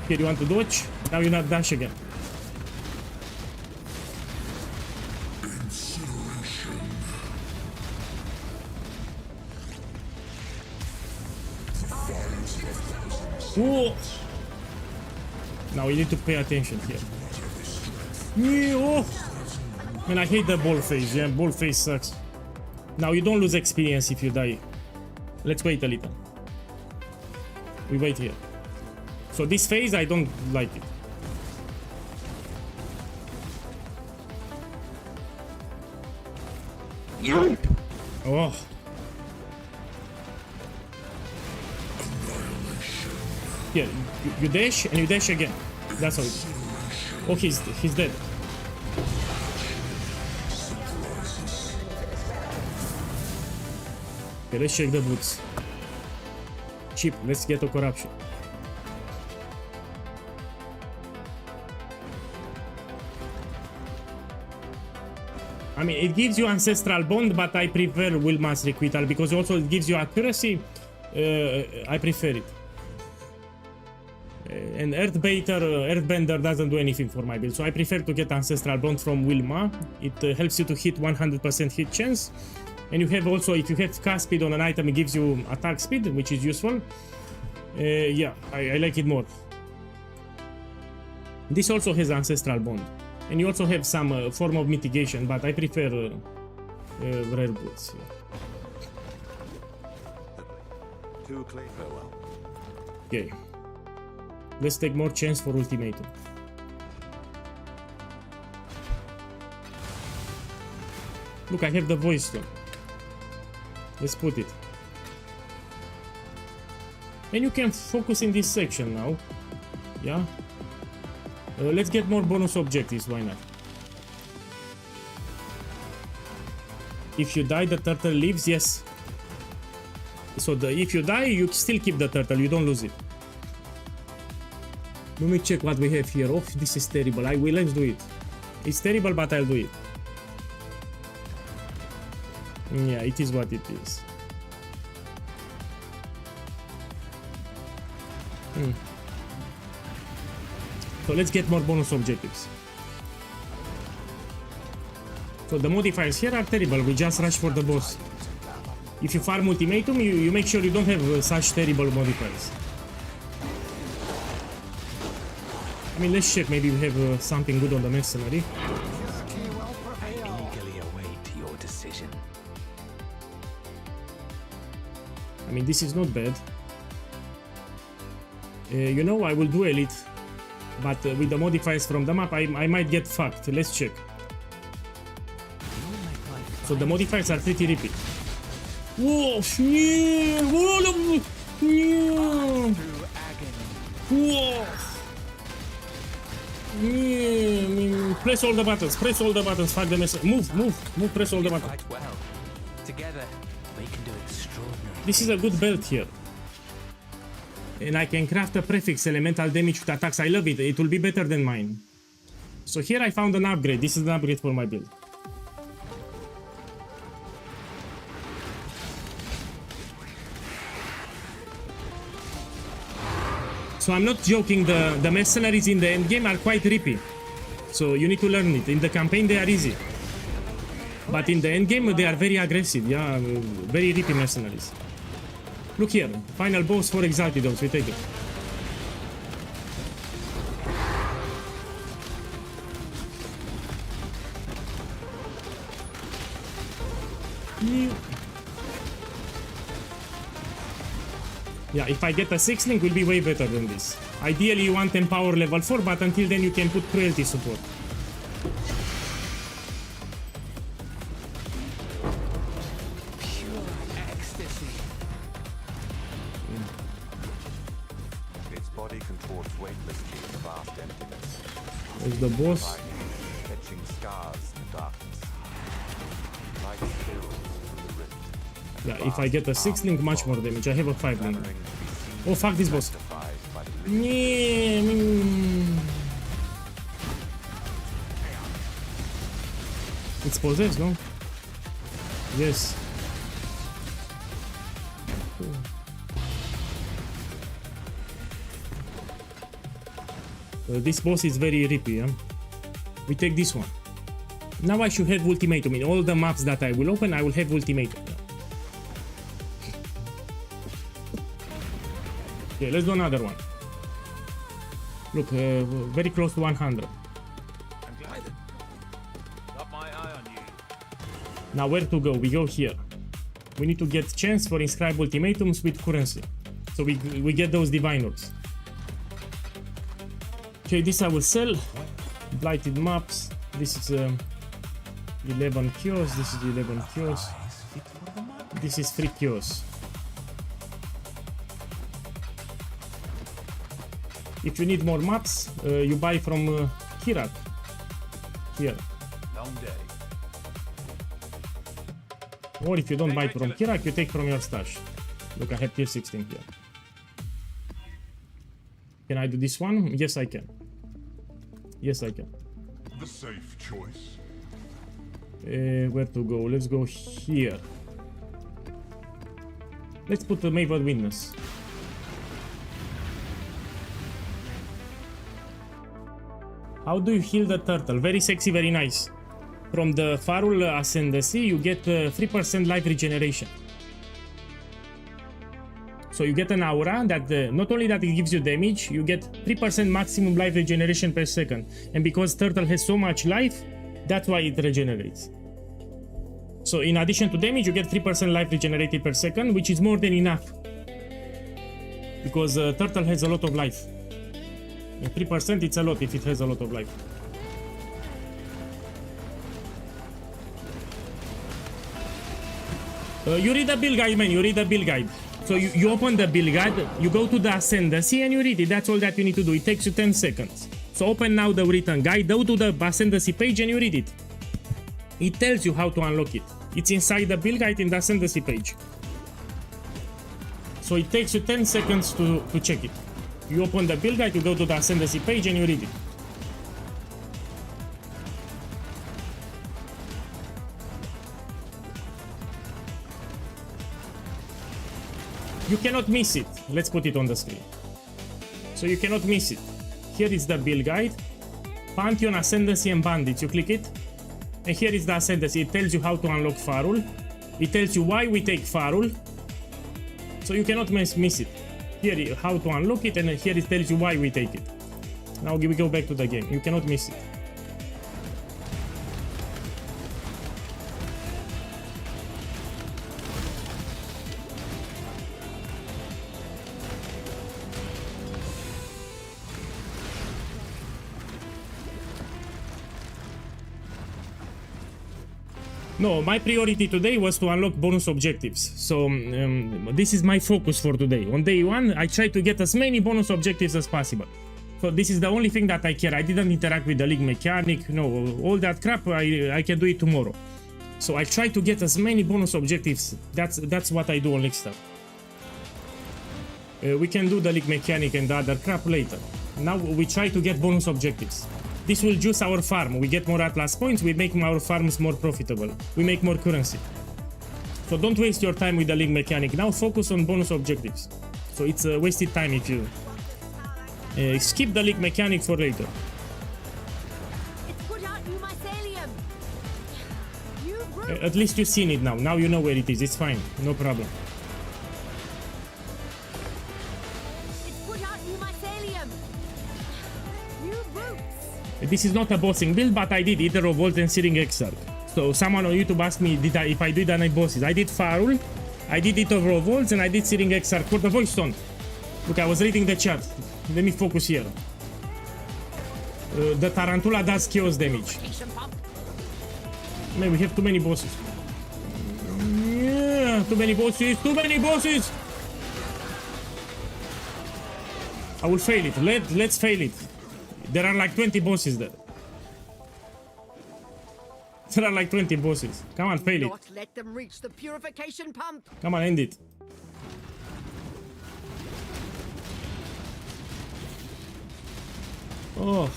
Here you want to dodge, now you not dash again. Whoa. Now we need to pay attention here. Oh. Man, I hate the ball phase, yeah, ball phase sucks. Now you don't lose experience if you die. Let's wait a little. We wait here. So this phase, I don't like it. Oh. Yeah, you dash and you dash again. That's how it is. Oh, he's dead. Okay, let's check the boots. Cheap, let's get a corruption. I mean, it gives you Ancestral Bond, but I prefer Wilma's Requital because also it gives you accuracy. I prefer it. And Earthbender doesn't do anything for my build, so I prefer to get Ancestral Bond from Wilma. It helps you to hit 100% hit chance. And you have also, if you have cast speed on an item, it gives you attack speed, which is useful. Yeah, I like it more. This also has Ancestral Bond. And you also have some form of mitigation, but I prefer rare boots. Okay. Let's take more chance for ultimatum. Look, I have the voice stone. Let's put it. And you can focus in this section now. Yeah. Let's get more bonus objectives, why not? If you die, the turtle lives, yes. So if you die, you still keep the turtle, you don't lose it. Let me check what we have here. Oh, this is terrible. Let's do it. It's terrible, but I'll do it. Yeah, it is what it is. So let's get more bonus objectives. So the modifiers here are terrible. We just rush for the boss. If you farm ultimatum, you make sure you don't have such terrible modifiers. I mean, let's check. Maybe we have something good on the mercenary. I eagerly await your decision. I mean, this is not bad. You know, I will do elite, but with the modifiers from the map, I might get fucked. Let's check. So the modifiers are pretty rippy. Whoa! Whoa! Press all the buttons. Press all the buttons. Fuck the mess. Move. Press all the buttons. Well, together we can do extraordinary. This is a good belt here. And I can craft a prefix elemental damage with attacks. I love it. It will be better than mine. So here I found an upgrade. This is an upgrade for my build. So I'm not joking. The mercenaries in the endgame are quite rippy. So you need to learn it. In the campaign they are easy. But in the endgame they are very aggressive. Yeah, very rippy mercenaries. Look here, final boss for Exalted Dogs, we take it. Yeah, if I get a 6 link, will be way better than this. Ideally you want Empower level 4, but until then you can put Cruelty support. There's the boss. Yeah, if I get a 6 link, much more damage. I have a 5 link. Oh fuck this boss. It's possessed, no? Yes. This boss is very rippy, huh? We take this one. Now I should have ultimatum. In all the maps that I will open, I will have ultimatum. Okay, let's do another one. Look, very close to 100. Got my eye on you. Now where to go? We go here. We need to get chance for inscribe ultimatums with currency. So we get those divine orbs. Okay, this I will sell. Blighted maps. This is 11 kiosks. This is 11 kiosks. This is 3 kiosks. If you need more maps, you buy from Kirak. Here. Long day. Or if you don't buy from Kirak, you take from your stash. Look, I have tier 16 here. Can I do this one? Yes, I can. Yes, I can. The safe choice. Where to go? Let's go here. Let's put the Maven Witness. How do you heal the turtle? Very sexy, very nice. From the Farul Ascendancy, you get 3% life regeneration. So you get an aura that not only that it gives you damage, you get 3% maximum life regeneration per second. And because turtle has so much life, that's why it regenerates. So in addition to damage, you get 3% life regenerated per second, which is more than enough. Because turtle has a lot of life. And 3% it's a lot if it has a lot of life. You read the build guide, man. You read the build guide. So you open the build guide, you go to the Ascendancy and you read it. That's all that you need to do. It takes you 10 seconds. So open now the written guide, go to the Ascendancy page and you read it. It tells you how to unlock it. It's inside the build guide in the Ascendancy page. So it takes you 10 seconds to check it. You open the build guide, you go to the Ascendancy page and you read it. You cannot miss it. Let's put it on the screen. So you cannot miss it. Here is the build guide. Pantheon, Ascendancy and Bandits. You click it. And here is the Ascendancy. It tells you how to unlock Farul. It tells you why we take Farul. So you cannot miss it. Here how to unlock it, and here it tells you why we take it. Now we go back to the game. You cannot miss it. No, my priority today was to unlock bonus objectives. So this is my focus for today. On day one, I try to get as many bonus objectives as possible. So this is the only thing that I care. I didn't interact with the league mechanic. No, all that crap, I can do it tomorrow. So I try to get as many bonus objectives. That's what I do on League Stuff. We can do the league mechanic and the other crap later. Now we try to get bonus objectives. This will juice our farm. We get more Atlas points, we make our farms more profitable. We make more currency. So don't waste your time with the league mechanic. Now focus on bonus objectives. So it's a wasted time if you skip the league mechanic for later. It's put out new mycelium. At least you've seen it now. Now you know where it is. It's fine. No problem. This is not a bossing build, but I did Eater of Worlds and Searing Exarch. So someone on YouTube asked me if I do the night bosses. I did Farul, I did Eater of Worlds, and I did Searing Exarch for the voice tone. Look, I was reading the chat. Let me focus here. The Tarantula does chaos damage. Man, we have too many bosses. Yeah, too many bosses, too many bosses! I will fail it. Let's fail it. There are like 20 bosses there. There are like 20 bosses. Come on, fail it. Not let them reach the purification pump. Come on, end it. Oh.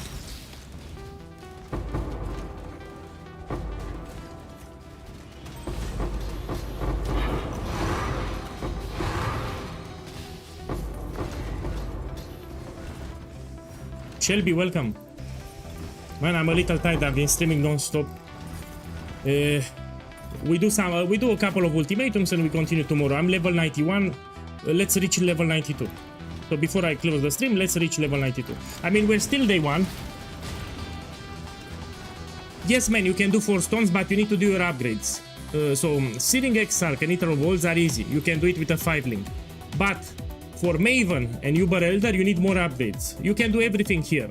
Shelby, welcome. Man, I'm a little tired. I've been streaming non-stop. We do a couple of ultimatums and we continue tomorrow. I'm level 91. Let's reach level 92. So before I close the stream, let's reach level 92. I mean, we're still day 1. Yes, man, you can do 4 stones, but you need to do your upgrades. So sealing Exarch and Eternal Walls are easy. You can do it with a 5-link. But for Maven and Uber Elder, you need more upgrades. You can do everything here.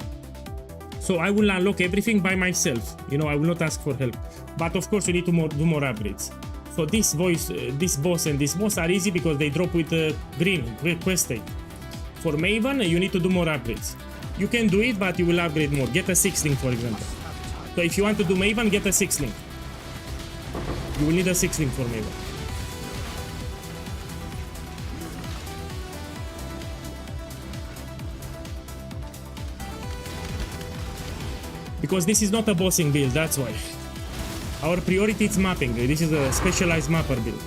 So I will unlock everything by myself. You know, I will not ask for help. But of course, you need to do more upgrades. So this boss and this boss are easy because they drop with green quest state. For Maven, you need to do more upgrades. You can do it, but you will upgrade more. Get a 6-link, for example. So if you want to do Maven, get a 6-link. You will need a 6-link for Maven. Because this is not a bossing build, that's why. Our priority is mapping. This is a specialized mapper build.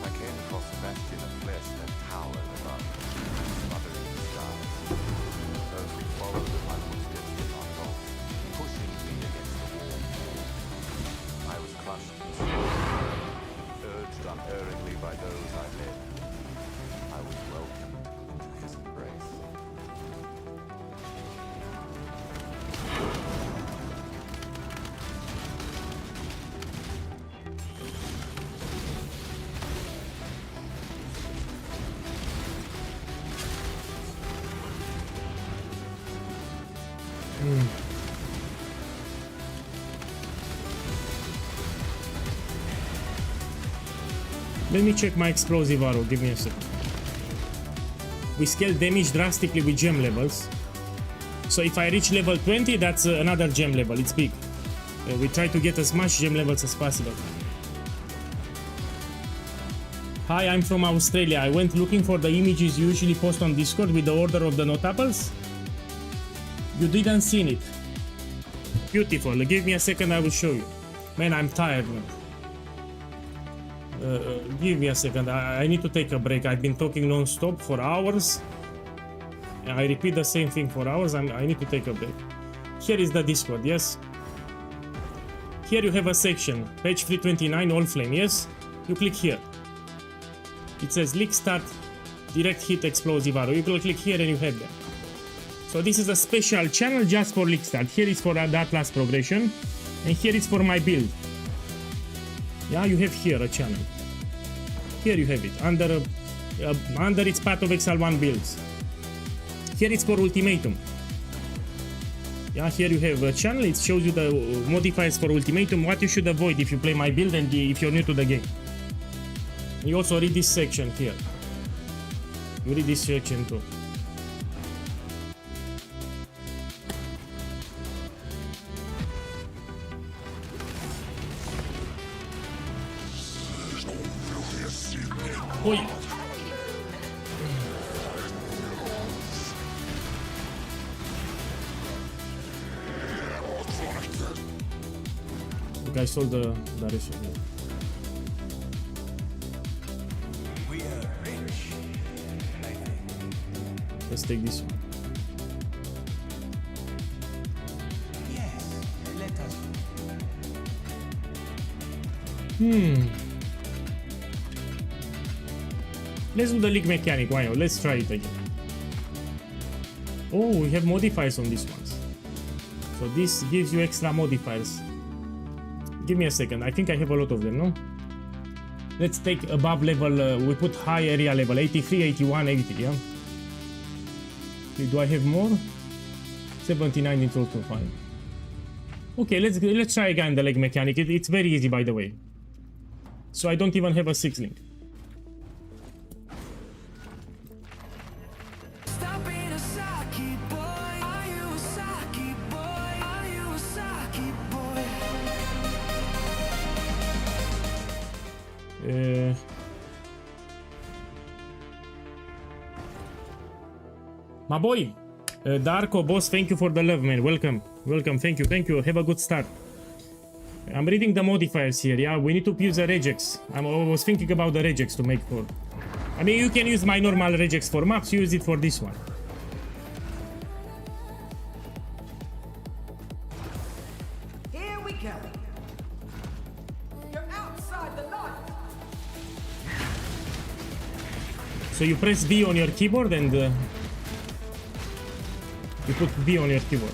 I came across a bastion of flesh that towered above, smothering the stars. Those who followed in my footsteps did not fall, pushing me against the wall. I was crushed and slain, urged unerringly by those I led. I was welcomed into his embrace. Let me check my explosive arrow, give me a second. We scale damage drastically with gem levels. So if I reach level 20, that's another gem level, it's big. We try to get as much gem levels as possible. Hi, I'm from Australia. I went looking for the images you usually post on Discord with the order of the notables. You didn't see it. Beautiful. Give me a second, I will show you. Man, I'm tired, man. Give me a second. I need to take a break. I've been talking non-stop for hours. I repeat the same thing for hours. I need to take a break. Here is the Discord, yes? Here you have a section. Page 329, Allflame, yes? You click here. It says Leak Start, Direct Hit Explosive Arrow. You will click here and you have that. So this is a special channel just for Leak Start. Here is for the Atlas progression. And here is for my build. Yeah, you have here a channel. Here you have it, under its Path of Exile 1 builds. Here it's for Ultimatum. Yeah, here you have a channel, it shows you the modifiers for Ultimatum, what you should avoid if you play my build and if you're new to the game. You also read this section here. You read this section too. Oi. The guy sold the rest of it. We are rich, I think. Let's take this one. Yes, let us. Let's do the league mechanic, why not? Let's try it again. Oh, we have modifiers on these ones. So this gives you extra modifiers. Give me a second, I think I have a lot of them, no? Let's take above level, we put high area level, 83, 81, 80, yeah? Okay, do I have more? 79 in total, fine. Okay, let's try again the leg mechanic. It's very easy, by the way. So I don't even have a 6-link. Stop being a Saki boy. Are you a Saki boy? Are you a Saki boy? My boy, Darko boss, thank you for the love, man. Welcome, welcome, thank you. Have a good start. I'm reading the modifiers here. Yeah, we need to use a regex. I was thinking about the regex to make for. I mean, you can use my normal regex for maps. Use it for this one. Here we go. You're outside the line. So you press B on your keyboard and you put B on your keyboard.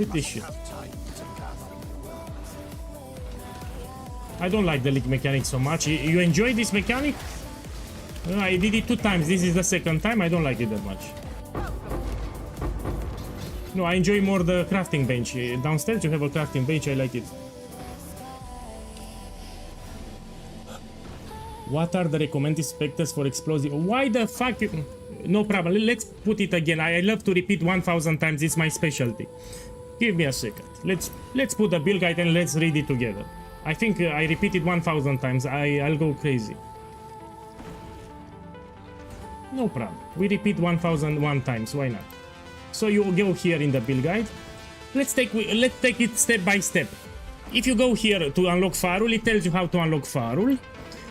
Hit this shit. Have time to gather. I don't like the leak mechanic so much. You enjoy this mechanic? I did it 2 times. This is the 2nd time. I don't like it that much. No, I enjoy more the crafting bench. Downstairs you have a crafting bench. I like it. What are the recommended specters for explosive? Why the fuck? No problem. Let's put it again. I love to repeat 1000 times. It's my specialty. Give me a second. Let's put the build guide and let's read it together. I think I repeated 1000 times. I'll go crazy. No problem. We repeat 1001 times. Why not? So you go here in the build guide. Let's take it step by step. If you go here to unlock Farul, it tells you how to unlock Farul.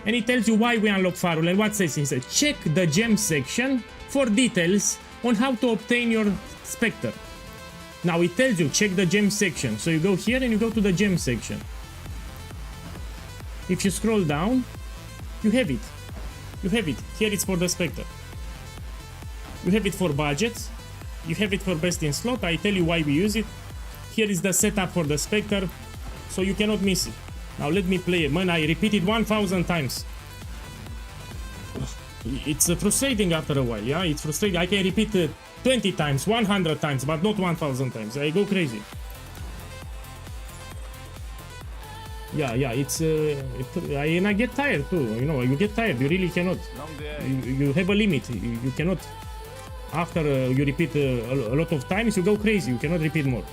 And it tells you why we unlock Farul. And what says inside? Check the gem section for details on how to obtain your Spectre. Now it tells you check the gem section. So you go here and you go to the gem section. If you scroll down, you have it. You have it. Here it's for the Spectre. You have it for budgets. You have it for best in slot. I tell you why we use it. Here is the setup for the Spectre. So you cannot miss it. Now let me play it. Man, I repeated 1000 times. It's frustrating after a while, yeah? It's frustrating. I can repeat 20 times, 100 times, but not 1000 times. I go crazy. Yeah, it's... and I get tired too, you know, you get tired. You really cannot. You have a limit. You cannot... After you repeat a lot of times, you go crazy. You cannot repeat more.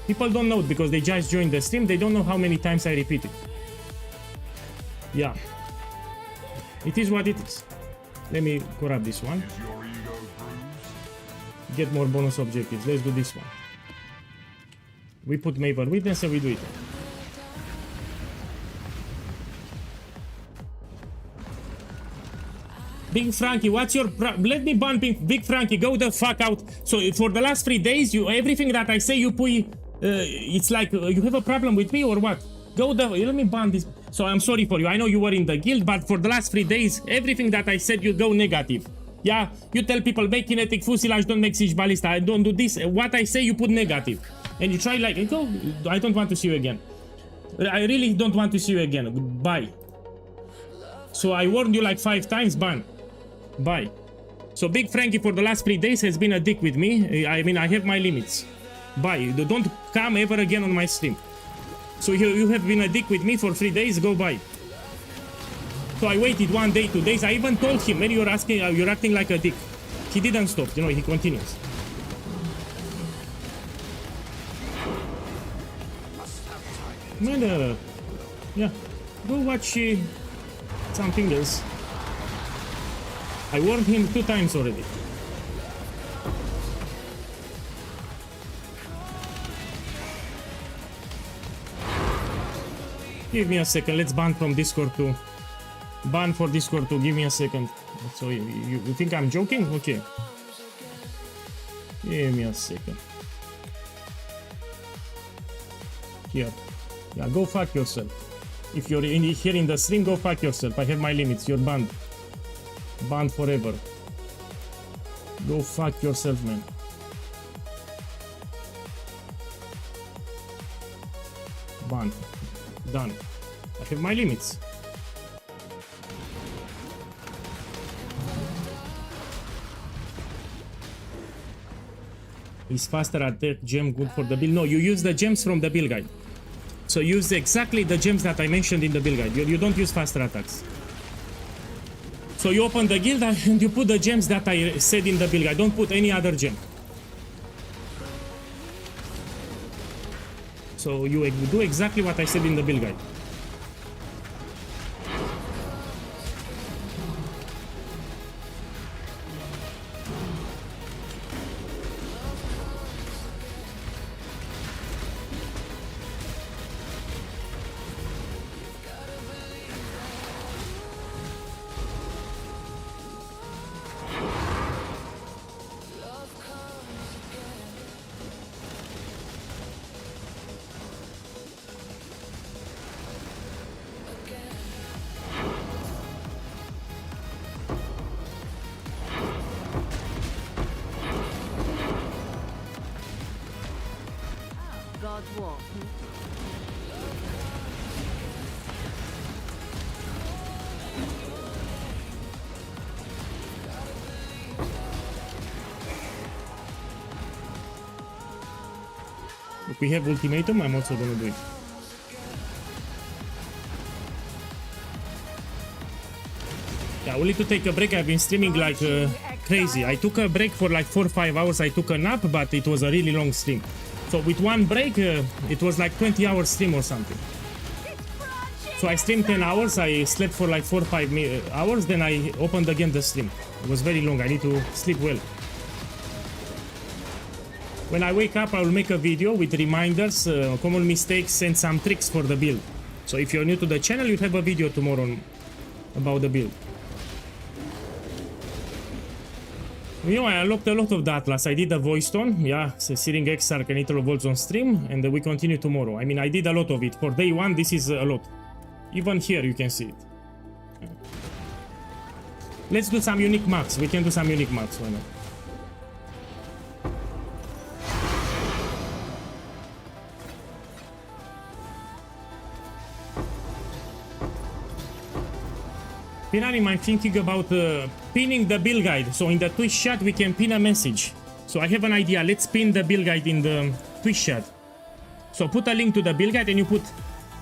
People don't know it because they just joined the stream. They don't know how many times I repeat it. Yeah. It is what it is. Let me grab this one. Get more bonus objectives. Let's do this one. We put Maple Witness and we do it. Big Frankie, what's your let me ban Big Frankie, go the fuck out. So for the last 3 days, everything that I say you put, it's like you have a problem with me or what? Go the, let me ban this. So I'm sorry for you. I know you were in the guild, but for the last 3 days, everything that I said, you go negative. Yeah, you tell people make kinetic fusilage, don't make siege ballista. I don't do this. What I say, you put negative, and you try like go. I don't want to see you again. I really don't want to see you again. Bye. So I warned you like 5 times, ban. Bye. So Big Frankie for the last 3 days has been a dick with me. I mean, I have my limits. Bye. Don't come ever again on my stream. So you have been a dick with me for 3 days. Go bye. So I waited 1 day, 2 days. I even told him, man, you're acting like a dick. He didn't stop. You know, he continues. Man, yeah. Go watch something else. I warned him 2 times already. Give me a second. Let's ban from Discord too. Ban for Discord too. Give me a second. So you think I'm joking? Okay. Give me a second. Here. Yeah, go fuck yourself. If you're here in the stream, go fuck yourself. I have my limits. You're banned. Banned forever. Go fuck yourself, man. Banned. Done. I have my limits. Is faster attack gem good for the build? No, you use the gems from the build guide. So use exactly the gems that I mentioned in the build guide. You don't use faster attacks. So you open the guild and you put the gems that I said in the build guide. Don't put any other gem. So you do exactly what I said in the build guide. God's war. If we have ultimatum, I'm also gonna do it. Yeah, we need to take a break. I've been streaming like crazy. I took a break for like 4 or 5 hours. I took a nap, but it was a really long stream. So with one break, it was like 20-hour stream or something. So I streamed 10 hours. I slept for like 4 or 5 hours. Then I opened again the stream. It was very long. I need to sleep well. When I wake up, I will make a video with reminders, common mistakes, and some tricks for the build. So if you're new to the channel, you have a video tomorrow about the build. You know, I unlocked a lot of the Atlas. I did a voice tone, yeah, Searing Exarch and Eternal Volts on stream, and we continue tomorrow. I mean, I did a lot of it. For day one, this is a lot. Even here, you can see it. Let's do some unique maps. We can do some unique maps, why not? Pinanim, I'm thinking about pinning the build guide. So in the Twitch chat, we can pin a message. So I have an idea. Let's pin the build guide in the Twitch chat. So put a link to the build guide and you put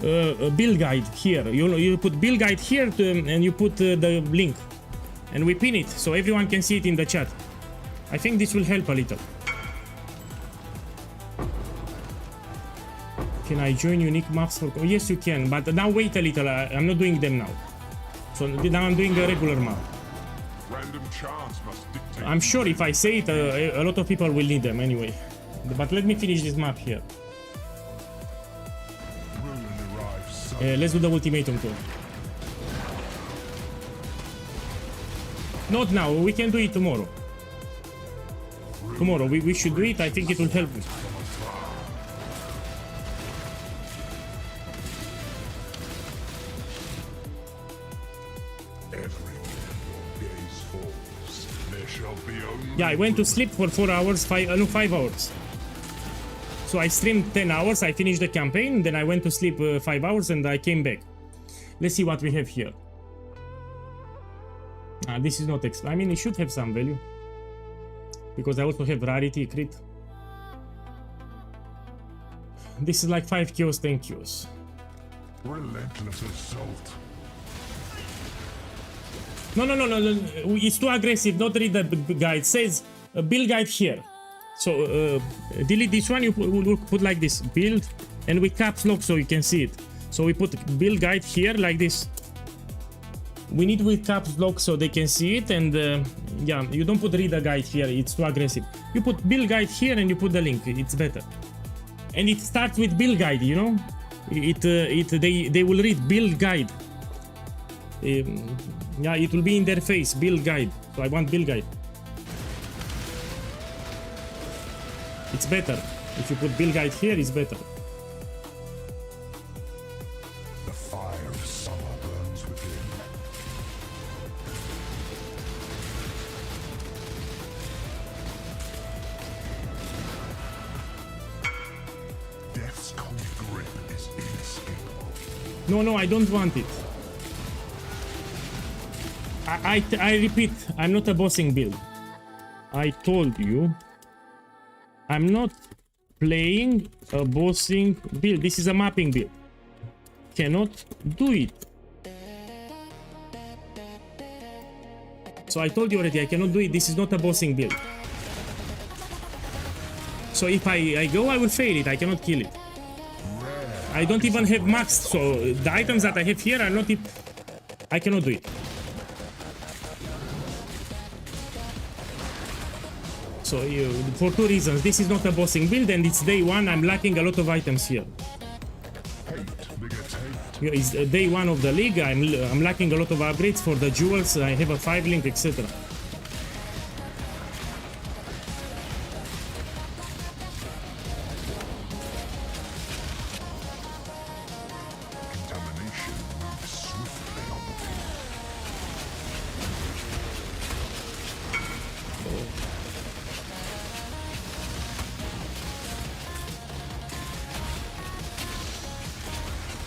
a build guide here. You put build guide here and you put the link. And we pin it so everyone can see it in the chat. I think this will help a little. Can I join unique maps for... Oh, yes, you can. But now wait a little. I'm not doing them now. So now I'm doing a regular map. Random chance must dictate. I'm sure if I say it, a lot of people will need them anyway. But let me finish this map here. Let's do the ultimatum too. Not now, we can do it tomorrow. Tomorrow, we should do it, I think it will help me. Yeah, I went to sleep for 4 hours, 5 hours. So I streamed 10 hours, I finished the campaign, then I went to sleep 5 hours and I came back. Let's see what we have here. This is not I mean, it should have some value. Because I also have rarity, crit. This is like 5 kills, 10 kills. Relentless assault. No, it's too aggressive, not read the guide. It says build guide here. So delete this one, you put like this, build, and with caps lock so you can see it. So we put build guide here like this. We need with caps lock so they can see it, and yeah, you don't put read the guide here, it's too aggressive. You put build guide here and you put the link, it's better. And it starts with build guide, you know? They will read build guide. Yeah, it will be in their face, build guide. So I want build guide. It's better. If you put build guide here, it's better. The fire of summer burns within. Death's cold grip is inescapable. No, I don't want it. I repeat, I'm not a bossing build. I told you, I'm not playing a bossing build. This is a mapping build. Cannot do it. So I told you already, I cannot do it. This is not a bossing build. So if I go, I will fail it. I cannot kill it. I don't even have maxed. So the items that I have here are not it. I cannot do it. So for 2 reasons, this is not a bossing build and it's day 1, I'm lacking a lot of items here. It's day 1 of the league, I'm lacking a lot of upgrades for the jewels, I have a 5 link, etc. Contamination moves swiftly on the field.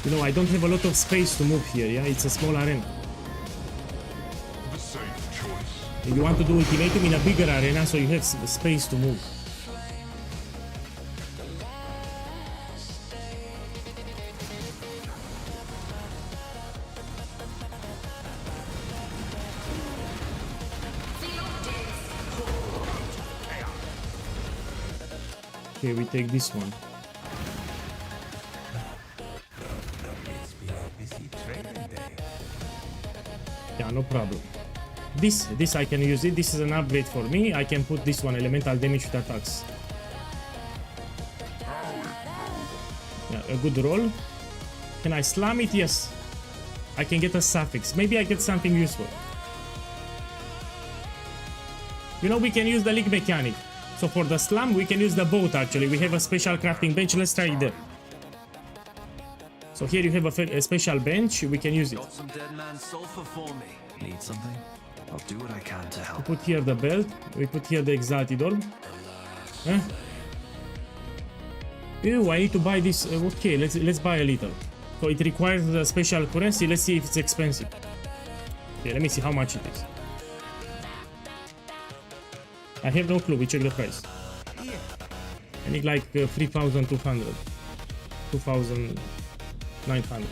You know, I don't have a lot of space to move here, yeah? It's a small arena. The safe choice. If you want to do ultimatum in a bigger arena, so you have space to move. Okay, we take this one. Yeah, no problem. This I can use it. This is an upgrade for me. I can put this one elemental damage with attacks. Yeah, a good roll. Can I slam it? Yes. I can get a suffix. Maybe I get something useful. You know, we can use the league mechanic. So for the slam, we can use the boat actually. We have a special crafting bench. Let's try it there. So here you have a special bench. We can use it. Got some dead man sulfur for me. Need something? I'll do what I can to help. We put here the belt. We put here the exalted orb. Huh? Ew, I need to buy this. Okay, let's buy a little. So it requires the special currency. Let's see if it's expensive. Okay, let me see how much it is. I have no clue. We check the price. I need like 3,200. 2,900. No?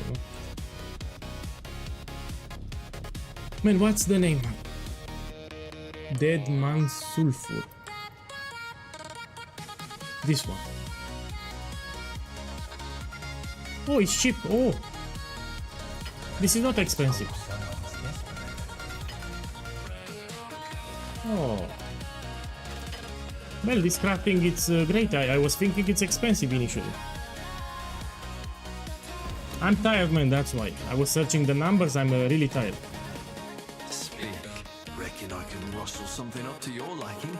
Man, what's the name? Dead Man Sulfur. This one. Oh, it's cheap. Oh, this is not expensive. Oh. Well, this crafting, it's great. I was thinking it's expensive initially. I'm tired, man, that's why. I was searching the numbers, I'm really tired. Speak. Reckon I can rustle something up to your liking.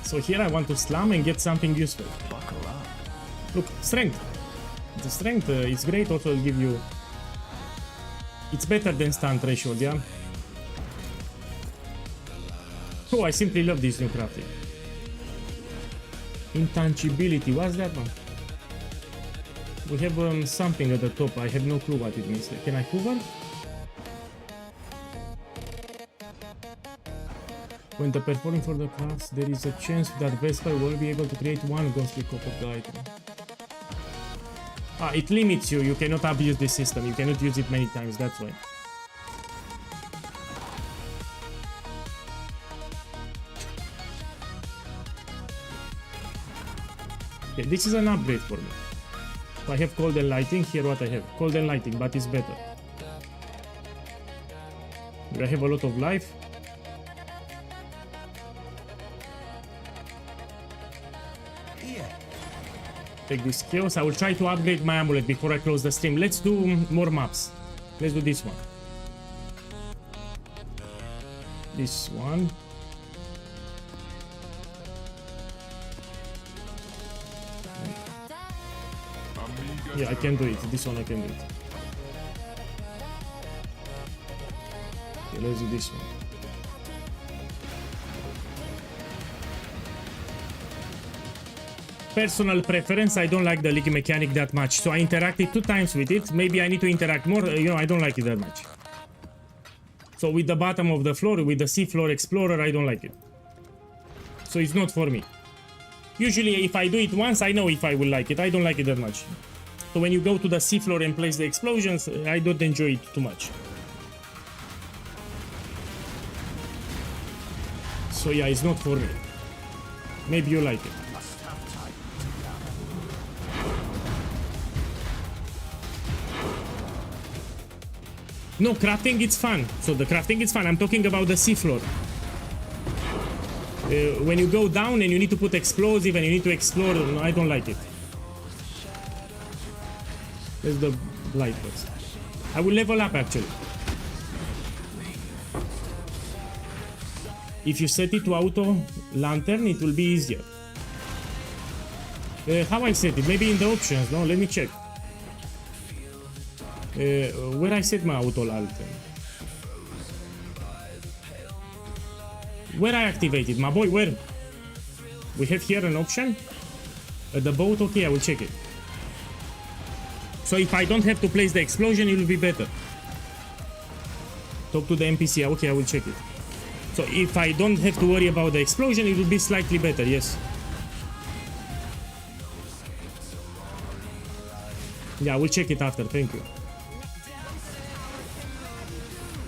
So here I want to slam and get something useful. Buckle up. Look, strength. The strength is great, also will give you... It's better than stun threshold, yeah? Oh, I simply love this new crafting. Intangibility, what's that one? We have something at the top, I have no clue what it means. Can I hover? When the performing for the class, there is a chance that Vesper will be able to create one ghostly copper item. Ah, it limits you, you cannot abuse this system, you cannot use it many times, that's why. Okay, this is an upgrade for me. So I have cold and lighting, here what I have. Cold and lighting, but it's better. Do I have a lot of life? Take these skills. I will try to upgrade my amulet before I close the stream. Let's do more maps. Let's do this one. This one. Yeah, I can do it. This one I can do it. Okay, let's do this one. Personal preference, I don't like the league mechanic that much, so I interacted 2 times with it. Maybe I need to interact more, you know, I don't like it that much. So with the bottom of the floor, with the seafloor explorer, I don't like it. So it's not for me. Usually if I do it once, I know if I will like it. I don't like it that much. So when you go to the seafloor and place the explosions, I don't enjoy it too much. So yeah, it's not for me. Maybe you like it. No, crafting it's fun. So the crafting is fun. I'm talking about the seafloor. When you go down and you need to put explosive and you need to explore, no, I don't like it. There's the light first. I will level up actually. If you set it to auto lantern, it will be easier. How I set it? Maybe in the options, no? Let me check. Where I set my auto lantern? Where I activated, my boy, where? We have here an option. At the boat, okay, I will check it. So if I don't have to place the explosion, it will be better. Talk to the NPC. Okay, I will check it. So if I don't have to worry about the explosion, it will be slightly better, yes. Yeah, I will check it after, thank you.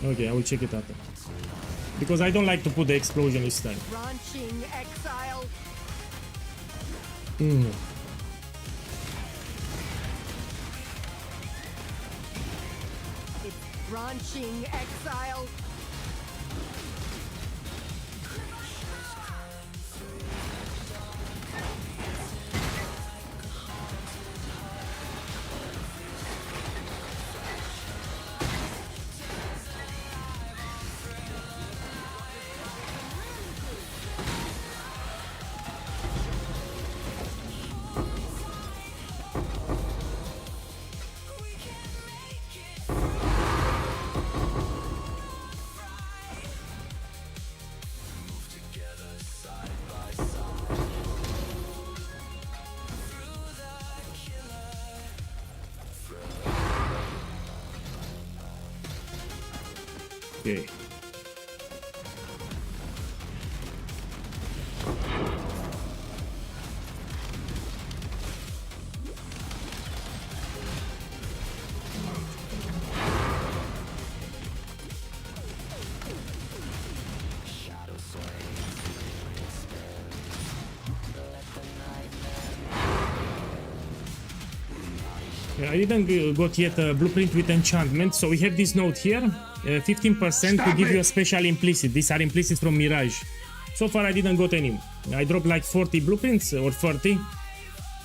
Okay, I will check it after. Because I don't like to put the explosion this time. Branching exile. It's branching exile. Okay. I didn't got yet a blueprint with enchantment, so we have this note here, 15% to give you a special implicit. These are implicits from Mirage. So far I didn't got any. I dropped like 40 blueprints or 30,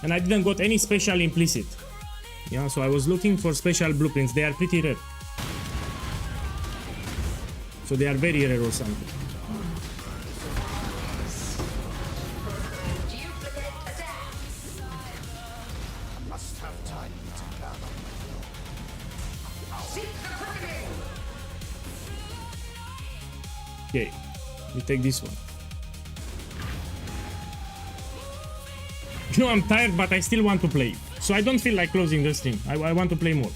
and I didn't got any special implicit. Yeah, so I was looking for special blueprints. They are pretty rare. So they are very rare or something. Okay, we take this one. You know, I'm tired, but I still want to play. So I don't feel like closing the stream. I want to play more.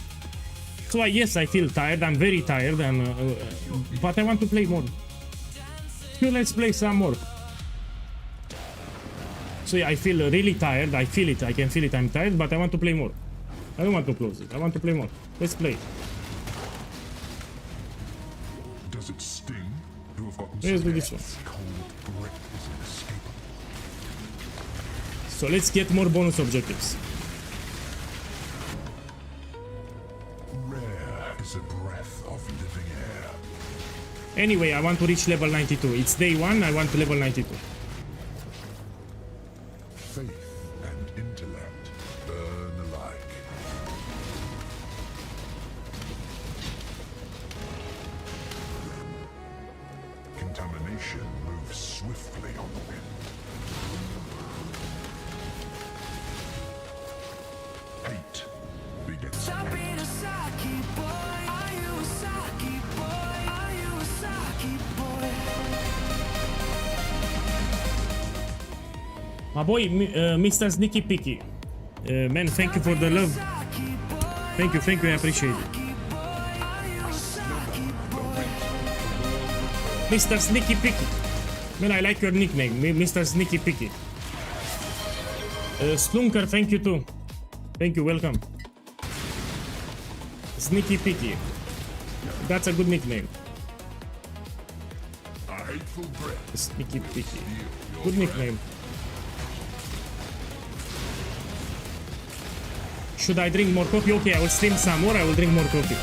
So yes, I feel tired. I'm very tired, and but I want to play more. Let's play some more. So yeah, I feel really tired. I feel it. I can feel it. I'm tired, but I want to play more. I don't want to close it. I want to play more. Let's play. Does it sting? Let's do this one. So let's get more bonus objectives. Rare is a breath of living air. Anyway, I want to reach level 92. It's day 1, I want to level 92. Faith and intellect burn alike. Contamination moves swiftly on the wind. Hate begets Stop hate. being a Saki boy. Are you a Saki boy? Are you a Saki boy? My boy, Mr. Sneaky Picky. Man, thank you for the love. Thank you, I appreciate it. Mr. Sneaky Picky. Man, I like your nickname, Mr. Sneaky Picky. Slunker, thank you too. Thank you, welcome. Sneaky Picky. That's a good nickname. A hateful breath. Sneaky Picky. Good nickname. Should I drink more coffee? Okay, I will stream some more. I will drink more coffee.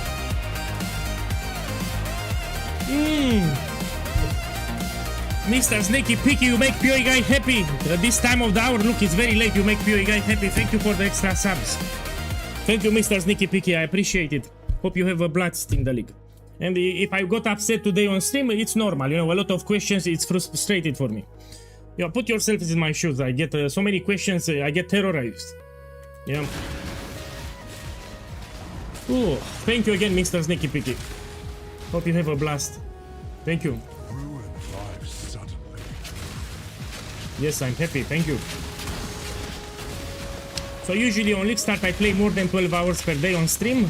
Mr. Sneaky Picky, you make POEGuy happy. This time of the hour, look, it's very late. You make POEGuy happy. Thank you for the extra subs. Thank you, Mr. Sneaky Picky. I appreciate it. Hope you have a blast in the league. And if I got upset today on stream, it's normal. You know, a lot of questions. It's frustrated for me. Yeah, put yourself in my shoes. I get so many questions. I get terrorized. Yeah. Oh, thank you again, Mr. Sneaky Picky. Hope you have a blast. Thank you. Ruin lives suddenly. Yes, I'm happy. Thank you. So usually on League Start I play more than 12 hours per day on stream.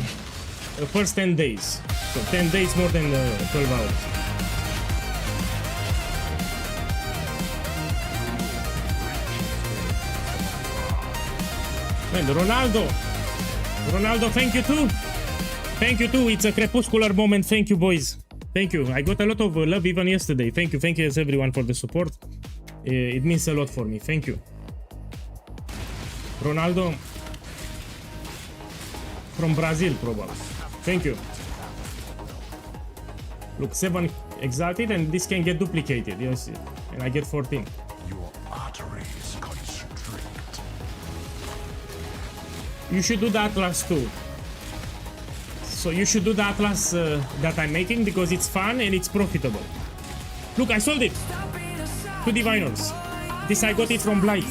First 10 days. So 10 days more than 12 hours. And Ronaldo, thank you too. Thank you too. It's a crepuscular moment. Thank you, boys. Thank you. I got a lot of love even yesterday. Thank you. Thank you everyone for the support. It means a lot for me. Thank you. Ronaldo from Brazil, probably. Thank you. Look, 7 exalted, and this can get duplicated. Yes, and I get 14. Your arteries constrict. You should do the Atlas too. So you should do the Atlas that I'm making because it's fun and it's profitable. Look, I sold it. 2 Diviners. This I got it from Blight.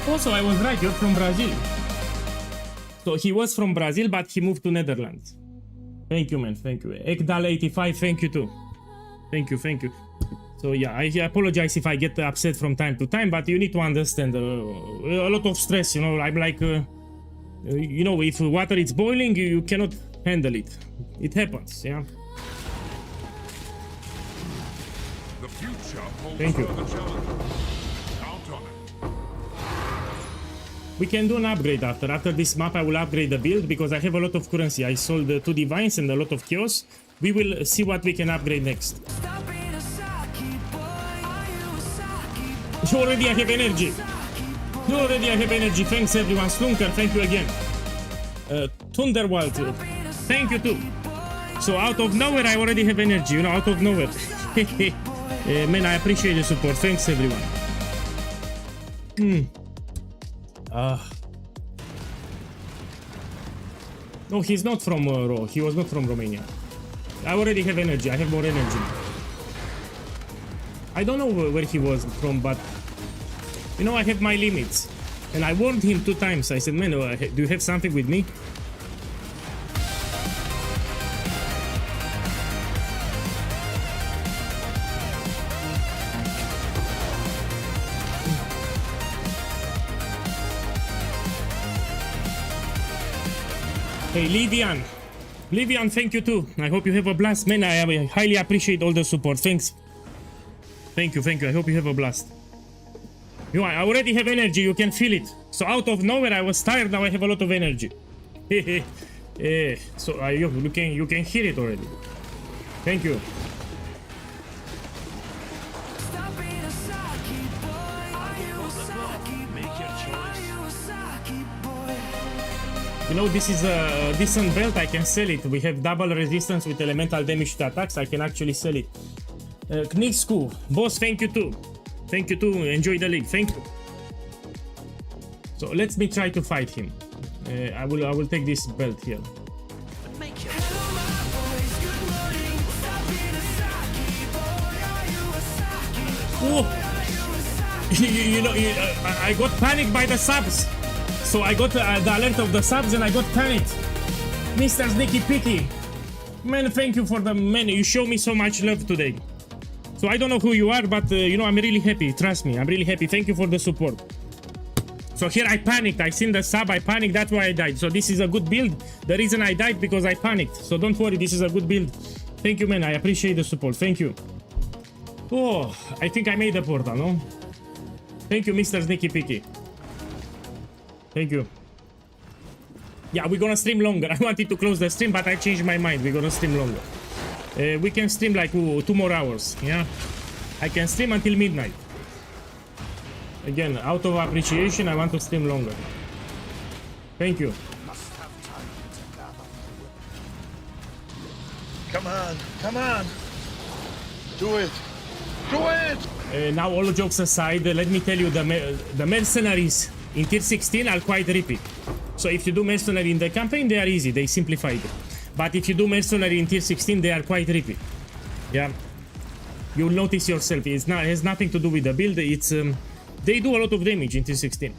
Also, I was right, you're from Brazil. So he was from Brazil, but he moved to Netherlands. Thank you, man, thank you. Ekdal85, thank you too. Thank you, thank you. So yeah, I apologize if I get upset from time to time, but you need to understand a lot of stress, you know. I'm like, you know, if water is boiling, you cannot handle it. It happens, yeah. The future holds Thank you. further challenges. Count on it. We can do an upgrade after. After this map, I will upgrade the build because I have a lot of currency. I sold 2 divines and a lot of chaos. We will see what we can upgrade next. You already have energy. You already have energy. Thanks everyone. Slunker, thank you again. Thunderwald, thank you too. So out of nowhere, I already have energy. You know, out of nowhere. Man, I appreciate the support. Thanks everyone. No, he's not from Ro. He was not from Romania. I already have energy. I have more energy. I don't know where he was from, but you know, I have my limits. And I warned him 2 times. I said, man, do you have something with me? Hey, Livian. Livian, thank you too. I hope you have a blast. Man, I highly appreciate all the support. Thanks. Thank you, thank you. I hope you have a blast. You know, I already have energy. You can feel it. So out of nowhere, I was tired. Now I have a lot of energy. So you can hear it already. Thank you. You know, this is a decent belt. I can sell it. We have double resistance with elemental damage to attacks. I can actually sell it. Knixku, boss, thank you too. Thank you too. Enjoy the league. Thank you. So let me try to fight him. I will take this belt here. Oh. you know, I got panicked by the subs. So I got the alert of the subs and I got panicked. Mr. Sneaky Picky. Man, thank you for the man. You show me so much love today. So I don't know who you are, but you know, I'm really happy. Trust me, I'm really happy. Thank you for the support. So here I panicked. I seen the sub, I panicked. That's why I died. So this is a good build. The reason I died because I panicked. So don't worry, this is a good build. Thank you, man. I appreciate the support. Thank you. Oh, I think I made the portal, no? Thank you, Mr. Sneaky Picky. Thank you. Yeah, we're gonna stream longer. I wanted to close the stream, but I changed my mind. We're gonna stream longer. We can stream like 2 more hours. Yeah, I can stream until midnight. Again, out of appreciation, I want to stream longer. Thank you. Come on, come on. Do it. Do it. Now, all jokes aside, let me tell you, the mercenaries in tier 16 are quite rippy. So if you do mercenary in the campaign, they are easy. They simplified it. But if you do mercenary in tier 16, they are quite rippy. Yeah, you'll notice yourself. It has nothing to do with the build. It's they do a lot of damage in tier 16.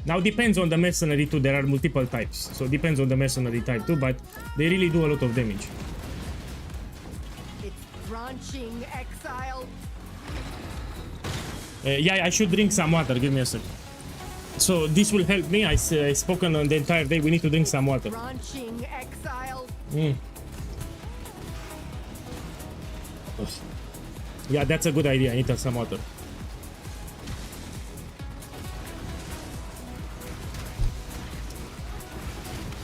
Now depends on the mercenary too. There are multiple types, so depends on the mercenary type too. But they really do a lot of damage. It's branching exile. Yeah, I should drink some water. Give me a second. So this will help me. I spoken on the entire day. We need to drink some water. Branching exile. Yeah, that's a good idea. I need some water.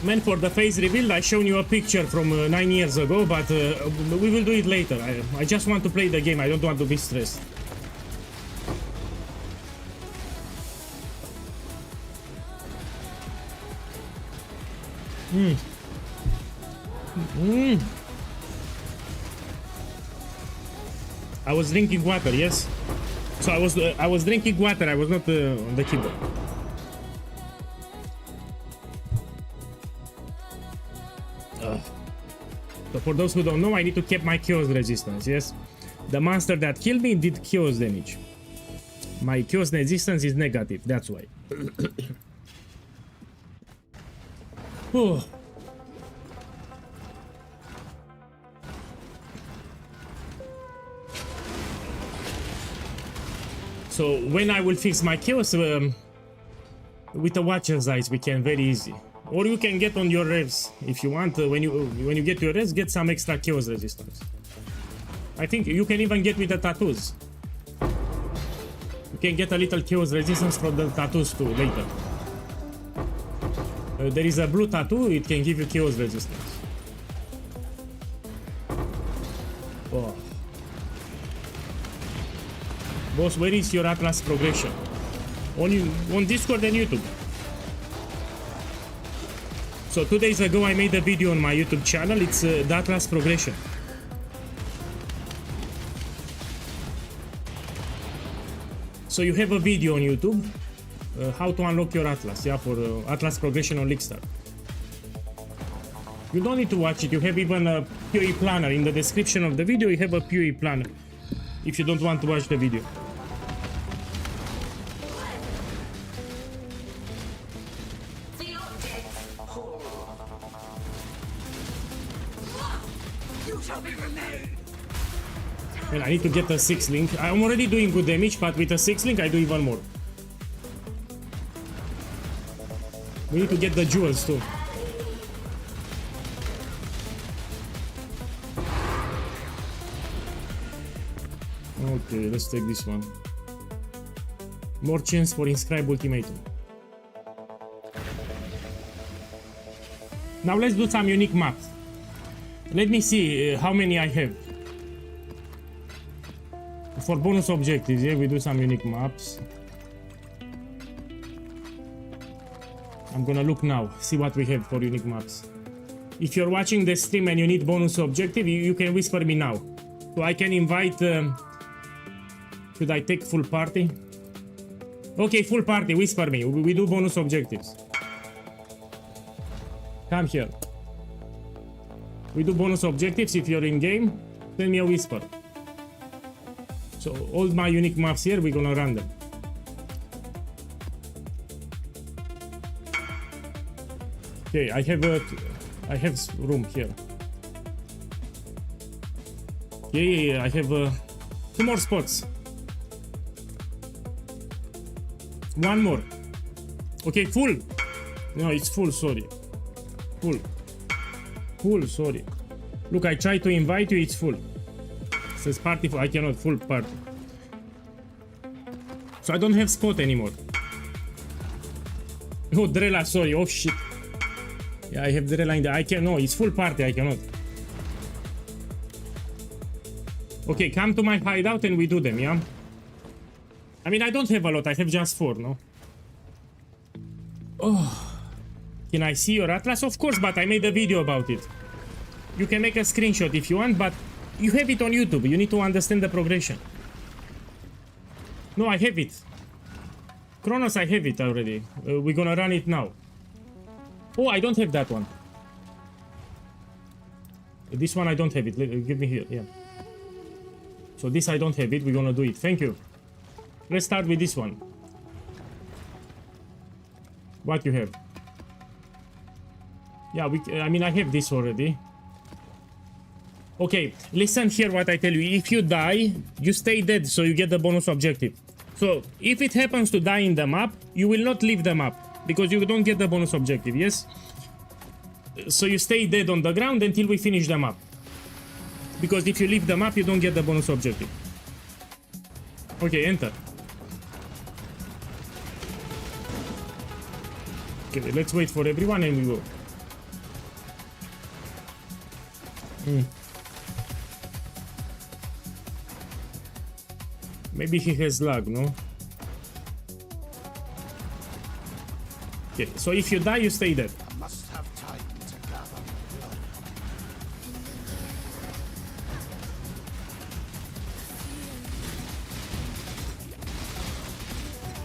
Man, for the face reveal, I shown you a picture from 9 years ago, but we will do it later. I just want to play the game. I don't want to be stressed. I was drinking water, yes. So I was drinking water. I was not on the keyboard. So for those who don't know, I need to keep my chaos resistance, yes? The monster that killed me did chaos damage. My chaos resistance is negative, that's why. Oh. So when I will fix my chaos, with the Watcher's Eyes we can very easy. Or you can get on your revs if you want. When you get your revs, get some extra chaos resistance. I think you can even get with the tattoos. You can get a little chaos resistance from the tattoos too later. There is a blue tattoo. It can give you chaos resistance. Oh. Boss, where is your Atlas progression? On Discord and YouTube. So 2 days ago I made a video on my YouTube channel. It's the Atlas progression. So you have a video on YouTube how to unlock your Atlas, yeah, for Atlas progression on League. You don't need to watch it. You have even a POE planner in the description of the video. You have a POE planner if you don't want to watch the video. Well, I need to get a 6 link. I'm already doing good damage, but with a 6 link I do even more. We need to get the jewels too. Okay, let's take this one. More chance for inscribe ultimatum. Now let's do some unique maps. Let me see how many I have. For bonus objectives, yeah, we do some unique maps. I'm gonna look now, see what we have for unique maps. If you're watching the stream and you need bonus objective, you can whisper me now. So I can invite... should I take full party? Okay, full party, whisper me. We do bonus objectives. Come here. We do bonus objectives. If you're in game, send me a whisper. So all my unique maps here, we're gonna run them. Okay, I have room here. Yeah, I have 2 more spots. 1 more. Okay, full. No, it's full, sorry. Full, sorry. Look, I try to invite you, it's full. It says party, I cannot, full party. So I don't have spot anymore. Oh, Drella, sorry, oh shit. Yeah, I have Drella in there. No, it's full party, I cannot. Okay, come to my hideout and we do them, yeah? I mean, I don't have a lot, I have just 4, no? Oh. Can I see your Atlas? Of course, but I made a video about it. You can make a screenshot if you want, but you have it on YouTube. You need to understand the progression. No, I have it. Kronos, I have it already. We're gonna run it now. Oh, I don't have that one. This one I don't have it. Give me here, yeah. So this I don't have it. We're gonna do it. Thank you. Let's start with this one. What you have? Yeah, I mean, I have this already. Okay, listen here what I tell you. If you die, you stay dead, so you get the bonus objective. So if it happens to die in the map, you will not leave the map because you don't get the bonus objective, yes? So you stay dead on the ground until we finish the map. Because if you leave the map, you don't get the bonus objective. Okay, enter. Okay, let's wait for everyone and we go. Maybe he has lag, no? Okay, so if you die, you stay dead. I must have time to gather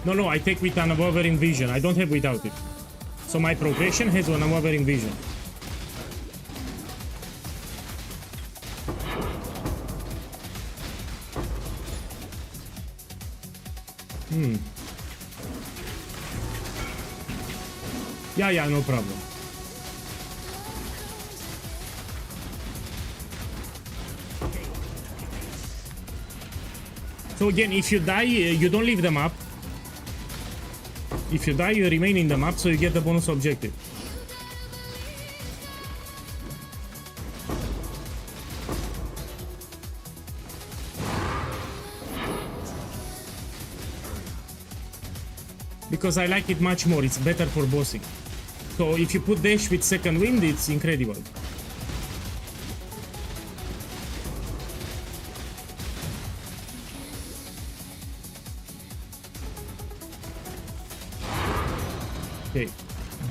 blood. No, I take with an unwavering vision. I don't have without it. So my progression has an unwavering vision. Yeah, no problem. So again, if you die, you don't leave the map. If you die, you remain in the map, so you get the bonus objective. Because I like it much more, it's better for bossing. So if you put dash with second wind, it's incredible. Okay,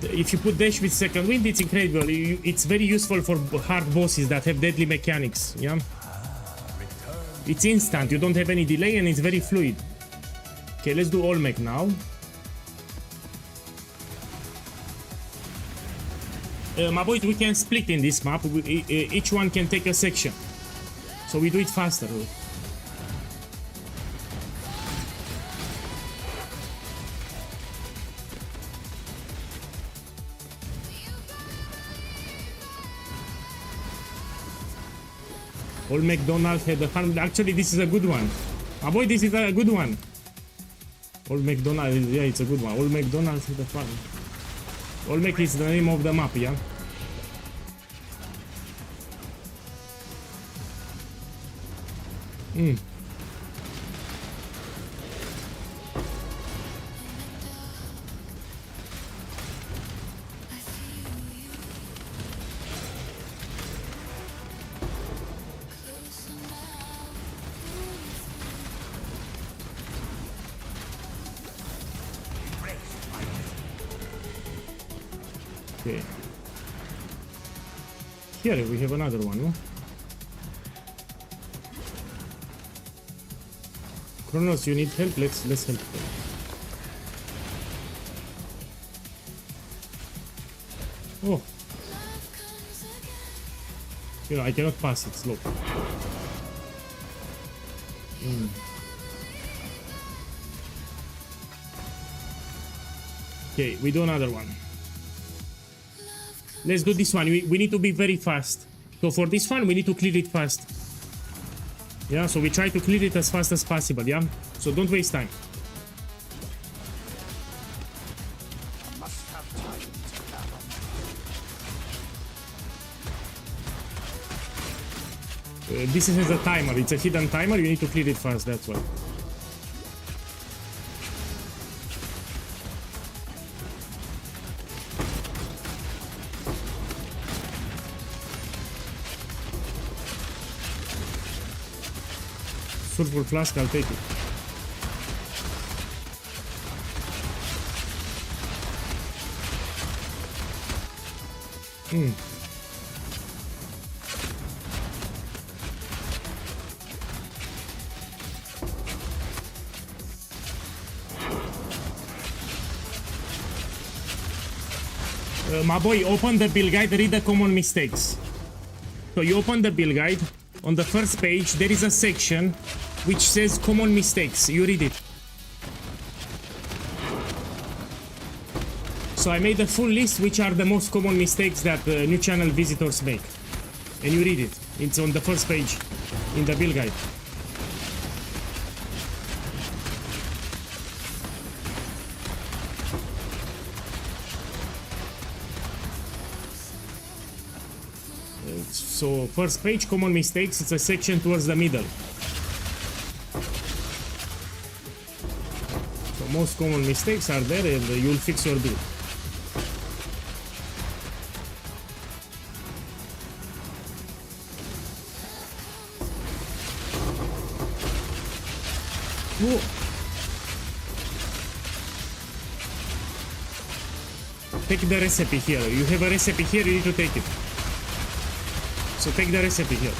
if you put dash with second wind, it's incredible. It's very useful for hard bosses that have deadly mechanics, yeah? It's instant, you don't have any delay and it's very fluid. Okay, let's do all mech now. My boys, we can split in this map. Each one can take a section. So we do it faster. Old McDonald had a fun. Actually, this is a good one. My boy, this is a good one. Old McDonald, yeah, it's a good one. Old McDonald had a fun. Olmec is the name of the map, yeah? Okay. Here we have another one, no? Kronos, you need help? Let's help them. Oh. You know, I cannot pass it, slow. Okay, we do another one. Let's do this one. We need to be very fast. So for this one, we need to clear it fast. Yeah, so we try to clear it as fast as possible, yeah? So don't waste time. I must have time to gather. This is a timer. It's a hidden timer. You need to clear it fast, that's why. Sulfur flask, I'll take it. My boy, open the build guide, read the common mistakes. So you open the build guide. On the first page, there is a section which says common mistakes. You read it. So I made a full list which are the most common mistakes that new channel visitors make. And you read it. It's on the first page in the build guide. So first page, common mistakes, it's a section towards the middle. So most common mistakes are there and you'll fix your build. Whoa. Take the recipe here. You have a recipe here, you need to take it. So take the recipe here.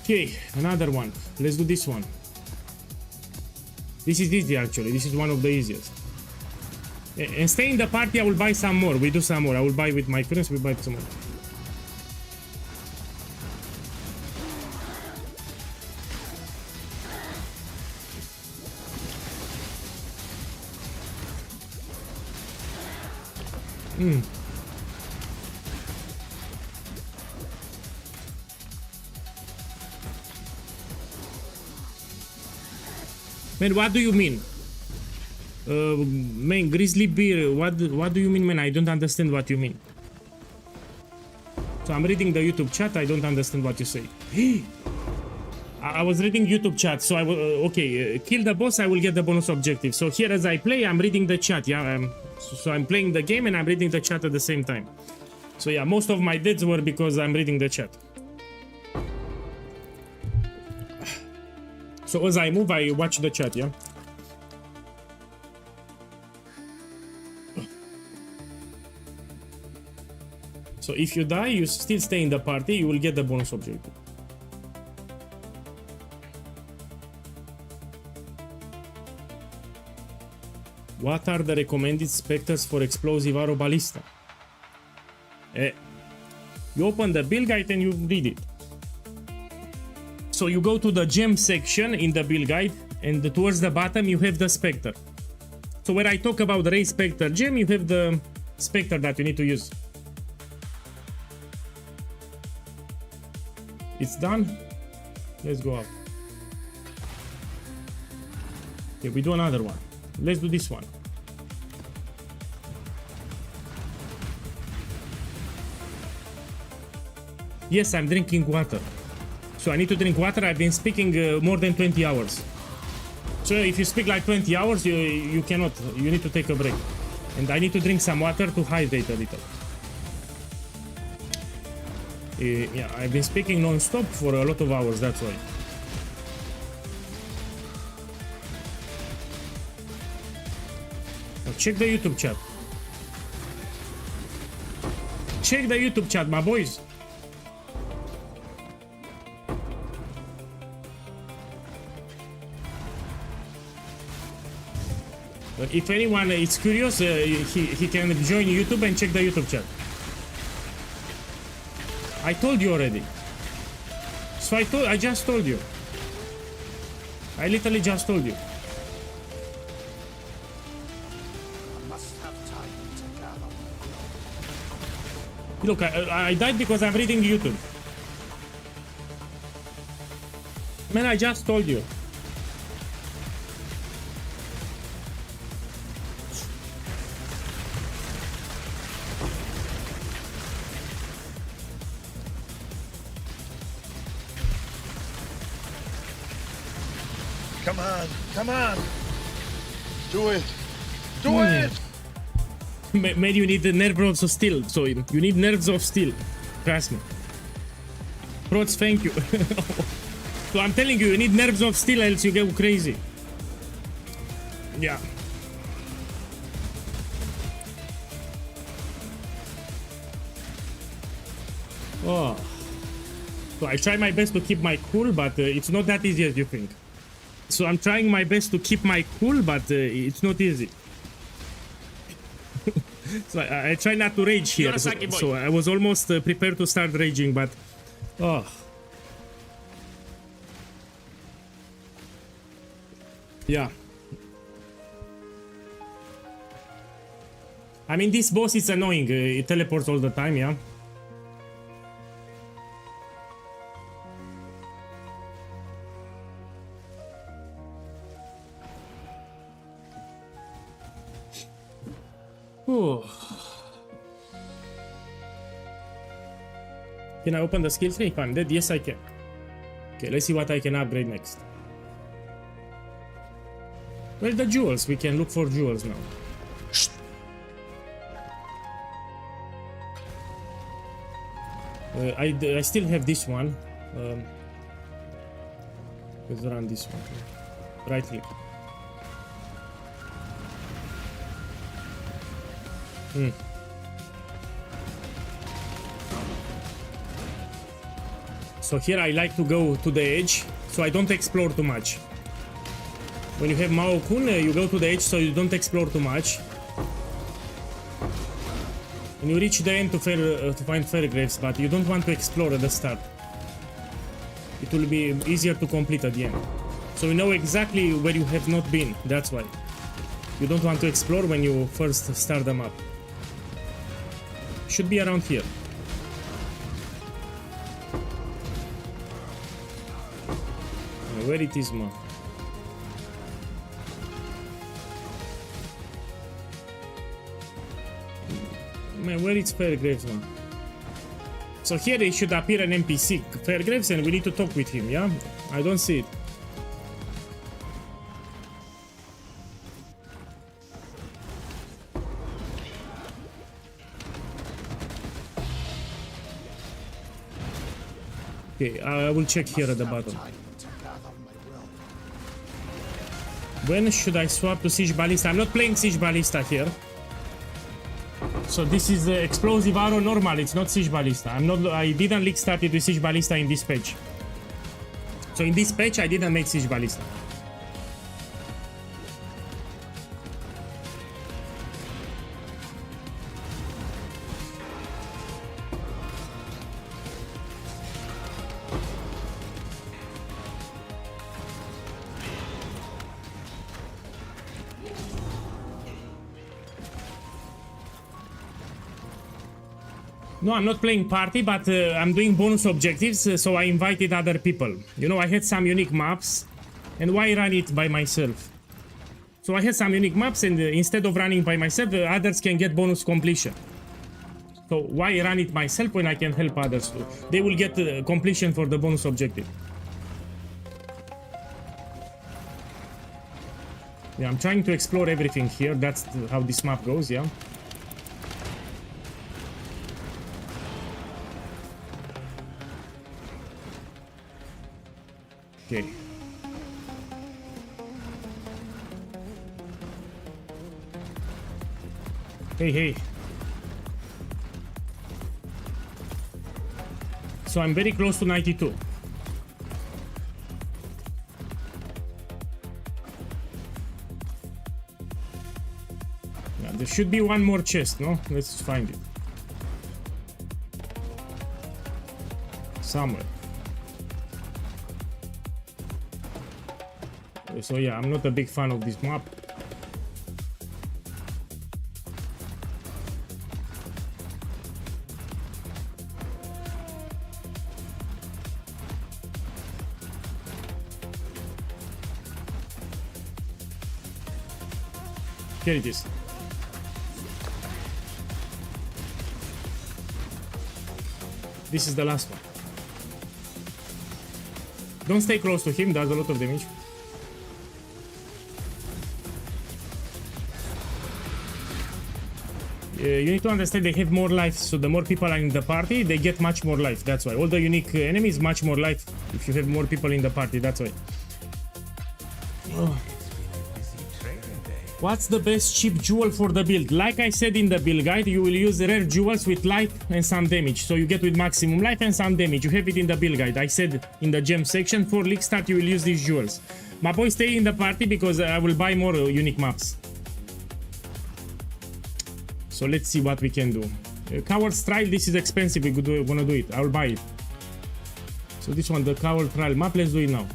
Okay, another one. Let's do this one. This is easy actually. This is one of the easiest. And stay in the party, I will buy some more. We do some more. I will buy with my friends, we buy some more. Man, what do you mean? Man, grizzly bear, what do you mean, man? I don't understand what you mean. So I'm reading the YouTube chat, I don't understand what you say. I was reading YouTube chat, so I will, okay, kill the boss, I will get the bonus objective. So here as I play, I'm reading the chat, yeah? So I'm playing the game and I'm reading the chat at the same time. So yeah, most of my deaths were because I'm reading the chat. So as I move, I watch the chat, yeah? So if you die, you still stay in the party, you will get the bonus objective. What are the recommended specters for explosive arrow ballista? You open the build guide and you read it. So you go to the gem section in the build guide and towards the bottom you have the specter. So where I talk about the Ray Spectre gem, you have the specter that you need to use. It's done. Let's go up. Okay, we do another one. Let's do this one. Yes, I'm drinking water. So I need to drink water. I've been speaking more than 20 hours. So if you speak like 20 hours, you cannot. You need to take a break. And I need to drink some water to hydrate a little. Yeah, I've been speaking non-stop for a lot of hours, that's why. Now check the YouTube chat. Check the YouTube chat, my boys. But if anyone is curious, he can join YouTube and check the YouTube chat. I told you already. So I just told you. I literally just told you. I must have time to gather. Look, I died because I'm reading YouTube. Man, I just told you. Come on, come on. Do it. Do it. Man, you need the nerves of steel. So you need nerves of steel. Trust me. Prots, thank you. So I'm telling you, you need nerves of steel, else you go crazy. Yeah. Oh. So I try my best to keep my cool, but it's not that easy as you think. So I'm trying my best to keep my cool, but it's not easy. So I try not to rage here. So I was almost prepared to start raging, but oh. Yeah. I mean, this boss is annoying. It teleports all the time, yeah. Ooh. Can I open the skill tree if I'm dead? Yes, I can. Okay, let's see what I can upgrade next. Well, the jewels. We can look for jewels now. I still have this one. Let's run this one. Right click. So here I like to go to the edge, so I don't explore too much. When you have Mao-kun, you go to the edge so you don't explore too much. And you reach the end to find Fairgraves, but you don't want to explore at the start. It will be easier to complete at the end. So you know exactly where you have not been, that's why. You don't want to explore when you first start the map. Should be around here. Where it is, man? Man, where is Fairgraves, man? So here it should appear an NPC, Fairgraves, and we need to talk with him, yeah? I don't see it. Okay, I will check here at the bottom. When should I swap to Siege Ballista? I'm not playing Siege Ballista here. So this is Explosive Arrow normal, it's not Siege Ballista. I didn't league started with Siege Ballista in this patch. So in this patch I didn't make Siege Ballista. No, I'm not playing party, but I'm doing bonus objectives, so I invited other people. You know, I had some unique maps, and why run it by myself? So I had some unique maps, and instead of running by myself, others can get bonus completion. So why run it myself when I can help others too? They will get completion for the bonus objective. Yeah, I'm trying to explore everything here. That's how this map goes, yeah. Okay. Hey. So I'm very close to 92. Yeah, there should be one more chest, no? Let's find it. Somewhere. So yeah, I'm not a big fan of this map. Here it is. This is the last one. Don't stay close to him, does a lot of damage. You need to understand they have more life, so the more people are in the party, they get much more life. That's why all the unique enemies much more life if you have more people in the party. That's why. Oh. What's the best cheap jewel for the build? Like I said in the build guide, you will use rare jewels with life and some damage. So you get with maximum life and some damage. You have it in the build guide. I said in the gem section for league start you will use these jewels. My boy, stay in the party because I will buy more unique maps. So let's see what we can do. Coward's Trial, this is expensive, we're gonna do it. I'll buy it. So this one, the Coward Trial map, let's do it now.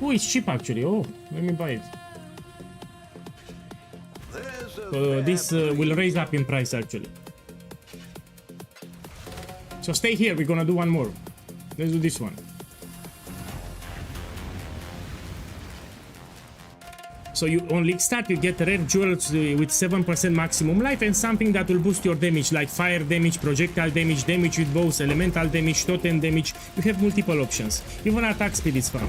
Oh, it's cheap actually. Oh, let me buy it. So this will raise up in price actually. So stay here, we're gonna do one more. Let's do this one. So you on League Start you get rare jewels with 7% maximum life and something that will boost your damage, like fire damage, projectile damage, damage with bows, elemental damage, totem damage. You have multiple options. Even attack speed is fun.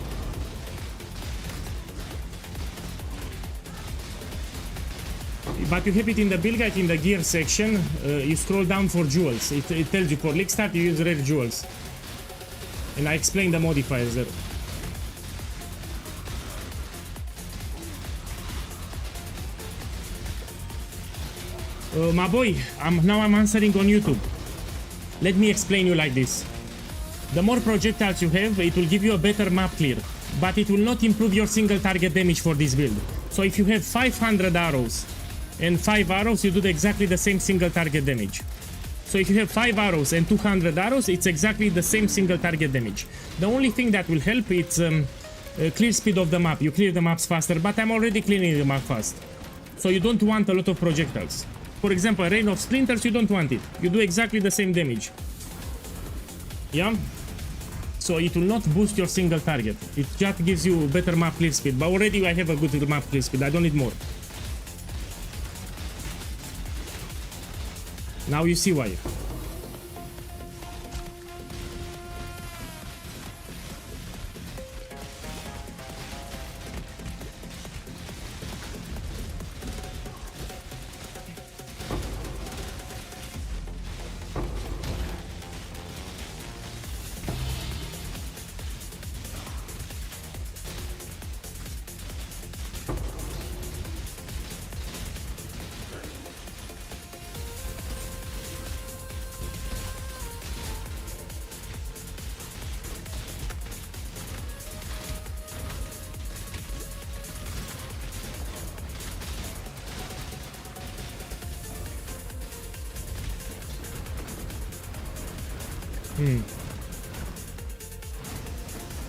But you have it in the build guide in the gear section. You scroll down for jewels. It tells you for League Start you use rare jewels. And I explain the modifiers there. My boy, now I'm answering on YouTube. Let me explain you like this. The more projectiles you have, it will give you a better map clear, but it will not improve your single target damage for this build. So if you have 500 arrows and 5 arrows, you do exactly the same single target damage. So if you have 5 arrows and 200 arrows, it's exactly the same single target damage. The only thing that will help is clear speed of the map. You clear the maps faster, but I'm already clearing the map fast. So you don't want a lot of projectiles. For example, Rain of Splinters, you don't want it. You do exactly the same damage. Yeah? So it will not boost your single target. It just gives you better map clear speed. But already I have a good map clear speed. I don't need more. Now you see why.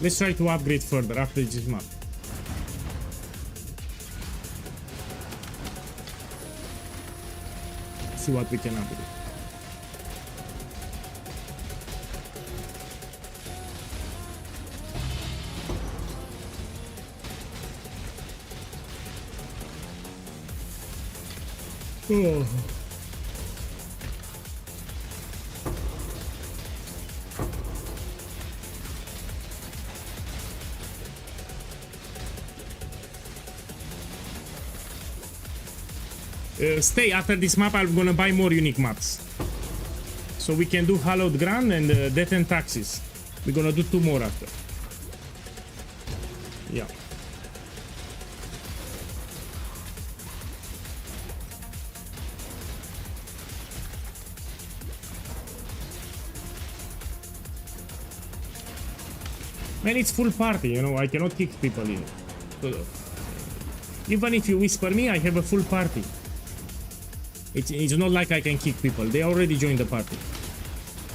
Let's try to upgrade further after this map. See what we can upgrade. Oh. Stay after this map. I'm gonna buy more unique maps, so we can do Hallowed Ground and Death and Taxes. We're gonna do 2 more after. Yeah. Man, it's full party, you know. I cannot kick people in. Even if you whisper me, I have a full party. It's not like I can kick people. They already joined the party.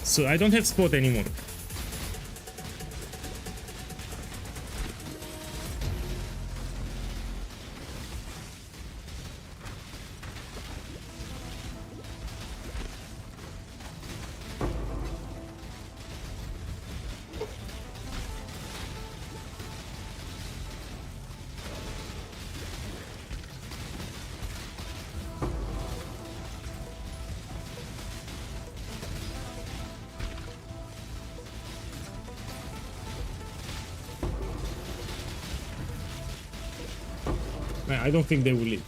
So I don't have spot anymore. I don't think they will leave.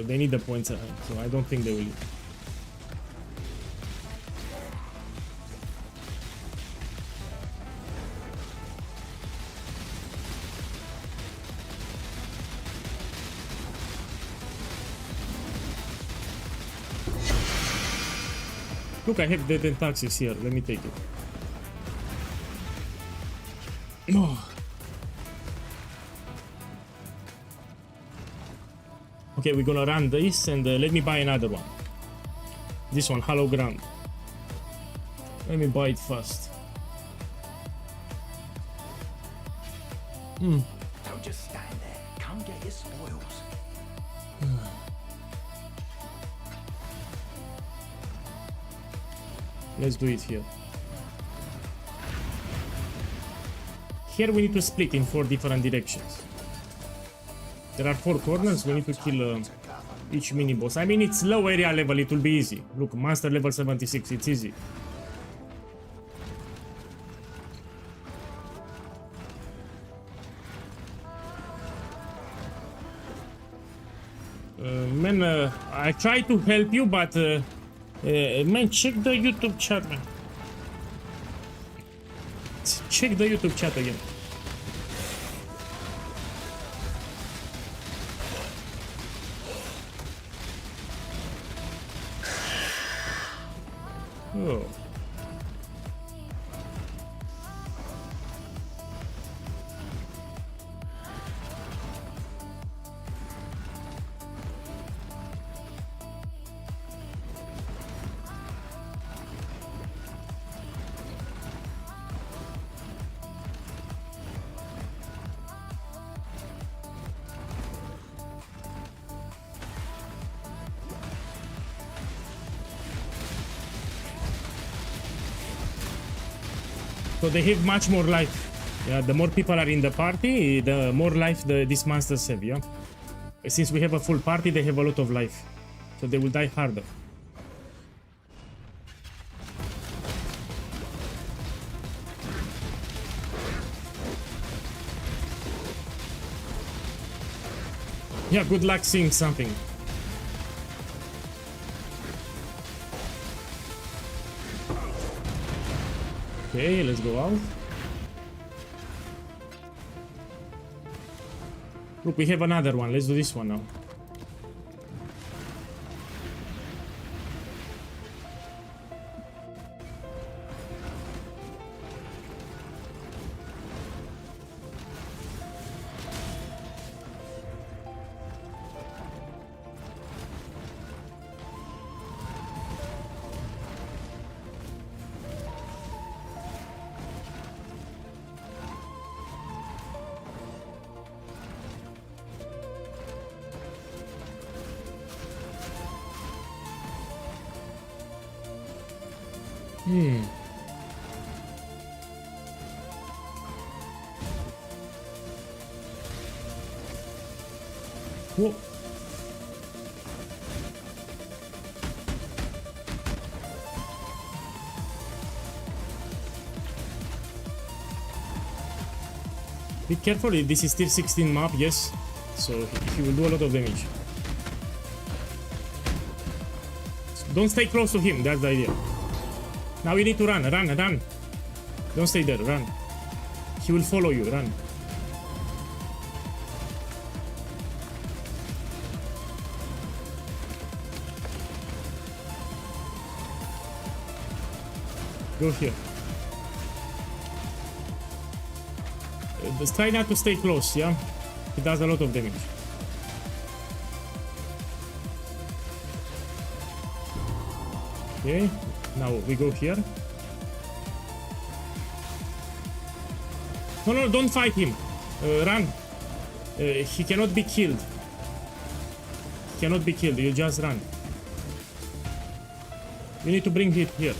They need the points ahead, so I don't think they will leave. Look, I have Death and Taxes here. Let me take it. Oh. Okay, we're gonna run this and let me buy another one. This one, Hollow Ground. Let me buy it first. Don't just stand there. Come get your spoils. Let's do it here. Here we need to split in 4 different directions. There are 4 corners, we need to kill each mini boss. I mean, it's low area level, it will be easy. Look, monster level 76, it's easy. Man, I try to help you, but man, check the YouTube chat, man. Check the YouTube chat again. Oh. So they have much more life. Yeah, the more people are in the party, the more life these monsters have, yeah? Since we have a full party, they have a lot of life. So they will die harder. Yeah, good luck seeing something. Okay, let's go out. Look, we have another one. Let's do this one now. Whoa. Be careful, this is tier 16 map, yes, so he will do a lot of damage. Don't stay close to him, that's the idea. Now you need to run. Don't stay there, run. He will follow you, run. Go here. Just try not to stay close, yeah? It does a lot of damage. Okay, now we go here. No, don't fight him. Run. He cannot be killed. He cannot be killed, you just run. You need to bring it here.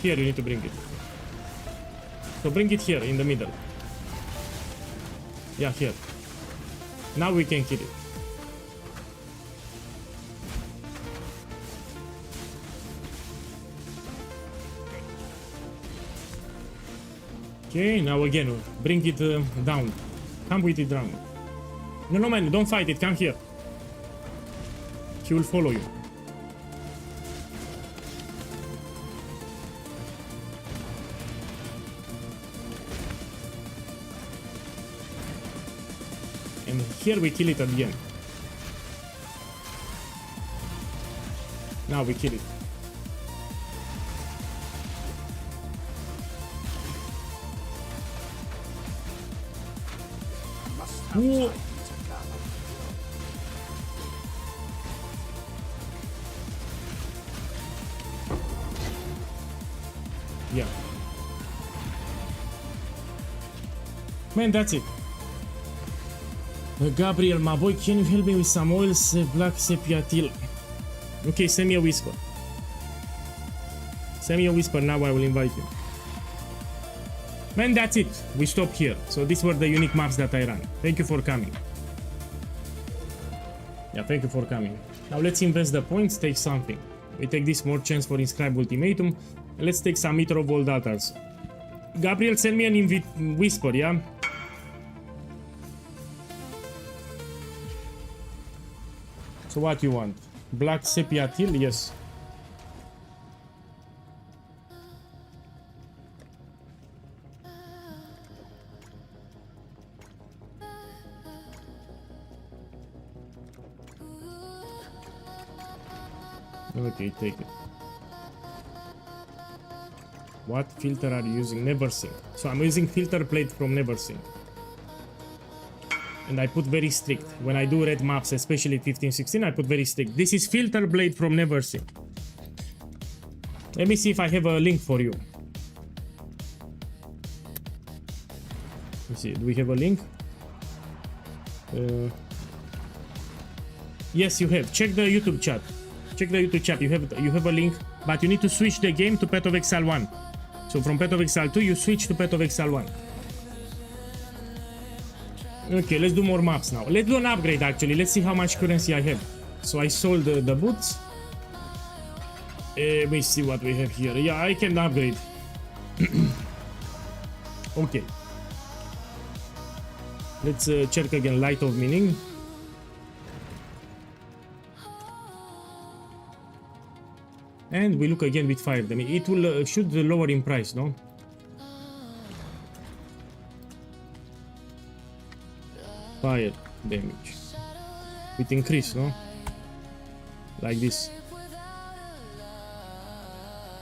Here you need to bring it. So bring it here in the middle. Yeah, here. Now we can kill it. Okay, now again, bring it down. Come with it down. No, man, don't fight it. Come here. He will follow you. And here we kill it at the end. Now we kill it. Whoa. Yeah. Man, that's it. Gabriel, my boy, can you help me with some oils, black sepia teal? Okay, send me a whisper. Send me a whisper now, I will invite you. Man, that's it. We stop here. So these were the unique maps that I ran. Thank you for coming. Yeah, thank you for coming. Now let's invest the points, take something. We take this more chance for Inscribe Ultimatum. Let's take some Meter of Old Altars. Gabriel, send me an whisper, yeah? So what you want? Black Sepia Till? Yes. Okay, take it. What filter are you using? Neversink. So I'm using filter plate from Neversink. And I put very strict. When I do red maps, especially 15-16, I put very strict. This is filter blade from Neversink. Let me see if I have a link for you. Let's see, do we have a link? Yes, you have. Check the YouTube chat. Check the YouTube chat. You have a link, but you need to switch the game to Path of Exile 1. So from Path of Exile 2, you switch to Path of Exile 1. Okay, let's do more maps now. Let's do an upgrade actually. Let's see how much currency I have. So I sold the boots. Let me see what we have here. Yeah, I can upgrade. Okay. Let's check again. Light of Meaning. And we look again with fire damage. It will should lower in price, no? Fire damage. With increase, no? Like this.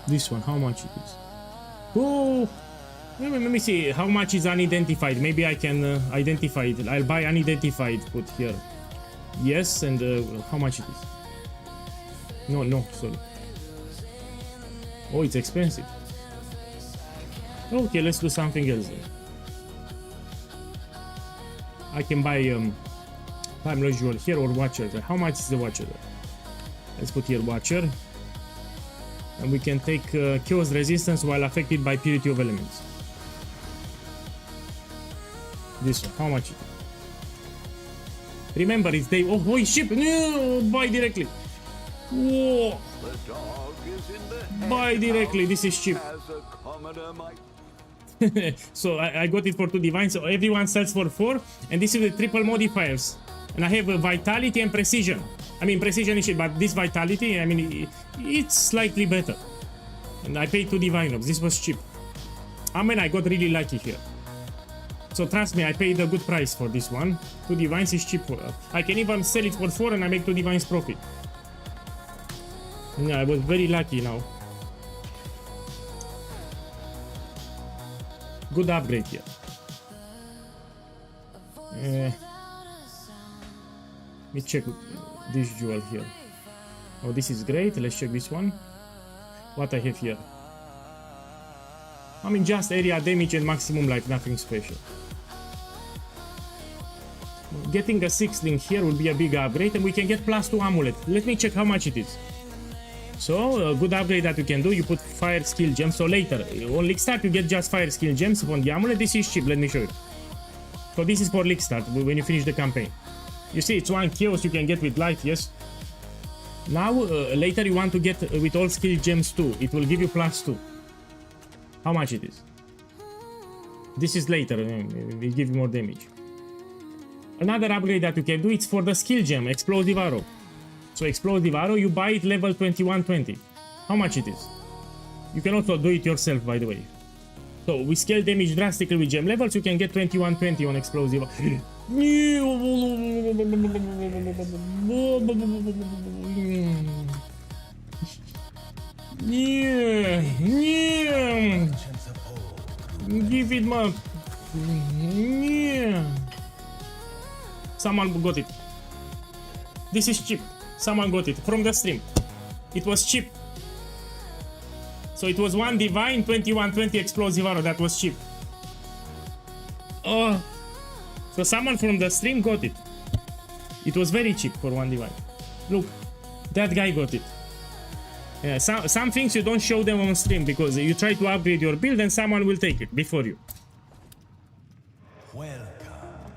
This one, how much it is? Oh! Let me see how much is unidentified. Maybe I can identify it. I'll buy unidentified, put here. Yes, and how much it is? No, sorry. Oh, it's expensive. Okay, let's do something else then. I can buy Timeless Jewel here or Watcher. How much is the Watcher? Let's put here Watcher. And we can take Chaos Resistance while affected by Purity of Elements. This one, how much it is? Remember, it's day. Oh, it's cheap! No, buy directly. Whoa! Buy directly, this is cheap. So I got it for 2 divine, so everyone sells for 4, and this is the triple modifiers. And I have Vitality and Precision. I mean, Precision is shit, but this Vitality, I mean, it's slightly better. And I paid 2 divine orbs, this was cheap. I mean, I got really lucky here. So trust me, I paid a good price for this one. 2 divines is cheap for I can even sell it for 4 and I make 2 divines profit. Yeah, I was very lucky now. Good upgrade here. Let me check this jewel here. Oh, this is great. Let's check this one. What I have here. I mean, just area damage and maximum life, nothing special. Getting a 6 link here will be a big upgrade, and we can get +2 amulet. Let me check how much it is. So, a good upgrade that you can do, you put fire skill gems. So later, on League Start, you get just fire skill gems on the amulet. This is cheap, let me show you. So this is for League Start, when you finish the campaign. You see, it's 1 chaos you can get with light, yes? Now, later you want to get with all skill gems too. It will give you +2. How much it is? This is later, it will give you more damage. Another upgrade that you can do, it's for the skill gem, Explosive Arrow. So Explosive Arrow, you buy it level 2120. How much it is? You can also do it yourself, by the way. So we scale damage drastically with gem levels, you can get 2120 on Explosive Arrow. Yeah. Give it more. Yeah. Someone got it. This is cheap. Someone got it from the stream. It was cheap. So it was 1 divine, 2120 explosive arrow. That was cheap. Oh. So someone from the stream got it. It was very cheap for 1 divine. Look, that guy got it. Yeah, some things you don't show them on stream because you try to upgrade your build and someone will take it before you.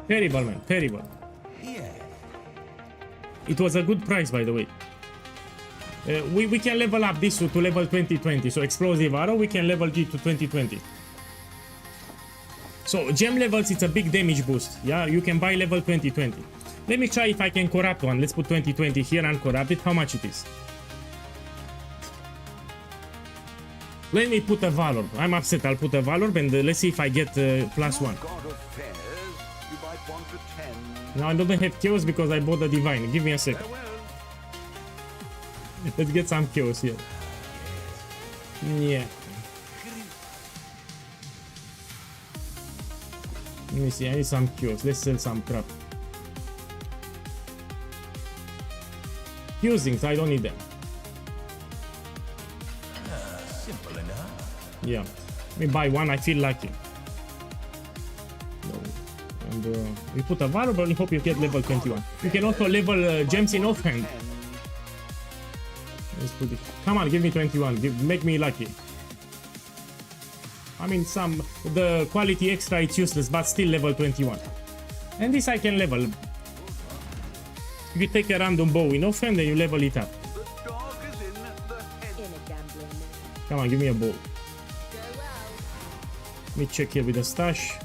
Terrible, man. Terrible. It was a good price, by the way. We can level up this to level 2020. So explosive arrow, we can level it to 2020. So gem levels, it's a big damage boost. Yeah, you can buy level 2020. Let me try if I can corrupt one. Let's put 2020 here and corrupt it. How much it is? Let me put a Valor. I'm upset. I'll put a Valor and let's see if I get +1. Now I don't have Chaos because I bought the Divine. Give me a second. Let's get some Chaos here. Yeah. Let me see. I need some Chaos. Let's sell some crap. Fusings, I don't need them. Simple enough. Yeah. Let me buy one. I feel lucky. No. And we put a Valor, but I hope you get level 21. You can also level gems in offhand. Let's put it. Come on, give me 21. Make me lucky. I mean, the quality extra, it's useless, but still level 21. And this I can level. You take a random bow in offhand and you level it up. Come on, give me a bow. Let me check here with the stash.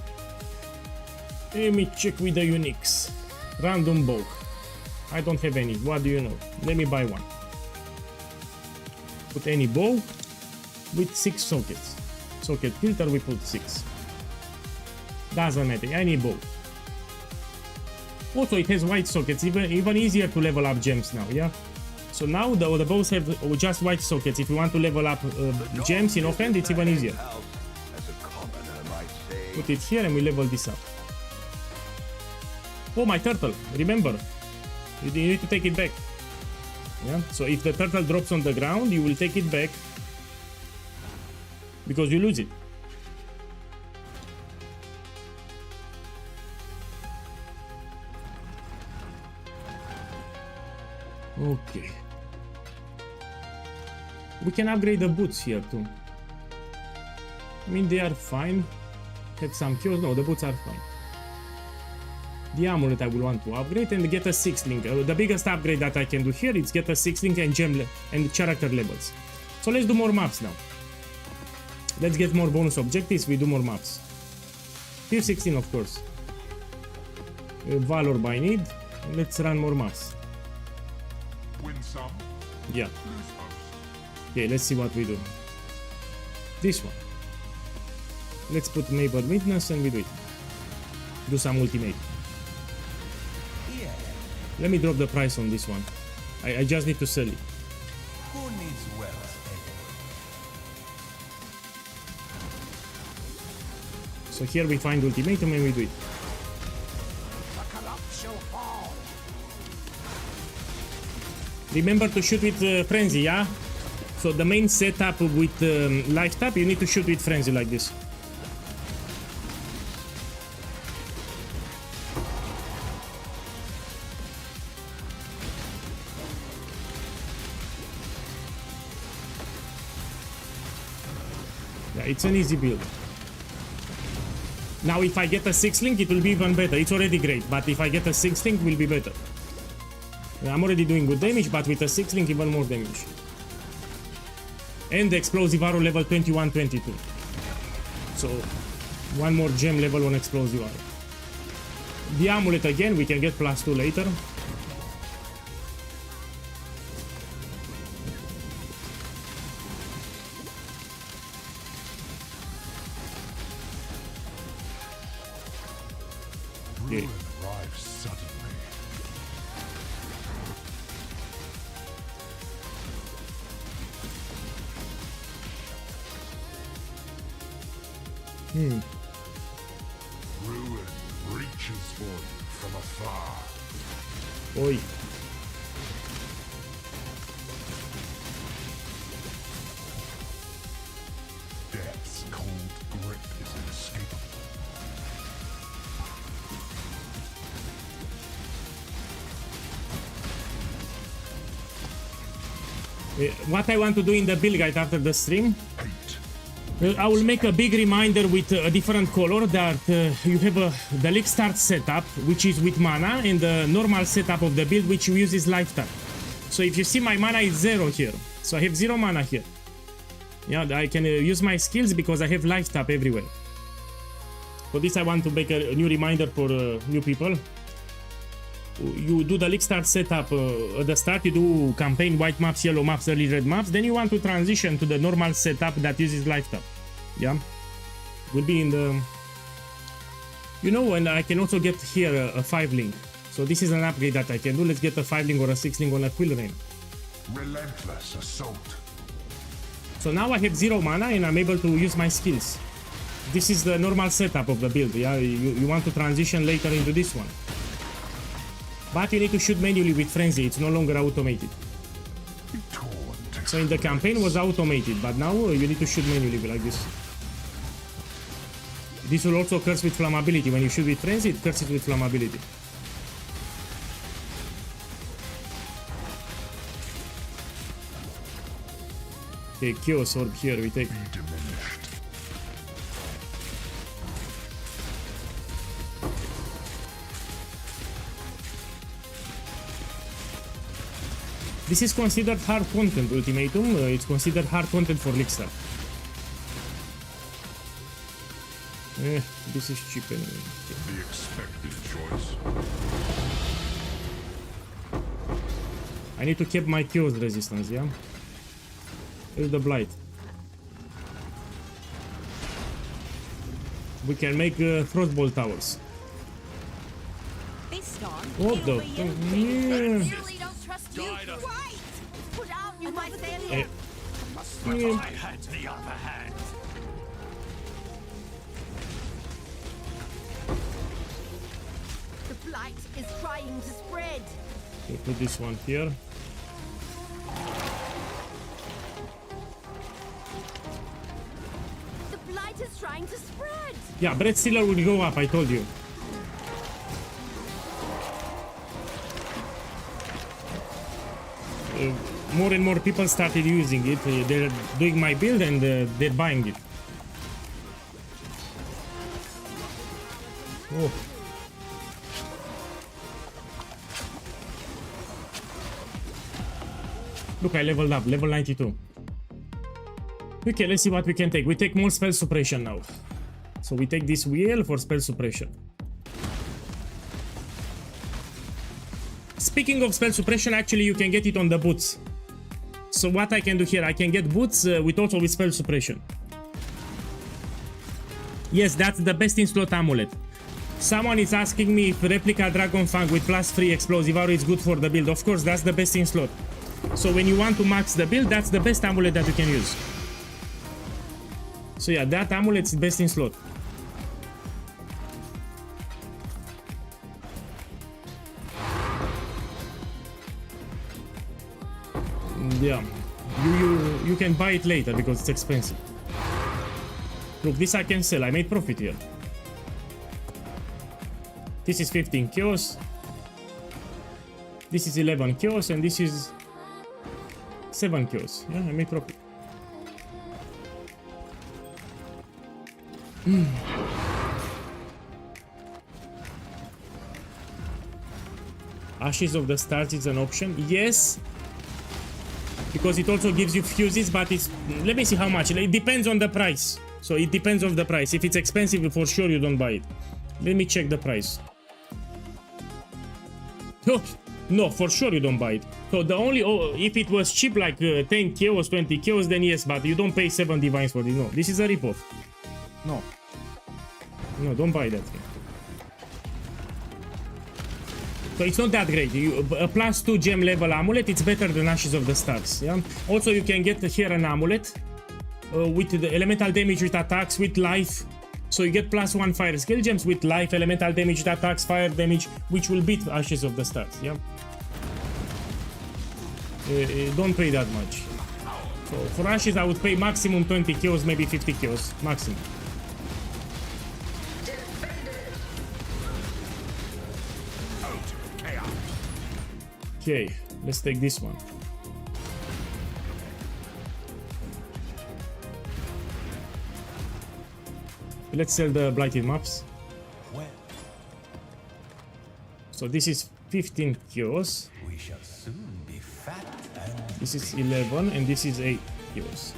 Let me check with the uniques. Random bow. I don't have any. What do you know? Let me buy one. Put any bow with 6 sockets. Socket filter, we put 6. Doesn't matter. Any bow. Also, it has white sockets, even easier to level up gems now, yeah? So now the bows have just white sockets. If you want to level up gems in offhand, it's even easier. Put it here and we level this up. Oh, my turtle. Remember, you need to take it back. Yeah? So if the turtle drops on the ground, you will take it back because you lose it. Okay. We can upgrade the boots here too. I mean, they are fine. Have some kills. No, the boots are fine. The amulet I will want to upgrade and get a 6-link. The biggest upgrade that I can do here is get a 6-link and gem and character levels. So let's do more maps now. Let's get more bonus objectives. We do more maps. Tier 16, of course. Valor by need. Let's run more maps. Win some. Yeah. Okay, let's see what we do. This one. Let's put Neighbor Witness and we do it. Do some ultimate. Let me drop the price on this one. I just need to sell it. Who needs wealth? So here we find ultimatum and we do it. Remember to shoot with frenzy, yeah? So the main setup with life tap, you need to shoot with frenzy like this. Yeah, it's an easy build. Now if I get a 6-link, it will be even better. It's already great, but if I get a 6-link, it will be better. I'm already doing good damage, but with a 6-link, even more damage. And the explosive arrow level 21-22. So, one more gem level on explosive arrow. The amulet again, we can get +2 later. Okay. Arrives suddenly. Ruin reaches for you from afar. Oi. Death's cold grip is inescapable. What I want to do in the build guide after the stream, I will make a big reminder with a different color that you have the League Start setup, which is with mana, and the normal setup of the build, which you use is lifetime. So if you see, my mana is 0 here. So I have 0 mana here. Yeah, I can use my skills because I have life tap everywhere. For this, I want to make a new reminder for new people. You do the League Start setup at the start, you do campaign, white maps, yellow maps, early red maps, then you want to transition to the normal setup that uses life tap. Yeah, will be in the, you know, and I can also get here a 5 link. So this is an upgrade that I can do. Let's get a 5 link or a 6 link on a Quill Rain. Relentless assault. So now I have 0 mana and I'm able to use my skills. This is the normal setup of the build. Yeah, you want to transition later into this one. But you need to shoot manually with Frenzy, it's no longer automated. So in the campaign it was automated, but now you need to shoot manually like this. This will also curse with flammability. When you shoot with Frenzy, it curses with flammability. Okay, Chaos Orb here we take. This is considered hard content, Ultimatum. It's considered hard content for League Start. This is cheap anyway. The expected choice. I need to keep my Chaos resistance, yeah? Here's the Blight. We can make Frostbolt towers. This time, What the? Yeah. I had the upper hand. The blight is trying to spread. Okay, put this one here. The blight is trying to spread. Yeah, Breath Stealer will go up, I told you. More and more people started using it. They're doing my build and they're buying it. Oh. Look, I leveled up, level 92. Okay, let's see what we can take. We take more spell suppression now. So we take this wheel for spell suppression. Speaking of spell suppression, actually you can get it on the boots. So what I can do here, I can get boots with also with spell suppression. Yes, that's the best in slot amulet. Someone is asking me if replica Dragon Fang with +3 explosive arrow is good for the build. Of course, that's the best in slot. So when you want to max the build, that's the best amulet that you can use. So yeah, that amulet is best in slot. Yeah, you can buy it later because it's expensive. Look, this I can sell. I made profit here. This is 15 chaos. This is 11 chaos, and this is 7 chaos. Yeah, I made profit. Ashes of the Stars is an option. Yes. Because it also gives you fuses, but it's... Let me see how much. It depends on the price. So it depends on the price. If it's expensive, for sure you don't buy it. Let me check the price. No, for sure you don't buy it. So the only... Oh, if it was cheap, like 10 chaos, 20 chaos, then yes, but you don't pay 7 divines for this. No, this is a ripoff. No. No, don't buy that thing. So it's not that great. A +2 gem level amulet, it's better than Ashes of the Stars. Yeah. Also, you can get here an amulet with the elemental damage with attacks with life. So you get +1 fire skill gems with life, elemental damage with attacks, fire damage, which will beat Ashes of the Stars. Yeah. Don't pay that much. So for Ashes, I would pay maximum 20 kills, maybe 50 kills, maximum. Okay, let's take this one. Let's sell the blighted maps. So this is 15 kilos. We shall soon be fat and This is 11 and this is 8 kilos.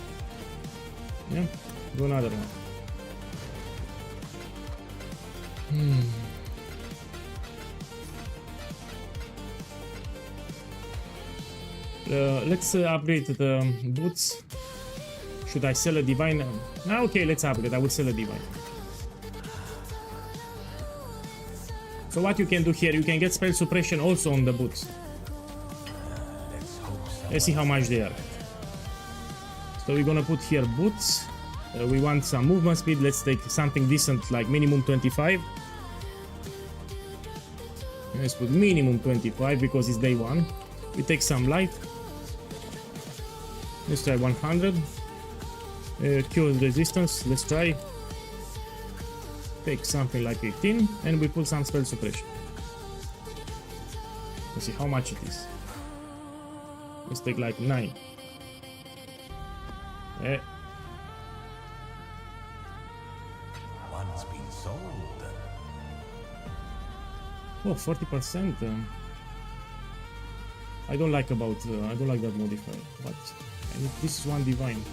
Yeah, do another one. Let's upgrade the boots. Should I sell a divine? Okay, let's upgrade. I will sell a divine. So what you can do here, you can get spell suppression also on the boots. Let's see how much they are. So we're gonna put here boots. We want some movement speed. Let's take something decent like minimum 25. Let's put minimum 25 because it's day 1. We take some light. Let's try 100. Cure resistance. Let's try. Take something like 18 and we put some spell suppression. Let's see how much it is. Let's take like 9. one's been sold. Oh, 40%. I don't like about I don't like that modifier, but this is one divine.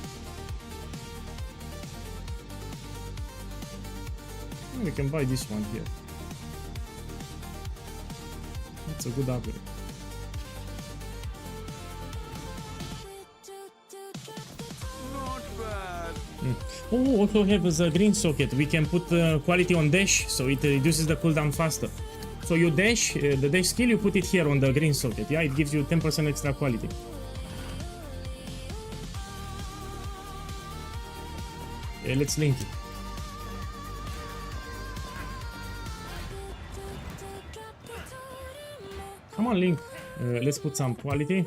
We can buy this one here. That's a good upgrade. Not bad. Oh, also have a green socket. We can put quality on dash, so it reduces the cooldown faster. So you dash, the dash skill, you put it here on the green socket. Yeah, it gives you 10% extra quality. Let's link it. Come on, Link. Let's put some quality.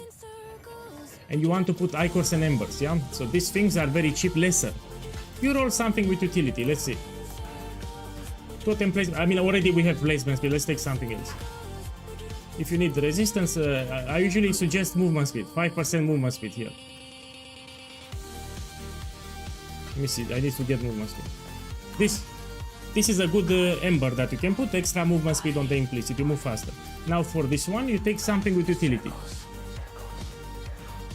And you want to put Icors and Embers, yeah? So these things are very cheap, lesser. You roll something with utility, let's see. Totem placement, I mean already we have placement speed, let's take something else. If you need resistance, I usually suggest movement speed, 5% movement speed here. Let me see, I need to get movement speed. This is a good Ember that you can put extra movement speed on the implicit, you move faster. Now for this one, you take something with utility.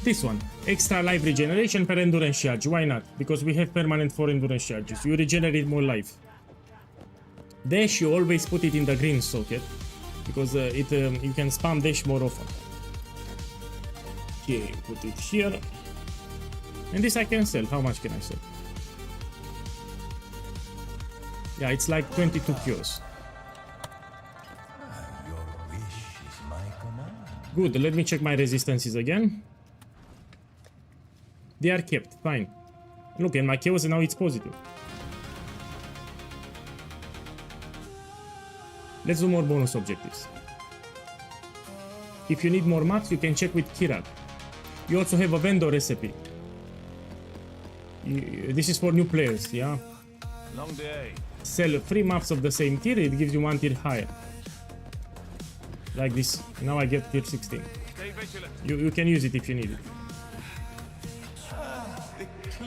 This one, extra life regeneration per endurance charge, why not? Because we have permanent 4 endurance charges, you regenerate more life. Dash, you always put it in the green socket, because you can spam dash more often. Okay, put it here. And this I can sell, how much can I sell? Yeah, it's like 22 cures. Your wish is my command. Good, let me check my resistances again. They are kept, fine. Look, and my chaos now it's positive. Let's do more bonus objectives. If you need more maps, you can check with Kirak. You also have a vendor recipe. This is for new players, yeah? Long day. Sell 3 maps of the same tier, it gives you 1 tier higher. Like this. Now I get tier 16. Stay vigilant. You can use it if you need it.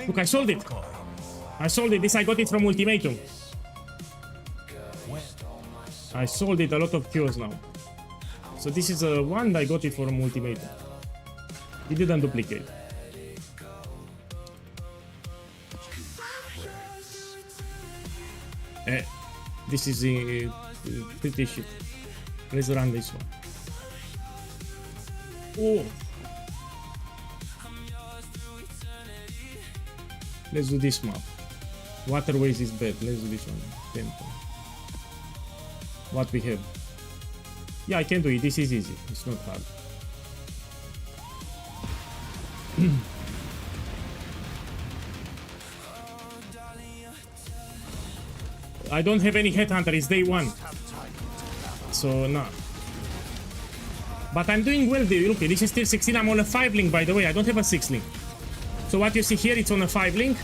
Look, I sold it! I sold it, this I got it from Ultimatum. I sold it a lot of cures now. So this is a one I got it from Ultimatum. It didn't duplicate. This is pretty shit. Let's run this one. Oh! Let's do this map. Waterways is bad. Let's do this one. Temple. What we have? Yeah, I can do it. This is easy. It's not hard. I don't have any headhunter. It's day 1. So, nah. But I'm doing well. Look, this is tier 16. I'm on a 5 link, by the way. I don't have a 6 link. So what you see here, it's on a 5 link.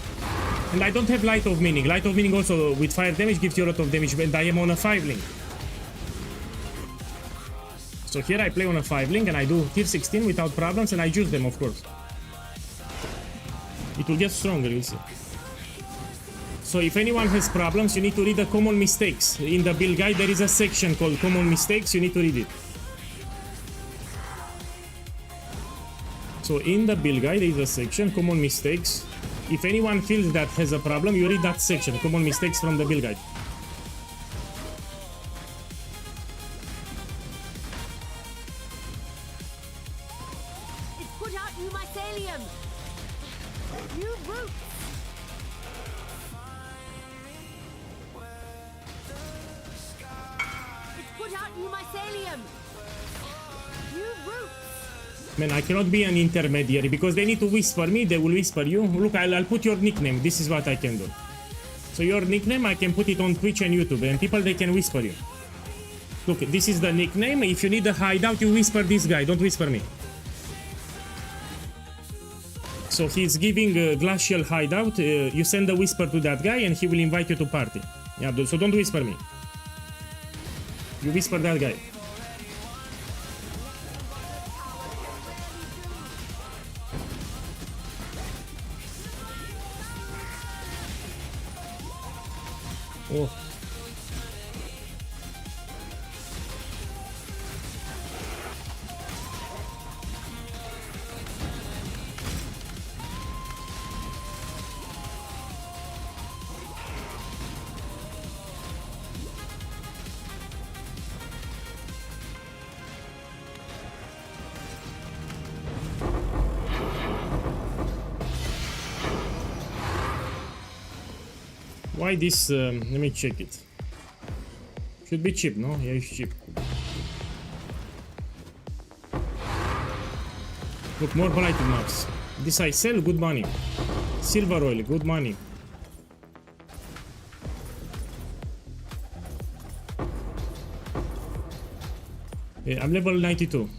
And I don't have Light of Meaning. Light of Meaning also with fire damage gives you a lot of damage. And I am on a 5 link. So here I play on a 5 link and I do tier 16 without problems and I use them, of course. It will get stronger, you'll see. So if anyone has problems, you need to read the common mistakes. In the build guide, there is a section called common mistakes. You need to read it. So in the build guide, there is a section, common mistakes. If anyone feels that has a problem, you read that section, common mistakes from the build guide. It's put out new mycelium. New roots. It's put out new mycelium. New roots. Man, I cannot be an intermediary because they need to whisper me, they will whisper you. Look, I'll put your nickname. This is what I can do. So your nickname, I can put it on Twitch and YouTube, and people, they can whisper you. Look, this is the nickname. If you need a hideout, you whisper this guy. Don't whisper me. So he's giving a glacial hideout. You send a whisper to that guy and he will invite you to party. Yeah, so don't whisper me. You whisper that guy. Oh. Why this? Let me check it. Should be cheap, no? Yeah, it's cheap. Look, more blighted maps. This I sell, good money. Silver oil, good money. Yeah, I'm level 92.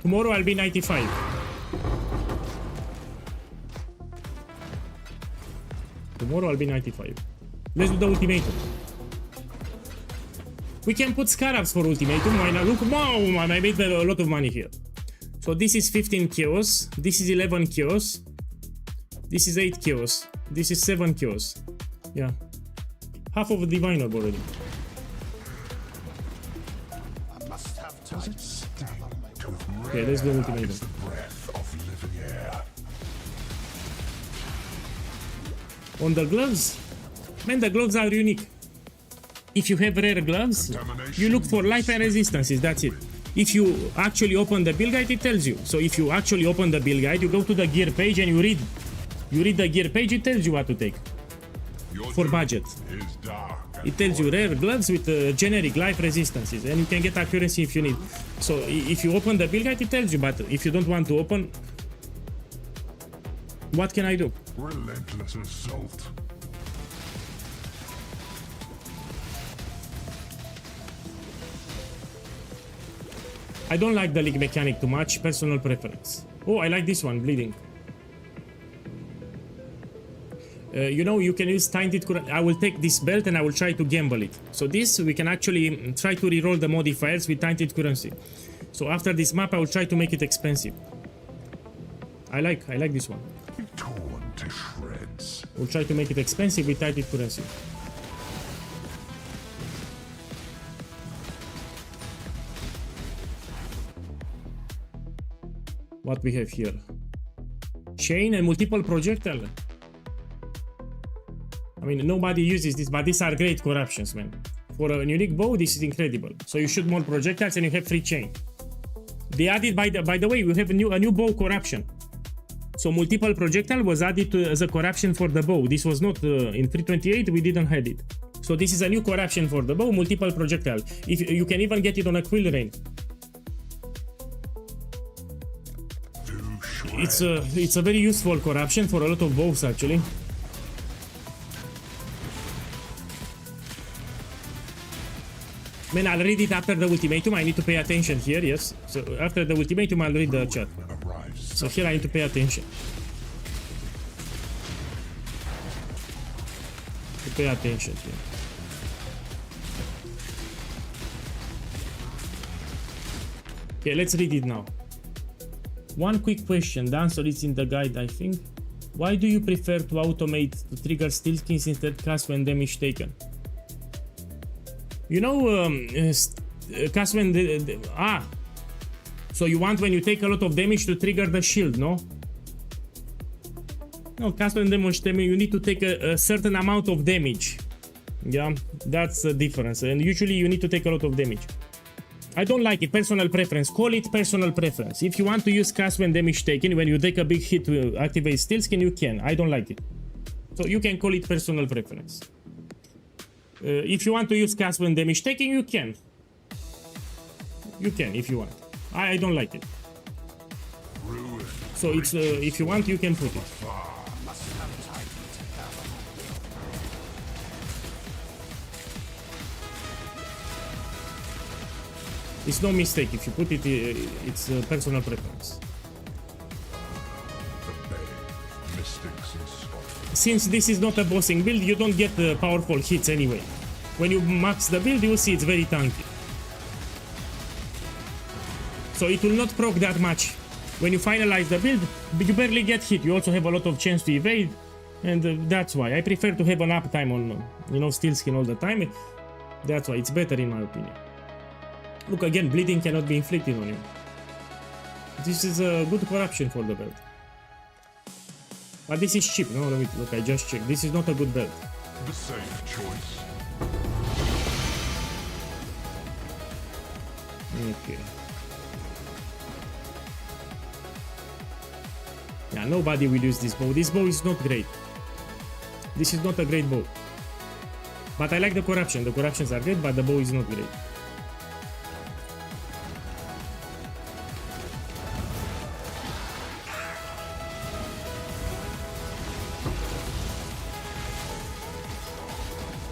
Tomorrow I'll be 95. Tomorrow I'll be 95. Let's do the ultimatum. We can put scarabs for ultimatum. Why not? Look, wow, I made a lot of money here. So this is 15 chaos. This is 11 chaos. This is 8 chaos. This is 7 chaos. Yeah. Half of a divine orb already. I must have time. Okay, let's do ultimatum. On the gloves, man, the gloves are unique. If you have rare gloves, you look for life and resistances, that's it. If you actually open the build guide, it tells you. So if you actually open the build guide, you go to the gear page and you read. You read the gear page, it tells you what to take. For budget. It tells you rare gloves with generic life resistances, and you can get accuracy if you need. So if you open the build guide, it tells you, but if you don't want to open, what can I do? Relentless assault. I don't like the league mechanic too much, personal preference. Oh, I like this one, bleeding. You know, you can use tainted currency. I will take this belt and I will try to gamble it. So this, we can actually try to reroll the modifiers with tainted currency. So after this map, I will try to make it expensive. I like this one. Torn to shreds. We'll try to make it expensive with tainted currency. What we have here? Chain and multiple projectile. I mean, nobody uses this, but these are great corruptions, man. For a unique bow, this is incredible. So you shoot more projectiles and you have free chain. They added, by the way, we have a new bow corruption. So multiple projectile was added as a corruption for the bow. This was not in 3.28. We didn't have it. So this is a new corruption for the bow, multiple projectile. If you can even get it on a quill rain. It's a very useful corruption for a lot of bows actually. Man, I'll read it after the ultimatum. I need to pay attention here, yes. So after the ultimatum, I'll read the chat. So here I need to pay attention. Pay attention here. Okay, let's read it now. One quick question. The answer is in the guide, I think. Why do you prefer to automate to trigger steel skins instead cast when damage taken? You know, cast when so you want when you take a lot of damage to trigger the shield, no? No, cast when damage you need to take a certain amount of damage. Yeah, that's the difference. And usually you need to take a lot of damage. I don't like it. Personal preference. Call it personal preference. If you want to use cast when damage taken, when you take a big hit to activate steel skin, you can. I don't like it. So you can call it personal preference. If you want to use cast when damage taken, you can. You can if you want. I don't like it. So it's if you want, you can put it. It's no mistake. If you put it, it's personal preference. Since this is not a bossing build, you don't get powerful hits anyway. When you max the build, you see it's very tanky. So it will not proc that much. When you finalize the build, you barely get hit. You also have a lot of chance to evade, and that's why I prefer to have an uptime on, you know, steel skin all the time. That's why it's better in my opinion. Look, again, bleeding cannot be inflicted on you. This is a good corruption for the belt. But this is cheap, no? Look, I just checked. This is not a good belt. The safe choice. Okay. Yeah, nobody will use this bow. This bow is not great. This is not a great bow. But I like the corruption. The corruptions are good, but the bow is not great.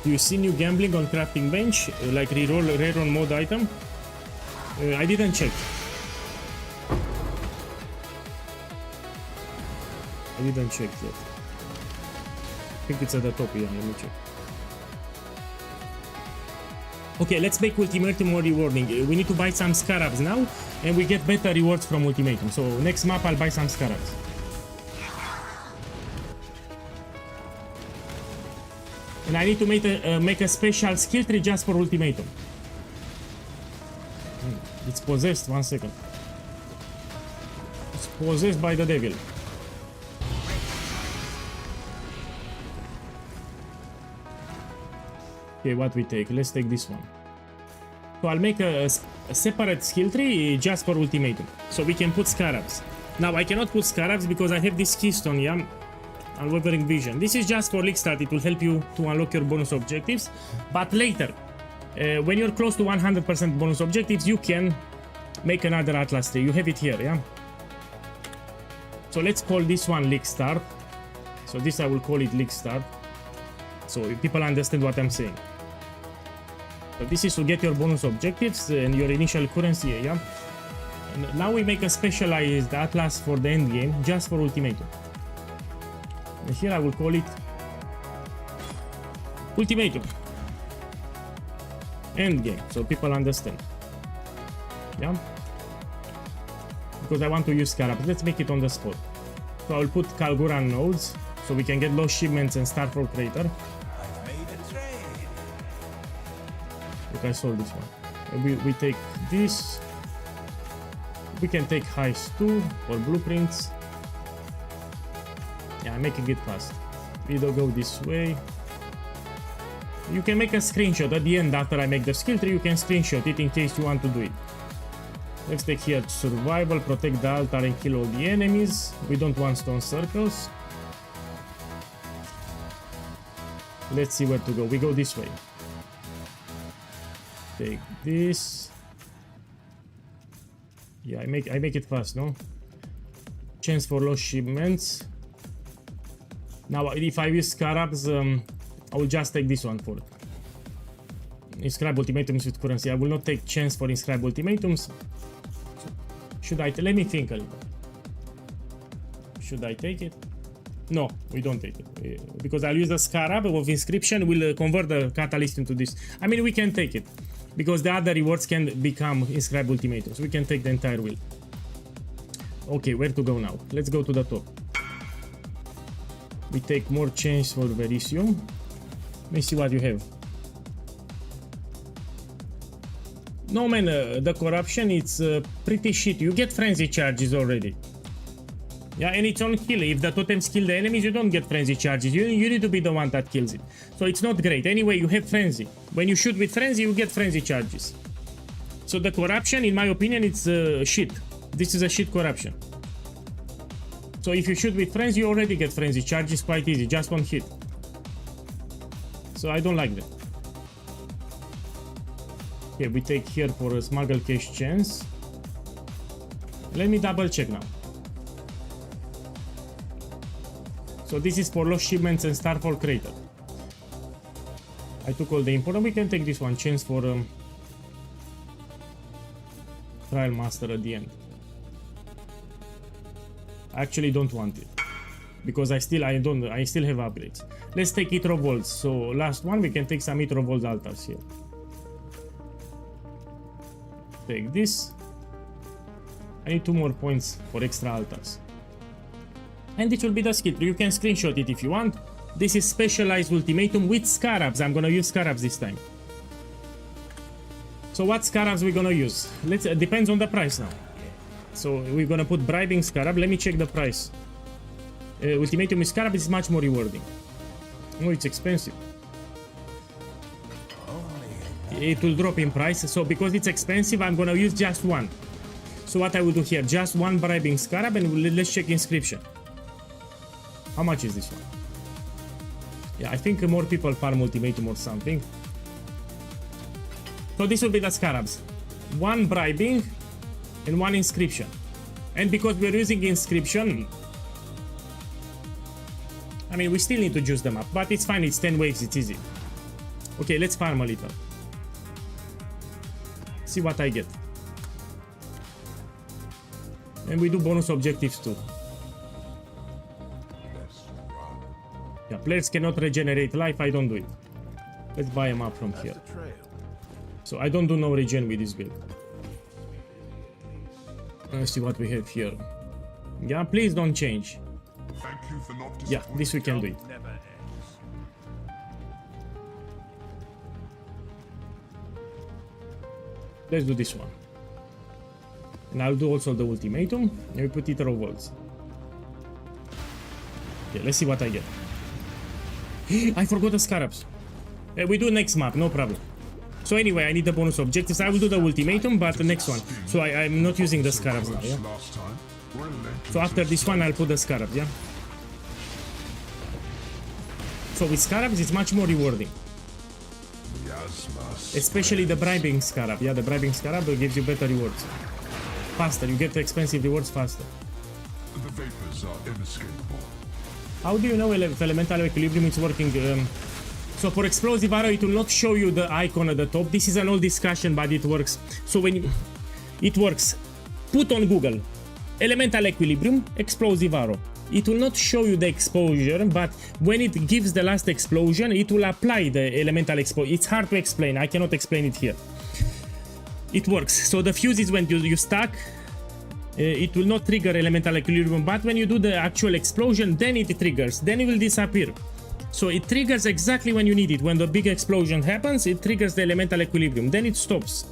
Do you see new gambling on crafting bench, like reroll rare on mode item? I didn't check. I didn't check yet. I think it's at the top here, let me check. Okay, let's make Ultimatum more rewarding. We need to buy some scarabs now, and we get better rewards from Ultimatum. So next map I'll buy some scarabs. And I need to make a special skill tree just for Ultimatum. It's possessed, 1 second. It's possessed by the devil. Okay, what we take? Let's take this one. So I'll make a separate skill tree just for Ultimatum. So we can put scarabs. Now I cannot put scarabs because I have this keystone, yeah? Unwavering vision. This is just for league start. It will help you to unlock your bonus objectives. But later, when you're close to 100% bonus objectives, you can make another Atlas tree. You have it here, yeah? So let's call this one league start. So this I will call it league start. So people understand what I'm saying. So this is to get your bonus objectives and your initial currency, yeah? And now we make a specialized Atlas for the end game, just for Ultimatum. And here I will call it Ultimatum Endgame, so people understand. Yeah? Because I want to use scarabs. Let's make it on the spot. So I will put Kalguran nodes, so we can get lost shipments and start for crater. Look, I sold this one. We take this. We can take heist 2 or blueprints. Yeah, I'm making it fast. We don't go this way. You can make a screenshot at the end after I make the skill tree. You can screenshot it in case you want to do it. Let's take here survival, protect the altar and kill all the enemies. We don't want stone circles. Let's see where to go. We go this way. Take this. Yeah, I make it fast, no? Chance for lost shipments. Now, if I use scarabs, I will just take this one for it. Inscribe ultimatums with currency. I will not take chance for inscribe ultimatums. Should I? Let me think a little. Should I take it? No, we don't take it. Because I'll use the scarab of inscription, will convert the catalyst into this. I mean, we can take it. Because the other rewards can become inscribe ultimatums. We can take the entire wheel. Okay, where to go now? Let's go to the top. We take more chains for Verisium. Let me see what you have. No man, the corruption, it's pretty shit. You get frenzy charges already. Yeah, and it's on kill. If the totems kill the enemies, you don't get frenzy charges. You need to be the one that kills it. So it's not great. Anyway, you have frenzy. When you shoot with frenzy, you get frenzy charges. So the corruption, in my opinion, it's shit. This is a shit corruption. So if you shoot with frenzy, you already get frenzy charges quite easy, just one hit. So I don't like that. Okay, we take here for a smuggle cash chance. Let me double check now. So this is for lost shipments and Starfall Crater. I took all the important. We can take this one chance for Trial Master at the end. I actually don't want it because I still have upgrades. Let's take Itro Volts. So last one, we can take some Itro Volts altars here. Take this. I need 2 more points for extra altars. And this will be the skill. You can screenshot it if you want. This is specialized ultimatum with scarabs. I'm gonna use scarabs this time. So what scarabs we're gonna use? Depends on the price now. So we're gonna put bribing scarab. Let me check the price. Ultimatum with scarab is much more rewarding. Oh, it's expensive. It will drop in price. So because it's expensive, I'm gonna use just one. So what I will do here, just one bribing scarab, and let's check inscription. How much is this one? Yeah, I think more people farm ultimatum or something. So this will be the scarabs. One bribing and one inscription. And because we're using inscription, I mean, we still need to juice them up, but it's fine. It's 10 waves. It's easy. Okay, let's farm a little. See what I get. And we do bonus objectives too. Yeah, players cannot regenerate life. I don't do it. Let's buy them up from here. So I don't do no regen with this build. Let's see what we have here. Yeah, please don't change. Yeah, this we can do it. Let's do this one. And I'll do also the ultimatum. And we put Itero Volts. Okay, let's see what I get. I forgot the scarabs. We do next map, no problem. So anyway, I need the bonus objectives. I will do the ultimatum, but the next one. So I'm not using the scarabs now, yeah? So after this one, I'll put the scarabs, yeah? So with scarabs, it's much more rewarding. Especially the bribing scarab. Yeah, the bribing scarab gives you better rewards. Faster, you get expensive rewards faster. The vapors are inescapable. How do you know if elemental equilibrium is working? So for explosive arrow, it will not show you the icon at the top. This is an old discussion, but it works. So when it works, put on Google elemental equilibrium, explosive arrow. It will not show you the exposure, but when it gives the last explosion, it will apply the elemental explosion. It's hard to explain. I cannot explain it here. It works. So the fuse is when you stack. It will not trigger elemental equilibrium, but when you do the actual explosion, then it triggers. Then it will disappear. So it triggers exactly when you need it. When the big explosion happens, it triggers the elemental equilibrium. Then it stops.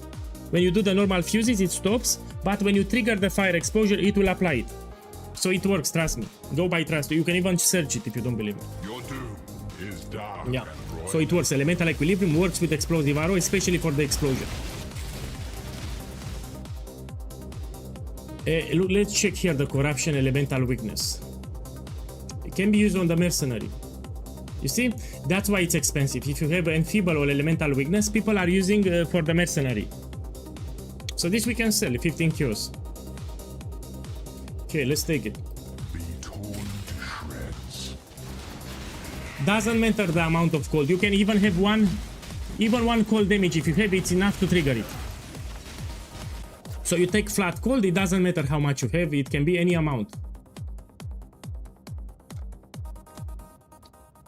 When you do the normal fuses, it stops. But when you trigger the fire exposure, it will apply it. So it works, trust me. Go by trust. You can even search it if you don't believe me. Your doom is dark. Yeah. So it works. Elemental equilibrium works with explosive arrow, especially for the explosion. Let's check here the corruption elemental weakness. It can be used on the mercenary. You see, that's why it's expensive. If you have enfeeble or elemental weakness, people are using for the mercenary. So this we can sell 15 kills. Okay, let's take it. Be torn to shreds. Doesn't matter the amount of cold. You can even have one cold damage. If you have, it's enough to trigger it. So you take flat cold, it doesn't matter how much you have, it can be any amount.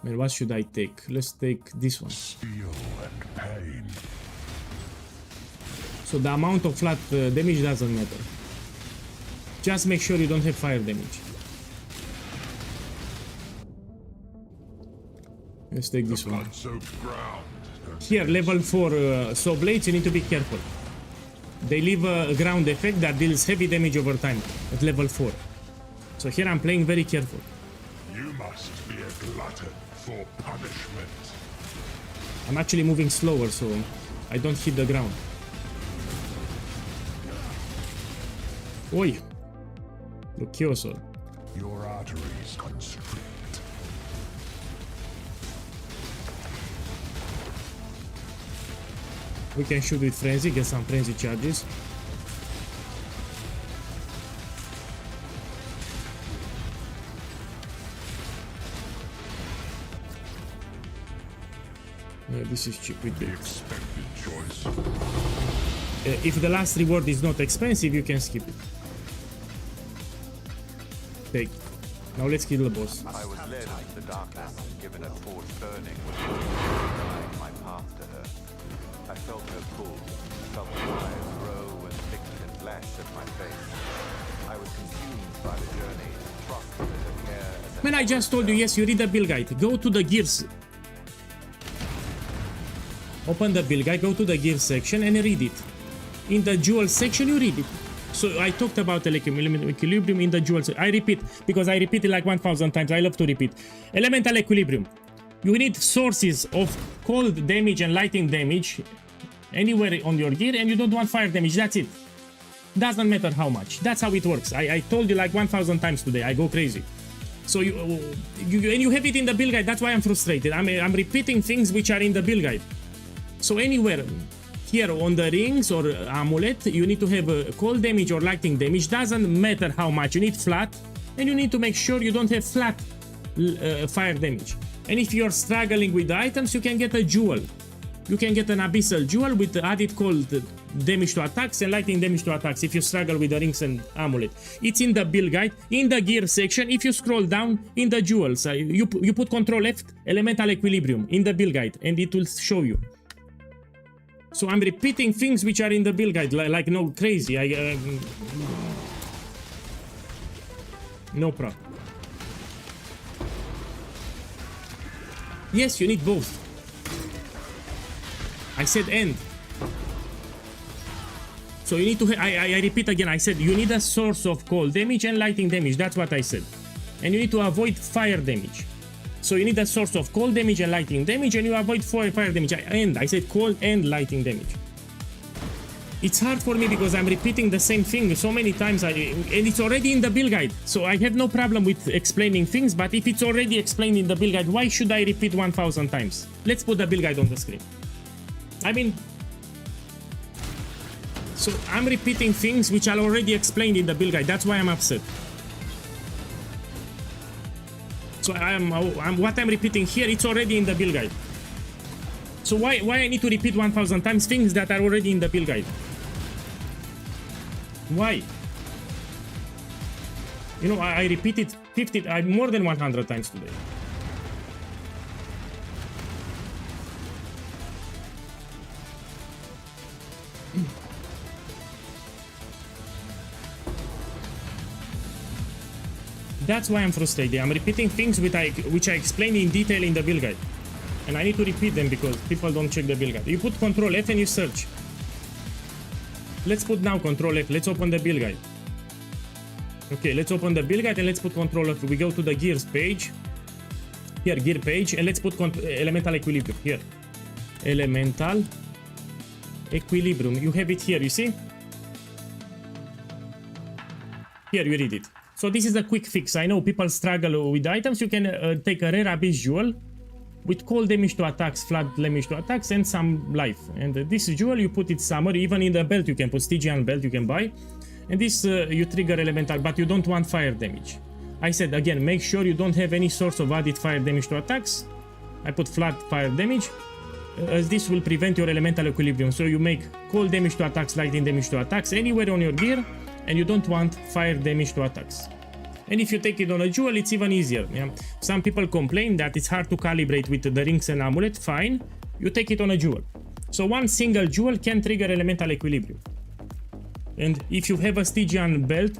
Man, what should I take? Let's take this one. Steel and pain. So the amount of flat damage doesn't matter. Just make sure you don't have fire damage. Let's take this one. Blood-soaked ground. Here, level 4 saw blades, you need to be careful. They leave a ground effect that deals heavy damage over time at level 4. So here I'm playing very careful. You must be a glutton for punishment. I'm actually moving slower so I don't hit the ground. Oi! Lucchioso. Your arteries constrict. We can shoot with frenzy, get some frenzy charges. This is cheap with the expected choice. If the last reward is not expensive, you can skip it. Take. Now let's kill the boss. I was led into the darkness and given a torch burning with guiding my path to her. I felt her pull, felt the fires grow and thicken and flash at my face. I was consumed by the journey, trusted in her care as Man, I just told you, yes, you read the build guide. Go to the gears. Open the build guide, go to the gear section and read it. In the jewel section, you read it. So I talked about equilibrium in the jewel section. I repeat, because I repeat it like 1000 times. I love to repeat. Elemental equilibrium. You need sources of cold damage and lightning damage anywhere on your gear, and you don't want fire damage. That's it. Doesn't matter how much. That's how it works. I told you like 1000 times today. I go crazy. So you have it in the build guide. That's why I'm frustrated. I'm repeating things which are in the build guide. So anywhere here on the rings or amulet, you need to have cold damage or lightning damage. Doesn't matter how much. You need flat, and you need to make sure you don't have flat fire damage. And if you're struggling with the items, you can get a jewel. You can get an abyssal jewel with added cold damage to attacks and lightning damage to attacks if you struggle with the rings and amulet. It's in the build guide, in the gear section. If you scroll down in the jewels, you put Control F, elemental equilibrium in the build guide, and it will show you. So I'm repeating things which are in the build guide, like no crazy. No problem. Yes, you need both. I said end. So you need to, I repeat again, I said you need a source of cold damage and lightning damage. That's what I said. And you need to avoid fire damage. So you need a source of cold damage and lightning damage, and you avoid fire damage. I said cold and lightning damage. It's hard for me because I'm repeating the same thing so many times, and it's already in the build guide. So I have no problem with explaining things, but if it's already explained in the build guide, why should I repeat 1000 times? Let's put the build guide on the screen. I mean, so I'm repeating things which are already explained in the build guide. That's why I'm upset. So what I'm repeating here, it's already in the build guide. So why I need to repeat 1000 times things that are already in the build guide? Why? You know, I repeated more than 100 times today. That's why I'm frustrated. I'm repeating things which I explain in detail in the build guide. And I need to repeat them because people don't check the build guide. You put Control F and you search. Let's put now Control F. Let's open the build guide. Okay, let's open the build guide and let's put Control F. We go to the gears page. Here, gear page, and let's put elemental equilibrium. Here. Elemental equilibrium. You have it here, you see? Here, you read it. So this is a quick fix. I know people struggle with items. You can take a rare abyss jewel with cold damage to attacks, flat damage to attacks, and some life. And this jewel, you put it somewhere. Even in the belt, you can put Stygian belt, you can buy. And this, you trigger elemental, but you don't want fire damage. I said, again, make sure you don't have any source of added fire damage to attacks. I put flat fire damage, as this will prevent your elemental equilibrium. So you make cold damage to attacks, lightning damage to attacks anywhere on your gear, and you don't want fire damage to attacks. And if you take it on a jewel, it's even easier. Yeah? Some people complain that it's hard to calibrate with the rings and amulet. Fine, you take it on a jewel. So one single jewel can trigger elemental equilibrium. And if you have a Stygian belt,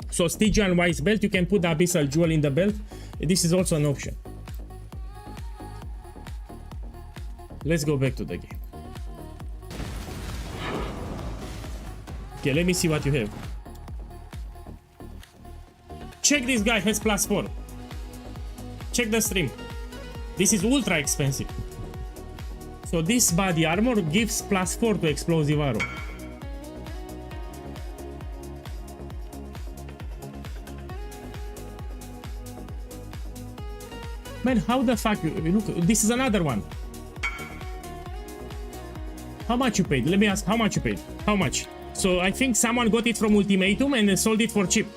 so Stygian wise belt, you can put the abyssal jewel in the belt. This is also an option. Let's go back to the game. Okay, let me see what you have. Check, this guy has +4. Check the stream. This is ultra expensive. So this body armor gives +4 to explosive arrow. Man, how the fuck look, this is another one. How much you paid? Let me ask, how much you paid? How much? So I think someone got it from Ultimatum and sold it for cheap.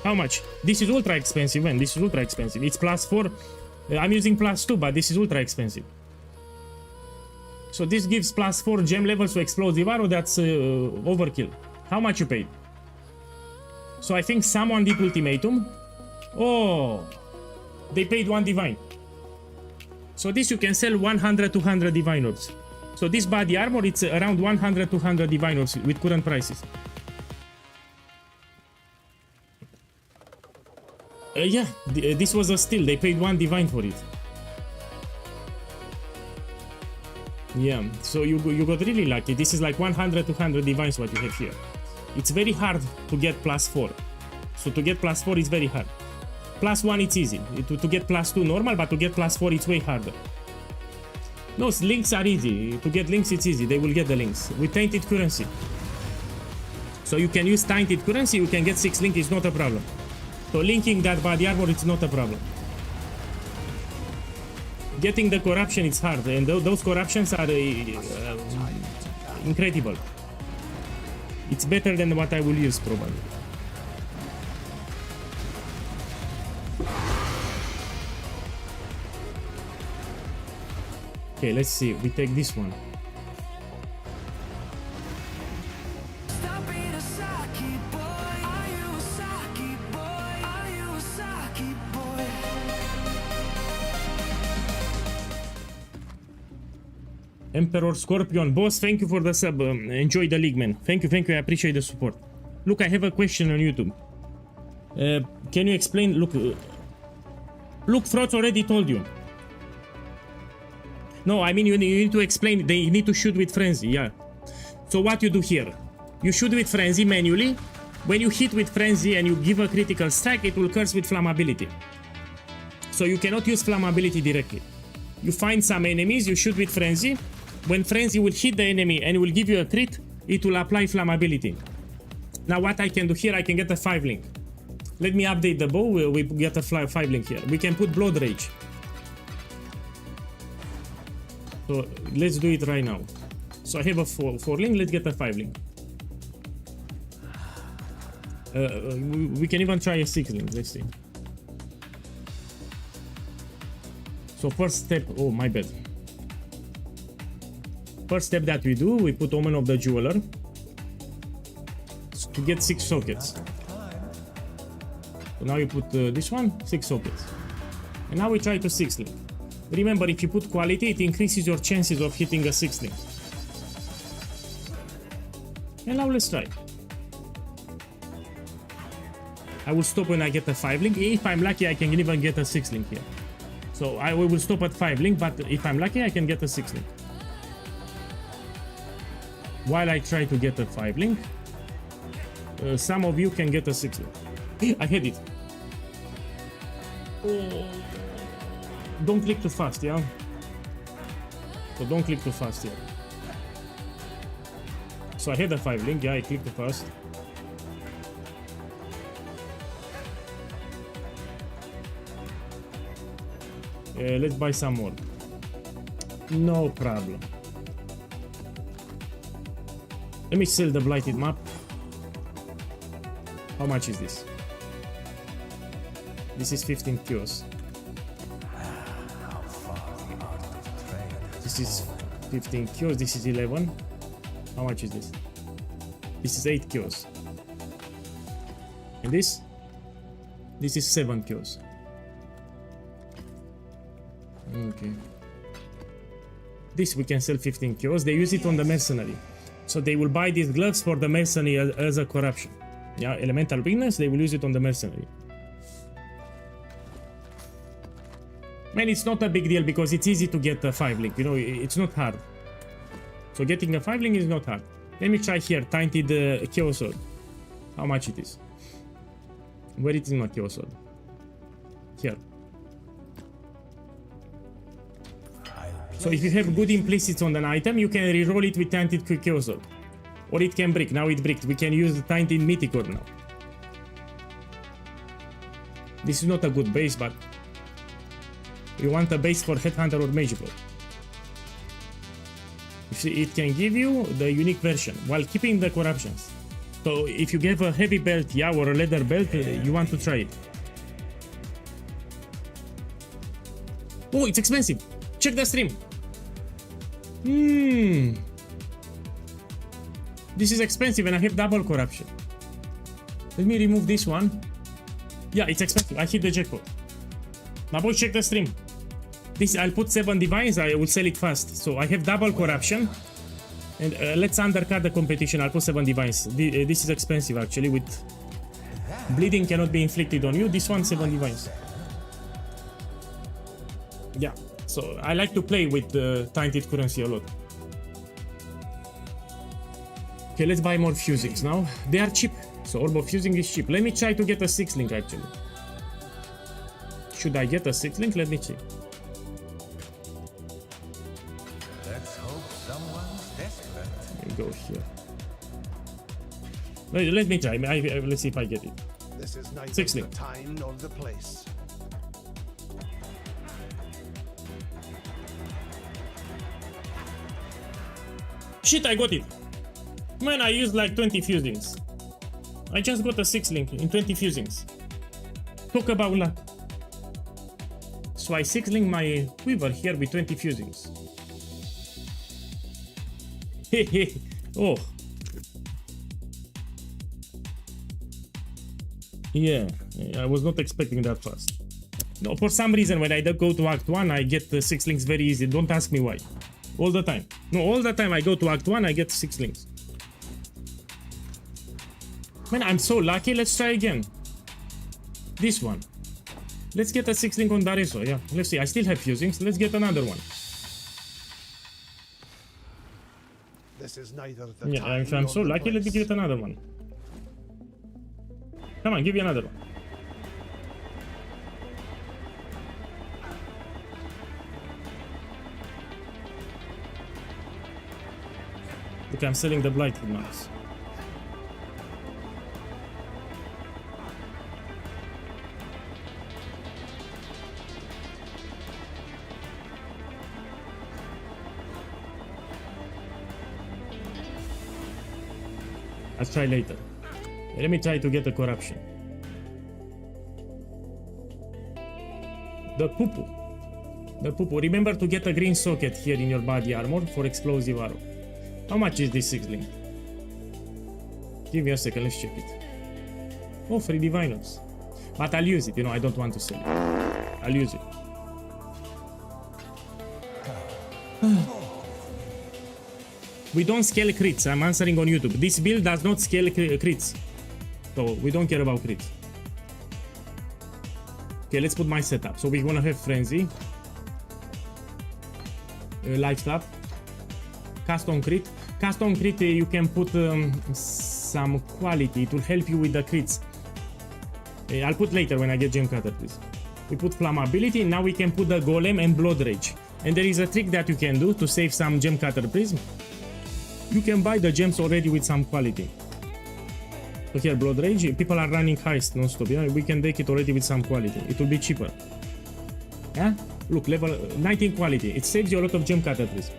How much? This is ultra expensive, man. This is ultra expensive. It's +4. I'm using +2, but this is ultra expensive. So this gives +4 gem levels to explosive arrow. That's overkill. How much you paid? So I think someone did Ultimatum. Oh, they paid 1 divine. So this you can sell 100, 200 divine orbs. So this body armor, it's around 100, 200 divine orbs with current prices. Yeah, this was a steal. They paid 1 divine for it. Yeah, so you got really lucky. This is like 100, 200 divines what you have here. It's very hard to get +4. So to get +4 is very hard. +1 it's easy. To get +2 normal, but to get +4 it's way harder. No, links are easy. To get links it's easy. They will get the links. With tainted currency. So you can use tainted currency, you can get 6 links, it's not a problem. So linking that body armor, it's not a problem. Getting the corruption, it's hard, and those corruptions are incredible. It's better than what I will use, probably. Okay, let's see. We take this one. Stop being a Saki boy. Are you a Saki boy? Are you a Saki boy? Emperor Scorpion, boss, thank you for the sub. Enjoy the league, man. Thank you, I appreciate the support. Look, I have a question on YouTube. Can you explain? Look, Froth already told you. No, I mean you need to explain. They need to shoot with frenzy, yeah. So what you do here? You shoot with frenzy manually. When you hit with frenzy and you give a critical strike, it will curse with flammability. So you cannot use flammability directly. You find some enemies, you shoot with frenzy. When frenzy will hit the enemy and will give you a crit, it will apply flammability. Now what I can do here, I can get a 5 link. Let me update the bow, we get a 5 link here. We can put Blood Rage. So let's do it right now. So I have a 4 link, let's get a 5 link. We can even try a 6 link, let's see. So first step, oh my bad. First step that we do, we put Omen of the Jeweler to get 6 sockets. So now you put this one, 6 sockets. And now we try to 6 link. Remember, if you put quality, it increases your chances of hitting a 6 link. And now let's try. I will stop when I get a 5 link. If I'm lucky, I can even get a 6 link here. So I will stop at 5 link, but if I'm lucky, I can get a 6 link. While I try to get a 5 link, some of you can get a 6 link. I had it. Oh. Don't click too fast, yeah? So don't click too fast here. So I had a 5 link, yeah, I clicked too fast. Let's buy some more. No problem. Let me sell the blighted map. How much is this? This is 15 kilos. This is 15 kilos. This is 11. How much is this? This is 8 kilos. And this? This is 7 kilos. Okay. This we can sell 15 kilos. They use it on the mercenary. So they will buy these gloves for the mercenary as a corruption. Yeah, elemental weakness, they will use it on the mercenary. Man, it's not a big deal because it's easy to get a 5 link, you know, it's not hard. So getting a 5 link is not hard. Let me try here, Tainted Chaos Sword. How much it is? Where it is my Chaos Sword? Here. So if you have good implicits on an item, you can reroll it with Tainted Chaos Sword. Or it can brick. Now it bricked. We can use the Tainted Mythic Orb now. This is not a good base, but we want a base for Headhunter or Mage Lord. You see, it can give you the unique version while keeping the corruptions. So if you get a heavy belt, yeah, or a leather belt, you want to try it. Oh, it's expensive. Check the stream. This is expensive and I have double corruption. Let me remove this one. Yeah, it's expensive. I hit the jackpot. My boy, check the stream. This, I'll put 7 divines. I will sell it fast. So I have double corruption. And let's undercut the competition. I'll put 7 divines. This is expensive actually. With bleeding cannot be inflicted on you. This one, 7 divines. Yeah. So I like to play with tainted currency a lot. Okay, let's buy more fusings now. They are cheap. So Orb of Fusing is cheap. Let me try to get a 6 link actually. Should I get a 6 link? Let me see. Let's hope someone's desperate. Let me go here. Let me try. Let's see if I get it. This is neither 6 the link. time nor the place. Shit, I got it. Man, I used like 20 fusings. I just got a 6 link in 20 fusings. Talk about luck. So I 6 link my quiver here with 20 fusings. Hehe. Oh. Yeah, I was not expecting that fast. No, for some reason when I go to Act 1, I get the 6 links very easy. Don't ask me why. All the time. No, all the time I go to Act 1, I get 6 links. Man, I'm so lucky. Let's try again. This one. Let's get a 6 link on Dareso. Yeah, let's see. I still have fusings. Let's get another one. This is neither the Yeah, time if I'm nor so the lucky, let me place. get another one. Come on, give you another one. Look, I'm selling the blighted ones. Let's try later. Let me try to get a corruption. The poo-poo. The poo-poo. Remember to get a green socket here in your body armor for explosive arrow. How much is this 6 link? Give me a second, let's check it. Oh, free diviners. But I'll use it, you know, I don't want to sell it. I'll use it. We don't scale crits, I'm answering on YouTube. This build does not scale crits. So we don't care about crits. Okay, let's put my setup. So we're gonna have Frenzy. Lifestyle. Cast on crit. Cast on crit, you can put some quality. It will help you with the crits. I'll put later when I get gem cutter, please. We put flammability. Now we can put the golem and blood rage. And there is a trick that you can do to save some gem cutter prism. You can buy the gems already with some quality. So here, blood rage. People are running heist non-stop. Yeah, we can take it already with some quality. It will be cheaper. Yeah. Look, level 19 quality. It saves you a lot of gem cutter prism.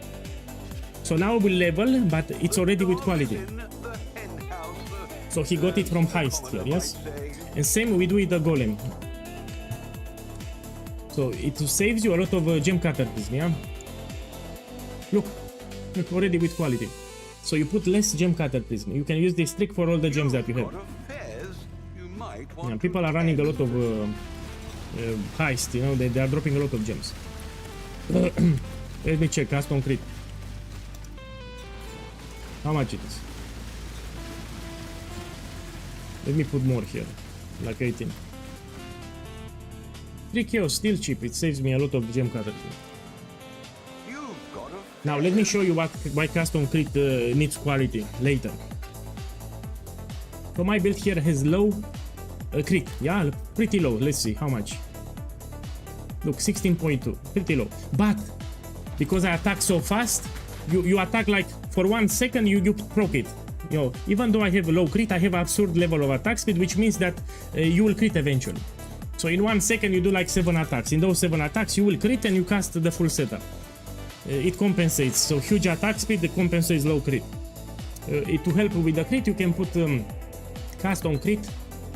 So now we level, but it's already with quality. So he got it from heist here, yes? And same we do with the golem. So it saves you a lot of gem cutter prism, yeah? Look, already with quality. So you put less gem cutter prism. You can use this trick for all the gems that you have. Yeah, people are running a lot of heist, you know, they are dropping a lot of gems. Let me check, cast on crit. How much it is? Let me put more here, like 18. 3 chaos, still cheap. It saves me a lot of gem currently. Now let me show you why custom crit needs quality later. So my build here has low crit, yeah, pretty low. Let's see how much. Look, 16.2, pretty low. But because I attack so fast, you attack like for 1 second, you proc it. You know, even though I have low crit, I have absurd level of attack speed, which means that you will crit eventually. So in 1 second, you do like 7 attacks. In those 7 attacks, you will crit and you cast the full setup. It compensates. So huge attack speed compensates low crit. To help with the crit, you can put cast on crit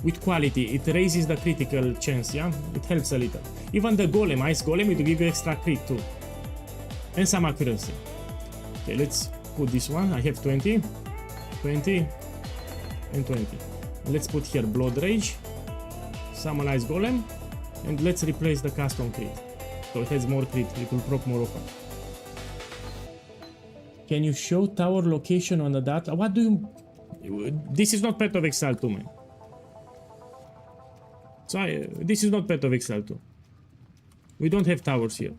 with quality. It raises the critical chance, yeah? It helps a little. Even the golem, ice golem, it will give you extra crit too. And some accuracy. Okay, let's put this one. I have 20, 20, and 20. Let's put here Blood Rage, summon ice golem, and let's replace the cast on crit. So it has more crit, it will proc more often. Can you show tower location on the data? What do you... This is not Path of Exile 2, man. So this is not Path of Exile 2. We don't have towers here.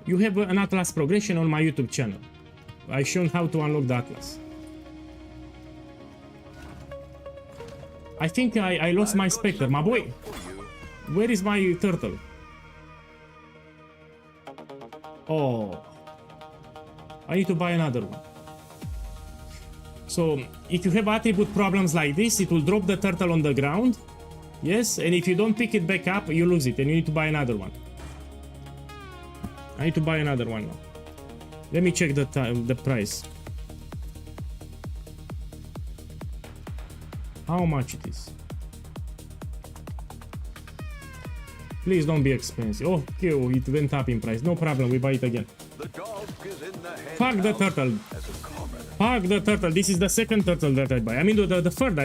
You have an Atlas progression on my YouTube channel. I've shown how to unlock the Atlas. I think I lost my Spectre. My boy! Where is my turtle? Oh. I need to buy another one. So, if you have attribute problems like this, it will drop the turtle on the ground. Yes, and if you don't pick it back up, you lose it and you need to buy another one. I need to buy another one now. Let me check the price. How much it is? Please don't be expensive. Oh, okay, oh, it went up in price. No problem, we buy it again. Fuck the turtle. Fuck the turtle. This is the second turtle that I buy. I mean, the third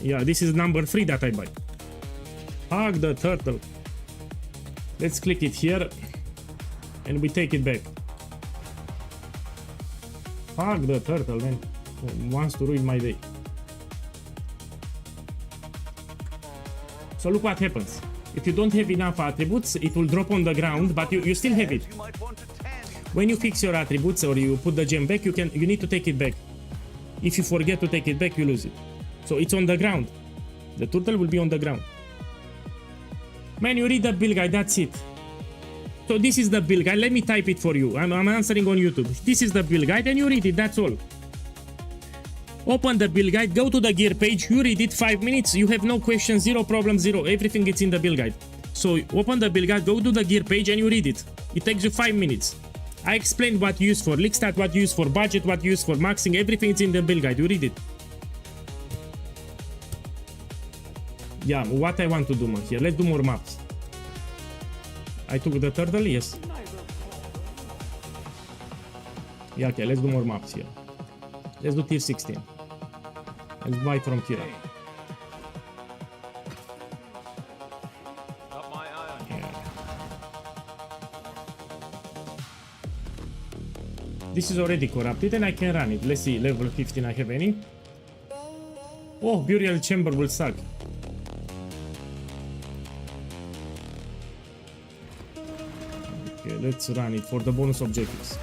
yeah, this is number 3 that I buy. Fuck the turtle. Let's click it here. And we take it back. Fuck the turtle, man. Wants to ruin my day. So look what happens. If you don't have enough attributes, it will drop on the ground, but you still have it. When you fix your attributes or you put the gem back, you need to take it back. If you forget to take it back, you lose it. So it's on the ground. The turtle will be on the ground. Man, you read the build guide, that's it. So this is the build guide. Let me type it for you. I'm answering on YouTube. This is the build guide and you read it, that's all. Open the build guide, go to the gear page, you read it 5 minutes, you have no questions, zero problem, zero. Everything is in the build guide. So open the build guide, go to the gear page and you read it. It takes you 5 minutes. I explained what you use for leak stat, what you use for budget, what you use for maxing, everything is in the build guide, you read it. Yeah, what I want to do here, let's do more maps. I took the turtle, yes. Yeah, okay, let's do more maps here. Let's do tier 16. Let's buy from Kira. Yeah. This is already corrupted and I can run it. Let's see, level 15 I have any. Oh, Burial Chamber will suck. Okay, let's run it for the bonus objectives.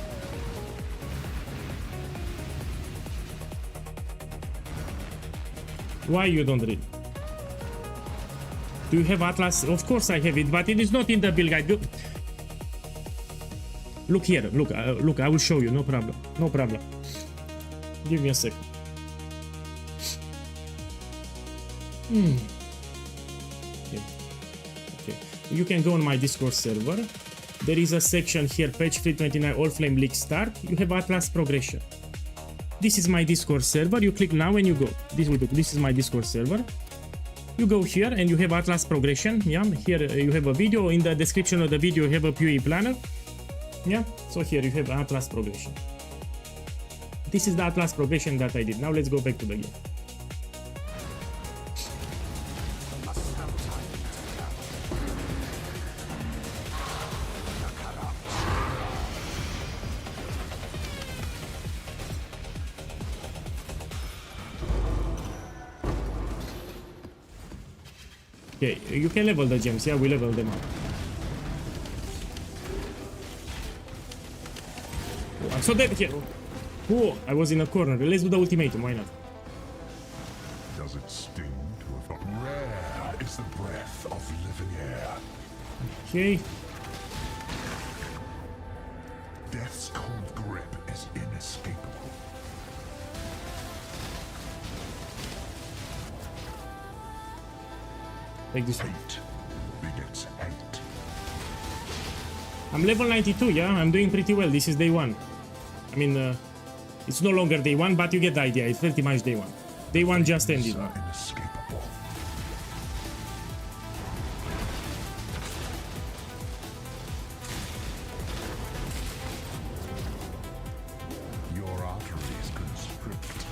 Why you don't read? Do you have Atlas? Of course I have it, but it is not in the build guide. Look here, look, look, I will show you, no problem, no problem. Give me a second. Okay. Okay, you can go on my Discord server. There is a section here, page 329, Allflame League Start. You have Atlas Progression. This is my Discord server. You click now and you go. This is my Discord server. You go here and you have Atlas Progression. Yeah, here you have a video. In the description of the video, you have a POE planner. Yeah, so here you have Atlas Progression. This is the Atlas Progression that I did. Now let's go back to the game. Okay, you can level the gems. Yeah, we level them up. Oh, I'm so dead here. Oh, I was in a corner. Let's do the ultimatum. Why not? Does it sting to have rare is the breath of living air. Okay. Death's cold grip is inescapable. Take this one. Hate begets hate. I'm level 92, yeah? I'm doing pretty well. This is day 1. I mean, it's no longer day 1, but you get the idea. It's pretty much day 1. Day 1 just ended. Inescapable. Your arteries constrict.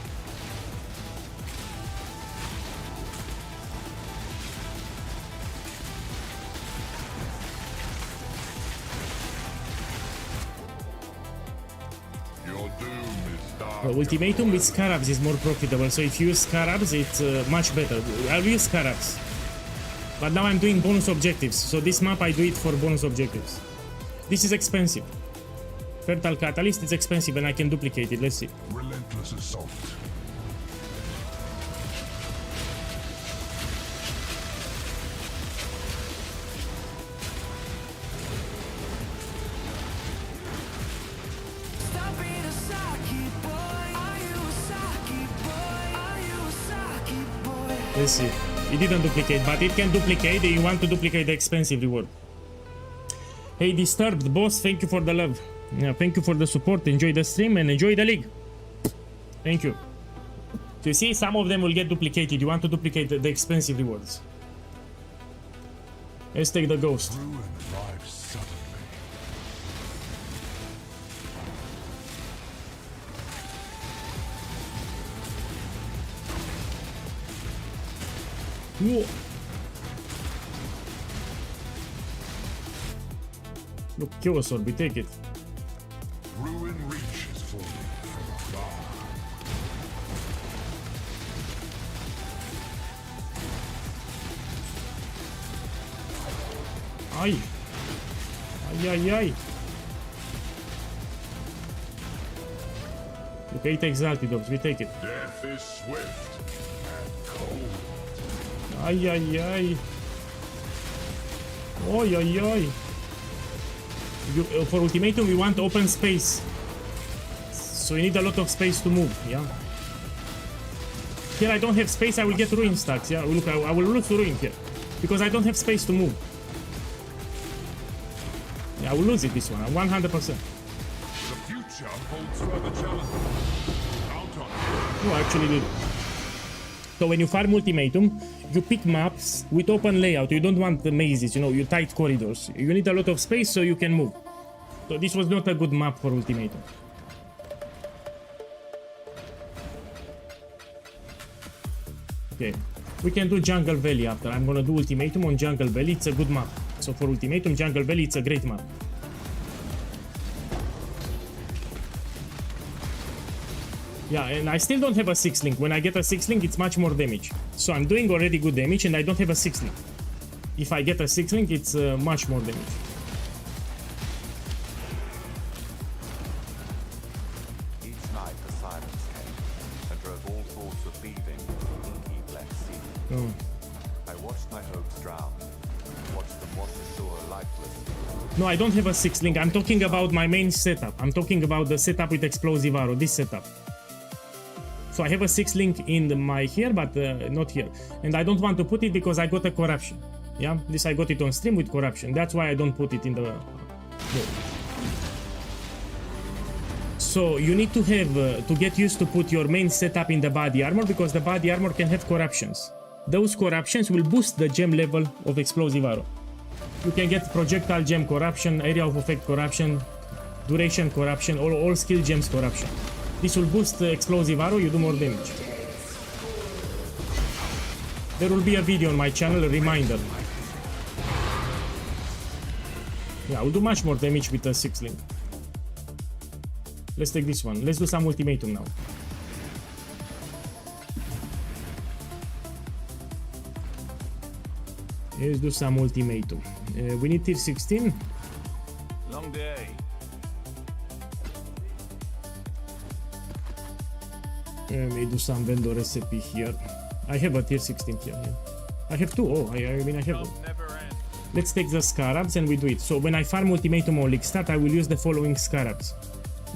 Your doom is dark. Ultimatum with Scarabs is more profitable, so if you use Scarabs, it's much better. I'll use Scarabs. But now I'm doing bonus objectives, so this map I do it for bonus objectives. This is expensive. Fertile Catalyst is expensive and I can duplicate it, let's see. Relentless assault. Stop being a Saki boy. Are you a Saki boy? Are you a Saki boy? Let's see. It didn't duplicate, but it can duplicate. You want to duplicate the expensive reward. Hey, Disturbed Boss, thank you for the love. Yeah, thank you for the support. Enjoy the stream and enjoy the league. Thank you. So you see, some of them will get duplicated. You want to duplicate the expensive rewards. Let's take the ghost. Ruin arrives suddenly. Whoa. Look, Chaos Orb, we take it. Ruin reaches for me from afar. Ay. Ay, ay, ay. Okay, take Exalted Orbs, we take it. Death is swift and cold. Ay, ay, ay. Ay, ay, ay. For ultimatum, we want open space. So you need a lot of space to move, yeah? Here I don't have space, I will get ruin stacks, yeah? Look, I will lose to ruin here. Because I don't have space to move. Yeah, I will lose it this one, 100%. The future holds further challenges. Count on it. No, I actually did. So when you farm ultimatum, you pick maps with open layout. You don't want the mazes, you know, you tight corridors. You need a lot of space so you can move. So this was not a good map for ultimatum. Okay, we can do Jungle Valley after. I'm gonna do ultimatum on Jungle Valley. It's a good map. So for ultimatum, Jungle Valley, it's a great map. Yeah, and I still don't have a 6-link. When I get a 6-link, it's much more damage. So I'm doing already good damage and I don't have a 6-link. If I get a 6-link, it's much more damage. Each night the silence came and drove all thoughts of leaving the inky black sea. Oh. I watched my hopes drown, watched them wash ashore lifeless. No, I don't have a 6-link. I'm talking about my main setup. I'm talking about the setup with explosive arrow, this setup. So I have a 6-link in my here, but not here. And I don't want to put it because I got a corruption. Yeah, this I got it on stream with corruption. That's why I don't put it in the... So you need to have, to get used to put your main setup in the body armor, because the body armor can have corruptions. Those corruptions will boost the gem level of explosive arrow. You can get projectile gem corruption, area of effect corruption, duration corruption, all skill gems corruption. This will boost the explosive arrow, you do more damage. There will be a video on my channel, a reminder. Yeah, I will do much more damage with the 6-link. Let's take this one. Let's do some ultimatum now. Let's do some ultimatum. We need tier 16. Long day. Let me do some vendor recipe here. I have a tier 16 here. Yeah. I have two. Oh, I mean I have one. Let's take the scarabs and we do it. So when I farm ultimatum or Lickstart, I will use the following scarabs.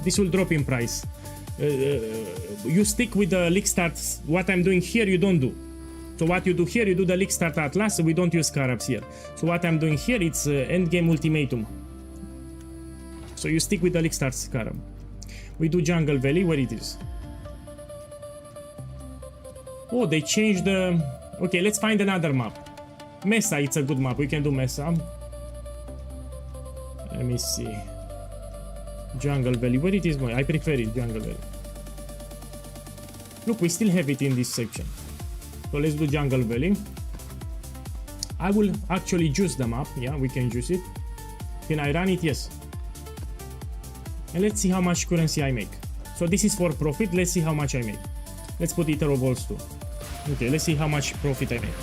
This will drop in price. You stick with the Lickstart. What I'm doing here, you don't do. So what you do here, you do the Lickstart Atlas, so we don't use scarabs here. So what I'm doing here, it's endgame ultimatum. So you stick with the Lickstart scarab. We do Jungle Valley, where it is. Oh, they changed the... Okay, let's find another map. Mesa, it's a good map. We can do Mesa. Let me see. Jungle Valley, where it is going? I prefer it, Jungle Valley. Look, we still have it in this section. So let's do Jungle Valley. I will actually juice the map. Yeah, we can juice it. Can I run it? Yes. And let's see how much currency I make. So this is for profit. Let's see how much I make. Let's put Ether of Balls too. Okay, let's see how much profit I make.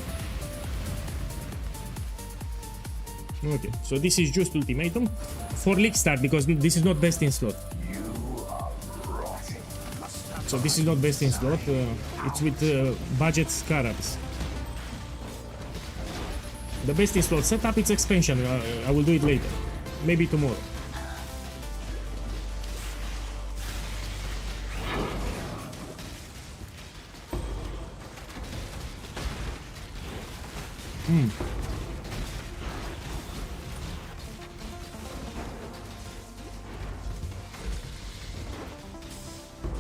Okay, so this is just ultimatum for Lickstart because this is not best in slot. So this is not best in slot. It's with budget scarabs. The best in slot setup it's expansion. I will do it later, maybe tomorrow.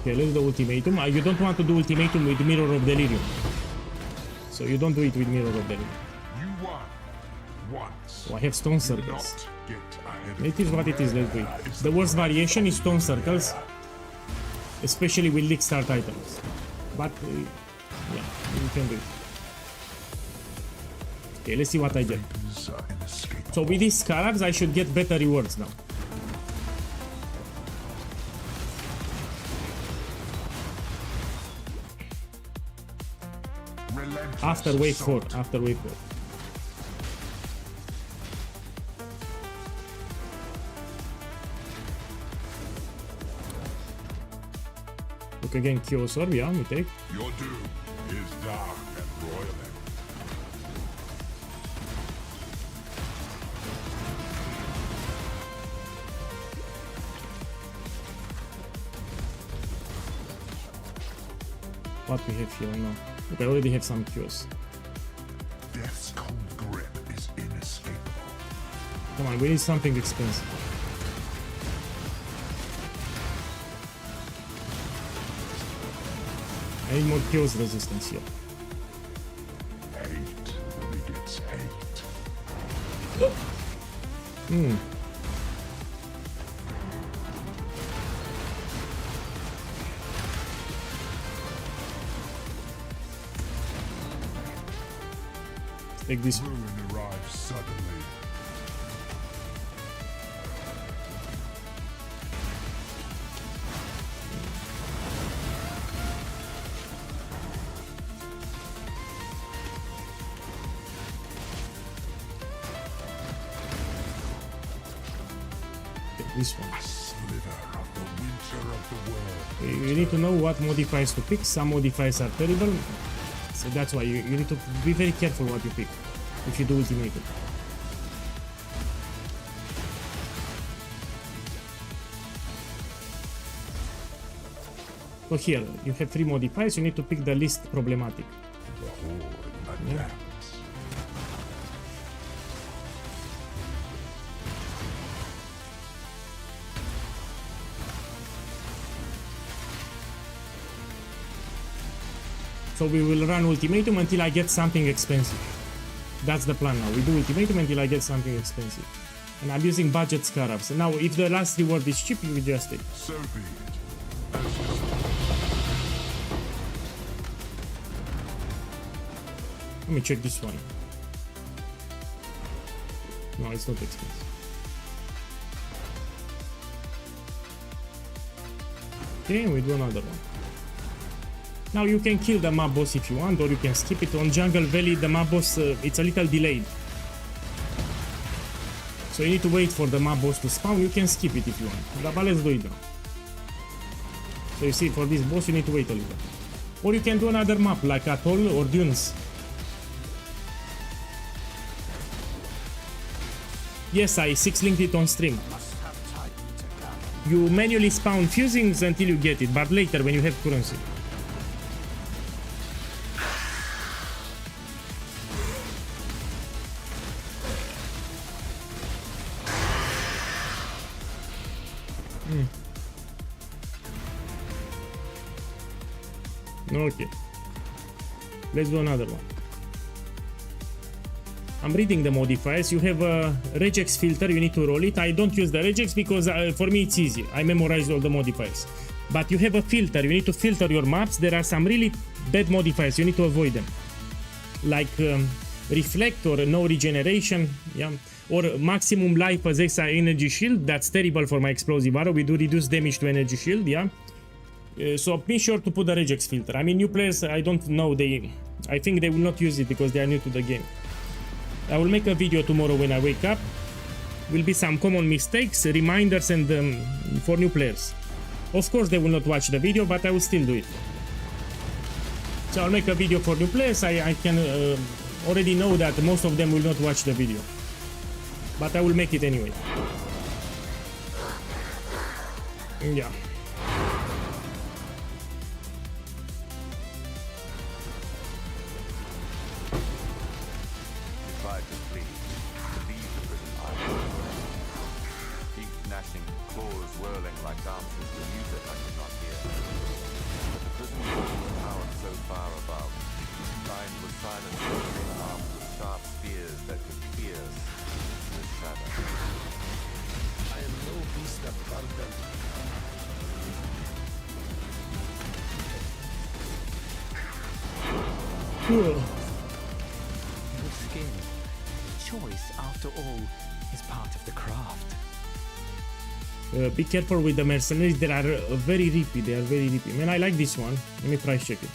Okay, let's do ultimatum. You don't want to do ultimatum with Mirror of Delirium. So you don't do it with Mirror of Delirium. You won once. Oh, I have stone circles. Not get ahead It is what it is, let's do it. The worst variation is stone circles, especially with Lickstart items. But, yeah, you can do it. Okay, let's see what I get. So with these scarabs, I should get better rewards now. After wave 4, after wave 4. Look again, Kyosor, yeah, we take. Your doom is dark and roiling. What we have here now? Look, I already have some Qs. Death's cold grip is inescapable. Come on, we need something expensive. I need more Qs resistance here. Hate begets hate. Take this. Ruin arrives suddenly. Take this one. A sliver of the winter of the world. You need to know what modifiers to pick. Some modifiers are terrible. So that's why you need to be very careful what you pick if you do ultimatum. So here, you have 3 modifiers, you need to pick the least problematic. The horde adapts. So we will run ultimatum until I get something expensive. That's the plan now. We do ultimatum until I get something expensive. And I'm using budget scarabs. And now if the last reward is cheap, you adjust it. So be it. Let me check this one. No, it's not expensive. Okay, we do another one. Now you can kill the mob boss if you want, or you can skip it. On Jungle Valley, the mob boss, it's a little delayed. So you need to wait for the mob boss to spawn. You can skip it if you want, but let's do it now. So you see, for this boss you need to wait a little. Or you can do another map like Atoll or Dunes. Yes, I 6-linked it on stream. You manually spawn fusings until you get it, but later when you have currency. Okay, let's do another one. I'm reading the modifiers. You have a regex filter, you need to roll it. I don't use the regex because for me it's easy. I memorize all the modifiers. But you have a filter, you need to filter your maps. There are some really bad modifiers, you need to avoid them. Like reflect or no regeneration, yeah. Or maximum life possess energy shield. That's terrible for my explosive arrow. We do reduce damage to energy shield, yeah. So be sure to put the regex filter. I mean, new players, I don't know, I think they will not use it because they are new to the game. I will make a video tomorrow when I wake up. Will be some common mistakes, reminders, and for new players. Of course they will not watch the video, but I will still do it. So I'll make a video for new players. I can already know that most of them will not watch the video, but I will make it anyway. Yeah. Good skin. Choice, after all, is part of the craft. Be careful with the mercenaries. They are very rippy. They are very rippy. Man, I like this one. Let me price check it.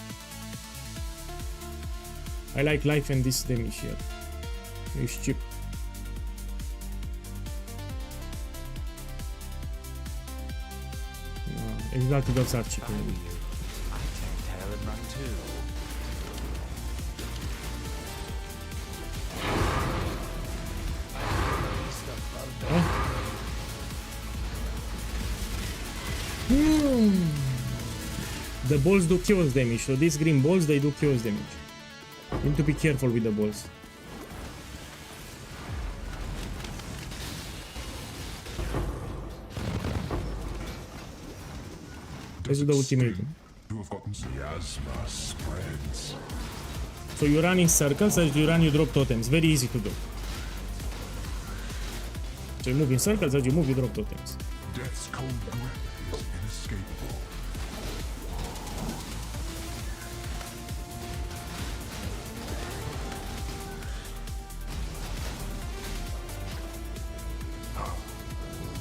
I like life and this damage here. It's cheap. No, exactly, those are cheap. I take tail and run too. The balls do chaos damage, so these green balls, they do chaos damage. You need to be careful with the balls. Let's do the ultimatum. So you run in circles, as you run you drop totems. Very easy to do. So you move in circles, as you move you drop totems. Death's cold grip is inescapable.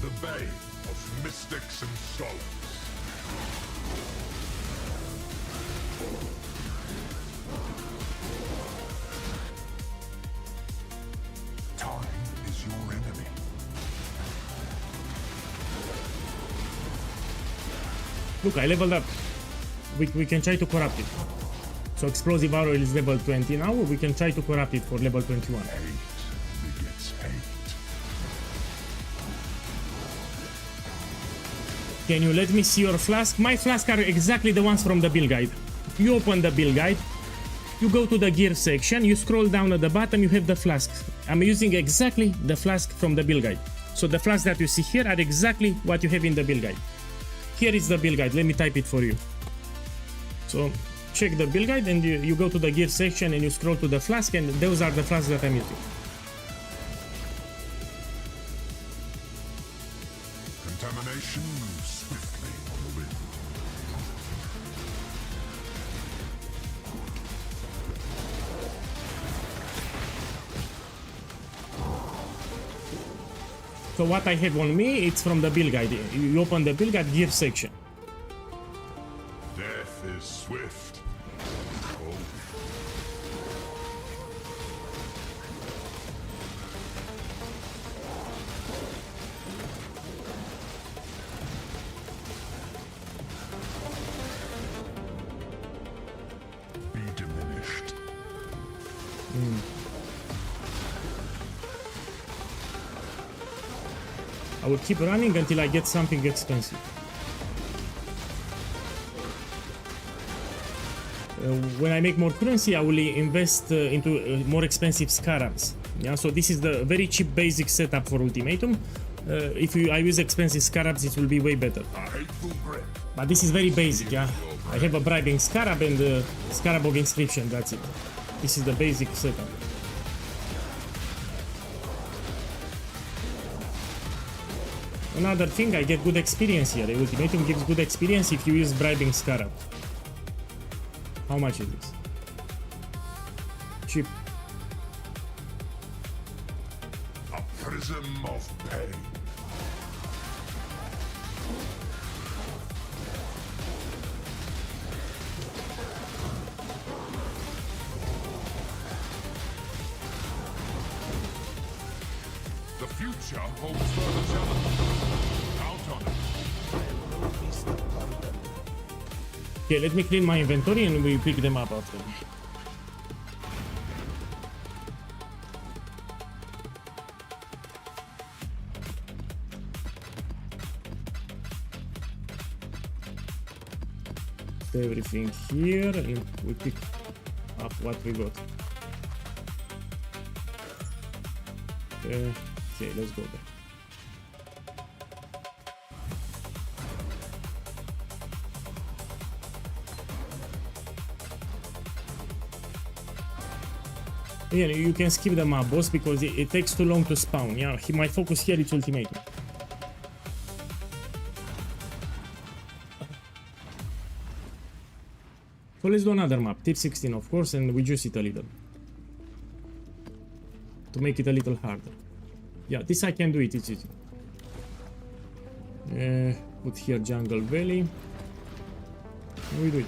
The Bay of Mystics and Scholars. Time is your enemy. Look, I leveled up. We can try to corrupt it. So explosive arrow is level 20 now. We can try to corrupt it for level 21. Can you let me see your flask? My flasks are exactly the ones from the build guide. You open the build guide, you go to the gear section, you scroll down at the bottom, you have the flasks. I'm using exactly the flask from the build guide. So the flasks that you see here are exactly what you have in the build guide. Here is the build guide. Let me type it for you. So check the build guide and you go to the gear section and you scroll to the flask, and those are the flasks that I'm using. Contamination moves swiftly on the wind. So what I have on me, it's from the build guide. You open the build guide gear section. Death is swift. Oh. diminished. I will keep running until I get something expensive. When I make more currency, I will invest into more expensive scarabs. Yeah, so this is the very cheap basic setup for ultimatum. If I use expensive scarabs, it will be way better. But this is very basic, yeah. I have a bribing scarab and a scarab of inscription, that's it. This is the basic setup. Another thing, I get good experience here. The ultimatum gives good experience if you use bribing scarab. How much is this? Cheap. A prism of pain. The future holds further challenges. Count on it. Okay, let me clean my inventory and we pick them up after. Everything here and we pick up what we got. Okay, let's go there. Yeah, you can skip the map boss because it takes too long to spawn. Yeah, my focus here is ultimatum. So let's do another map, tier 16 of course, and we juice it a little. To make it a little harder. Yeah, this I can do it, it's easy. Put here Jungle Valley. And we do it.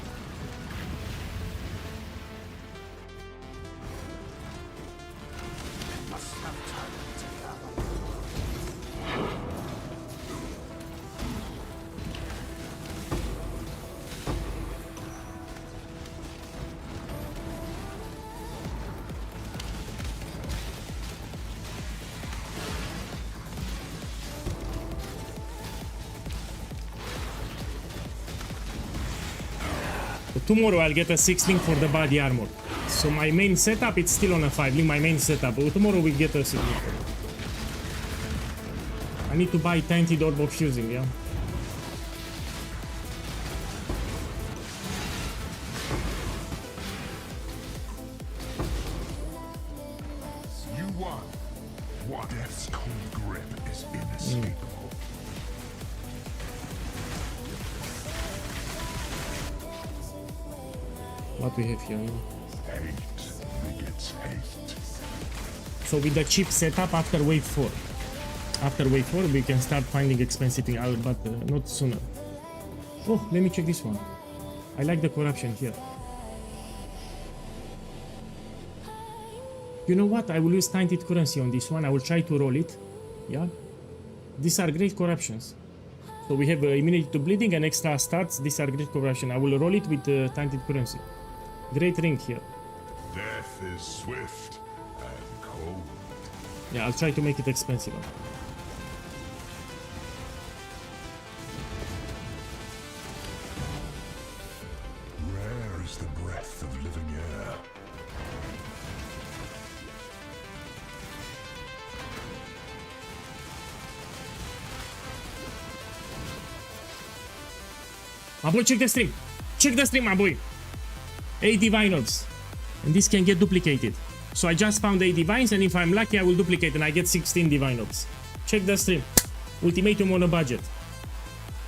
Tomorrow I'll get a 6 link for the body armor. So my main setup, it's still on a 5 link, my main setup. But tomorrow we get a 6 link. I need to buy Tainted Orb of Fusing, yeah? You won. What Death's cold grip is inescapable. What we have here? Hate begets hate. So with the cheap setup after wave 4. After wave 4 we can start finding expensive things out, but not sooner. Oh, let me check this one. I like the corruption here. You know what? I will use tainted currency on this one. I will try to roll it. Yeah. These are great corruptions. So we have immunity to bleeding and extra stats. These are great corruption. I will roll it with tainted currency. Great ring here. Death is swift and cold. Yeah, I'll try to make it expensive. Rare is the breath of living air. My boy, check the stream. Check the stream, my boy. 8 divine orbs. And this can get duplicated. So I just found 8 divines, and if I'm lucky I will duplicate and I get 16 divine orbs. Check the stream. Ultimatum on a budget.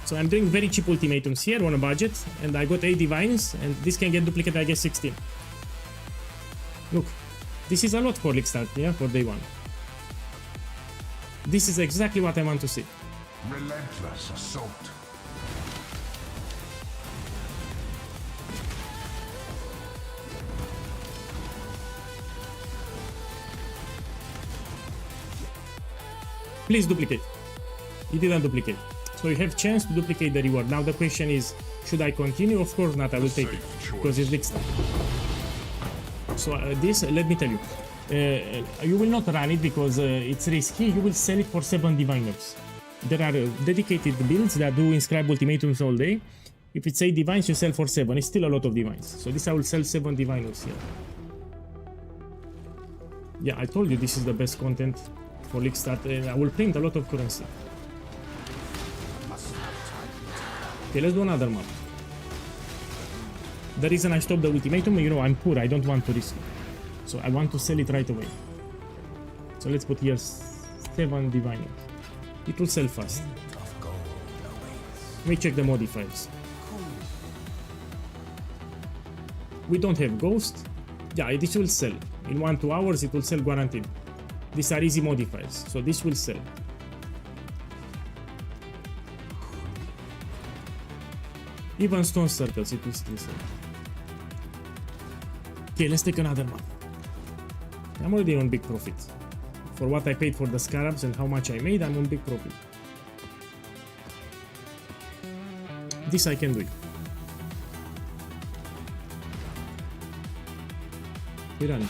So I'm doing very cheap ultimatums here on a budget, and I got 8 divines, and this can get duplicated, I get 16. Look, this is a lot for League Start, yeah, for day 1. This is exactly what I want to see. Relentless assault. Please duplicate. It didn't duplicate. So you have chance to duplicate the reward. Now the question is, should I continue? Of course not, I will take it. Because it's League Start. So this, let me tell you, you will not run it because it's risky. You will sell it for 7 diviners. There are dedicated builds that do inscribe ultimatums all day. If it's 8 divines, you sell for 7. It's still a lot of divines. So this I will sell 7 diviners here. Yeah, I told you this is the best content for League Start. I will print a lot of currency. Okay, let's do another map. The reason I stopped the ultimatum, you know, I'm poor. I don't want to risk it. So I want to sell it right away. So let's put here 7 diviners. It will sell fast. Let me check the modifiers. We don't have ghost. Yeah, this will sell. In 1-2 hours it will sell guaranteed. These are easy modifiers, so this will sell. Even stone circles it will still sell. Okay, let's take another map. I'm already on big profit. For what I paid for the scarabs and how much I made, I'm on big profit. This I can do it. We're running.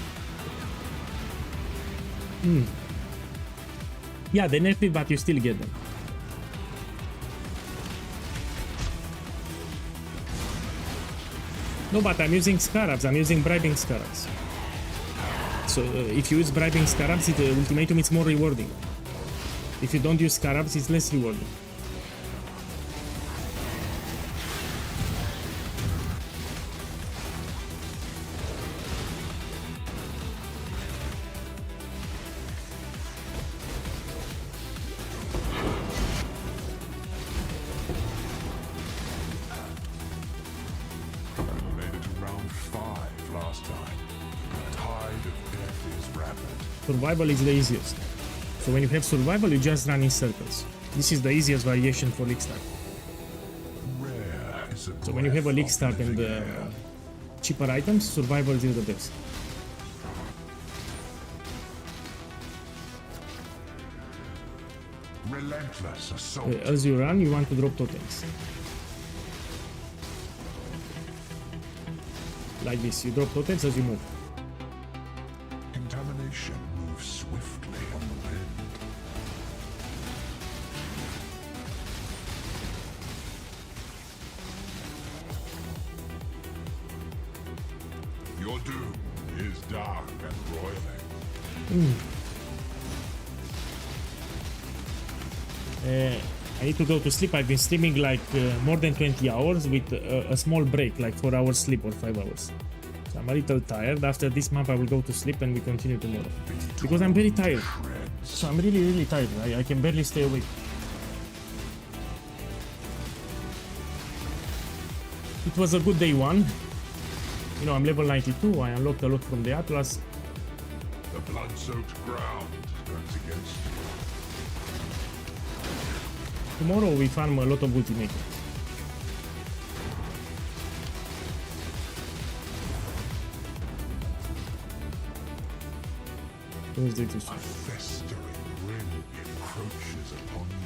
Yeah, they nerfed it, but you still get them. No, but I'm using scarabs. I'm using bribing scarabs. So if you use bribing scarabs, the ultimatum is more rewarding. If you don't use scarabs, it's less rewarding. Survival is the easiest. So when you have survival, you just run in circles. This is the easiest variation for League Start. So when you have a League Start and cheaper items, survival is the best. Relentless assault. As you run, you want to drop totems. Like this, you drop totems as you move. Contamination moves swiftly on the wind. Your doom is dark and roiling. I need to go to sleep. I've been streaming like more than 20 hours with a small break, like 4 hours sleep or 5 hours. So I'm a little tired. After this map I will go to sleep and we continue tomorrow. Because I'm very tired. So I'm really tired. I can barely stay awake. It was a good day one. You know, I'm level 92. I unlocked a lot from the Atlas. The blood-soaked ground turns against you. Tomorrow we farm a lot of ultimatums. A festering grin encroaches upon you.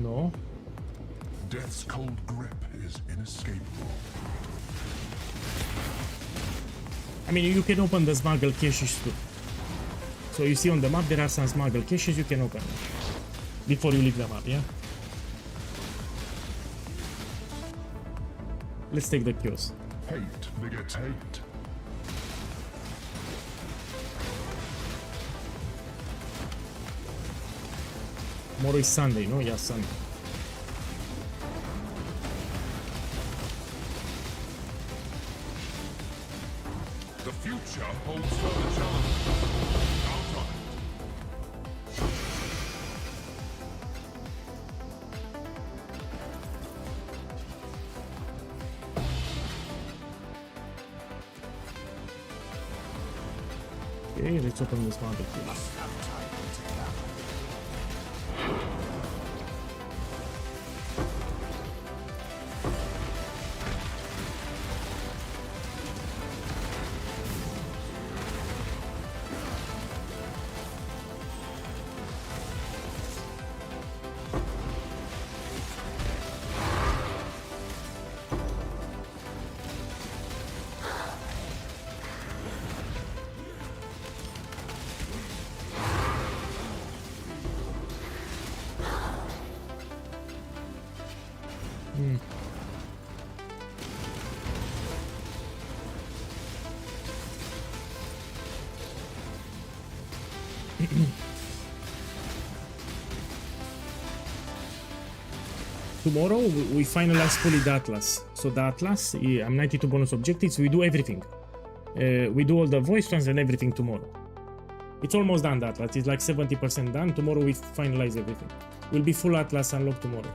No. Death's cold grip is inescapable. I mean, you can open the smuggle caches too. So you see on the map there are some smuggle caches, you can open them before you leave the map, yeah? Let's take the kills. Hate begets hate. Tomorrow is Sunday, no? Yeah, Sunday. The future holds further challenge. Count on it. Okay, let's open this one. Tomorrow we finalize fully the Atlas. So the Atlas, I'm 92 bonus objectives, we do everything. We do all the voice trans and everything tomorrow. It's almost done, the Atlas. It's like 70% done. Tomorrow we finalize everything. We'll be full Atlas unlocked tomorrow.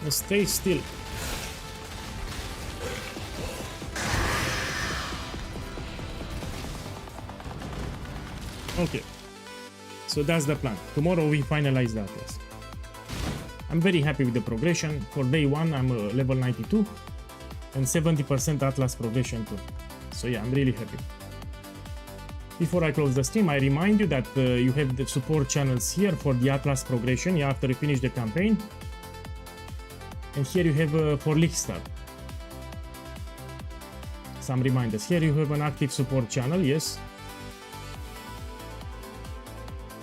Stay still. Okay. So that's the plan. Tomorrow we finalize the Atlas. I'm very happy with the progression. For day 1 I'm level 92 and 70% Atlas progression too. So yeah, I'm really happy. Before I close the stream, I remind you that you have the support channels here for the Atlas progression after you finish the campaign. And here you have for Lickstar. Some reminders. Here you have an active support channel, yes.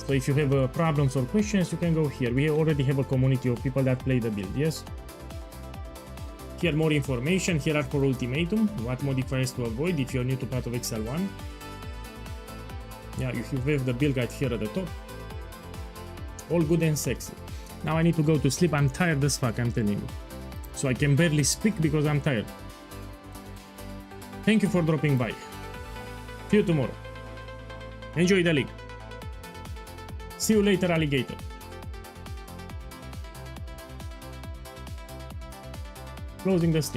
So if you have problems or questions, you can go here. We already have a community of people that play the build, yes. Here more information. Here are for Ultimatum, what modifiers to avoid if you're new to Path of Exile 1. Yeah, you have the build guide here at the top. All good and sexy. Now I need to go to sleep. I'm tired as fuck, I'm telling you. So I can barely speak because I'm tired. Thank you for dropping by. See you tomorrow. Enjoy the league. See you later, alligator. Closing the stream.